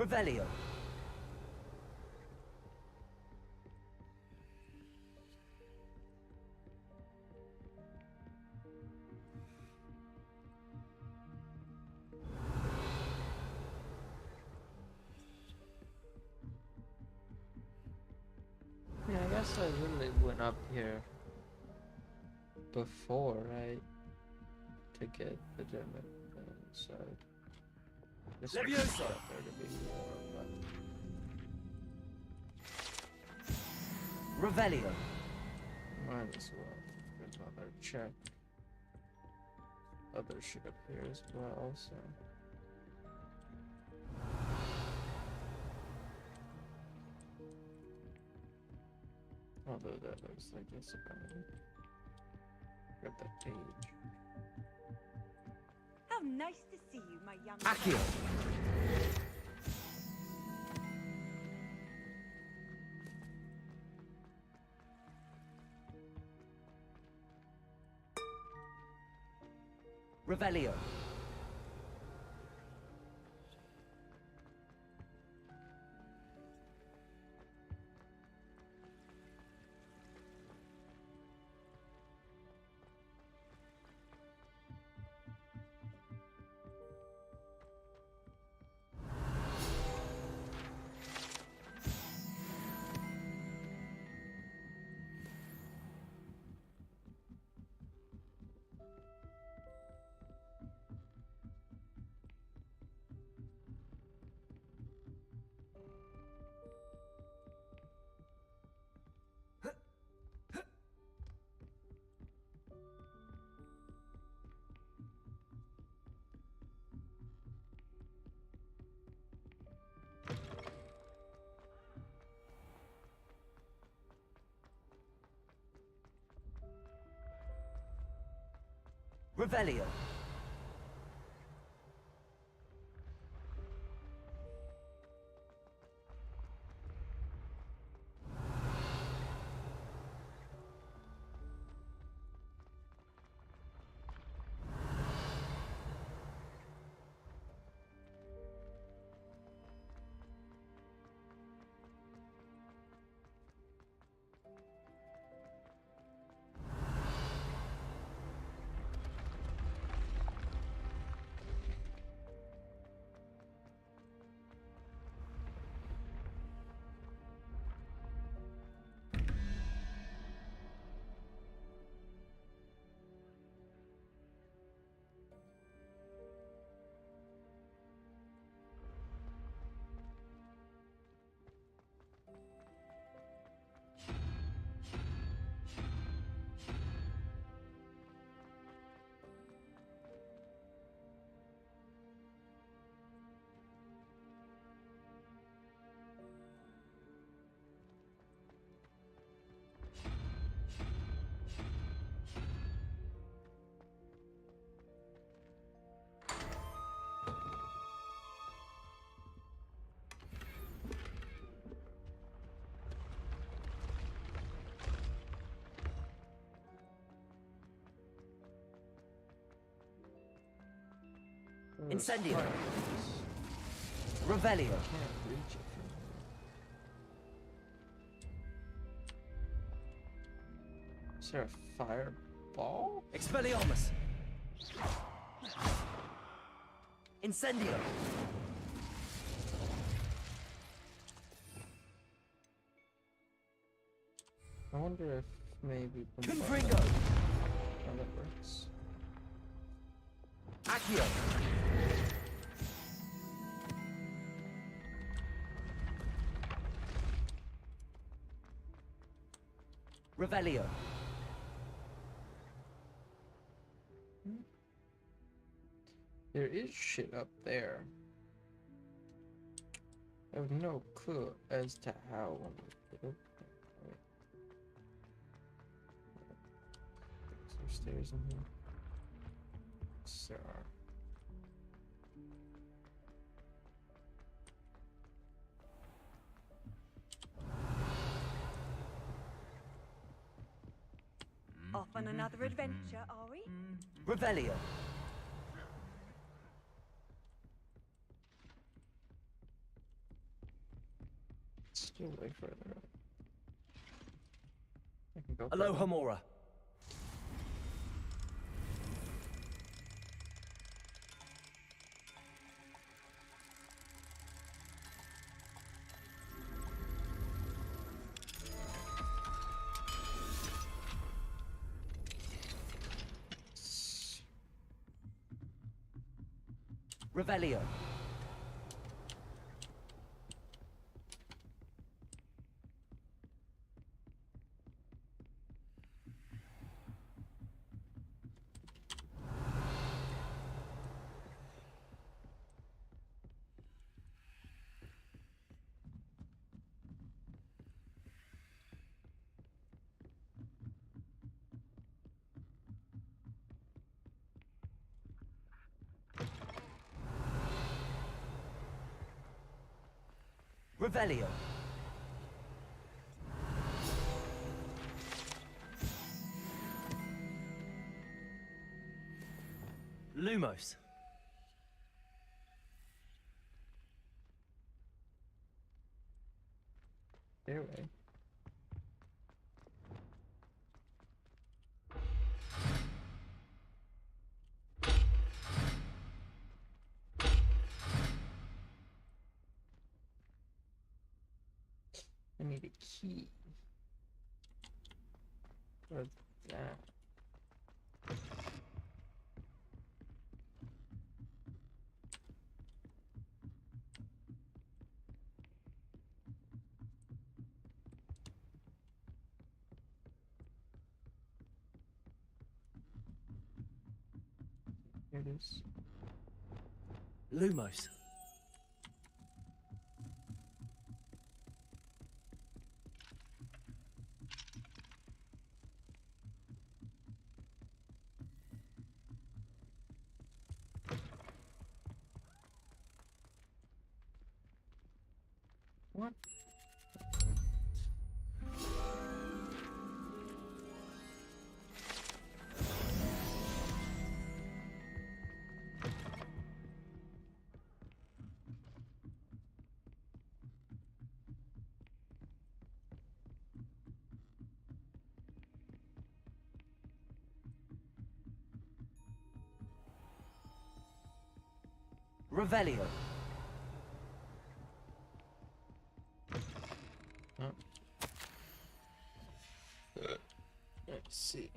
[SPEAKER 2] Revelio.
[SPEAKER 1] Yeah, I guess I really went up here before, right? To get the gem inside. This would be
[SPEAKER 2] Leviosa.
[SPEAKER 1] there to be more, but
[SPEAKER 2] Revelio.
[SPEAKER 1] might as well. There's another check. Other shit up here as well, so. Although that looks like it's about grab that page.
[SPEAKER 11] How nice to see you, my young
[SPEAKER 2] Accio. Revelio.
[SPEAKER 18] Revelio. Incendio. Revelio.
[SPEAKER 1] Can't reach it from here. Is there a fireball?
[SPEAKER 18] Expelliarmus. Incendio.
[SPEAKER 1] I wonder if maybe
[SPEAKER 18] Confringo.
[SPEAKER 1] how that works.
[SPEAKER 18] Accio. Revelio.
[SPEAKER 1] There is shit up there. I have no clue as to how. Some stairs in here. Yes, there are.
[SPEAKER 11] Off on another adventure, are we?
[SPEAKER 18] Revelio.
[SPEAKER 1] Still way further up. I can go.
[SPEAKER 18] Aloha Mora. Revelio. Revelio. Lumos.
[SPEAKER 1] Stairway. I need a key for that. Here it is.
[SPEAKER 18] Lumos.
[SPEAKER 2] Revelio.
[SPEAKER 1] Oh. Let's see.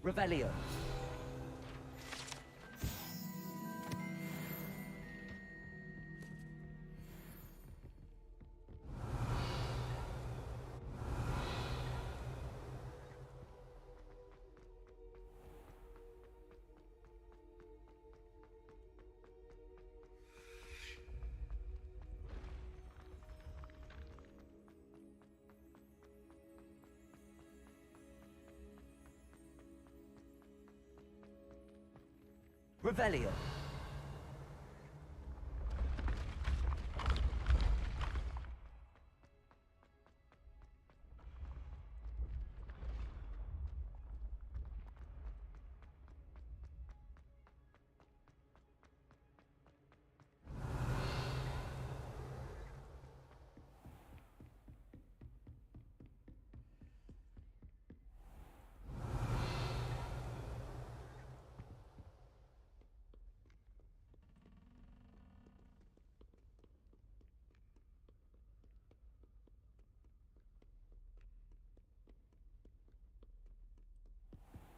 [SPEAKER 2] Revelio. Revelio.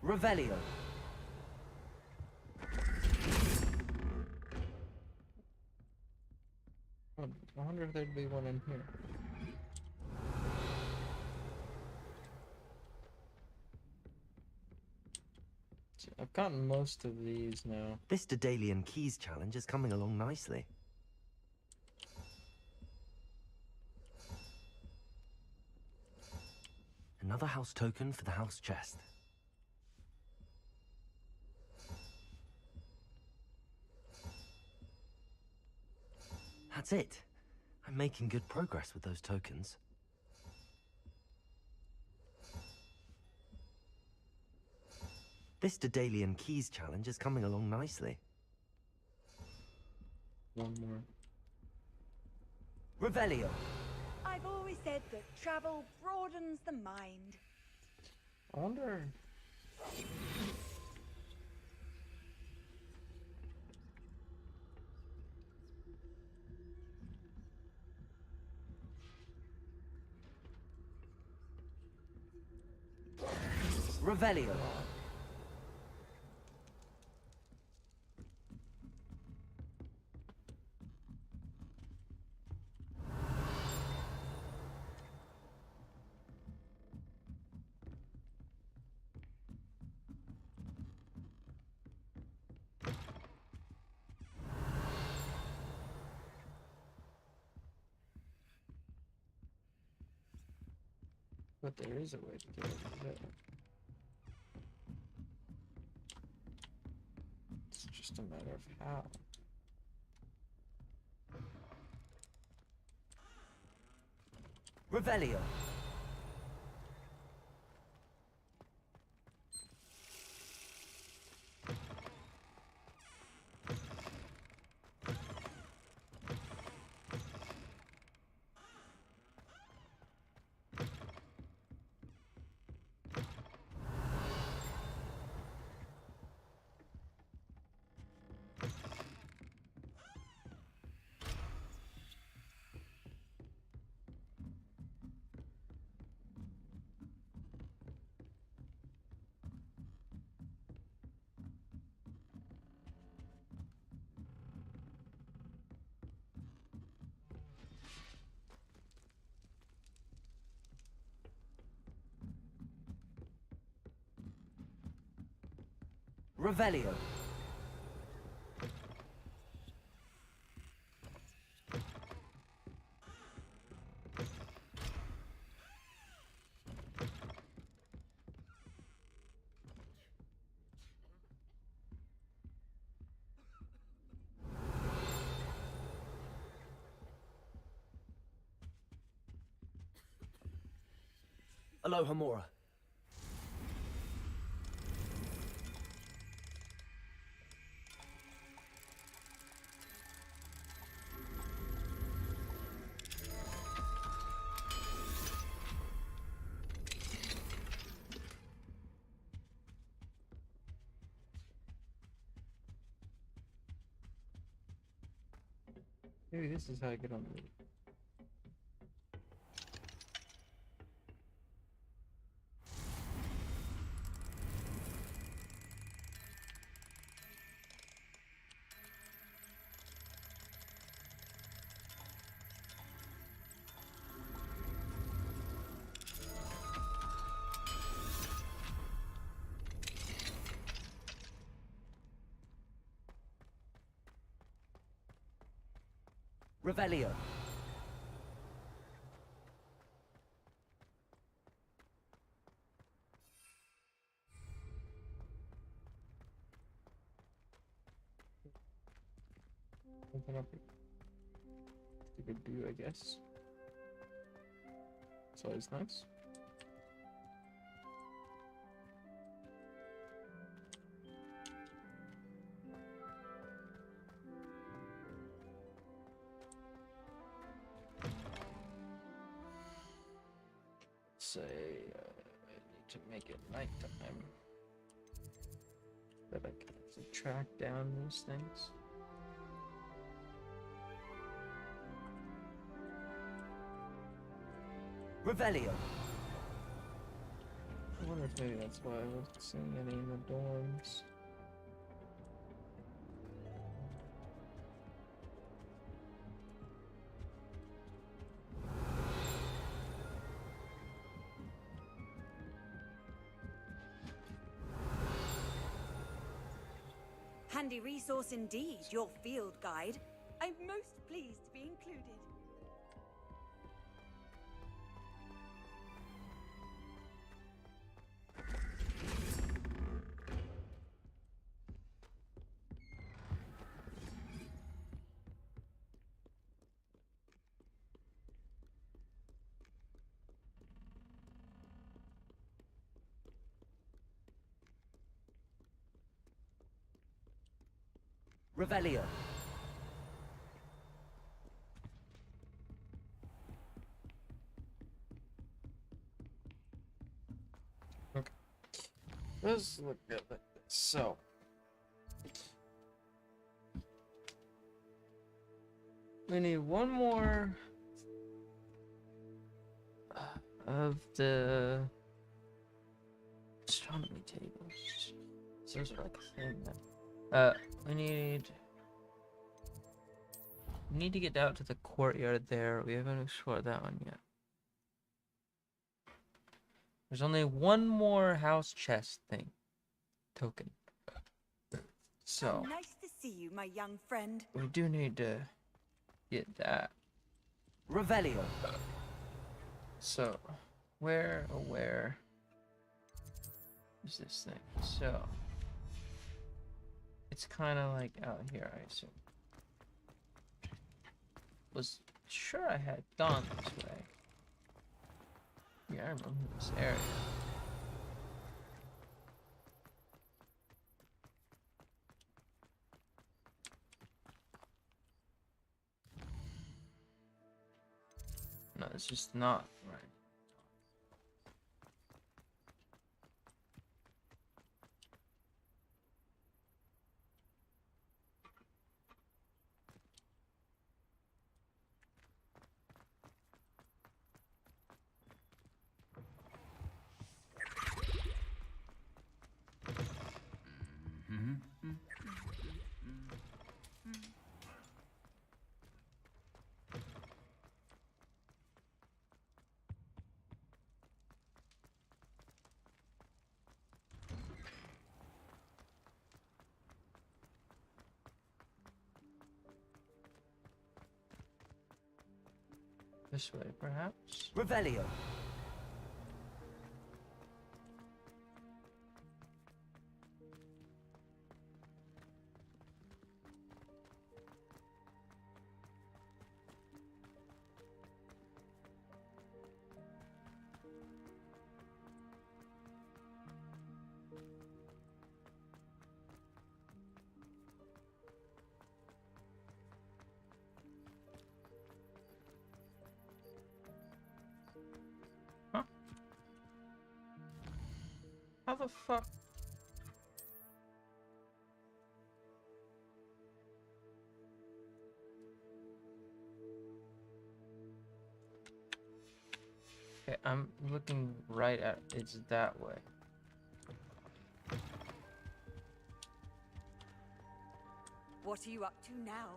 [SPEAKER 2] Revelio.
[SPEAKER 1] I wonder if there'd be one in here. So I've gotten most of these now.
[SPEAKER 2] This Daedalian Keys challenge is coming along nicely. Another house token for the house chest. That's it. I'm making good progress with those tokens. This Daedalian Keys challenge is coming along nicely.
[SPEAKER 1] One more.
[SPEAKER 2] Revelio.
[SPEAKER 11] I've always said that travel broadens the mind.
[SPEAKER 1] I wonder.
[SPEAKER 2] Revelio.
[SPEAKER 1] But there is a way to get over there. It's just a matter of how.
[SPEAKER 2] Revelio. Revelio.
[SPEAKER 18] Aloha Mora.
[SPEAKER 1] Maybe this is how I get on the.
[SPEAKER 18] Revelio.
[SPEAKER 1] Open up. It's a good view, I guess. It's always nice. Say, I need to make it nighttime. That I can actually track down these things.
[SPEAKER 18] Revelio.
[SPEAKER 1] I wonder if maybe that's why I wasn't seeing any in the dorms.
[SPEAKER 11] Handy resource indeed, your field guide. I'm most pleased to be included.
[SPEAKER 18] Revelio.
[SPEAKER 1] Okay. Let's look at like this. So. We need one more of the astronomy tables. Those are like a thing then. We need to get out to the courtyard there. We haven't explored that one yet. There's only one more house chest thing. Token. So.
[SPEAKER 11] Nice to see you, my young friend.
[SPEAKER 1] We do need to get that.
[SPEAKER 18] Revelio.
[SPEAKER 1] So, where is this thing? So, it's kind of like out here, I assume. Was sure I had gone this way. Yeah, I remember this area. No, it's just not right. This way, perhaps?
[SPEAKER 18] Revelio.
[SPEAKER 1] How the fuck? Okay, I'm looking right at it's that way.
[SPEAKER 11] What are you up to now?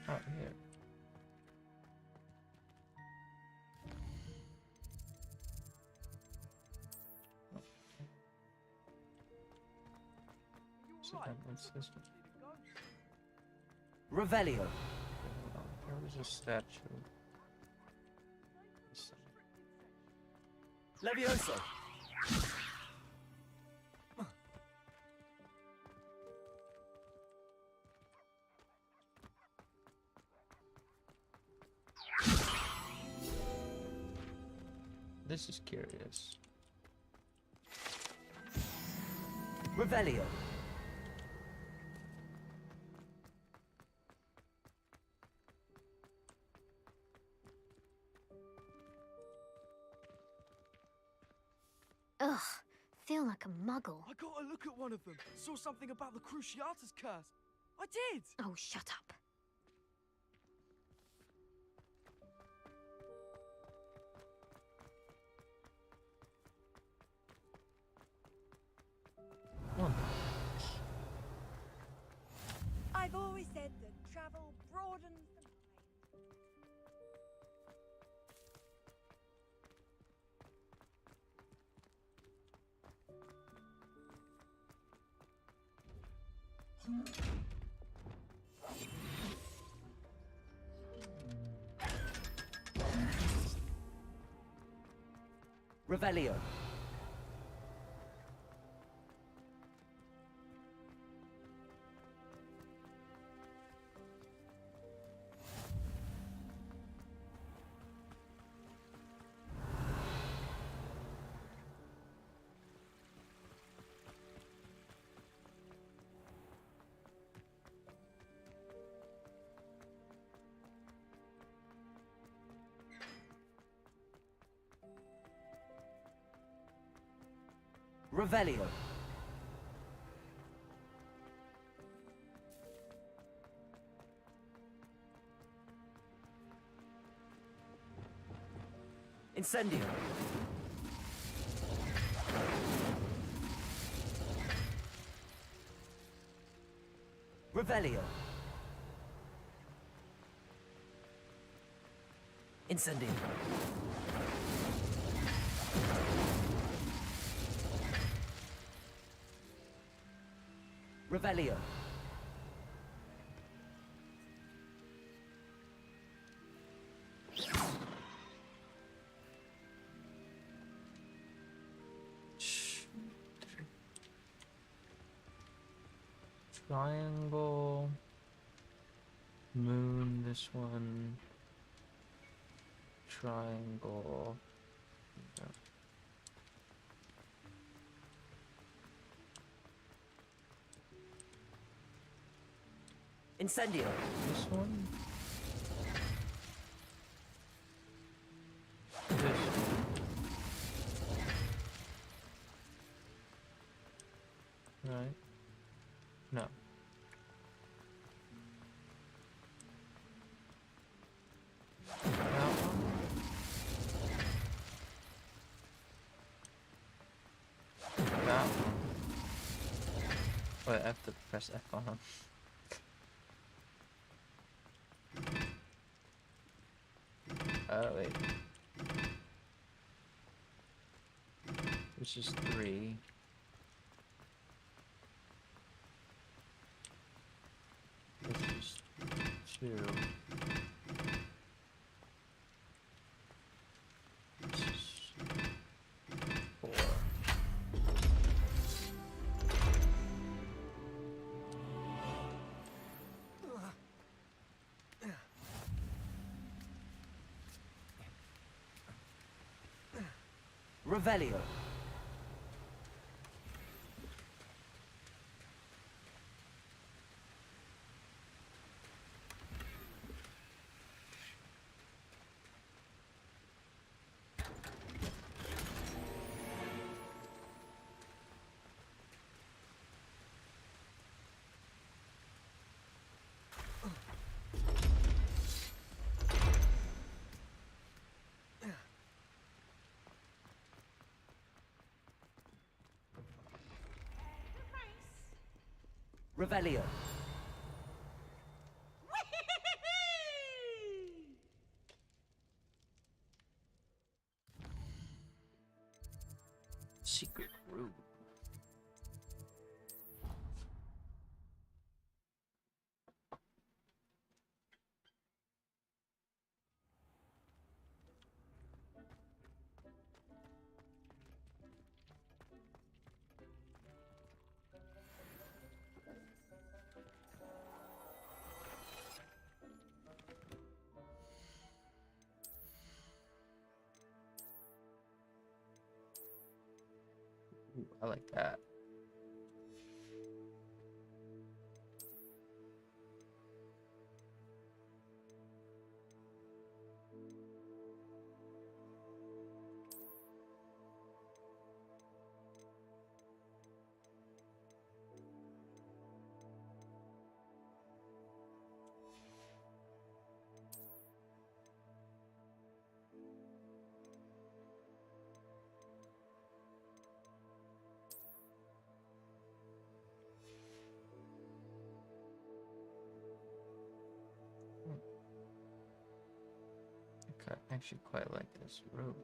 [SPEAKER 1] Out here. So what's this one?
[SPEAKER 2] Revelio.
[SPEAKER 1] Hold on, there was a statue.
[SPEAKER 2] Levioso.
[SPEAKER 1] This is curious.
[SPEAKER 2] Revelio.
[SPEAKER 8] Ugh, feel like a muggle.
[SPEAKER 22] I got a look at one of them. Saw something about the Cruciatus curse. I did!
[SPEAKER 8] Oh, shut up.
[SPEAKER 11] I've always said that travel broadens the mind.
[SPEAKER 2] Revelio. Revelio. Incendio. Revelio. Incendio. Revelio.
[SPEAKER 1] Triangle. Moon, this one. Triangle. Yeah.
[SPEAKER 2] Incendio.
[SPEAKER 1] This one. This one. Right. No. That one. That one. Wait, I have to press F on him. Wait. This is 3. This is 2. This is 4.
[SPEAKER 18] Revelio. Revelio.
[SPEAKER 1] Secret room. Ooh, I like that. I actually quite like this room.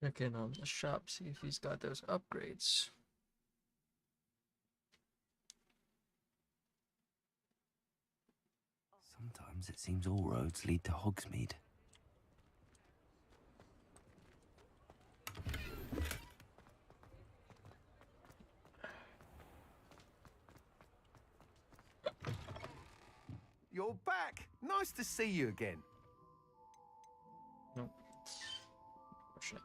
[SPEAKER 1] Check in on the shop, see if he's got those upgrades.
[SPEAKER 2] Sometimes it seems all roads lead to Hogsmeade.
[SPEAKER 20] You're back! Nice to see you again.
[SPEAKER 1] Nope. Shit.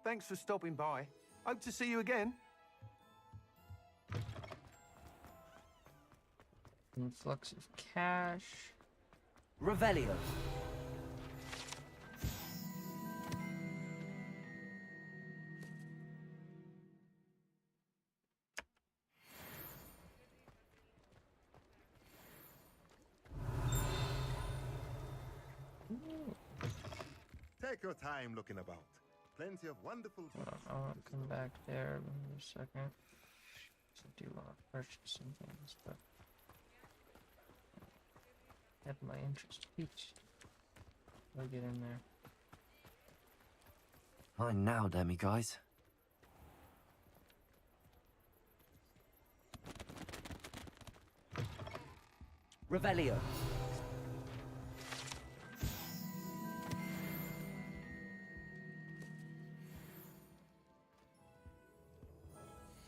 [SPEAKER 20] Thanks for stopping by. Hope to see you again.
[SPEAKER 1] Influx of cash.
[SPEAKER 18] Revelio.
[SPEAKER 3] Take your time looking about. Plenty of wonderful.
[SPEAKER 1] I'll come back there in a second. I do want to purchase some things, but have my interest peaked. I'll get in there.
[SPEAKER 2] Mine now, Demi guys.
[SPEAKER 18] Revelio.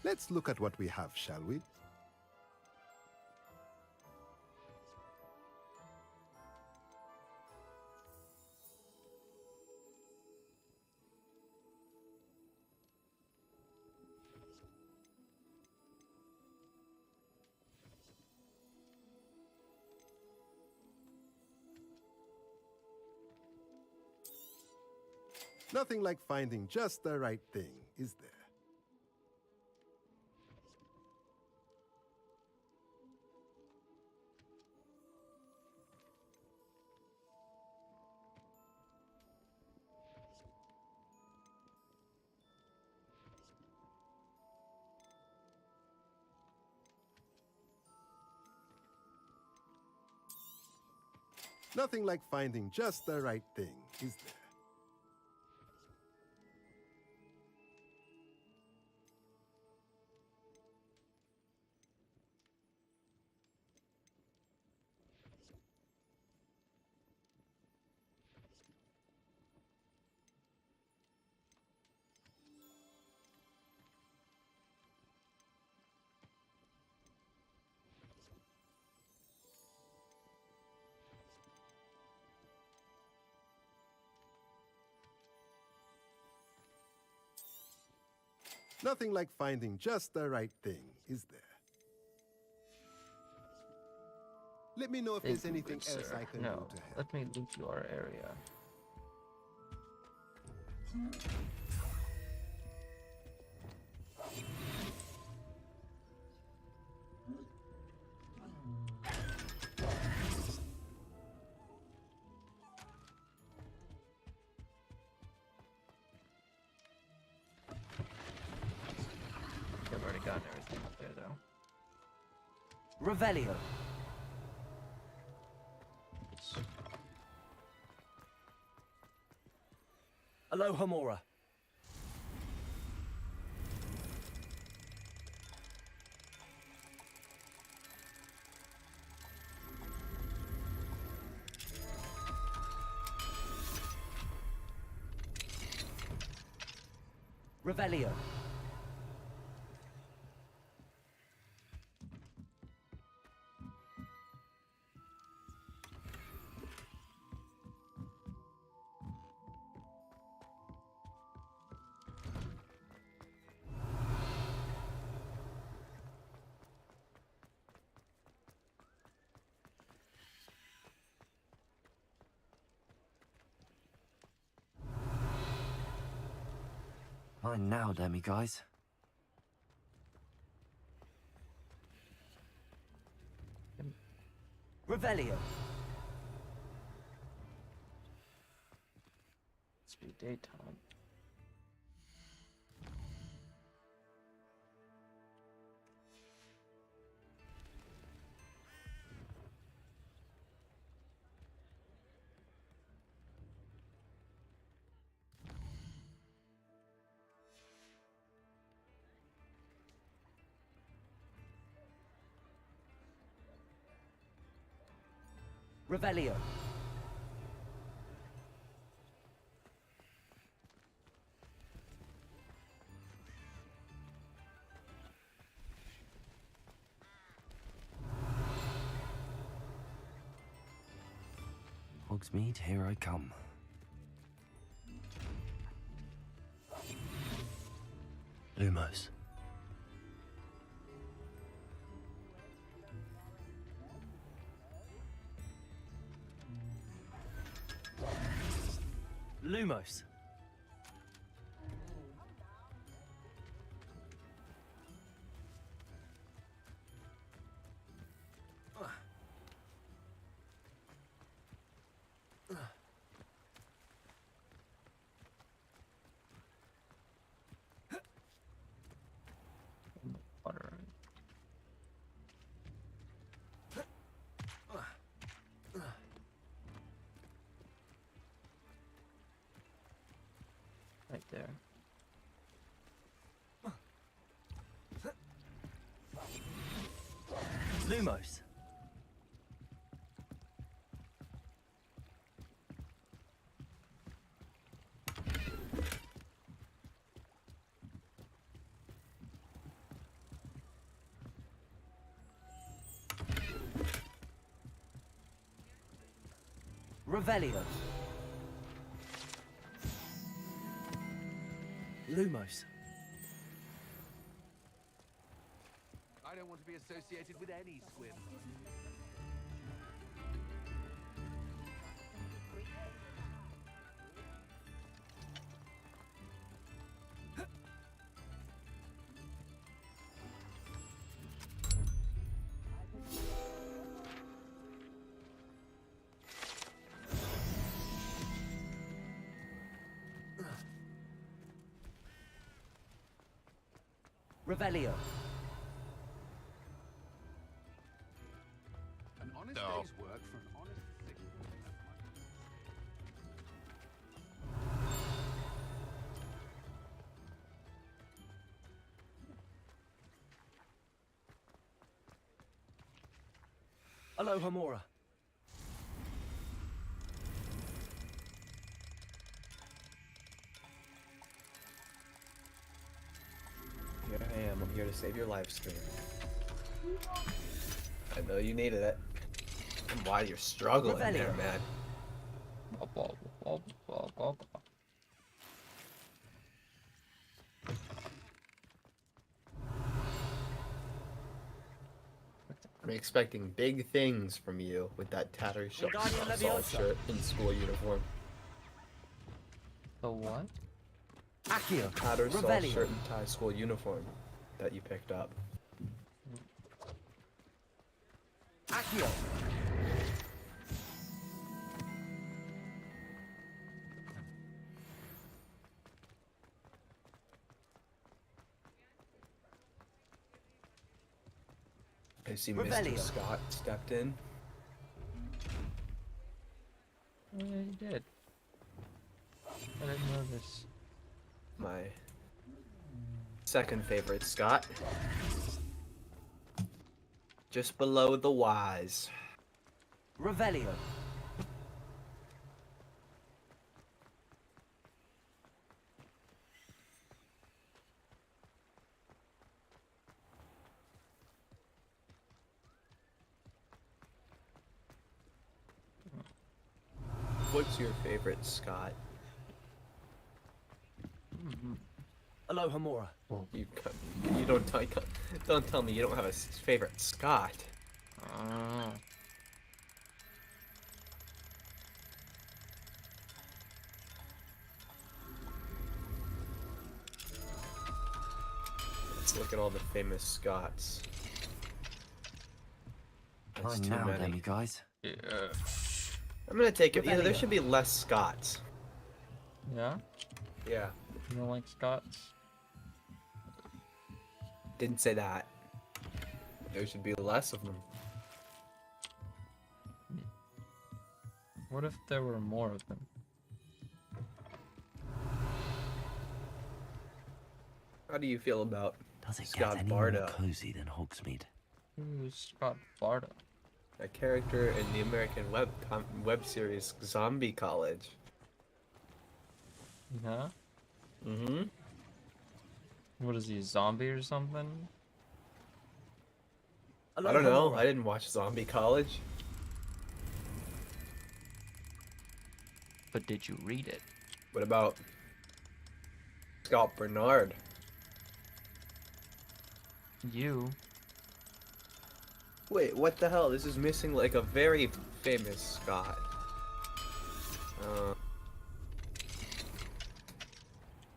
[SPEAKER 3] Let's look at what we have, shall we? Nothing like finding just the right thing, is there? Nothing like finding just the right thing, is there? Nothing like finding just the right thing, is there? Let me know if there's anything else I can do to help.
[SPEAKER 1] Let me loot your area. I've already gotten everything up there, though.
[SPEAKER 18] Revelio. Alohomora. Revelio.
[SPEAKER 2] Mine now, Demi guys.
[SPEAKER 18] Revelio.
[SPEAKER 1] It's be daytime.
[SPEAKER 18] Revelio.
[SPEAKER 2] Hogsmeade, here I come. Lumos. Lumos.
[SPEAKER 1] Water. Right there.
[SPEAKER 2] Lumos. Revelio. Lumos.
[SPEAKER 20] I don't want to be associated with any swim.
[SPEAKER 2] Revelio.
[SPEAKER 20] An honest day's work for an honest sick.
[SPEAKER 2] Aloha Mora.
[SPEAKER 9] Here I am. I'm here to save your live stream. I know you needed it. And why you're struggling there, man. I'm expecting big things from you with that tattered shirt and school uniform.
[SPEAKER 1] The what?
[SPEAKER 9] Accio. Tattered soft shirt and tie school uniform that you picked up.
[SPEAKER 2] Accio.
[SPEAKER 9] I see Mr. Scott stepped in.
[SPEAKER 1] Oh, yeah, you did. I didn't know this.
[SPEAKER 9] My second favorite Scott. Just below the Wise.
[SPEAKER 2] Revelio.
[SPEAKER 9] What's your favorite Scott?
[SPEAKER 2] Aloha Mora.
[SPEAKER 9] You don't tell me you don't have a favorite Scott. Let's look at all the famous Scots. That's too many.
[SPEAKER 2] Them, you guys.
[SPEAKER 1] Yeah.
[SPEAKER 9] I'm gonna take it. There should be less Scots.
[SPEAKER 1] Yeah?
[SPEAKER 9] Yeah.
[SPEAKER 1] You don't like Scots?
[SPEAKER 9] Didn't say that. There should be less of them.
[SPEAKER 1] What if there were more of them?
[SPEAKER 9] How do you feel about
[SPEAKER 2] Does it
[SPEAKER 9] Scott
[SPEAKER 2] get any
[SPEAKER 9] Barda?
[SPEAKER 2] more cozy than Hogsmeade?
[SPEAKER 1] Who's Scott Barda?
[SPEAKER 9] A character in the American web series Zombie College.
[SPEAKER 1] Yeah?
[SPEAKER 9] Mm-hmm.
[SPEAKER 1] What is he, a zombie or something?
[SPEAKER 9] I don't know. I didn't watch Zombie College.
[SPEAKER 1] But did you read it?
[SPEAKER 9] What about Scott Bernard?
[SPEAKER 1] You.
[SPEAKER 9] Wait, what the hell? This is missing like a very famous Scott.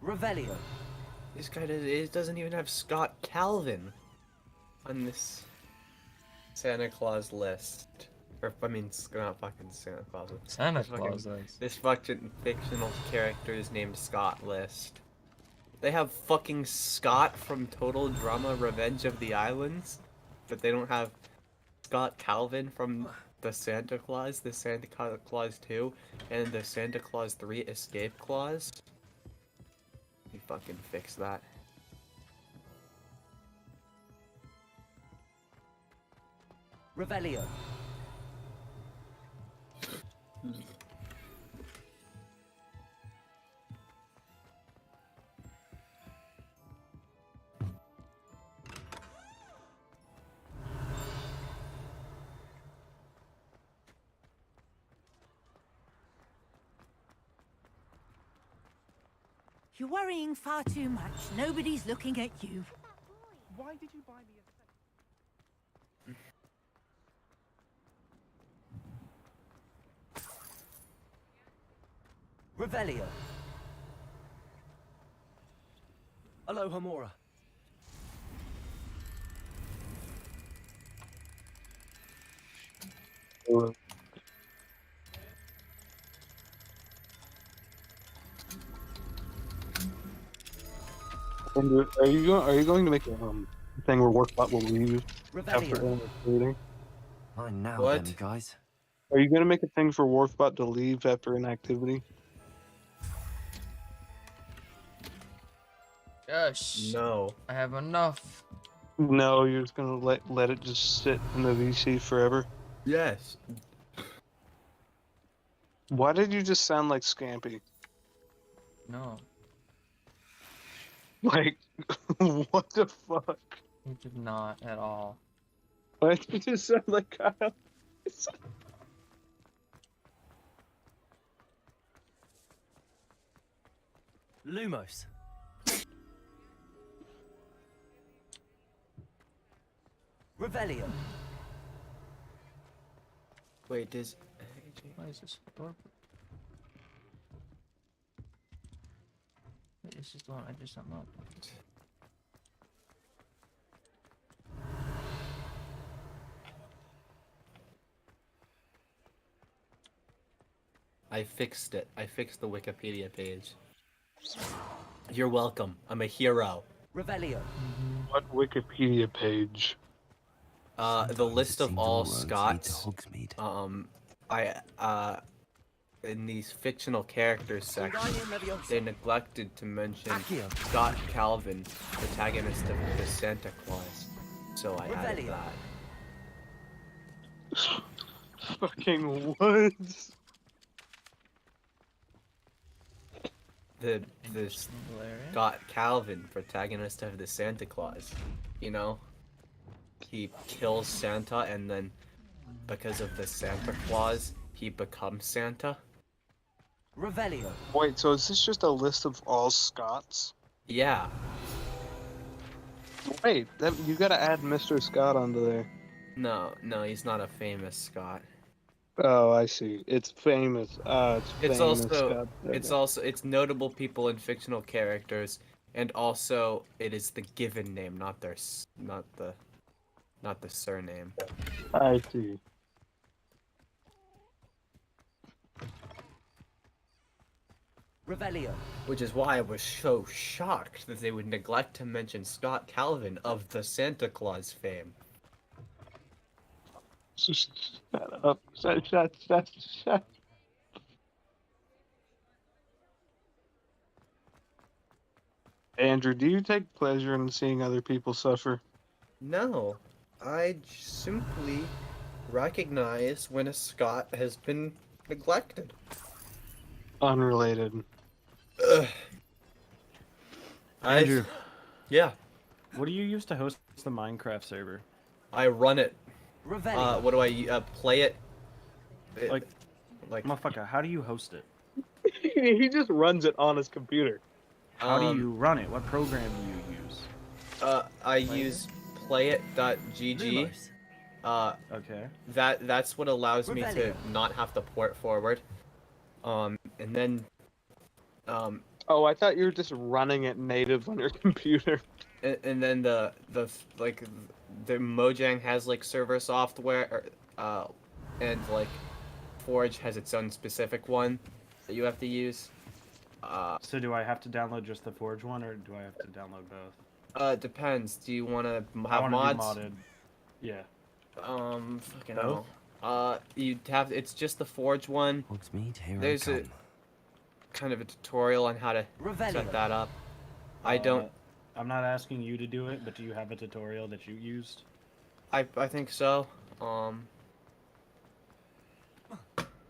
[SPEAKER 18] Revelio.
[SPEAKER 9] This guy it doesn't even have Scott Calvin on this Santa Claus list. Or, I mean, not fucking Santa Claus.
[SPEAKER 1] Santa
[SPEAKER 9] this
[SPEAKER 1] Claus
[SPEAKER 9] fucking,
[SPEAKER 1] list.
[SPEAKER 9] This fucking fictional characters named Scott list. They have fucking Scott from Total Drama Revenge of the Islands, but they don't have Scott Calvin from the Santa Claus 2, and the Santa Claus 3 Escape Clause. You fucking fix that.
[SPEAKER 18] Revelio.
[SPEAKER 7] You're worrying far too much. Nobody's looking at you.
[SPEAKER 10] Why did you buy me a...
[SPEAKER 18] Revelio. Aloha Mora.
[SPEAKER 13] And are you going to make a thing where workbot will leave after
[SPEAKER 18] Revelio.
[SPEAKER 13] reading?
[SPEAKER 2] Fine now,
[SPEAKER 9] What?
[SPEAKER 2] then, guys.
[SPEAKER 13] Are you going to make a thing for Workbot to leave after an activity?
[SPEAKER 1] Yes.
[SPEAKER 9] No.
[SPEAKER 1] I have enough.
[SPEAKER 13] No, you're just going to let it just sit in the VC forever?
[SPEAKER 9] Yes.
[SPEAKER 13] Why did you just sound like Scampy?
[SPEAKER 1] No.
[SPEAKER 13] Like, what the fuck?
[SPEAKER 1] You did not at all.
[SPEAKER 13] Why did you just sound like Kyle?
[SPEAKER 18] Lumos. Revelio.
[SPEAKER 9] Wait, does...
[SPEAKER 1] Why is this door? Wait, this is the one I just unlocked.
[SPEAKER 9] I fixed it. I fixed the Wikipedia page. You're welcome. I'm a hero.
[SPEAKER 18] Revelio.
[SPEAKER 13] What Wikipedia page?
[SPEAKER 9] The list of all
[SPEAKER 2] roads lead to
[SPEAKER 9] Scots.
[SPEAKER 2] Hogsmeade.
[SPEAKER 9] In these fictional characters section, they neglected to mention
[SPEAKER 18] Accio.
[SPEAKER 9] Scott Calvin, protagonist of the Santa Claus. So I added
[SPEAKER 18] Revelio.
[SPEAKER 9] that.
[SPEAKER 13] Fucking what?
[SPEAKER 9] The Scott Calvin, protagonist of the Santa Claus. You know, he kills Santa, and then because of the Santa Claus, he becomes Santa.
[SPEAKER 18] Revelio.
[SPEAKER 13] Wait, so is this just a list of all Scots?
[SPEAKER 9] Yeah.
[SPEAKER 13] Wait, you gotta add Mr. Scott onto there.
[SPEAKER 9] No, he's not a famous Scott.
[SPEAKER 13] Oh, I see. It's famous. It's famous Scott.
[SPEAKER 9] It's notable people and fictional characters, and also it is the given name, not the surname.
[SPEAKER 13] I see.
[SPEAKER 18] Revelio.
[SPEAKER 9] Which is why I was so shocked that they would neglect to mention Scott Calvin of the Santa Claus fame.
[SPEAKER 13] Shut up. Shut. Andrew, do you take pleasure in seeing other people suffer?
[SPEAKER 9] No, I simply recognize when a Scot has been neglected.
[SPEAKER 13] Unrelated.
[SPEAKER 10] Andrew.
[SPEAKER 9] Yeah.
[SPEAKER 10] What do you use to host the Minecraft server?
[SPEAKER 9] I run it.
[SPEAKER 18] Revelio.
[SPEAKER 9] What do I play it?
[SPEAKER 10] Like, motherfucker, how do you host it?
[SPEAKER 13] He just runs it on his computer.
[SPEAKER 10] How do you run it? What program do you use?
[SPEAKER 9] I use playit.gg.
[SPEAKER 10] Okay.
[SPEAKER 9] That's what allows me to not have to port forward. And then
[SPEAKER 13] Oh, I thought you were just running it native on your computer.
[SPEAKER 9] and then the Mojang has like server software, and like Forge has its own specific one that you have to use.
[SPEAKER 10] So do I have to download just the Forge one, or do I have to download both?
[SPEAKER 9] Depends. Do you want to
[SPEAKER 10] I
[SPEAKER 9] have
[SPEAKER 10] wanna
[SPEAKER 9] mods?
[SPEAKER 10] do modded. Yeah.
[SPEAKER 9] Fucking
[SPEAKER 10] Both?
[SPEAKER 9] hell. You'd have. It's just the Forge one.
[SPEAKER 2] Hogsmeade, here I
[SPEAKER 9] There's a
[SPEAKER 2] come.
[SPEAKER 9] kind of a tutorial on how to set that up. I don't.
[SPEAKER 10] I'm not asking you to do it, but do you have a tutorial that you used?
[SPEAKER 9] I think so.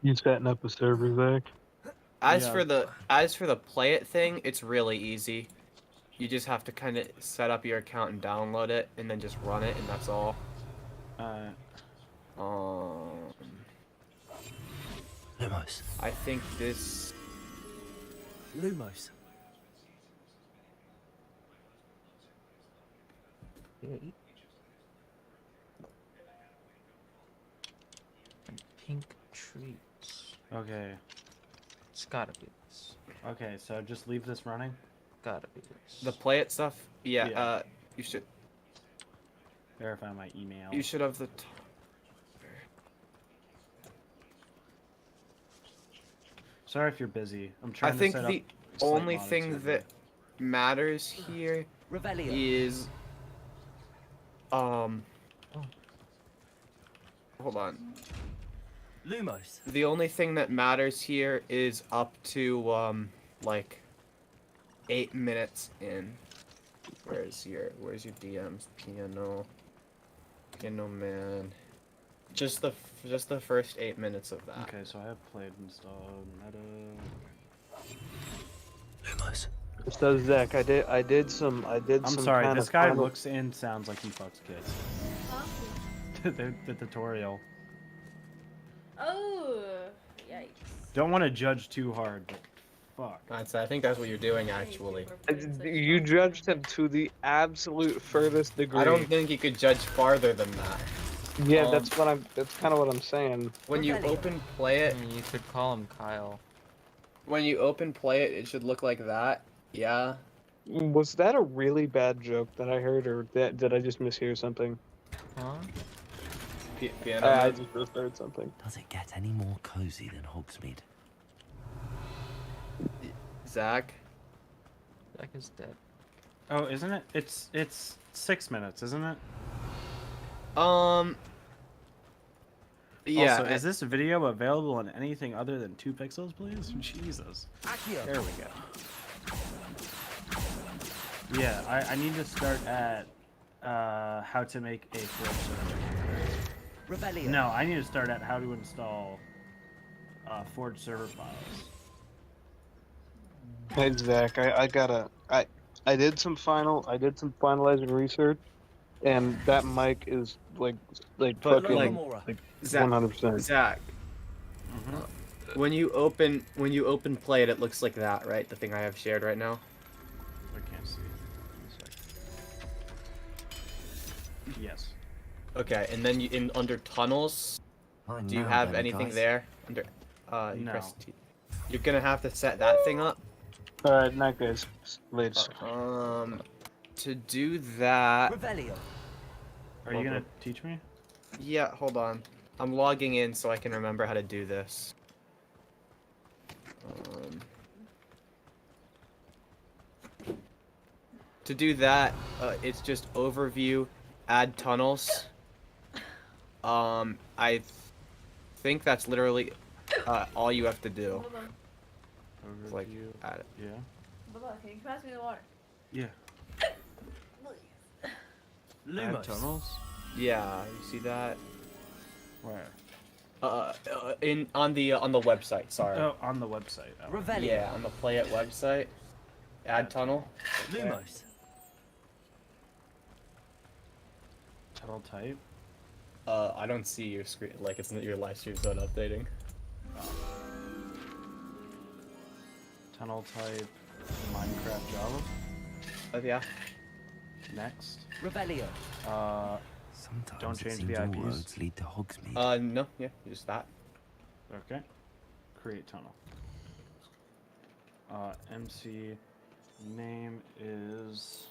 [SPEAKER 13] You setting up a server, Zach?
[SPEAKER 9] As for the play it thing, it's really easy. You just have to kind of set up your account and download it, and then just run it, and that's all.
[SPEAKER 2] Lumos.
[SPEAKER 9] I think this.
[SPEAKER 2] Lumos.
[SPEAKER 1] Pink treats.
[SPEAKER 10] Okay.
[SPEAKER 1] It's gotta be this.
[SPEAKER 10] Okay, so just leave this running?
[SPEAKER 1] Gotta be this.
[SPEAKER 9] The play it stuff? Yeah,
[SPEAKER 10] Yeah.
[SPEAKER 9] You should.
[SPEAKER 10] Verify my email.
[SPEAKER 9] You should have the.
[SPEAKER 10] Sorry if you're busy. I'm trying
[SPEAKER 9] I think
[SPEAKER 10] to set
[SPEAKER 9] the
[SPEAKER 10] up a slight
[SPEAKER 9] only
[SPEAKER 10] modded
[SPEAKER 9] thing
[SPEAKER 10] server.
[SPEAKER 9] that matters here is hold on.
[SPEAKER 2] Lumos.
[SPEAKER 9] The only thing that matters here is up to like 8 minutes in. Where's your DMs? Piano man. Just the first 8 minutes of that.
[SPEAKER 10] Okay, so I have played installed meta.
[SPEAKER 2] Lumos.
[SPEAKER 13] So Zach, I did some.
[SPEAKER 10] I'm
[SPEAKER 13] some
[SPEAKER 10] sorry,
[SPEAKER 13] kind
[SPEAKER 10] this
[SPEAKER 13] of
[SPEAKER 10] guy
[SPEAKER 13] final-
[SPEAKER 10] looks and sounds like he fucks kids. the tutorial.
[SPEAKER 17] Oh, yikes.
[SPEAKER 10] Don't want to judge too hard, but fuck.
[SPEAKER 9] I think that's what you're doing actually.
[SPEAKER 13] You judged him to the absolute furthest degree.
[SPEAKER 9] I don't think you could judge farther than that.
[SPEAKER 13] Yeah, that's what I'm. That's kind of what I'm saying.
[SPEAKER 9] When you open play it,
[SPEAKER 1] You could call him Kyle.
[SPEAKER 9] when you open play it, it should look like that. Yeah.
[SPEAKER 13] Was that a really bad joke that I heard, or did I just mishear something?
[SPEAKER 1] Huh?
[SPEAKER 9] Piano
[SPEAKER 13] I
[SPEAKER 9] man.
[SPEAKER 13] just misheard something.
[SPEAKER 2] Does it get any more cozy than Hogsmeade?
[SPEAKER 9] Zach.
[SPEAKER 1] Zach is dead.
[SPEAKER 10] Oh, isn't it? It's 6 minutes, isn't it?
[SPEAKER 9] Yeah.
[SPEAKER 10] Also, is this video available on anything other than 2 pixels, please? Jesus. There we go. Yeah, I need to start at how to make a Forge server. No, I need to start at how to install Forge server files.
[SPEAKER 13] Hey Zach, I did some finalizing research, and that mic is like fucking like
[SPEAKER 9] Zach,
[SPEAKER 13] 100%.
[SPEAKER 9] Zach. When you open play it, it looks like that, right? The thing I have shared right now.
[SPEAKER 10] I can't see. Yes.
[SPEAKER 9] Okay, and then you under tunnels. Do you have anything there under? You
[SPEAKER 10] No.
[SPEAKER 9] press T. You're gonna have to set that thing up.
[SPEAKER 13] Alright, night guys. Ladies.
[SPEAKER 9] To do that.
[SPEAKER 10] Are you gonna teach me?
[SPEAKER 9] Yeah, hold on. I'm logging in so I can remember how to do this. To do that, it's just overview, add tunnels. I think that's literally all you have to do. It's like add it.
[SPEAKER 10] Yeah.
[SPEAKER 17] Bubba, can you pass me the water?
[SPEAKER 10] Yeah.
[SPEAKER 9] Add tunnels. Yeah, you see that?
[SPEAKER 10] Where?
[SPEAKER 9] On the website. Sorry.
[SPEAKER 10] Oh, on the website. Oh.
[SPEAKER 9] Yeah, on the Play It website. Add tunnel.
[SPEAKER 2] Lumos.
[SPEAKER 10] Tunnel type.
[SPEAKER 9] I don't see your screen. Like it's your live stream's not updating.
[SPEAKER 10] Tunnel type. Minecraft Java.
[SPEAKER 9] Yeah.
[SPEAKER 10] Next.
[SPEAKER 5] Revelio.
[SPEAKER 10] Don't
[SPEAKER 2] Sometimes it
[SPEAKER 10] change
[SPEAKER 2] seems all
[SPEAKER 10] VIPs.
[SPEAKER 2] roads lead to Hogsmeade.
[SPEAKER 9] No, yeah, just that.
[SPEAKER 10] Okay. Create tunnel. MC name is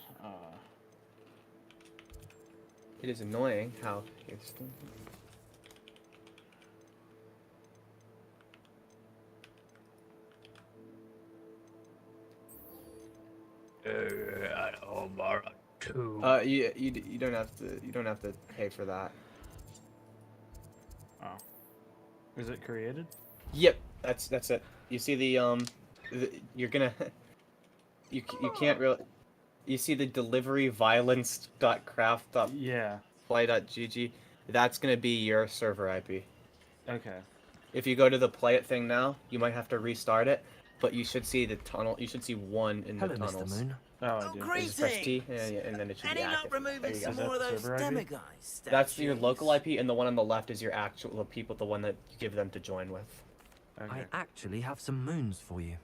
[SPEAKER 9] It is annoying how it's. You don't have to pay for that.
[SPEAKER 10] Oh. Is it created?
[SPEAKER 9] Yep, that's it. You see you're gonna you can't really you see the delivery violence.craft.
[SPEAKER 10] Yeah.
[SPEAKER 9] Play.gg. That's gonna be your server IP.
[SPEAKER 10] Okay.
[SPEAKER 9] If you go to the play it thing now, you might have to restart it, but you should see the tunnel. You should see one in
[SPEAKER 2] Hello,
[SPEAKER 9] the
[SPEAKER 2] Mr.
[SPEAKER 9] tunnels.
[SPEAKER 2] Moon.
[SPEAKER 10] Oh, I do.
[SPEAKER 9] You just press T, and then it should be
[SPEAKER 18] Any luck
[SPEAKER 9] active. There
[SPEAKER 18] removing
[SPEAKER 9] you
[SPEAKER 18] some
[SPEAKER 9] go.
[SPEAKER 18] more of those
[SPEAKER 10] server ID?
[SPEAKER 18] demiguise
[SPEAKER 9] That's your
[SPEAKER 18] statues?
[SPEAKER 9] local IP, and the one on the left is your actual the one that you give them to join with.
[SPEAKER 2] I actually have some moons for you.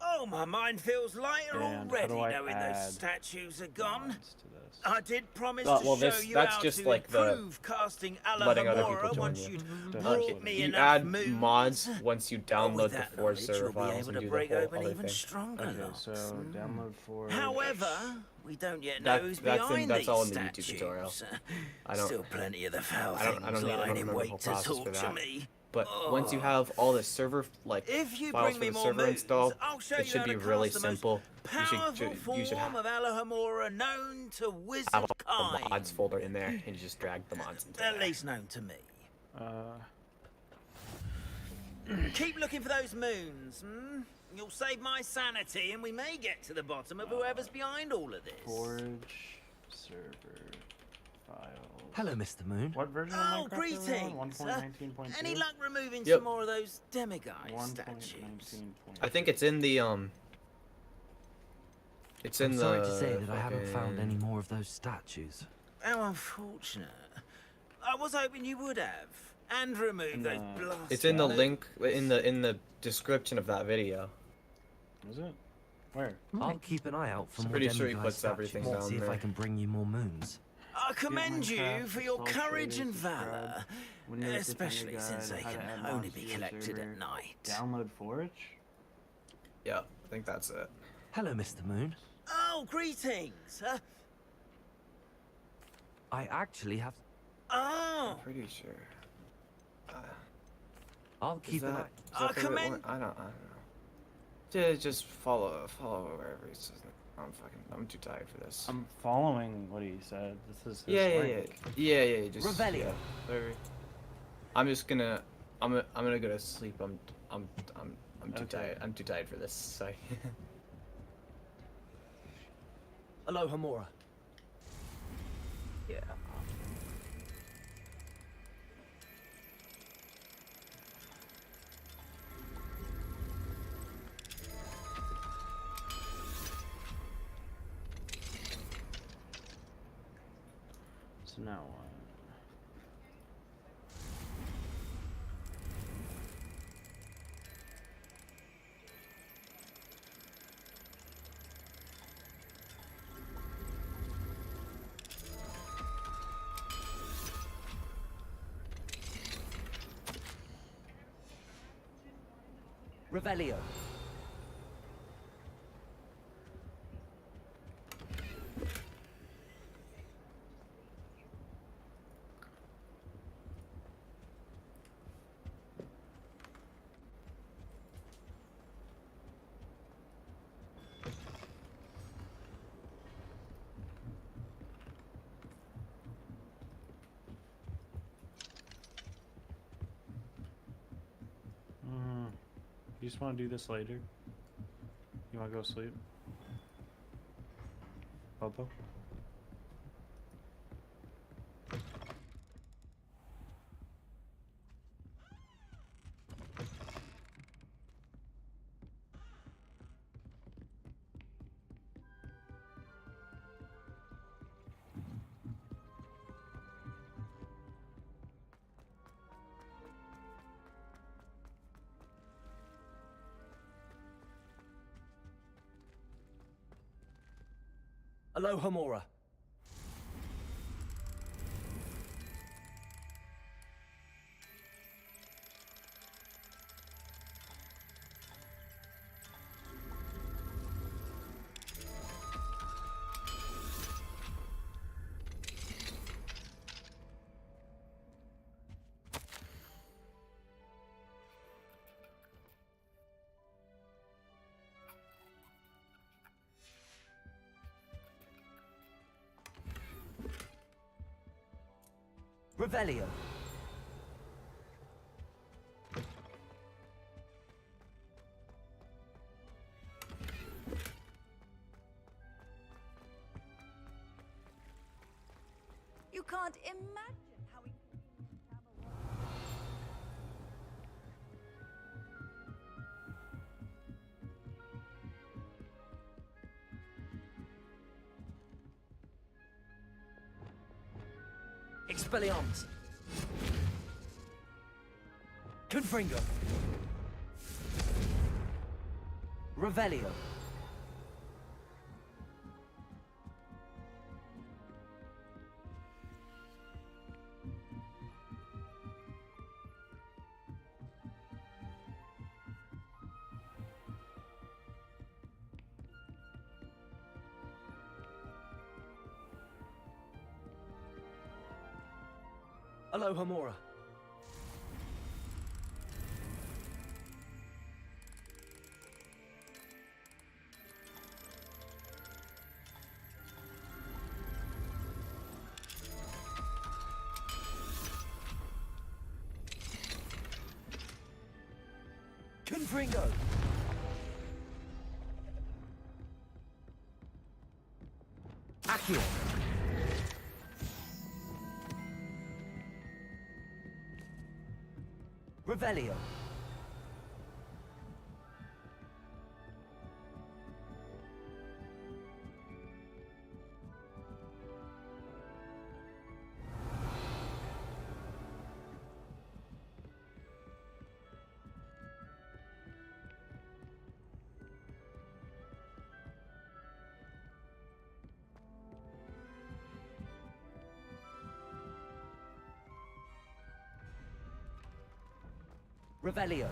[SPEAKER 18] Oh, my mind feels lighter
[SPEAKER 10] And how
[SPEAKER 18] already
[SPEAKER 10] do I
[SPEAKER 18] knowing
[SPEAKER 10] add
[SPEAKER 18] those statues are gone.
[SPEAKER 10] mods to this?
[SPEAKER 18] I did promise
[SPEAKER 9] Well,
[SPEAKER 18] to show you
[SPEAKER 9] that's
[SPEAKER 18] how
[SPEAKER 9] just
[SPEAKER 18] to
[SPEAKER 9] like the
[SPEAKER 18] improve casting
[SPEAKER 9] letting other
[SPEAKER 18] Alahomora
[SPEAKER 9] people join
[SPEAKER 18] once
[SPEAKER 9] you.
[SPEAKER 18] you'd
[SPEAKER 10] That's
[SPEAKER 18] brought me
[SPEAKER 9] You
[SPEAKER 18] enough
[SPEAKER 9] add
[SPEAKER 18] moons.
[SPEAKER 9] mods once you
[SPEAKER 18] Oh,
[SPEAKER 9] download
[SPEAKER 18] with
[SPEAKER 9] the
[SPEAKER 18] that
[SPEAKER 9] 4
[SPEAKER 18] knowledge,
[SPEAKER 9] server
[SPEAKER 18] you'll be
[SPEAKER 9] files
[SPEAKER 18] able
[SPEAKER 9] and
[SPEAKER 18] to
[SPEAKER 9] do the
[SPEAKER 18] break
[SPEAKER 9] whole
[SPEAKER 18] open
[SPEAKER 9] other
[SPEAKER 18] even
[SPEAKER 9] thing.
[SPEAKER 18] stronger
[SPEAKER 10] Okay,
[SPEAKER 18] locks.
[SPEAKER 10] so download for.
[SPEAKER 18] However, we don't yet know who's behind
[SPEAKER 9] That's
[SPEAKER 18] these
[SPEAKER 9] all in the
[SPEAKER 18] statues.
[SPEAKER 9] YouTube tutorial. I don't.
[SPEAKER 18] Still plenty of the foul
[SPEAKER 9] I don't
[SPEAKER 18] things lying in
[SPEAKER 9] remember the
[SPEAKER 18] wait
[SPEAKER 9] whole
[SPEAKER 18] to
[SPEAKER 9] process for
[SPEAKER 18] torture
[SPEAKER 9] that.
[SPEAKER 18] me.
[SPEAKER 9] But once you have all the server
[SPEAKER 18] If you
[SPEAKER 9] files
[SPEAKER 18] bring
[SPEAKER 9] for
[SPEAKER 18] me
[SPEAKER 9] the
[SPEAKER 18] more
[SPEAKER 9] server
[SPEAKER 18] moons,
[SPEAKER 9] installed,
[SPEAKER 18] I'll show
[SPEAKER 9] it
[SPEAKER 18] you
[SPEAKER 9] should
[SPEAKER 18] how
[SPEAKER 9] be
[SPEAKER 18] to
[SPEAKER 9] really
[SPEAKER 18] cast the most
[SPEAKER 9] simple.
[SPEAKER 18] powerful
[SPEAKER 9] You should
[SPEAKER 18] form of Alahomora known to wizard
[SPEAKER 9] have a
[SPEAKER 18] kind.
[SPEAKER 9] mods folder in there, and you just drag the mods into
[SPEAKER 18] At
[SPEAKER 9] there.
[SPEAKER 18] least known to me. Keep looking for those moons, hmm? You'll save my sanity, and we may get to the bottom of whoever's behind all of this.
[SPEAKER 10] Forge server files.
[SPEAKER 2] Hello, Mr. Moon.
[SPEAKER 10] What version of
[SPEAKER 18] Oh,
[SPEAKER 10] Minecraft are we on?
[SPEAKER 18] greetings!
[SPEAKER 10] 1.19.2?
[SPEAKER 18] Any luck removing
[SPEAKER 9] Yep.
[SPEAKER 18] some more of those demiguise statues?
[SPEAKER 10] 1.19.2.
[SPEAKER 9] I think it's in the It's in
[SPEAKER 2] I'm
[SPEAKER 9] the.
[SPEAKER 2] sorry to say that I haven't found
[SPEAKER 9] fucking-
[SPEAKER 2] any more of those statues.
[SPEAKER 18] How unfortunate. I was hoping you would have. And remove those blasted
[SPEAKER 9] It's in the
[SPEAKER 18] moons.
[SPEAKER 9] link in the description of that video.
[SPEAKER 10] Is it? Where?
[SPEAKER 2] I'll keep an eye out for more
[SPEAKER 9] Pretty sure he
[SPEAKER 2] demiguise
[SPEAKER 9] puts
[SPEAKER 2] statues
[SPEAKER 9] everything
[SPEAKER 2] and
[SPEAKER 9] down
[SPEAKER 2] see if
[SPEAKER 9] there.
[SPEAKER 2] I can bring you more moons.
[SPEAKER 18] I commend you
[SPEAKER 10] Minecraft,
[SPEAKER 18] for your
[SPEAKER 10] install
[SPEAKER 18] courage
[SPEAKER 10] Shady,
[SPEAKER 18] and
[SPEAKER 10] subscribe.
[SPEAKER 18] valor,
[SPEAKER 10] Windows
[SPEAKER 18] especially
[SPEAKER 10] Defender
[SPEAKER 18] since they
[SPEAKER 10] Guide, how to
[SPEAKER 18] can
[SPEAKER 10] add
[SPEAKER 18] only
[SPEAKER 10] mods
[SPEAKER 18] be
[SPEAKER 10] to your
[SPEAKER 18] collected
[SPEAKER 10] server.
[SPEAKER 18] at night.
[SPEAKER 10] Download Forge?
[SPEAKER 9] Yeah, I think that's it.
[SPEAKER 2] Hello, Mr. Moon.
[SPEAKER 18] Oh, greetings!
[SPEAKER 2] I actually have.
[SPEAKER 18] Oh!
[SPEAKER 9] I'm pretty sure.
[SPEAKER 2] I'll keep an eye.
[SPEAKER 18] I commend.
[SPEAKER 9] I don't know. Just follow wherever he says. I'm too tired for this.
[SPEAKER 10] I'm following what he said. This is his
[SPEAKER 9] Yeah.
[SPEAKER 10] link.
[SPEAKER 9] Just
[SPEAKER 2] Revelio.
[SPEAKER 9] yeah, whatever. I'm just gonna. I'm gonna go to sleep. I'm too
[SPEAKER 10] Okay.
[SPEAKER 9] tired. I'm too tired for this. Sorry.
[SPEAKER 5] Alohomora.
[SPEAKER 9] Yeah.
[SPEAKER 10] So now
[SPEAKER 5] Revelio.
[SPEAKER 10] you just want to do this later? You want to go sleep? Bobo?
[SPEAKER 5] Alohomora.
[SPEAKER 2] Revelio.
[SPEAKER 11] You can't imagine how we
[SPEAKER 2] Expelliarmus. Confringo. Revelio. Aloha Mora. Confringo. Accio. Revelio. Revelio.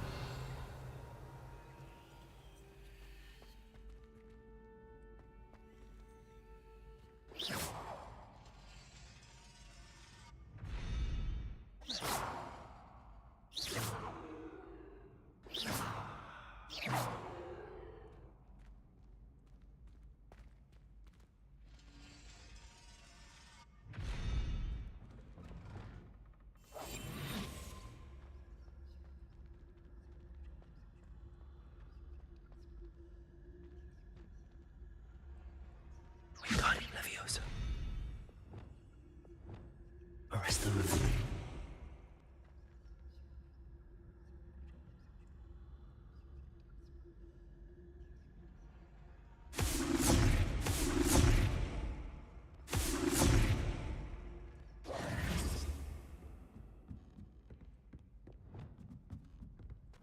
[SPEAKER 2] Wingardium Leviosa. Arrest them.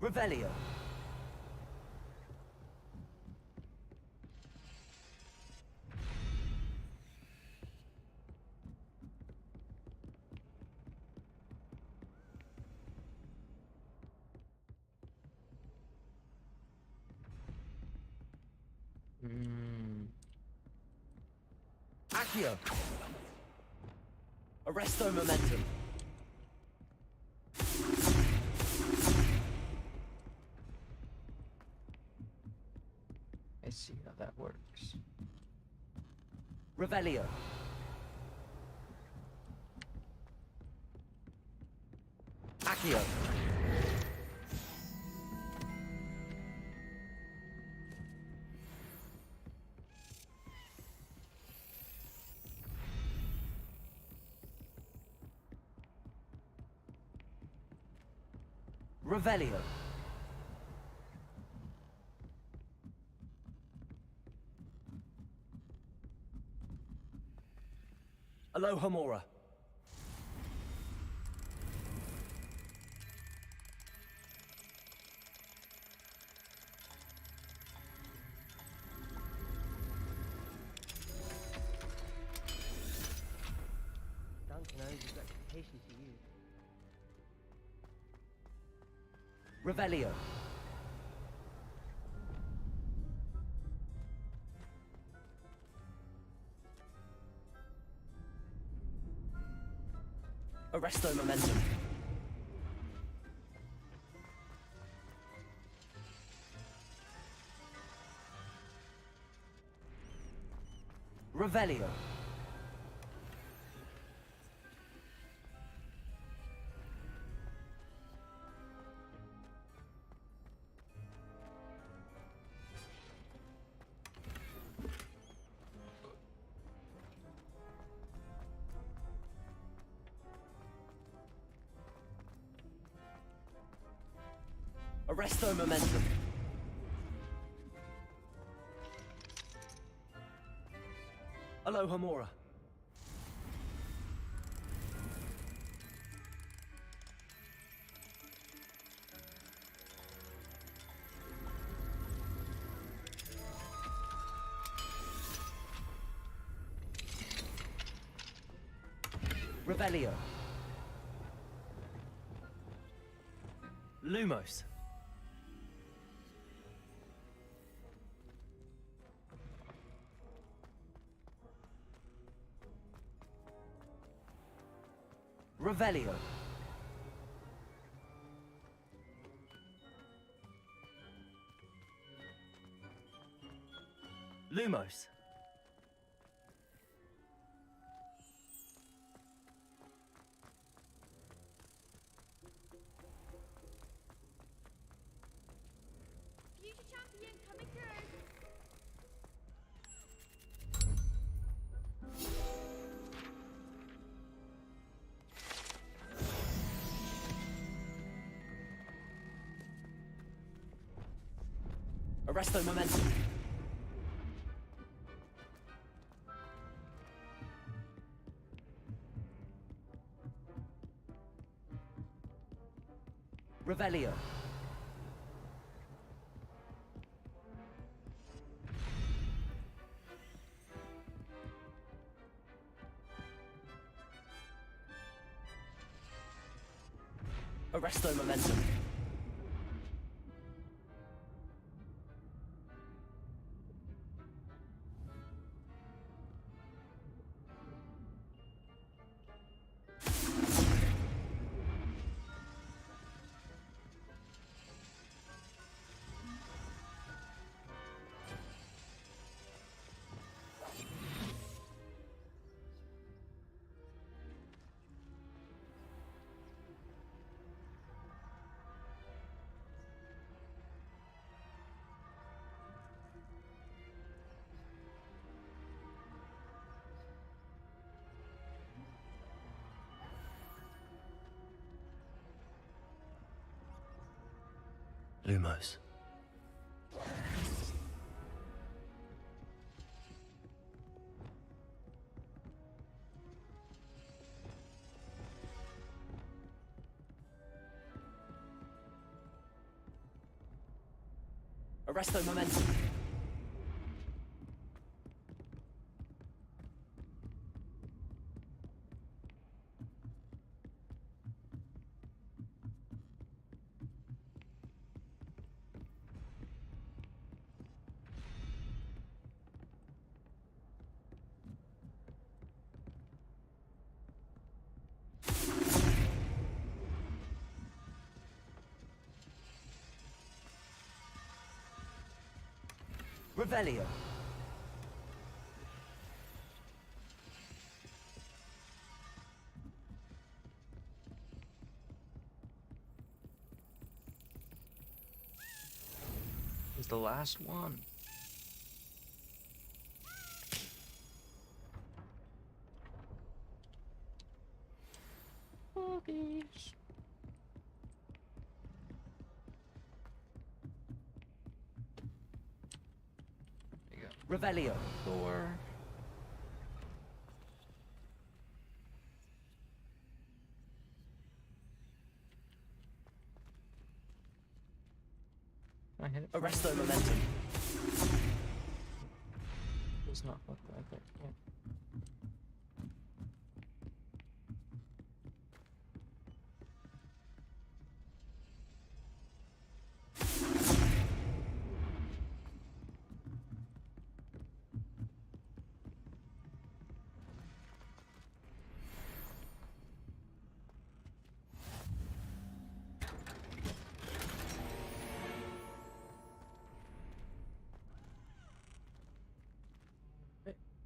[SPEAKER 2] Revelio. Accio. Arresto momentum.
[SPEAKER 1] I see how that works.
[SPEAKER 2] Revelio. Accio. Revelio. Aloha Mora.
[SPEAKER 19] Duncan owes his reputation to you.
[SPEAKER 2] Revelio. Arresto momentum. Revelio.
[SPEAKER 19] Arresto momentum. Aloha Mora. Revelio. Lumos. Revelio. Lumos.
[SPEAKER 17] Future champion coming through.
[SPEAKER 19] Arresto momentum. Revelio. Arresto momentum. Lumos. Arresto momentum. Revelio.
[SPEAKER 1] It's the last one. Boogies. There you go.
[SPEAKER 19] Revelio.
[SPEAKER 1] Door. I hit it.
[SPEAKER 19] Arresto momentum.
[SPEAKER 1] Does not look like it. Yeah.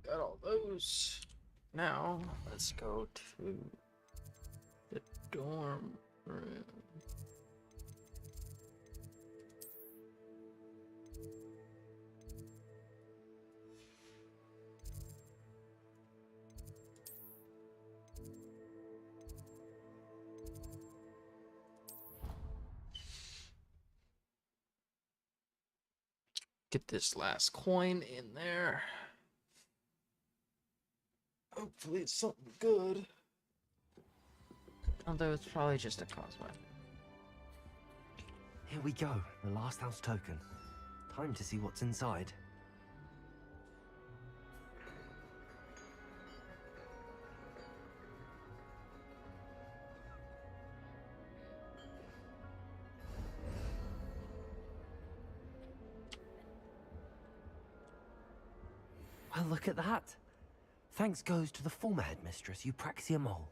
[SPEAKER 1] Got all those. Now, let's go to the dorm room. Get this last coin in there. Hopefully it's something good. Although it's probably just a cosmo.
[SPEAKER 2] Here we go, the last house token. Time to see what's inside. Well, look at that. Thanks goes to the former headmistress, Eupraxia Mole.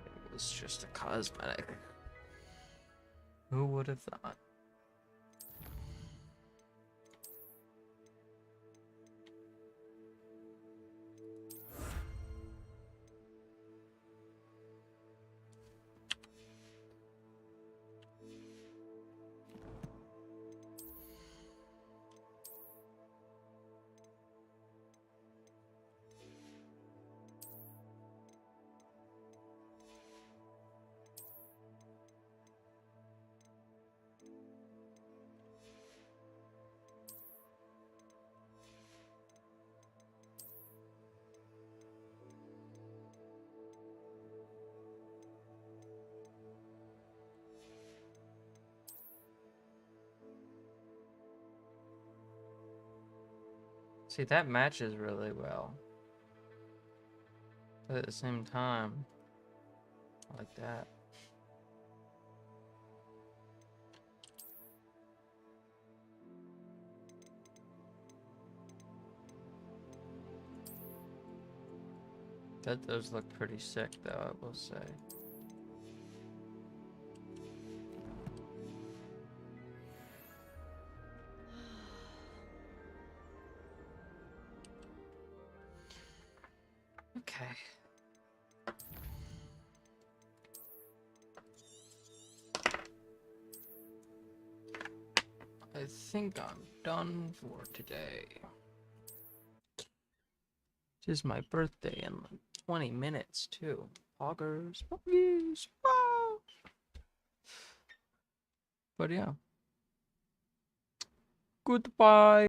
[SPEAKER 1] It was just a cosmetic. Who would have thought? See, that matches really well. But at the same time, I like that. That does look pretty sick, though, I will say. Okay. I think I'm done for today. It is my birthday in like 20 minutes, too. Poggers. Poggies. Wow. But yeah. Goodbye.